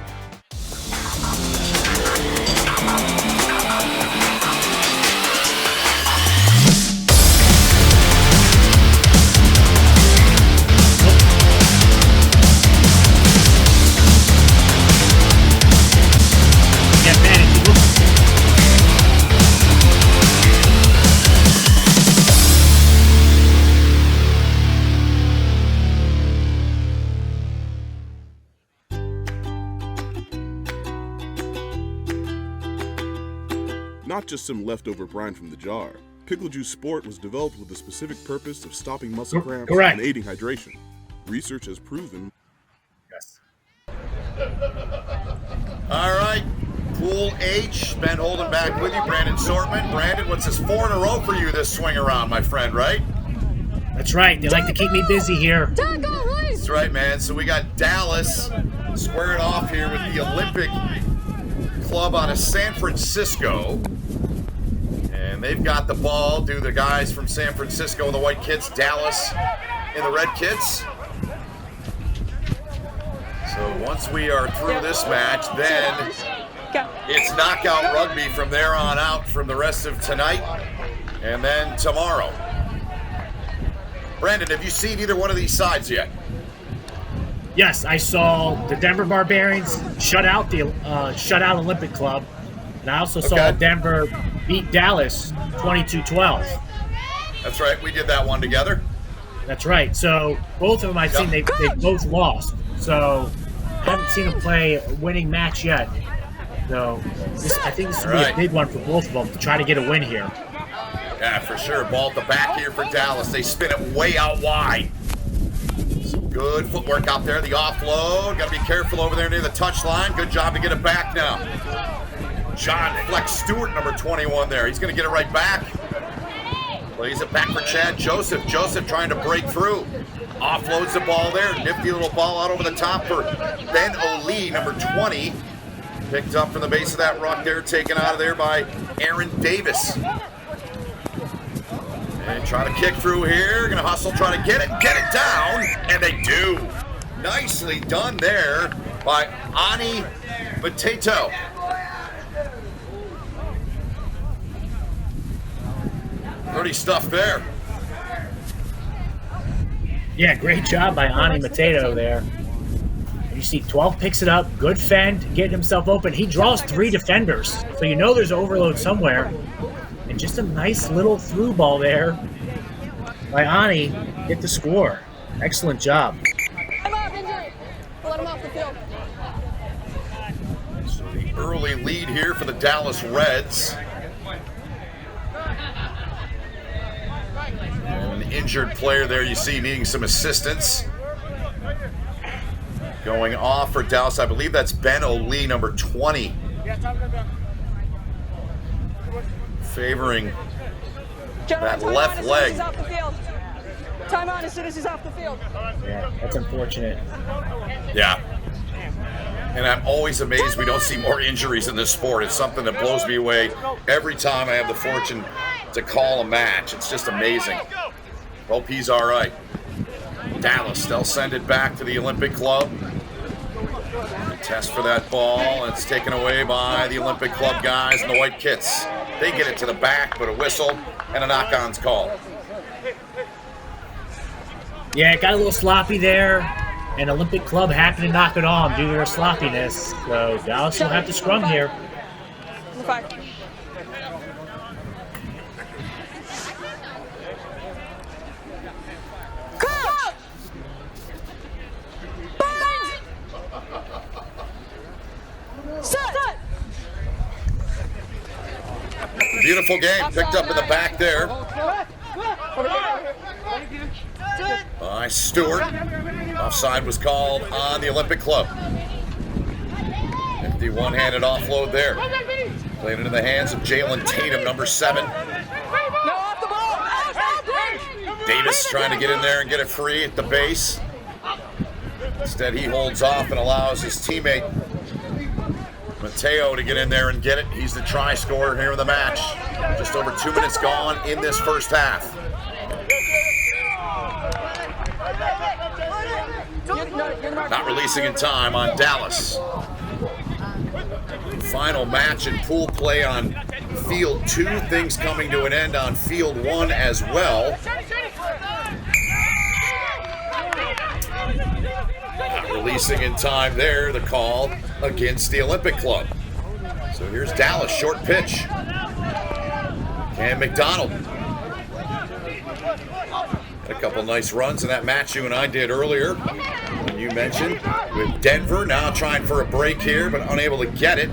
Not just some leftover brine from the jar. Pickle Juice Sport was developed with the specific purpose of stopping muscle cramps and aiding hydration. Research has proven. Yes. All right, Pool H, Ben Holden back with you, Brandon Sortman. Brandon, what's this, 4 in a row for you this swing around, my friend, right? That's right. They like to keep me busy here. That's right, man. So we got Dallas squaring off here with the Olympic Club out of San Francisco. And they've got the ball. Do the guys from San Francisco, the white kids, Dallas in the red kids. So once we are through this match, then it's knockout rugby from there on out from the rest of tonight and then tomorrow. Brandon, have you seen either one of these sides yet? Yes, I saw the Denver Barbarians shut out the Olympic Club, and I also saw Denver beat Dallas 22-12. That's right. We did that one together. That's right. So both of them I've seen, they both lost. So I haven't seen them play a winning match yet. So I think this will be a big one for both of them to try to get a win here. Yeah, for sure. Ball at the back here for Dallas. They spin it way out wide. So Good footwork out there. The offload. Got to be careful over there near the touchline. Good job to get it back now. John Flex Stewart, number 21 there. He's going to get it right back. Plays it back for Chad Joseph. Joseph trying to break through. Offloads the ball there. Nifty little ball out over the top for Ben O'Lee, number 20. Picked up from the base of that rock there. Taken out of there by Aaron Davis. And try to kick through here. Gonna hustle, try to get it down. And they do. Nicely done there by Ani Mateto. Pretty stuff there. Yeah, great job by Ani Mateto there. You see 12 picks it up, good fend, getting himself open. He draws 3 defenders, so you know there's overload somewhere. And just a nice little through ball there by Ani. Hit the score. Excellent job. Let him off the field. So the early lead here for the Dallas Reds. An injured player there you see needing some assistance. Going off for Dallas, I believe that's Ben O'Lee, number 20. Favoring that left leg. Time on as soon as he's off the field. Yeah, that's unfortunate. Yeah. And I'm always amazed we don't see more injuries in this sport. It's something that blows me away every time I have the fortune to call a match. It's just amazing. Hope he's all right. Dallas, they'll send it back to the Olympic Club. Test for that ball, and it's taken away by the Olympic Club guys in the white kits. They get it to the back, but a whistle and a knock-on's call. Yeah, it got a little sloppy there, and Olympic Club happened to knock it on due to their sloppiness. So Dallas will have to scrum here. Beautiful game picked up in the back there by Stewart. Offside was called on the Olympic Club. Empty one-handed offload there. Played into the hands of Jalen Tatum, number 7. Davis trying to get in there and get it free at the base. Instead, he holds off and allows his teammate Mateo to get in there and get it. He's the try scorer here in the match. Just over 2 minutes gone in this first half. Not releasing in time on Dallas. Final match and pool play on field 2. Things coming to an end on field 1 as well. Not releasing in time there, the call against the Olympic Club. So here's Dallas, short pitch. And McDonald. Had a couple nice runs in that match you and I did earlier. You mentioned with Denver now trying for a break here, but unable to get it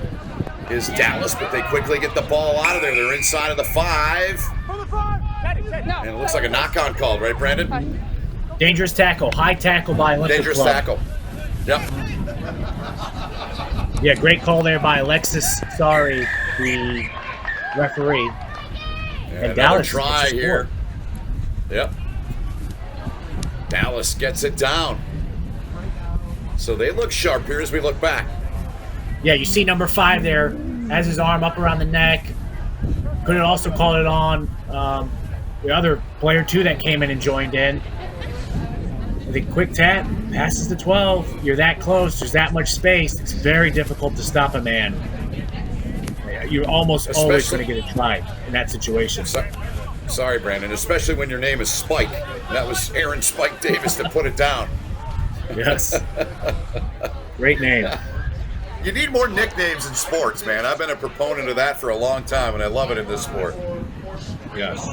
is Dallas, but they quickly get the ball out of there. They're inside of the 5. And it looks like a knock-on called, right, Brandon? Dangerous tackle, high tackle by Olympic Dangerous Club. tackle. Yep. Yeah, great call there by Alexis. Sorry, the referee. And Dallas try here. Yep. Dallas gets it down. So they look sharp here as we look back. Yeah, you see number 5 there, has his arm up around the neck. Could have also called it on the other player too that came in and joined in. The quick tap, passes to 12. You're that close. There's that much space. It's very difficult to stop a man. You're almost always going to get a try in that situation. Sorry, Brandon. Especially when your name is Spike. That was Aaron Spike Davis that put it down. Yes. Great name. You need more nicknames in sports, man. I've been a proponent of that for a long time, and I love it in this sport. Yes.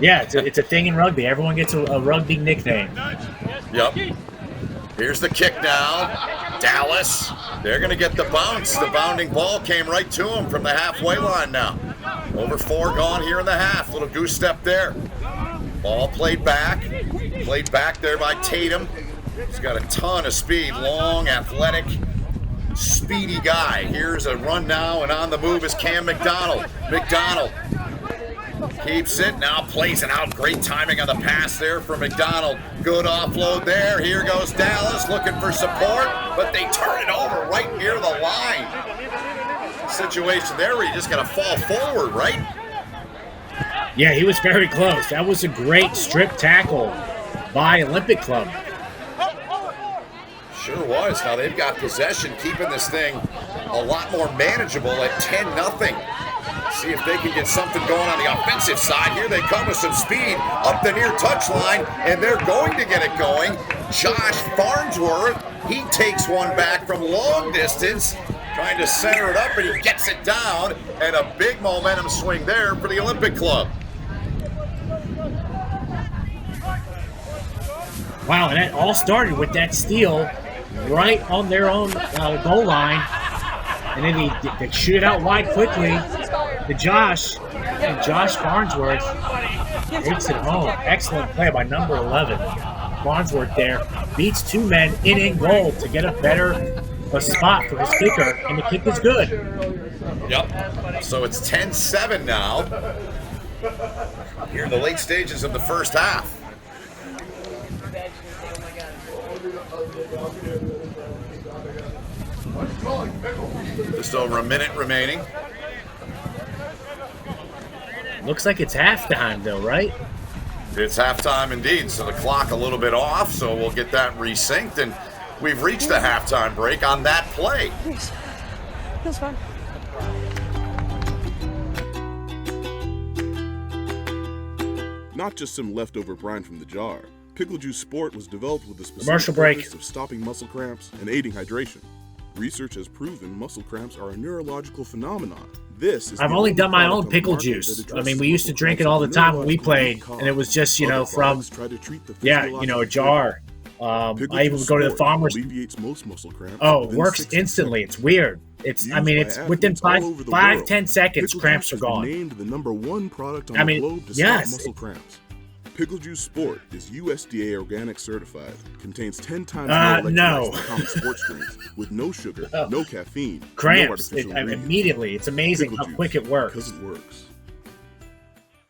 Yeah, it's a thing in rugby. Everyone gets a rugby nickname. Yep. Here's the kick now. Dallas. They're going to get the bounce. The bounding ball came right to them from the halfway line now. Over 4 gone here in the half. Little goose step there. Ball played back. Played back there by Tatum. He's got a ton of speed, long, athletic, speedy guy. Here's a run now, and on the move is Cam McDonald. McDonald keeps it, now plays it out. Great timing on the pass there for McDonald. Good offload there. Here goes Dallas looking for support, but they turn it over right near the line. Situation there where you just got to fall forward, right? Yeah, he was very close. That was a great strip tackle by Olympic Club. Sure was. Now they've got possession, keeping this thing a lot more manageable at 10-0. See if they can get something going on the offensive side. Here they come with some speed up the near touchline, and they're going to get it going. Josh Farnsworth, he takes one back from long distance, trying to center it up, and he gets it down, and a big momentum swing there for the Olympic Club. Wow, and that all started with that steal right on their own goal line. And then they shoot it out wide quickly to Josh. And Josh Farnsworth takes it home. Excellent play by number 11. Farnsworth there beats two men in goal to get a better spot for his kicker, and the kick is good. Yep. So it's 10-7 now. Here in the late stages of the first half. Just over a minute remaining. Looks like it's halftime, though, right? It's halftime indeed, so the clock a little bit off, so we'll get that resynced, and we've reached the halftime break on that play. That's fine. Not just some leftover brine from the jar. Pickle Juice Sport was developed with the Commercial specific break. purpose of stopping muscle cramps and aiding hydration. Research has proven muscle cramps are a neurological phenomenon. This is I've only done my own pickle juice. I mean, we used to drink it all the time when we played, and it was just, from, a jar. I even would go to the farmer's. Oh, it works instantly. It's weird. It's within 5-10 seconds, cramps are gone. Named the #1 product on the globe to stop muscle cramps. Pickle Juice Sport is USDA organic certified. Contains 10 times more electrolytes than common sports drinks, with no sugar, no caffeine, cramps no artificial ingredients. Immediately. It's amazing how quick it works. Because it works.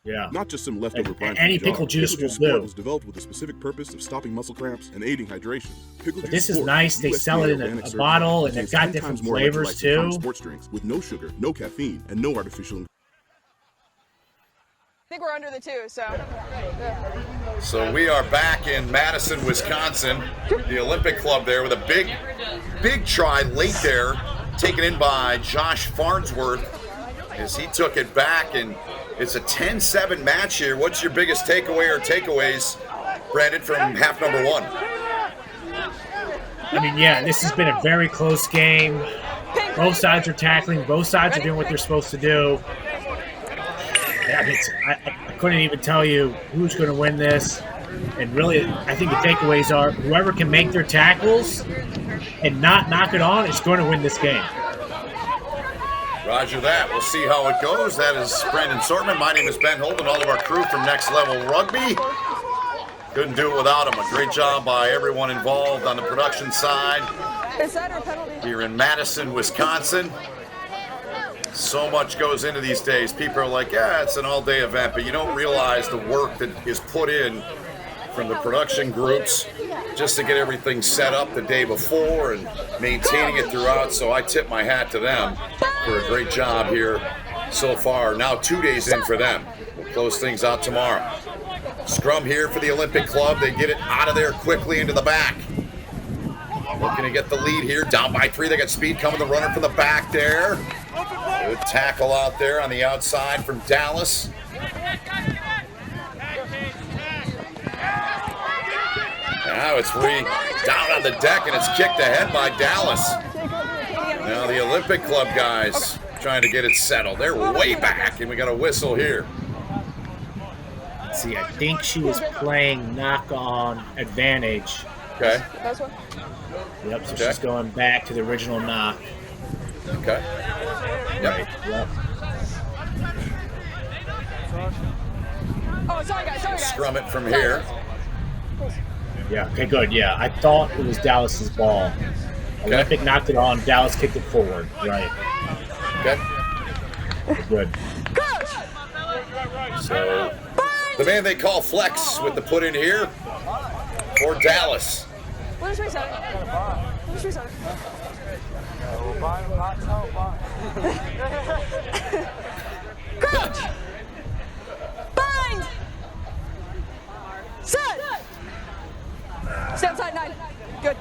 Yeah. Not just some leftover brine. Any pickle juice will do. Was developed with the specific purpose of stopping muscle cramps and aiding hydration. Pickle But Juice this is Sport, nice. They sell it in a bottle, and they've got different flavors too. Sports drinks with no sugar, no caffeine, and no artificial. I think we're under the 2, so. So we are back in Madison, Wisconsin. The Olympic Club there with a big try late there, taken in by Josh Farnsworth as he took it back, and it's a 10-7 match here. What's your biggest takeaway or takeaways, Brandon, from half number 1? I mean, yeah, this has been a very close game. Both sides are tackling. Both sides are doing what they're supposed to do. I couldn't even tell you who's going to win this. And really, I think the takeaways are whoever can make their tackles and not knock it on is going to win this game. Roger that. We'll see how it goes. That is Brandon Sortman. My name is Ben Holden, all of our crew from Next Level Rugby. Couldn't do it without him. A great job by everyone involved on the production side. Is that our penalty? Here in Madison, Wisconsin. So much goes into these days. People are like, yeah, it's an all-day event, but you don't realize the work that is put in from the production groups just to get everything set up the day before and maintaining it throughout. So I tip my hat to them for a great job here so far. Now 2 days in for them. We'll close things out tomorrow. Scrum here for the Olympic Club. They get it out of there quickly into the back. Looking to get the lead here. Down by 3. They got speed coming. The runner from the back there. Good tackle out there on the outside from Dallas. Now it's down on the deck, and it's kicked ahead by Dallas. Now the Olympic Club guys trying to get it settled. They're way back, and we got a whistle here. See, I think she was playing knock-on advantage. Okay. Yep, so she's going back to the original knock. Okay. Right, yep. Oh, sorry guys. Scrum it from here. Yeah, okay, good. Yeah, I thought it was Dallas's ball. Olympic knocked it on. Dallas kicked it forward. Right. Okay. Good. So, the man they call Flex with the put in here for Dallas. What is reset? What is reset? Crouch! Bind! Set! Step side 9. Good.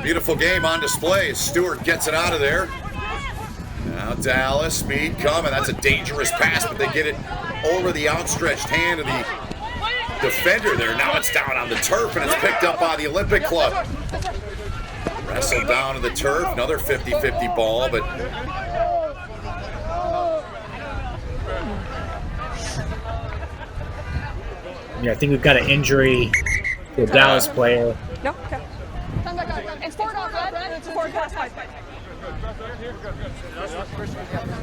Beautiful game on display as Stewart gets it out of there. Now Dallas, speed coming. That's a dangerous pass, but they get it over the outstretched hand of the defender there. Now it's down on the turf, and it's picked up by the Olympic Club. Wrestled down to the turf. Another 50-50 ball, but Yeah, I think we've got an injury to a Dallas player. No? Okay. It's forward off red, and it's forward past 5.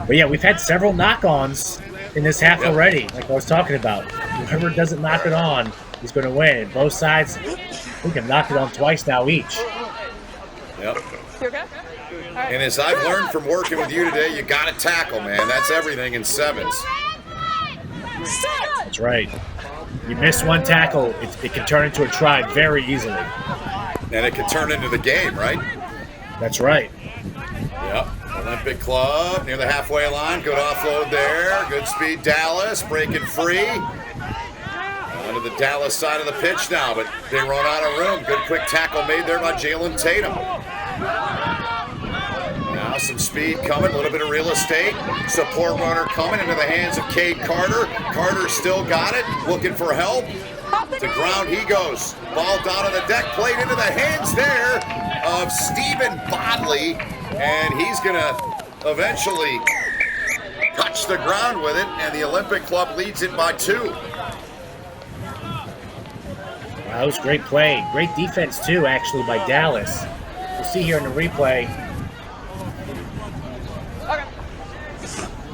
But yeah, we've had several knock-ons in this half already, like I was talking about. Whoever doesn't knock it on is going to win. And both sides, we can knock it on twice now each. Yep. You okay? And as I've learned from working with you today, you got to tackle, man. That's everything in sevens. That's right. You miss one tackle, it can turn into a try very easily. And it can turn into the game, right? That's right. Yep. Olympic Club near the halfway line. Good offload there. Good speed, Dallas breaking free. Onto the Dallas side of the pitch now, but they run out of room. Good quick tackle made there by Jalen Tatum. Now some speed coming, a little bit of real estate. Support runner coming into the hands of Cade Carter. Carter still got it, looking for help. To ground he goes. Ball down on the deck, played into the hands there of Stephen Bodley. And he's going to eventually touch the ground with it, and the Olympic Club leads it by 2. That was great play. Great defense, too, actually, by Dallas. You'll see here in the replay.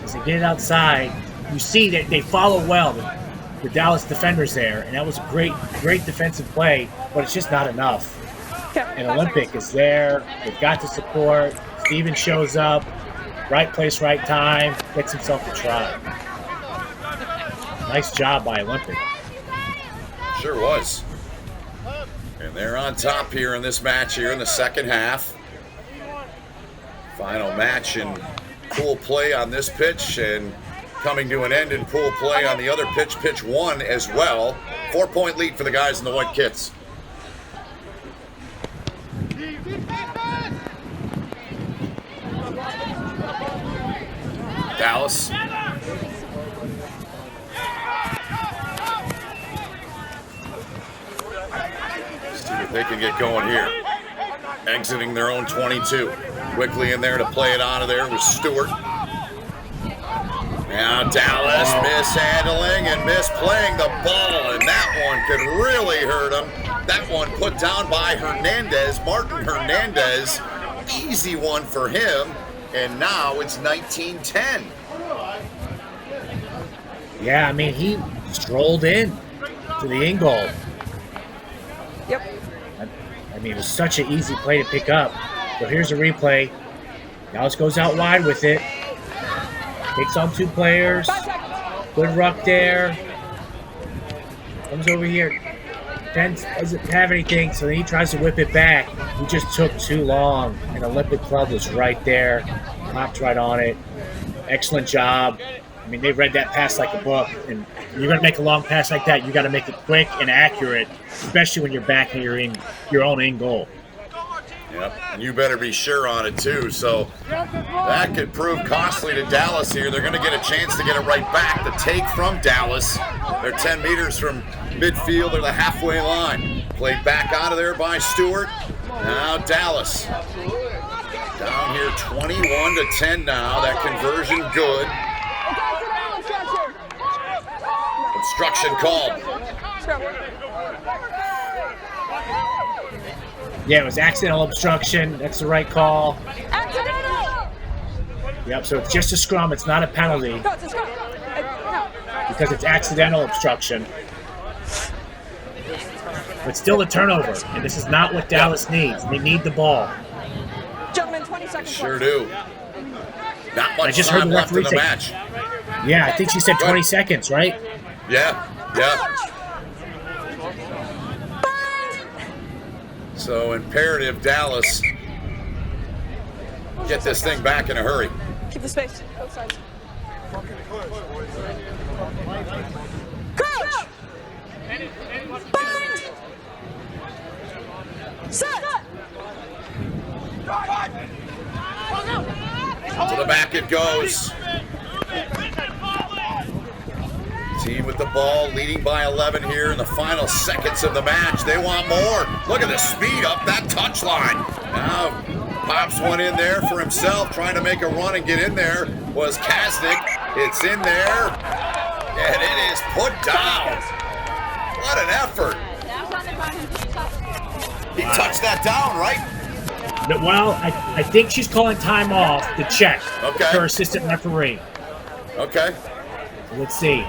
As they get it outside, you see that they follow well, the Dallas defenders there, and that was a great defensive play, but it's just not enough. And Olympic is there. They've got the support. Steven shows up. Right place, right time. Gets himself a try. Nice job by Olympic. Sure was. And they're on top here in this match here in the second half. Final match in pool play on this pitch, and coming to an end in pool play on the other pitch, pitch 1 as well. 4-point lead for the guys in the white kits. Dallas. See if they can get going here. Exiting their own 22. Quickly in there to play it out of there with Stewart. Now Dallas mishandling and misplaying the ball, and that one could really hurt him. That one put down by Hernandez, Martin Hernandez. Easy one for him, and now it's 19-10. Yeah, I mean, he strolled in to the in goal. Yep. I mean, it was such an easy play to pick up. So here's a replay. Dallas goes out wide with it. Takes on 2 players. Good ruck there. Comes over here. Pence doesn't have anything, so then he tries to whip it back. He just took too long, and Olympic Club was right there. Hopped right on it. Excellent job. I mean, they read that pass like a book, and you're going to make a long pass like that, you got to make it quick and accurate, especially when you're back and you're in your own end goal. Yep, and you better be sure on it too. So that could prove costly to Dallas here. They're going to get a chance to get it right back. The take from Dallas. They're 10 meters from midfield or the halfway line. Played back out of there by Stewart. Now Dallas. Down here 21-10 now. That conversion good. Obstruction called. Yeah, it was accidental obstruction. That's the right call. Accidental! Yep, so it's just a scrum. It's not a penalty. No, it's a scrum. No. Because it's accidental obstruction. But still a turnover, and this is not what Dallas needs. They need the ball. Gentlemen, 20 seconds. Sure do. Not much I just heard time the left in referee the say- match. Yeah, I think she said 20 seconds, right? Yeah. So imperative Dallas get this thing back in a hurry. Keep the space. Both sides. Coach! Bind! Set! To the back it goes. Team with the ball, leading by 11 here in the final seconds of the match. They want more. Look at the speed up that touchline. Now pops one in there for himself, trying to make a run and get in there was Kasnick. It's in there, and it is put down. What an effort. He touched that down, right? Well, I think she's calling time off to check her assistant referee. Okay. Let's see.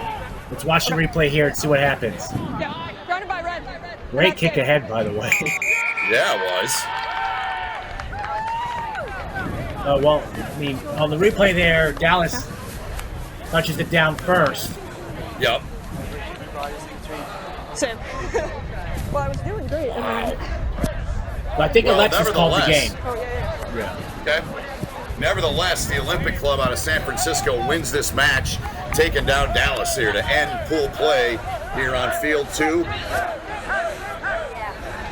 Let's watch the replay here and see what happens. Grounded by red. Great kick ahead, by the way. Yeah, it was. Well, I mean, on the replay there, Dallas touches it down first. Yep. Sam. Well, I was doing great. But I think Alexis called the game. Oh, yeah. Okay. Nevertheless, the Olympic Club out of San Francisco wins this match, taking down Dallas here to end pool play here on Field 2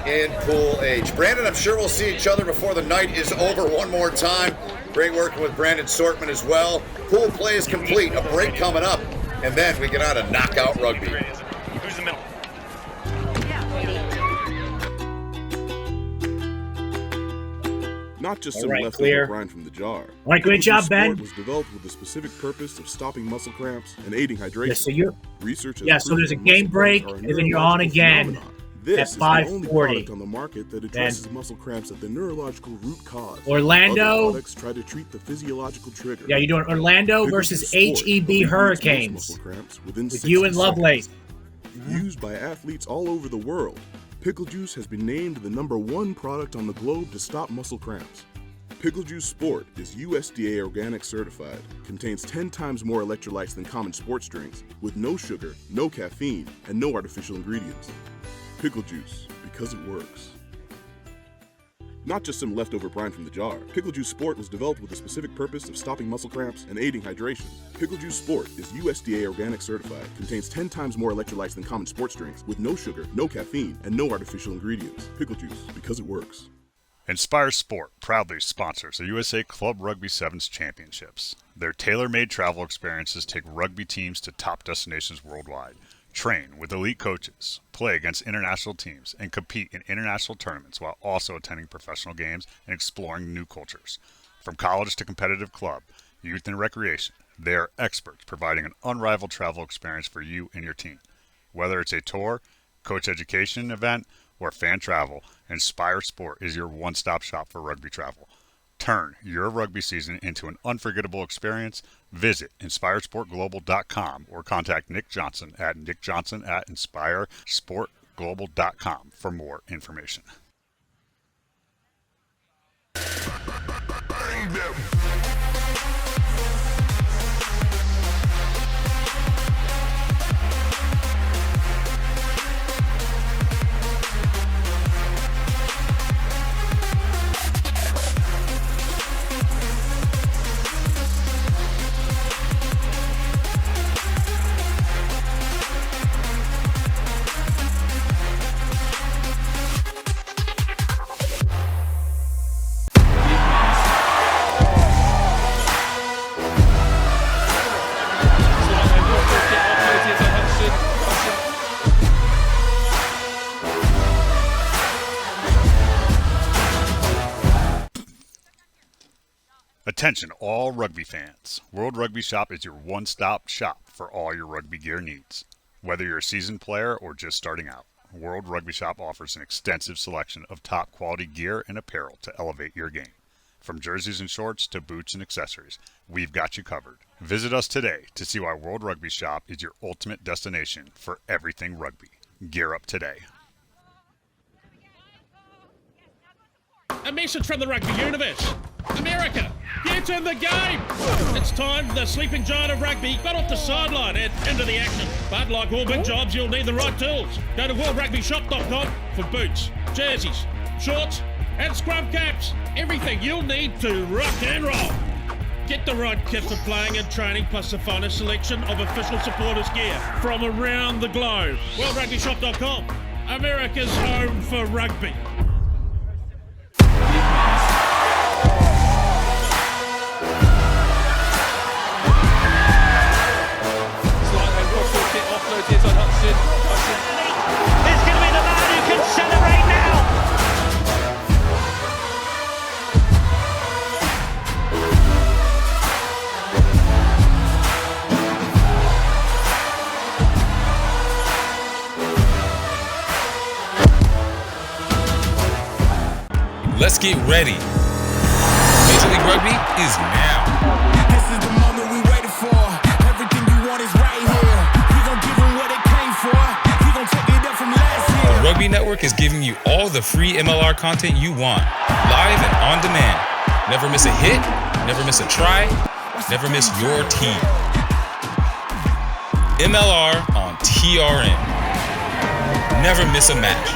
in Pool H. Brandon, I'm sure we'll see each other before the night is over one more time. Great working with Brandon Sortman as well. Pool play is complete. A break coming up, and then we get on to knockout rugby. Who's the middle? Not just All some right, leftover clear. brine from the jar. All right, great Pickle job, juice Ben. Sport was developed with the specific purpose of stopping muscle cramps and aiding hydration. Yeah, so you're- Research has Yeah, so proven there's a that game muscle break, cramps are a and then you're on neurological again phenomenon. This at is the only 5:40. product on the market that addresses muscle cramps at the neurological root cause. Orlando- Other products try to treat the physiological trigger. Yeah, you're doing Orlando Pickle versus juice Sport HEB alleviates most Hurricanes muscle cramps within with 60 you and seconds. Lovelace. Used by athletes all over the world, Pickle Juice has been named the #1 product on the globe to stop muscle cramps. Pickle Juice Sport is USDA organic certified, contains 10 times more electrolytes than common sports drinks, with no sugar, no caffeine, and no artificial ingredients. Pickle Juice, because it works. Not just some leftover brine from the jar. Pickle Juice Sport was developed with the specific purpose of stopping muscle cramps and aiding hydration. Pickle Juice Sport is USDA organic certified, contains 10 times more electrolytes than common sports drinks, with no sugar, no caffeine, and no artificial ingredients. Pickle Juice, because it works. Inspire Sport proudly sponsors the USA Club Rugby Sevens Championships. Their tailor-made travel experiences take rugby teams to top destinations worldwide. Train with elite coaches, play against international teams, and compete in international tournaments while also attending professional games and exploring new cultures. From college to competitive club, youth and recreation, they are experts providing an unrivaled travel experience for you and your team. Whether it's a tour, coach education event, or fan travel, Inspire Sport is your one-stop shop for rugby travel. Turn your rugby season into an unforgettable experience. Visit InspireSportGlobal.com or contact Nick Johnson at NickJohnson@InspireSportGlobal.com for more information. Attention all rugby fans. World Rugby Shop is your one-stop shop for all your rugby gear needs. Whether you're a seasoned player or just starting out, World Rugby Shop offers an extensive selection of top quality gear and apparel to elevate your game. From jerseys and shorts to boots and accessories, we've got you covered. Visit us today to see why World Rugby Shop is your ultimate destination for everything rugby. Gear up today. A message from the rugby universe. America, get in the game! It's time the sleeping giant of rugby got off the sideline and into the action. But like all big jobs, you'll need the right tools. Go to worldrugbyshop.com for boots, jerseys, shorts, and scrum caps. Everything you'll need to rock and roll. Get the right kit for playing and training, plus the finest selection of official supporters gear from around the globe. worldrugbyshop.com, America's home for rugby. Offload on Hudson. It's going to be the man who can celebrate now. Let's get ready. Major League Rugby is now. This is the moment we waited for. Everything you want is right here. We gon' give them what they came for. We gon' take it up from last year. The Rugby Network is giving you all the free MLR content you want, live and on demand. Never miss a hit, never miss a try, never miss your team. MLR on TRN. Never miss a match.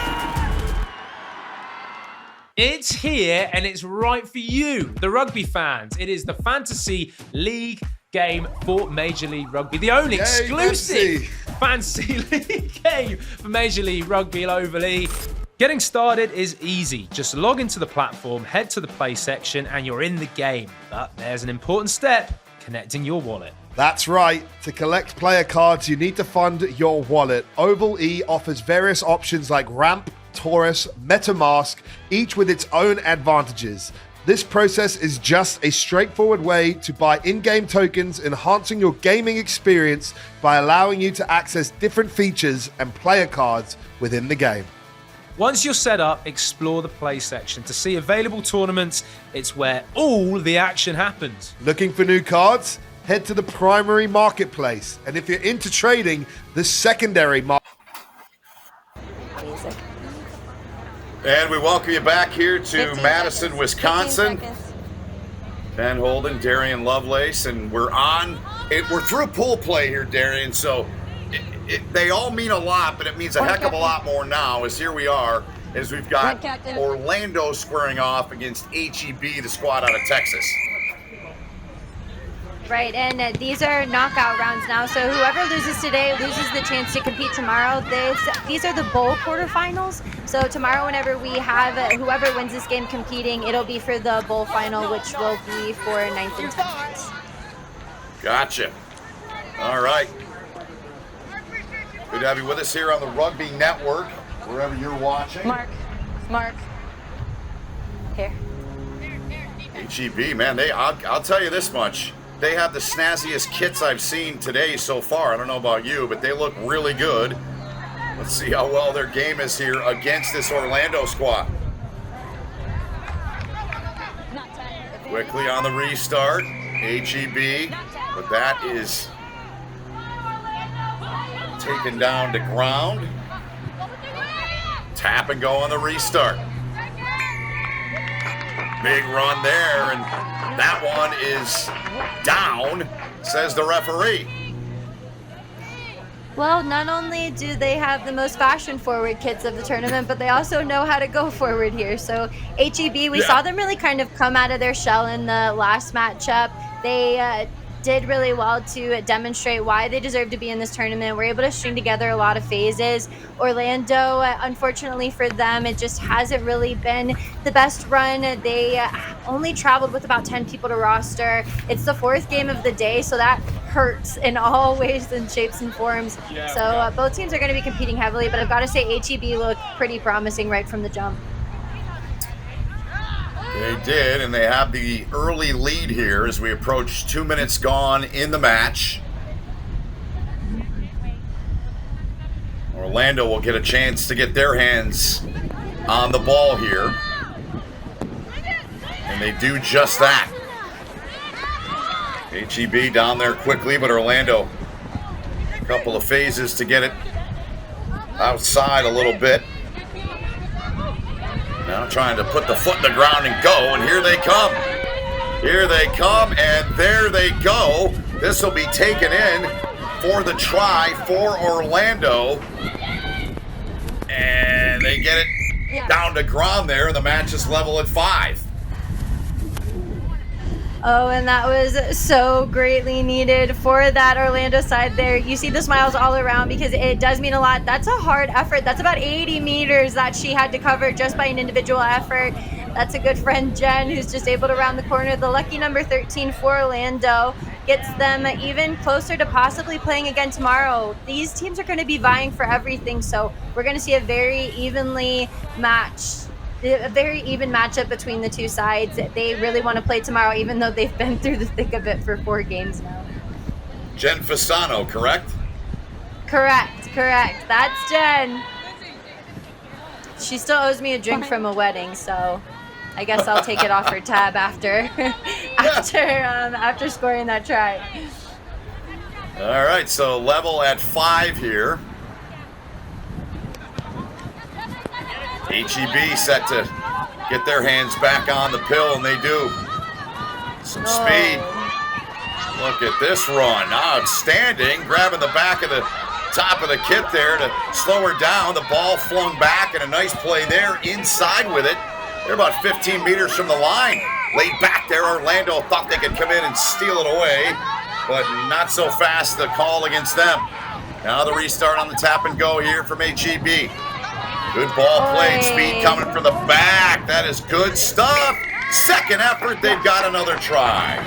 It's here and it's right for you, the rugby fans. It is the Fantasy League game for Major League Rugby. The only exclusive Fantasy League game for Major League Rugby globally. Getting started is easy. Just log into the platform, head to the play section, and you're in the game. But there's an important step, connecting your wallet. That's right. To collect player cards, you need to fund your wallet. Oval E offers various options like Ramp, Taurus, MetaMask, each with its own advantages. This process is just a straightforward way to buy in-game tokens, enhancing your gaming experience by allowing you to access different features and player cards within the game. Once you're set up, explore the play section to see available tournaments. It's where all the action happens. Looking for new cards? Head to the primary marketplace. And if you're into trading, the secondary market. And we welcome you back here to Madison, Wisconsin. Ben Holden, Darian Lovelace, and we're through pool play here, Darian, so they all mean a lot, but it means a heck of a lot more now, as here we are, as we've got Orlando squaring off against HEB, the squad out of Texas. Right, and these are knockout rounds now, so whoever loses today loses the chance to compete tomorrow. These are the bowl quarterfinals, so tomorrow whenever we have whoever wins this game competing, it'll be for the bowl final, which will be for 9th and 10th. Gotcha. All right. Good to have you with us here on the Rugby Network, wherever you're watching. Mark. Here. HEB, man, I'll tell you this much. They have the snazziest kits I've seen today so far. I don't know about you, but they look really good. Let's see how well their game is here against this Orlando squad. Quickly on the restart, HEB, but that is taken down to ground. Tap and go on the restart. Big run there, and that one is down, says the referee. Well, not only do they have the most fashion-forward kits of the tournament, but they also know how to go forward here. So HEB, we saw them really kind of come out of their shell in the last matchup. They did really well to demonstrate why they deserve to be in this tournament. We're able to string together a lot of phases. Orlando, unfortunately for them, it just hasn't really been the best run. They only traveled with about 10 people to roster. It's the 4th game of the day, so that hurts in all ways and shapes and forms. So both teams are going to be competing heavily, but I've got to say HEB looked pretty promising right from the jump. They did, and they have the early lead here as we approach 2 minutes gone in the match. Orlando will get a chance to get their hands on the ball here. And they do just that. HEB down there quickly, but Orlando, a couple of phases to get it outside a little bit. Now trying to put the foot in the ground and go, and here they come. Here they come, and there they go. This will be taken in for the try for Orlando. And they get it down to ground there, and the match is level at 5. Oh, and that was so greatly needed for that Orlando side there. You see the smiles all around because it does mean a lot. That's a hard effort. That's about 80 meters that she had to cover just by an individual effort. That's a good friend, Jen, who's just able to round the corner. The lucky number 13 for Orlando gets them even closer to possibly playing again tomorrow. These teams are going to be vying for everything, so we're going to see a very even matchup between the two sides. They really want to play tomorrow, even though they've been through the thick of it for 4 games now. Jen Fasano, correct? Correct. That's Jen. She still owes me a drink from a wedding, so I guess I'll take it off her tab after scoring that try. All right, so level at 5 here. HEB set to get their hands back on the pill, and they do. Some speed. Look at this run. Outstanding. Grabbing the back of the top of the kit there to slow her down. The ball flung back, and a nice play there inside with it. They're about 15 meters from the line. Laid back there. Orlando thought they could come in and steal it away, but not so fast. The call against them. Now the restart on the tap and go here from HEB. Good ball played, speed coming from the back. That is good stuff. Second effort, they've got another try.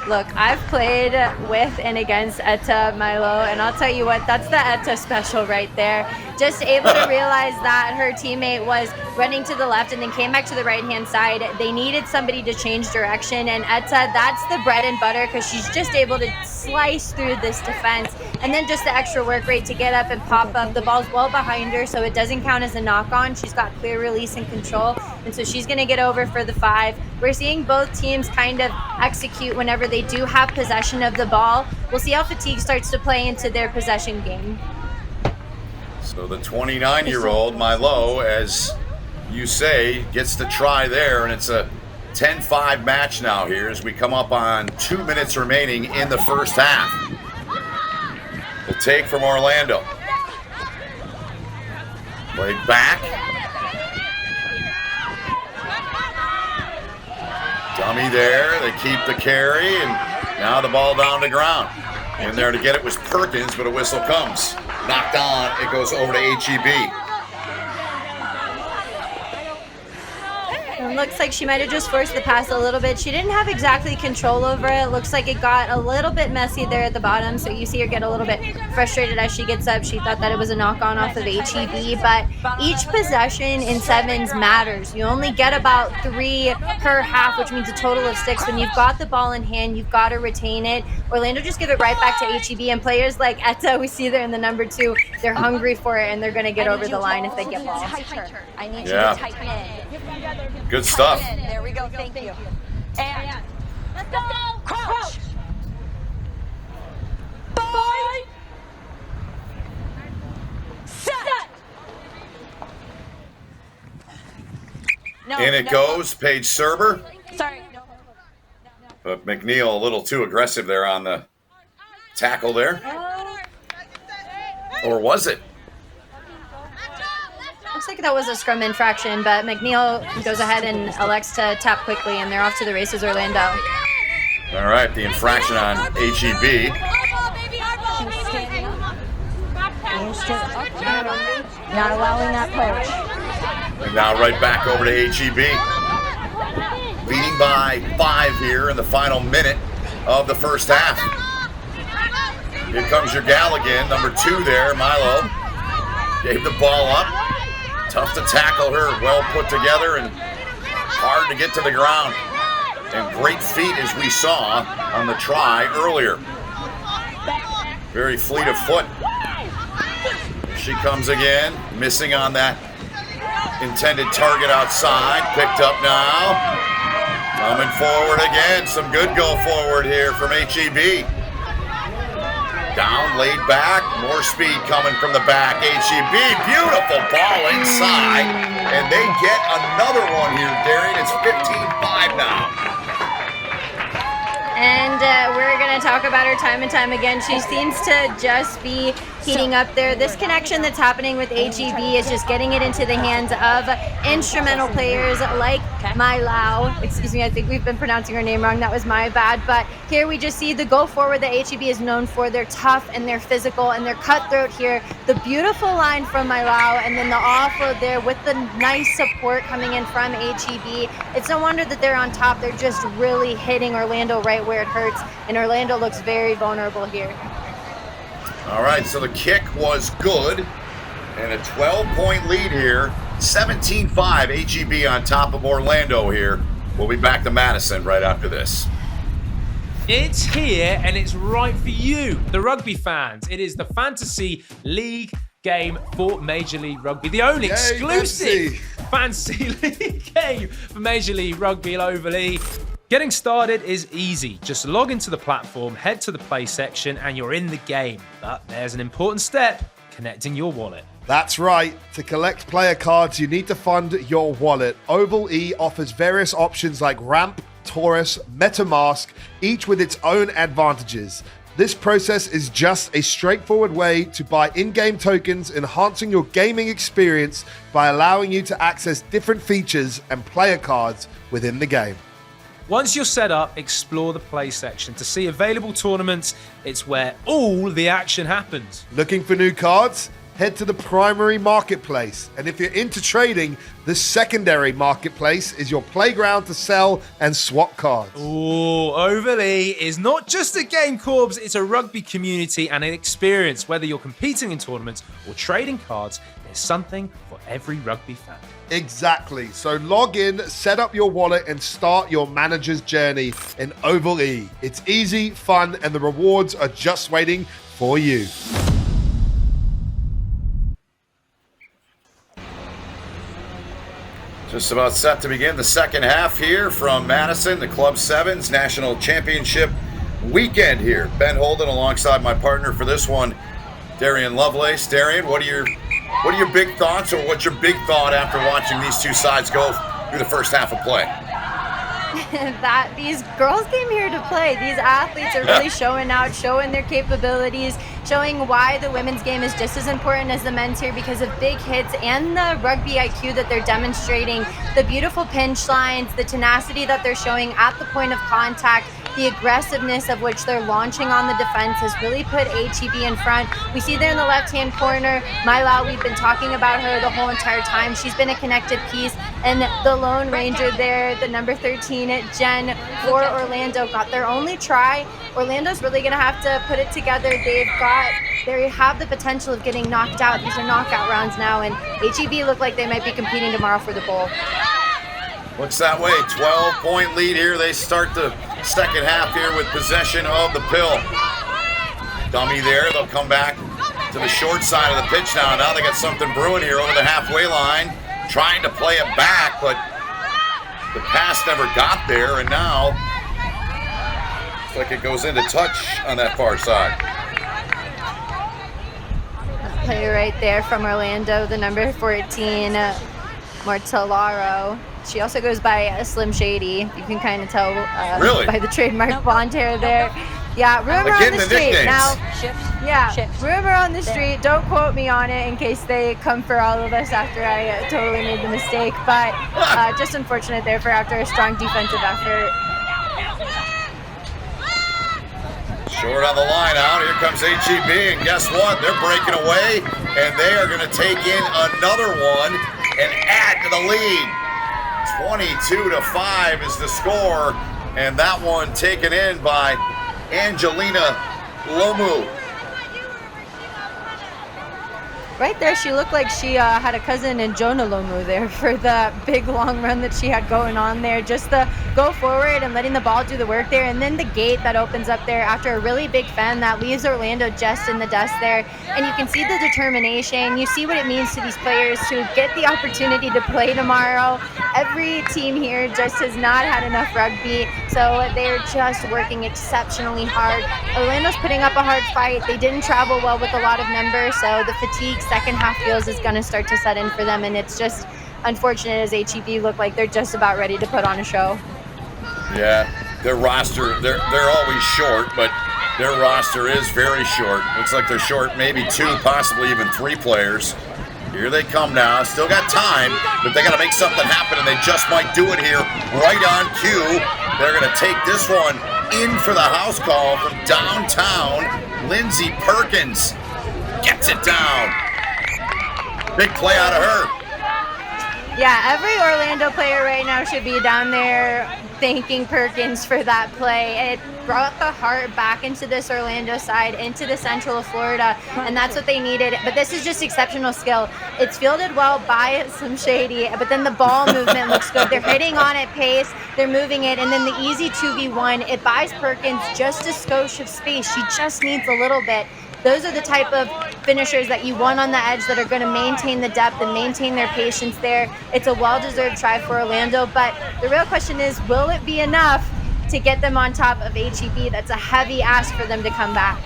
Look, I've played with and against Etta, Milo, and I'll tell you what, that's the Etta special right there. Just able to realize that her teammate was running to the left and then came back to the right-hand side. They needed somebody to change direction, and Etta, that's the bread and butter because she's just able to slice through this defense. And then just the extra work rate to get up and pop up. The ball's well behind her, so it doesn't count as a knock-on. She's got clear release and control, and so she's going to get over for the 5. We're seeing both teams kind of execute whenever they do have possession of the ball. We'll see how fatigue starts to play into their possession game. So the 29-year-old Milo, as you say, gets the try there, and it's a 10-5 match now here as we come up on 2 minutes remaining in the first half. The take from Orlando. Played back. Dummy there. They keep the carry, and now the ball down to ground. In there to get it was Perkins, but a whistle comes. Knocked on. It goes over to HEB. It looks like she might have just forced the pass a little bit. She didn't have exactly control over it. Looks like it got a little bit messy there at the bottom, so you see her get a little bit frustrated as she gets up. She thought that it was a knock-on off of HEB, but each possession in sevens matters. You only get about 3 per half, which means a total of 6. When you've got the ball in hand, you've got to retain it. Orlando just give it right back to HEB, and players like Etta, we see there in the number 2, they're hungry for it, and they're going to get over the line if they get ball. I need you to tighten in. Good stuff. There we go. Thank you. And let's go. Crouch. Bye. Set. In it goes. Paige Serber. Sorry. But McNeil a little too aggressive there on the tackle there. Or was it? Looks like that was a scrum infraction, but McNeil goes ahead and elects to tap quickly, and they're off to the races, Orlando. All right, the infraction on HEB. Not allowing that push. And now right back over to HEB. Leading by 5 here in the final minute of the first half. Here comes your gal again, number 2 there, Milo. Gave the ball up. Tough to tackle her, well put together and hard to get to the ground. And great feet as we saw on the try earlier. Very fleet of foot. Here she comes again, missing on that intended target outside. Picked up now. Coming forward again. Some good go forward here from HEB. Down, laid back, more speed coming from the back. HEB, beautiful ball inside. And they get another one here, Darian. It's 15-5 now. And we're going to talk about her time and time again. She seems to just be heating up there. This connection that's happening with HEB is just getting it into the hands of instrumental players like Mai Lau. Excuse me, I think we've been pronouncing her name wrong. That was my bad. But here we just see the go forward that HEB is known for. They're tough and they're physical and they're cutthroat here. The beautiful line from Mai Lau and then the offload there with the nice support coming in from HEB. It's no wonder that they're on top. They're just really hitting Orlando right where it hurts. And Orlando looks very vulnerable here. All right, so the kick was good. And a 12-point lead here. 17-5, HEB on top of Orlando here. We'll be back to Madison right after this. It's here and it's right for you, the rugby fans. It is the Fantasy League game for Major League Rugby. The only exclusive Fantasy League game for Major League Rugby globally. Getting started is easy. Just log into the platform, head to the play section, and you're in the game. But there's an important step, connecting your wallet. That's right. To collect player cards, you need to fund your wallet. Oval E offers various options like Ramp, Taurus, MetaMask, each with its own advantages. This process is just a straightforward way to buy in-game tokens, enhancing your gaming experience by allowing you to access different features and player cards within the game. Once you're set up, explore the play section to see available tournaments. It's where all the action happens. Looking for new cards? Head to the primary marketplace. And if you're into trading, the secondary marketplace is your playground to sell and swap cards. Ooh, Oval E is not just a game, Corbs, it's a rugby community and an experience. Whether you're competing in tournaments or trading cards, there's something for every rugby fan. Exactly. So log in, set up your wallet, and start your manager's journey in Oval E. It's easy, fun, and the rewards are just waiting for you. Just about set to begin the second half here from Madison, the Club 7's National Championship weekend here. Ben Holden alongside my partner for this one, Darian Lovelace. Darian, what are your big thoughts, or what's your big thought after watching these two sides go through the first half of play? That these girls came here to play. These athletes are really showing out, showing their capabilities, showing why the women's game is just as important as the men's here because of big hits and the rugby IQ that they're demonstrating, the beautiful pinch lines, the tenacity that they're showing at the point of contact, the aggressiveness of which they're launching on the defense has really put HEB in front. We see there in the left-hand corner, Mai Lau, we've been talking about her the whole entire time. She's been a connected piece. And the Lone Ranger there, the number 13, Jen, for Orlando, got their only try. Orlando's really going to have to put it together. They have the potential of getting knocked out. These are knockout rounds now, and HEB look like they might be competing tomorrow for the bowl. Looks that way. 12-point lead here. They start the second half here with possession of the pill. Dummy there. They'll come back to the short side of the pitch now. Now they got something brewing here over the halfway line. Trying to play it back, but the pass never got there, and now looks like it goes into touch on that far side. Player right there from Orlando, the number 14, Mortellaro. She also goes by Slim Shady. You can kind of tell by the trademark blonde hair there. Yeah, rumor on the street. Now, rumor on the street. Don't quote me on it in case they come for all of us after I totally made the mistake. But just unfortunate there for after a strong defensive effort. Short on the line out. Here comes HEB, and guess what? They're breaking away, and they are going to take in another one and add to the lead. 22-5 is the score, and that one taken in by Angelina Lomu. Right there, she looked like she had a cousin in Jonah Lomu there for the big long run that she had going on there. Just the go forward and letting the ball do the work there. And then the gate that opens up there after a really big fend that leaves Orlando just in the dust there. And you can see the determination. You see what it means to these players to get the opportunity to play tomorrow. every team here just has not had enough rugby, so they're just working exceptionally hard. Orlando's putting up a hard fight. They didn't travel well with a lot of numbers, so the fatigue second half feels is going to start to set in for them, and it's just unfortunate as HEB look like they're just about ready to put on a show. Yeah, their roster, they're always short, but their roster is very short. Looks like they're short maybe 2, possibly even 3 players. Here they come now. Still got time, but they got to make something happen, and they just might do it here right on cue. They're going to take this one in for the house call from downtown. Lindsey Perkins gets it down. Big play out of her. Yeah, every Orlando player right now should be down there thanking Perkins for that play. It brought the heart back into this Orlando side, into the Central of Florida, and that's what they needed. But this is just exceptional skill. It's fielded well by some Shady, but then the ball movement looks good. They're hitting on it pace, they're moving it, and then the easy 2v1, it buys Perkins just a skosh of space. She just needs a little bit. Those are the type of finishers that you want on the edge that are going to maintain the depth and maintain their patience there. It's a well-deserved try for Orlando, but the real question is, will it be enough to get them on top of HEB? That's a heavy ask for them to come back.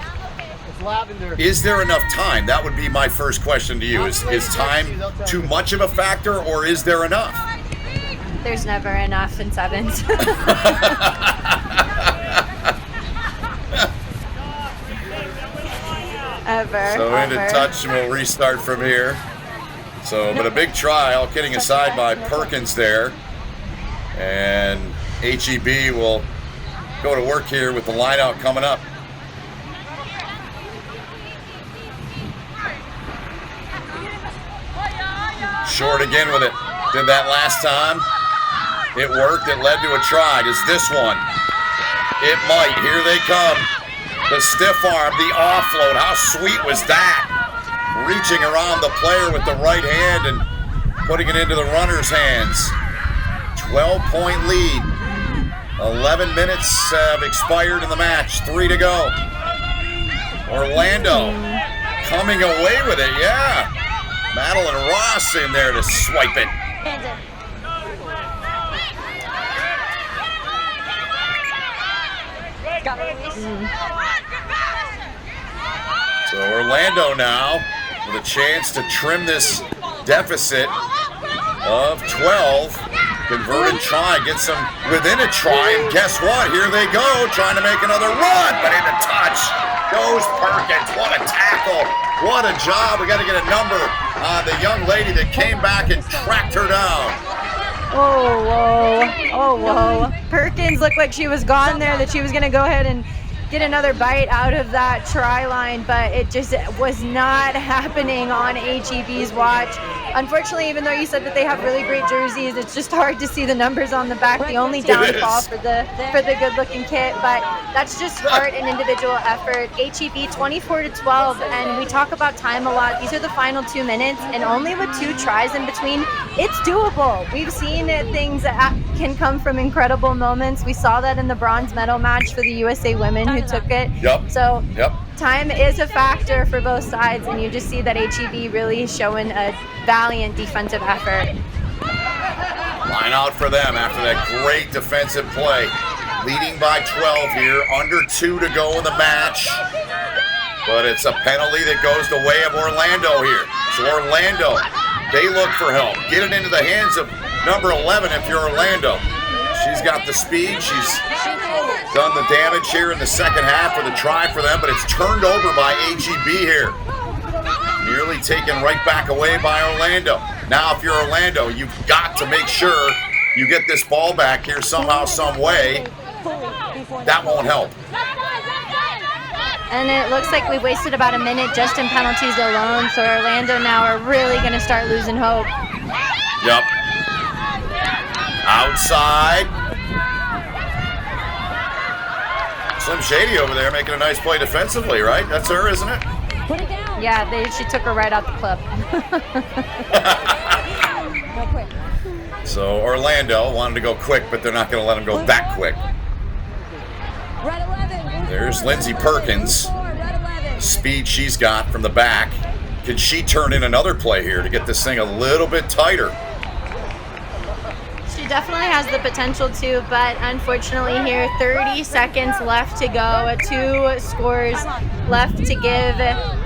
Is there enough time? That would be my first question to you. Is time too much of a factor, or is there enough? There's never enough in sevens. Ever. So into touch, and we'll restart from here. So, but a big try, all kidding aside, by Perkins there. And HEB will go to work here with the line out coming up. Short again with it. Did that last time. It worked. It led to a try. Does this one? It might. Here they come. The stiff arm, the offload. How sweet was that? Reaching around the player with the right hand and putting it into the runner's hands. 12-point lead. 11 minutes have expired in the match. 3 to go. Orlando coming away with it, yeah. Madeline Ross in there to swipe it. So Orlando now with a chance to trim this deficit of 12. Converted try, gets them within a try, and guess what? Here they go, trying to make another run, but into touch goes Perkins. What a tackle. What a job. We got to get a number on the young lady that came back and tracked her down. Oh, whoa. Oh, whoa. Perkins looked like she was gone there, that she was going to go ahead and get another bite out of that try line, but it just was not happening on HEB's watch. Unfortunately, even though you said that they have really great jerseys, it's just hard to see the numbers on the back. The only downfall for the good-looking kit, but that's just heart and individual effort. HEB 24-12, and we talk about time a lot. These are the final 2 minutes, and only with 2 tries in between, it's doable. We've seen things that can come from incredible moments. We saw that in the bronze medal match for the USA women who took it. So time is a factor for both sides, and you just see that HEB really showing a valiant defensive effort. Line out for them after that great defensive play. Leading by 12 here, under 2 to go in the match. But it's a penalty that goes the way of Orlando here. So Orlando, they look for help. Get it into the hands of number 11 if you're Orlando. She's got the speed. She's done the damage here in the second half for the try for them, but it's turned over by HEB here. Nearly taken right back away by Orlando. Now, if you're Orlando, you've got to make sure you get this ball back here somehow, some way. That won't help. And it looks like we wasted about a minute just in penalties alone, so Orlando now are really going to start losing hope. Yep. Outside. Slim Shady over there making a nice play defensively, right? That's her, isn't it? Put it down. Yeah, she took her right out the clip. So Orlando wanted to go quick, but they're not going to let them go that quick. There's Lindsey Perkins. The speed she's got from the back. Can she turn in another play here to get this thing a little bit tighter? definitely has the potential to, but unfortunately here, 30 seconds left to go, 2 scores left to give.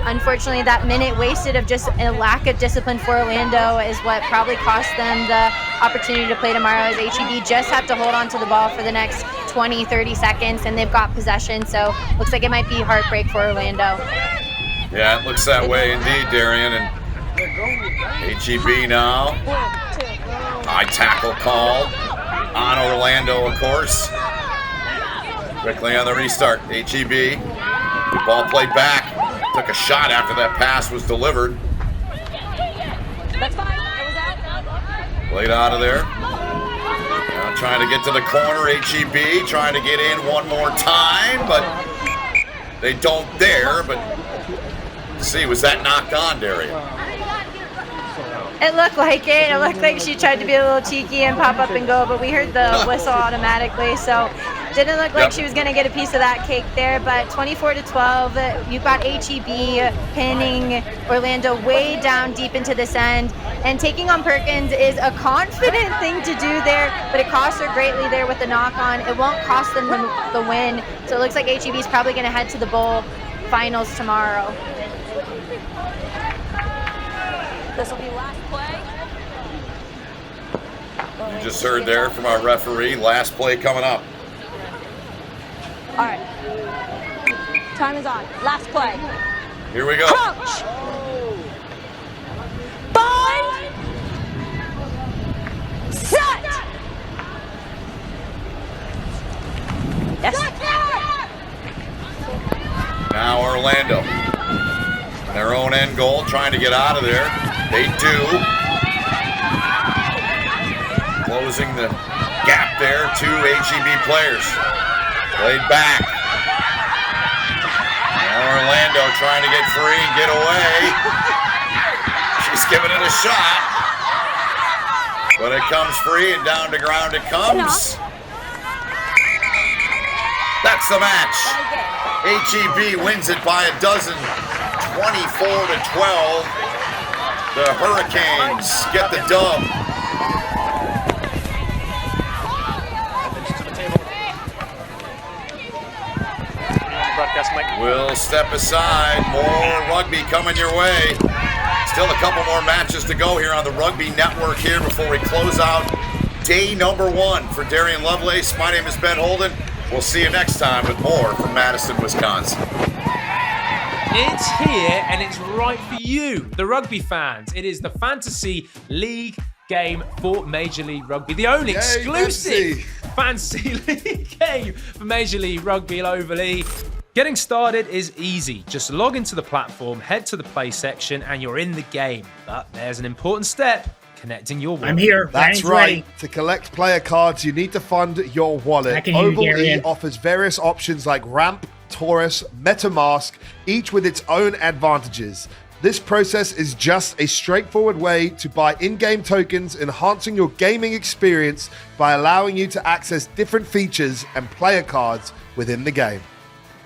Unfortunately, that minute wasted of just a lack of discipline for Orlando is what probably cost them the opportunity to play tomorrow, as HEB just have to hold on to the ball for the next 20, 30 seconds, and they've got possession, so looks like it might be heartbreak for Orlando. Yeah, it looks that way indeed, Darian. And HEB now. High tackle called on Orlando, of course. Quickly on the restart, HEB. The ball played back. Took a shot after that pass was delivered. That's fine. It was out. Played out of there. Now trying to get to the corner, HEB. Trying to get in one more time, but they don't dare. But see, was that knocked on, Darian? It looked like it. It looked like she tried to be a little cheeky and pop up and go, but we heard the whistle automatically, so didn't look like she was going to get a piece of that cake there. But 24-12, you've got HEB pinning Orlando way down deep into this end, and taking on Perkins is a confident thing to do there, but it costs her greatly there with the knock-on. It won't cost them the win, so it looks like HEB is probably going to head to the bowl finals tomorrow. This will be last play. You just heard there from our referee. Last play coming up. All right. Time is on. Last play. Here we go. Crouch. Bind. Set. Yes. Now Orlando. Their own end goal, trying to get out of there. They do. Closing the gap there, 2 HEB players. Played back. Now Orlando trying to get free and get away. She's giving it a shot. But it comes free and down to ground it comes. That's the match. HEB wins it by a dozen. 24-12. The Hurricanes get the dub. We'll step aside. More rugby coming your way. Still a couple more matches to go here on the Rugby Network here before we close out day number 1 for Darian Lovelace. My name is Ben Holden. We'll see you next time with more from Madison, Wisconsin. It's here and it's right for you, the rugby fans. It is the Fantasy League game for Major League Rugby. The only exclusive Fantasy League game for Major League Rugby globally. Getting started is easy. Just log into the platform, head to the play section, and you're in the game. But there's an important step. Connecting your wallet. I'm here. That's right. To collect player cards, you need to fund your wallet. Oval E offers various options like Ramp, Taurus, MetaMask, each with its own advantages. This process is just a straightforward way to buy in-game tokens, enhancing your gaming experience by allowing you to access different features and player cards within the game.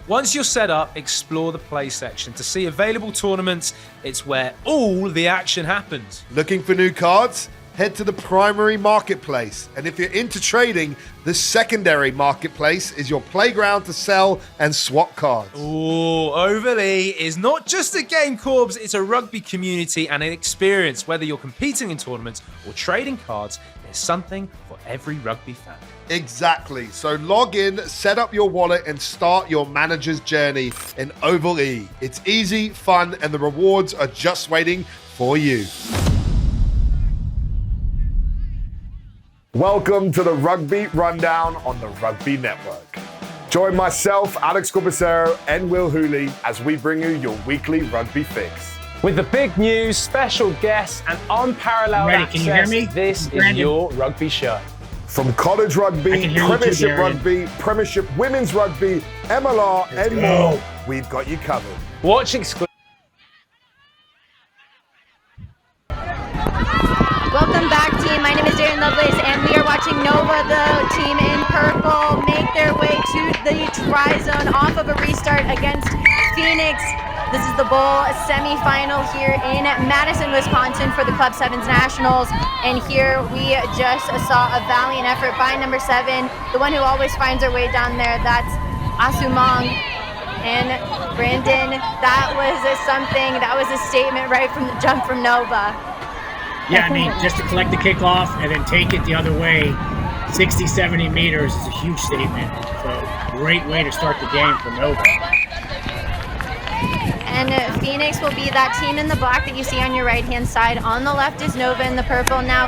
Once you're set up, explore the play section to see available tournaments. It's where all the action happens. Looking for new cards? Head to the primary marketplace. And if you're into trading, the secondary marketplace is your playground to sell and swap cards. Ooh, Oval E is not just a game, Corbs, it's a rugby community and an experience. Whether you're competing in tournaments or trading cards, there's something for every rugby fan. Exactly. So log in, set up your wallet, and start your manager's journey in Oval E. It's easy, fun, and the rewards are just waiting for you. Welcome to the Rugby Rundown on the Rugby Network. Join myself, Alex Corbacero, and Will Hooley as we bring you your weekly rugby fix. With the big news, special guests, and unparalleled access, Can you hear me? This Brandon? is your rugby show. From college rugby, Premiership rugby, Premiership women's rugby, MLR, and more, we've got you covered. Watch exclusive. Welcome back, team. My name is Darian Lovelace, and we are watching Nova, the team in purple make their way to the try zone off of a restart against Phoenix. This is the bowl semifinal here in Madison, Wisconsin for the Club 7's Nationals. And here we just saw a valiant effort by number 7, the one who always finds her way down there. That's Asumang. And Brandon, that was something, that was a statement right from the jump from Nova. Yeah, I mean, just to collect the kickoff and then take it the other way, 60, 70 meters is a huge statement. So great way to start the game for Nova. And Phoenix will be that team in the black that you see on your right-hand side. On the left is Nova in the purple. Now,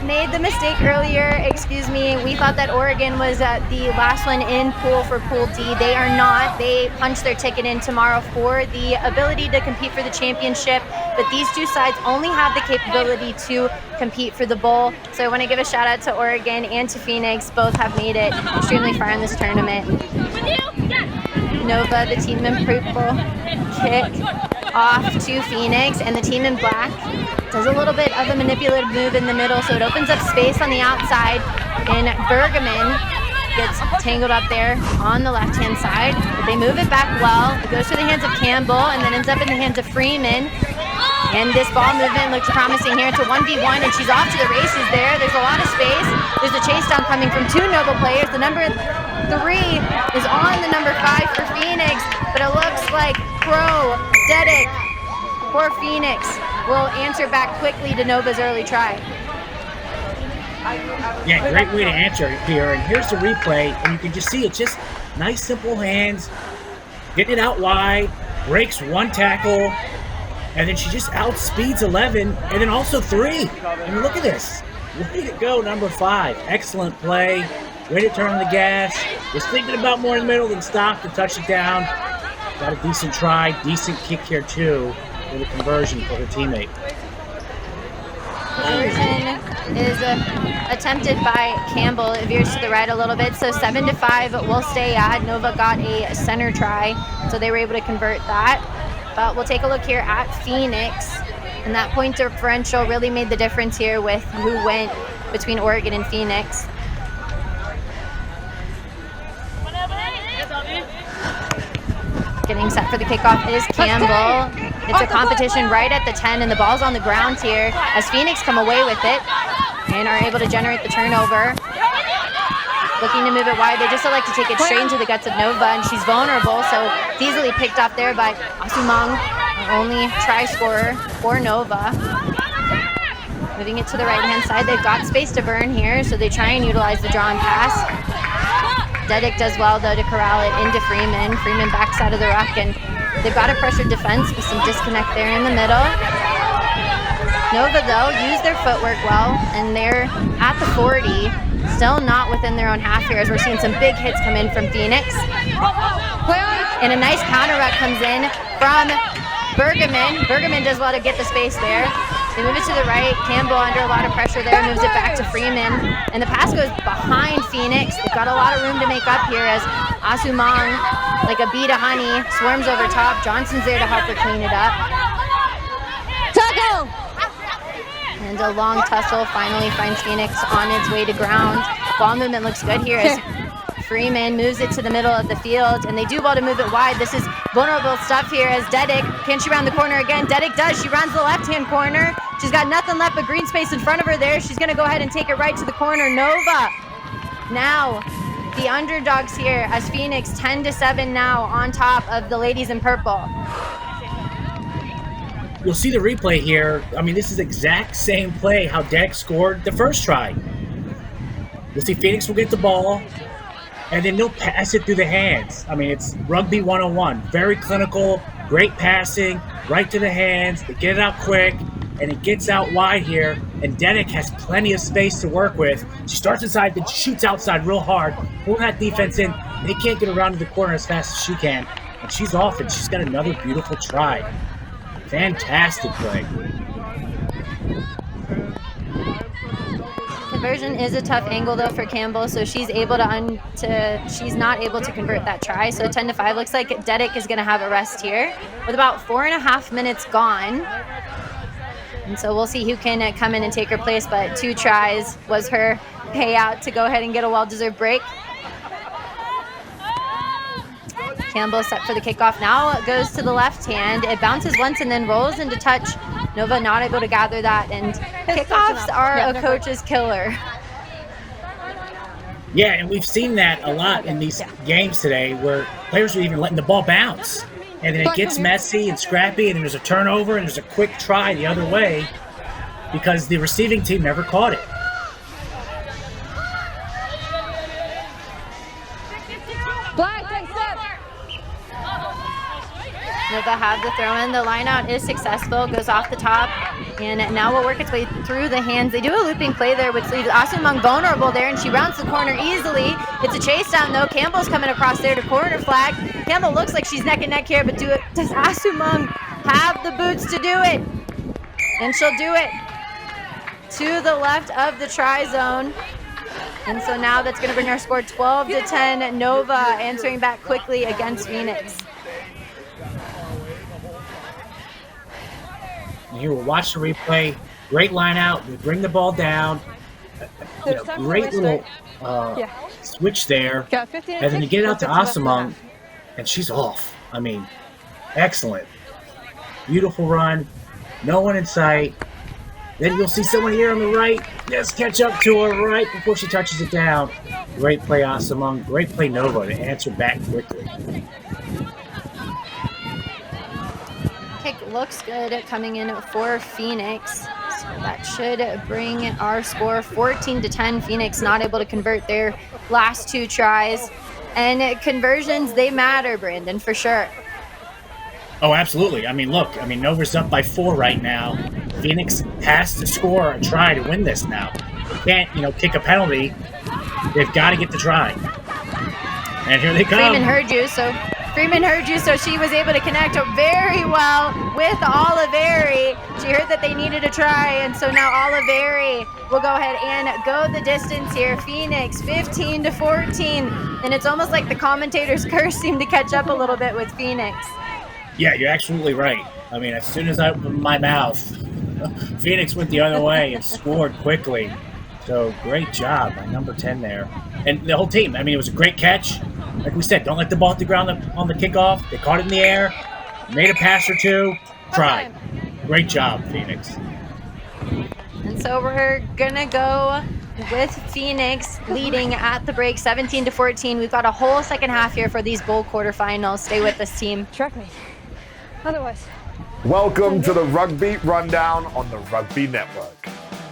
made the mistake earlier, excuse me. We thought that Oregon was the last one in pool for Pool D. They are not. They punched their ticket in tomorrow for the ability to compete for the championship. But these two sides only have the capability to compete for the bowl. So I want to give a shout out to Oregon and to Phoenix. Both have made it extremely far in this tournament. Nova, the team in purple, kick off to Phoenix, and the team in black does a little bit of a manipulative move in the middle, so it opens up space on the outside, and Bergman gets tangled up there on the left-hand side, but they move it back well. It goes to the hands of Campbell, and then ends up in the hands of Freeman. And this ball movement looks promising here. It's a 1v1, and she's off to the races there. There's a lot of space. There's a chase down coming from 2 Nova players. The number 3 is on the number 5 for Phoenix, but it looks like Pro Dedic for Phoenix will answer back quickly to Nova's early try. Yeah, great way to answer here. And here's the replay, and you can just see it's just nice, simple hands, getting it out wide, breaks 1 tackle, and then she just outspeeds 11, and then also 3. I mean, look at this. Way to go, number 5. Excellent play. Way to turn on the gas. Was thinking about more in the middle than stop to touch it down. Got a decent try, decent kick here too, with a conversion for her teammate. Conversion is attempted by Campbell. It veers to the right a little bit, so 7-5 will stay at. Nova got a center try, so they were able to convert that. But we'll take a look here at Phoenix, and that point differential really made the difference here with who went between Oregon and Phoenix. Getting set for the kickoff is Campbell. It's a competition right at the 10, and the ball's on the ground here as Phoenix come away with it and are able to generate the turnover. Looking to move it wide. They just elect to take it straight into the guts of Nova, and she's vulnerable, so it's easily picked off there by Asumang, the only try scorer for Nova. Moving it to the right-hand side. They've got space to burn here, so they try and utilize the draw and pass. Dedic does well, though, to corral it into Freeman. Freeman backs out of the ruck, and they've got a pressured defense with some disconnect there in the middle. Nova, though, use their footwork well, and they're at the 40. Still not within their own half here, as we're seeing some big hits come in from Phoenix. And a nice counter ruck comes in from Bergman. Bergman does well to get the space there. They move it to the right. Campbell under a lot of pressure there, moves it back to Freeman. And the pass goes behind Phoenix. They've got a lot of room to make up here as Asumang, like a bee to honey, swarms over top. Johnson's there to help her clean it up. Tackle! And a long tussle finally finds Phoenix on its way to ground. Ball movement looks good here as Freeman moves it to the middle of the field, and they do well to move it wide. This is vulnerable stuff here as Dedic, can she round the corner again? Dedic does, she rounds the left-hand corner. She's got nothing left but green space in front of her there. She's gonna go ahead and take it right to the corner. Nova, now the underdogs here as Phoenix 10-7 now on top of the ladies in purple. You'll see the replay here. I mean, this is exact same play how Dedic scored the first try. You'll see Phoenix will get the ball, and then they'll pass it through the hands. I mean, it's Rugby 101. Very clinical, great passing, right to the hands. They get it out quick, and it gets out wide here, and Dedic has plenty of space to work with. She starts inside, then shoots outside real hard. Pull that defense in. They can't get around to the corner as fast as she can, and she's off, and she's got another beautiful try. Fantastic play. Conversion is a tough angle though for Campbell, so she's able she's not able to convert that try. So 10-5 looks like Dedic is going to have a rest here with about 4.5 minutes gone. And so we'll see who can come in and take her place, but 2 tries was her payout to go ahead and get a well-deserved break. Campbell set for the kickoff. Now it goes to the left hand. It bounces once and then rolls into touch. Nova not able to gather that, and kickoffs are a coach's killer. Yeah, and we've seen that a lot in these games today where players are even letting the ball bounce. And then it gets messy and scrappy, and then there's a turnover, and there's a quick try the other way because the receiving team never caught it. Nova have the throw in. The line out is successful, goes off the top, and now will work its way through the hands. They do a looping play there, which leaves Asumung vulnerable there, and she rounds the corner easily. It's a chase down though. Campbell's coming across there to corner flag. Campbell looks like she's neck and neck here, but does Asumung have the boots to do it? And she'll do it to the left of the try zone. And so now that's going to bring our score 12-10. Nova answering back quickly against Phoenix. And here we'll watch the replay. Great line out. We bring the ball down. Great little switch there. And then you get it out to Asumung, and she's off. I mean, excellent. Beautiful run. No one in sight. Then you'll see someone here on the right. Just catch up to her right before she touches it down. Great play, Asumung. Great play, Nova, to answer back quickly. Kick looks good coming in for Phoenix. So that should bring our score 14-10. Phoenix not able to convert their last 2 tries. And conversions, they matter, Brandon, for sure. Oh, absolutely. I mean, look, Nova's up by 4 right now. Phoenix has to score a try to win this now. They can't, kick a penalty. They've got to get the try. And here they come. Freeman heard you, so she was able to connect very well with Oliveri. She heard that they needed a try, and so now Oliveri will go ahead and go the distance here. Phoenix 15-14, and it's almost like the commentators' curse seemed to catch up a little bit with Phoenix. Yeah, you're absolutely right. I mean, as soon as I opened my mouth, Phoenix went the other way and scored quickly. So great job by number 10 there. And the whole team, it was a great catch. Like we said, don't let the ball hit the ground on the kickoff. They caught it in the air, made a pass or 2, tried. Great job, Phoenix. And so we're going to go with Phoenix leading at the break 17-14. We've got a whole second half here for these bowl quarterfinals. Stay with us, team. Track me. Otherwise. Welcome to the Rugby Rundown on the Rugby Network.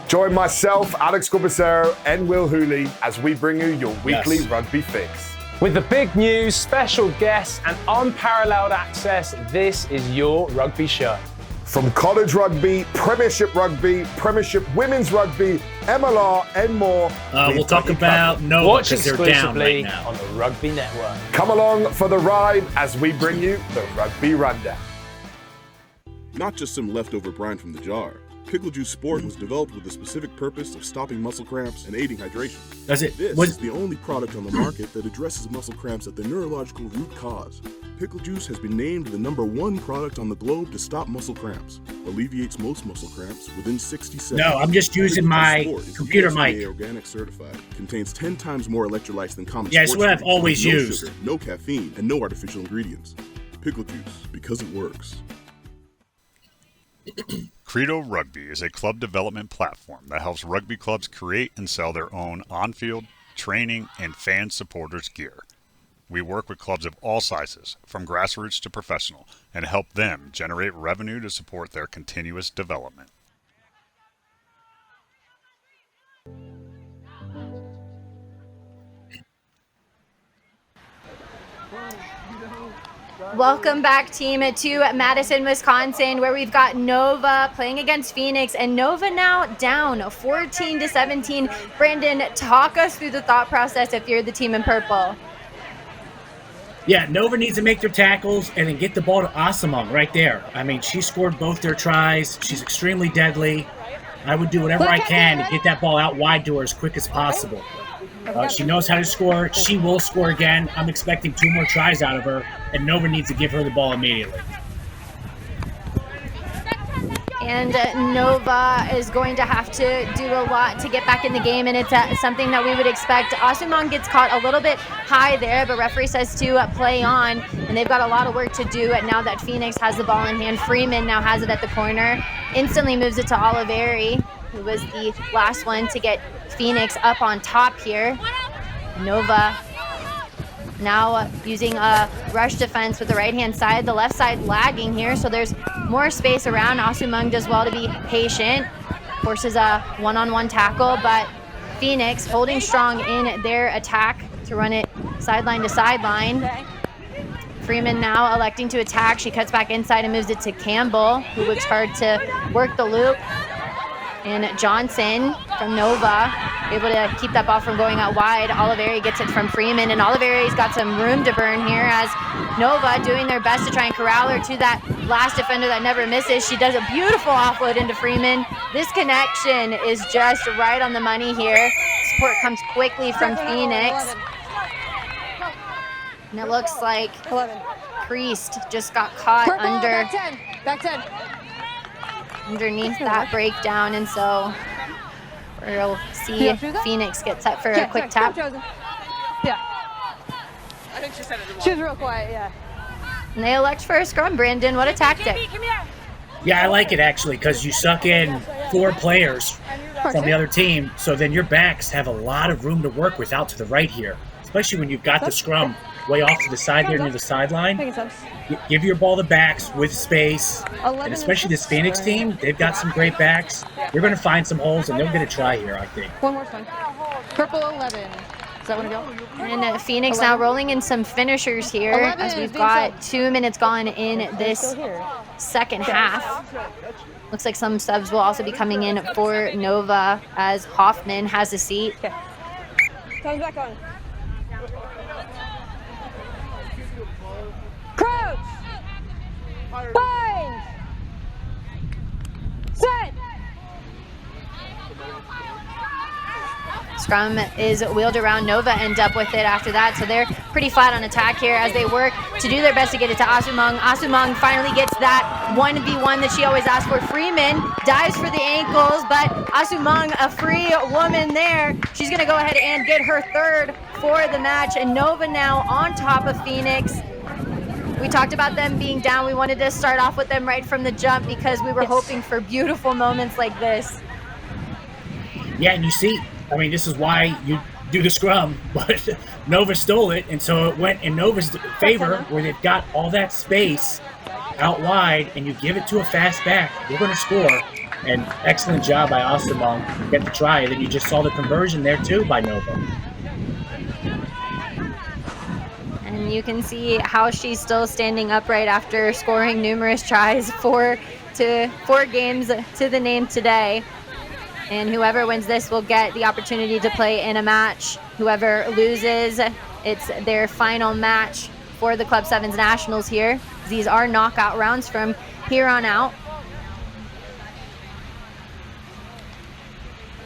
Join myself, Alex Corbicero, and Will Hooley as we bring you your weekly rugby fix. With the big news, special guests, and unparalleled access, this is your rugby show. From college rugby, Premiership Women's Rugby, MLR, and more. We'll talk about Nova. Watch exclusively right on the Rugby Network. Come along for the ride as we bring you the Rugby Rundown. Not just some leftover brine from the jar. Pickle Juice Sport was developed with the specific purpose of stopping muscle cramps and aiding hydration. This is the only product on the market that addresses muscle cramps at the neurological root cause. Pickle Juice has been named the #1 product on the globe to stop muscle cramps. Alleviates most muscle cramps within 60 seconds. No, I'm just using my computer mic. Organic certified. Contains 10 times more electrolytes than common sports. Yeah, it's what I've always no used. Sugar, no caffeine, and no artificial ingredients. Pickle Juice, because it works. Credo Rugby is a club development platform that helps rugby clubs create and sell their own on-field, training, and fan supporters gear. We work with clubs of all sizes, from grassroots to professional, and help them generate revenue to support their continuous development. Welcome back, team, to Madison, Wisconsin, where we've got Nova playing against Phoenix, and Nova now down 14-17. Brandon, talk us through the thought process if you're the team in purple. Yeah, Nova needs to make their tackles and then get the ball to Asumung right there. She scored both their tries. She's extremely deadly. I would do whatever I can to get that ball out wide to her as quick as possible. She knows how to score. She will score again. I'm expecting 2 more tries out of her, and Nova needs to give her the ball immediately. And Nova is going to have to do a lot to get back in the game, and it's something that we would expect. Asumang gets caught a little bit high there, but referee says to play on, and they've got a lot of work to do now that Phoenix has the ball in hand. Freeman now has it at the corner, instantly moves it to Oliveri, who was the last one to get Phoenix up on top here. Nova now using a rush defense with the right-hand side, the left side lagging here, so there's more space around. Asumang does well to be patient, forces a one-on-one tackle, but Phoenix holding strong in their attack to run it sideline to sideline. Freeman now electing to attack. She cuts back inside and moves it to Campbell, who works hard to work the loop. And Johnson from Nova able to keep that ball from going out wide. Oliveri gets it from Freeman, and Oliveri's got some room to burn here as Nova doing their best to try and corral her to that last defender that never misses. She does a beautiful offload into Freeman. This connection is just right on the money here. Support comes quickly from Phoenix. And it looks like Priest just got caught under Back 10. underneath that breakdown, and so we'll see if Phoenix gets set for a quick tap. Yeah. I think she said it. She was real quiet, yeah. And they elect for a scrum. Brandon, what a tactic. Yeah, I like it actually, because you suck in 4 players from the other team, so then your backs have a lot of room to work with out to the right here, especially when you've got the scrum way off to the side here near the sideline. Give your ball to backs with space, and especially this Phoenix team, they've got some great backs. They're going to find some holes, and they'll get a try here, I think. One more time. Purple 11. Does that want to go? And Phoenix now rolling in some finishers here as we've got 2 minutes gone in this second half. Looks like some subs will also be coming in for Nova as Hoffman has a seat. Time's back on. Crouch! Bind! Set! Scrum is wheeled around. Nova end up with it after that, so they're pretty flat on attack here as they work to do their best to get it to Asumang. Asumang finally gets that 1v1 that she always asks for. Freeman dives for the ankles, but Asumang, a free woman there. She's going to go ahead and get her third for the match, and Nova now on top of Phoenix. We talked about them being down. We wanted to start off with them right from the jump because we were hoping for beautiful moments like this. Yeah, and you see, I mean, this is why you do the scrum, but Nova stole it, and so it went in Nova's favor where they've got all that space out wide, and you give it to a fast back, you're going to score. And excellent job by Asumang to get the try, and then you just saw the conversion there too by Nova. And you can see how she's still standing upright after scoring numerous tries, 4 games to the name today. And whoever wins this will get the opportunity to play in a match. Whoever loses, it's their final match for the Club 7's Nationals here. These are knockout rounds from here on out.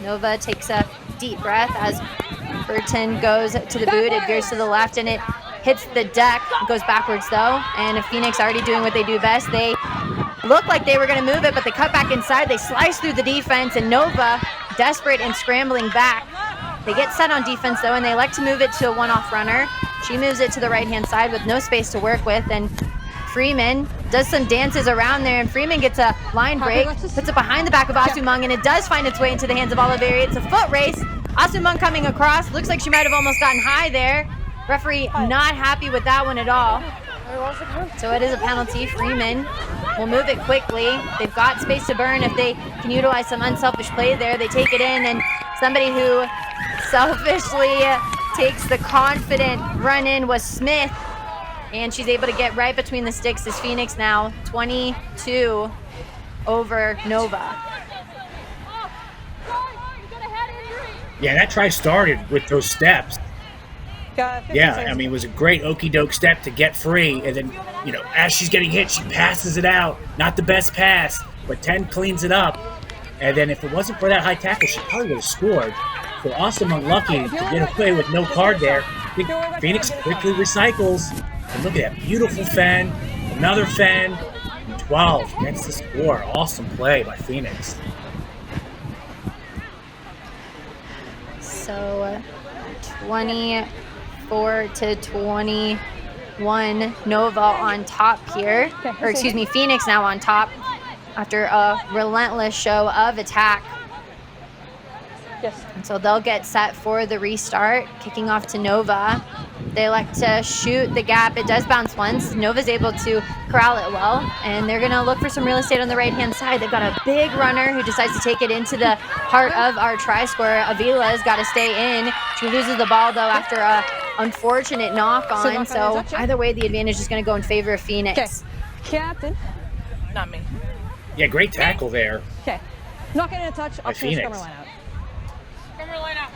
Nova takes a deep breath as Burton goes to the boot. It veers to the left and it hits the deck. It goes backwards though. And Phoenix already doing what they do best. They look like they were going to move it, but they cut back inside. They slice through the defense, and Nova, desperate and scrambling back. They get set on defense though, and they like to move it to a one-off runner. She moves it to the right-hand side with no space to work with, and Freeman does some dances around there, and Freeman gets a line break, puts it behind the back of Asumang, and it does find its way into the hands of Oliveri. It's a foot race. Asumang coming across. Looks like she might have almost gotten high there. Referee not happy with that one at all. So it is a penalty. Freeman will move it quickly. They've got space to burn if they can utilize some unselfish play there. They take it in, and somebody who selfishly takes the confident run in was Smith. And she's able to get right between the sticks as Phoenix now 22 over Nova. Yeah, that try started with those steps. Yeah, I mean, it was a great okey-doke step to get free, and then, you know, as she's getting hit, she passes it out. Not the best pass, but 10 cleans it up. And then if it wasn't for that high tackle, she probably would have scored. So awesome, unlucky to get away with no card there. I think Phoenix quickly recycles. And look at that beautiful fen, another fen, 12 gets the score. Awesome play by Phoenix. So 24-21, Nova on top here. Or excuse me, Phoenix now on top after a relentless show of attack. Yes. And so they'll get set for the restart, kicking off to Nova. They like to shoot the gap. It does bounce once. Nova's able to corral it well, and they're going to look for some real estate on the right-hand side. They've got a big runner who decides to take it into the heart of our try-square. Avila's got to stay in. She loses the ball, though, after a unfortunate knock-on. So either way, the advantage is going to go in favor of Phoenix. Captain. Not me. Yeah, great tackle there. Okay. Not getting a touch. By Phoenix. Scrummer line out. Scrummer line out.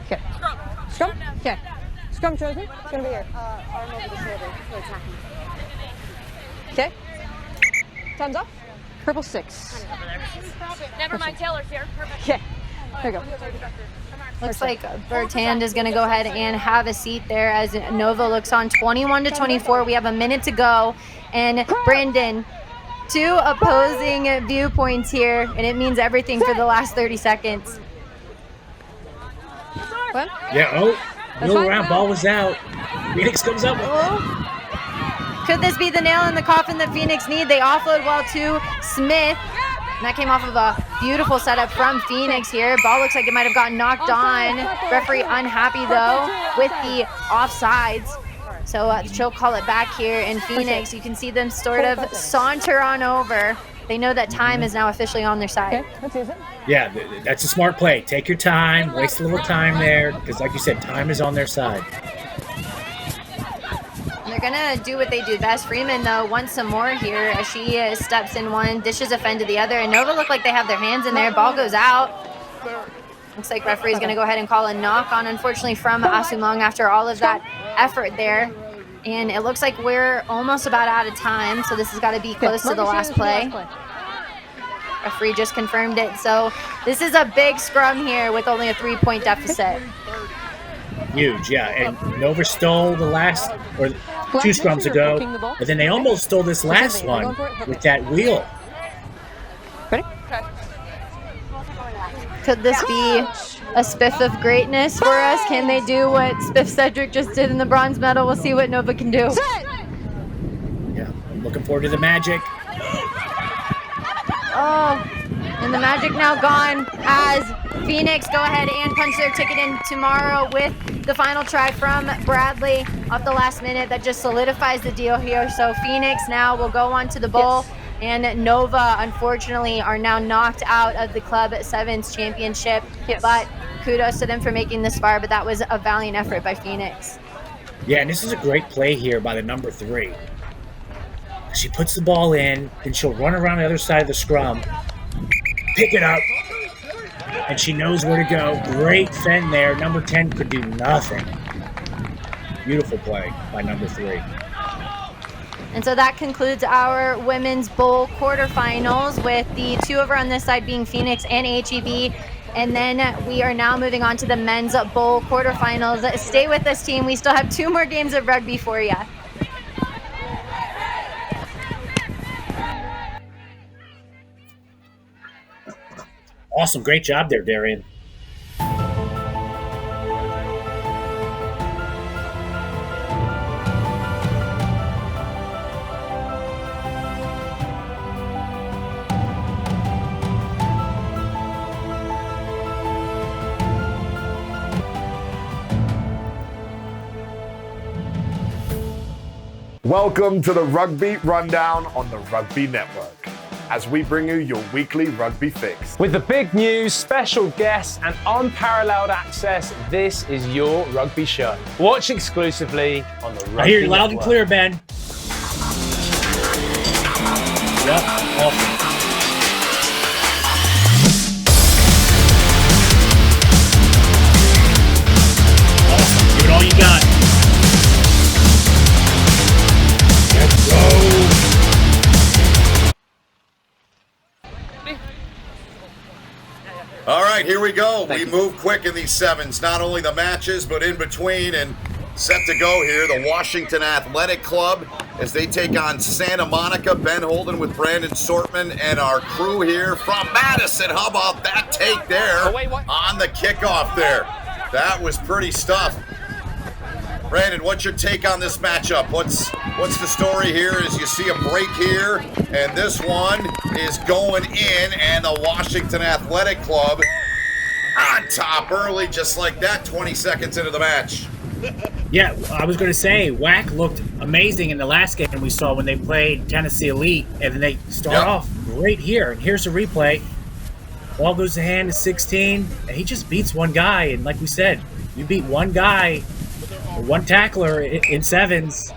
Okay. Scrum? Okay. Scrum chosen. It's going to be here. Arm over the shoulder for attacking. Okay. Time's up. Purple 6. Never mind, Taylor's here. Perfect. Okay. There you go. Looks like Bertrand is going to go ahead and have a seat there as Nova looks on 21-24. We have a minute to go. And Brandon, 2 opposing viewpoints here, and it means everything for the last 30 seconds. What? Yeah, middle round ball was out. Phoenix comes up. Could this be the nail in the coffin that Phoenix need? They offload well to Smith. And that came off of a beautiful setup from Phoenix here. Ball looks like it might have gotten knocked on. Referee unhappy, though, with the offsides. So she'll call it back here in Phoenix. You can see them sort of saunter on over. They know that time is now officially on their side. Yeah, that's a smart play. Take your time, waste a little time there, because like you said, time is on their side. They're going to do what they do best. Freeman, though, wants some more here as she steps in one, dishes a fend to the other, and Nova look like they have their hands in there. Ball goes out. Looks like referee's going to go ahead and call a knock on, unfortunately, from Asumong after all of that effort there. And it looks like we're almost about out of time, so this has got to be close to the last play. Referee just confirmed it. So this is a big scrum here with only a 3-point deficit. Huge, yeah. And Nova stole the last, or 2 scrums ago, but then they almost stole this last one with that wheel. Ready? Could this be a spiff of greatness for us? Can they do what Spiff Cedric just did in the bronze medal? We'll see what Nova can do. Yeah, I'm looking forward to the magic. Oh, and the magic now gone as Phoenix go ahead and punch their ticket in tomorrow with the final try from Bradley off the last minute. That just solidifies the deal here. So Phoenix now will go on to the bowl. Yes. And Nova, unfortunately, are now knocked out of the Club Sevens championship. Yes. But kudos to them for making this far. But that was a valiant effort by Phoenix. Yeah, and this is a great play here by the number 3. She puts the ball in, then she'll run around the other side of the scrum, pick it up, and she knows where to go. Great fend there. Number 10 could do nothing. Beautiful play by number 3. And so that concludes our Women's Bowl quarterfinals with the 2 over on this side being Phoenix and HEB. And then we are now moving on to the Men's Bowl quarterfinals. Stay with us, team. We still have 2 more games of rugby for you. Awesome. Great job there, Darian. Welcome to the Rugby Rundown on the Rugby Network, as we bring you your weekly rugby fix. With the big news, special guests, and unparalleled access, this is your rugby show. Watch exclusively on the Rugby I hear you loud Network. and clear, Ben. Yep, awesome. Awesome, give it all you got. Let's go. All right, here we go. We move quick in these sevens, not only the matches, but in between. And set to go here. The Washington Athletic Club as they take on Santa Monica. Ben Holden with Brandon Sortman and our crew here from Madison. How about that take there on the kickoff there? That was pretty stuff. Brandon, what's your take on this matchup? What's the story here as you see a break here, and this one is going in, and the Washington Athletic Club on top early, just like that, 20 seconds into the match. Yeah, I was going to say, WAC looked amazing in the last game we saw when they played Tennessee Elite, and then they start off great here. And here's a replay. Ball goes to hand to 16, and he just beats one guy. And like we said, you beat one guy, or one tackler in sevens,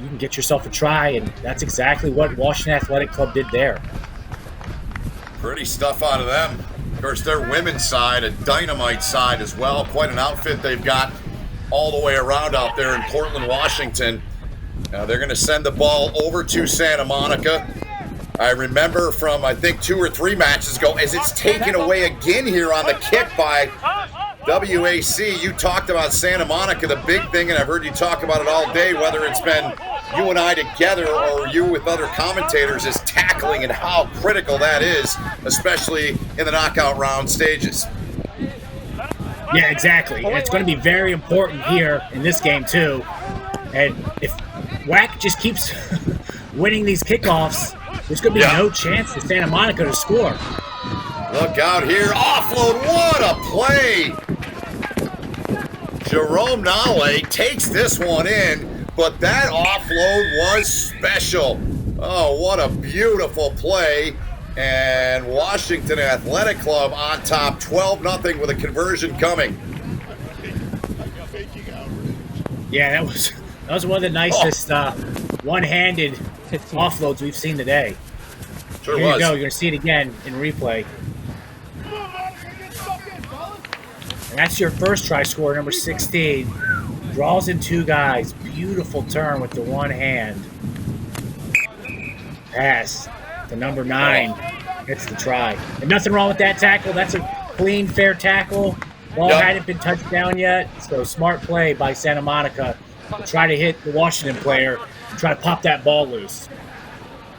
you can get yourself a try, and that's exactly what Washington Athletic Club did there. Pretty stuff out of them. Of course, their women's side, a dynamite side as well. Quite an outfit they've got all the way around out there in Portland, Washington. Now they're going to send the ball over to Santa Monica. I remember from, I think, 2 or 3 matches ago, as it's taken away again here on the kick by WAC. You talked about Santa Monica, the big thing, and I've heard you talk about it all day, whether it's been you and I together or you with other commentators, is tackling and how critical that is, especially in the knockout round stages. Yeah, exactly. And it's going to be very important here in this game, too. And if WAC just keeps winning these kickoffs, there's going to be no chance for Santa Monica to score. Look out here. Offload. What a play. Jerome Nale takes this one in, but that offload was special. Oh, what a beautiful play. And Washington Athletic Club on top, 12-0 with a conversion coming. Yeah, that was one of the nicest one-handed offloads we've seen today. Sure Here was. you go. You're going to see it again in replay. And that's your first try scorer, number 16. Draws in 2 guys. Beautiful turn with the one hand. Pass to number 9. Gets the try. And nothing wrong with that tackle. That's a clean, fair tackle. Ball hadn't been touched down yet. So smart play by Santa Monica to try to hit the Washington player and try to pop that ball loose.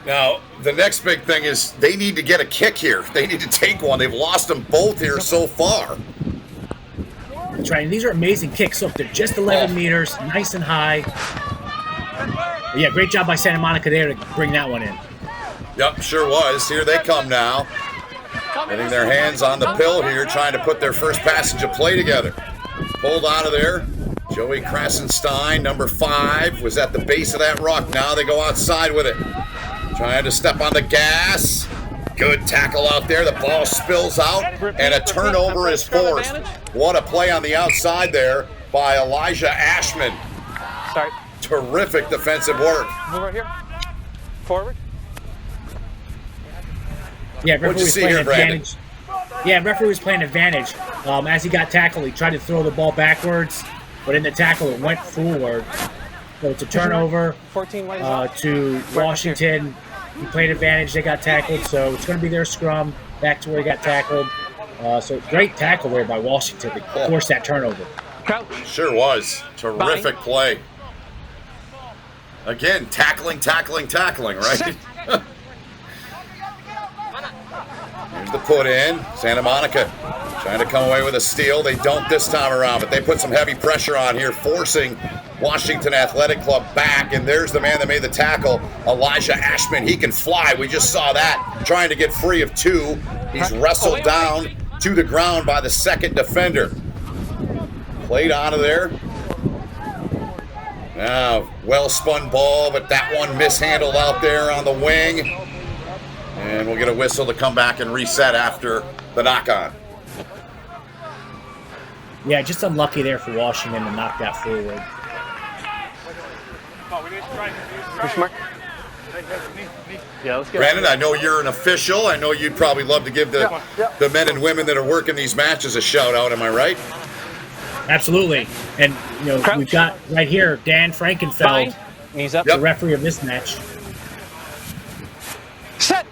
Now, the next big thing is they need to get a kick here. They need to take one. They've lost them both here so far. That's right. And these are amazing kicks. Look, they're just 11 meters, nice and high. But yeah, great job by Santa Monica there to bring that one in. Yep, sure was. Here they come now. Getting their hands on the pill here, trying to put their first passage of play together. Pulled out of there. Joey Krasenstein, number 5, was at the base of that rock. Now they go outside with it. Trying to step on the gas. Good tackle out there. The ball spills out, and a turnover is forced. What a play on the outside there by Elijah Ashman. Sorry. Terrific defensive work. Move right here. Forward. Yeah, What'd you see here, Brandon? Yeah, referee was playing advantage. As he got tackled, he tried to throw the ball backwards, but in the tackle, it went forward. So it's a turnover to Washington. He played advantage. They got tackled, so it's going to be their scrum back to where he got tackled. So great tackle there by Washington to force that turnover. Sure was. Terrific play. Again, tackling, right? Here's the put in. Santa Monica trying to come away with a steal. They don't this time around, but they put some heavy pressure on here, forcing Washington Athletic Club back. And there's the man that made the tackle, Elijah Ashman. He can fly. We just saw that. Trying to get free of 2. He's wrestled down to the ground by the second defender. Played out of there. Now, well-spun ball, but that one mishandled out there on the wing. And we'll get a whistle to come back and reset after the knock-on. Yeah, just unlucky there for Washington to knock that forward. Yeah, let's get Brandon, I know you're an official. I know you'd probably love to give the men and women that are working these matches a shout-out. Am I right? Absolutely. And, you know, we've got right here Dan Frankenfeld, the referee of this match. Set.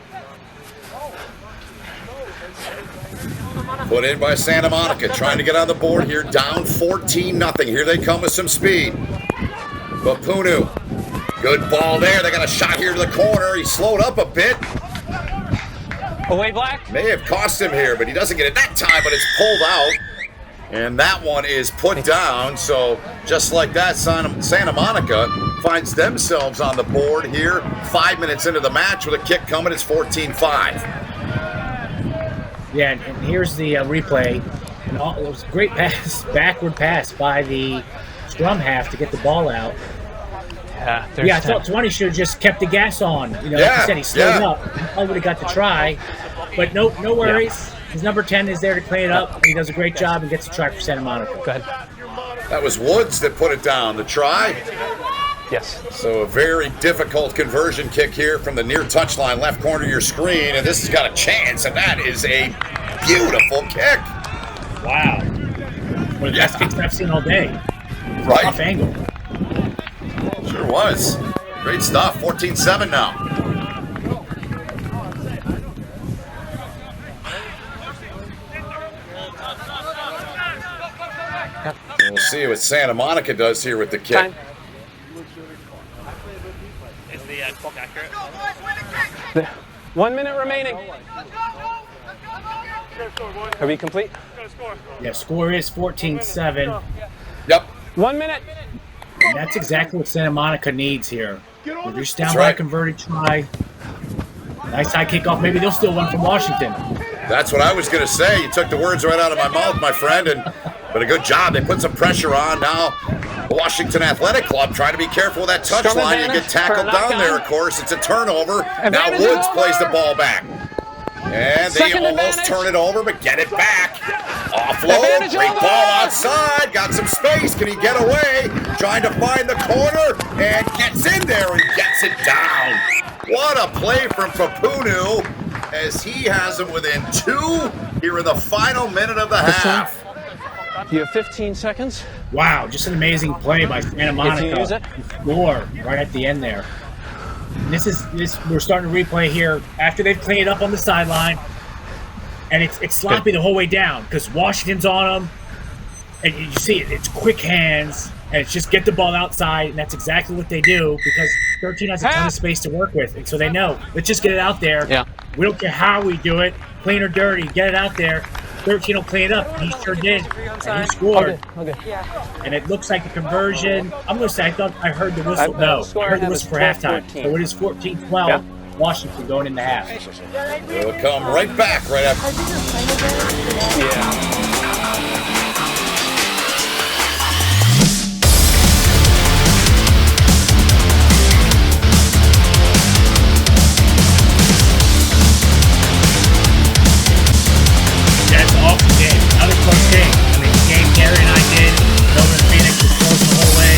Put in by Santa Monica, trying to get on the board here, down 14-0. Here they come with some speed. Bapunu, good ball there. They got a shot here to the corner. He slowed up a bit. Away, Black. May have cost him here, but he doesn't get it that time, but it's pulled out. And that one is put down. So just like that, Santa Monica finds themselves on the board here 5 minutes into the match with a kick coming. It's 14-5. Yeah, and here's the replay. And it was a great pass, backward pass by the scrum half to get the ball out. Yeah, I thought 20 should have just kept the gas on. You know, like you said, he slowed up. I would have got the try. But no worries. His number 10 is there to clean it up. And he does a great job and gets a try for Santa Monica. Go ahead. That was Woods that put it down. The try. Yes. So a very difficult conversion kick here from the near touchline, left corner of your screen, and this has got a chance, and that is a beautiful kick. Wow. One of the best kicks I've seen all day. Right. Off angle. Sure was. Great stuff. 14-7 now. We'll see what Santa Monica does here with the kick. Time. Is the clock accurate? 1 minute remaining. Are we complete? Yeah, score is 14-7. Yep. 1 minute. And that's exactly what Santa Monica needs here. Reduce down That's by a right. converted try. Nice high kickoff. Maybe they'll steal one from Washington. That's what I was going to say. You took the words right out of my mouth, my friend, but a good job. They put some pressure on. Now the Washington Athletic Club trying to be careful with that touchline. You get tackled down there, of course. It's a turnover. Now Woods plays the ball back. And they almost turn it over, but get it back. Offload, great ball outside, got some space. Can he get away? Trying to find the corner and gets in there and gets it down. What a play from Papunu as he has him within 2 here in the final minute of the half. You have 15 seconds. Wow, just an amazing play by Santa Monica. If you use it. Score right at the end there. And we're starting to replay here after they've cleaned it up on the sideline, and it's sloppy the whole way down because Washington's on them, and you see it's quick hands, and it's just get the ball outside, and that's exactly what they do because 13 has a ton of space to work with, and so they know let's just get it out there. Yeah. We don't care how we do it, clean or dirty, get it out there. 13 will clean it up. He sure did. And he scored. Okay. And it looks like a conversion. I'm going to say I thought I heard the whistle. No, I heard the whistle for halftime. So it is 14-12. Yeah. Washington going in the half. We'll come right back right after. Yeah. That's an awesome game. Another close game. I mean, the game Gary and I did, Melbourne and Phoenix was close the whole way.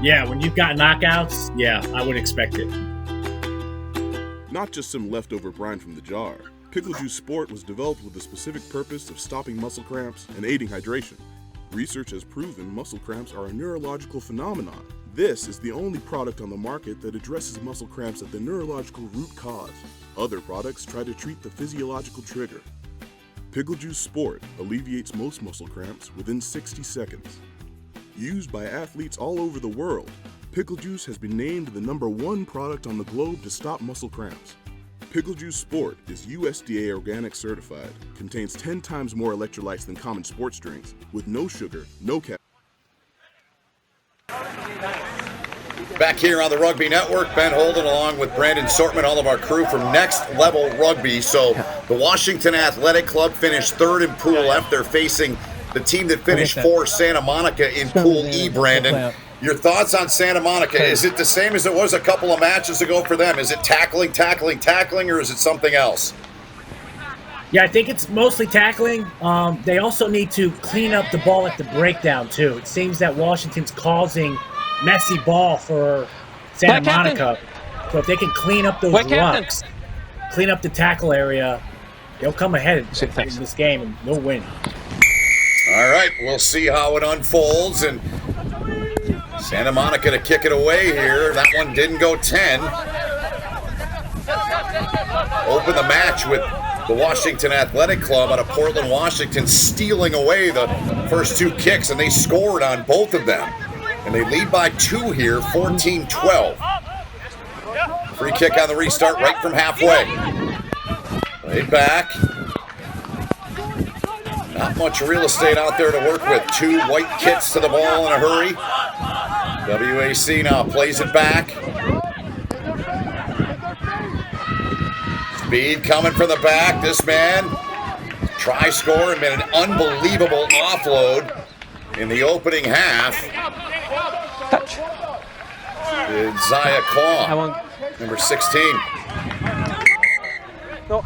Yeah, when you've got knockouts, yeah, I would expect it. Not just some leftover brine from the jar. Pickle Juice Sport was developed with the specific purpose of stopping muscle cramps and aiding hydration. Research has proven muscle cramps are a neurological phenomenon. This is the only product on the market that addresses muscle cramps at the neurological root cause. Other products try to treat the physiological trigger. Pickle Juice Sport alleviates most muscle cramps within 60 seconds. Used by athletes all over the world, Pickle Juice has been named the #1 product on the globe to stop muscle cramps. Pickle Juice Sport is USDA organic certified, contains 10 times more electrolytes than common sports drinks, with no sugar, no calories. Back here on the Rugby Network, Ben Holden along with Brandon Sortman, all of our crew from Next Level Rugby. So the Washington Athletic Club finished 3rd in Pool F. They're facing the team that finished 4th, Santa Monica, in Pool E, Brandon. Your thoughts on Santa Monica? Is it the same as it was a couple of matches ago for them? Is it tackling, or is it something else? Yeah, I think it's mostly tackling. They also need to clean up the ball at the breakdown, too. It seems that Washington's causing messy ball for Santa Monica. So if they can clean up those rucks, clean up the tackle area, they'll come ahead in this game and they'll win. All right, we'll see how it unfolds. And Santa Monica to kick it away here. That one didn't go 10. open the match with the Washington Athletic Club out of Portland, Washington, stealing away the first 2 kicks, and they scored on both of them. And they lead by 2 here, 14-12. Free kick on the restart right from halfway. Laid back. Not much real estate out there to work with. 2 white kits to the ball in a hurry. WAC now plays it back. Speed coming from the back. This man try score and made an unbelievable offload in the opening half. Touch. Zaya Claw, number 16. No.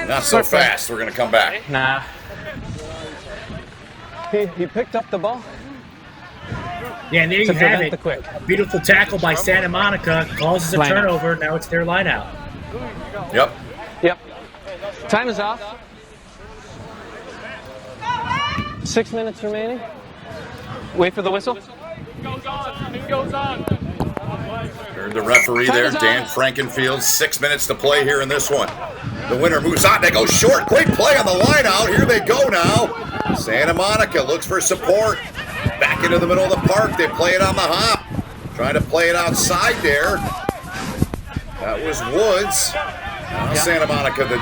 Not so fast. We're going to come back. Nah. He picked up the ball. Yeah, and there you have it. A beautiful tackle by Santa Monica causes a turnover. Now it's their line out. Yep. Yep. Time is off. 6 minutes remaining. Wait for the whistle. Heard the referee there, Dan Frankenfield. 6 minutes to play here in this one. The winner moves on. They go short. Great play on the line out. Here they go now. Santa Monica looks for support. Back into the middle of the park. They play it on the hop. Trying to play it outside there. That was Woods. Now Santa Monica, the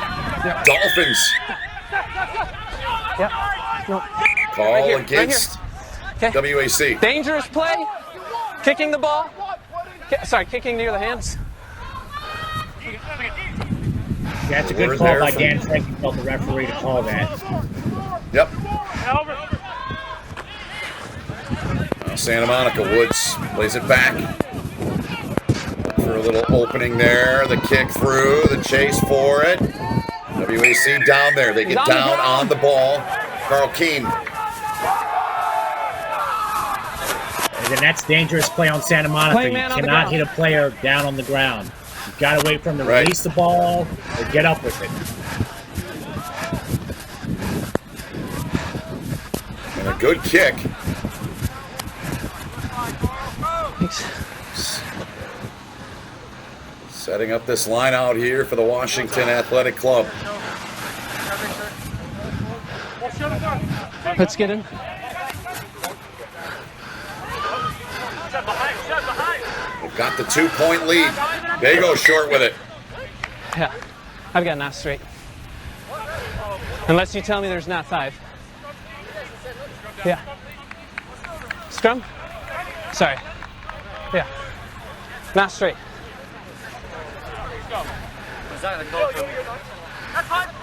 Dolphins. Call against WAC. Dangerous play. Kicking the ball. Kicking near the hands. Yeah, it's a good call by Dan Frankenfeld, the referee, to call that. Yep. Now Santa Monica, Woods plays it back. For a little opening there. The kick through, the chase for it. WAC down there. They get down on the ball. Carl Keene. And then that's dangerous play on Santa Monica. You cannot hit a player down on the ground. You've got to wait for him to release the ball or get up with it. And a good kick. Setting up this line out here for the Washington Athletic Club. Let's get him. They've got the 2-point lead. They go short with it. Yeah, I've got not straight. Unless you tell me there's not 5. Yeah. Scrum? Sorry. Yeah. Not straight.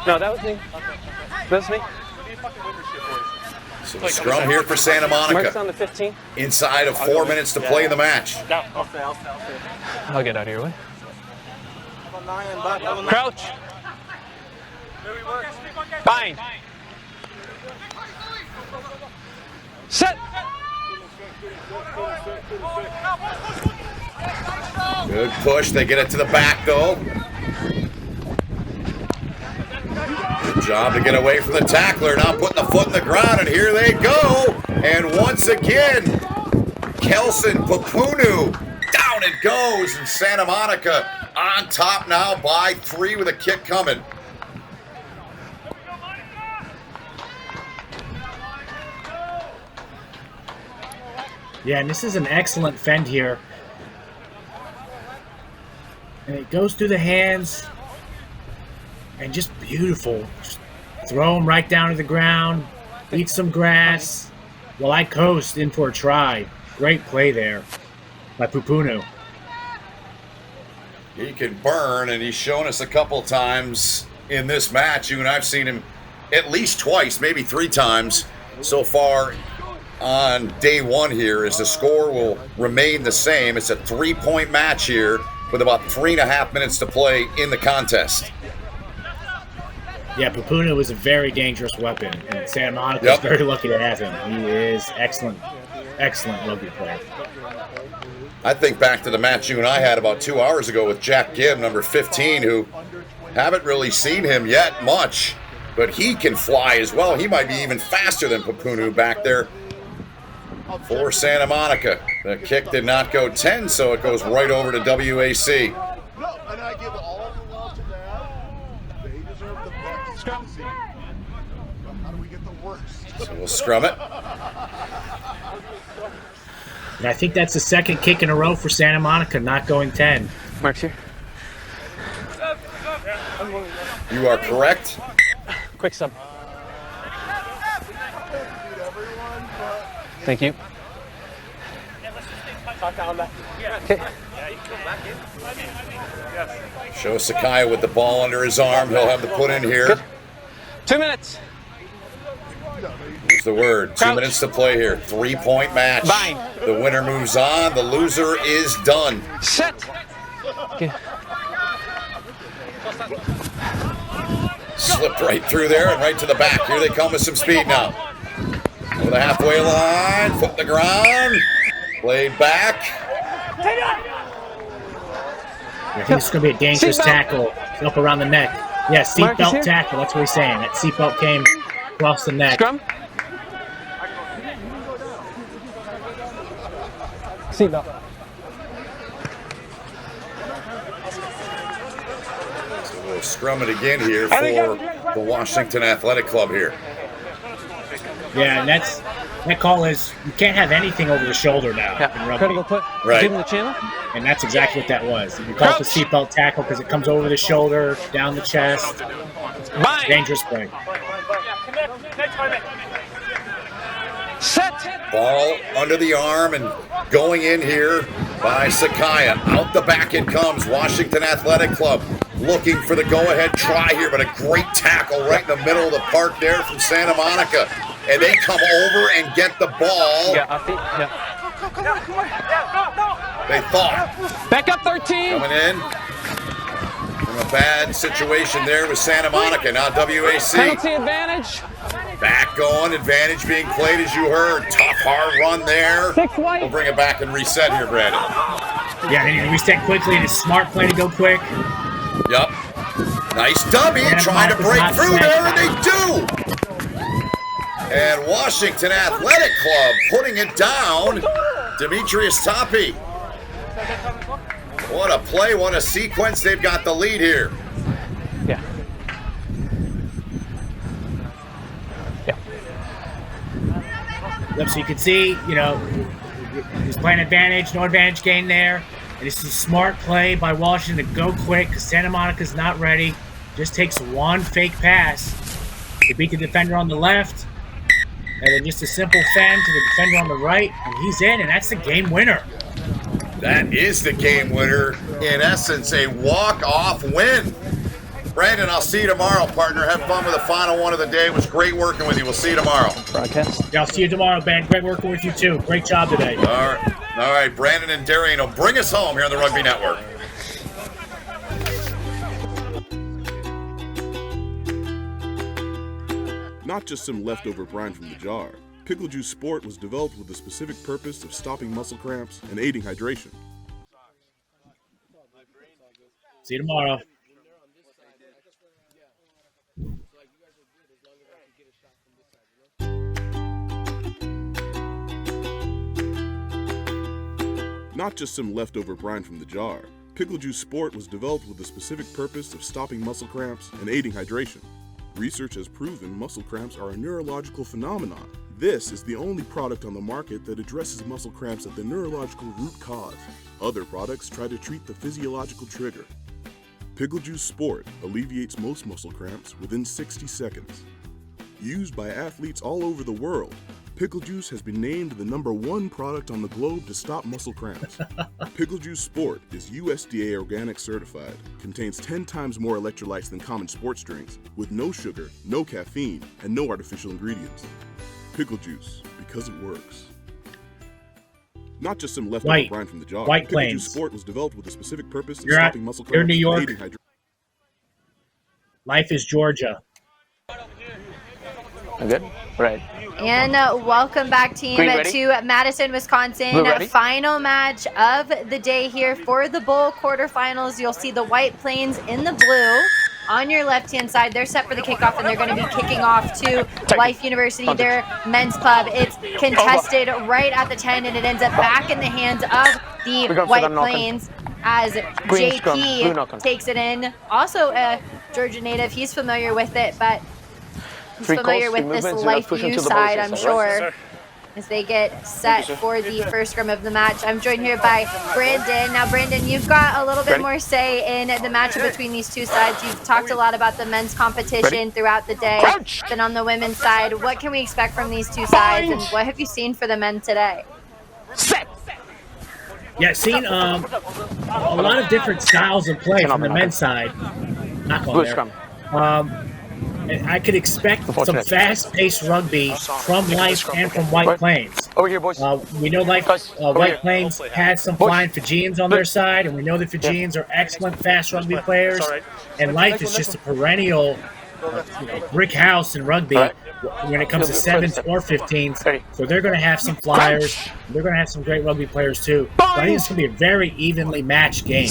No, that was me. That was me. So the scrum here for Santa Mark's on Monica. the 15. Inside of 4 minutes to play in the match. I'll get out of your way. Crouch. Bind. Set. Good push. They get it to the back, though. Good job to get away from the tackler. Now putting the foot in the ground, and here they go. And once again, Kelson Papunu. Down it goes, and Santa Monica on top now by 3 with a kick coming. Yeah, and this is an excellent fend here. And it goes through the hands. And just beautiful. Just throw them right down to the ground. Eat some grass. While I coast in for a try. Great play there by Pupunu. He can burn, and he's shown us a couple times in this match. You and I've seen him at least twice, maybe 3 times so far on day 1 here, as the score will remain the same. It's a 3-point match here with about 3.5 minutes to play in the contest. Yeah, Pupunu is a very dangerous weapon, and Santa Monica is very lucky to have him. He is excellent rugby player. I think back to the match you and I had about 2 hours ago with Jack Gibb, number 15, who haven't really seen him yet much, but he can fly as well. He might be even faster than Pupunu back there for Santa Monica. The kick did not go 10, so it goes right over to WAC. Scrum. How do we get the worst? So we'll scrum it. And I think that's the second kick in a row for Santa Monica, not going 10. Mark's here. You are correct. Quick sub. Thank you. Okay. Show Sakai with the ball under his arm. He'll have the put in here. Good. 2 minutes. What's the word? 2 minutes to play here. 3-point match. Bind. The winner moves on. The loser is done. Set. Okay. Slipped right through there and right to the back. Here they come with some speed now. Over the halfway line. Foot in the ground. Played back. I think it's going to be a dangerous tackle. It's up around the neck. Yeah, seatbelt tackle. That's what he's saying. That seatbelt came across the neck. Scrum. Seatbelt. So we'll scrum it again here for the Washington Athletic Club here. Yeah, and that call is you can't have anything over the shoulder now in rugby. Critical put. Right. Give him the channel. And that's exactly what that was. You call it the seatbelt tackle because it comes over the shoulder, down the chest. Bind. Dangerous play. Set. Ball under the arm and going in here by Sakaya. Out the back it comes. Washington Athletic Club looking for the go-ahead try here, but a great tackle right in the middle of the park there from Santa Monica. And they come over and get the ball. Yeah, I think. Yeah. They thought. Back up 13. Coming in from a bad situation there with Santa Monica. Now WAC. Penalty advantage. Back going. Advantage being played as you heard. Tough, hard run there. 6 white. We'll bring it back and reset here, Brandon. Yeah, they need to reset quickly, and it's a smart play to go quick. Yep. Nice dummy. Trying to break through there, and they do. And Washington Athletic Club putting it down. Demetrius Tapi. What a play, what a sequence. They've got the lead here. Yeah. Yep, so you can see, he's playing advantage, no advantage gain there. And it's a smart play by Washington to go quick because Santa Monica's not ready. Just takes one fake pass to beat the defender on the left. And then just a simple fan to the defender on the right, and he's in, and that's the game winner. That is the game winner. In essence, a walk-off win. Brandon, I'll see you tomorrow, partner. Have fun with the final one of the day. It was great working with you. We'll see you tomorrow. Broadcast. Yeah, I'll see you tomorrow, Ben. Great working with you, too. Great job today. All right. Brandon and Darian will bring us home here on the Rugby Network. Not just some leftover brine from the jar. Pickle Juice Sport was developed with the specific purpose of stopping muscle cramps and aiding hydration. See you tomorrow. Not just some leftover brine from the jar. Pickle Juice Sport was developed with the specific purpose of stopping muscle cramps and aiding hydration. Research has proven muscle cramps are a neurological phenomenon. This is the only product on the market that addresses muscle cramps at the neurological root cause. Other products try to treat the physiological trigger. Pickle Juice Sport alleviates most muscle cramps within 60 seconds. Used by athletes all over the world, Pickle Juice has been named the #1 product on the globe to stop muscle cramps. Pickle Juice Sport is USDA organic certified, contains 10 times more electrolytes than common sports drinks, with no sugar, no caffeine, and no artificial ingredients. Pickle Juice, because it works. Not just some leftover brine from the jar. White Pickle Plains. Juice Sport was developed with the specific purpose of You're stopping muscle you're in cramps New and York. aiding hydration. Life is Georgia. I'm good. Right. And welcome back, team, Green ready? to Madison, Wisconsin. Blue ready? Final match of the day here for the Bowl quarterfinals. You'll see the White Plains in the blue. On your left-hand side, they're set for the kickoff, and they're going to be kicking off to Life University, their men's club. It's contested right at the 10, and it ends up back in the hands of the White Plains. as Green scrum, blue JP knock-on. takes it in. Also a Georgia native. He's familiar with it, but he's Three familiar calls, with three this movements, you're not Life pushing U till the ball side, is I'm right, sure. sir. As they get set sir. for the first scrum of the match. I'm joined here by Brandon. Now, Brandon, you've got a little bit more say in the matchup between these two sides. You've talked a lot about the men's competition throughout the day. Then on the women's side, what can we expect from these two sides, and what have you seen for the men today? Yeah, seen a lot of different styles of play from the men's side. Knock on there. And I could expect some fast-paced rugby from Life and from White Plains. Over here, boys. We know White Plains has some flying Fijians on their side, and we know the Fijians are excellent fast rugby players. And Life is just a perennial brick house in rugby when it comes to 7s or 15s. So they're going to have some flyers. They're going to have some great rugby players too. So I think it's going to be a very evenly matched game.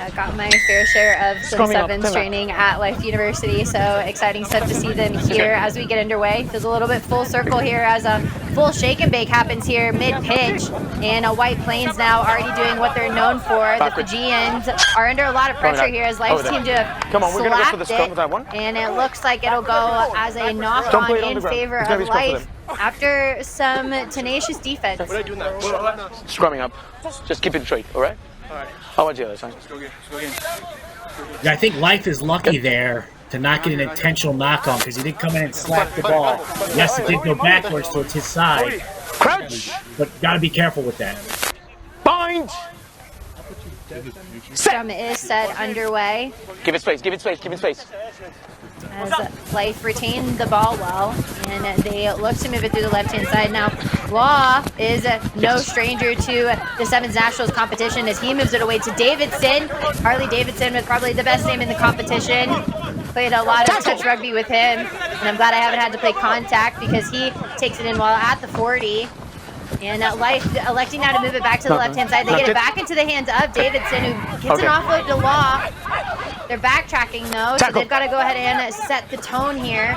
I got my fair share of some sevens training at Life University, so exciting stuff to see them here as we get underway. Feels a little bit full circle here as a full shake and bake happens here mid-pitch, and White Plains now already doing what they're known for. The Fijians are under a lot of pressure here as Life seem to have slapped it, and it looks like it'll go as a knock-on in favor of Life after some tenacious defense. What are you doing there? Scrumming up. Just keep it straight, all right? How about the other side? Let's go again. Yeah, I think Life is lucky there to not get an intentional knock-on because he did come in and slap the ball. Yes, it did go backwards towards his side. Crouch! But got to be careful with that. Bind! Scrum is set underway. Give it space, give it space, give it space. As Life retained the ball well, and they look to move it through the left-hand side. Now, Law is no stranger to the Sevens Nationals competition as he moves it away to Davidson. Harley Davidson with probably the best name in the competition. Played a lot of touch rugby with him, and I'm glad I haven't had to play contact because he takes it in while at the 40. And Life electing now to move it back to the left-hand side. They get it back into the hands of Davidson, who gets an offload to Law. They're backtracking, though, so they've got to go ahead and set the tone here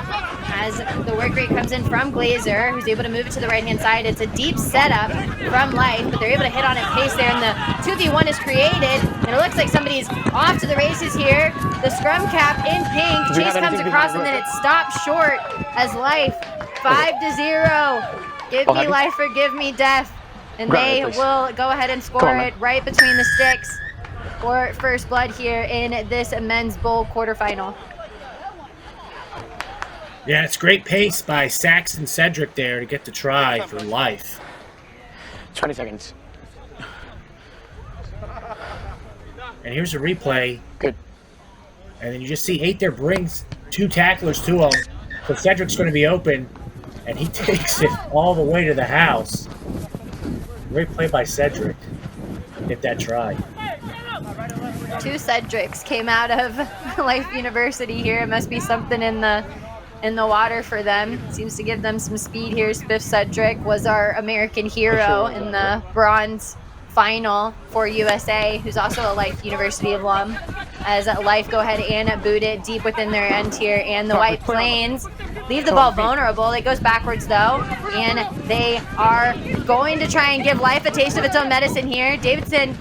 as the work rate comes in from Glazer, who's able to move it to the right-hand side. It's a deep setup from Life, but they're able to hit on it pace there, and the 2v1 is created, and it looks like somebody's off to the races here. The scrum cap in pink. Chase comes across, and then it stops short as Life 5-0. Give me life or give me death. And they will go ahead and score it right between the sticks for first blood here in this men's bowl quarterfinal. Yeah, it's great pace by Saxon Cedric there to get the try for Life. 20 seconds. And here's a replay. Good. And then you just see 8 there brings 2 tacklers to him. So Cedric's going to be open. And he takes it all the way to the house. Great play by Cedric. Get that try. 2 Cedrics came out of Life University here. It must be something in the water for them. Seems to give them some speed here. Spiff Cedric was our American hero in the bronze final for USA, who's also a Life University alum. As Life go ahead and boot it deep within their end here, and the White Plains leave the ball vulnerable. It goes backwards though, and they are going to try and give Life a taste of its own medicine here. Davidson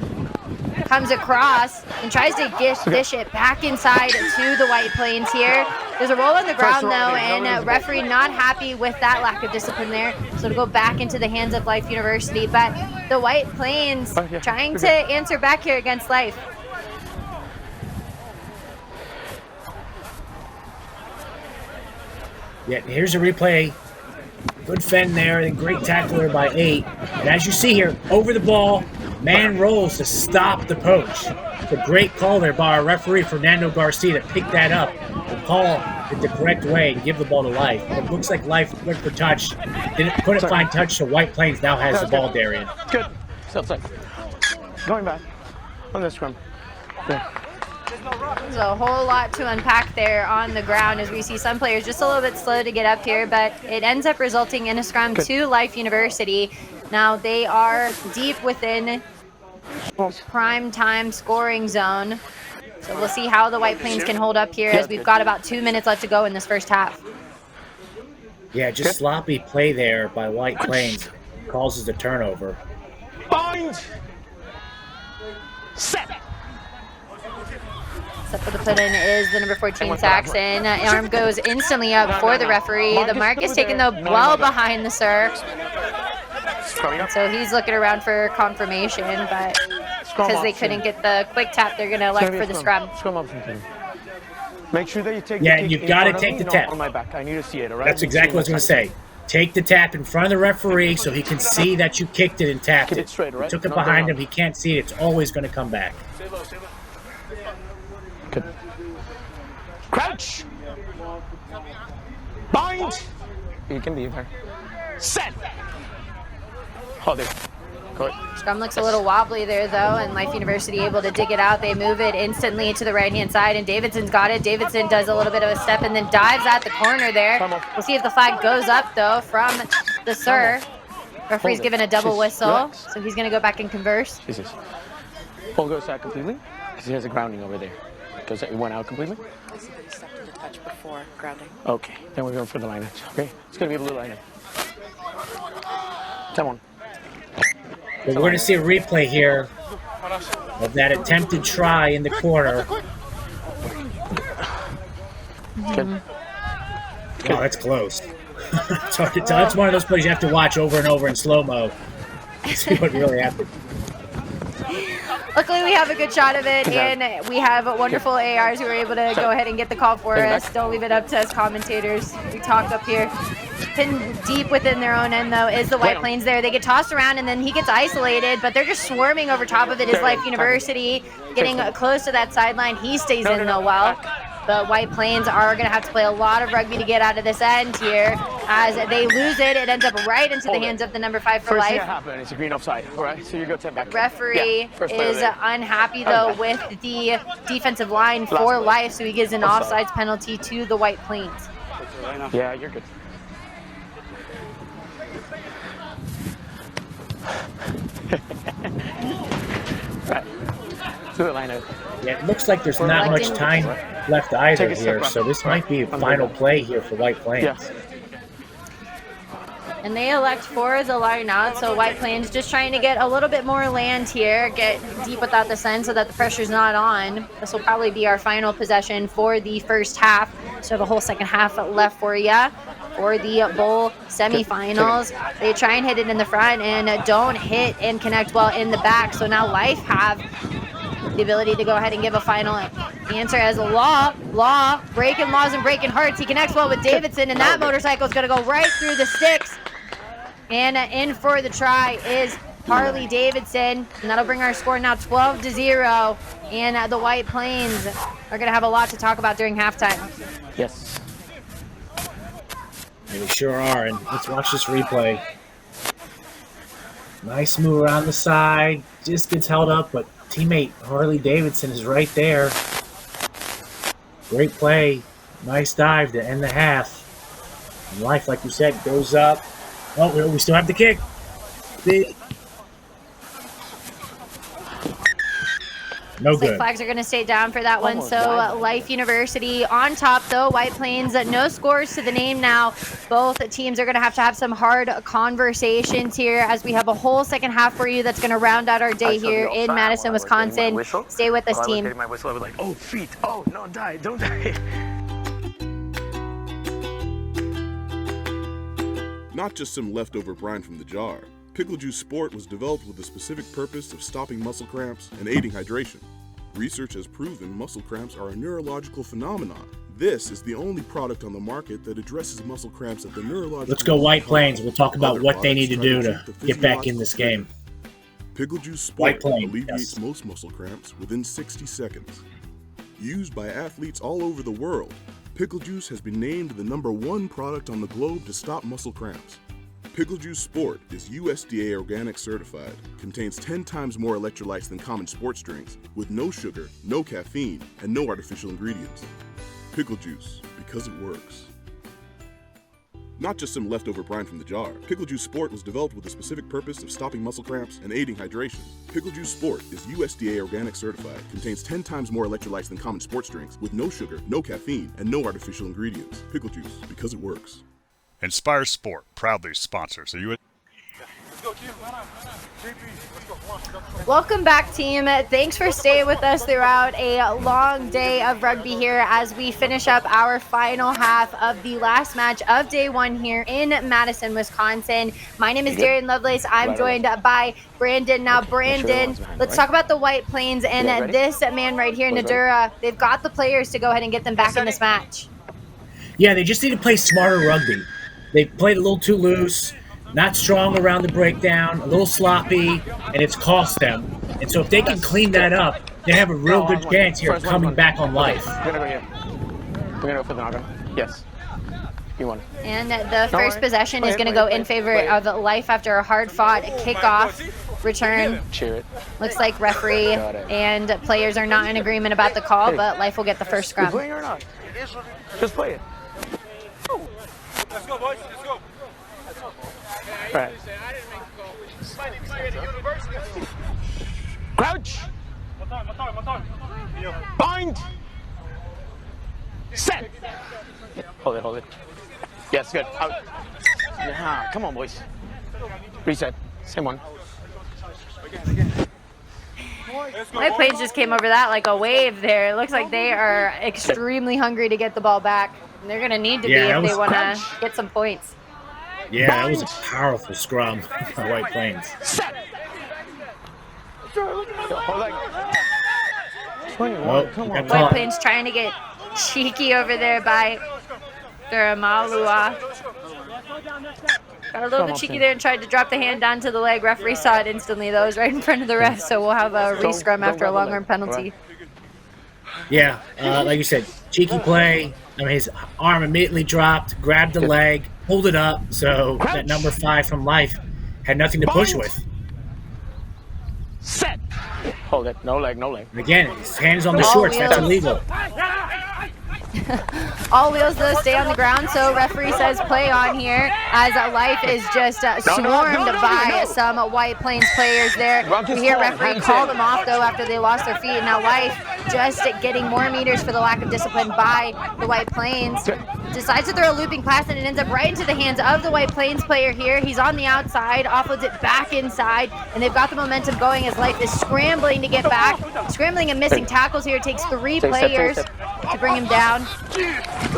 comes across and tries to dish it back inside to the White Plains here. There's a roll on the ground though, and referee not happy with that lack of discipline there. So it'll go back into the hands of Life University, but the White Plains trying to answer back here against Life. Yeah, here's a replay. Good fend there, and great tackler by 8. And as you see here, over the ball, man rolls to stop the poach. It's a great call there by our referee, Fernando Garcia, to pick that up and call it the correct way to give the ball to Life. It looks like Life went for touch. Couldn't find touch, so White Plains now has the ball, Darian. Good. Still tight. Going back on the scrum. There. There's a whole lot to unpack there on the ground as we see some players just a little bit slow to get up here, but it ends up resulting in a scrum to Life University. Now they are deep within prime time scoring zone. So we'll see how the White Plains can hold up here as we've got about 2 minutes left to go in this first half. Yeah, just sloppy play there by White Plains causes the turnover. Bind! Set. Set for the put-in is the number 14 Saxon. Arm goes instantly up for the referee. The mark is taken though well behind the serve. So he's looking around for confirmation, but because they couldn't get the quick tap, they're going to elect for the scrum. Scrum option. Make sure that you take Yeah, the kick you've in got to front of take me, the not tap. on my back. I need to see it, all right? That's exactly what I was going to say. Take the tap in front of the referee so he can see that you kicked it and tapped Keep it. it straight, right? You took it Not behind going him. He can't see it. It's always going to come back. Good. Crouch. Bind. You can be there. Set. Hold it. Go ahead. Scrum looks a little wobbly there, though, and Life University able to dig it out. They move it instantly to the right-hand side, and Davidson's got it. Davidson does a little bit of a step and then dives at the corner there. We'll see if the flag goes up, though, from the serve. Referee's given a double whistle, so he's going to go back and converse. Jesus. Hold goes out completely, because he has a grounding over there. Because it went out completely? I see that he stepped into touch before grounding. Okay, then we're going for the line edge. Okay, it's going to be a blue line edge. Come on. But we're going to see a replay here of that attempted try in the corner. Good. Oh, that's close. It's hard to tell. That's one of those plays you have to watch over and over in slow-mo to see what really happened. Luckily, we have a good shot of it, and we have wonderful ARs who are able to go ahead and get the call for us. Don't leave it up to us commentators. We talk up here. Pinned deep within their own end, though, is the White Plains there. They get tossed around, and then he gets isolated, but they're just swarming over top of it. Is Life University getting close to that sideline. He stays in, though, well. The White Plains are going to have to play a lot of rugby to get out of this end here. As they lose it, it ends up right into the hands of the number 5 for First Life. thing that happened, it's a green offside. All right, so you go 10 back. Referee is unhappy, though, with the defensive line for Life, so he gives an offsides penalty to the White Plains. Yeah, you're good. Right. To the line out. Yeah, it looks like there's not much time left either here, so this might be a final play here for White Plains. Yeah. And they elect for the line out, so White Plains just trying to get a little bit more land here, get deep without the send so that the pressure's not on. This will probably be our final possession for the first half, so the whole second half left for you. For the bowl semifinals, they try and hit it in the front and don't hit and connect well in the back, so now Life have the ability to go ahead and give a final answer as Law breaking laws and breaking hearts. He connects well with Davidson, and that motorcycle is going to go right through the sticks. And in for the try is Harley Davidson, and that'll bring our score now 12-0. And the White Plains are going to have a lot to talk about during halftime. Yes. They sure are, and let's watch this replay. Nice move around the side, just gets held up, but teammate Harley Davidson is right there. Great play, nice dive to end the half. And Life, like you said, goes up. Oh, we still have the kick. No good. Flags are going to stay down for that one. So Life University on top, though. White Plains, no scores to the name now. Both teams are going to have some hard conversations here as we have a whole second half for you that's going to round out our day here in Madison, Wisconsin. Stay with us, team. My whistle, I was like, oh, feet. Oh, no, die. Don't die. Not just some leftover brine from the jar. Pickle Juice Sport was developed with the specific purpose of stopping muscle cramps and aiding hydration. Research has proven muscle cramps are a neurological phenomenon. This is the only product on the market that addresses muscle cramps at the neurological... Let's go White Plains. We'll talk about what they need to do to get back in this game. Pickle Juice Sport alleviates most muscle cramps within 60 seconds. Used by athletes all over the world, Pickle Juice has been named the #1 product on the globe to stop muscle cramps. Pickle Juice Sport is USDA organic certified, contains 10 times more electrolytes than common sports drinks, with no sugar, no caffeine, and no artificial ingredients. Pickle Juice, because it works. Not just some leftover brine from the jar. Pickle Juice Sport was developed with the specific purpose of stopping muscle cramps and aiding hydration. Pickle Juice Sport is USDA organic certified, contains 10 times more electrolytes than common sports drinks, with no sugar, no caffeine, and no artificial ingredients. Pickle Juice, because it works. Inspire Sport proudly sponsors the U.S. Welcome back, team. Thanks for staying with us throughout a long day of rugby here as we finish up our final half of the last match of day one here in Madison, Wisconsin. My name is Darian Lovelace. I'm joined by Brandon. Now, Brandon, let's talk about the White Plains and this man right here, Nadura. They've got the players to go ahead and get them back in this match. Yeah, they just need to play smarter rugby. They played a little too loose, not strong around the breakdown, a little sloppy, and it's cost them. And so if they can clean that up, they have a real good chance here of coming back on life. We're gonna go here. We're gonna go for the knock-on. Yes. You won. And the first possession is going to go in favor of Life after a hard-fought kickoff return. Cheer it. Looks like referee and players are not in agreement about the call, but Life will get the first scrum. Playing or not? Just play it. Let's go, boys. Let's go. Right. Crouch. Bind. Set. Hold it. Yes, good. Out. Yeah, come on, boys. Reset. Same one. White Plains just came over that like a wave there. It looks like they are extremely hungry to get the ball back. And they're going to need to be if they want to get some points. Yeah, that was a powerful scrum for White Plains. White Plains trying to get cheeky over there by Duramalua. Got a little bit cheeky there and tried to drop the hand down to the leg. Referee saw it instantly, though. It was right in front of the ref, so we'll have a re-scrum after a long-arm penalty. Yeah, like you said, cheeky play. I mean, his arm immediately dropped, grabbed the leg, pulled it up, so that number 5 from Life had nothing to push with. Set. Hold it. No leg, no leg. And again, his hands on the shorts. That's illegal. All wheels, though, stay on the ground, so referee says play on here as Life is just swarmed by some White Plains players there. We hear referee call them off, though, after they lost their feet. Now Life just getting more meters for the lack of discipline by the White Plains. Decides to throw a looping pass, and it ends up right into the hands of the White Plains player here. He's on the outside, offloads it back inside, and they've got the momentum going as Life is scrambling to get back. Scrambling and missing tackles here. It takes 3 players to bring him down.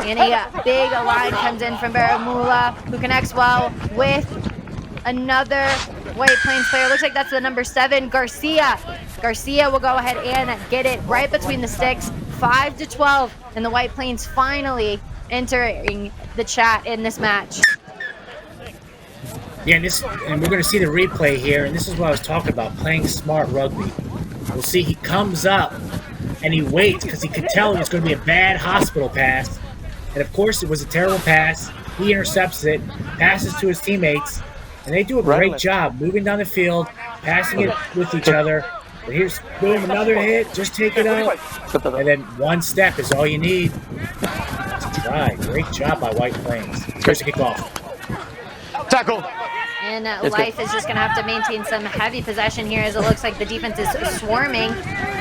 And a big line comes in from Baramula, who connects well with another White Plains player. Looks like that's the number 7, Garcia. Garcia will go ahead and get it right between the sticks, 5-12, and the White Plains finally entering the chat in this match. Yeah, and we're going to see the replay here, and this is what I was talking about, playing smart rugby. We'll see he comes up, and he waits because he could tell it was going to be a bad hospital pass. And, of course, it was a terrible pass. He intercepts it, passes to his teammates, and they do a great job moving down the field, passing it with each other. But here's, boom, another hit. Just take it out. And then one step is all you need to try. Great job by White Plains. Here's the kickoff. Tackle. And Life is just going to have to maintain some heavy possession here as it looks like the defense is swarming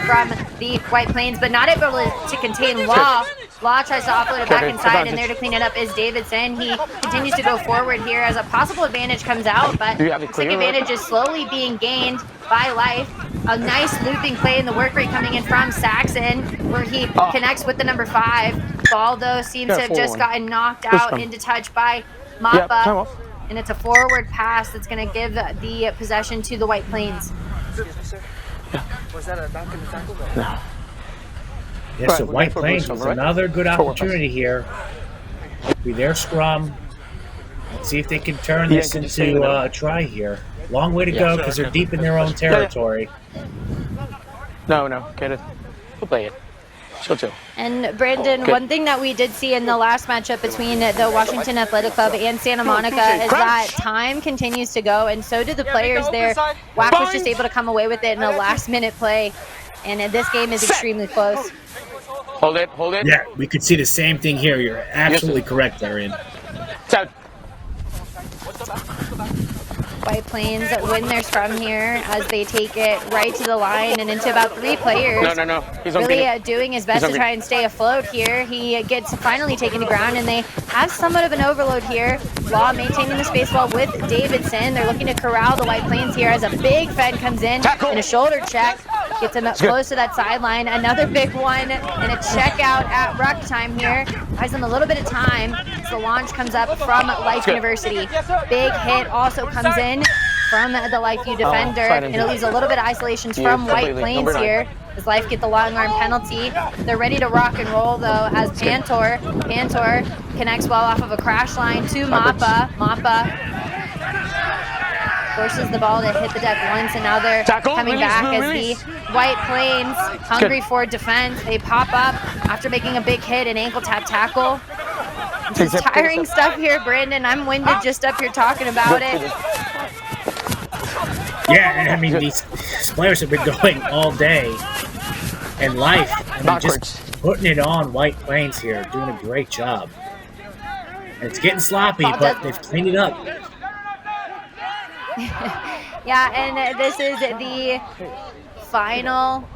from the White Plains, but not able to contain Law. Law tries to offload it back inside, and there to clean it up is Davidson. He continues to go forward here as a possible advantage comes out, but looks like advantage is slowly being gained by Life. A nice looping play in the work rate coming in from Saxon, where he connects with the number 5. Ball, though, seems to have just gotten knocked out into touch by Mappa. And it's a forward pass that's going to give the possession to the White Plains. Was that a back in the tackle? No. Yes, so White Plains with another good opportunity here. Be their scrum. Let's see if they can turn this into a try here. Long way to go because they're deep in their own territory. No, get it. We'll play it. And Brandon, one thing that we did see in the last matchup between the Washington Athletic Club and Santa Monica is that time continues to go, and so did the players there. WAC was just able to come away with it in a last-minute play, and this game is extremely close. Hold it. Yeah, we could see the same thing here. You're absolutely correct, Darian. White Plains win their scrum here as they take it right to the line and into about 3 players. No. He's on Really green. doing his best to try and stay afloat here. He gets finally taken to ground, and they have somewhat of an overload here. Law maintaining the space well with Davidson. They're looking to corral the White Plains here as a big Fed comes in and a shoulder check. Gets him up close to that sideline. Another big one and a check out at ruck time here. Buys them a little bit of time as the launch comes up from Life University. Big hit also comes in from the LifeU defender, and it leaves a little bit of isolations from White Plains here. As Life get the long arm penalty. They're ready to rock and roll though as Pantor connects well off of a crash line to Mappa. Forces the ball to hit the deck once, and now they're coming back as the White Plains, hungry for defense. They pop up after making a big hit, an ankle tap tackle. Just tiring stuff here, Brandon. I'm winded just up here talking about it. Yeah, I mean, these players have been going all day. And Life, I mean, just putting it on White Plains here, doing a great job. And it's getting sloppy, but they've cleaned it up. Yeah, and this is the final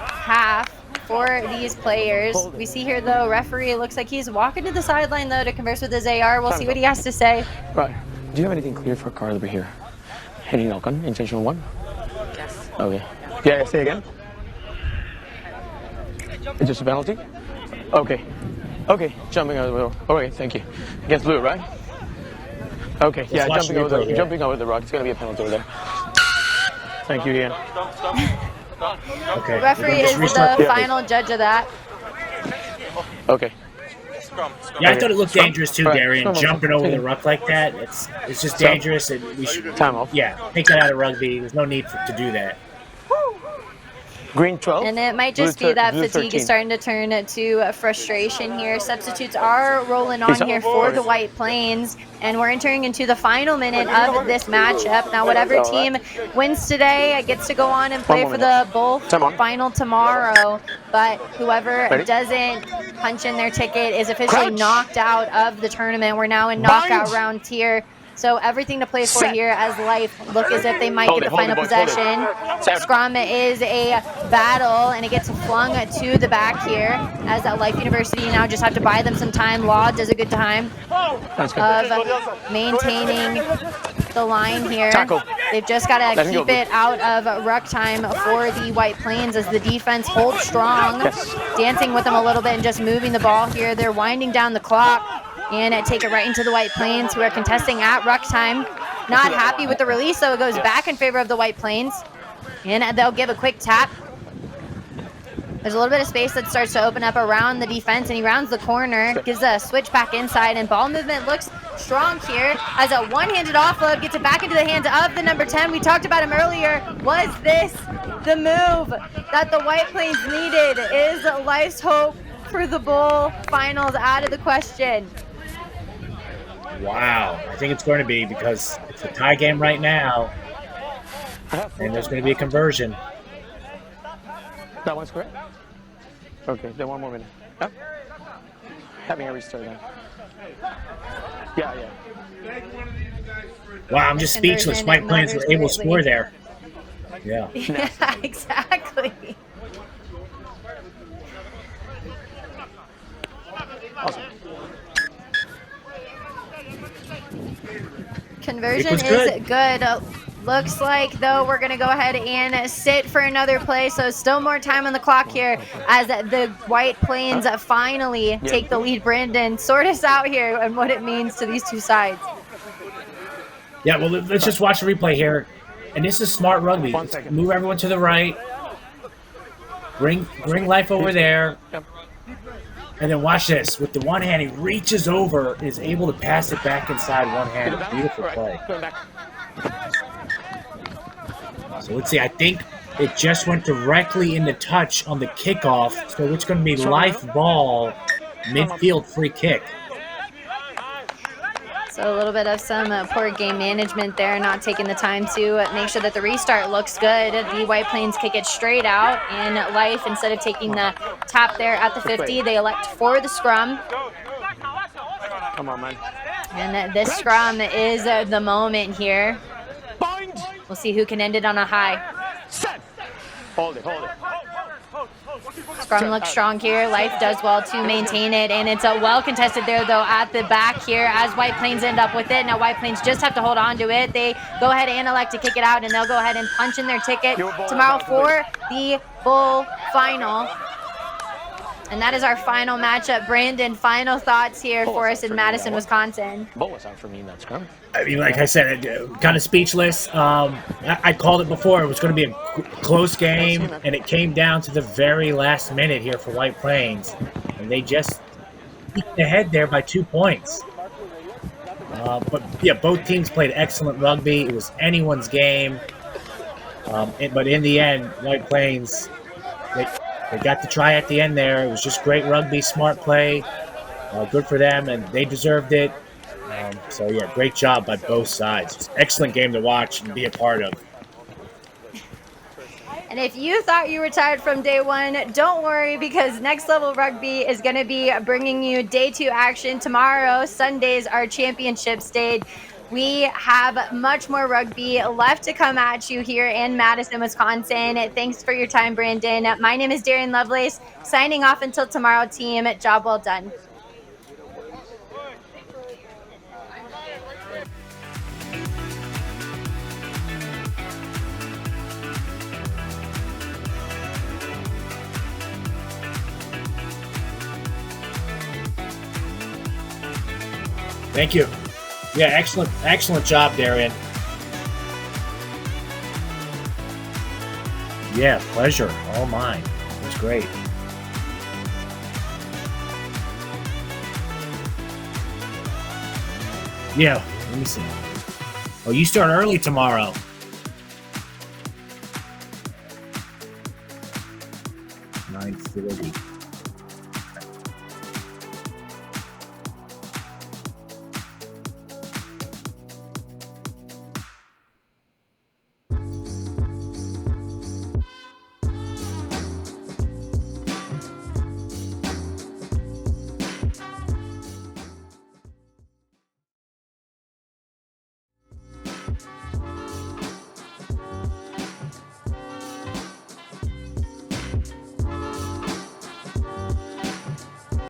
half for these players. We see here, though, referee looks like he's walking to the sideline, though, to converse with his AR. We'll see what he has to say. Right. Do you have anything clear for a car over here? Heading knock-on, intentional one? Yes. Okay. Yeah, say again. It's just a penalty? Okay. Okay, jumping over the rock. Okay, thank you. Against blue, right? Okay, yeah, jumping over the rock. It's going to be a penalty over there. Thank you, Ian. Okay. Referee is the final judge of that. Okay. Yeah, I thought it looked dangerous too, Darian. Jumping over the ruck like that, it's just dangerous, and we should take that out of rugby. There's no need to do that. Green 12. And it might just be that fatigue is starting to turn to frustration here. Substitutes are rolling on here for the White Plains, and we're entering into the final minute of this matchup. Now, whatever team wins today gets to go on and play for the Bull final tomorrow, but whoever doesn't punch in their ticket is officially knocked out of the tournament. We're now in knockout round here. So everything to play for here as Life look as if they might get the final possession. Scrum is a battle, and it gets flung to the back here as that Life University now just have to buy them some time. Law does a good time of maintaining the line here. They've just got to keep it out of ruck time for the White Plains as the defense holds strong, dancing with them a little bit and just moving the ball here. They're winding down the clock and take it right into the White Plains, who are contesting at ruck time. Not happy with the release, so it goes back in favor of the White Plains. And they'll give a quick tap. There's a little bit of space that starts to open up around the defense, and he rounds the corner, gives a switch back inside, and ball movement looks strong here as a one-handed offload gets it back into the hands of the number 10. We talked about him earlier. Was this the move that the White Plains needed? Is Life's hope for the Bull finals out of the question? Wow, I think it's going to be, because it's a tie game right now, and there's going to be a conversion. That one's correct? Okay, then one more minute. Yep. Having a restart then. Yeah. Wow, I'm just speechless. White Plains were able to score there. Yeah. Yeah, exactly. Awesome. Conversion is good. Looks like, though, we're going to go ahead and sit for another play. So still more time on the clock here as the White Plains finally take the lead. Brandon, sort us out here and what it means to these two sides. Yeah, well, let's just watch the replay here. And this is smart rugby. Move everyone to the right. Bring Life over there. And then watch this. With the one hand, he reaches over, is able to pass it back inside one hand. Beautiful play. So let's see. I think it just went directly in the touch on the kickoff. So it's going to be Life ball, midfield free kick. So a little bit of some poor game management there, not taking the time to make sure that the restart looks good. The White Plains kick it straight out, and Life, instead of taking the tap there at the 50, they elect for the scrum. Come on, man. And this scrum is the moment here. We'll see who can end it on a high. Hold it. Scrum looks strong here. Life does well to maintain it, and it's a well contested there though at the back here as White Plains end up with it. Now White Plains just have to hold on to it. They go ahead and elect to kick it out, and they'll go ahead and punch in their ticket tomorrow for the bowl final. And that is our final matchup. Brandon, final thoughts here for us in Madison, Wisconsin. Bull was out for me in that scrum. I mean, like I said, kind of speechless. I called it before. It was going to be a close game, and it came down to the very last minute here for White Plains. And they just peeked ahead there by 2 points. But, yeah, both teams played excellent rugby. It was anyone's game. But in the end, White Plains, they got the try at the end there. It was just great rugby, smart play. Good for them, and they deserved it. So, yeah, great job by both sides. It's an excellent game to watch and be a part of. And if you thought you were tired from day one, don't worry, because Next Level Rugby is going to be bringing you day 2 action tomorrow. Sunday's our championship stage. We have much more rugby left to come at you here in Madison, Wisconsin. Thanks for your time, Brandon. My name is Darian Lovelace, signing off until tomorrow, team. Job well done. Thank you. Yeah, excellent job, Darian. Yeah, pleasure. All mine. It was great. Yeah, let me see. Oh, you start early tomorrow.